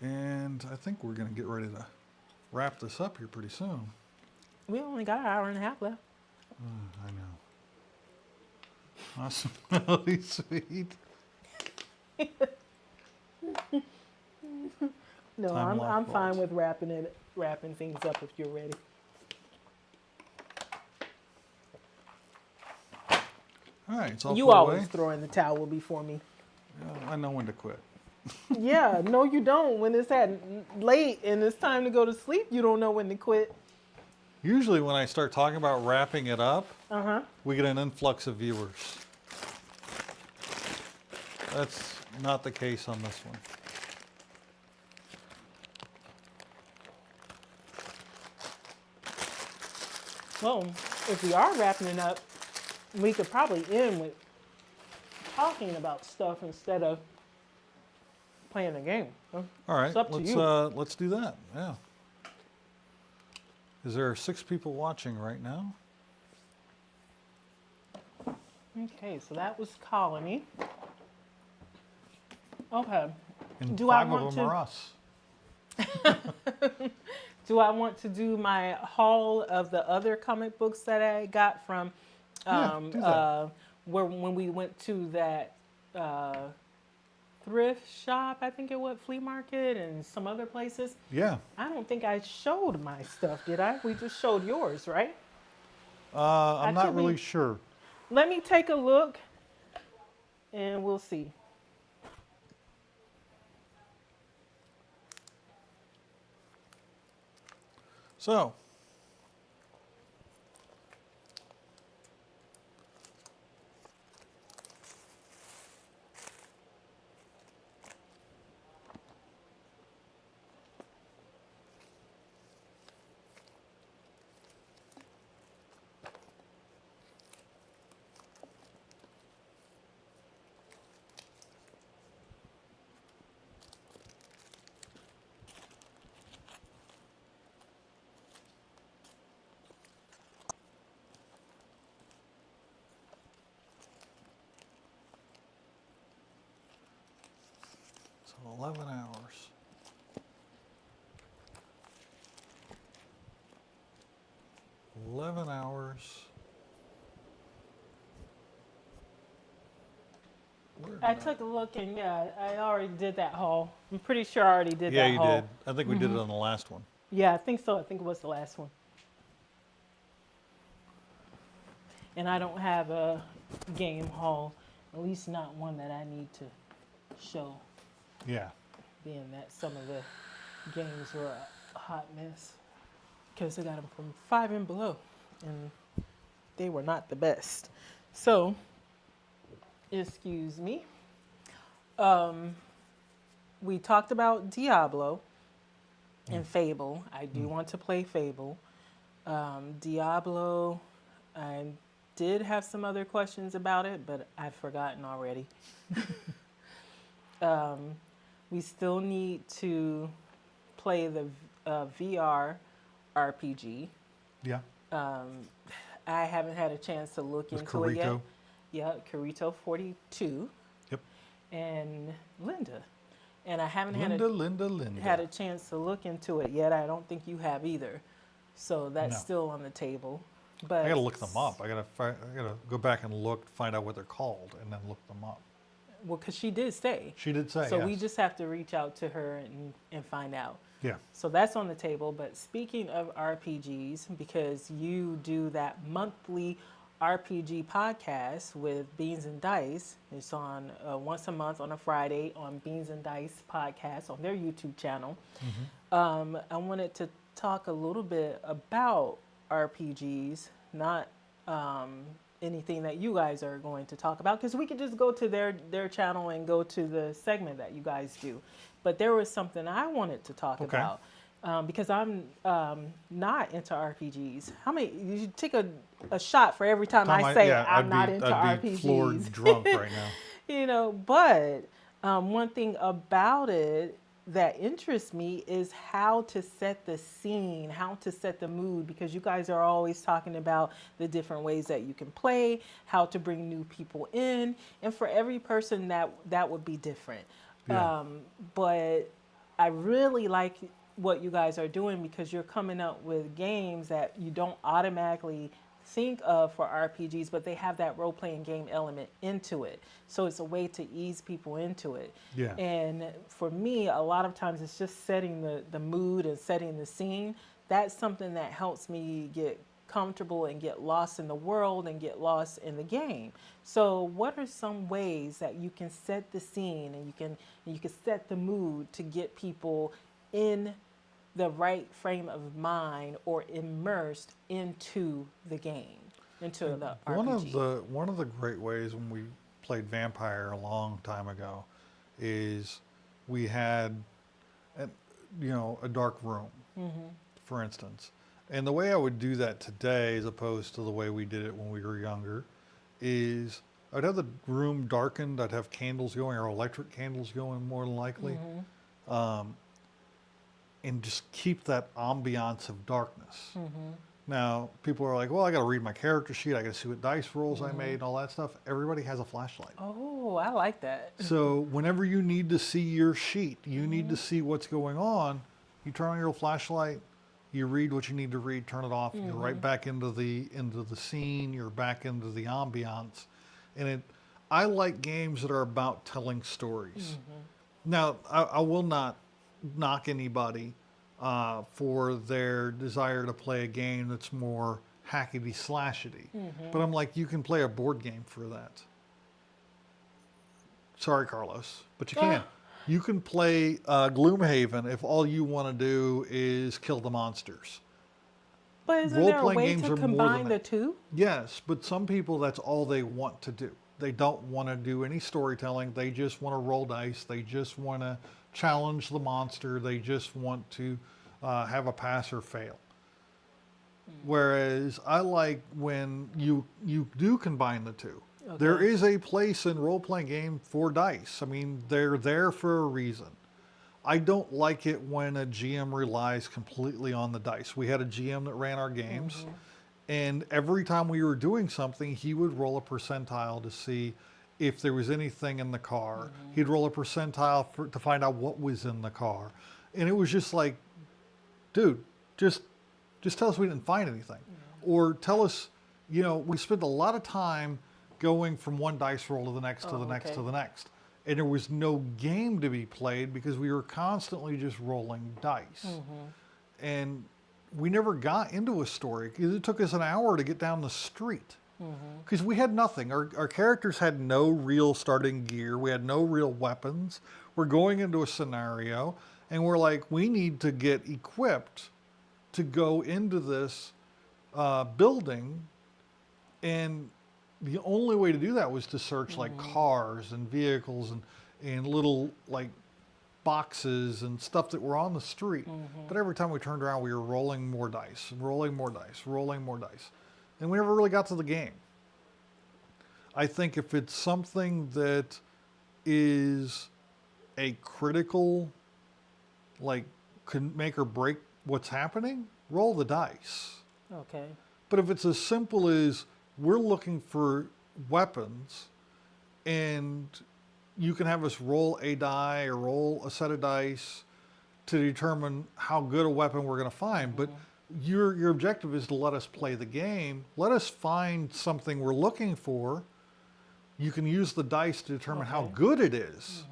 live. And I think we're going to get ready to wrap this up here pretty soon. We only got an hour and a half left. I know. Awesome. Really sweet. No, Time lock I'm fine bolts. with wrapping things up if you're ready. All right, it's all You put always away. throw in the towel before me. Yeah, I know when to quit. Yeah, no, you don't. When it's at late and it's time to go to sleep, you don't know when to quit. Usually when I start talking about wrapping it up, Uh-huh. we get an influx of viewers. That's not the case on this one. Well, if we are wrapping it up, we could probably end with talking about stuff instead of playing a game. All right, It's up to you. let's do that. Yeah. Is there 6 people watching right now? Okay, so that was Colony. Okay. And Do I 5 want of them to- are us. Do I want to do my haul of the other comic books that I got from Yeah, do that. when we went to that thrift shop, I think it was flea market and some other places? Yeah. I don't think I showed my stuff, did I? We just showed yours, right? I'm not Actually- really sure. Let me take a look and we'll see. So, so 11 hours. Where I did took a look and yeah, I already did that haul. I'm pretty sure I already did Yeah, that you haul. did. I think we did it on the last one. Yeah, I think so. I think it was the last one. And I don't have a game haul, at least not one that I need to show, Yeah. being that some of the games were a hot mess. Because I got them from 5 and below, and they were not the best. So, excuse me. We talked about Diablo and Fable. I do want to play Fable. Diablo, I did have some other questions about it, but I've forgotten already. We still need to play the VR RPG. Yeah. I haven't had a chance to look With into it yet. Carito. Yeah, Carito 42 Yep. and Linda. And I haven't Linda. had a chance to look into it yet. I don't think you have either. So that's No. still on the table. But I gotta look them up. I gotta go back and look, find out what they're called, and then look them up. Well, because she did say. She did say. So yes. we just have to reach out to her and find out. Yeah. So that's on the table. But speaking of RPGs, because you do that monthly RPG podcast with Beans and Dice, it's on once a month on a Friday on Beans and Dice podcast on their YouTube channel. I wanted to talk a little bit about RPGs, not anything that you guys are going to talk about, because we could just go to their channel and go to the segment that you guys do. But there was something I wanted to talk Okay. about because I'm not into RPGs. How many? You should take a shot for every time I say I'm not into I'd be RPGs. floored drunk right now. But one thing about it that interests me is how to set the scene, how to set the mood, because you guys are always talking about the different ways that you can play, how to bring new people in, and for every person that would be different. Yeah. But I really like what you guys are doing because you're coming up with games that you don't automatically think of for RPGs, but they have that role playing game element into it. So it's a way to ease people into it. Yeah. And for me, a lot of times it's just setting the mood and setting the scene. That's something that helps me get comfortable and get lost in the world and get lost in the game. So what are some ways that you can set the scene and you can set the mood to get people in the right frame of mind or immersed into the game, into the RPG? One of the great ways when we played Vampire a long time ago is we had a dark room, for instance. And the way I would do that today, as opposed to the way we did it when we were younger, is I'd have the room darkened. I'd have candles going, or electric candles going, more than likely, and just keep that ambiance of darkness. Now, people are like, well, I got to read my character sheet. I got to see what dice rolls I made and all that stuff. Everybody has a flashlight. Oh, I like that. So whenever you need to see your sheet, you need to see what's going on, you turn on your flashlight, you read what you need to read, turn it off, you're right back into the scene, you're back into the ambiance. And I like games that are about telling stories. Now, I will not knock anybody for their desire to play a game that's more hackety slashety. But I'm like, you can play a board game for that. Sorry, Carlos, but you can. You can play Gloomhaven if all you want to do is kill the monsters. But isn't there a Role-playing way games to are more combine than the that. two? Yes, but some people, that's all they want to do. They don't want to do any storytelling. They just want to roll dice. They just want to challenge the monster. They just want to have a pass or fail. Whereas I like when you do combine the two. Okay. There is a place in role-playing game for dice. I mean, they're there for a reason. I don't like it when a GM relies completely on the dice. We had a GM that ran our games, and every time we were doing something, he would roll a percentile to see if there was anything in the car. He'd roll a percentile to find out what was in the car. And it was just like, dude, just tell us we didn't find anything. Or tell us, we spent a lot of time going from one dice roll to the next, to the next, to the next. And there was no game to be played because we were constantly just rolling dice. And we never got into a story because it took us an hour to get down the street. Because we had nothing. Our characters had no real starting gear. We had no real weapons. We're going into a scenario and we're like, we need to get equipped to go into this building. And the only way to do that was to search like cars and vehicles and little like boxes and stuff that were on the street. But every time we turned around, we were rolling more dice, rolling more dice, rolling more dice. And we never really got to the game. I think if it's something that is a critical, like, can make or break what's happening, roll the dice. Okay. But if it's as simple as we're looking for weapons and you can have us roll a die or roll a set of dice to determine how good a weapon we're going to find, but your objective is to let us play the game. Let us find something we're looking for. You can use the dice to determine how good it is.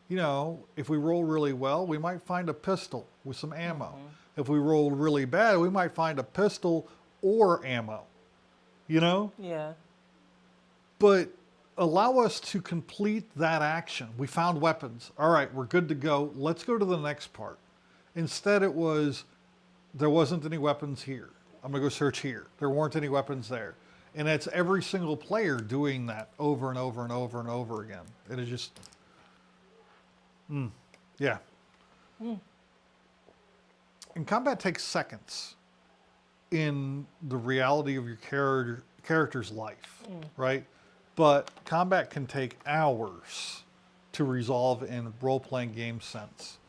If we roll really well, we might find a pistol with some ammo. If we roll really bad, we might find a pistol or ammo. Yeah. But allow us to complete that action. We found weapons. All right, we're good to go. Let's go to the next part. Instead, it was, there wasn't any weapons here. I'm going to go search here. There weren't any weapons there. And that's every single player doing that over and over and over and over again. It is just, yeah. And combat takes seconds in the reality of your character's life, right? But combat can take hours to resolve in role-playing game sense.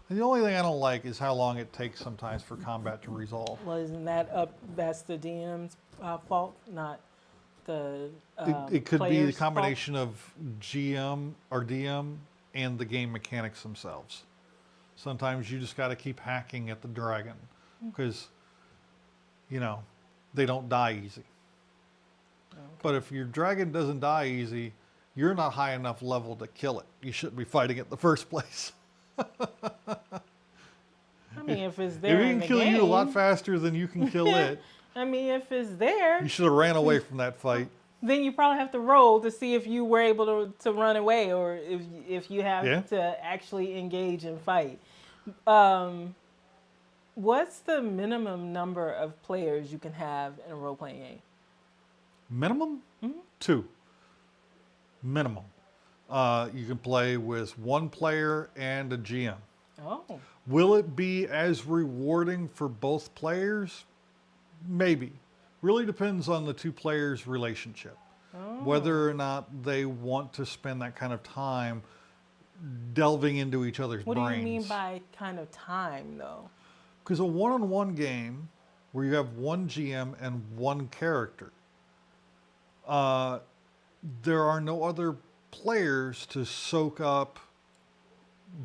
And the only thing I don't like is how long it takes sometimes for combat to resolve. Well, isn't that that's the DM's fault, not the It could be the player's combination of GM or DM and the game mechanics themselves. Sometimes you just got to keep hacking at the dragon because, they don't die easy. Okay. But if your dragon doesn't die easy, you're not high enough level to kill it. You shouldn't be fighting it in the first place. I mean, if it's there If it in can the kill game, you a lot faster than you can kill it, I mean, if it's there, you should have ran away from that fight. then you probably have to roll to see if you were able to run away or if you have Yeah. to actually engage and fight. What's the minimum number of players you can have in a role-playing game? Minimum? 2. Minimum. You can play with 1 player and a GM. Oh, Will it be as rewarding for both players? Maybe. Really depends on the 2 players' relationship. Whether or not they want to spend that kind of time delving into each other's what brains. do you mean by kind of time, though? Because a one-on-one game where you have 1 GM and 1 character, there are no other players to soak up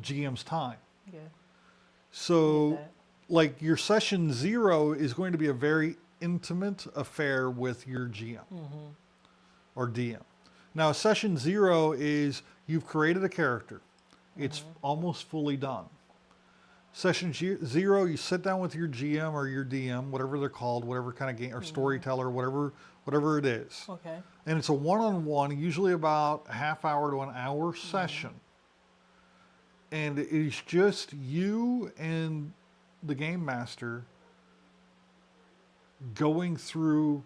GM's time. Yeah. So, that. like, your session 0 is going to be a very intimate affair with your GM or DM. Now, session 0 is you've created a character. It's almost fully done. Session 0, you sit down with your GM or your DM, whatever they're called, whatever kind of game, or storyteller, whatever it is. Okay. And it's a one-on-one, usually about a half hour to an hour session. And it's just you and the game master going through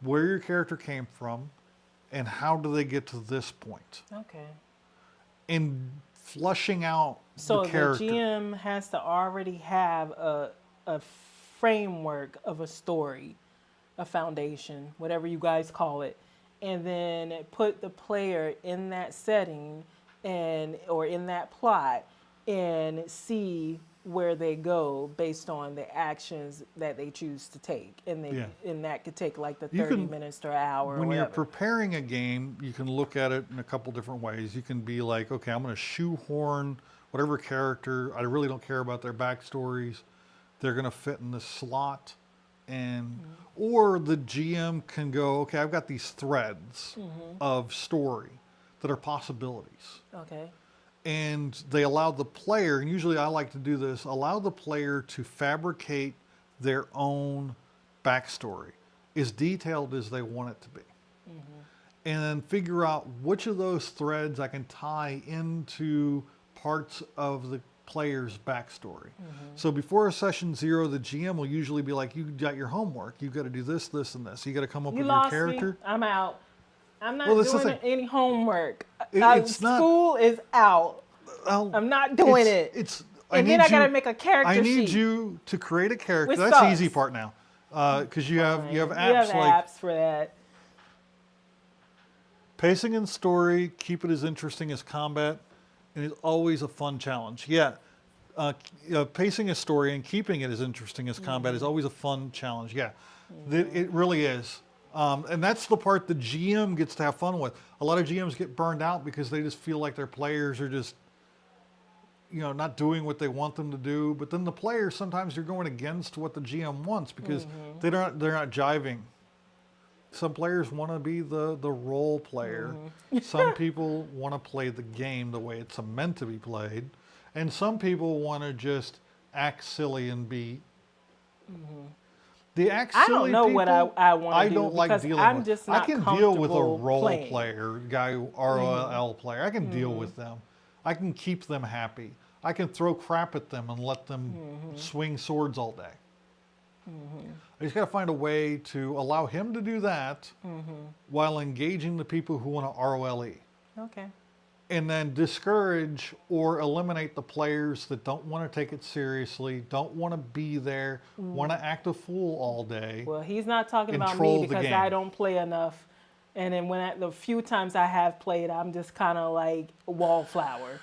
where your character came from and how do they get to this point. Okay. And flushing out So the character. GM has to already have a framework of a story, a foundation, whatever you guys call it, and then put the player in that setting or in that plot and see where they go based on the actions that they choose to take. And that could take like the 30 minutes to an hour. When or you're whatever. preparing a game, you can look at it in a couple different ways. You can be like, okay, I'm going to shoehorn whatever character, I really don't care about their backstories. They're going to fit in this slot. And or the GM can go, okay, I've got these threads of story that are possibilities. Okay. And they allow the player, and usually I like to do this, allow the player to fabricate their own backstory, as detailed as they want it to be. And then figure out which of those threads I can tie into parts of the player's backstory. So before a session 0, the GM will usually be like, you got your homework, you've got to do this, this, and this. You got to come up You with lost your character. me. I'm out. I'm not Well, this is doing the thing. any homework. It's not- School is out. Well, I'm not doing it. And then I gotta make a character I need sheet. you to create a character. With That's the subs. easy part now, because you have apps You have like apps for that. pacing and story. Keep it as interesting as combat, and it's always a fun challenge. Yeah, pacing a story and keeping it as interesting as combat is always a fun challenge. Yeah, it really is. And that's the part the GM gets to have fun with. A lot of GMs get burned out because they just feel like their players are just, not doing what they want them to do. But then the players, sometimes you're going against what the GM wants because they're not jiving. Some players want to be the role player. Some people want to play the game the way it's meant to be played. And some people want to just act silly and be... The act I silly don't know people, what I want to do. I don't like because dealing I'm with. just I not can deal with a comfortable role playing. player, guy, ROL player. I can deal with them. I can keep them happy. I can throw crap at them and let them swing swords all day. I just got to find a way to allow him to do that while engaging the people who want to ROLE. Okay. And then discourage or eliminate the players that don't want to take it seriously, don't want to be there, want to act a fool all day. Well, he's not talking And about troll me the because game. I don't play enough. And then the few times I have played, I'm just kind of like a wallflower.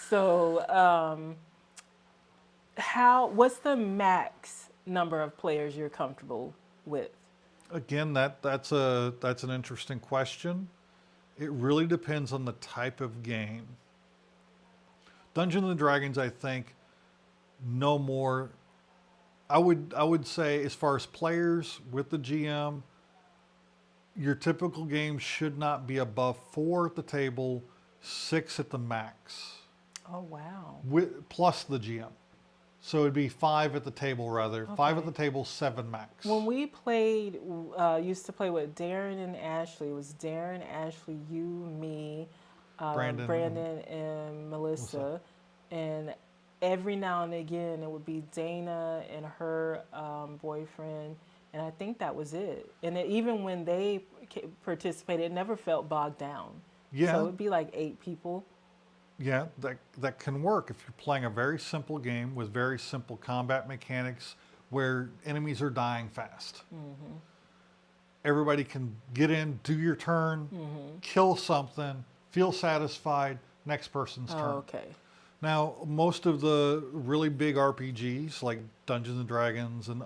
So what's the max number of players you're comfortable with? Again, that's an interesting question. It really depends on the type of game. Dungeons and Dragons, I think, no more. I would say, as far as players with the GM, your typical game should not be above 4 at the table, 6 at the max, Oh wow. plus the GM. So it'd be 5 at the table rather. 5 at Okay. the table, 7 max. When we played, used to play with Darren and Ashley. It was Darren, Ashley, you, me, Brandon and Melissa, and every now and again it would be Dana and her boyfriend, and I think that was it. And even when they participated, it never felt bogged down. Yeah. So it'd be like 8 people. Yeah, that can work if you're playing a very simple game with very simple combat mechanics where enemies are dying fast. Everybody can get in, do your turn, kill something, feel satisfied, next person's turn. Oh, okay. Now, most of the really big RPGs like Dungeons and Dragons, and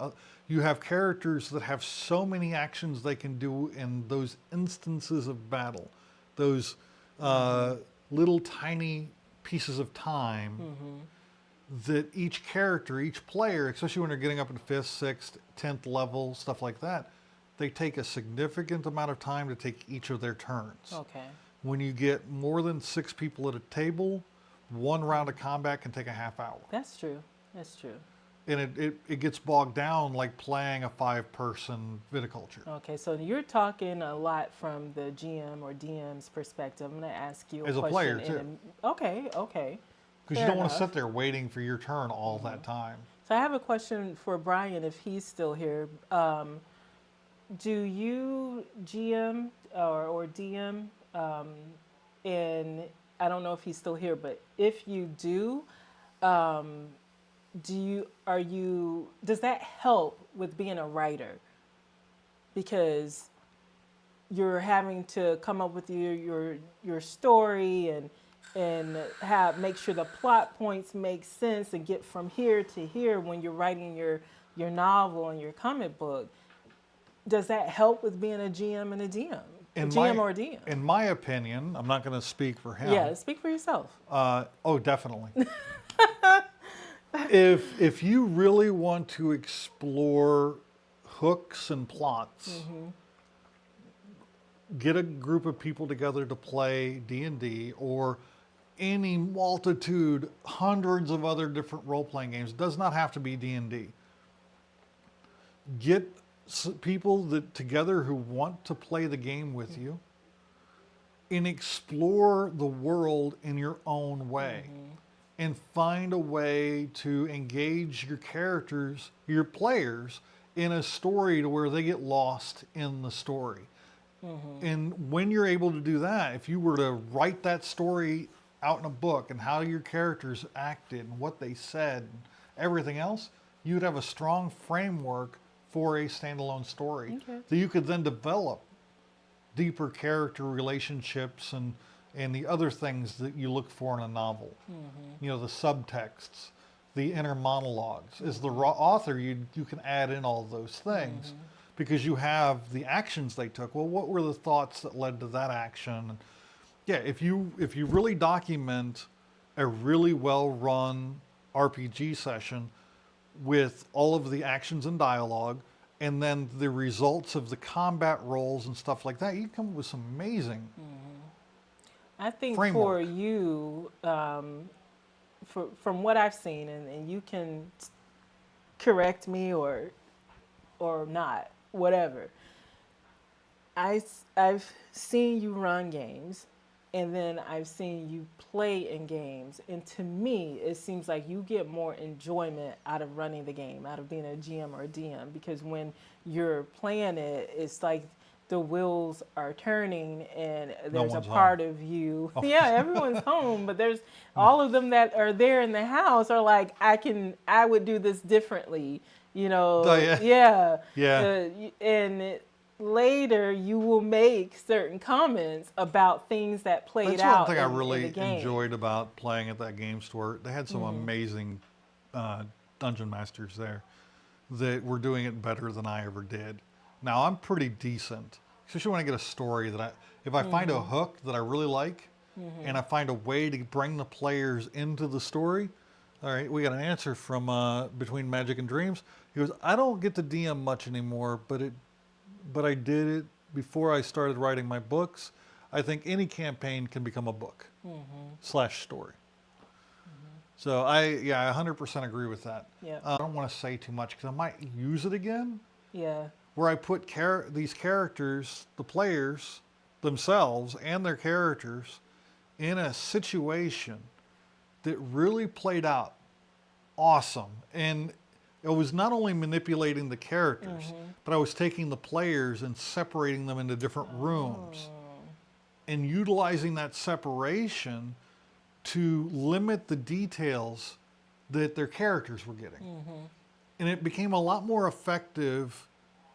you have characters that have so many actions they can do in those instances of battle, those little tiny pieces of time that each character, each player, especially when they're getting up in 5th, 6th, 10th level, stuff like that, they take a significant amount of time to take each of their turns. Okay. When you get more than 6 people at a table, 1 round of combat can take a half hour. That's true. That's true. And it gets bogged down like playing a 5-person viticulture. Okay, so you're talking a lot from the GM or DM's perspective. I'm going to ask you As a question. player, too. Okay. Because you don't want to sit there waiting for your turn all that time. So I have a question for Brian if he's still here. Do you GM or DM? And I don't know if he's still here, but if you do, does that help with being a writer? Because you're having to come up with your story and make sure the plot points make sense and get from here to here when you're writing your novel and your comic book. Does that help with being a GM and a DM? Or a DM? In my opinion, I'm not going to speak for him. Yeah, speak for yourself. Definitely. If you really want to explore hooks and plots, get a group of people together to play D&D or any multitude, hundreds of other different role-playing games. It does not have to be D&D. Get people together who want to play the game with you and explore the world in your own way. And find a way to engage your characters, your players, in a story to where they get lost in the story. And when you're able to do that, if you were to write that story out in a book and how your characters acted and what they said and everything else, you'd have a strong framework for a standalone story that you could then develop deeper character relationships and the other things that you look for in a novel. You know, the subtexts, the inner monologues. As the author, you can add in all those things because you have the actions they took. Well, what were the thoughts that led to that action? Yeah, if you really document a really well-run RPG session with all of the actions and dialogue, and then the results of the combat rolls and stuff like that, you come up with some amazing I think framework. For you, from what I've seen, and you can correct me or not, whatever. I've seen you run games, and then I've seen you play in games, and to me, it seems like you get more enjoyment out of running the game, out of being a GM or a DM, because when you're playing it, it's like the wheels are turning and there's a part of you. Yeah, everyone's home, but there's all of them that are there in the house are like, I would do this differently, you know. Oh, yeah. And later you will make certain comments about things that played That's out. one thing I in really the game. enjoyed about playing at that game store. They had some amazing dungeon masters there that were doing it better than I ever did. Now I'm pretty decent, especially when I get a story that if I find a hook that I really like, and I find a way to bring the players into the story. All right, we got an answer from Between Magic and Dreams. He goes, I don't get to DM much anymore, but I did it before I started writing my books. I think any campaign can become a book / story. So I 100% agree with that. Yeah. I don't want to say too much because I might use it again. Yeah. Where I put these characters, the players themselves and their characters, in a situation that really played out awesome. And it was not only manipulating the characters, but I was taking the players and separating them into different rooms and utilizing that separation to limit the details that their characters were getting. And it became a lot more effective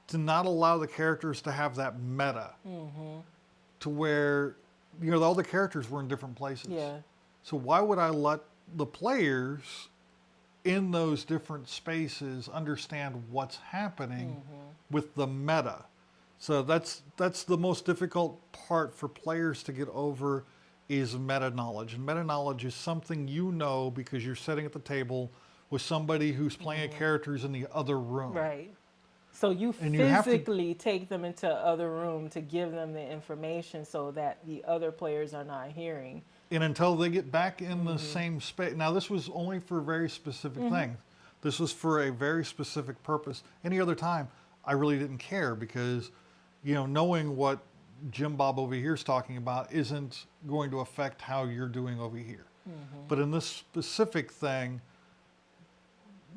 to not allow the characters to have that meta to where, all the characters were in different places. Yeah. So why would I let the players in those different spaces understand what's happening with the meta? So that's the most difficult part for players to get over, is meta knowledge. And meta knowledge is something because you're sitting at the table with somebody who's playing characters in the other room. Right. So you physically take them into other room to give them the information so that the other players are not hearing. And until they get back in the same space. Now, this was only for very specific things. This was for a very specific purpose. Any other time, I really didn't care because, knowing what Jim Bob over here is talking about isn't going to affect how you're doing over here. But in this specific thing,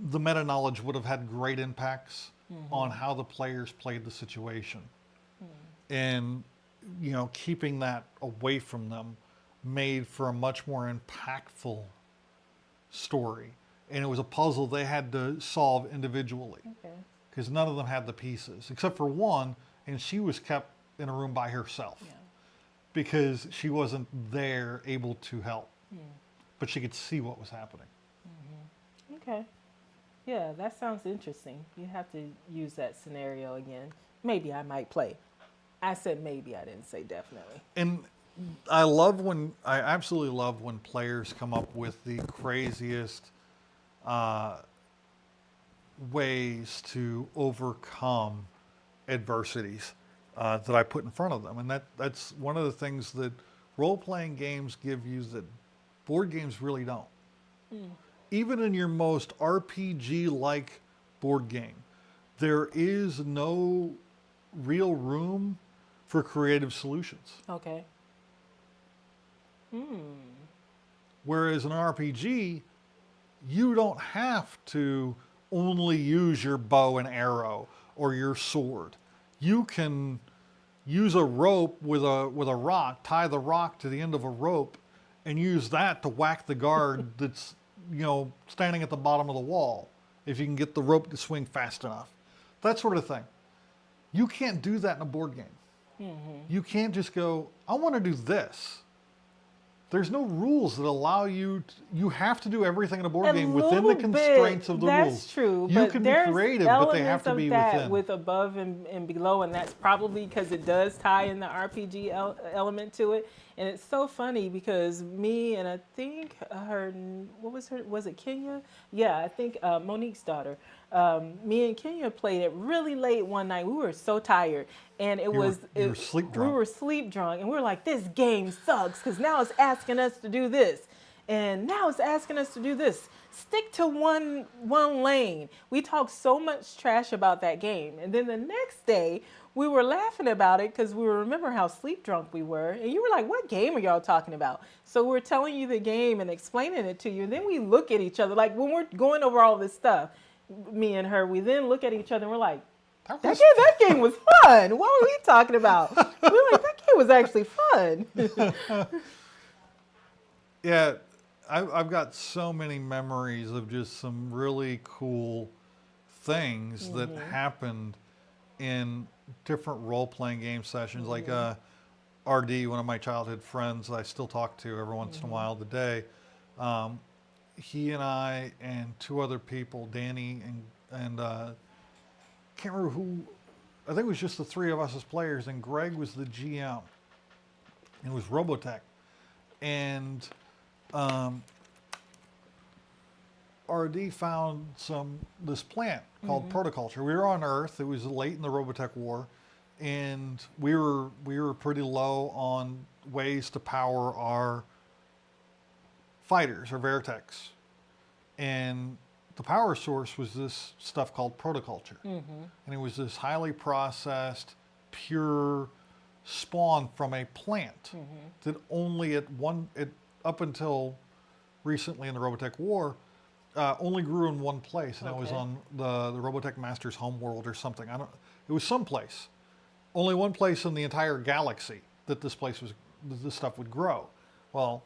the meta knowledge would have had great impacts on how the players played the situation. And, keeping that away from them made for a much more impactful story. And it was a puzzle they had to solve individually. Because none of them had the pieces, except for one, and she was kept in a room by herself. Because she wasn't there able to help. But she could see what was happening. Okay. Yeah, that sounds interesting. You have to use that scenario again. Maybe I might play. I said maybe, I didn't say definitely. And I absolutely love when players come up with the craziest ways to overcome adversities that I put in front of them. And that's one of the things that role-playing games give you that board games really don't. Even in your most RPG-like board game, there is no real room for creative solutions. Okay. Whereas in an RPG, you don't have to only use your bow and arrow or your sword. You can use a rope with a rock, tie the rock to the end of a rope, and use that to whack the guard that's standing at the bottom of the wall, if you can get the rope to swing fast enough. That sort of thing. You can't do that in a board game. You can't just go, I want to do this. There's no rules that allow you you have to do everything in a board game within the constraints of the rules. That's true. You can be creative, but they have to be within. With above and below, and that's probably because it does tie in the RPG element to it. And it's so funny because me and I think was it Kenya? Yeah, I think Monique's daughter. Me and Kenya played it really late one night. We were so tired. And you were sleep drunk. We were sleep drunk. And we were like, this game sucks because now it's asking us to do this. And now it's asking us to do this. Stick to one lane. We talked so much trash about that game. And then the next day, we were laughing about it because we remember how sleep drunk we were. And you were like, what game are y'all talking about? So we're telling you the game and explaining it to you. And then we look at each other. Like when we're going over all this stuff, me and her, we then look at each other and we're like, that game was fun. What were we talking about? We were like, that game was actually fun. Yeah, I've got so many memories of just some really cool things that happened in different role-playing game sessions. Like RD, one of my childhood friends I still talk to every once in a while today, he and I and two other people, Danny and can't remember who. I think it was just the three of us as players, and Greg was the GM. It was Robotech, and RD found this plant called protoculture. We were on Earth. It was late in the Robotech War, and we were pretty low on ways to power our fighters, our Vertex, and the power source was this stuff called protoculture, and it was this highly processed, pure spawn from a plant that only up until recently in the Robotech War only grew in one place, and it was on the Robotech Masters homeworld or something. It was someplace, only one place in the entire galaxy that this stuff would grow. Well,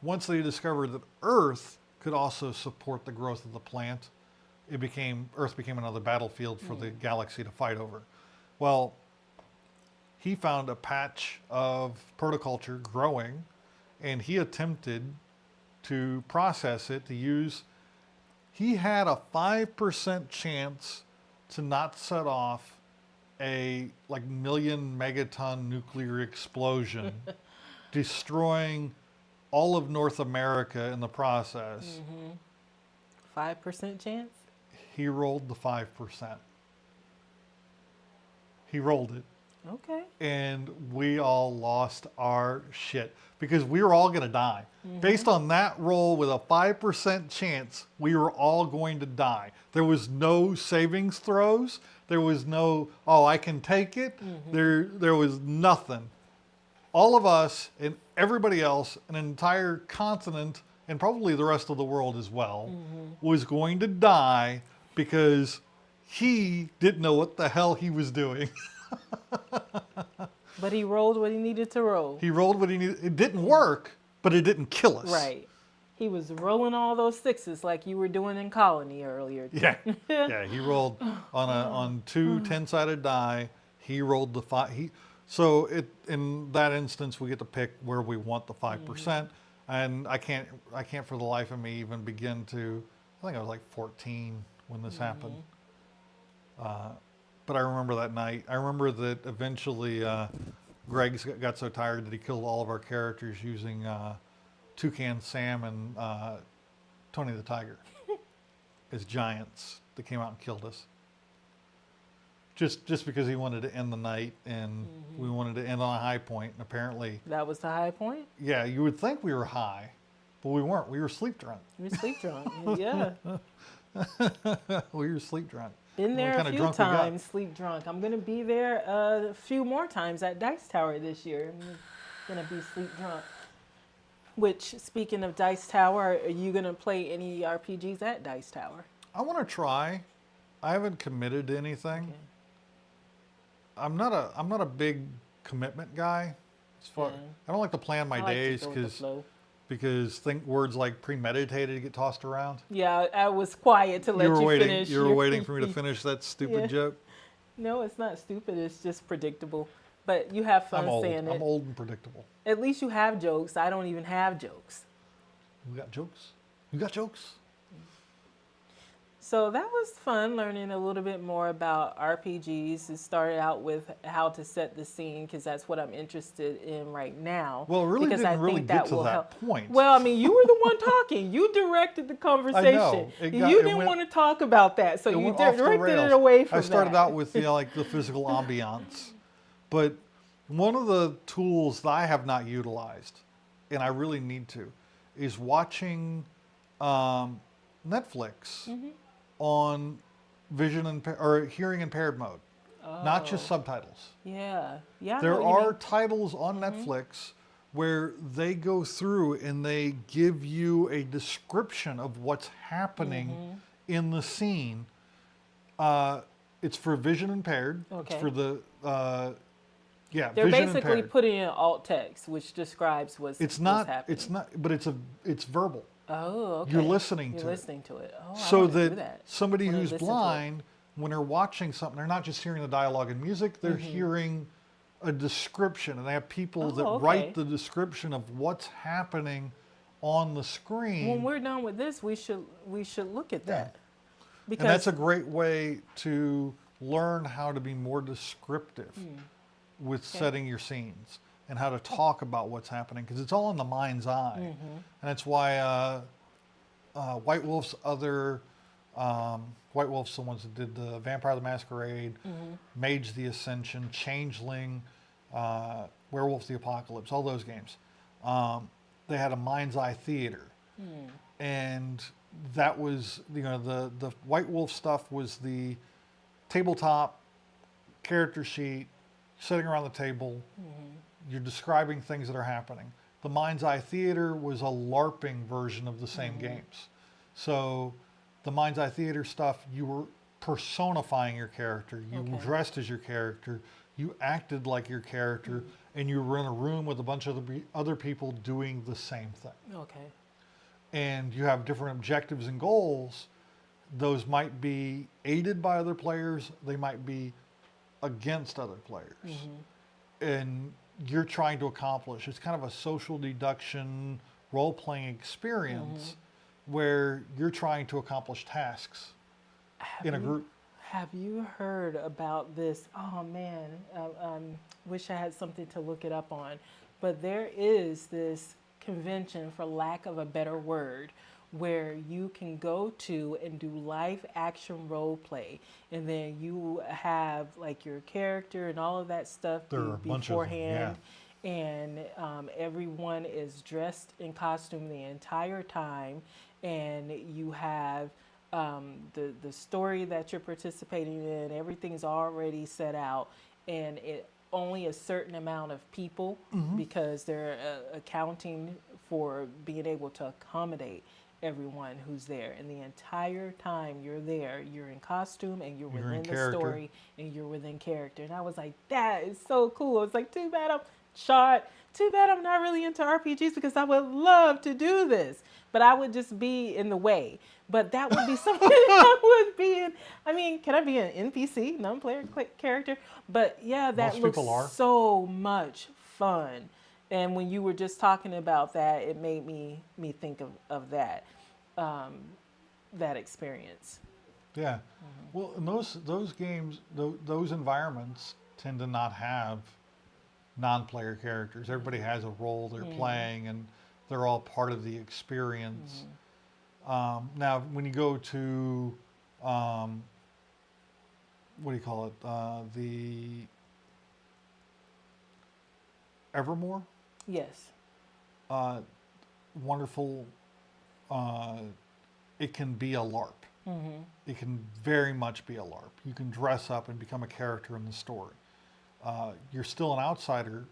once they discovered that Earth could also support the growth of the plant, Earth became another battlefield for the galaxy to fight over. Well, he found a patch of protoculture growing, and he attempted to process it he had a 5% chance to not set off a million megaton nuclear explosion, destroying all of North America in the process. 5% chance? He rolled the 5%. He rolled it. Okay. And we all lost our shit because we were all going to die. Based on that roll with a 5% chance, we were all going to die. There was no savings throws. There was no, I can take it. There was nothing. All of us and everybody else, an entire continent, and probably the rest of the world as well, was going to die because he didn't know what the hell he was doing. But he rolled what he needed to roll. He rolled what he needed. It didn't work, but it didn't kill us. Right. He was rolling all those sixes like you were doing in Colony earlier. Yeah. Yeah, he rolled on two 10-sided die. He rolled the 5. So in that instance, we get to pick where we want the 5%. And I can't for the life of me even begin to, I think I was like 14 when this happened. But I remember that night. I remember that eventually Greg got so tired that he killed all of our characters using Toucan Sam and Tony the Tiger as giants that came out and killed us. Just because he wanted to end the night, and we wanted to end on a high point, and apparently... That was the high point? Yeah, you would think we were high, but we weren't. We were sleep drunk. You were sleep drunk, yeah. We were sleep drunk. Been there a few times, sleep drunk. I'm going to be there a few more times at Dice Tower this year. I'm going to be sleep drunk. Which, speaking of Dice Tower, are you going to play any RPGs at Dice Tower? I want to try. I haven't committed to anything. Okay. I'm not a big commitment guy. I don't like to plan my days because words like premeditated get tossed around. Yeah, I was quiet to let you finish. You were waiting for me to finish that stupid joke? No, it's not stupid. It's just predictable. But you have fun saying it. I'm old and predictable. At least you have jokes. I don't even have jokes. You got jokes? You got jokes? So that was fun, learning a little bit more about RPGs. It started out with how to set the scene, because that's what I'm interested in right now. Well, it really didn't really get to that point. Well, I mean, you were the one talking. You directed the conversation. I know. You didn't want to talk about that, so you directed it away from that. I started out with like the physical ambiance. But one of the tools that I have not utilized, and I really need to, is watching Netflix on hearing impaired mode, not just subtitles. Yeah. There are titles on Netflix where they go through and they give you a description of what's happening in the scene. It's for vision impaired. Okay. It's for the They're basically impaired. Putting in alt text, which describes what's happening. It's not, but it's verbal. Oh, okay. You're listening to it. Oh, so that somebody who's blind, when they're watching something, they're not just hearing the dialogue and music, they're hearing a description. And they have people that write the description of what's happening on the screen. When we're done with this, we should look at Yeah. that. And that's a great way to learn how to be more descriptive with setting your scenes and how to talk about what's happening, because it's all in the mind's eye. And that's why White Wolf's White Wolf's the ones that did the Vampire the Masquerade, Mage the Ascension, Changeling, Werewolf the Apocalypse, all those games. They had a mind's eye theater. And that was, the White Wolf stuff was the tabletop character sheet, sitting around the table, you're describing things that are happening. The Mind's Eye Theater was a LARPing version of the same games. So the Mind's Eye Theater stuff, you were personifying your character. You dressed as your character. You acted like your character, and you were in a room with a bunch of other people doing the same thing. Okay. And you have different objectives and goals. Those might be aided by other players. They might be against other players. And you're trying to accomplish. It's kind of a social deduction role-playing experience where you're trying to accomplish tasks in a group. Have you heard about this? Oh man, wish I had something to look it up on. But there is this convention, for lack of a better word, where you can go to and do live action role play, and then you have like your character and all of that stuff There are a bunch of them, beforehand. And everyone is dressed in costume the entire time, and you have the story that you're participating in. Everything's already set out, and it only a certain amount of people because they're accounting for being able to accommodate everyone who's there. And the entire time you're there, you're in costume and you're within the character. story and you're within character. And I was like, that is so cool. It's like, too bad I'm short. Too bad I'm not really into RPGs, because I would love to do this, but I would just be in the way. But that would be something I would be in. I mean, can I be an NPC, non-player character? But yeah, that Most looks people are. so much fun. And when you were just talking about that, it made me think of that that experience. Yeah. Well, and those games, those environments tend to not have non-player characters. Everybody has a role they're playing, and they're all part of the experience. Now, when you go to, what do you call it? The Evermore, Yes. wonderful. It can be a LARP. It can very much be a LARP. You can dress up and become a character in the story. You're still an outsider,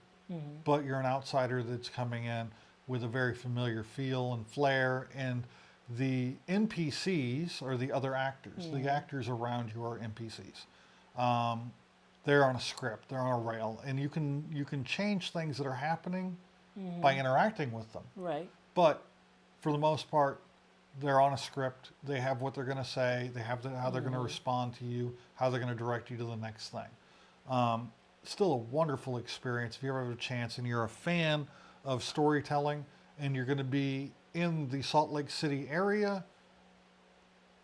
but you're an outsider that's coming in with a very familiar feel and flair. And the NPCs are the other actors. The actors around you are NPCs. They're on a script. They're on a rail, and you can change things that are happening by interacting with them. Right. But for the most part, they're on a script. They have what they're going to say. They have how they're going to respond to you, how they're going to direct you to the next thing. Still a wonderful experience if you ever have a chance and you're a fan of storytelling and you're going to be in the Salt Lake City area.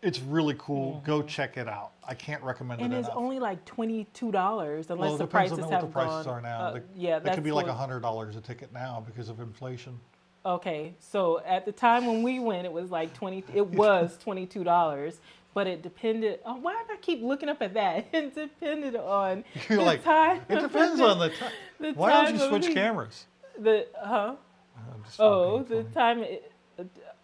It's really cool. Go check it out. I can't recommend And it it's enough. only like $22 unless Well, it the depends prices on what have the prices gone. are now. Yeah, It that's could be like what- $100 a ticket now because of inflation. Okay, so at the time when we went, it was like $22, but it depended. Oh, why do I keep looking up at that? It depended on You're the like, time. it depends on the time. the Why don't time you of switch the- cameras? I'm just Oh, the time.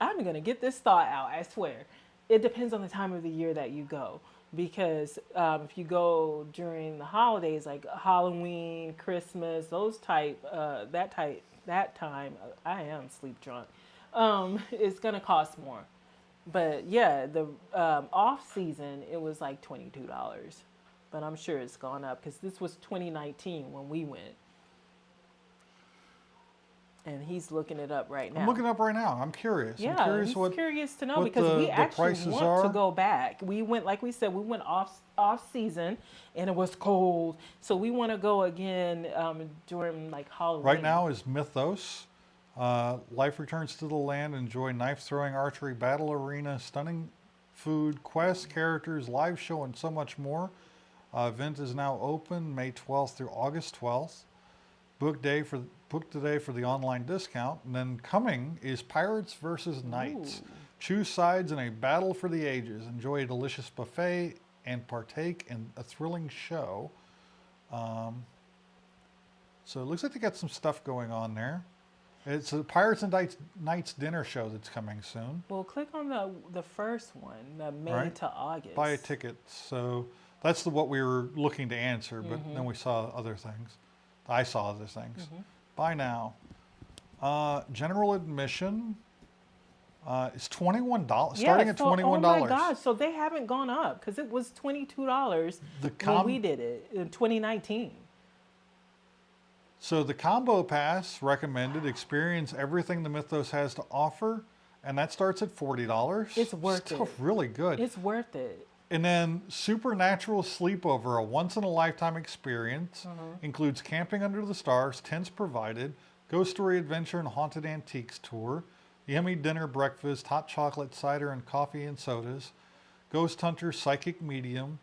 I'm gonna get this thought out. I swear. It depends on the time of the year that you go, because if you go during the holidays like Halloween, Christmas, that time, I am sleep drunk. It's gonna cost more. But yeah, the off season it was like $22, but I'm sure it's gone up because this was 2019 when we went. And he's looking it up right now. I'm looking it up right now. I'm curious. Yeah, I'm curious I'm curious to know what because we the actually prices want are. to go back. We went, like we said, we went off season, and it was cold, so we want to go again during like Halloween. Right now is Mythos. Life returns to the land. Enjoy knife throwing, archery, battle arena, stunning food, quests, characters, live show, and so much more. Event is now open May 12th through August 12th. Book today for the online discount. And then coming is Pirates versus Knights. Ooh. Choose sides in a battle for the ages. Enjoy a delicious buffet and partake in a thrilling show. So it looks like they got some stuff going on there. It's a Pirates and Knights dinner show that's coming soon. Well, click on the first one, the May Right. to August. Buy a ticket. So that's what we were looking to answer, but then we saw other things. I saw other things. Buy now. General admission is $21. Starting at $21. Oh my gosh! So they haven't gone up because it was $22 when we did it in 2019. So the combo pass recommended, experience everything the Mythos has to offer, and that starts at $40. It's worth Still it. really good. It's worth it. And then Supernatural Sleepover, a once-in-a-lifetime experience, includes camping under the stars, tents provided, ghost story adventure and haunted antiques tour, yummy dinner, breakfast, hot chocolate, cider, and coffee and sodas, ghost hunter, psychic medium,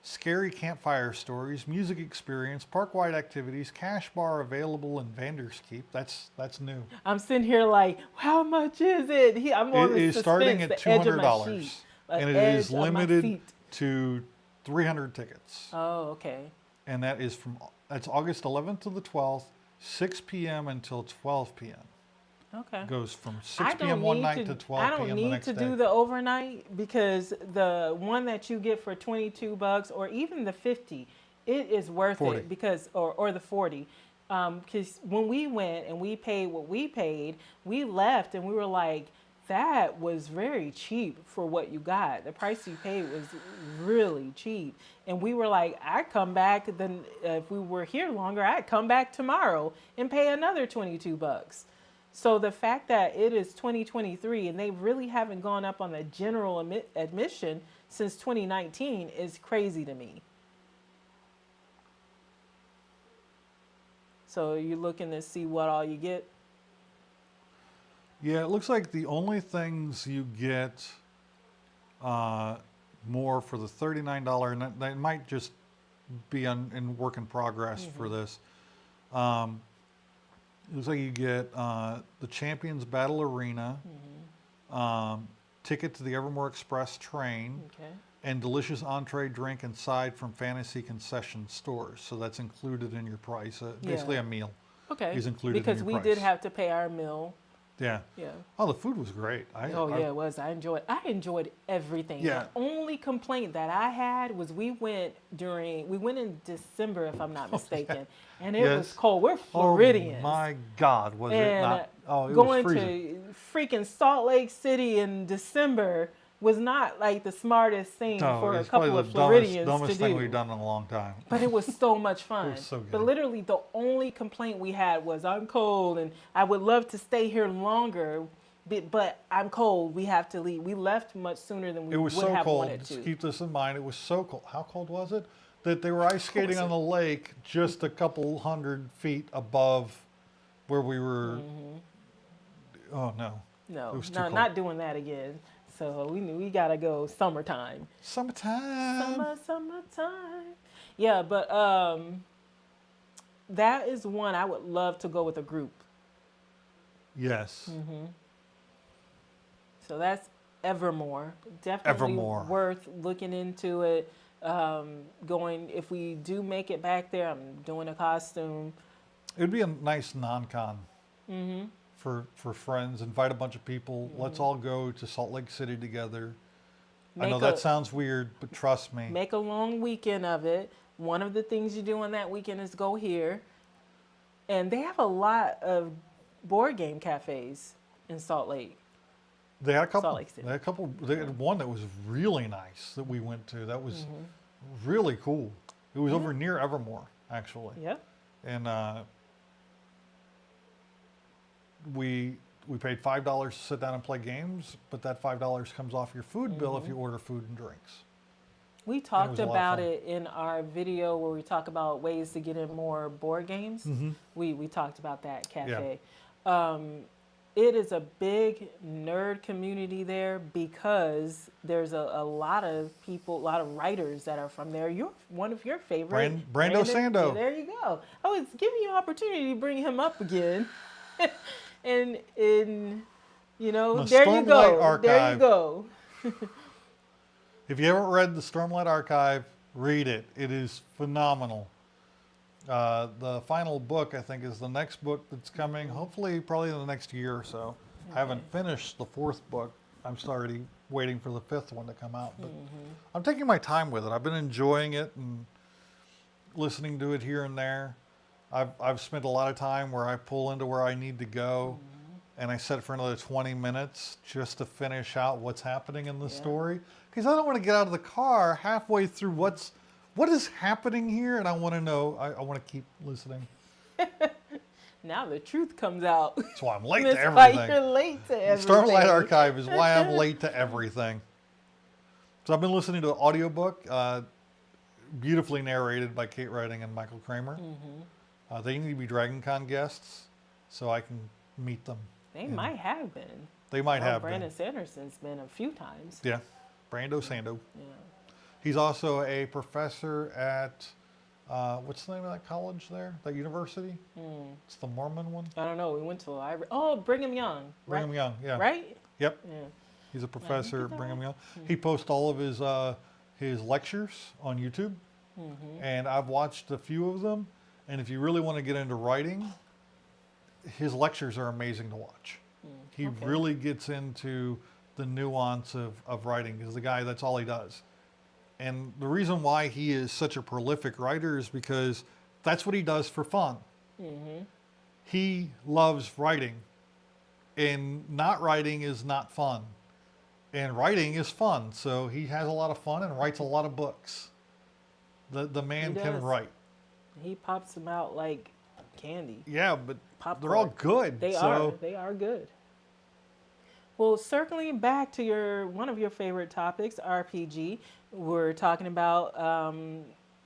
scary campfire stories, music experience, park-wide activities, cash bar available in Vanderskeep. That's new. I'm sitting here like, how much is it? I'm on It the is suspense, starting at the edge of my $200, sheet, and the it edge is of my limited seat. to 300 tickets. Oh, okay. And that's August 11th to the 12th, 6 p.m. until 12 p.m. Okay. It goes from I 6 don't p.m. one need night to- to 12 I p.m. don't the need next to day. do the overnight because the one that you get for $22 or even the 50, it is worth 40. it because or the 40. Because when we went and we paid what we paid, we left and we were like, that was very cheap for what you got. The price you paid was really cheap. And we were like, I'd come back, then if we were here longer, I'd come back tomorrow and pay another $22. So the fact that it is 2023 and they really haven't gone up on the general admission since 2019 is crazy to me. So you're looking to see what all you get? Yeah, it looks like the only things you get more for the $39, and that might just be in work in progress for this. It looks like you get the Champions Battle Arena, ticket to the Evermore Express train, Okay. and delicious entree, drink, and side from fantasy concession stores. So that's included in your price. Basically Yeah. a meal. Okay. Is included in because your we price. did have to pay our meal. Yeah. Yeah. Oh, the food was great. Yeah, it was. I enjoyed everything. Yeah. The only complaint that I had was we went in December, if I'm not mistaken, and it was Yes. cold. We're Floridians. Oh my God, was it and not? Oh, it going was freezing. to freaking Salt Lake City in December was not like the smartest thing No, for a it's probably couple the of Floridians dumbest to thing do. we've done in a long time. But it was so much fun. was so But good. literally the only complaint we had was I'm cold and I would love to stay here longer, but I'm cold. We have to leave. We left much sooner than we It was would so have cold. wanted Just to. keep this in mind. It was so cold. How cold was it? That they were ice skating on the lake just a couple 100 feet above where we were. Oh no. It No, was too no, cold. not doing that again. So we knew we gotta go summertime. Summertime. Summertime. Yeah, but that is one I would love to go with a group. Yes. So that's Evermore. Definitely Evermore. worth looking into it. Going if we do make it back there, I'm doing a costume. It would be a nice non-con for friends. Invite a bunch of people. Let's all go to Salt Lake City together. I know that sounds weird, but trust me. Make a long weekend of it. One of the things you do on that weekend is go here. And they have a lot of board game cafes in Salt Lake. They had a couple. Salt Lake City. They had a couple. They had one that was really nice that we went to. That was really cool. It was over near Evermore, actually. Yep. And we paid $5 to sit down and play games, but that $5 comes off your food bill if you order food and drinks. We was talked a lot of about fun. it in our video where we talk about ways to get in more board games. We talked about that cafe. It is a big nerd community there because there's a lot of people, a lot of writers that are from there. You're one of your favorite. Brando Sando. Yeah, there you go. Oh, it's giving you an opportunity to bring him up again. and The there you Stormlight go. Archive. There you go. If you haven't read the Stormlight Archive, read it. It is phenomenal. The final book, I think, is the next book that's coming, hopefully probably in the next year or so. I haven't finished the 4th book. I'm already waiting for the 5th one to come out. But I'm taking my time with it. I've been enjoying it and listening to it here and there. I've spent a lot of time where I pull into where I need to go, and I set for another 20 minutes just to finish out what's happening in the story. Because I don't want to get out of the car halfway through what is happening here, and I want to know. I want to keep listening. Now the truth comes out. That's why I'm late That's to why everything. you're late to The everything. Starlight Archive is why I'm late to everything. So I've been listening to an audiobook, beautifully narrated by Kate Redding and Michael Kramer. They need to be Dragon Con guests, so I can meet them. They might have been. They might have Brandon been. Sanderson's been a few times. Yeah, Brando Sando. Yeah. He's also a professor at, what's the name of that college there? That university? It's the Mormon one? I don't know. We went to a library. Oh, Brigham Young. Brigham right? Young, yeah. Right? Yep. Yeah. He's a professor at that Brigham Young. He posts all of his lectures on YouTube, and I've watched a few of them. And if you really want to get into writing, his lectures are amazing to watch. He really gets into the nuance of writing, because the guy, that's all he does. And the reason why he is such a prolific writer is because that's what he does for fun. He loves writing, and not writing is not fun. And writing is fun, so he has a lot of fun and writes a lot of books. The man He can does. write. He pops them out like candy. Yeah, but Popcorn. they're all good. They are. They are good. Well, circling back to one of your favorite topics, RPG, we're talking about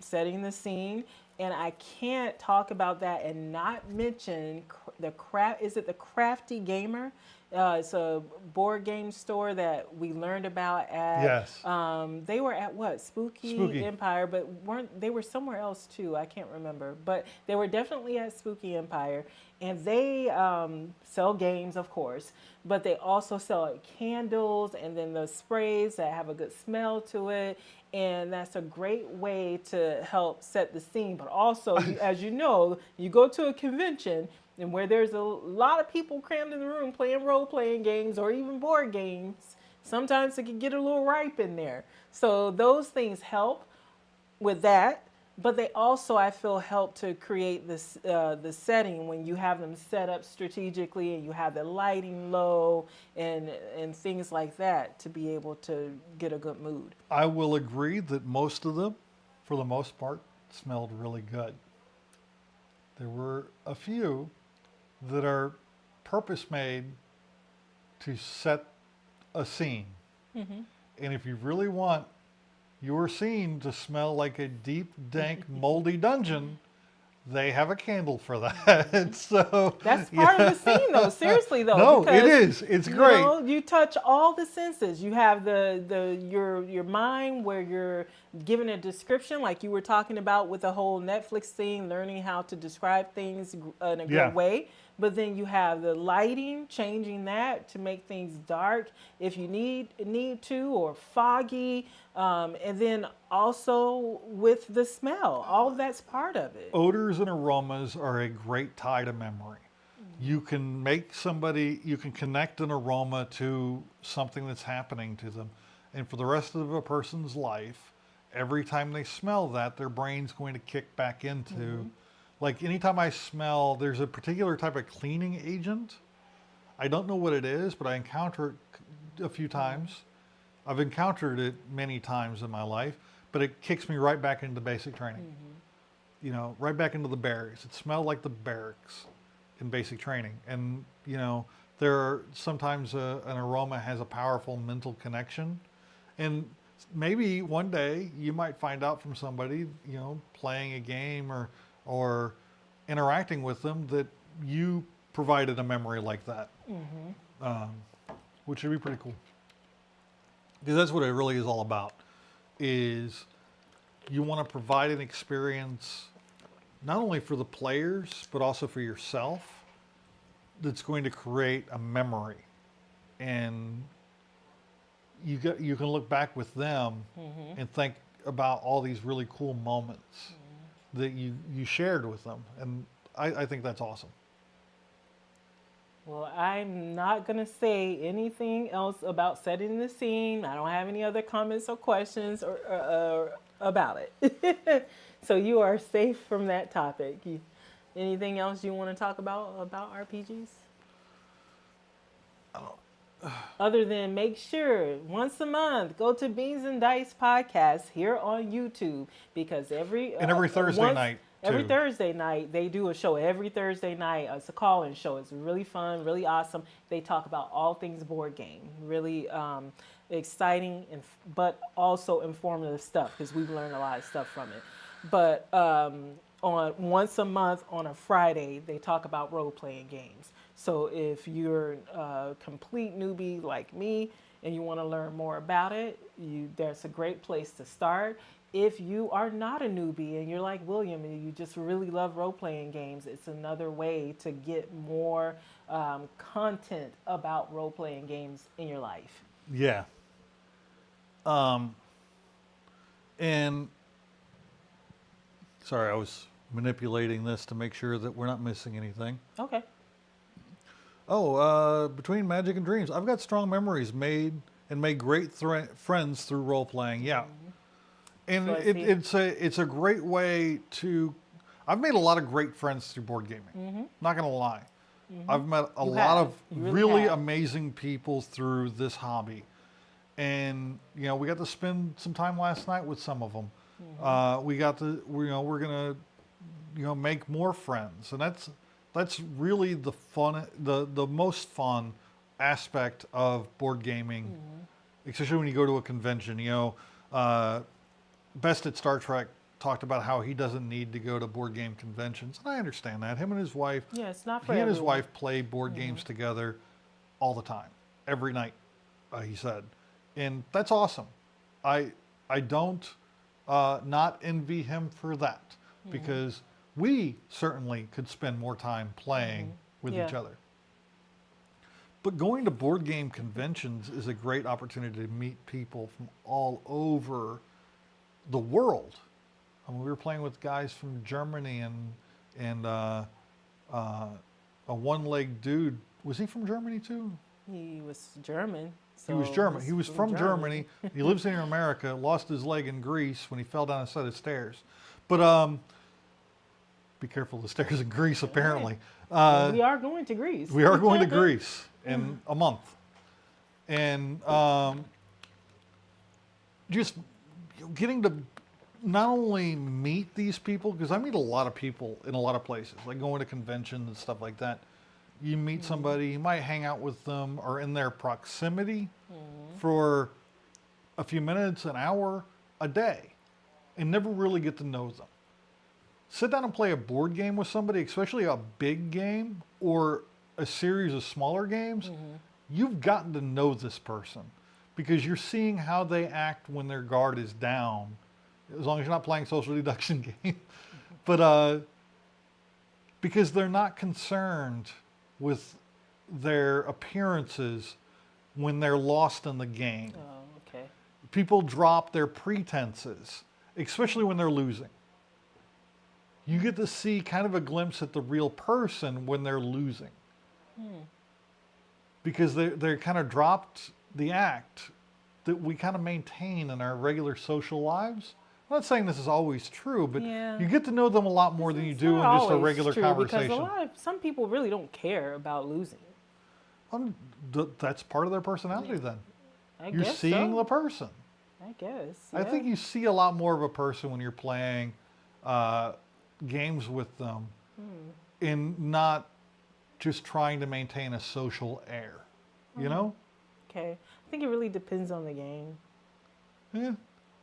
setting the scene, and I can't talk about that and not mention Is it the Crafty Gamer? It's a board game store that we learned about at. Yes. They were at what? Spooky Empire, but they were somewhere else too? I can't remember, but they were definitely at Spooky Empire, and they sell games, of course, but they also sell like candles and then the sprays that have a good smell to it, and that's a great way to help set the scene. But also, as you know, you go to a convention and where there's a lot of people crammed in the room playing role-playing games or even board games, sometimes it can get a little ripe in there. So those things help with that, but they also, I feel, help to create this the setting when you have them set up strategically and you have the lighting low and things like that to be able to get a good mood. I will agree that most of them, for the most part, smelled really good. There were a few that are purpose made to set a scene. And if you really want your scene to smell like a deep, dank, moldy dungeon, they have a candle for that. So that's part of the scene, though. Seriously, though. No, because, it is. It's great. You touch all the senses. You have your mind where you're given a description, like you were talking about with the whole Netflix thing, learning how to describe things in a good way. But then you have the lighting, changing that to make things dark if you need to, or foggy. And then also with the smell, all of that's part of it. Odors and aromas are a great tie to memory. You can you can connect an aroma to something that's happening to them. And for the rest of a person's life, every time they smell that, their brain's going to kick back into, like anytime I smell, there's a particular type of cleaning agent. I don't know what it is, but I encounter it a few times. I've encountered it many times in my life, but it kicks me right back into basic training. You know, right back into the barracks. It smelled like the barracks in basic training. And, you know, there are sometimes an aroma has a powerful mental connection. And maybe one day you might find out from somebody, you know, playing a game or interacting with them, that you provided a memory like that, which would be pretty cool. Because that's what it really is all about, is you want to provide an experience not only for the players, but also for yourself that's going to create a memory. And you can look back with them and think about all these really cool moments that you shared with them. And I think that's awesome. Well, I'm not going to say anything else about setting the scene. I don't have any other comments or questions or about it. So you are safe from that topic. Anything else you want to talk about RPGs? Other than make sure once a month go to Beans and Dice podcast here on YouTube, because every Thursday night. Every Thursday night, they do a show every Thursday night. It's a call-in show. It's really fun, really awesome. They talk about all things board game. Really exciting, but also informative stuff, because we've learned a lot of stuff from it. But on once a month on a Friday, they talk about role-playing games. So if you're a complete newbie like me and you want to learn more about it, there's a great place to start. If you are not a newbie and you're like William and you just really love role-playing games, it's another way to get more content about role-playing games in your life. Yeah. And sorry, I was manipulating this to make sure that we're not missing anything. Okay. Oh, between Magic and Dreams, I've got strong memories made great friends through role-playing. Yeah. And it's a great way to. I've made a lot of great friends through board gaming. Not gonna lie, I've met a lot of really amazing people through this hobby, and we got to spend some time last night with some of them. We got to we're gonna make more friends, and that's really the fun, the most fun aspect of board gaming, especially when you go to a convention. Best at Star Trek talked about how he doesn't need to go to board game conventions. And I understand that. Him and his wife, it's not for he and his everyone. wife play board games together all the time, every night, he said. And that's awesome. I don't not envy him for that, because we certainly could spend more time playing with each other. But going to board game conventions is a great opportunity to meet people from all over the world. I mean, we were playing with guys from Germany and a one-legged dude. Was he from Germany too? He was German. He was German. He was from Germany. He lives here in America. Lost his leg in Greece when he fell down a set of stairs. But be careful of the stairs in Greece, apparently. We are going to Greece. We are going to Greece in a month. And just getting to not only meet these people, because I meet a lot of people in a lot of places, like going to conventions and stuff like that. You meet somebody, you might hang out with them or in their proximity for a few minutes, an hour, a day, and never really get to know them. Sit down and play a board game with somebody, especially a big game or a series of smaller games. You've gotten to know this person, because you're seeing how they act when their guard is down, as long as you're not playing social deduction game. But because they're not concerned with their appearances when they're lost in the game. Oh, okay. People drop their pretenses, especially when they're losing. You get to see kind of a glimpse at the real person when they're losing. Because they're kind of dropped the act that we kind of maintain in our regular social lives. I'm not saying this is always true, but you get to know them a lot more than you do in just a regular conversation. Because some people really don't care about losing. That's part of their personality then. You're seeing so. the person. I guess. I think you see a lot more of a person when you're playing games with them and not just trying to maintain a social air, you know? Okay. I think it really depends on the game. Yeah.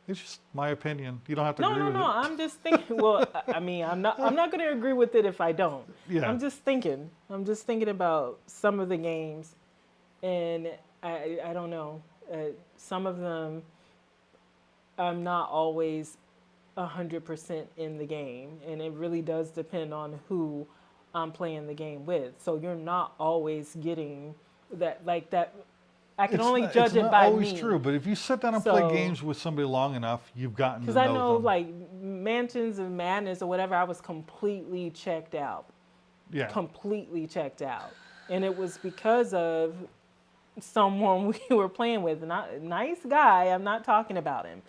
It's just my opinion. You don't have to No, agree no, with no. it. I'm just thinking. Well, I mean, I'm not going to agree with it if I don't. Yeah. I'm just thinking. I'm just thinking about some of the games, and I don't know. Some of them, I'm not always 100% in the game, and it really does depend on who I'm playing the game with. So you're not always getting that like that. I can only judge it's it not by always me. true, but if you sit down and So- play games with somebody long enough, you've gotten to Because know I know, them. like, Mansions of Madness or whatever, I was completely checked out. Yeah. Completely checked out. And it was because of someone we were playing with. Nice guy, I'm not talking about him.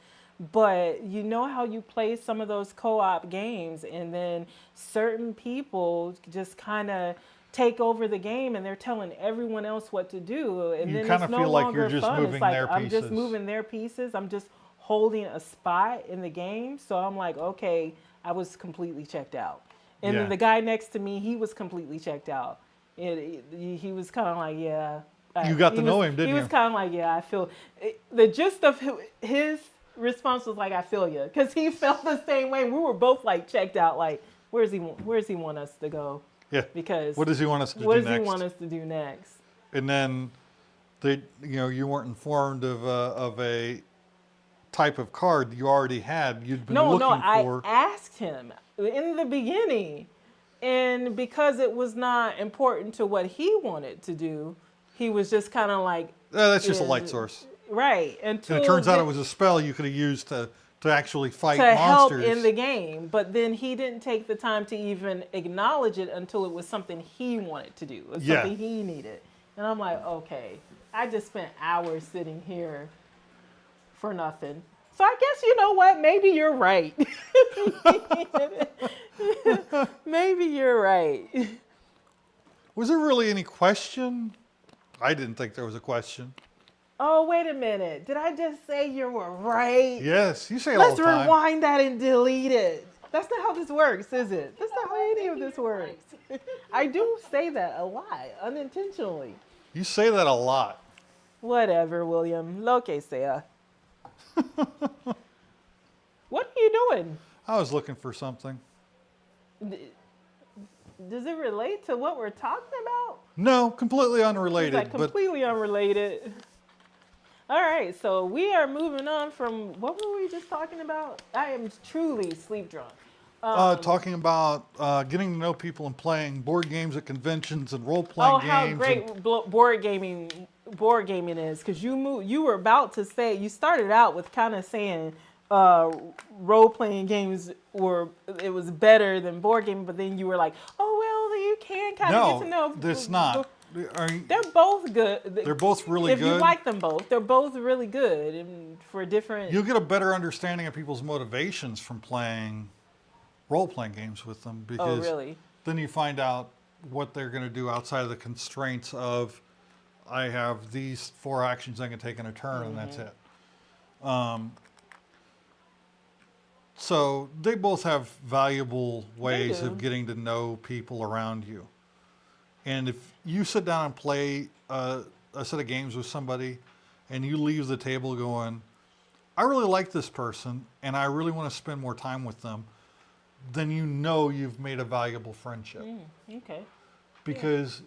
But you know how you play some of those co-op games, and then certain people just kind of take over the game and they're telling everyone else what to do, and You then kinda it's no feel like longer you're just fun. moving It's like their I'm just pieces. moving their pieces. I'm just holding a spot in the game. So I'm like, okay, I was completely checked out. And Yeah. then the guy next to me, he was completely checked out. He was kind of like, yeah. You got he to know was- him, didn't He was you? kind of like, yeah, I feel. The gist of his response was like, I feel you, because he felt the same way. We were both like checked out. Like, where's he want us to go? Yeah. Because What does he want us to what do does next? he want us to do next? And then you weren't informed of a type of card you already had. You'd been No, looking I for. asked him in the beginning, and because it was not important to what he wanted to do, he was just kind of like, That's just a is- light source. right. Until And it turns out it was a spell you could have used to actually fight to help monsters. in the game, but then he didn't take the time to even acknowledge it until it was something he wanted to do, it was Yeah. something he needed. And I'm like, okay, I just spent hours sitting here for nothing. So I guess, you know what, maybe you're right. Maybe you're right. Was there really any question? I didn't think there was a question. Oh, wait a minute. Did I just say you were right? Yes, you say it all Let's the time. rewind that and delete it. That's not how this works, is it? That's not how any of this works. I do say that a lot, unintentionally. You say that a lot. Whatever, William. Lo que sea. What are you doing? I was looking for something. Does it relate to what we're talking about? No, completely It's unrelated. like but completely unrelated. All right, so we are moving on from what were we just talking about? I am truly sleep drunk. talking about getting to know people and playing board games at conventions and role-playing Oh, games. how great board gaming is! Because you were about to say, you started out with kind of saying role playing games it was better than board gaming, but then you were like, oh well, you can kind of get to know. No, it's not. They're both good. They're both really if good. you like them both, they're both really good and for different. You'll get a better understanding of people's motivations from playing role-playing games with them, because really? then you find out what they're going to do outside of the constraints of, I have these 4 actions I can take in a turn, and that's it. So they both have valuable ways do. of getting to know people around you. And if you sit down and play a set of games with somebody and you leave the table going, I really like this person and I really want to spend more time with them, then you know you've made a valuable friendship. Okay. Because,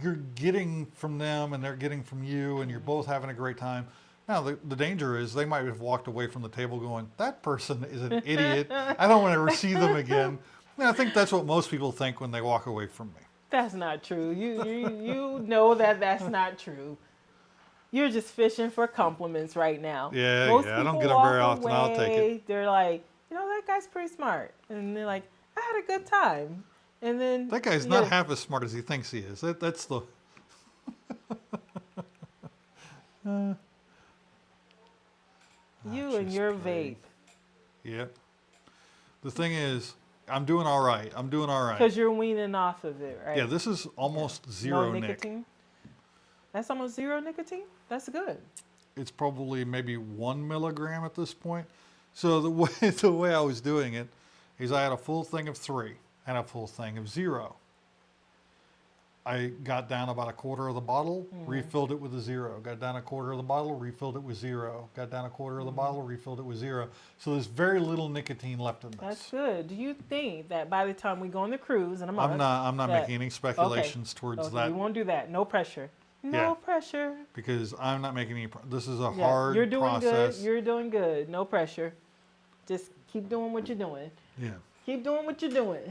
you're getting from them and they're getting from you and you're both having a great time. Now, the danger is they might have walked away from the table going, that person is an idiot. I don't want to ever see them again. And I think that's what most people think when they walk away from me. That's not true. You know that's not true. You're just fishing for compliments right now. Yeah, Most I don't people get them very walk often. I'll take away, it. They're like, that guy's pretty smart. And they're like, I had a good time. And then That guy's not half as smart as he thinks he is. That's the... you and your vape. Yep. The thing is, I'm doing all right. Because you're weaning off of it, right? Yeah, this is almost zero no nic. nicotine. That's almost zero nicotine? That's good. It's probably maybe 1 milligram at this point. So the way I was doing it, is I had a full thing of 3 and a full thing of 0. I got down about a quarter of the bottle, refilled it with a 0. Got down a quarter of the bottle, refilled it with 0. Got down a quarter of the bottle, refilled it with 0. So there's very little nicotine left in this. That's good. Do you think that by the time we go on the cruise in a month, I'm not that- making any speculations towards okay, that we won't do that. No pressure. No pressure. because I'm not making any. This is a Yeah, hard you're doing process. good. You're doing good. No pressure. Just keep doing what you're doing. Yeah. Keep doing what you're doing.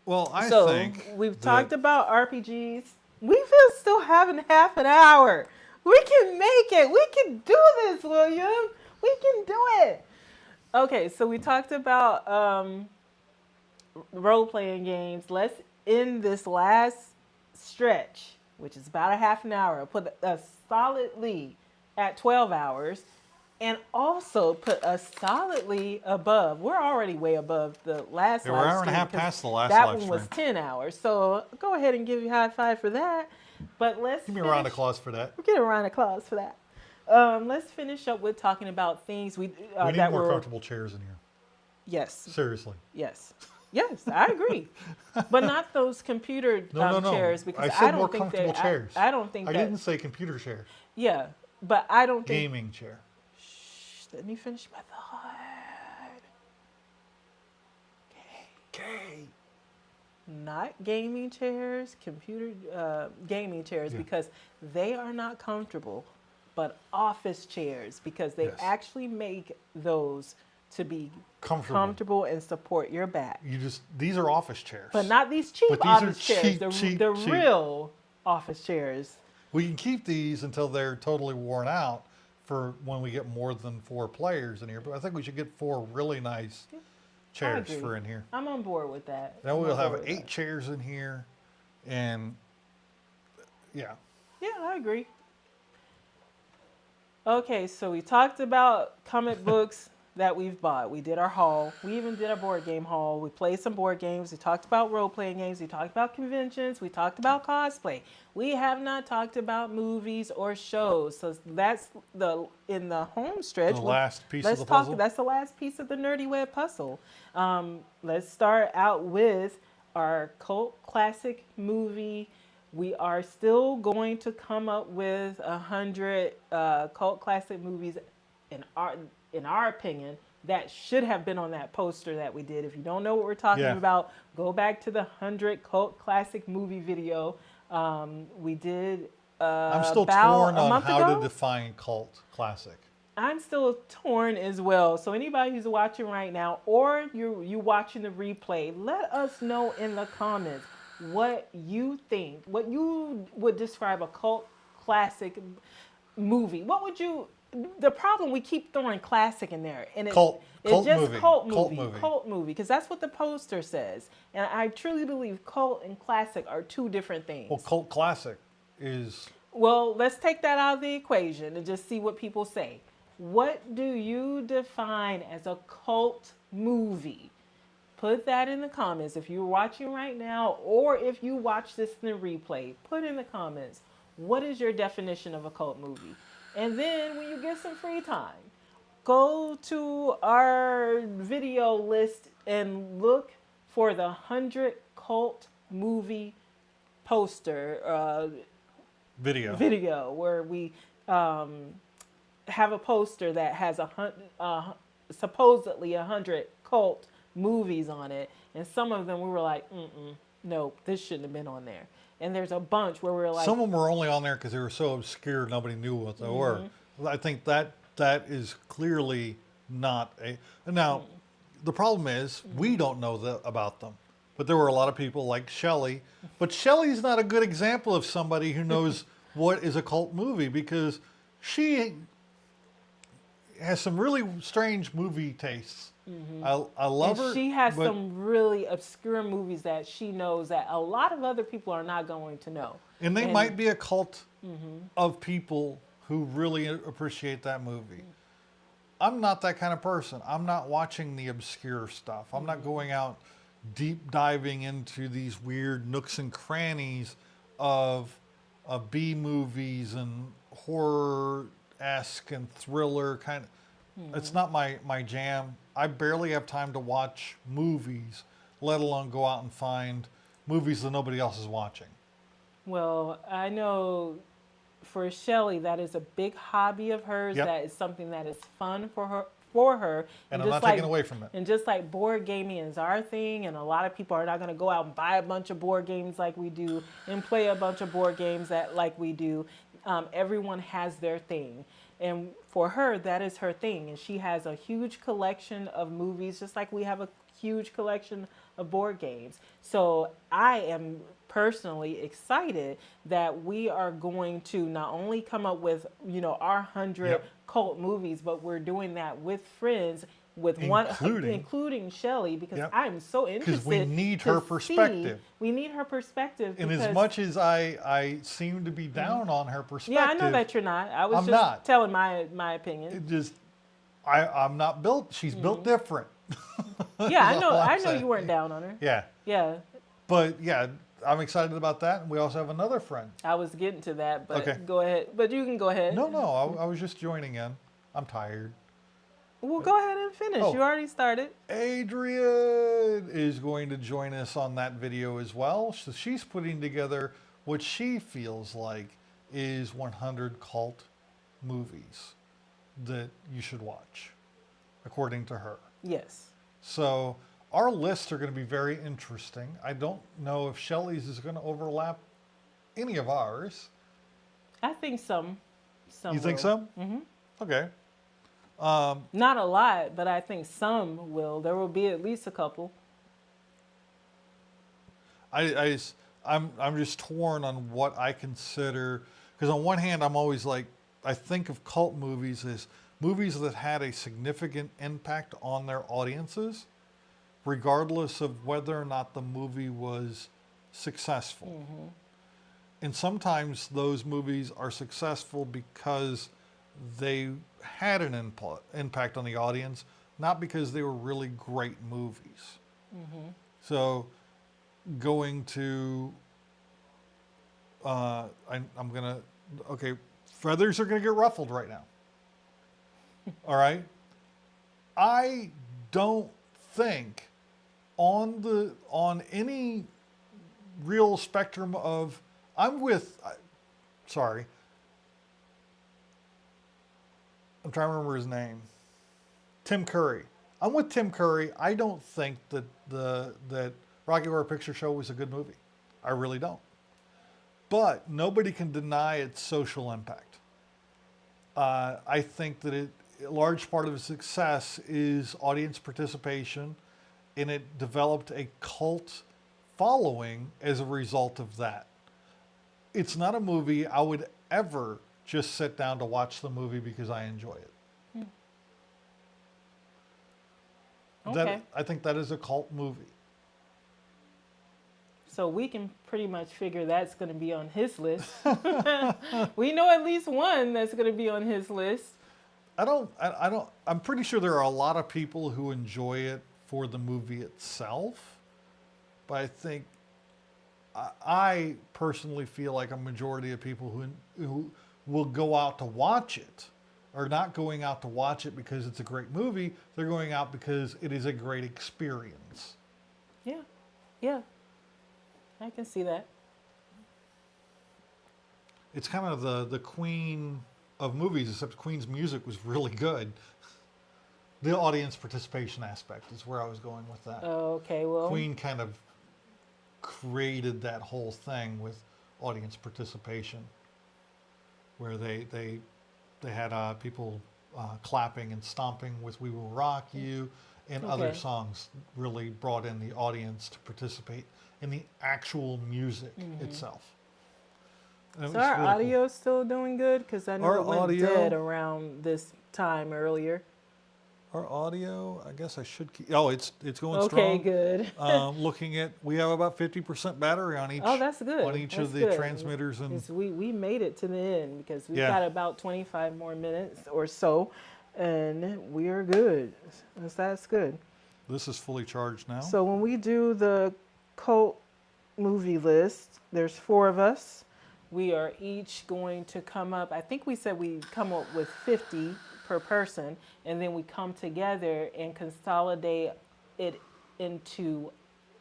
Well, I So think we've that- talked about RPGs. We still having half an hour. We can make it. We can do this, William. We can do it. Okay, so we talked about role-playing games. Let's end this last stretch, which is about a half an hour. Put us solidly at 12 hours. And also put us solidly above. We're already way above the last Yeah, live we're an hour and a stream half because past the last that live one was stream. 10 hours. So go ahead and give you a high five for that. But let's Give me a round of applause for that. We'll get a round of applause for that. Let's finish up with talking about things We need that more were. comfortable chairs in here. Yes, Seriously. yes, yes. I agree, but not those computer No. chairs because I said don't more think comfortable that chairs. I don't think I that. didn't say computer chair. Yeah, but I don't think. Gaming chair. Shh, let me finish my thought. Okay. Not gaming chairs, gaming chairs Yeah. because they are not comfortable, but office chairs because they Yes. actually make those to be Comfortable. and support your back. These are office chairs. But not these cheap But these are office chairs, cheap, the cheap. real office chairs. We can keep these until they're totally worn out for when we get more than 4 players in here. But I think we should get 4 really nice chairs agree. for in here. I'm on board with that. Then I'm we'll on have board with 8 that. chairs in here, and yeah. Yeah, I agree. Okay, so we talked about comic books that we've bought. We did our haul. We even did a board game haul. We played some board games. We talked about role-playing games. We talked about conventions. We talked about cosplay. We have not talked about movies or shows. So that's in the home stretch. The last piece Let's of the puzzle. That's the last piece of the Nerdy Web puzzle. Let's start out with our cult classic movie. We are still going to come up with 100 cult classic movies in our opinion that should have been on that poster that we did. If you don't know what we're talking Yeah. about, go back to the 100 cult classic movie video. We did I'm still about torn a on month how ago. to define cult classic. I'm still torn as well. So anybody who's watching right now, or you watching the replay, let us know in the comments what you think, what you would describe a cult classic movie. What would you? The problem, we keep throwing classic in there, and it's Cult just movie. cult Cult movie, movie. cult movie, because that's what the poster says. And I truly believe cult and classic are two different things. Well, cult classic is Well, let's take that out of the equation and just see what people say. What do you define as a cult movie? Put that in the comments. If you're watching right now, or if you watch this in the replay, put in the comments, what is your definition of a cult movie? And then when you get some free time, go to our video list and look for the 100 cult movie poster video. where we have a poster that has supposedly 100 cult movies on it, and some of them we were like, no, this shouldn't have been on there. And there's a bunch where we're like, Some of them were only on there because they were so obscure nobody knew what they were. I think that is clearly not a. Now, the problem is we don't know about them. But there were a lot of people like Shelley. But Shelley's not a good example of somebody who knows what is a cult movie because she has some really strange movie tastes. I love her. and she has but- some really obscure movies that she knows that a lot of other people are not going to know. And they might be a cult of people who really appreciate that movie. I'm not that kind of person. I'm not watching the obscure stuff. I'm not going out deep diving into these weird nooks and crannies of B movies and horror-esque and thriller kind of. It's not my jam. I barely have time to watch movies, let alone go out and find movies that nobody else is watching. Well, I know for Shelley, that is a big hobby of hers. Yep. That is something that is fun for her. For her, And I'm not taking away from it. And just like board gaming is our thing, and a lot of people are not going to go out and buy a bunch of board games like we do, and play a bunch of board games like we do. Everyone has their thing, and for her, that is her thing. And she has a huge collection of movies, just like we have a huge collection of board games. So I am personally excited that we are going to not only come up with, our 100 Yep. cult movies, but we're doing that with friends, with including Shelley, because Yep. I'm so interested. Because we need to her perspective. We need her perspective. And because, as much as I seem to be down on her perspective, yeah, I know that you're not. I was I'm just not. telling my opinion. it just I'm not built. She's built different. Yeah, I That's know. all I'm I know saying. you weren't down on her. Yeah, Yeah, but yeah, I'm excited about that. And we also have another friend. I was getting to that, but Okay. go ahead. But you can go ahead. No, I was just joining in. I'm tired. Well, go ahead and finish. Oh. You already started. Adrian is going to join us on that video as well. So she's putting together what she feels like is 100 cult movies that you should watch, according to her. Yes. So our lists are going to be very interesting. I don't know if Shelley's is going to overlap any of ours. I think some. You think so? Mm-hmm. Okay. Not a lot, but I think some will. There will be at least a couple. I'm just torn on what I consider, because on one hand I'm always like, I think of cult movies as movies that had a significant impact on their audiences, regardless of whether or not the movie was successful. Mm-hmm. And sometimes those movies are successful because they had an impact on the audience, not because they were really great movies. Mm-hmm. So going to, I'm going to, okay, feathers are going to get ruffled right now. All right. I don't think on any real spectrum of, sorry, I'm trying to remember his name. Tim Curry. I'm with Tim Curry. I don't think that that Rocky Horror Picture Show was a good movie. I really don't. But nobody can deny its social impact. I think that a large part of its success is audience participation, and it developed a cult following as a result of that. It's not a movie I would ever just sit down to watch the movie because I enjoy it. Okay. I think that is a cult movie. So we can pretty much figure that's going to be on his list. We know at least one that's going to be on his list. I'm pretty sure there are a lot of people who enjoy it for the movie itself, but I think I personally feel like a majority of people who will go out to watch it are not going out to watch it because it's a great movie. They're going out because it is a great experience. Yeah. Yeah. I can see that. It's kind of the Queen of movies, except Queen's music was really good. The audience participation aspect is where I was going with that. Okay, well. Queen kind of created that whole thing with audience participation, where they had people clapping and stomping with "We Will Rock You," and other Okay. songs really brought in the audience to participate in the actual music itself. And it So was our really cool. audio still doing good? Because I know Our it went audio- dead around this time earlier. Our audio, I guess I should keep. Oh, it's going Okay, strong. good. Looking at, we have about 50% battery on each. Oh, that's good. On each That's of the good. transmitters, and 'Cause we made it to the end because we've Yeah. got about 25 more minutes or so, and we are good. That's good. this is fully charged now. So when we do the cult movie list, there's 4 of us. We are each going to come up. I think we said we come up with 50 per person, and then we come together and consolidate it into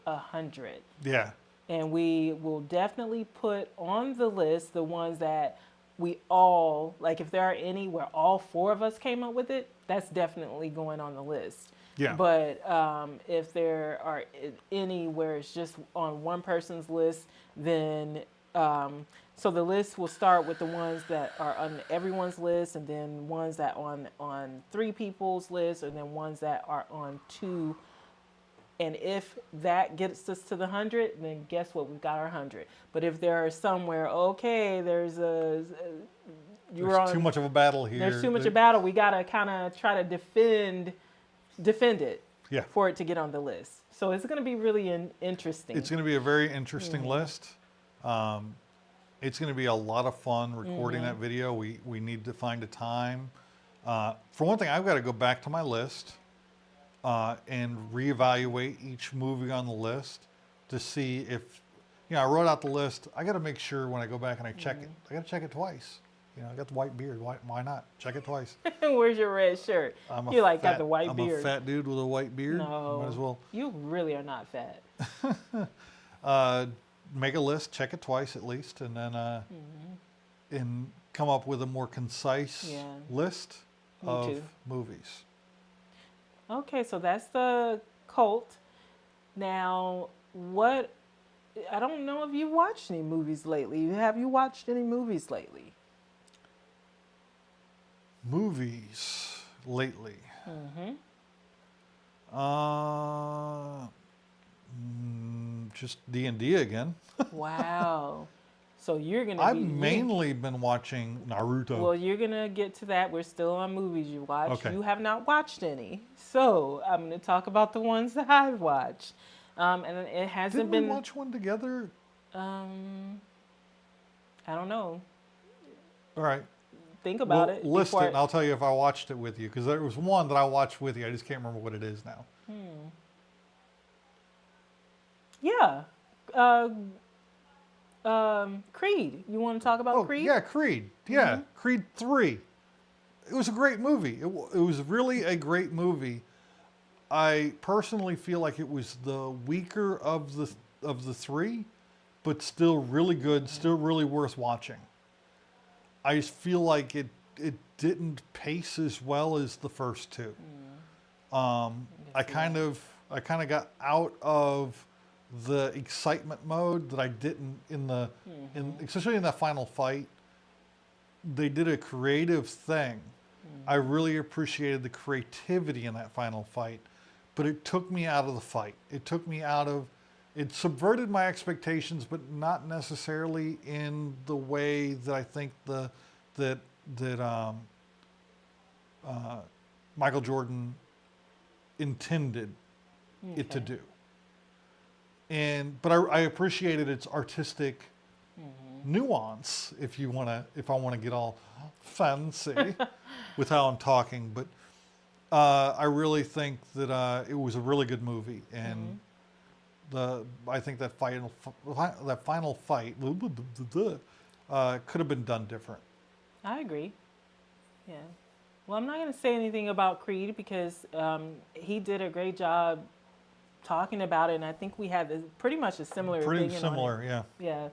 100. Yeah. And we will definitely put on the list the ones that we all like. If there are any where all four of us came up with it, that's definitely going on the list. Yeah. But if there are any where it's just on one person's list, then so the list will start with the ones that are on everyone's list, and then ones that on three people's list, and then ones that are on two. And if that gets us to the 100, then guess what? We've got our 100. But if there are somewhere, okay, there's Too much of a battle here. There's too much of a battle. We gotta kind of try to defend it. Yeah. For it to get on the list. So it's going to be really interesting. It's going to be a very interesting list. It's going to be a lot of fun recording that video. We need to find a time. For one thing, I've got to go back to my list and reevaluate each movie on the list to see if, I wrote out the list. I got to make sure when I go back and I check it, I got to check it twice. I got the white beard. Why not? Check it twice. Where's your red shirt? You got the white beard. I'm a fat dude with a white beard. No, might as well. You really are not fat. Make a list, check it twice at least, and then and come up with a more concise list of movies. Okay, so that's the cult. Now, I don't know if you watched any movies lately. Have you watched any movies lately? Movies lately. Just D&D again. Wow. So you're gonna. I've mainly been watching Naruto. Well, you're gonna get to that. We're still on movies you watch. Okay. You have not watched any, so I'm gonna talk about the ones that I've watched. And it hasn't been. Didn't we watch one together? I don't know. All right. Think about it. List it, and I'll tell you if I watched it with you, because there was one that I watched with you. I just can't remember what it is now. Yeah. Creed. You want to talk about Creed? Yeah, Creed. Yeah, Creed 3. It was a great movie. It was really a great movie. I personally feel like it was the weaker of the three, but still really good, still really worth watching. I just feel like it didn't pace as well as the first two. I kind of got out of the excitement mode that I didn't especially in that final fight. They did a creative thing. I really appreciated the creativity in that final fight, but it took me out of the fight. It subverted my expectations, but not necessarily in the way that I think that Michael Jordan intended it to do. But I appreciated its artistic nuance. If I want to get all fancy with how I'm talking, but I really think that it was a really good movie, and I think that final fight could have been done different. I agree. Yeah. Well, I'm not going to say anything about Creed because he did a great job talking about it, and I think we had pretty much a similar opinion on it. Yeah.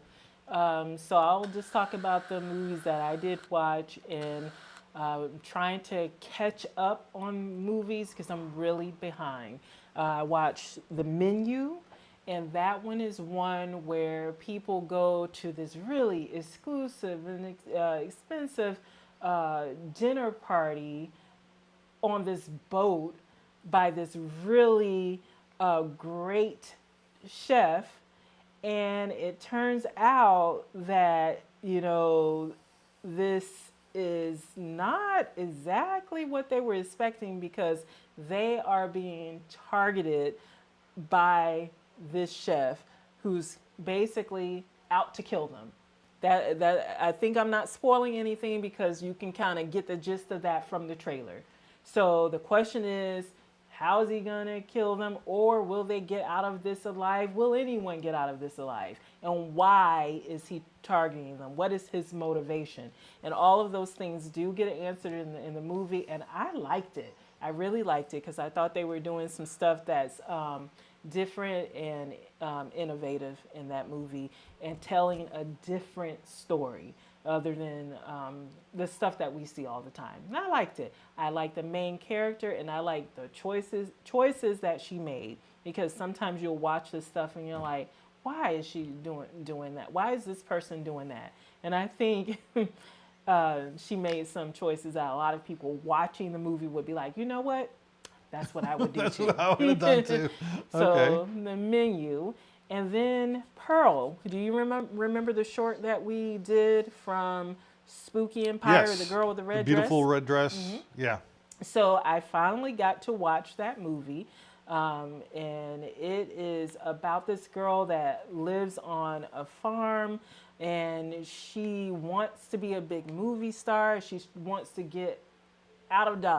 So I'll just talk about the movies that I did watch, and trying to catch up on movies because I'm really behind. I watched The Menu, and that one is one where people go to this really exclusive and expensive dinner party on this boat by this really great chef, and it turns out that this is not exactly what they were expecting, because they are being targeted by this chef who's basically out to kill them. That I think I'm not spoiling anything because you can kind of get the gist of that from the trailer. So the question is, How is he gonna kill them, or will they get out of this alive? Will anyone get out of this alive? And why is he targeting them? What is his motivation? And all of those things do get answered in the movie, and I liked it. I really liked it because I thought they were doing some stuff that's different and innovative in that movie, and telling a different story other than the stuff that we see all the time. And I liked it. I liked the main character, and I liked the choices that she made, because sometimes you'll watch this stuff and you're like, why is she doing that? Why is this person doing that? And I think she made some choices that a lot of people watching the movie would be like, you know what? That's what I would do That's too. what I would have done too. So Okay. the menu, and then Pearl. Do you remember the short that we did from Spooky Empire, Yes. the girl with the red Beautiful dress? red dress. Yeah. So I finally got to watch that movie. And it is about this girl that lives on a farm, and she wants to be a big movie star. She wants to get out of Dodge.